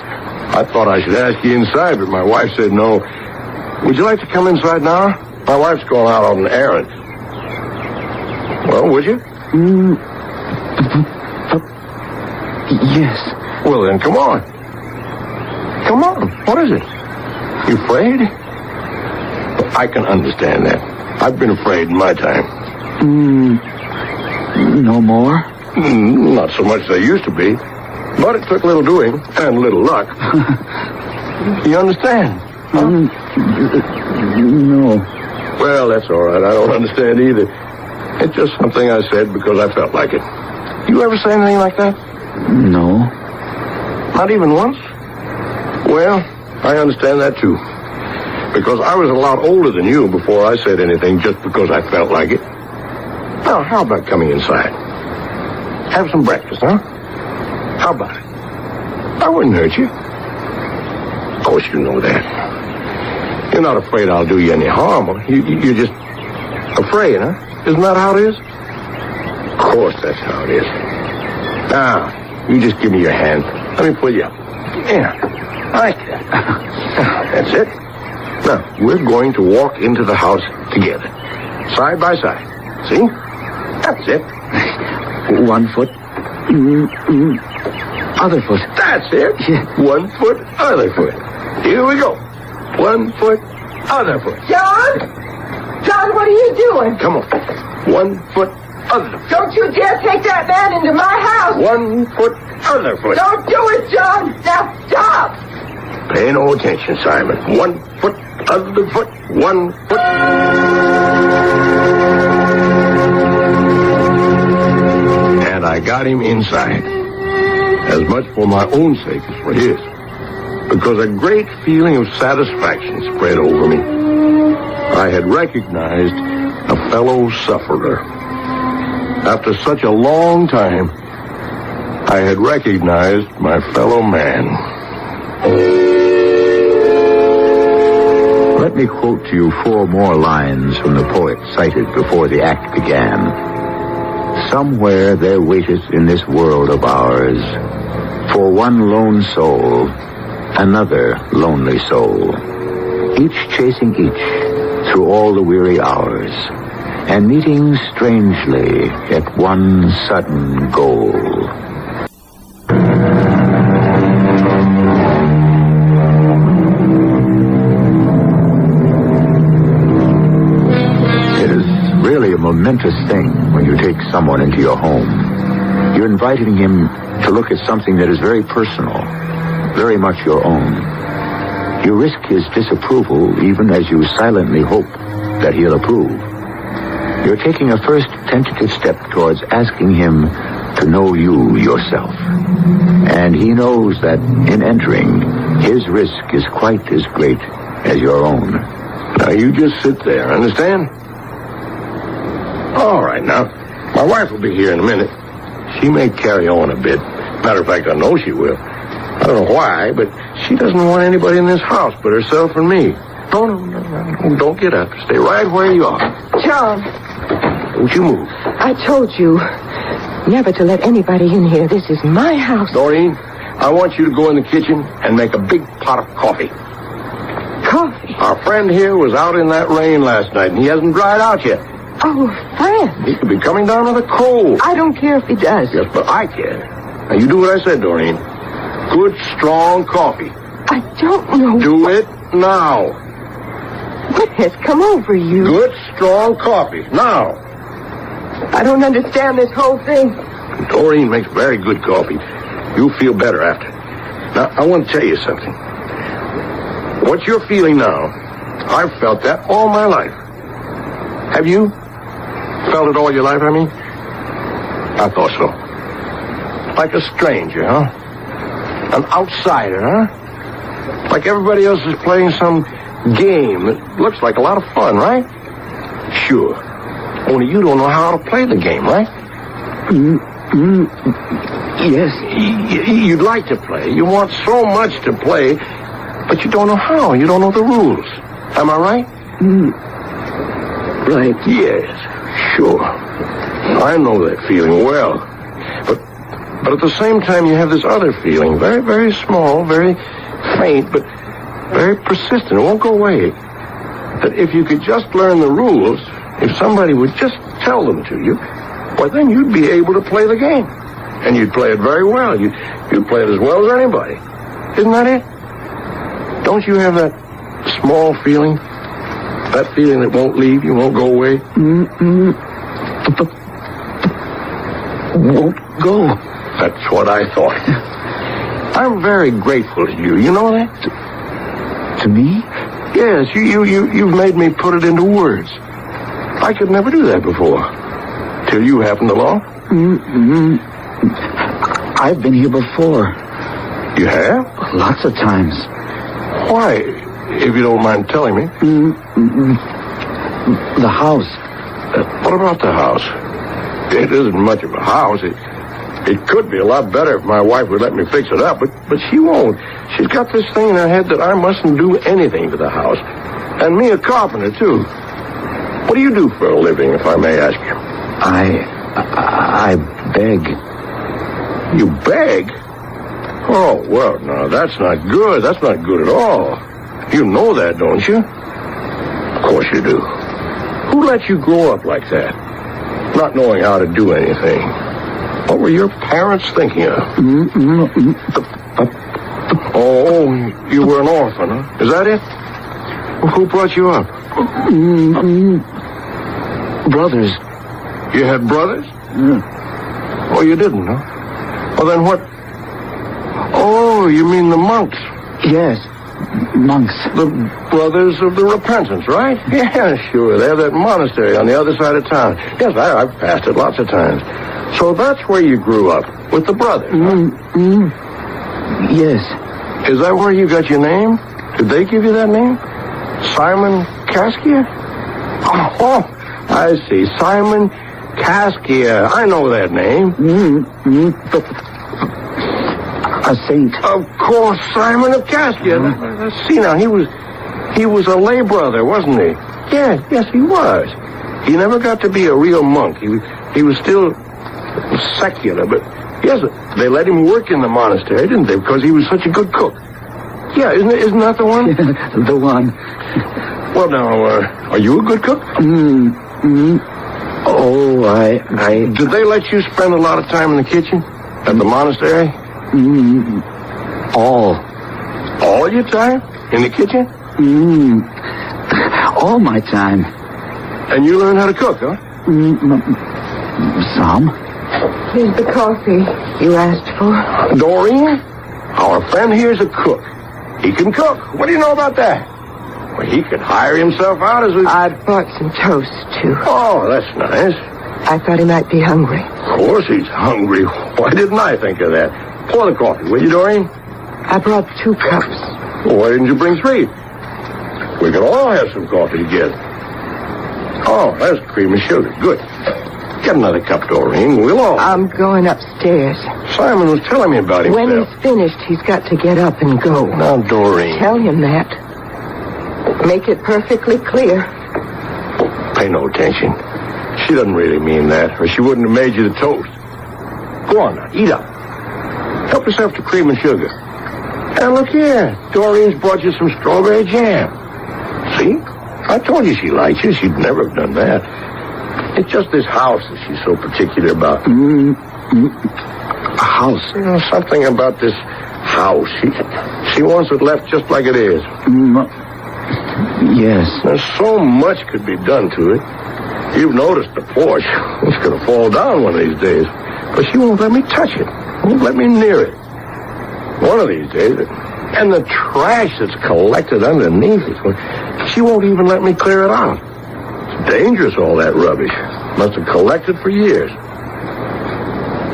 I thought I should ask you inside, but my wife said no. Would you like to come inside now? My wife's going out on an errand. Well, would you? Yes. Well, then, come on. Come on. What is it? You afraid? I can understand that. I've been afraid in my time. No more? Not so much as I used to be. But it took little doing and little luck. You understand? No. Well, that's all right. I don't understand either. It's just something I said because I felt like it. You ever say anything like that? No. Not even once? Well, I understand that too. Because I was a lot older than you before I said anything just because I felt like it. Now, how about coming inside? Have some breakfast, huh? How about it? I wouldn't hurt you. Of course you know that. You're not afraid I'll do you any harm. You're just afraid, huh? Isn't that how it is? Of course that's how it is. Now, you just give me your hand. Let me pull you up. Yeah, like that. That's it. Now, we're going to walk into the house together. Side by side. See? That's it. 1 foot. Other foot. That's it. 1 foot, other foot. Here we go. 1 foot, other foot. John? John, what are you doing? Come on. 1 foot, other foot. Don't you dare take that man into my house! 1 foot, other foot. Don't do it, John! Now stop! Pay no attention, Simon. 1 foot, other foot, 1 foot. And I got him inside. As much for my own sake as for his. Because a great feeling of satisfaction spread over me. I had recognized a fellow sufferer. After such a long time, I had recognized my fellow man. Let me quote to you 4 more lines from the poet cited before the act began. Somewhere there waiteth in this world of ours, for one lone soul, another lonely soul, each chasing each through all the weary hours, and meeting strangely at one sudden goal. It is really a momentous thing when you take someone into your home. You're inviting him to look at something that is very personal, very much your own. You risk his disapproval even as you silently hope that he'll approve. You're taking a first tentative step towards asking him to know you yourself. And he knows that in entering, his risk is quite as great as your own. Now you just sit there, understand? All right, now. My wife will be here in a minute. She may carry on a bit. Matter of fact, I know she will. I don't know why, but she doesn't want anybody in this house but herself and me. No, don't get up. Stay right where you are. John, Don't you move. I told you never to let anybody in here. This is my house. Doreen, I want you to go in the kitchen and make a big pot of coffee. Coffee? Our friend here was out in that rain last night, and he hasn't dried out yet. Oh, friend. He could be coming down with a cold. I don't care if he does. Yes, but I can. Now, you do what I said, Doreen. Good, strong coffee. I don't know. Do it now. What has come over you? Good, strong coffee. Now. I don't understand this whole thing. Doreen makes very good coffee. You'll feel better after. Now, I want to tell you something. What you're feeling now, I've felt that all my life. Have you? Felt it all your life, I mean? I thought so. Like a stranger, huh? An outsider, huh? Like everybody else is playing some game that looks like a lot of fun, right? Sure. Only you don't know how to play the game, right? Yes. You'd like to play. You want so much to play, but you don't know how. You don't know the rules. Am I right? Right. Yes, sure. I know that feeling well. But at the same time, you have this other feeling, very, very small, very faint, but very persistent. It won't go away. That if you could just learn the rules, if somebody would just tell them to you, well, then you'd be able to play the game. And you'd play it very well. You'd play it as well as anybody. Isn't that it? Don't you have that small feeling? That feeling that won't leave you, won't go away? Won't go. That's what I thought. I'm very grateful to you. You know that? To me? Yes, you've made me put it into words. I could never do that before. Till you happened along. I've been here before. You have? Lots of times. Why, if you don't mind telling me? The house. What about the house? It isn't much of a house. It could be a lot better if my wife would let me fix it up, but she won't. She's got this thing in her head that I mustn't do anything to the house. And me a carpenter, too. What do you do for a living, if I may ask you? I beg. You beg? Oh, well, no, that's not good. That's not good at all. You know that, don't you? Of course you do. Who let you grow up like that? Not knowing how to do anything. What were your parents thinking of? Oh, you were an orphan, huh? Is that it? Who brought you up? Brothers. You had brothers? Oh, you didn't, huh? Well, then what? Oh, you mean the monks? Yes, monks. The Brothers of the Repentance, right? Yeah, sure. They have that monastery on the other side of town. Yes, I've passed it lots of times. So that's where you grew up, with the brothers? Yes. Is that where you got your name? Did they give you that name? Simon Caskia? Oh, I see. Simon Caskia. I know that name. A saint. Of course, Simon of Caskia. See now, he was a lay brother, wasn't he? Yes, he was. He never got to be a real monk. He was still secular, but yes, they let him work in the monastery, didn't they? Because he was such a good cook. Yeah, isn't that the one? The one. Well, now, are you a good cook? Oh, I... Did they let you spend a lot of time in the kitchen at the monastery? All your time in the kitchen? All my time. And you learned how to cook, huh? Some. Here's the coffee you asked for. Doreen, our friend here's a cook. He can cook. What do you know about that? Well, he could hire himself out as a... I bought some toast, too. Oh, that's nice. I thought he might be hungry. Of course he's hungry. Why didn't I think of that? Pour the coffee, will you, Doreen? I brought 2 cups. Well, why didn't you bring 3? We could all have some coffee together. Oh, that's cream and sugar. Good. Get another cup, Doreen. We'll all... I'm going upstairs. Simon was telling me about himself. When he's finished, he's got to get up and go. Now, Doreen. Tell him that. Make it perfectly clear. Pay no attention. She doesn't really mean that, or she wouldn't have made you the toast. Go on now, eat up. Help yourself to cream and sugar. And look here, Doreen's brought you some strawberry jam. See? I told you she likes you. She'd never have done that. It's just this house that she's so particular about. A house? You know, something about this house. She wants it left just like it is. Yes. There's so much could be done to it. You've noticed the porch. It's going to fall down one of these days. But she won't let me touch it. Won't let me near it. One of these days. And the trash that's collected underneath it. She won't even let me clear it out. It's dangerous, all that rubbish. Must have collected for years.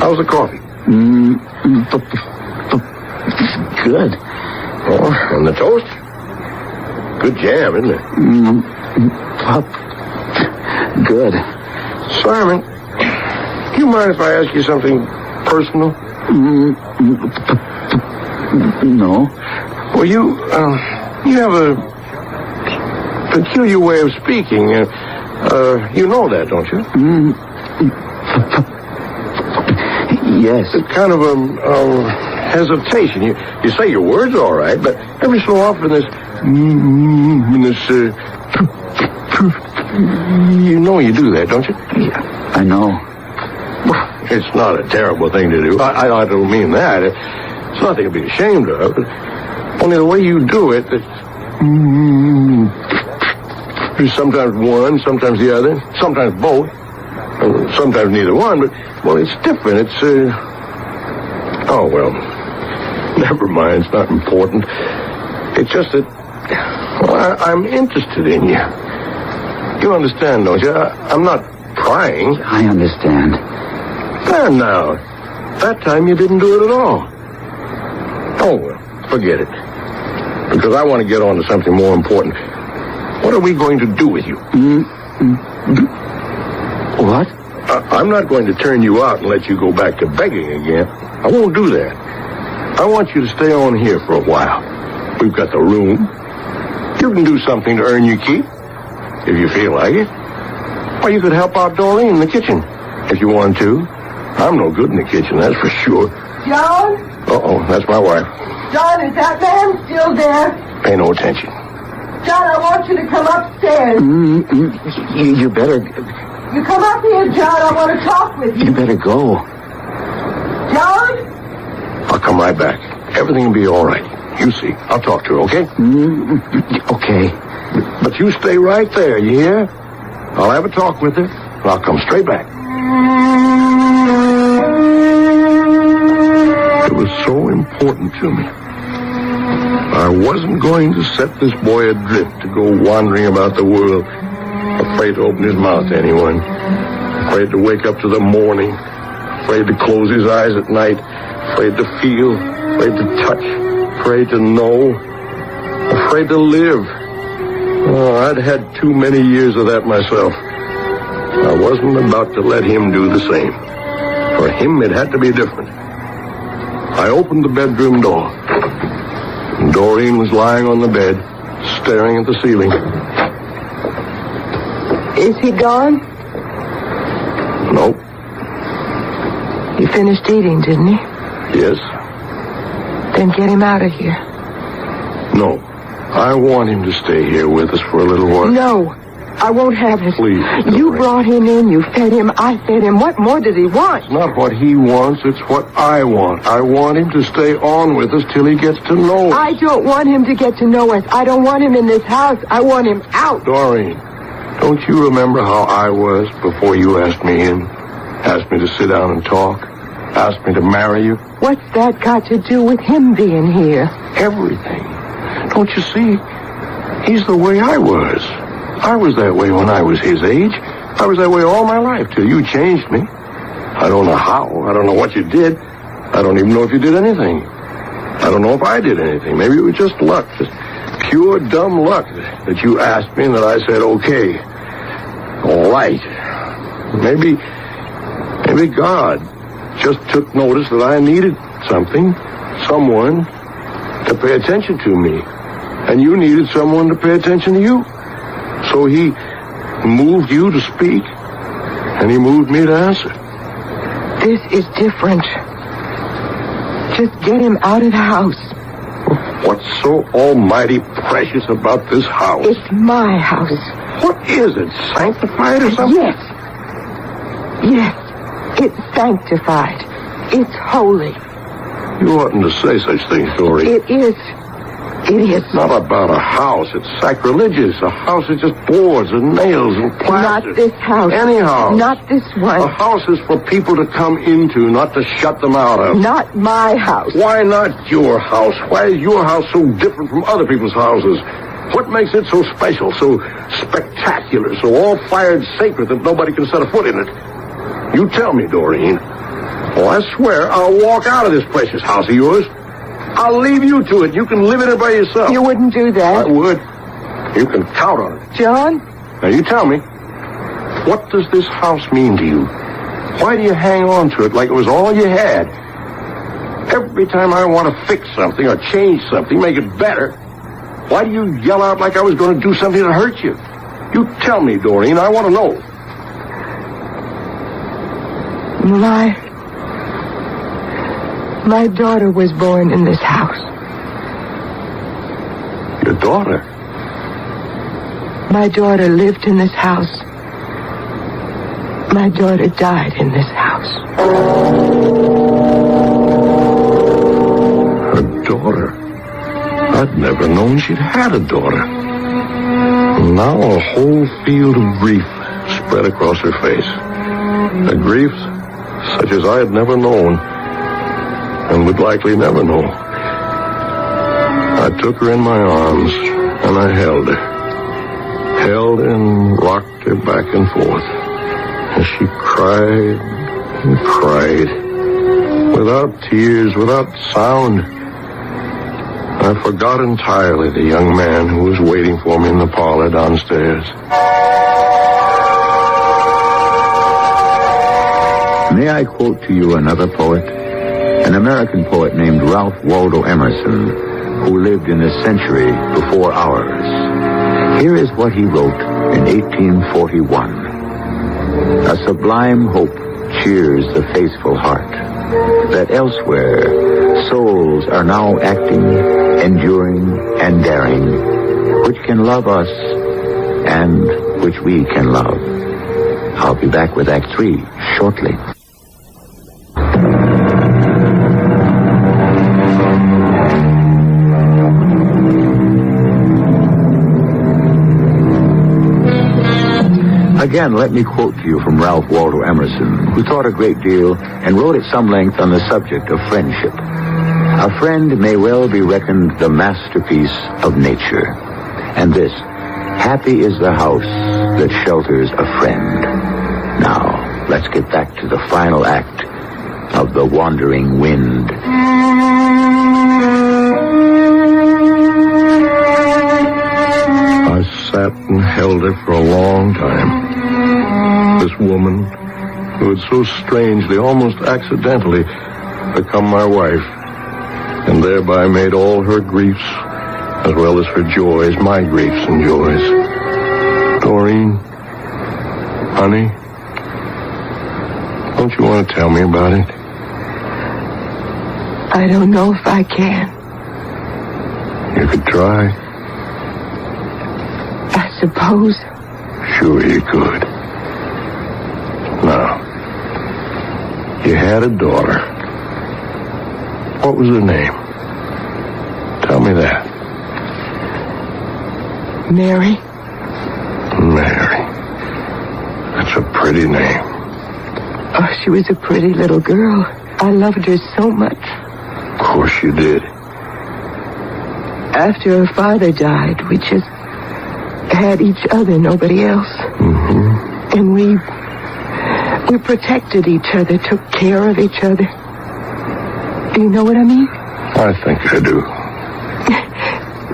How's the coffee? Good. Oh, and the toast? Good jam, isn't it? Good. Simon, do you mind if I ask you something personal? No. Well, you have a peculiar way of speaking. You know that, don't you? Yes. It's kind of a hesitation. You say your words all right, but every so often you know you do that, don't you? Yeah, I know. Well, it's not a terrible thing to do. I don't mean that. It's nothing to be ashamed of. Only the way you do it, there's sometimes one, sometimes the other, sometimes both, sometimes neither one, but, well, it's different. It's, oh, well, never mind. It's not important. It's just that, well, I'm interested in you. You understand, don't you? I'm not prying. I understand. And now, that time you didn't do it at all. Oh, well, forget it. Because I want to get on to something more important. What are we going to do with you? What? I'm not going to turn you out and let you go back to begging again. I won't do that. I want you to stay on here for a while. We've got the room. You can do something to earn your keep, if you feel like it. Or you could help out Doreen in the kitchen, if you want to. I'm no good in the kitchen, that's for sure. John? Uh-oh, that's my wife. John, is that man still there? Pay no attention. John, I want you to come upstairs. You better... You come up here, John. I want to talk with you. You better go. John? I'll come right back. Everything will be all right. You see. I'll talk to her, okay? Okay. But you stay right there, you hear? I'll have a talk with her, and I'll come straight back. It was so important to me. I wasn't going to set this boy adrift to go wandering about the world, afraid to open his mouth to anyone, afraid to wake up to the morning, afraid to close his eyes at night, afraid to feel, afraid to touch, afraid to know, afraid to live. Oh, I'd had too many years of that myself. I wasn't about to let him do the same. For him, it had to be different. I opened the bedroom door. Doreen was lying on the bed, staring at the ceiling. Is he gone? Nope. He finished eating, didn't he? Yes. Then get him out of here. No. I want him to stay here with us for a little while. No. I won't have it. Please. You brought him in, you fed him, I fed him. What more does he want? It's not what he wants, it's what I want. I want him to stay on with us till he gets to know us. I don't want him to get to know us. I don't want him in this house. I want him out. Doreen, don't you remember how I was before you asked me in? Asked me to sit down and talk? Asked me to marry you? What's that got to do with him being here? Everything. Don't you see? He's the way I was. I was that way when I was his age. I was that way all my life till you changed me. I don't know how. I don't know what you did. I don't even know if you did anything. I don't know if I did anything. Maybe it was just luck. Just pure dumb luck that you asked me and that I said, okay. All right. Maybe God just took notice that I needed something, someone to pay attention to me. And you needed someone to pay attention to you. So he moved you to speak, and he moved me to answer. This is different. Just get him out of the house. What's so almighty precious about this house? It's my house. What is it, sanctified or something? Yes. Yes, it's sanctified. It's holy. You oughtn't to say such things, Dory. It is. It is. It's not about a house. It's sacrilegious. A house is just boards and nails and plaster. Not this house. Any house. Not this one. A house is for people to come into, not to shut them out of. Not my house. Why not your house? Why is your house so different from other people's houses? What makes it so special, so spectacular, so all-fired sacred that nobody can set a foot in it? You tell me, Doreen. Oh, I swear I'll walk out of this precious house of yours. I'll leave you to it. You can live in it by yourself. You wouldn't do that. I would. You can count on it. John? Now, you tell me, what does this house mean to you? Why do you hang on to it like it was all you had? Every time I want to fix something or change something, make it better, why do you yell out like I was going to do something to hurt you? You tell me, Doreen. I want to know. My daughter was born in this house. Your daughter? My daughter lived in this house. My daughter died in this house. Her daughter? I'd never known she'd had a daughter. And now a whole field of grief spread across her face. A grief such as I had never known. And would likely never know. I took her in my arms, and I held her. Held and rocked her back and forth. And she cried and cried. Without tears, without sound. I forgot entirely the young man who was waiting for me in the parlor downstairs. May I quote to you another poet? An American poet named Ralph Waldo Emerson, who lived in a century before ours. Here is what he wrote in 1841. A sublime hope cheers the faithful heart, that elsewhere souls are now acting, enduring, and daring, which can love us and which we can love. I'll be back with Act 3 shortly. again, let me quote to you from Ralph Waldo Emerson, who thought a great deal and wrote at some length on the subject of friendship. A friend may well be reckoned the masterpiece of nature. And this, happy is the house that shelters a friend. Now, let's get back to the final act of The Wandering Wind. I sat and held her for a long time. This woman, who had so strangely, almost accidentally, become my wife, and thereby made all her griefs, as well as her joys, my griefs and joys. Doreen, honey, don't you want to tell me about it? I don't know if I can. You could try. I suppose. Sure you could. Now, you had a daughter. What was her name? Tell me that. Mary. Mary. That's a pretty name. Oh, she was a pretty little girl. I loved her so much. Of course you did. After her father died, we just had each other, nobody else. Mm-hmm. And we protected each other, took care of each other. Do you know what I mean? I think I do.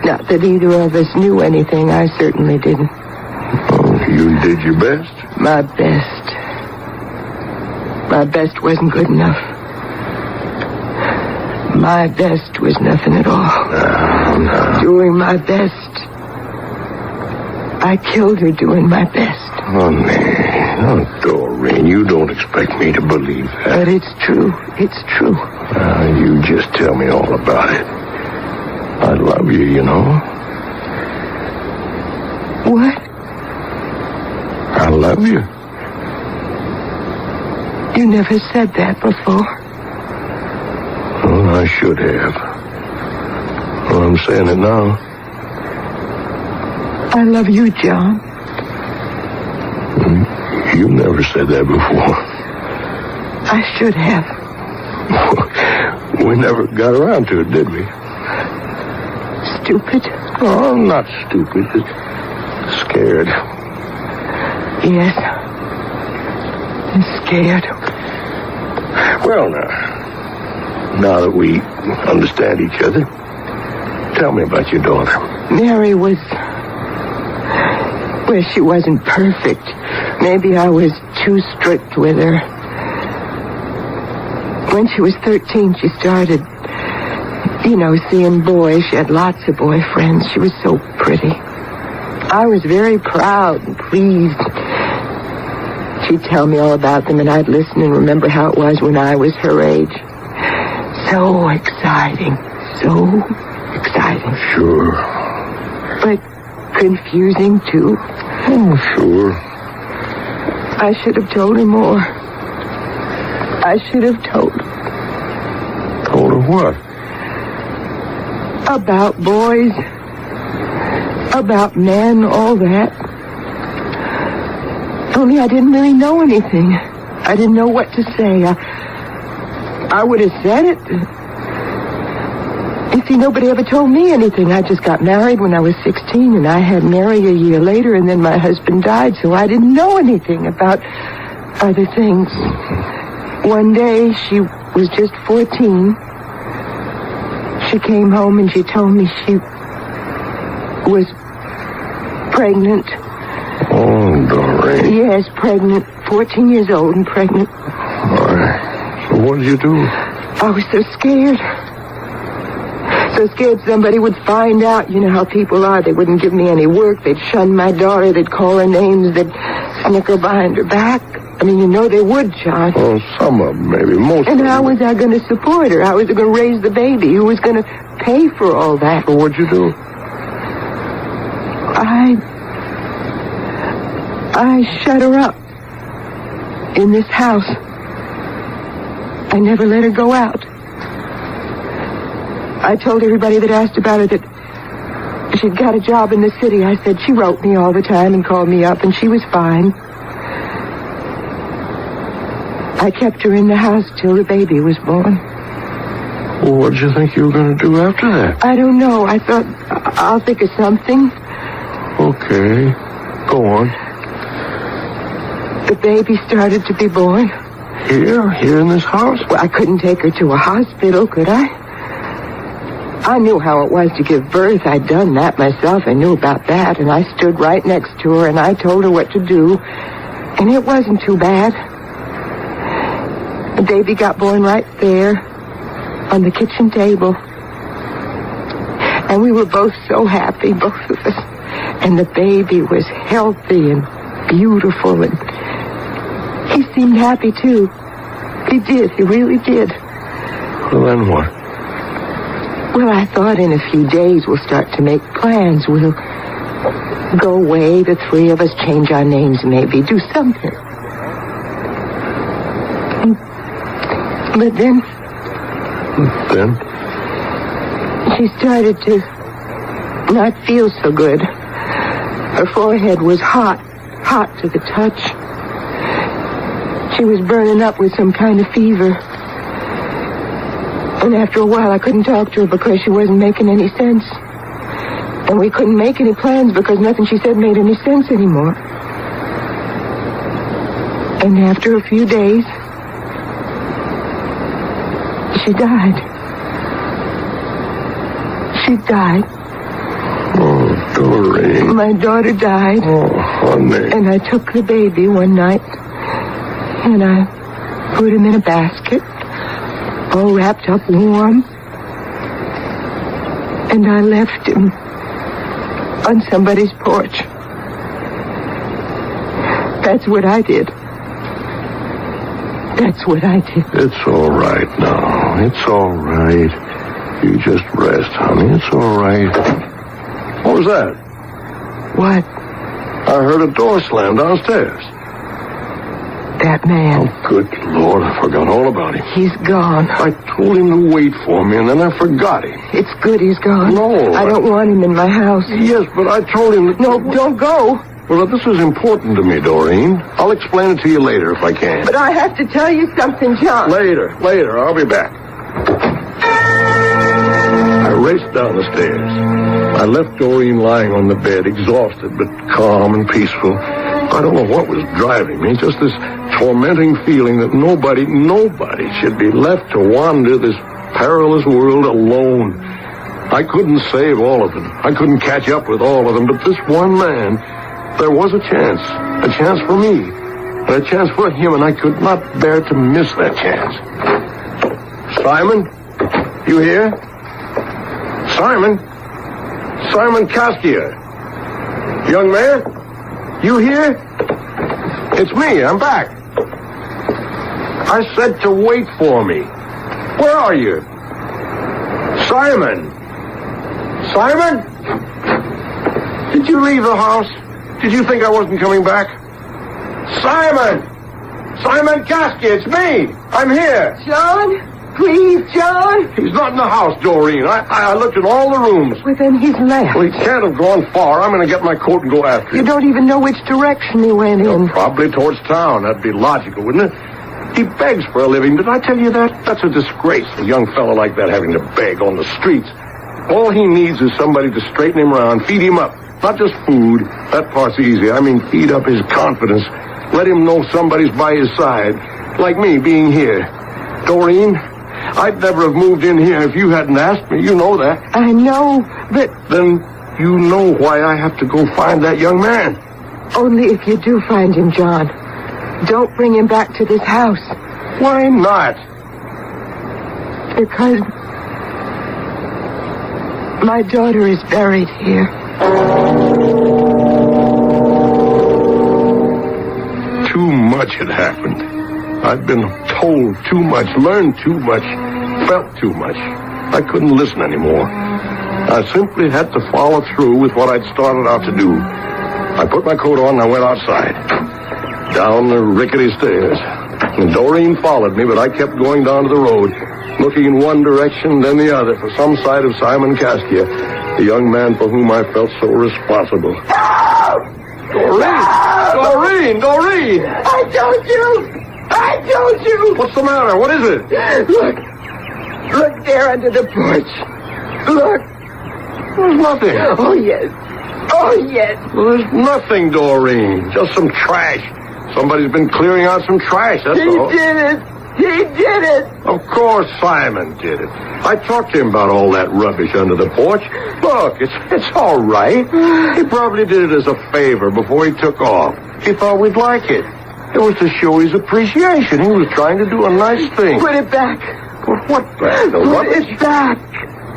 Not that either of us knew anything. I certainly didn't. Oh, you did your best? My best. My best wasn't good enough. My best was nothing at all. No. Doing my best. I killed her doing my best. Honey, oh, Doreen, you don't expect me to believe that. But it's true. It's true. You just tell me all about it. I love you, you know. What? I love you. You never said that before. Well, I should have. Well, I'm saying it now. I love you, John. You never said that before. I should have. We never got around to it, did we? Stupid? Oh, I'm not stupid. Just scared. Yes. I'm scared. Well, now that we understand each other, tell me about your daughter. Mary was... Well, she wasn't perfect. Maybe I was too strict with her. When she was 13, she started, seeing boys. She had lots of boyfriends. She was so pretty. I was very proud and pleased. She'd tell me all about them, and I'd listen and remember how it was when I was her age. So exciting. So exciting. Sure. But confusing, too. Oh, sure. I should have told her more. I should have told her. Told her what? About boys. About men, all that. Only I didn't really know anything. I didn't know what to say. I would have said it. You see, nobody ever told me anything. I just got married when I was 16, and I had Mary a year later, and then my husband died, so I didn't know anything about other things. One day, she was just 14. She came home and she told me she was pregnant. Oh, Doreen. Yes, pregnant. 14 years old and pregnant. Why? So what did you do? I was so scared. So scared somebody would find out. You know how people are. They wouldn't give me any work. They'd shun my daughter. They'd call her names. They'd snicker behind her back. I mean, they would, John. Oh, some of them, maybe. Most And of how them. was I going to support her? How was I going to raise the baby? Who was going to pay for all that? So what'd you do? I shut her up in this house. I never let her go out. I told everybody that asked about her that she'd got a job in the city. I said she wrote me all the time and called me up, and she was fine. I kept her in the house till the baby was born. Well, what did you think you were going to do after that? I don't know. I thought I'll think of something. Okay. Go on. The baby started to be born. Here? Here in this house? Well, I couldn't take her to a hospital, could I? I knew how it was to give birth. I'd done that myself. I knew about that. And I stood right next to her, and I told her what to do. And it wasn't too bad. The baby got born right there on the kitchen table. And we were both so happy, both of us. And the baby was healthy and beautiful, and he seemed happy, too. He did. He really did. Well, then what? Well, I thought in a few days we'll start to make plans. We'll go away, the three of us, change our names maybe, do something. But then... Then? She started to not feel so good. Her forehead was hot to the touch. She was burning up with some kind of fever. And after a while, I couldn't talk to her because she wasn't making any sense. And we couldn't make any plans because nothing she said made any sense anymore. And after a few days, she died. She died. Oh, Doreen. My daughter died. Oh, honey. And I took the baby one night, and I put him in a basket, all wrapped up warm, and I left him on somebody's porch. That's what I did. That's what I did. It's all right now. It's all right. You just rest, honey. It's all right. What was that? What? I heard a door slam downstairs. That man. Oh, good Lord, I forgot all about him. He's gone. I told him to wait for me, and then I forgot him. It's good he's gone. No. I don't want him in my house. Yes, but I told him that... No, don't go. Well, this is important to me, Doreen. I'll explain it to you later if I can. But I have to tell you something, John. Later. I'll be back. I raced down the stairs. I left Doreen lying on the bed, exhausted but calm and peaceful. I don't know what was driving me, just this tormenting feeling that nobody should be left to wander this perilous world alone. I couldn't save all of them. I couldn't catch up with all of them, but this one man, there was a chance for me, and a chance for him, and I could not bear to miss that chance. Simon, you here? Simon Kaskia. Young man, you here? It's me, I'm back. I said to wait for me. Where are you? Simon? Did you leave the house? Did you think I wasn't coming back? Simon Kaskia, it's me. I'm here. John? Please, John. He's not in the house, Doreen. I looked in all the rooms. Well, then he's left. Well, he can't have gone far. I'm going to get my coat and go after him. You don't even know which direction he went in. Probably towards town. That'd be logical, wouldn't it? He begs for a living. Did I tell you that? That's a disgrace, a young fellow like that having to beg on the streets. All he needs is somebody to straighten him around, feed him up. Not just food. That part's easy. I mean, feed up his confidence. Let him know somebody's by his side. Like me being here. Doreen, I'd never have moved in here if you hadn't asked me. You know that. I know, but... Then you know why I have to go find that young man. Only if you do find him, John. Don't bring him back to this house. Why not? Because my daughter is buried here. Too much had happened. I'd been told too much, learned too much, felt too much. I couldn't listen anymore. I simply had to follow through with what I'd started out to do. I put my coat on and I went outside. Down the rickety stairs. And Doreen followed me, but I kept going down to the road, looking in one direction, then the other, for some sight of Simon Kaskia, the young man for whom I felt so responsible. Doreen! I told you! I told you! What's the matter? What is it? Look there under the porch. Look. There's nothing. Oh, yes. Oh, yes. Well, there's nothing, Doreen. Just some trash. Somebody's been clearing out some trash, that's all. He did it. He did it. Of course Simon did it. I talked to him about all that rubbish under the porch. Look, it's all right. He probably did it as a favor before he took off. He thought we'd like it. It was to show his appreciation. He was trying to do a nice thing. Put it back. Put what back? Put it back.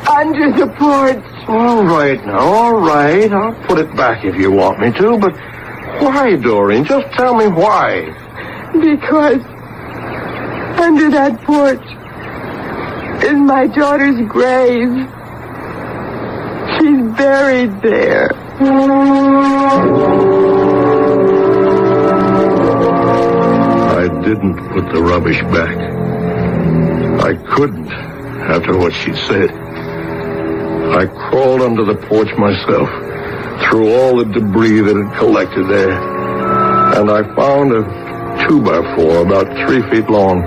Under the porch. All right now, all right. I'll put it back if you want me to, but why, Doreen? Just tell me why. Because under that porch is my daughter's grave. She's buried there. I didn't put the rubbish back. I couldn't, after what she'd said. I crawled under the porch myself, through all the debris that had collected there, and I found a 2x4 about 3 feet long,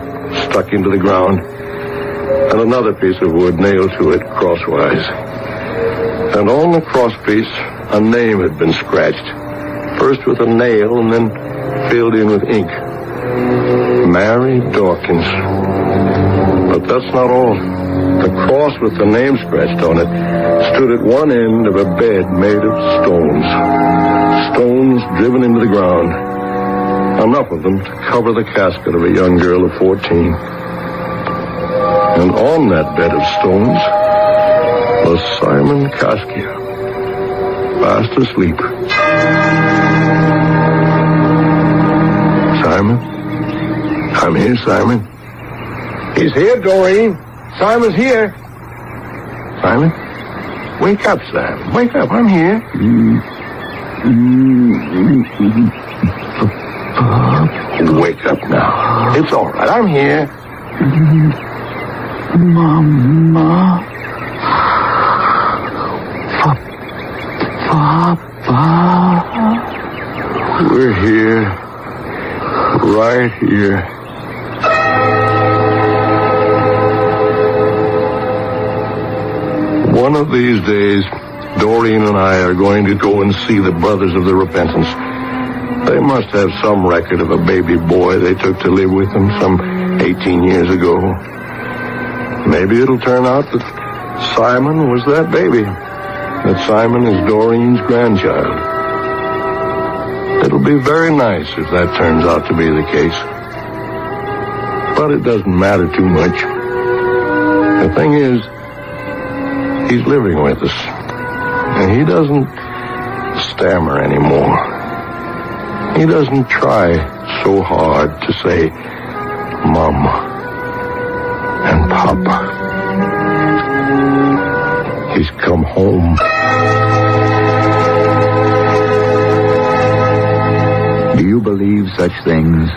stuck into the ground, and another piece of wood nailed to it crosswise. And on the crosspiece, a name had been scratched, first with a nail and then filled in with ink. Mary Dawkins. But that's not all. The cross with the name scratched on it stood at one end of a bed made of stones. Stones driven into the ground. Enough of them to cover the casket of a young girl of 14. And on that bed of stones was Simon Kaskia, fast asleep. Simon? I'm here, Simon. He's here, Doreen. Simon's here. Simon? Wake up, Simon. Wake up. I'm here. Wake up now. It's all right. I'm here. Mama. Papa. We're here. Right here. One of these days, Doreen and I are going to go and see the Brothers of the Repentance. They must have some record of a baby boy they took to live with them some 18 years ago. Maybe it'll turn out that Simon was that baby. That Simon is Doreen's grandchild. It'll be very nice if that turns out to be the case. But it doesn't matter too much. The thing is, he's living with us. And he doesn't stammer anymore. He doesn't try so hard to say Mama and Papa. He's come home. Do you believe such things?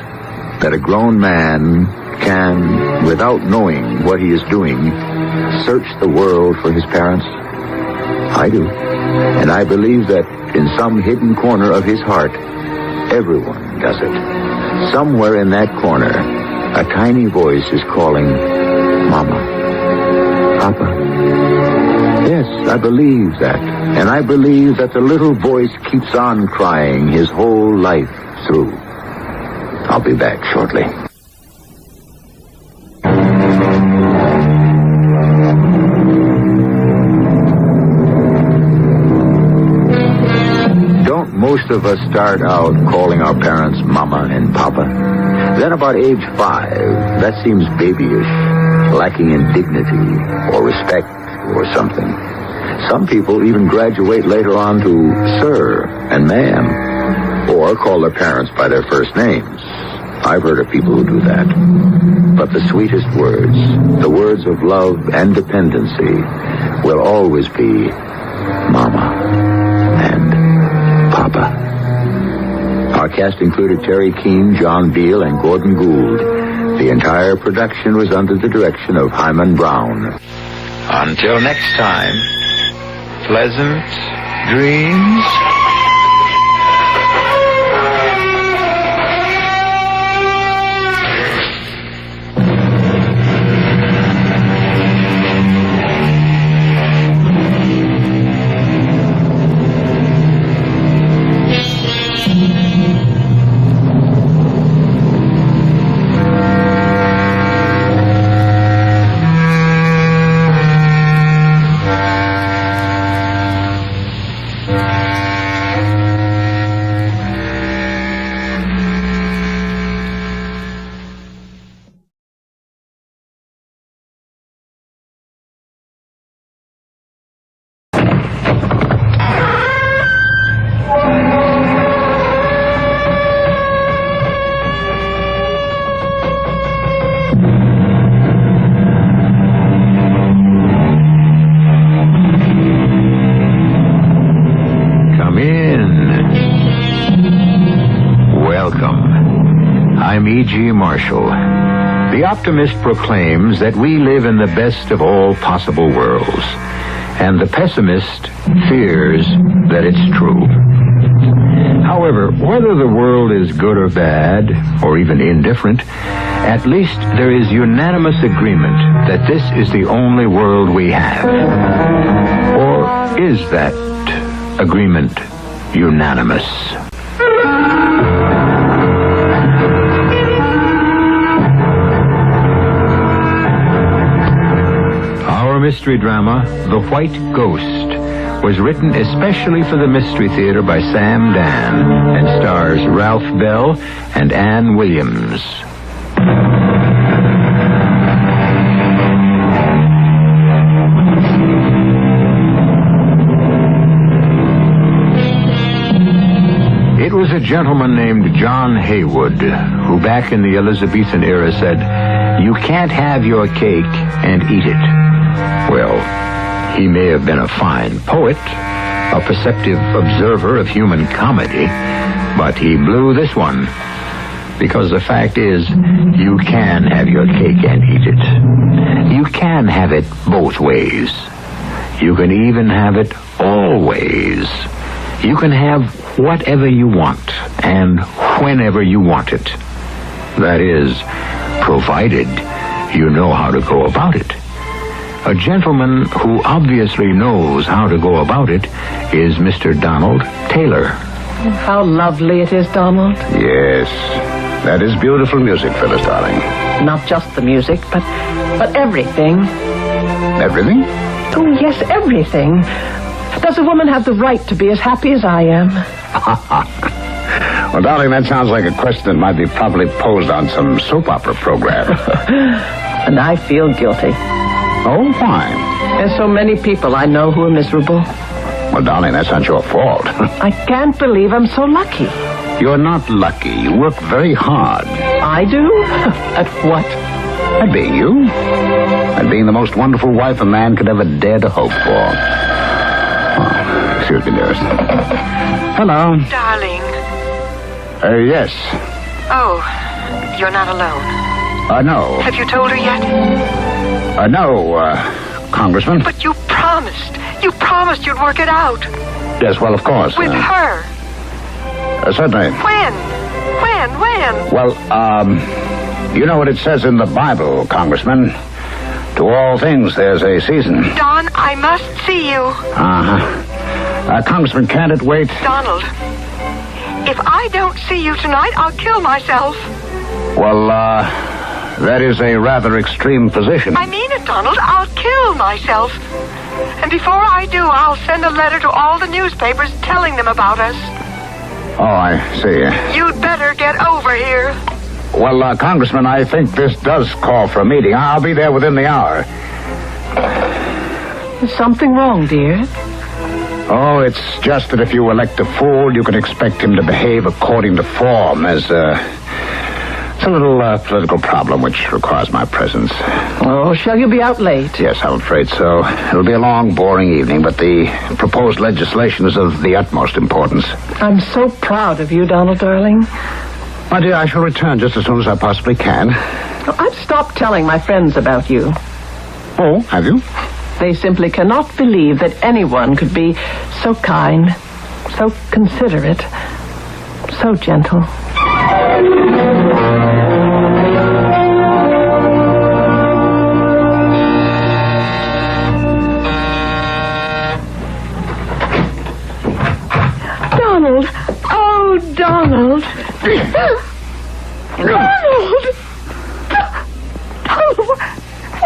That a grown man can, without knowing what he is doing, search the world for his parents? I do. And I believe that in some hidden corner of his heart, everyone does it. Somewhere in that corner, a tiny voice is calling, Mama, Papa. Yes, I believe that. And I believe that the little voice keeps on crying his whole life through. I'll be back shortly. Don't most of us start out calling our parents Mama and Papa? Then about age 5, that seems babyish, lacking in dignity or respect or something. Some people even graduate later on to Sir and Ma'am, or call their parents by their first names. I've heard of people who do that. But the sweetest words, the words of love and dependency, will always be Mama and Papa. Our cast included Terry Keane, John Beal, and Gordon Gould. The entire production was under the direction of Hyman Brown. Until next time, pleasant dreams. E.G. Marshall. The optimist proclaims that we live in the best of all possible worlds, and the pessimist fears that it's true. However, whether the world is good or bad, or even indifferent, at least there is unanimous agreement that this is the only world we have. Or is that agreement unanimous? Our mystery drama, The White Ghost, was written especially for the Mystery Theater by Sam Dan and stars Ralph Bell and Ann Williams. It was a gentleman named John Haywood who back in the Elizabethan era said, "You can't have your cake and eat it." Well, he may have been a fine poet, a perceptive observer of human comedy, but he blew this one. Because the fact is, you can have your cake and eat it. You can have it both ways. You can even have it all ways. You can have whatever you want and whenever you want it. That is, provided you know how to go about it. A gentleman who obviously knows how to go about it is Mr. Donald Taylor. How lovely it is, Donald. Yes, that is beautiful music, Phyllis, darling. Not just the music, but everything. Everything? Oh, yes, everything. Does a woman have the right to be as happy as I am? Well, darling, that sounds like a question that might be properly posed on some soap opera program. And I feel guilty. Oh, why? There's so many people I know who are miserable. Well, darling, that's not your fault. I can't believe I'm so lucky. You're not lucky. You work very hard. I do? At what? At being you. At being the most wonderful wife a man could ever dare to hope for. Oh, excuse me, dearest. Hello. Darling. Yes. Oh, you're not alone. No. Have you told her yet? No, Congressman. But you promised. You promised you'd work it out. Yes, well, of course. With her. Certainly. When? Well, you know what it says in the Bible, Congressman. To all things there's a season. Don, I must see you. Uh-huh. Congressman, can't it wait? Donald, if I don't see you tonight, I'll kill myself. Well, that is a rather extreme position. I mean it, Donald. I'll kill myself. And before I do, I'll send a letter to all the newspapers telling them about us. Oh, I see. You'd better get over here. Well, Congressman, I think this does call for a meeting. I'll be there within the hour. Is something wrong, dear? Oh, it's just that if you elect a fool, you can expect him to behave according to form. It's a little political problem which requires my presence. Oh, shall you be out late? Yes, I'm afraid so. It'll be a long, boring evening, but the proposed legislation is of the utmost importance. I'm so proud of you, Donald, darling. My dear, I shall return just as soon as I possibly can. I've stopped telling my friends about you. Oh, have you? They simply cannot believe that anyone could be so kind, so considerate, so gentle. Donald! Oh, Donald! Donald!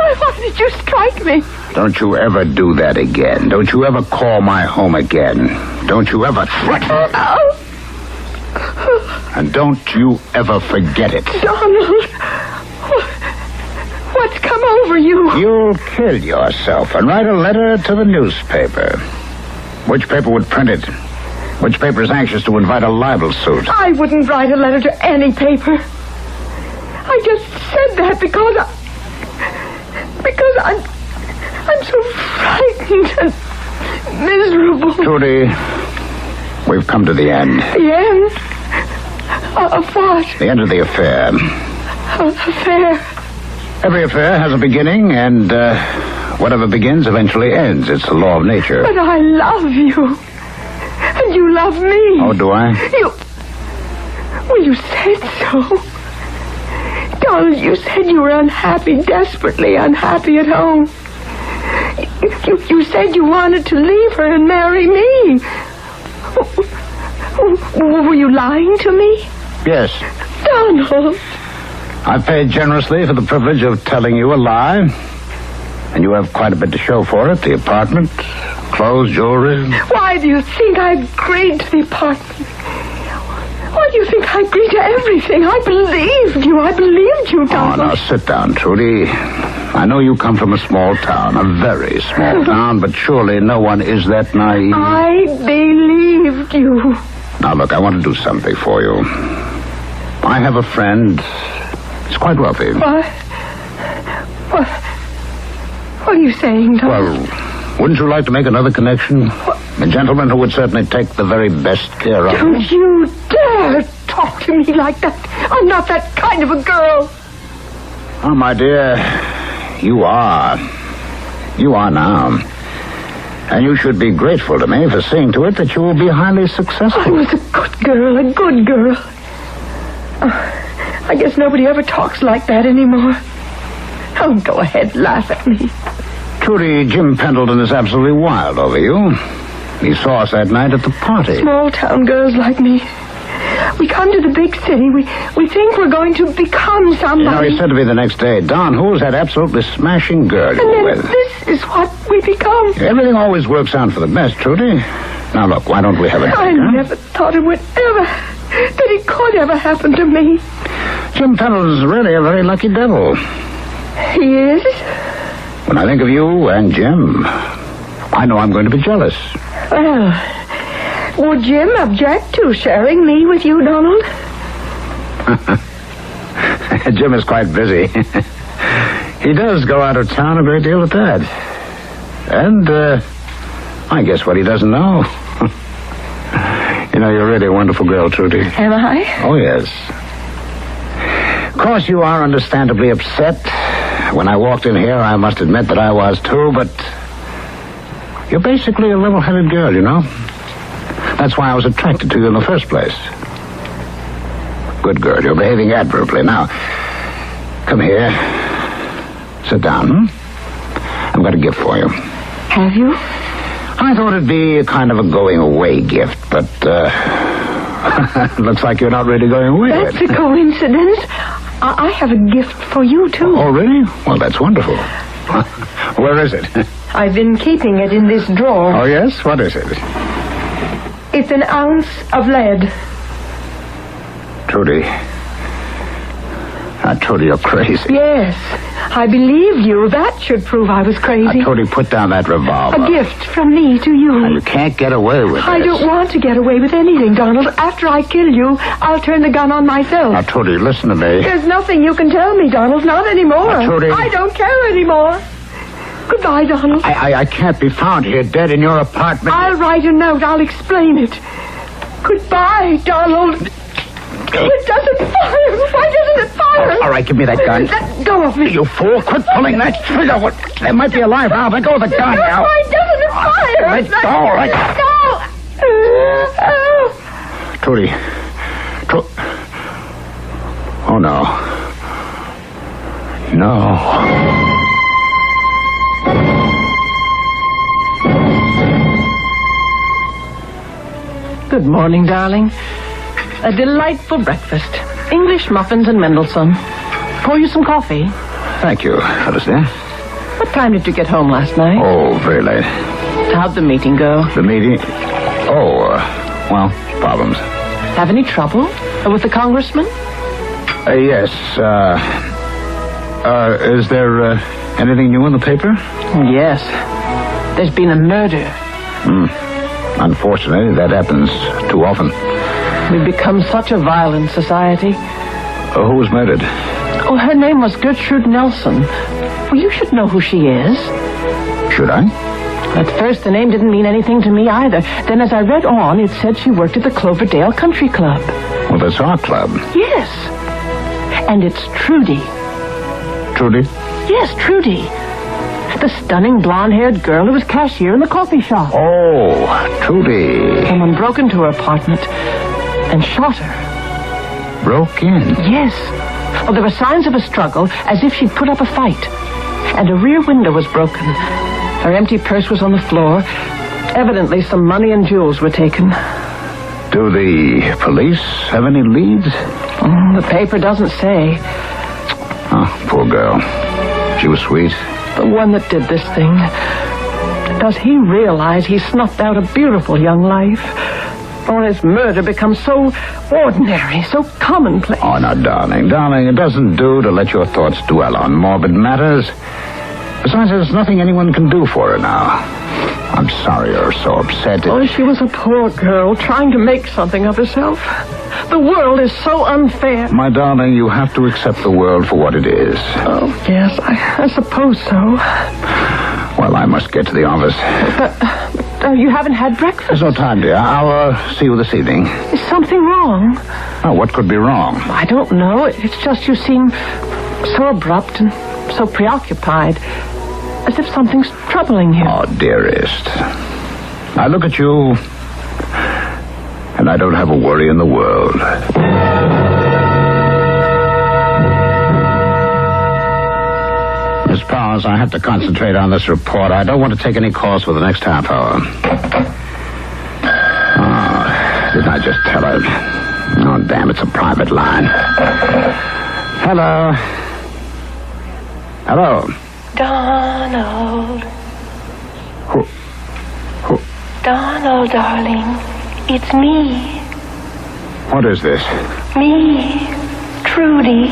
Why did you strike me? Don't you ever do that again. Don't you ever call my home again. Don't you ever threaten. And don't you ever forget it. Donald! What's come over you? You'll kill yourself and write a letter to the newspaper. Which paper would print it? Which paper is anxious to invite a libel suit? I wouldn't write a letter to any paper. I just said that because I'm so frightened and miserable. Judy, we've come to the end. The end? Of what? The end of the affair. affair. Every affair has a beginning, and whatever begins eventually ends. It's the law of nature. But I love you. And you love me. Oh, do I? Well, you said so. Donald, you said you were unhappy, desperately unhappy at home. You said you wanted to leave her and marry me. Were you lying to me? Yes. Donald. I paid generously for the privilege of telling you a lie. And you have quite a bit to show for it. The apartment, clothes, jewelry. Why do you think I agreed to the apartment? Why do you think I agreed to everything? I believed you, Donald. Oh, now sit down, Trudy. I know you come from a small town, a very small town, but surely no one is that naive. I believed you. Now, look, I want to do something for you. I have a friend. He's quite wealthy. What are you saying, Donald? Well, wouldn't you like to make another connection? A gentleman who would certainly take the very best care of you. Don't you dare talk to me like that. I'm not that kind of a girl. Oh, my dear, you are. You are now. And you should be grateful to me for seeing to it that you will be highly successful. I was a good girl. I guess nobody ever talks like that anymore. Oh, go ahead, laugh at me. Trudy, Jim Pendleton is absolutely wild over you. He saw us that night at the party. Small town girls like me. We come to the big city. We think we're going to become somebody. You know, he said to me the next day, Don, who's that absolutely smashing girl you were with? This is what we become. Everything always works out for the best, Trudy. Now, look, why don't we have a drink? I never thought it would ever, that it could ever happen to me. Jim Pendleton's really a very lucky devil. He is? When I think of you and Jim, I know I'm going to be jealous. Well, would Jim object to sharing me with you, Donald? Jim is quite busy. He does go out of town a great deal at that. And, I guess what he doesn't know. You know, you're really a wonderful girl, Trudy. Am I? Oh, yes. Of course, you are understandably upset. When I walked in here, I must admit that I was too, but you're basically a level-headed girl, you know? That's why I was attracted to you in the first place. Good girl, you're behaving admirably. Now, come here. Sit down. I've got a gift for you. Have you? I thought it'd be a kind of a going-away gift, but, looks like you're not really going away That's yet. a coincidence. I have a gift for you, too. Oh, really? Well, that's wonderful. Where is it? I've been keeping it in this drawer. Oh, yes? What is it? It's an ounce of lead. Trudy. Trudy, you're crazy. Yes, I believed you. That should prove I was crazy. Trudy, put down that revolver. A gift from me to you. Now, you can't get away with I this. don't want to get away with anything, Donald. After I kill you, I'll turn the gun on myself. Now, Trudy, listen to me. There's nothing you can tell me, Donald. Not anymore. Now, Trudy. I don't care anymore. Goodbye, Donald. I can't be found here dead in your apartment. I'll write a note. I'll explain it. Goodbye, Donald. It doesn't fire. Why doesn't it fire? All right, give me that gun. Let go of me. You fool, quit pulling that trigger. There might be a live valve. Let go of the gun now. Why doesn't it fire? Let go. Let go. Trudy. Oh, no. No. Good morning, darling. A delightful breakfast. English muffins and Mendelssohn. Pour you some coffee. Thank you, Phyllis dear. What time did you get home last night? Oh, very late. How'd the meeting go? The meeting? Oh, well, problems. Have any trouble with the congressman? Yes, is there, anything new in the paper? Yes. There's been a murder. Unfortunately, that happens too often. We've become such a violent society. Who was murdered? Oh, her name was Gertrude Nelson. Well, you should know who she is. Should I? At first, the name didn't mean anything to me either. Then as I read on, it said she worked at the Cloverdale Country Club. Well, that's our club. Yes. And it's Trudy. Trudy? Yes, Trudy. The stunning blonde-haired girl who was cashier in the coffee shop. Oh, Trudy. Someone broke into her apartment and shot her. Broke in? Yes. Well, there were signs of a struggle, as if she'd put up a fight. And a rear window was broken. Her empty purse was on the floor. Evidently, some money and jewels were taken. Do the police have any leads? The paper doesn't say. Oh, poor girl. She was sweet. The one that did this thing. Does he realize he snuffed out a beautiful young life? Or his murder becomes so ordinary, so commonplace? Oh, now, darling, it doesn't do to let your thoughts dwell on morbid matters. Besides, there's nothing anyone can do for her now. I'm sorry you're so upset. Oh, she was a poor girl trying to make something of herself. The world is so unfair. My darling, you have to accept the world for what it is. Oh, yes, I suppose so. Well, I must get to the office. But you haven't had breakfast. There's no time, dear. I'll see you this evening. Is something wrong? Oh, what could be wrong? I don't know. It's just you seem so abrupt and so preoccupied. As if something's troubling you. Oh, dearest. I look at you, and I don't have a worry in the world. Miss Powers, I have to concentrate on this report. I don't want to take any calls for the next half hour. Oh, didn't I just tell her? Oh, damn, it's a private line. Hello. Hello. Donald. Who? Donald, darling. It's me. What is this? Me. Trudy.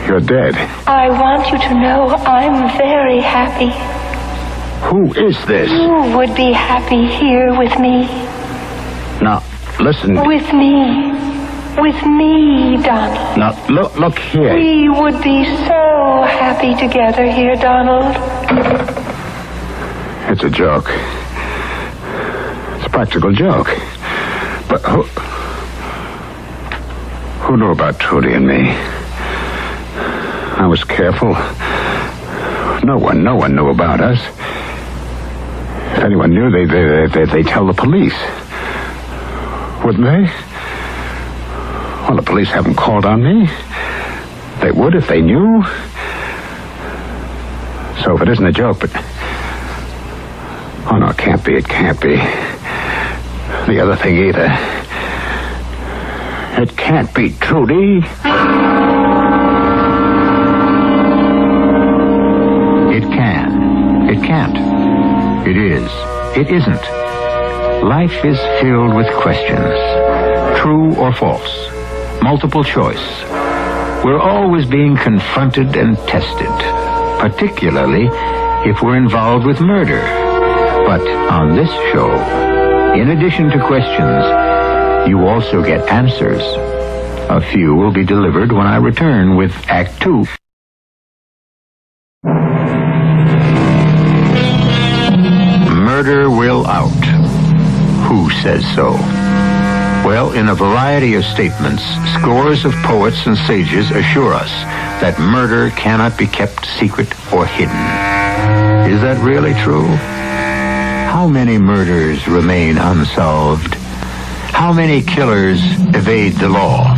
You're dead. I want you to know I'm very happy. Who is this? You would be happy here with me. Now, listen. With me. With me, Donald. Now, look here. We would be so happy together here, Donald. It's a joke. It's a practical joke. But who knew about Trudy and me? I was careful. No one knew about us. If anyone knew, they'd tell the police. Wouldn't they? Well, the police haven't called on me. They would if they knew. So if it isn't a joke, but... Oh, no, it can't be. The other thing either. It can't be Trudy. It can. It can't. It is. It isn't. Life is filled with questions. True or false. Multiple choice. We're always being confronted and tested, particularly if we're involved with murder. But on this show, in addition to questions, you also get answers. A few will be delivered when I return with Act 2. Murder will out. Who says so? Well, in a variety of statements, scores of poets and sages assure us that murder cannot be kept secret or hidden. Is that really true? How many murders remain unsolved? How many killers evade the law?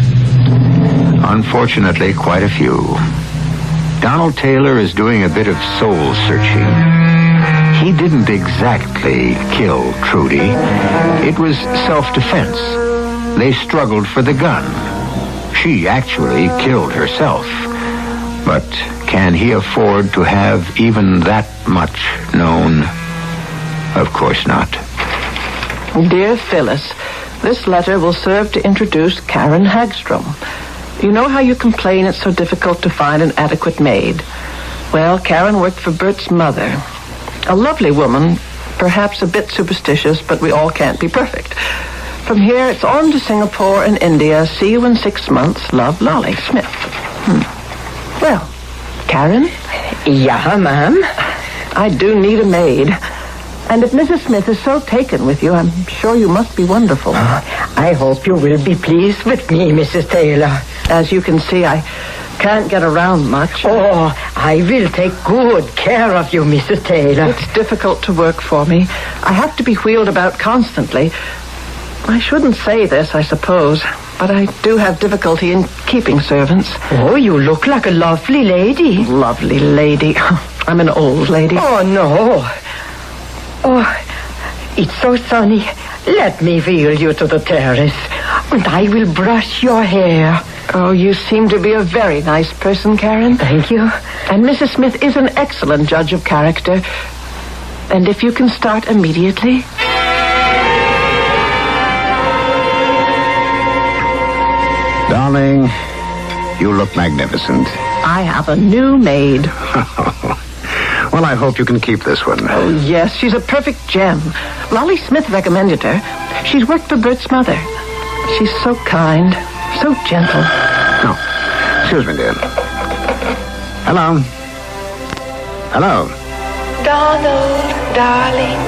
Unfortunately, quite a few. Donald Taylor is doing a bit of soul searching. He didn't exactly kill Trudy. It was self-defense. They struggled for the gun. She actually killed herself. But can he afford to have even that much known? Of course not. Dear Phyllis, this letter will serve to introduce Karen Hagstrom. You know how you complain it's so difficult to find an adequate maid? Well, Karen worked for Bert's mother. A lovely woman, perhaps a bit superstitious, but we all can't be perfect. From here, it's on to Singapore and India. See you in 6 months. Love, Lolly Smith. Well, Karen? Yeah, ma'am? I do need a maid. And if Mrs. Smith is so taken with you, I'm sure you must be wonderful. I hope you will be pleased with me, Mrs. Taylor. As you can see, I can't get around much. Oh, I will take good care of you, Mrs. Taylor. It's difficult to work for me. I have to be wheeled about constantly. I shouldn't say this, I suppose, but I do have difficulty in keeping servants. Oh, you look like a lovely lady. Lovely lady. I'm an old lady. Oh, no. Oh, it's so sunny. Let me wheel you to the terrace, and I will brush your hair. Oh, you seem to be a very nice person, Karen. Thank you. And Mrs. Smith is an excellent judge of character. And if you can start immediately... Darling, you look magnificent. I have a new maid. Well, I hope you can keep this one. Oh, yes, she's a perfect gem. Lolly Smith recommended her. She's worked for Bert's mother. She's so kind, so gentle. Oh, excuse me, dear. Hello. Hello. Donald, darling.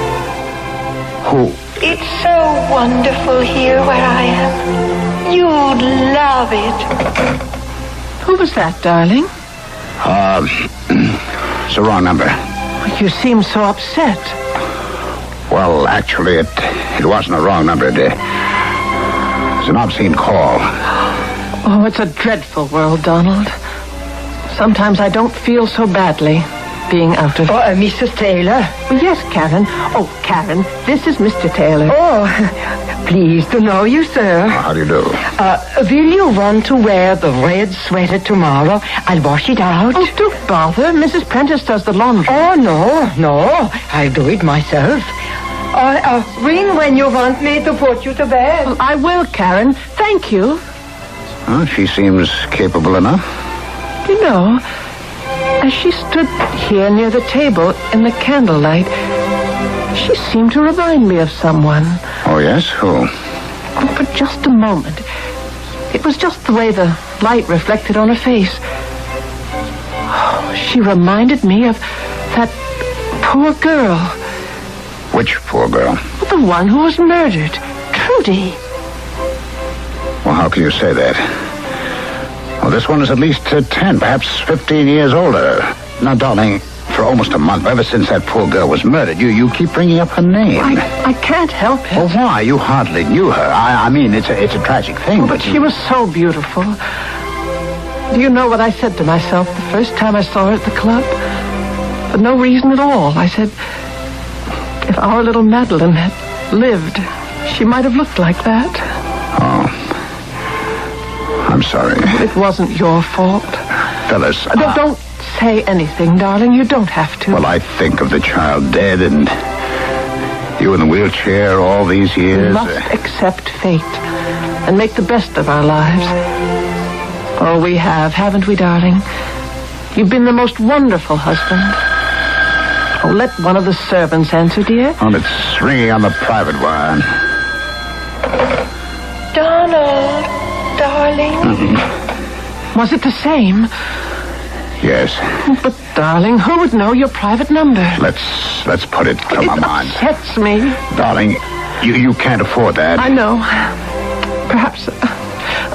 Who? It's so wonderful here where I am. You'd love it. Who was that, darling? It's the wrong number. You seem so upset. Well, actually, it wasn't a wrong number. It was an obscene call. Oh, it's a dreadful world, Donald. Sometimes I don't feel so badly being out of... Oh, Mrs. Taylor? Yes, Karen. Oh, Karen, this is Mr. Taylor. Oh, pleased to know you, sir. How do you do? Will you want to wear the red sweater tomorrow? I'll wash it out. Oh, don't bother. Mrs. Prentice does the laundry. Oh, no. I'll do it myself. Ring when you want me to put you to bed. Well, I will, Karen. Thank you. Well, she seems capable enough. You know, as she stood here near the table in the candlelight, she seemed to remind me of someone. Oh, yes? Who? Oh, for just a moment. It was just the way the light reflected on her face. Oh, she reminded me of that poor girl. Which poor girl? The one who was murdered. Trudy. Well, how can you say that? Well, this one is at least 10, perhaps 15 years older. Now, darling, for almost a month, ever since that poor girl was murdered, you keep bringing up her name. I can't help it. Well, why? You hardly knew her. I mean, it's a tragic thing. Oh, but she was so beautiful. Do you know what I said to myself the first time I saw her at the club? For no reason at all. I said, if our little Madeline had lived, she might have looked like that. Oh. I'm sorry. It wasn't your fault. Phyllis. Don't say anything, darling. You don't have to. Well, I think of the child dead and you in the wheelchair all these years. We must accept fate and make the best of our lives. Oh, we have, haven't we, darling? You've been the most wonderful husband. Oh, let one of the servants answer, dear. Oh, it's ringing on the private wire. Donald, darling. Mm-hmm. Was it the same? Yes. But, darling, who would know your private number? Let's put it to my mind. It upsets me. Darling, you can't afford that. I know. Perhaps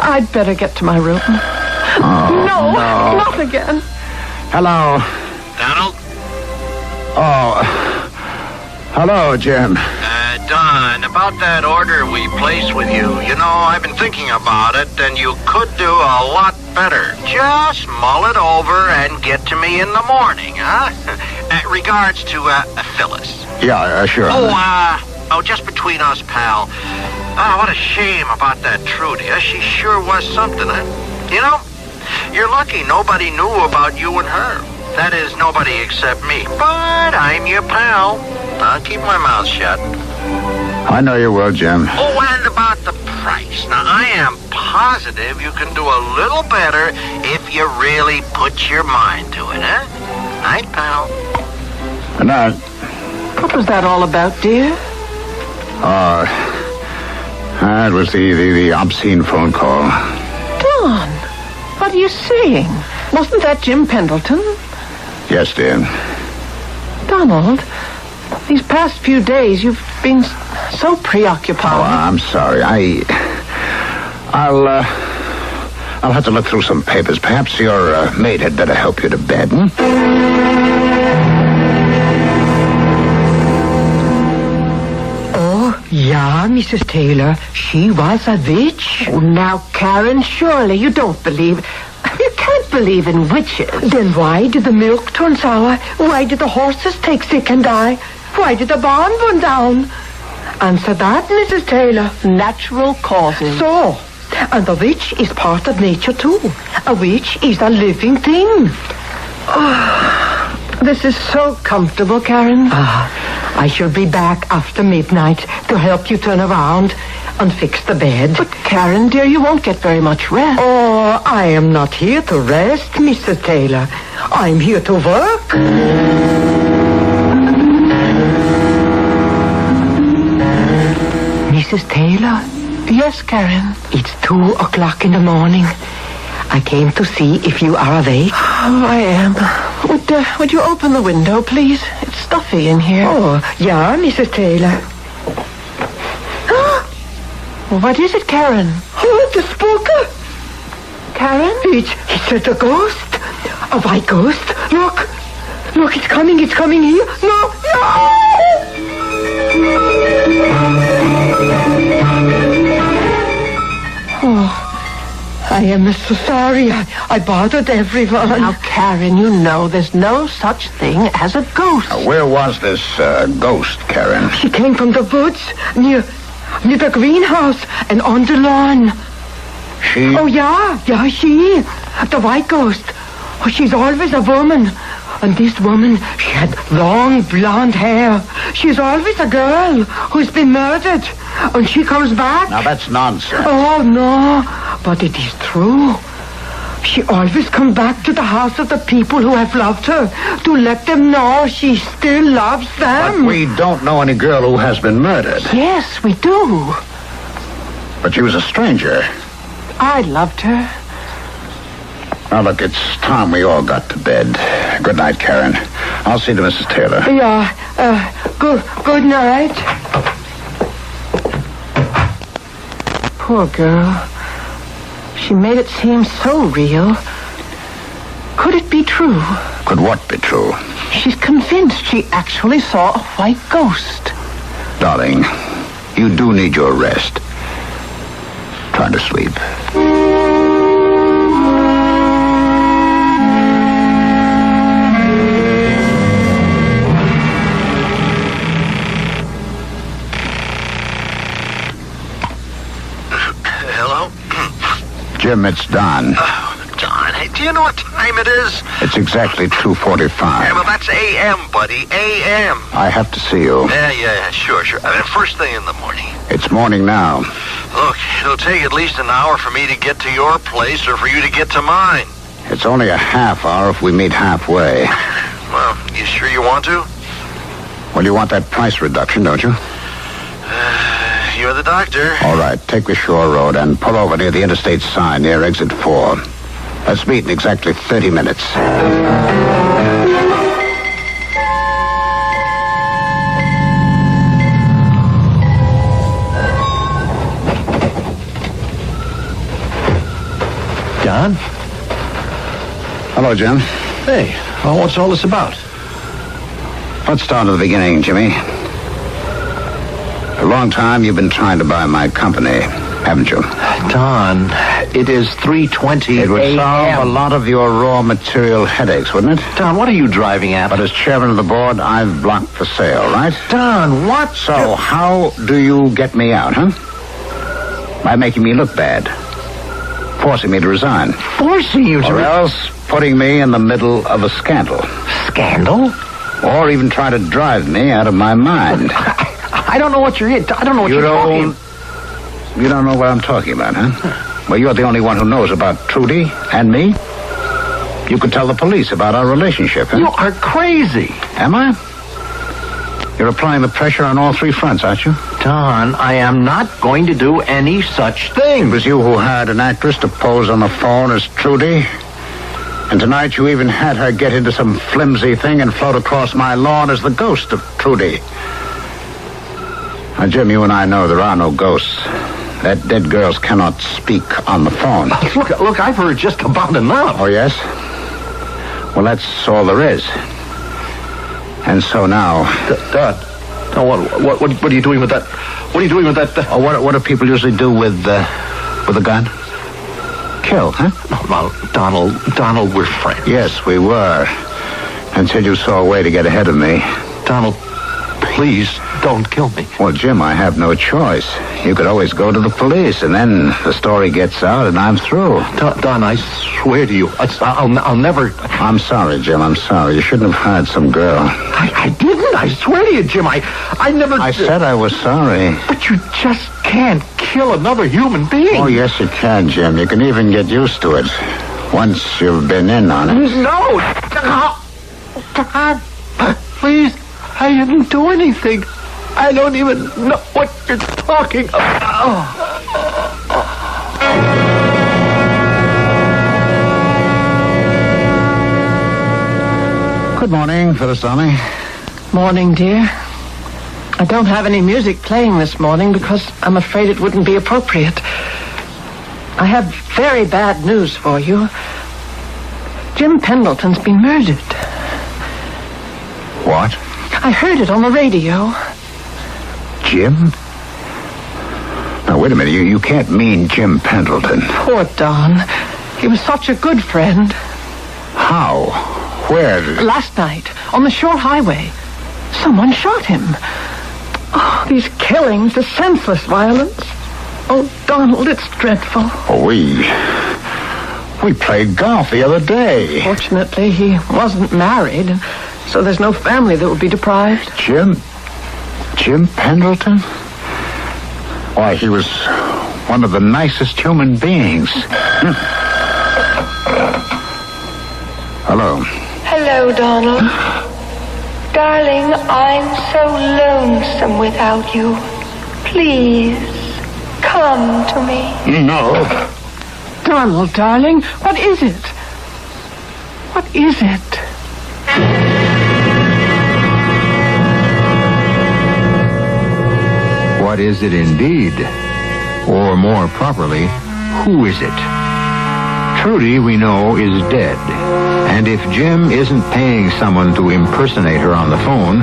I'd better get to my room. Oh, no, not again. Hello. Donald? Oh. Hello, Jim. Don, about that order we placed with you, you know, I've been thinking about it, and you could do a lot better. Just mull it over and get to me in the morning, huh? Regards to, Phyllis. Yeah, sure. Just between us, pal. What a shame about that Trudy. She sure was something, huh? You know, you're lucky nobody knew about you and her. That is, nobody except me. But I'm your pal. I'll keep my mouth shut. I know you will, Jim. Oh, and about the price. Now, I am positive you can do a little better if you really put your mind to it, huh? Night, pal. Good night. What was that all about, dear? It was the obscene phone call. Don, what are you saying? Wasn't that Jim Pendleton? Yes, dear. Donald, these past few days you've been so preoccupied. Oh, I'm sorry. I'll have to look through some papers. Perhaps your maid had better help you to bed, Oh, yeah, Mrs. Taylor. She was a witch. Oh, now, Karen, surely you don't believe... You can't believe in witches. Then why did the milk turn sour? Why did the horses take sick and die? Why did the barn burn down? Answer that, Mrs. Taylor. Natural causes. So, and the witch is part of nature, too. A witch is a living thing. Oh, this is so comfortable, Karen. I shall be back after midnight to help you turn around and fix the bed. But, Karen, dear, you won't get very much rest. Oh, I am not here to rest, Mrs. Taylor. I'm here to work. Mrs. Taylor? Yes, Karen? It's 2:00 in the morning. I came to see if you are awake. Oh, I am. Would you open the window, please? It's stuffy in here. Oh, yeah, Mrs. Taylor. What is it, Karen? Oh, the spooker. Karen? It's a ghost. A white ghost. Look. Look, it's coming here. No. Oh, I am so sorry. I bothered everyone. Now, Karen, you know there's no such thing as a ghost. Where was this ghost, Karen? She came from the woods near the greenhouse and on the lawn. She? Oh, yeah, she. The white ghost. Oh, she's always a woman. And this woman, she had long blonde hair. She's always a girl who's been murdered. And she comes back. Now, that's nonsense. Oh, no. But it is true. She always comes back to the house of the people who have loved her to let them know she still loves them. But we don't know any girl who has been murdered. Yes, we do. But she was a stranger. I loved her. Now, look, it's time we all got to bed. Good night, Karen. I'll see to Mrs. Taylor. Yeah, good night. Poor girl. She made it seem so real. Could it be true? Could what be true? She's convinced she actually saw a white ghost. Darling, you do need your rest. Try to sleep. Jim, it's Don. Don, hey, do you know what time it is? It's exactly 2:45. Yeah, well, that's A.M., buddy. A.M. I have to see you. Yeah, sure. I mean, first thing in the morning. It's morning now. Look, it'll take at least an hour for me to get to your place or for you to get to mine. It's only a half hour if we meet halfway. Well, you sure you want to? Well, you want that price reduction, don't you? You're the doctor. All right, take the shore road and pull over near the interstate sign near exit 4. Let's meet in exactly 30 minutes. Don? Hello, Jim. Hey, well, what's all this about? Let's start at the beginning, Jimmy. For a long time, you've been trying to buy my company, haven't you? Don, it is 3:20 It would a.m. solve a lot of your raw material headaches, wouldn't it? Don, what are you driving at? But as chairman of the board, I've blocked the sale, right? Don, what? So how do you get me out, huh? By making me look bad. Forcing me to resign. Forcing you to... Or else putting me in the middle of a scandal. Scandal? Or even try to drive me out of my mind. I don't know what you're... I don't know what you're talking... You don't know what I'm talking about, huh? Well, you're the only one who knows about Trudy and me. You could tell the police about our relationship, huh? You are crazy. Am I? You're applying the pressure on all three fronts, aren't you? Don, I am not going to do any such thing. It was you who hired an actress to pose on the phone as Trudy. And tonight you even had her get into some flimsy thing and float across my lawn as the ghost of Trudy. Now, Jim, you and I know there are no ghosts. That dead girls cannot speak on the phone. Look, I've heard just about enough. Oh, yes? Well, that's all there is. And so now... Dad, what are you doing with that? What are you doing with that? What do people usually do with a gun? Kill, huh? No, Donald, we're friends. Yes, we were. Until you saw a way to get ahead of me. Donald, please don't kill me. Well, Jim, I have no choice. You could always go to the police, and then the story gets out, and I'm through. Don, I swear to you, I'll never... I'm sorry, Jim, I'm sorry. You shouldn't have hired some girl. I didn't. I swear to you, Jim, I never... I said I was sorry. But you just can't kill another human being. Oh, yes, you can, Jim. You can even get used to it. Once you've been in on it. No! Don, please, I didn't do anything. I don't even know what you're talking about. Good morning, Phyllis Darling. Morning, dear. I don't have any music playing this morning because I'm afraid it wouldn't be appropriate. I have very bad news for you. Jim Pendleton's been murdered. What? I heard it on the radio. Jim? Now, wait a minute. You can't mean Jim Pendleton. Poor Don. He was such a good friend. How? Where? Last night, on the shore highway. Someone shot him. Oh, these killings, the senseless violence. Oh, Donald, it's dreadful. Oh, we played golf the other day. Fortunately, he wasn't married, so there's no family that would be deprived. Jim Pendleton? Why, he was one of the nicest human beings. Hello. Hello, Donald. Darling, I'm so lonesome without you. Please, come to me. No. Donald, darling, what is it? What is it? What is it indeed? Or more properly, who is it? Trudy, we know, is dead. And if Jim isn't paying someone to impersonate her on the phone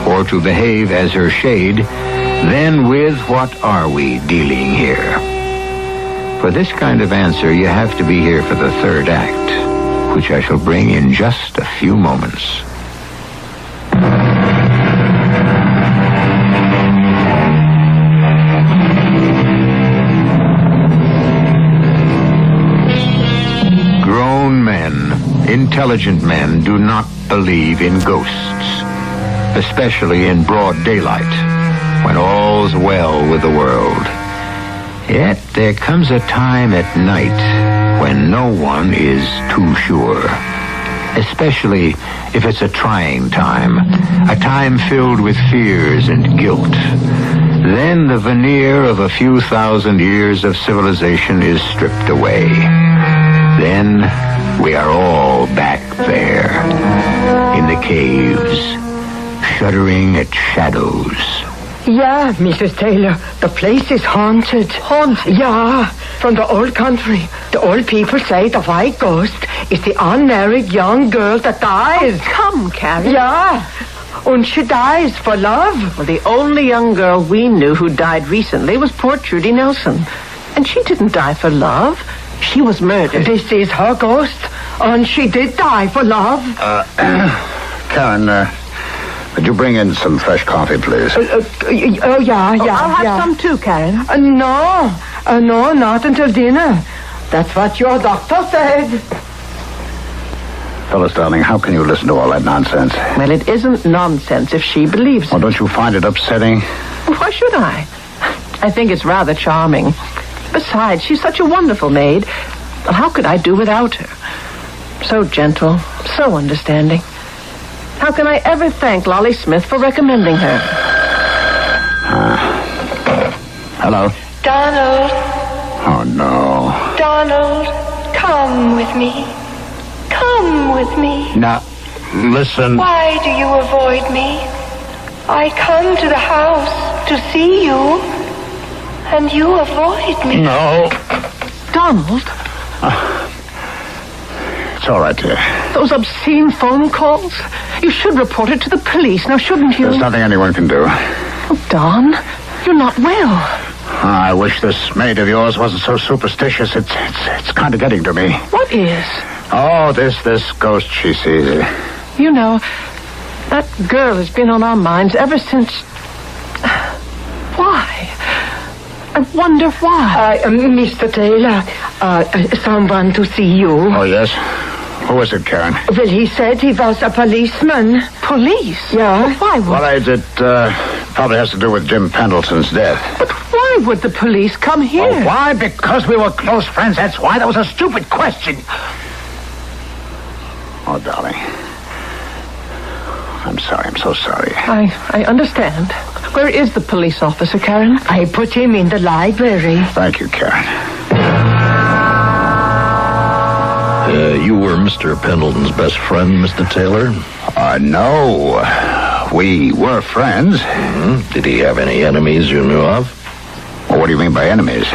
or to behave as her shade, then with what are we dealing here? For this kind of answer, you have to be here for the third act, which I shall bring in just a few moments. Grown men, intelligent men, do not believe in ghosts, especially in broad daylight, when all's well with the world. Yet there comes a time at night when no one is too sure, especially if it's a trying time, a time filled with fears and guilt. Then the veneer of a few thousand years of civilization is stripped away. Then we are all back there, in the caves, shuddering at shadows. Yeah, Mrs. Taylor, the place is haunted. Haunted? Yeah, from the old country. The old people say the white ghost is the unmarried young girl that dies. Oh, come, Carrie. Yeah, and she dies for love. Well, the only young girl we knew who died recently was poor Trudy Nelson. And she didn't die for love. She was murdered. This is her ghost, and she did die for love. Karen, would you bring in some fresh coffee, please? Oh, yeah. I'll have some too, Karen. No, not until dinner. That's what your doctor said. Phyllis, darling, how can you listen to all that nonsense? Well, it isn't nonsense if she believes it. Oh, don't you find it upsetting? Well, why should I? I think it's rather charming. Besides, she's such a wonderful maid. Well, how could I do without her? So gentle, so understanding. How can I ever thank Lolly Smith for recommending her? Hello? Donald. Oh, no. Donald, come with me. Come with me. Now, listen. Why do you avoid me? I come to the house to see you. and you avoid me. No. Donald, It's all right, dear. those obscene phone calls. You should report it to the police, now shouldn't you? There's nothing anyone can do. Oh, Don, you're not well. I wish this maid of yours wasn't so superstitious. It's kind of getting to me. What is? Oh, this ghost she sees. You know, that girl has been on our minds ever since... Why? I wonder why. Mr. Taylor, someone to see you. Oh, yes? Who is it, Karen? Well, he said he was a policeman. Police? Yeah. Why would... Well, it probably has to do with Jim Pendleton's death. But why would the police come here? Oh, why? Because we were close friends, that's why. That was a stupid question. Oh, darling. I'm sorry. I'm so sorry. I understand. Where is the police officer, Karen? I put him in the library. Thank you, Karen. You were Mr. Pendleton's best friend, Mr. Taylor? No. We were friends. Mm-hmm. Did he have any enemies you knew of? Well, what do you mean by enemies?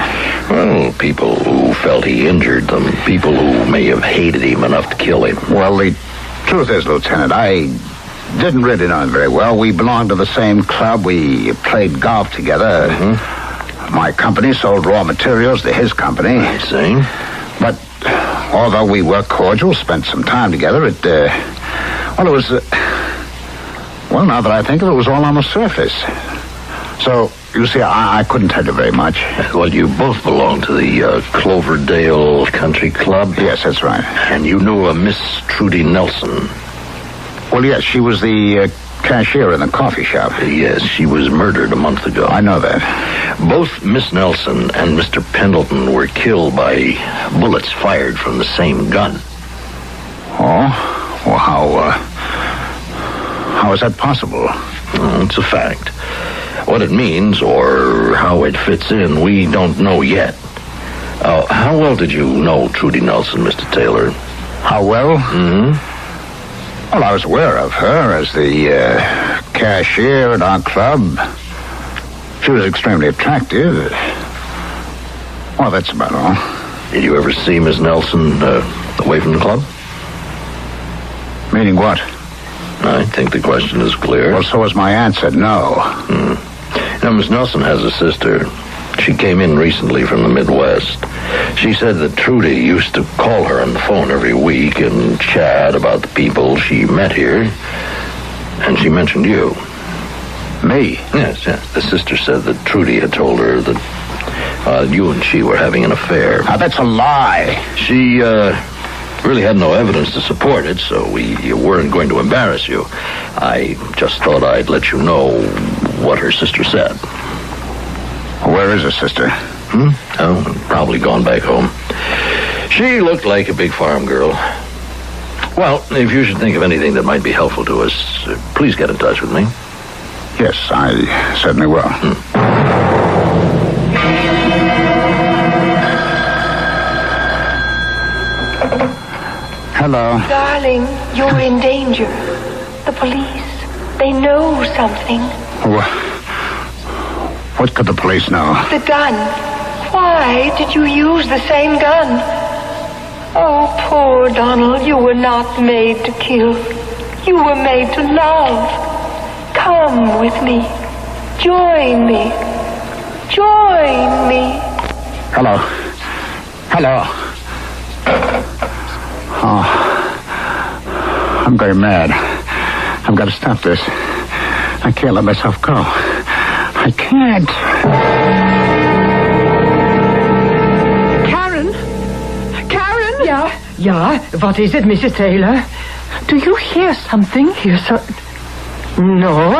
Well, people who felt he injured them. People who may have hated him enough to kill him. Well, the truth is, Lieutenant, I didn't really know him very well. We belonged to the same club. We played golf together. Mm-hmm. My company sold raw materials to his company. I see. But although we were cordial, spent some time together, it was... well, now that I think of it, it was all on the surface. So, you see, I couldn't tell you very much. Well, you both belong to the Cloverdale Country Club? Yes, that's right. And you knew a Miss Trudy Nelson? Well, yes, she was the cashier in the coffee shop. Yes, she was murdered a month ago. I know that. Both Miss Nelson and Mr. Pendleton were killed by bullets fired from the same gun. Oh? Well, how is that possible? It's a fact. What it means or how it fits in, we don't know yet. How well did you know Trudy Nelson, Mr. Taylor? How well? Mm-hmm. Well, I was aware of her as the cashier at our club. She was extremely attractive. Well, that's about all. Did you ever see Miss Nelson away from the club? Meaning what? I think the question is clear. Well, so is my answer, no. Now, Miss Nelson has a sister. She came in recently from the Midwest. She said that Trudy used to call her on the phone every week and chat about the people she met here. And she mentioned you. Me? Yes. The sister said that Trudy had told her that you and she were having an affair. Now, that's a lie. She really had no evidence to support it, so we weren't going to embarrass you. I just thought I'd let you know what her sister said. Where is her sister? Oh, probably gone back home. She looked like a big farm girl. Well, if you should think of anything that might be helpful to us, please get in touch with me. Yes, I certainly will. Hello. Darling, you're in danger. The police, they know something. What could the police know? The gun. Why did you use the same gun? Oh, poor Donald, you were not made to kill. You were made to love. Come with me. Join me. Join me. Hello. Oh, I'm going mad. I've got to stop this. I can't let myself go. I can't. Karen? Yeah, what is it, Mrs. Taylor? Do you hear something? No,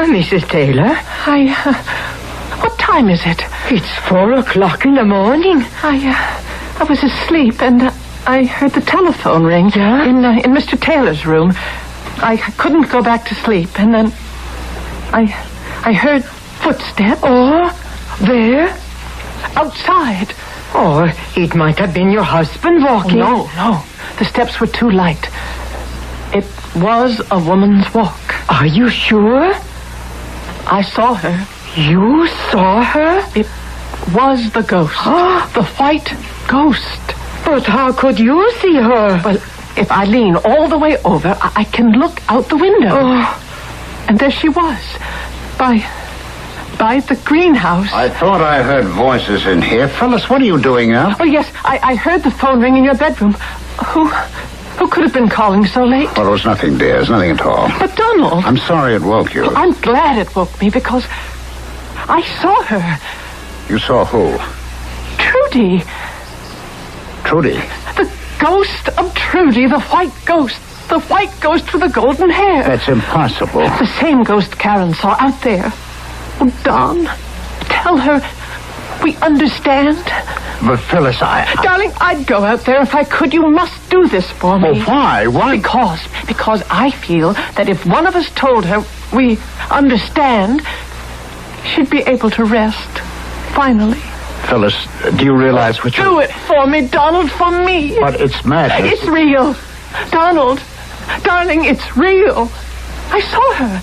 Mrs. Taylor. What time is it? It's 4:00 in the morning. I was asleep and I heard the telephone ring in Mr. Taylor's room. I couldn't go back to sleep, and then I heard footsteps. Oh, where? Outside. Oh, it might have been your husband walking. No. The steps were too light. It was a woman's walk. Are you sure? I saw her. You saw her? was the ghost. The white ghost. But how could you see her? Well, if I lean all the way over, I can look out the window. Oh. And there she was. By the greenhouse. I thought I heard voices in here. Phyllis, what are you doing now? Oh, yes, I heard the phone ring in your bedroom. Who could have been calling so late? Well, it was nothing, dear. It's nothing at all. But, Donald... I'm sorry it woke you. I'm glad it woke me because I saw her. You saw who? Trudy. Trudy? The ghost of Trudy, the white ghost. The white ghost with the golden hair. That's impossible. The same ghost Karen saw out there. Oh, Don, tell her we understand. But, Phyllis, Darling, I'd go out there if I could. You must do this for me. Well, why? Why? Because I feel that if one of us told her we understand, she'd be able to rest. Finally. Phyllis, do you realize what Do it for me, Donald, for me. But it's madness. It's real. Donald, darling, it's real. I saw her.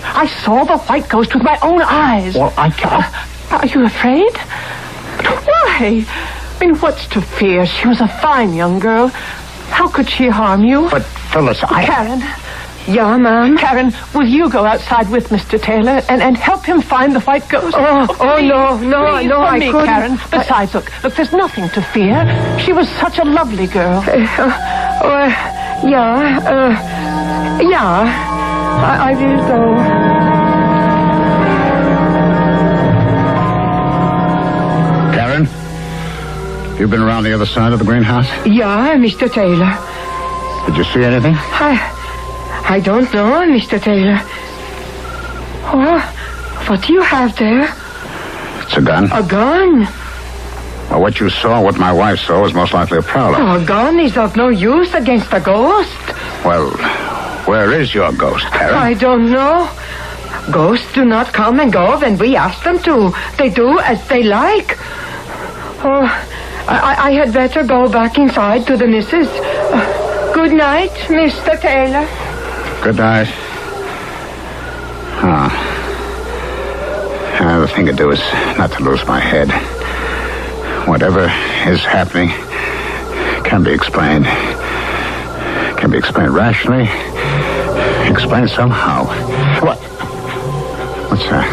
I saw the white ghost with my own eyes. Well, I can't... Are you afraid? Why? I mean, what's to fear? She was a fine young girl. How could she harm you? But, Phyllis, Karen. Yeah, ma'am? Karen, will you go outside with Mr. Taylor and help him find the white ghost? No, Please, for I me, couldn't. Karen. Besides, look, there's nothing to fear. She was such a lovely girl. I will go. You've been around the other side of the greenhouse? Yeah, Mr. Taylor. Did you see anything? I don't know, Mr. Taylor. Oh, what do you have there? It's a gun. A gun? Well, what you saw, what my wife saw, was most likely a prowler. Oh, a gun is of no use against a ghost. Well, where is your ghost, Karen? I don't know. Ghosts do not come and go when we ask them to. They do as they like. Oh, I had better go back inside to the missus. Good night, Mr. Taylor. Good night. The thing to do is not to lose my head. Whatever is happening can be explained. Can be explained rationally. Explained somehow. What? What's that?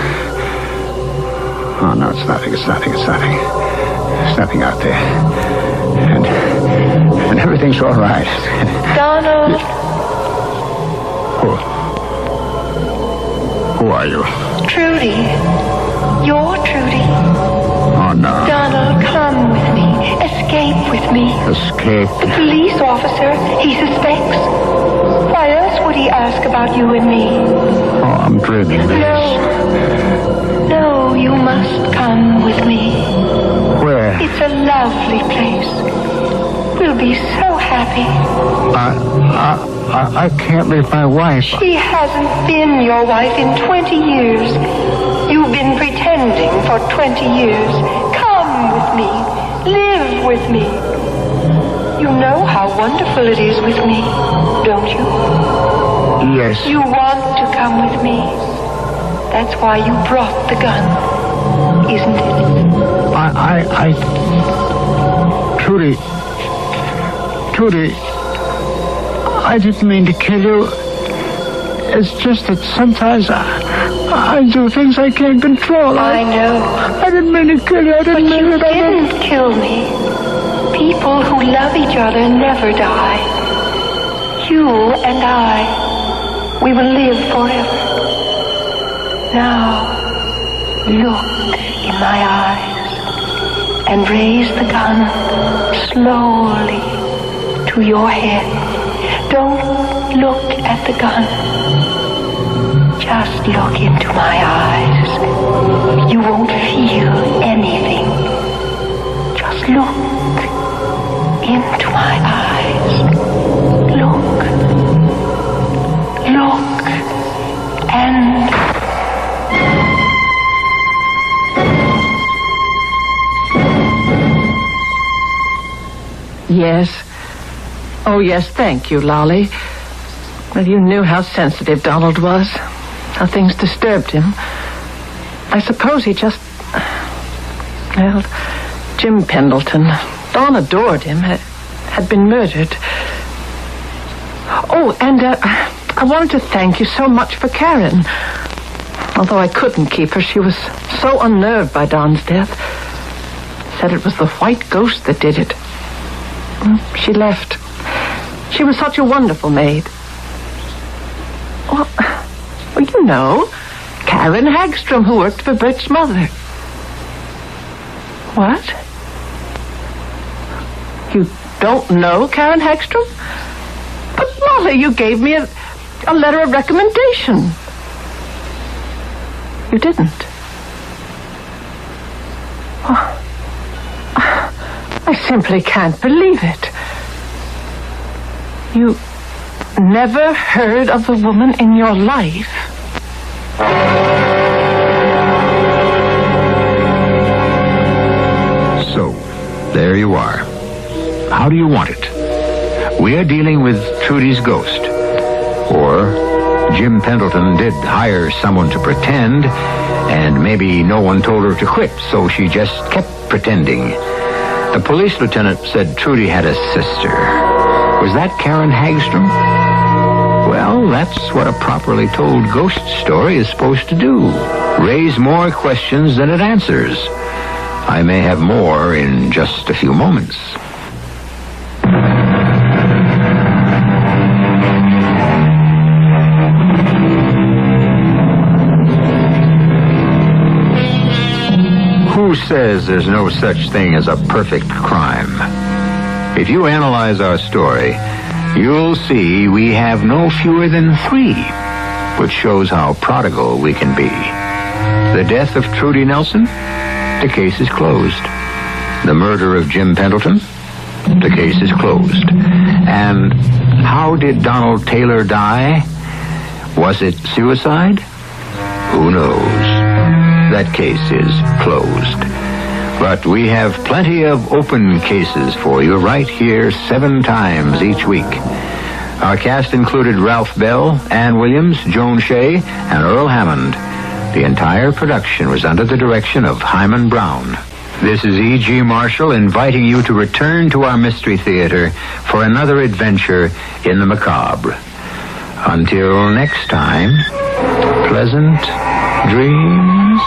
Oh, no, it's nothing. It's nothing. It's nothing. There's nothing out there. And everything's all right. Donald. Who are you? Trudy. You're Trudy. Oh, no. Donald, come with me. Escape with me. Escape? The police officer, he suspects. Why else would he ask about you and me? Oh, I'm dreaming this. No, you must come with me. Where? It's a lovely place. We'll be so happy. I can't leave my wife. She hasn't been your wife in 20 years. You've been pretending for 20 years. Come with me. Live with me. You know how wonderful it is with me, don't you? Yes. You want to come with me. That's why you brought the gun, isn't it? Trudy, I didn't mean to kill you. It's just that sometimes I do things I can't control. I know. I didn't mean to kill you. I didn't mean it. But you didn't kill me. People who love each other never die. You and I, we will live forever. Now, look in my eyes and raise the gun slowly to your head. Don't look at the gun. Just look into my eyes. You won't feel anything. Just look into my eyes. Look, and... Yes. Oh, yes, thank you, Lolly. Well, you knew how sensitive Donald was, how things disturbed him. I suppose he just Well, Jim Pendleton, Dawn adored him, had been murdered. Oh, and I wanted to thank you so much for Karen. Although I couldn't keep her, she was so unnerved by Don's death. Said it was the white ghost that did it. She left. She was such a wonderful maid. Well, you know, Karen Hagstrom, who worked for Bert's mother. What? You don't know Karen Hagstrom? But, Molly, you gave me a letter of recommendation. You didn't. Oh, I simply can't believe it. You never heard of the woman in your life? So, there you are. How do you want it? We are dealing with Trudy's ghost. Or Jim Pendleton did hire someone to pretend, and maybe no one told her to quit, so she just kept pretending. The police lieutenant said Trudy had a sister. Was that Karen Hagstrom? Well, that's what a properly told ghost story is supposed to do. Raise more questions than it answers. I may have more in just a few moments. Who says there's no such thing as a perfect crime? If you analyze our story, you'll see we have no fewer than 3, which shows how prodigal we can be. The death of Trudy Nelson? The case is closed. The murder of Jim Pendleton? The case is closed. And how did Donald Taylor die? Was it suicide? Who knows? That case is closed. But we have plenty of open cases for you right here 7 times each week. Our cast included Ralph Bell, Ann Williams, Joan Shea, and Earl Hammond. The entire production was under the direction of Hyman Brown. This is E.G. Marshall inviting you to return to our Mystery Theater for another adventure in the macabre. Until next time, pleasant dreams.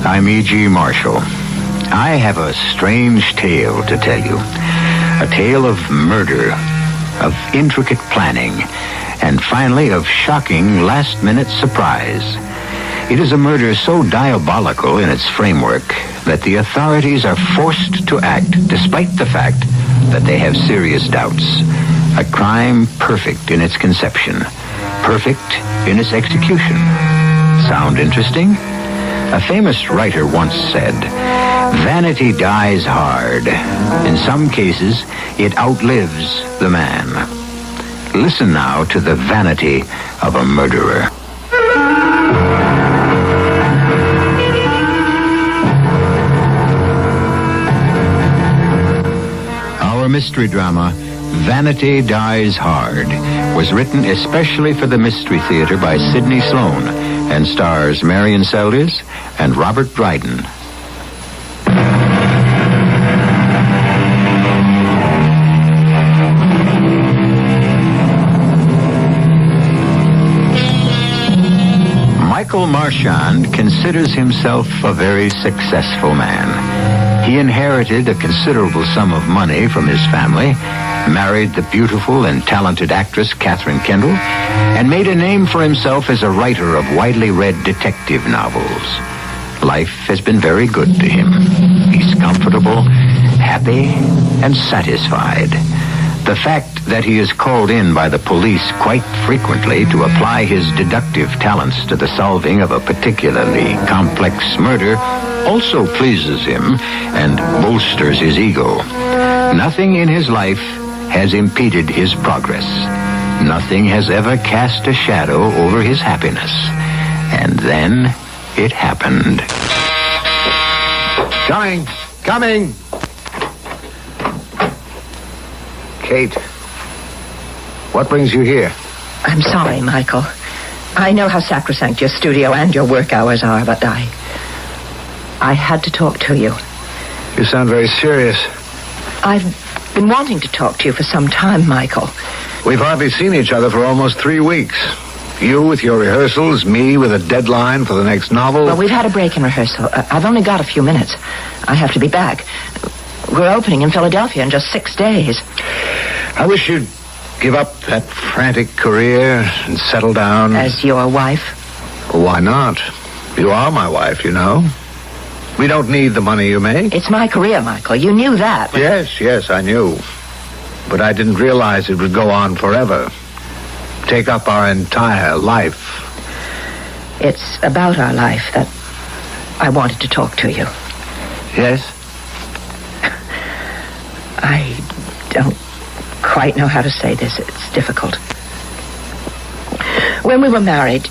I'm E.G. Marshall. I have a strange tale to tell you. A tale of murder, of intricate planning, and finally of shocking last-minute surprise. It is a murder so diabolical in its framework that the authorities are forced to act despite the fact that they have serious doubts. A crime perfect in its conception, perfect in its execution. Sound interesting? A famous writer once said, "Vanity dies hard. In some cases, it outlives the man." Listen now to the vanity of a murderer. mystery drama Vanity Dies Hard was written especially for the Mystery Theater by Sidney Sloan and stars Marion Seldes and Robert Dryden. Michael Marchand considers himself a very successful man. He inherited a considerable sum of money from his family, married the beautiful and talented actress Katherine Kendall, and made a name for himself as a writer of widely read detective novels. Life has been very good to him. He's comfortable, happy, and satisfied. The fact that he is called in by the police quite frequently to apply his deductive talents to the solving of a particularly complex murder also pleases him and bolsters his ego. Nothing in his life has impeded his progress. Nothing has ever cast a shadow over his happiness. And then it happened. Coming! Kate, what brings you here? I'm sorry, Michael. I know how sacrosanct your studio and your work hours are, but I had to talk to you. You sound very serious. I've been wanting to talk to you for some time, Michael. We've hardly seen each other for almost 3 weeks. You with your rehearsals, me with a deadline for the next novel. Well, we've had a break in rehearsal. I've only got a few minutes. I have to be back. We're opening in Philadelphia in just 6 days. I wish you'd give up that frantic career and settle down. As your wife? Why not? You are my wife, you know. We don't need the money you make. It's my career, Michael. You knew that. Yes, I knew. But I didn't realize it would go on forever. Take up our entire life. It's about our life that I wanted to talk to you. Yes? I don't quite know how to say this. It's difficult. When we were married,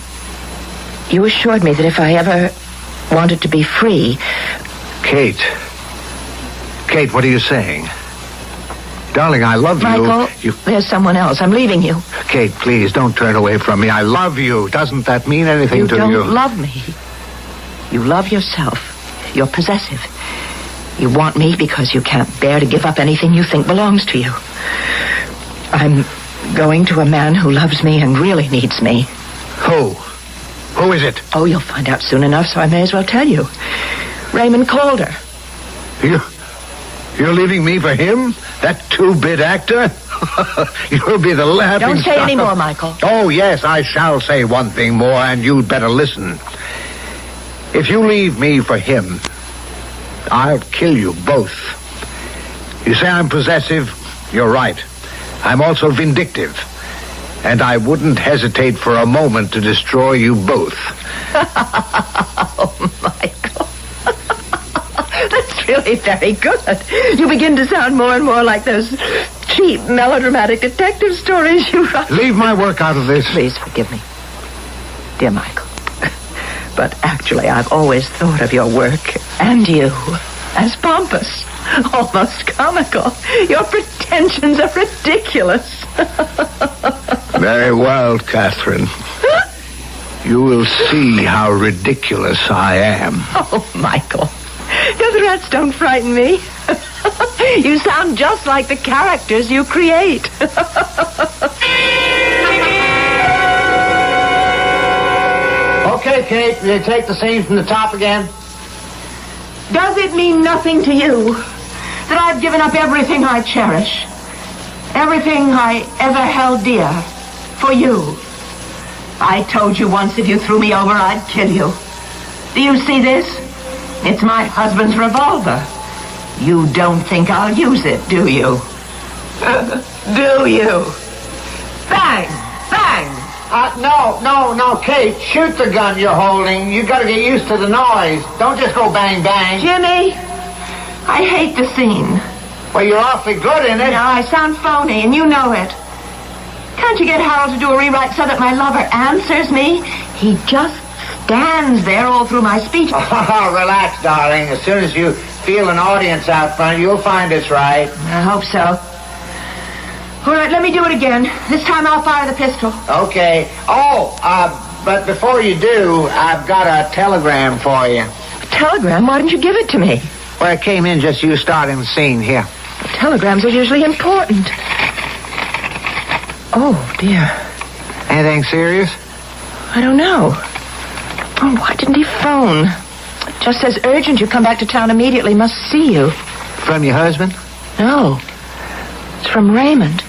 you assured me that if I ever wanted to be free... Kate, what are you saying? Darling, I love you. Michael, there's someone else. I'm leaving you. Kate, please, don't turn away from me. I love you. Doesn't that mean anything to you? You don't love me. You love yourself. You're possessive. You want me because you can't bear to give up anything you think belongs to you. I'm going to a man who loves me and really needs me. Who? Who is it? Oh, you'll find out soon enough, so I may as well tell you. Raymond Calder. You're leaving me for him? That two-bit actor? You'll be the laughing Don't say stock any of... more, Michael. Oh, yes, I shall say one thing more, and you'd better listen. If you leave me for him, I'll kill you both. You say I'm possessive? You're right. I'm also vindictive. And I wouldn't hesitate for a moment to destroy you both. Oh, Michael. That's really very good. You begin to sound more and more like those cheap, melodramatic detective stories you write. Leave my work out of this. Please forgive me, dear Michael. But actually, I've always thought of your work and you as pompous, almost comical. Your pretensions are ridiculous. Very well, Catherine. You will see how ridiculous I am. Oh, Michael. Your threats don't frighten me. You sound just like the characters you create. Okay, Kate, you take the scene from the top again. Does it mean nothing to you that I've given up everything I cherish? Everything I ever held dear for you? I told you once if you threw me over, I'd kill you. Do you see this? It's my husband's revolver. You don't think I'll use it, do you? Do you? Bang! Bang! No, Kate, shoot the gun you're holding. You gotta get used to the noise. Don't just go bang, bang. Jimmy, I hate the scene. Well, you're awfully good in it. No, I sound phony, and you know it. Can't you get Harold to do a rewrite so that my lover answers me? He just stands there all through my speech. Oh, relax, darling. As soon as you feel an audience out front, you'll find it's right. I hope so. All right, let me do it again. This time I'll fire the pistol. Okay. But before you do, I've got a telegram for you. A telegram? Why didn't you give it to me? Well, it came in just you starting the scene. Here. Telegrams are usually important. Oh, dear. Anything serious? I don't know. Oh, why didn't he phone? Just says urgent. You come back to town immediately. Must see you. From your husband? No. It's from Raymond.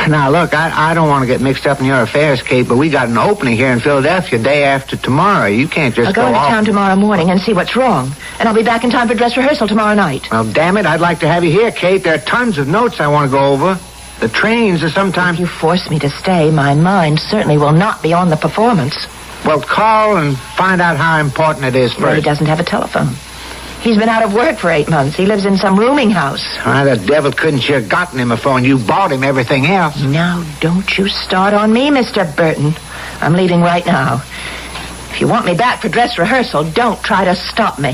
Now, look, I don't want to get mixed up in your affairs, Kate, but we got an opening here in Philadelphia day after tomorrow. You can't just I'll go into town tomorrow morning and see what's wrong. And I'll be back in time for dress rehearsal tomorrow night. Well, damn it, I'd like to have you here, Kate. There are tons of notes I want to go over. The trains are sometimes... If you force me to stay, my mind certainly will not be on the performance. Well, call and find out how important it is first. Well, he doesn't have a telephone. He's been out of work for 8 months. He lives in some rooming house. Why, the devil couldn't you have gotten him a phone? You bought him everything else. Now, don't you start on me, Mr. Burton. I'm leaving right now. If you want me back for dress rehearsal, don't try to stop me.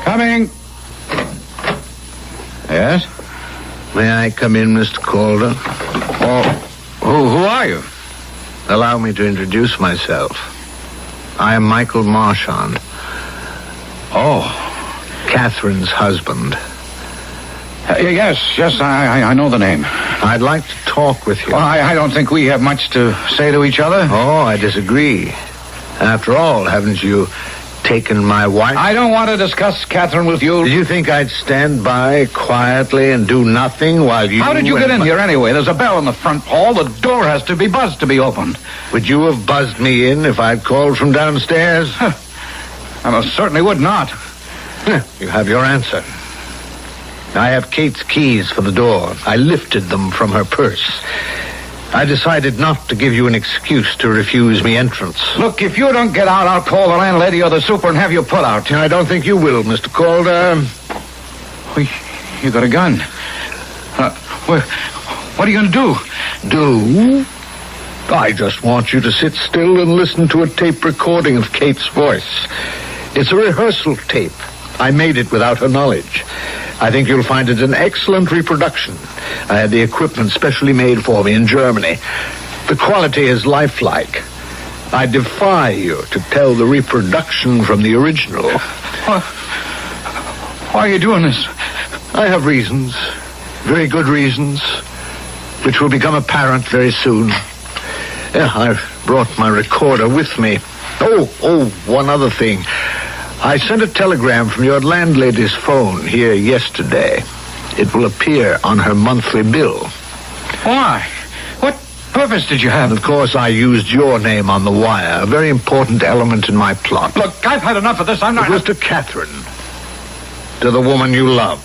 Coming. Yes? May I come in, Mr. Calder? Who are you? Allow me to introduce myself. I am Michael Marchand. Oh. Catherine's husband. Yes, I know the name. I'd like to talk with you. Well, I don't think we have much to say to each other. Oh, I disagree. After all, haven't you taken my wife? I don't want to discuss Catherine with you. Did you think I'd stand by quietly and do nothing while you... How did you get in here anyway? There's a bell in the front hall. The door has to be buzzed to be opened. Would you have buzzed me in if I'd called from downstairs? I most certainly would not. You have your answer. I have Kate's keys for the door. I lifted them from her purse. I decided not to give you an excuse to refuse me entrance. Look, if you don't get out, I'll call the landlady or the super and have you put out. I don't think you will, Mr. Calder. You got a gun. What are you going to do? Do? I just want you to sit still and listen to a tape recording of Kate's voice. It's a rehearsal tape. I made it without her knowledge. I think you'll find it an excellent reproduction. I had the equipment specially made for me in Germany. The quality is lifelike. I defy you to tell the reproduction from the original. Why are you doing this? I have reasons. Very good reasons. Which will become apparent very soon. Yeah, I've brought my recorder with me. Oh, one other thing. I sent a telegram from your landlady's phone here yesterday. It will appear on her monthly bill. Why? What purpose did you have? Of course, I used your name on the wire, a very important element in my plot. Look, I've had enough of this. I'm not... It was to Catherine. To the woman you love.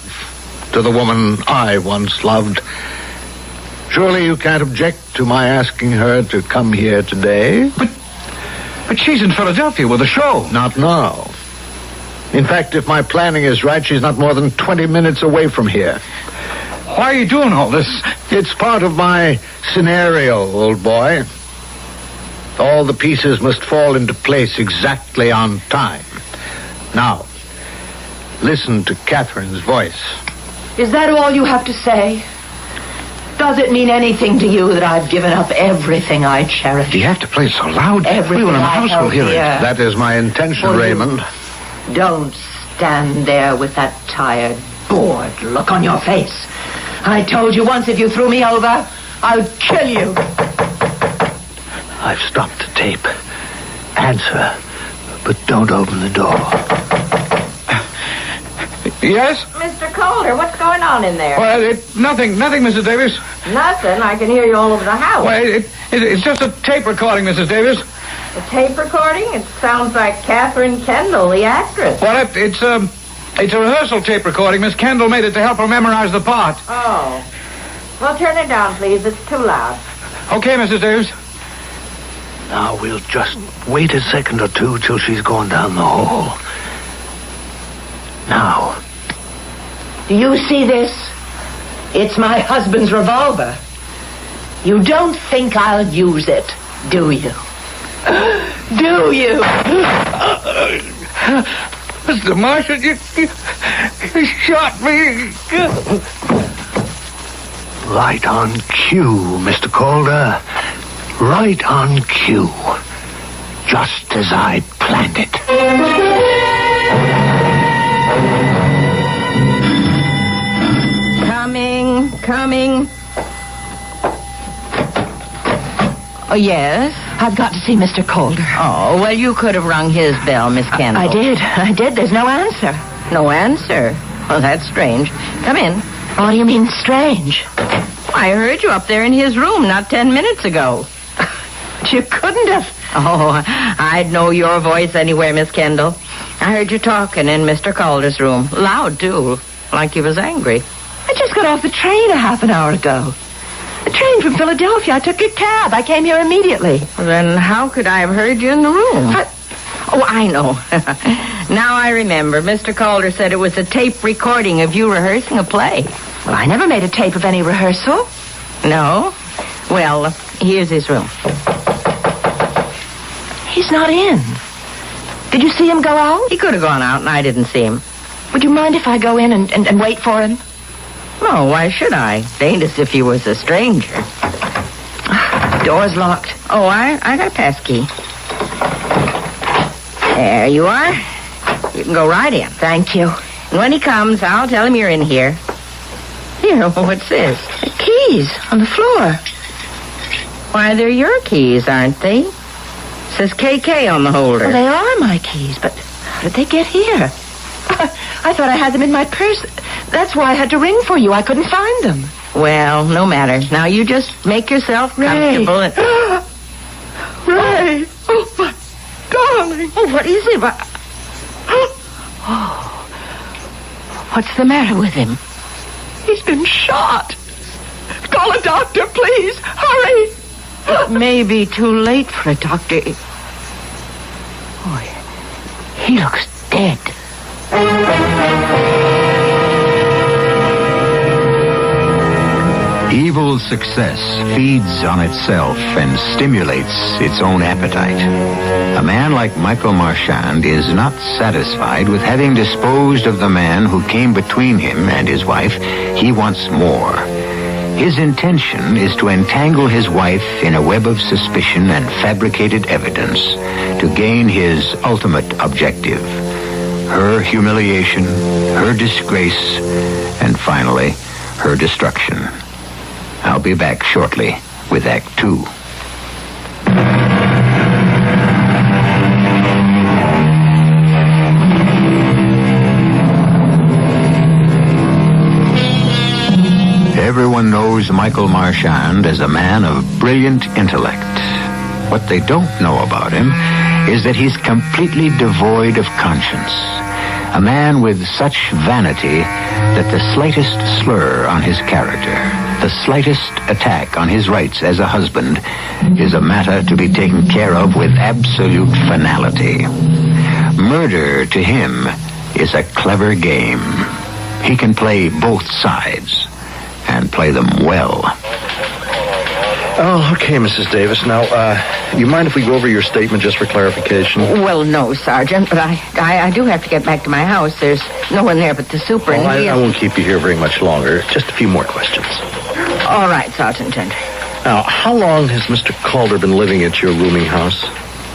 To the woman I once loved. Surely you can't object to my asking her to come here today? But she's in Philadelphia with a show. Not now. In fact, if my planning is right, she's not more than 20 minutes away from here. Why are you doing all this? It's part of my scenario, old boy. All the pieces must fall into place exactly on time. Now, listen to Catherine's voice. Is that all you have to say? Does it mean anything to you that I've given up everything I cherish? Do you have to play so loud? Everything Everyone in the house will hear it. That is my intention, Raymond. Don't stand there with that tired, bored look on your face. I told you once if you threw me over, I'd kill you. I've stopped the tape. Answer, but don't open the door. Yes? Mr. Calder, what's going on in there? Well, nothing, Mrs. Davis. Nothing. I can hear you all over the house. Well, it's just a tape recording, Mrs. Davis. A tape recording? It sounds like Catherine Kendall, the actress. Well, it's a rehearsal tape recording. Miss Kendall made it to help her memorize the part. Oh. Well, turn it down, please. It's too loud. Okay, Mrs. Davis. Now, we'll just wait a second or two till she's gone down the hall. Now. Do you see this? It's my husband's revolver. You don't think I'll use it, do you? Do you? Mr. Marshall, you shot me. Right on cue, Mr. Calder. Right on cue. Just as I planned it. Coming. Oh, yes? I've got to see Mr. Calder. Oh, well, you could have rung his bell, Miss Kendall. I did. There's no answer. No answer? Well, that's strange. Come in. What do you mean, strange? I heard you up there in his room not 10 minutes ago. You couldn't have. Oh, I'd know your voice anywhere, Miss Kendall. I heard you talking in Mr. Calder's room. Loud, too. Like you was angry. I just got off the train a half an hour ago. A train from Philadelphia. I took a cab. I came here immediately. Then how could I have heard you in the room? Oh, I know. Now I remember. Mr. Calder said it was a tape recording of you rehearsing a play. Well, I never made a tape of any rehearsal. No? Well, here's his room. He's not in. Did you see him go out? He could have gone out and I didn't see him. Would you mind if I go in and wait for him? No, why should I? It ain't as if he was a stranger. Door's locked. Oh, I got a pass key. There you are. You can go right in. Thank you. And when he comes, I'll tell him you're in here. Here, what's this? The keys on the floor. Why, they're your keys, aren't they? It says KK on the holder. Well, they are my keys, but how did they get here? I thought I had them in my purse. That's why I had to ring for you. I couldn't find them. Well, no matter. Now you just make yourself comfortable. And... Ray! Oh, my darling! Oh, what is it? What's the matter with him? He's been shot. Call a doctor, please. Hurry! It may be too late for a doctor. Oh, he looks dead. Evil's success feeds on itself and stimulates its own appetite. A man like Michael Marchand is not satisfied with having disposed of the man who came between him and his wife. He wants more. His intention is to entangle his wife in a web of suspicion and fabricated evidence to gain his ultimate objective. Her humiliation, her disgrace, and finally, her destruction. I'll be back shortly with Act 2. Everyone knows Michael Marchand as a man of brilliant intellect. What they don't know about him is that he's completely devoid of conscience. A man with such vanity that the slightest slur on his character, the slightest attack on his rights as a husband, is a matter to be taken care of with absolute finality. Murder to him is a clever game. He can play both sides and play them well. Oh, okay, Mrs. Davis. Now, you mind if we go over your statement just for clarification? Well, no, Sergeant, but I do have to get back to my house. There's no one there but the super. Well, I won't keep you here very much longer. Just a few more questions. All right, Sergeant. Now, how long has Mr. Calder been living at your rooming house?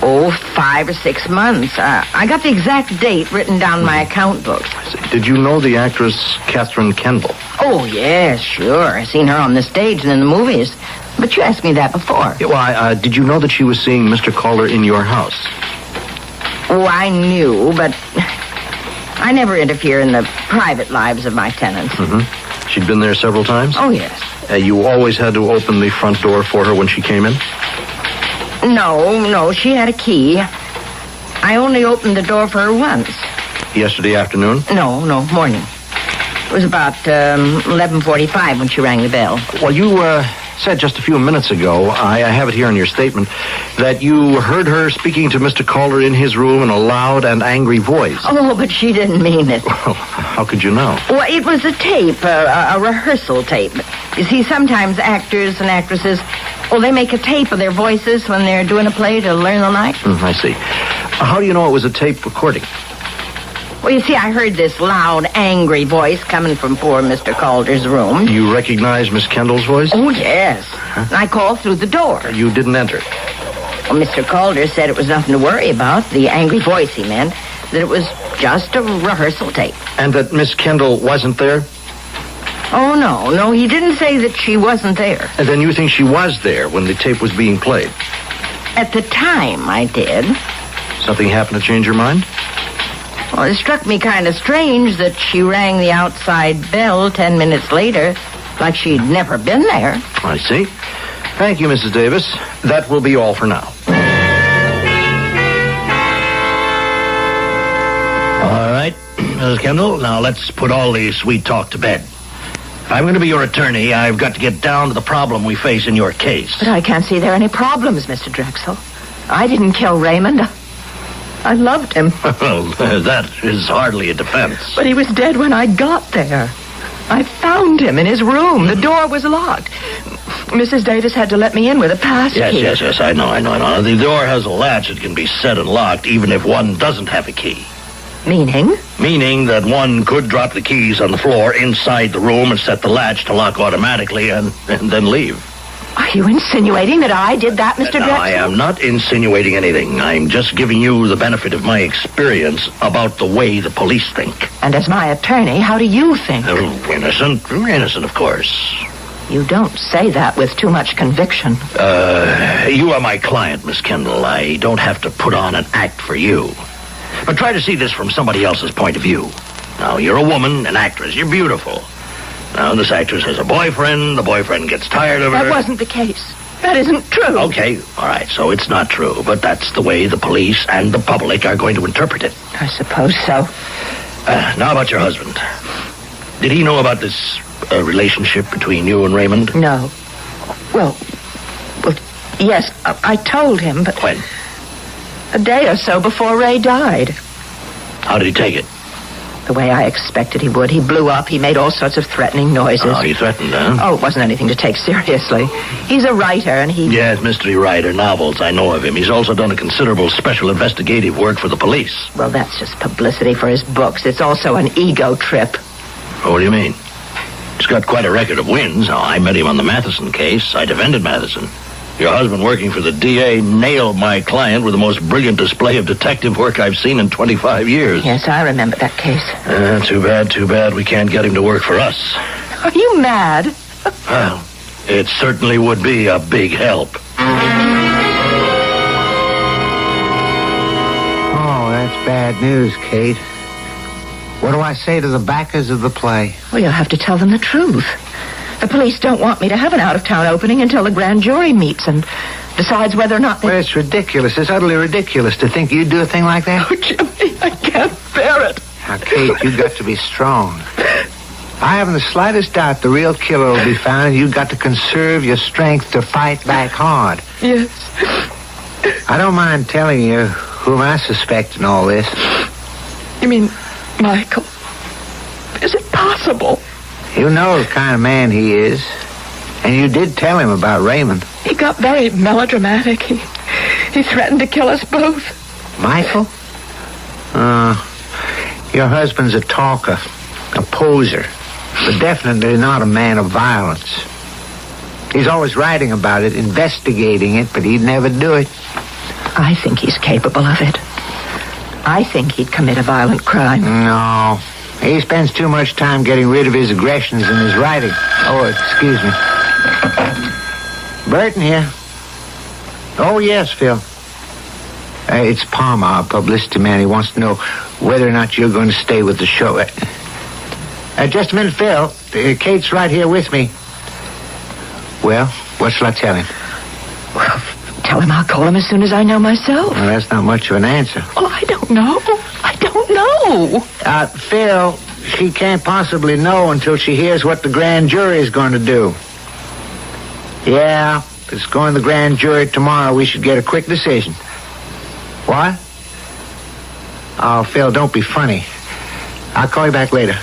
Oh, 5 or 6 months. I got the exact date written down in my account books. Did you know the actress Catherine Kendall? Oh, yes, sure. I seen her on the stage and in the movies. But you asked me that before. Yeah, well, did you know that she was seeing Mr. Calder in your house? Oh, I knew, but I never interfere in the private lives of my tenants. Mm-hmm. She'd been there several times? Oh, yes. You always had to open the front door for her when she came in? No, she had a key. I only opened the door for her once. Yesterday afternoon? No, morning. It was about 11:45 when she rang the bell. Well, you said just a few minutes ago, I have it here in your statement, that you heard her speaking to Mr. Calder in his room in a loud and angry voice. Oh, but she didn't mean it. Well, how could you know? Well, it was a tape, a rehearsal tape. You see, sometimes actors and actresses, they make a tape of their voices when they're doing a play to learn the lines. I see. How do you know it was a tape recording? Well, you see, I heard this loud, angry voice coming from poor Mr. Calder's room. You recognize Miss Kendall's voice? Oh, yes. I called through the door. You didn't enter. Well, Mr. Calder said it was nothing to worry about. The angry voice, he meant. That it was just a rehearsal tape. And that Miss Kendall wasn't there? Oh, no, he didn't say that she wasn't there. And then you think she was there when the tape was being played? At the time, I did. Something happened to change your mind? Well, it struck me kind of strange that she rang the outside bell 10 minutes later, like she'd never been there. I see. Thank you, Mrs. Davis. That will be all for now. All right, Mrs. Kendall, now let's put all the sweet talk to bed. If I'm going to be your attorney, I've got to get down to the problem we face in your case. But I can't see there are any problems, Mr. Drexel. I didn't kill Raymond. I loved him. Well, that is hardly a defense. But he was dead when I got there. I found him in his room. The door was locked. Mrs. Davis had to let me in with a pass key. Yes, I know. The door has a latch that can be set and locked even if one doesn't have a key. Meaning? Meaning that one could drop the keys on the floor inside the room and set the latch to lock automatically and then leave. Are you insinuating that I did that, Mr. Drexel? No, I am not insinuating anything. I'm just giving you the benefit of my experience about the way the police think. And as my attorney, how do you think? Oh, innocent, of course. You don't say that with too much conviction. You are my client, Miss Kendall. I don't have to put on an act for you. But try to see this from somebody else's point of view. Now, you're a woman, an actress. You're beautiful. Now, this actress has a boyfriend. The boyfriend gets tired of her. That wasn't the case. That isn't true. Okay, all right, so it's not true. But that's the way the police and the public are going to interpret it. I suppose so. Now about your husband. Did he know about this relationship between you and Raymond? No. Well, yes, I told him, but... When? A day or so before Ray died. How did he take it? The way I expected he would. He blew up. He made all sorts of threatening noises. Oh, he threatened, huh? Oh, it wasn't anything to take seriously. He's a writer, and he... Yes, mystery writer, novels. I know of him. He's also done a considerable special investigative work for the police. Well, that's just publicity for his books. It's also an ego trip. Oh, what do you mean? He's got quite a record of wins. Now, I met him on the Matheson case. I defended Matheson. Your husband, working for the DA, nailed my client with the most brilliant display of detective work I've seen in 25 years. Yes, I remember that case. Too bad we can't get him to work for us. Are you mad? Well, it certainly would be a big help. Oh, that's bad news, Kate. What do I say to the backers of the play? Well, you'll have to tell them the truth. The police don't want me to have an out-of-town opening until the grand jury meets and decides whether or not they... Well, it's ridiculous. It's utterly ridiculous to think you'd do a thing like that. Oh, Jimmy, I can't bear it. Now, Kate, you've got to be strong. I haven't the slightest doubt the real killer will be found, and you've got to conserve your strength to fight back hard. Yes. I don't mind telling you whom I suspect in all this. You mean Michael? Is it possible? You know the kind of man he is. And you did tell him about Raymond. He got very melodramatic. He threatened to kill us both. Michael? Your husband's a talker, a poser, but definitely not a man of violence. He's always writing about it, investigating it, but he'd never do it. I think he's capable of it. I think he'd commit a violent crime. No. He spends too much time getting rid of his aggressions in his writing. Oh, excuse me. Burton here. Oh, yes, Phil. It's Palmer, our publicity man. He wants to know whether or not you're going to stay with the show. Just a minute, Phil. Kate's right here with me. Well, what shall I tell him? Well, tell him I'll call him as soon as I know myself. Well, that's not much of an answer. Oh, I don't know. Phil, she can't possibly know until she hears what the grand jury is going to do. Yeah, if it's going to the grand jury tomorrow, we should get a quick decision. What? Oh, Phil, don't be funny. I'll call you back later.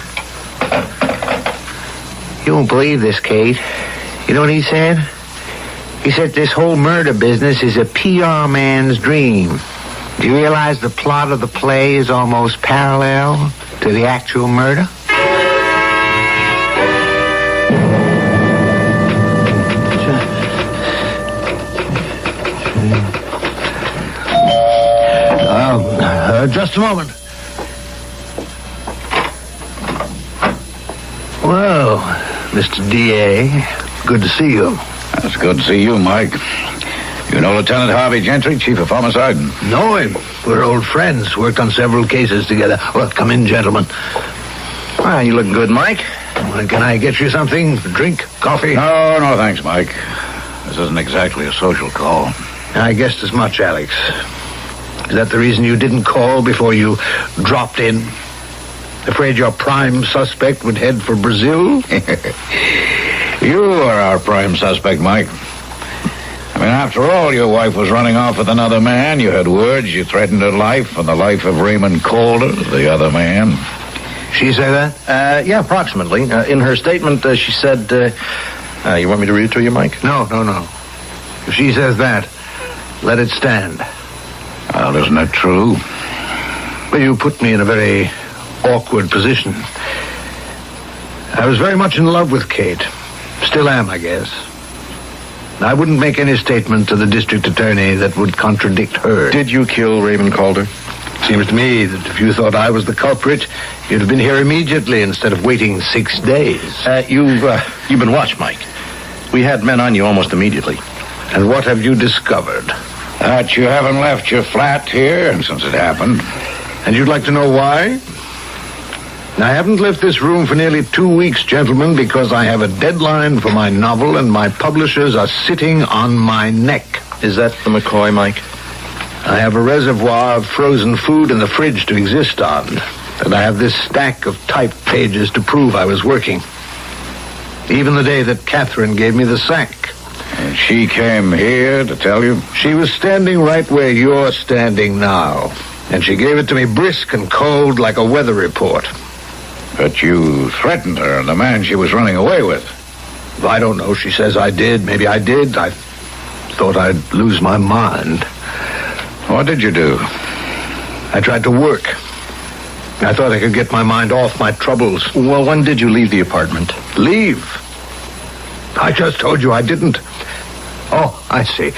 You won't believe this, Kate. You know what he said? He said this whole murder business is a PR man's dream. Do you realize the plot of the play is almost parallel to the actual murder? Just a moment. Well, Mr. D.A., good to see you. It's good to see you, Mike. You know Lieutenant Harvey Gentry, Chief of Homicide? Know him. We're old friends. Worked on several cases together. Well, come in, gentlemen. Well, you look good, Mike. Well, can I get you something? A drink? Coffee? No, thanks, Mike. This isn't exactly a social call. I guessed as much, Alex. Is that the reason you didn't call before you dropped in? Afraid your prime suspect would head for Brazil? You are our prime suspect, Mike. I mean, after all, your wife was running off with another man. You had words. You threatened her life and the life of Raymond Calder, the other man. She say that? Yeah, approximately. In her statement, she said... you want me to read it to you, Mike? No. If she says that, let it stand. Well, isn't it true? Well, you put me in a very awkward position. I was very much in love with Kate. Still am, I guess. I wouldn't make any statement to the district attorney that would contradict her. Did you kill Raymond Calder? Seems to me that if you thought I was the culprit, you'd have been here immediately instead of waiting 6 days. You've been watched, Mike. We had men on you almost immediately. And what have you discovered? That you haven't left your flat here since it happened. And you'd like to know why? I haven't left this room for nearly 2 weeks, gentlemen, because I have a deadline for my novel and my publishers are sitting on my neck. Is that the McCoy, Mike? I have a reservoir of frozen food in the fridge to exist on. And I have this stack of typed pages to prove I was working. Even the day that Catherine gave me the sack. And she came here to tell you? She was standing right where you're standing now. And she gave it to me brisk and cold like a weather report. But you threatened her and the man she was running away with. I don't know. She says I did. Maybe I did. I thought I'd lose my mind. What did you do? I tried to work. I thought I could get my mind off my troubles. Well, when did you leave the apartment? Leave? I just told you I didn't. Oh, I see.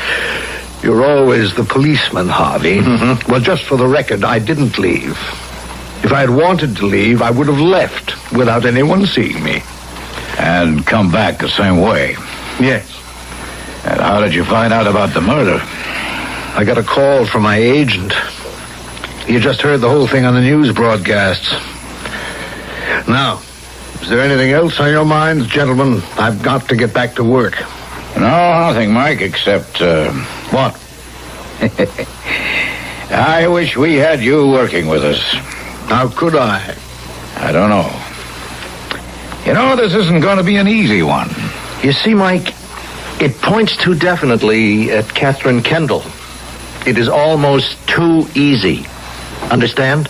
You're always the policeman, Harvey. Mm-hmm. Well, just for the record, I didn't leave. If I had wanted to leave, I would have left without anyone seeing me. And come back the same way? Yes. And how did you find out about the murder? I got a call from my agent. You just heard the whole thing on the news broadcasts. Now, is there anything else on your minds, gentlemen? I've got to get back to work. No, nothing, Mike, except, What? I wish we had you working with us. How could I? I don't know. You know, this isn't going to be an easy one. You see, Mike, it points too definitely at Catherine Kendall. It is almost too easy. Understand?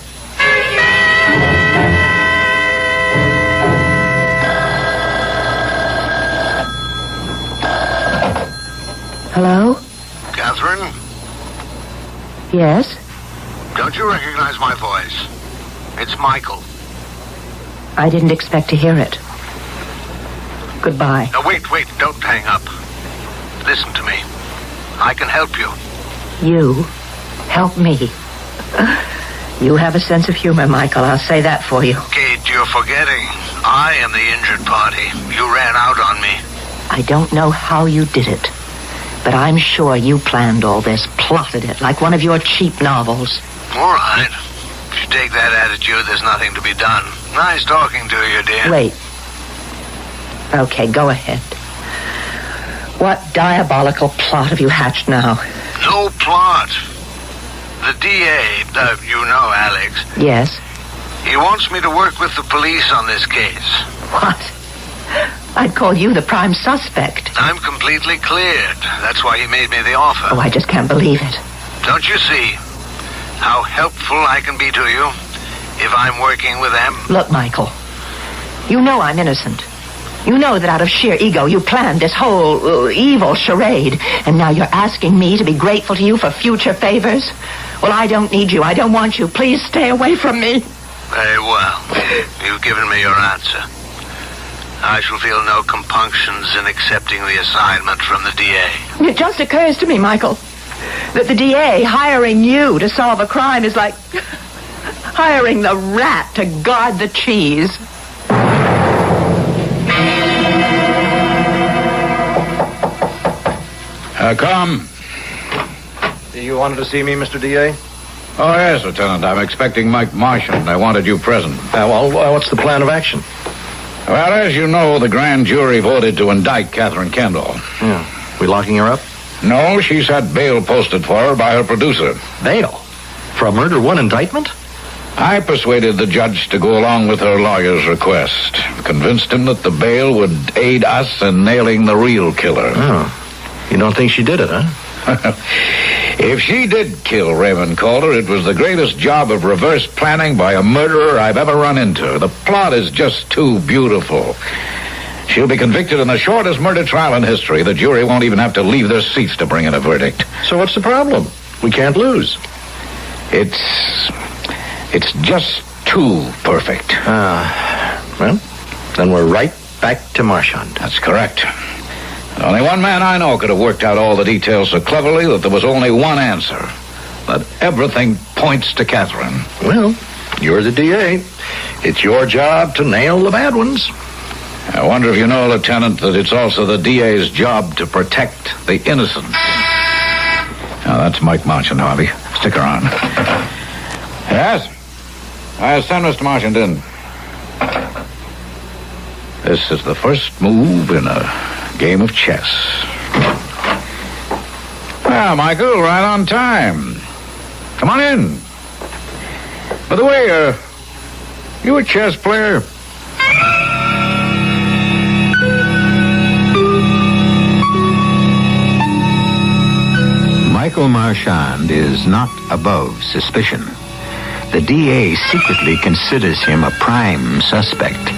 Hello? Catherine? Yes? Don't you recognize my voice? It's Michael. I didn't expect to hear it. Goodbye. Now, wait, don't hang up. Listen to me. I can help you. You help me. You have a sense of humor, Michael. I'll say that for you. Kate, you're forgetting. I am the injured party. You ran out on me. I don't know how you did it, but I'm sure you planned all this, plotted it, like one of your cheap novels. All right. If you take that attitude, there's nothing to be done. Nice talking to you, dear. Wait. Okay, go ahead. What diabolical plot have you hatched now? No plot. The DA, you know Alex. Yes. He wants me to work with the police on this case. What? I'd call you the prime suspect. I'm completely cleared. That's why he made me the offer. Oh, I just can't believe it. Don't you see how helpful I can be to you if I'm working with them? Look, Michael, you know I'm innocent. You know that out of sheer ego you planned this whole evil charade, and now you're asking me to be grateful to you for future favors? Well, I don't need you. I don't want you. Please stay away from me. Very well. You've given me your answer. I shall feel no compunctions in accepting the assignment from the DA. It just occurs to me, Michael, that the DA hiring you to solve a crime is like hiring the rat to guard the cheese. Come. You wanted to see me, Mr. DA? Oh, yes, Lieutenant. I'm expecting Mike Marchand. I wanted you present. What's the plan of action? Well, as you know, the grand jury voted to indict Catherine Kendall. Yeah. We locking her up? No, she's had bail posted for her by her producer. Bail? For a murder one indictment? I persuaded the judge to go along with her lawyer's request. Convinced him that the bail would aid us in nailing the real killer. Oh. You don't think she did it, huh? If she did kill Raymond Calder, it was the greatest job of reverse planning by a murderer I've ever run into. The plot is just too beautiful. She'll be convicted in the shortest murder trial in history. The jury won't even have to leave their seats to bring in a verdict. So what's the problem? We can't lose. It's just too perfect. Well, then we're right back to Marchand. That's correct. Only one man I know could have worked out all the details so cleverly that there was only one answer. That everything points to Catherine. Well, you're the DA. It's your job to nail the bad ones. I wonder if you know, Lieutenant, that it's also the DA's job to protect the innocent. Now, that's Mike Marchand, Harvey. Stick around. Yes? I send Mr. Marchand in. This is the first move in a game of chess. Well, Michael, right on time. Come on in. By the way, you a chess player? Michael Marchand is not above suspicion. The DA secretly considers him a prime suspect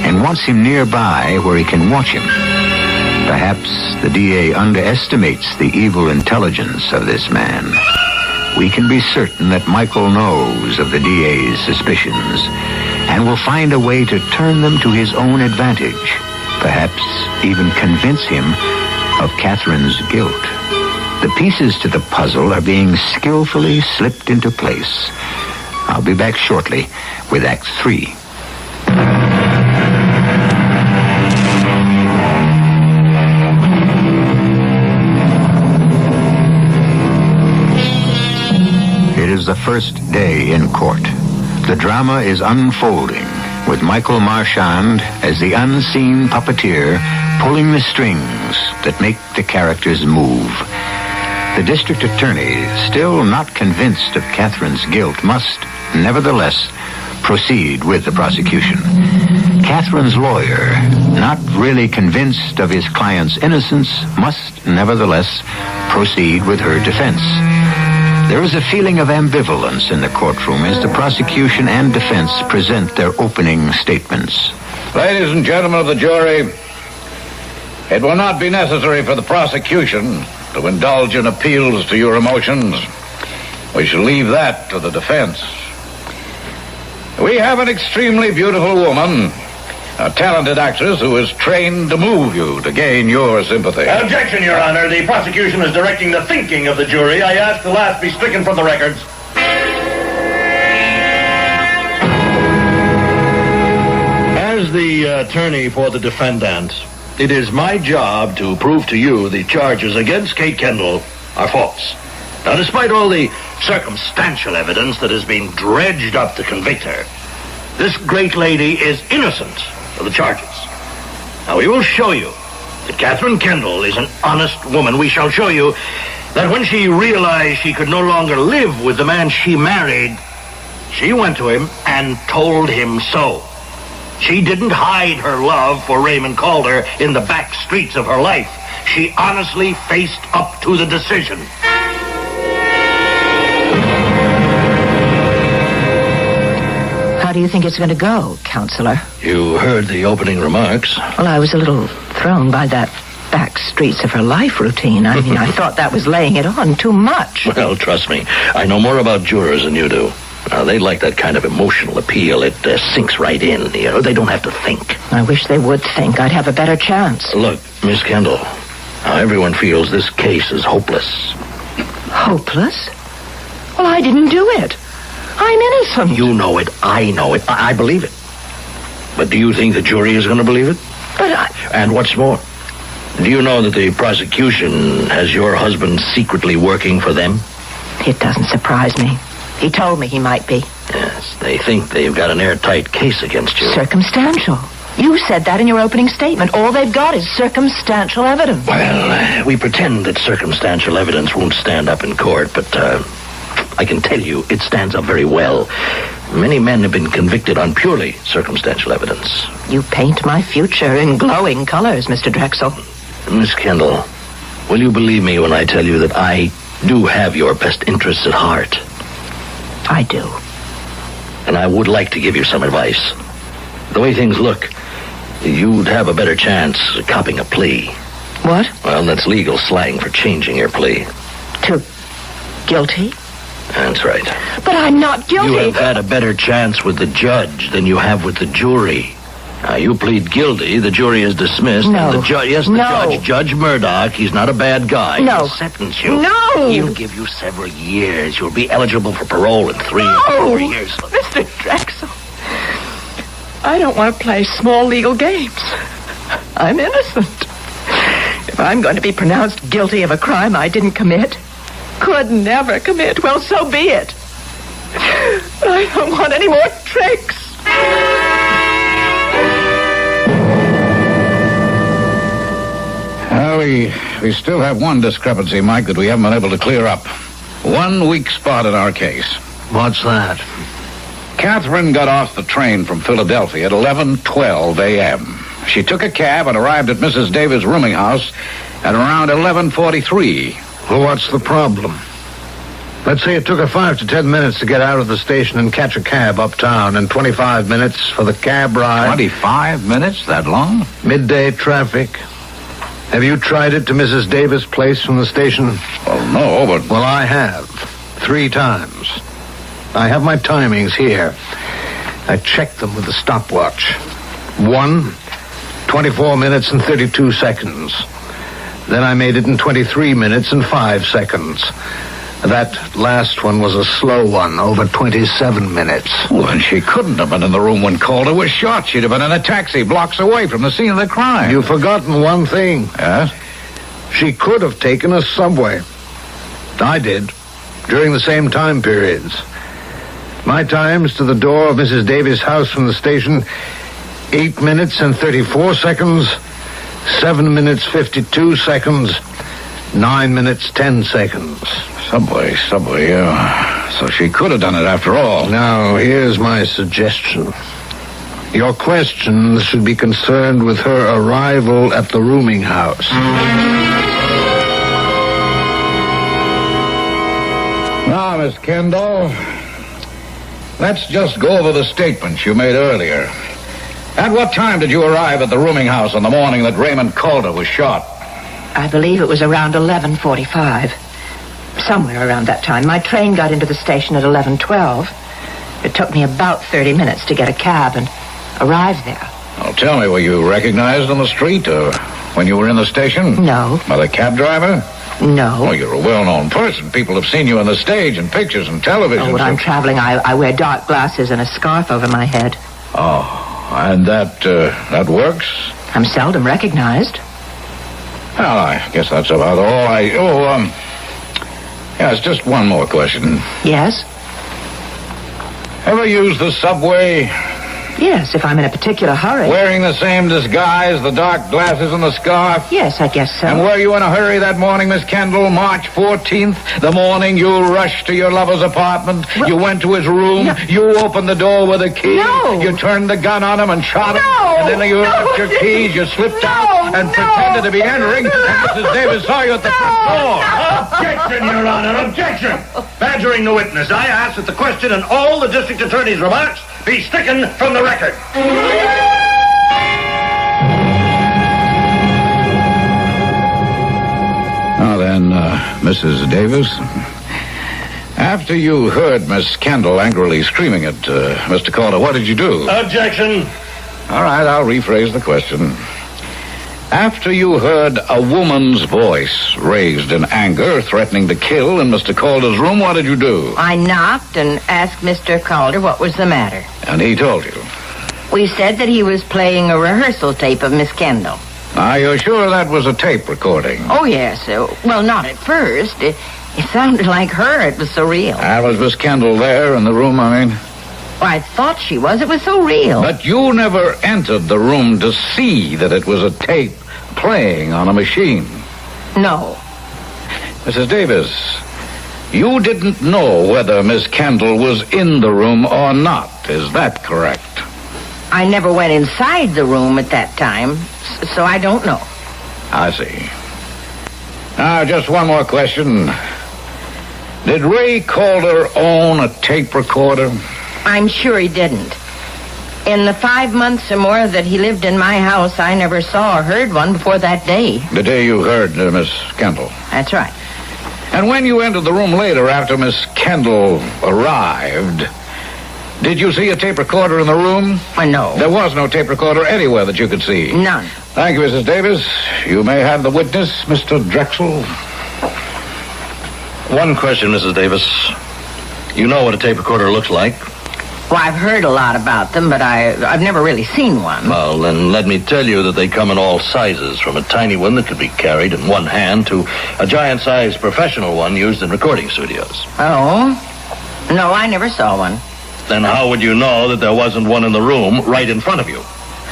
and wants him nearby where he can watch him. Perhaps the DA underestimates the evil intelligence of this man. We can be certain that Michael knows of the DA's suspicions and will find a way to turn them to his own advantage. Perhaps even convince him of Catherine's guilt. The pieces to the puzzle are being skillfully slipped into place. I'll be back shortly with Act 3. It is the first day in court. The drama is unfolding, with Michael Marchand as the unseen puppeteer pulling the strings that make the characters move. The district attorney, still not convinced of Catherine's guilt, must, nevertheless, proceed with the prosecution. Catherine's lawyer, not really convinced of his client's innocence, must, nevertheless, proceed with her defense. There is a feeling of ambivalence in the courtroom as the prosecution and defense present their opening statements. Ladies and gentlemen of the jury, it will not be necessary for the prosecution to indulge in appeals to your emotions. We shall leave that to the defense. We have an extremely beautiful woman, a talented actress who is trained to move you, to gain your sympathy. Objection, Your Honor. The prosecution is directing the thinking of the jury. I ask the last be stricken from the records. As the attorney for the defendant, it is my job to prove to you the charges against Kate Kendall are false. Now, despite all the circumstantial evidence that has been dredged up to convict her, this great lady is innocent of the charges. Now, we will show you that Catherine Kendall is an honest woman. We shall show you that when she realized she could no longer live with the man she married, she went to him and told him so. She didn't hide her love for Raymond Calder in the back streets of her life. She honestly faced up to the decision. How do you think it's going to go, Counselor? You heard the opening remarks. Well, I was a little thrown by that back streets of her life routine. I mean, I thought that was laying it on too much. Well, trust me, I know more about jurors than you do. They like that kind of emotional appeal. It sinks right in. You know, they don't have to think. I wish they would think. I'd have a better chance. Look, Miss Kendall, everyone feels this case is hopeless. Hopeless? Well, I didn't do it. I'm innocent. You know it. I know it. I believe it. But do you think the jury is going to believe it? But And what's more, do you know that the prosecution has your husband secretly working for them? It doesn't surprise me. He told me he might be. Yes, they think they've got an airtight case against you. Circumstantial. You said that in your opening statement. All they've got is circumstantial evidence. Well, we pretend that circumstantial evidence won't stand up in court, but I can tell you it stands up very well. Many men have been convicted on purely circumstantial evidence. You paint my future in glowing colors, Mr. Drexel. Miss Kendall, will you believe me when I tell you that I do have your best interests at heart? I do. And I would like to give you some advice. The way things look, you'd have a better chance copping a plea. What? Well, that's legal slang for changing your plea. To guilty? That's right. But I'm not guilty. You have had a better chance with the judge than you have with the jury. You plead guilty, the jury is dismissed. No. And the judge, Judge Murdoch, he's not a bad guy. No. He'll sentence you. No. He'll give you several years. You'll be eligible for parole in 3 or 4 years. Mr. Drexel, I don't want to play small legal games. I'm innocent. If I'm going to be pronounced guilty of a crime I didn't commit, could never commit, well, so be it. But I don't want any more tricks. Well, we still have one discrepancy, Mike, that we haven't been able to clear up. One weak spot in our case. What's that? Catherine got off the train from Philadelphia at 11:12 a.m. She took a cab and arrived at Mrs. Davis' rooming house at around 11:43. Well, what's the problem? Let's say it took her 5 to 10 minutes to get out of the station and catch a cab uptown, and 25 minutes for the cab ride. 25 minutes? That long? Midday traffic. Have you tried it to Mrs. Davis' place from the station? Well, no, but... Well, I have. 3 times. I have my timings here. I checked them with the stopwatch. 1, 24 minutes and 32 seconds. Then I made it in 23 minutes and 5 seconds. That last one was a slow one, over 27 minutes. Well, then she couldn't have been in the room when Calder was shot. She'd have been in a taxi blocks away from the scene of the crime. You've forgotten one thing. Yes? She could have taken a subway. I did, during the same time periods. My times to the door of Mrs. Davis' house from the station, 8 minutes and 34 seconds, 7 minutes 52 seconds, 9 minutes 10 seconds. Subway, yeah. So she could have done it after all. Now, here's my suggestion. Your questions should be concerned with her arrival at the rooming house. Now, Miss Kendall, let's just go over the statements you made earlier. At what time did you arrive at the rooming house on the morning that Raymond Calder was shot? I believe it was around 11:45. Somewhere around that time. My train got into the station at 11:12. It took me about 30 minutes to get a cab and arrive there. Well, tell me, were you recognized on the street or when you were in the station? No. By the cab driver? No. Well, you're a well-known person. People have seen you on the stage and pictures and television. Oh, when I'm traveling, I wear dark glasses and a scarf over my head. Oh, and that works? I'm seldom recognized. Well, I guess that's about all. Yes, just one more question. Yes? Ever use the subway? Yes, if I'm in a particular hurry. Wearing the same disguise, the dark glasses and the scarf? Yes, I guess so. And were you in a hurry that morning, Miss Kendall, March 14th, the morning you rushed to your lover's apartment? Well, you went to his room, no. You opened the door with a key, no. You turned the gun on him and shot him, and then you left your keys, you slipped out and pretended to be entering, and Mrs. Davis saw you at the front door. Objection, Your Honor, objection! Badgering the witness, I ask that the question and all the district attorney's remarks be stricken from the record. then, Mrs. Davis, after you heard Miss Kendall angrily screaming at Mr. Calder, what did you do? Objection. All right, I'll rephrase the question. After you heard a woman's voice raised in anger, threatening to kill in Mr. Calder's room, what did you do? I knocked and asked Mr. Calder what was the matter. And he told you? We said that he was playing a rehearsal tape of Miss Kendall. Are you sure that was a tape recording? Oh, yes. Well, not at first. It sounded like her. It was so real. Was Miss Kendall there in the room, I mean? Well, I thought she was. It was so real. But you never entered the room to see that it was a tape playing on a machine. No. Mrs. Davis, you didn't know whether Miss Kendall was in the room or not. Is that correct? I never went inside the room at that time, so I don't know. I see. Now, just one more question. Did Ray Calder own a tape recorder? I'm sure he didn't. In the 5 months or more that he lived in my house, I never saw or heard one before that day. The day you heard Miss Kendall? That's right. And when you entered the room later after Miss Kendall arrived, did you see a tape recorder in the room? No. There was no tape recorder anywhere that you could see? None. Thank you, Mrs. Davis. You may have the witness, Mr. Drexel. One question, Mrs. Davis. You know what a tape recorder looks like? Well, I've heard a lot about them, but I've never really seen one. Well, then let me tell you that they come in all sizes, from a tiny one that could be carried in one hand to a giant-sized professional one used in recording studios. Oh? No, I never saw one. Then how would you know that there wasn't one in the room right in front of you?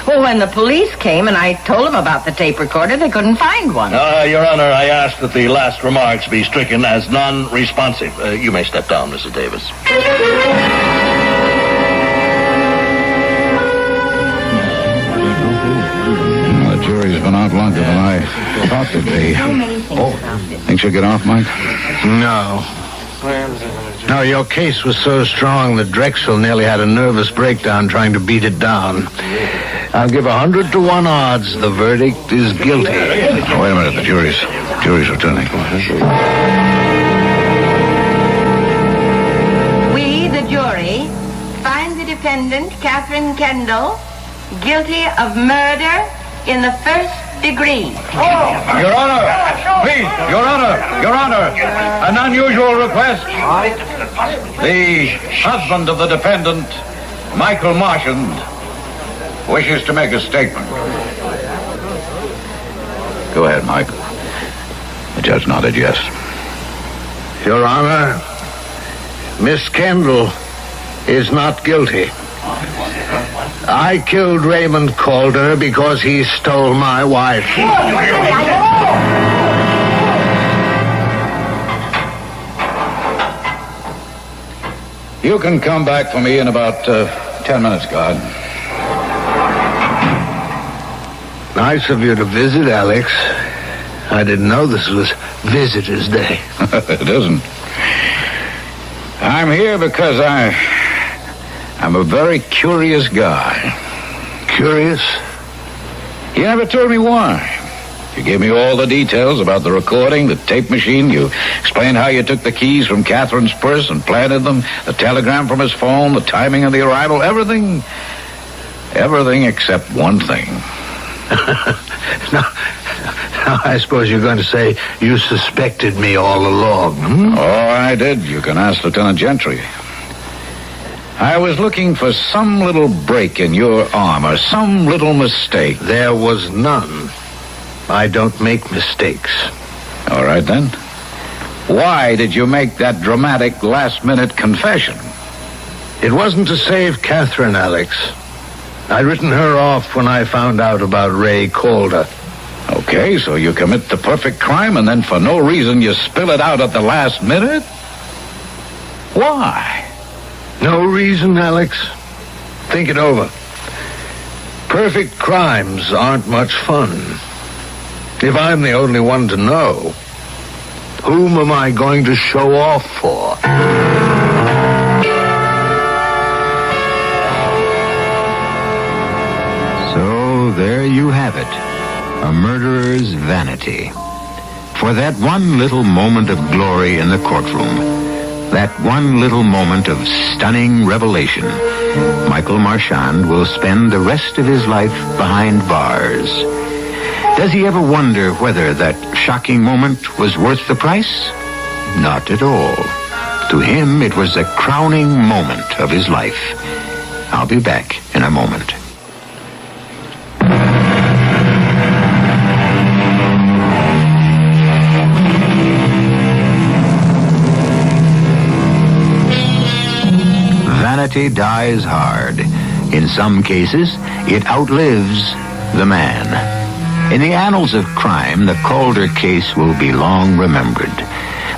Well, when the police came and I told them about the tape recorder, they couldn't find one. Your Honor, I ask that the last remarks be stricken as non-responsive. You may step down, Mrs. Davis. The jury's been out longer than I thought they'd be. Think she'll get off, Mike? No. No, your case was so strong that Drexel nearly had a nervous breakdown trying to beat it down. I'll give 100 to 1 odds the verdict is guilty. Oh, wait a minute, the jury's returning. We, the jury, find the defendant, Catherine Kendall, guilty of murder in the first degree. Your Honor, please, Your Honor, an unusual request. The husband of the defendant, Michael Marchand, wishes to make a statement. Go ahead, Mike. The judge nodded yes. Your Honor, Miss Kendall is not guilty. I killed Raymond Calder because he stole my wife. You can come back for me in about 10 minutes, guard. Nice of you to visit, Alex. I didn't know this was Visitor's Day. It isn't. I'm here because I'm a very curious guy. Curious? You never told me why. You gave me all the details about the recording, the tape machine. You explained how you took the keys from Catherine's purse and planted them, the telegram from his phone, the timing of the arrival, everything except one thing. Now, I suppose you're going to say you suspected me all along. Oh, I did. You can ask Lieutenant Gentry. I was looking for some little break in your armor, some little mistake. There was none. I don't make mistakes. All right, then. Why did you make that dramatic last-minute confession? It wasn't to save Catherine, Alex. I'd written her off when I found out about Ray Calder. Okay, so you commit the perfect crime and then for no reason you spill it out at the last minute? Why? No reason, Alex. Think it over. Perfect crimes aren't much fun. If I'm the only one to know, whom am I going to show off for? So there you have it. A murderer's vanity. For that one little moment of glory in the courtroom, that one little moment of stunning revelation, Michael Marchand will spend the rest of his life behind bars. Does he ever wonder whether that shocking moment was worth the price? Not at all. To him, it was the crowning moment of his life. I'll be back in a moment. Vanity dies hard. In some cases, it outlives the man. In the annals of crime, the Calder case will be long remembered.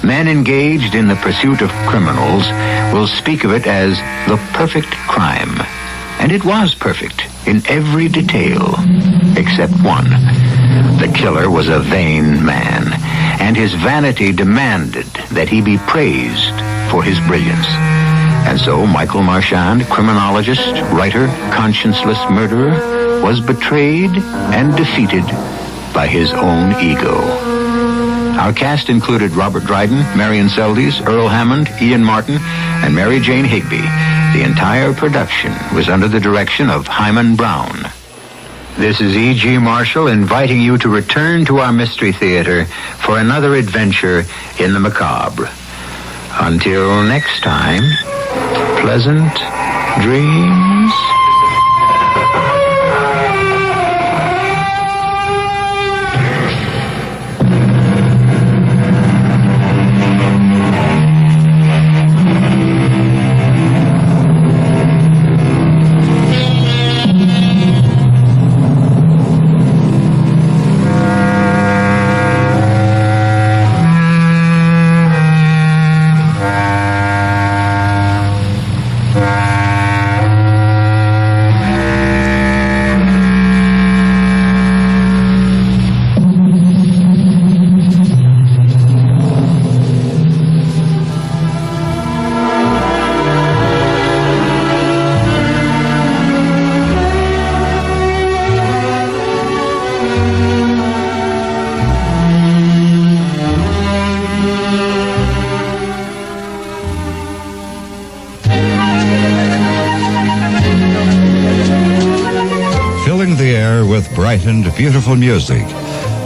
Men engaged in the pursuit of criminals will speak of it as the perfect crime. And it was perfect in every detail, except one. The killer was a vain man, and his vanity demanded that he be praised for his brilliance. And so Michael Marchand, criminologist, writer, conscienceless murderer, was betrayed and defeated by his own ego. Our cast included Robert Dryden, Marion Seldes, Earl Hammond, Ian Martin, and Mary Jane Higby. The entire production was under the direction of Hyman Brown. This is E.G. Marshall inviting you to return to our Mystery Theater for another adventure in the macabre. Until next time, pleasant dreams. Bright and beautiful music.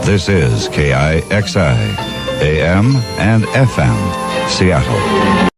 This is KIXI, AM and FM, Seattle.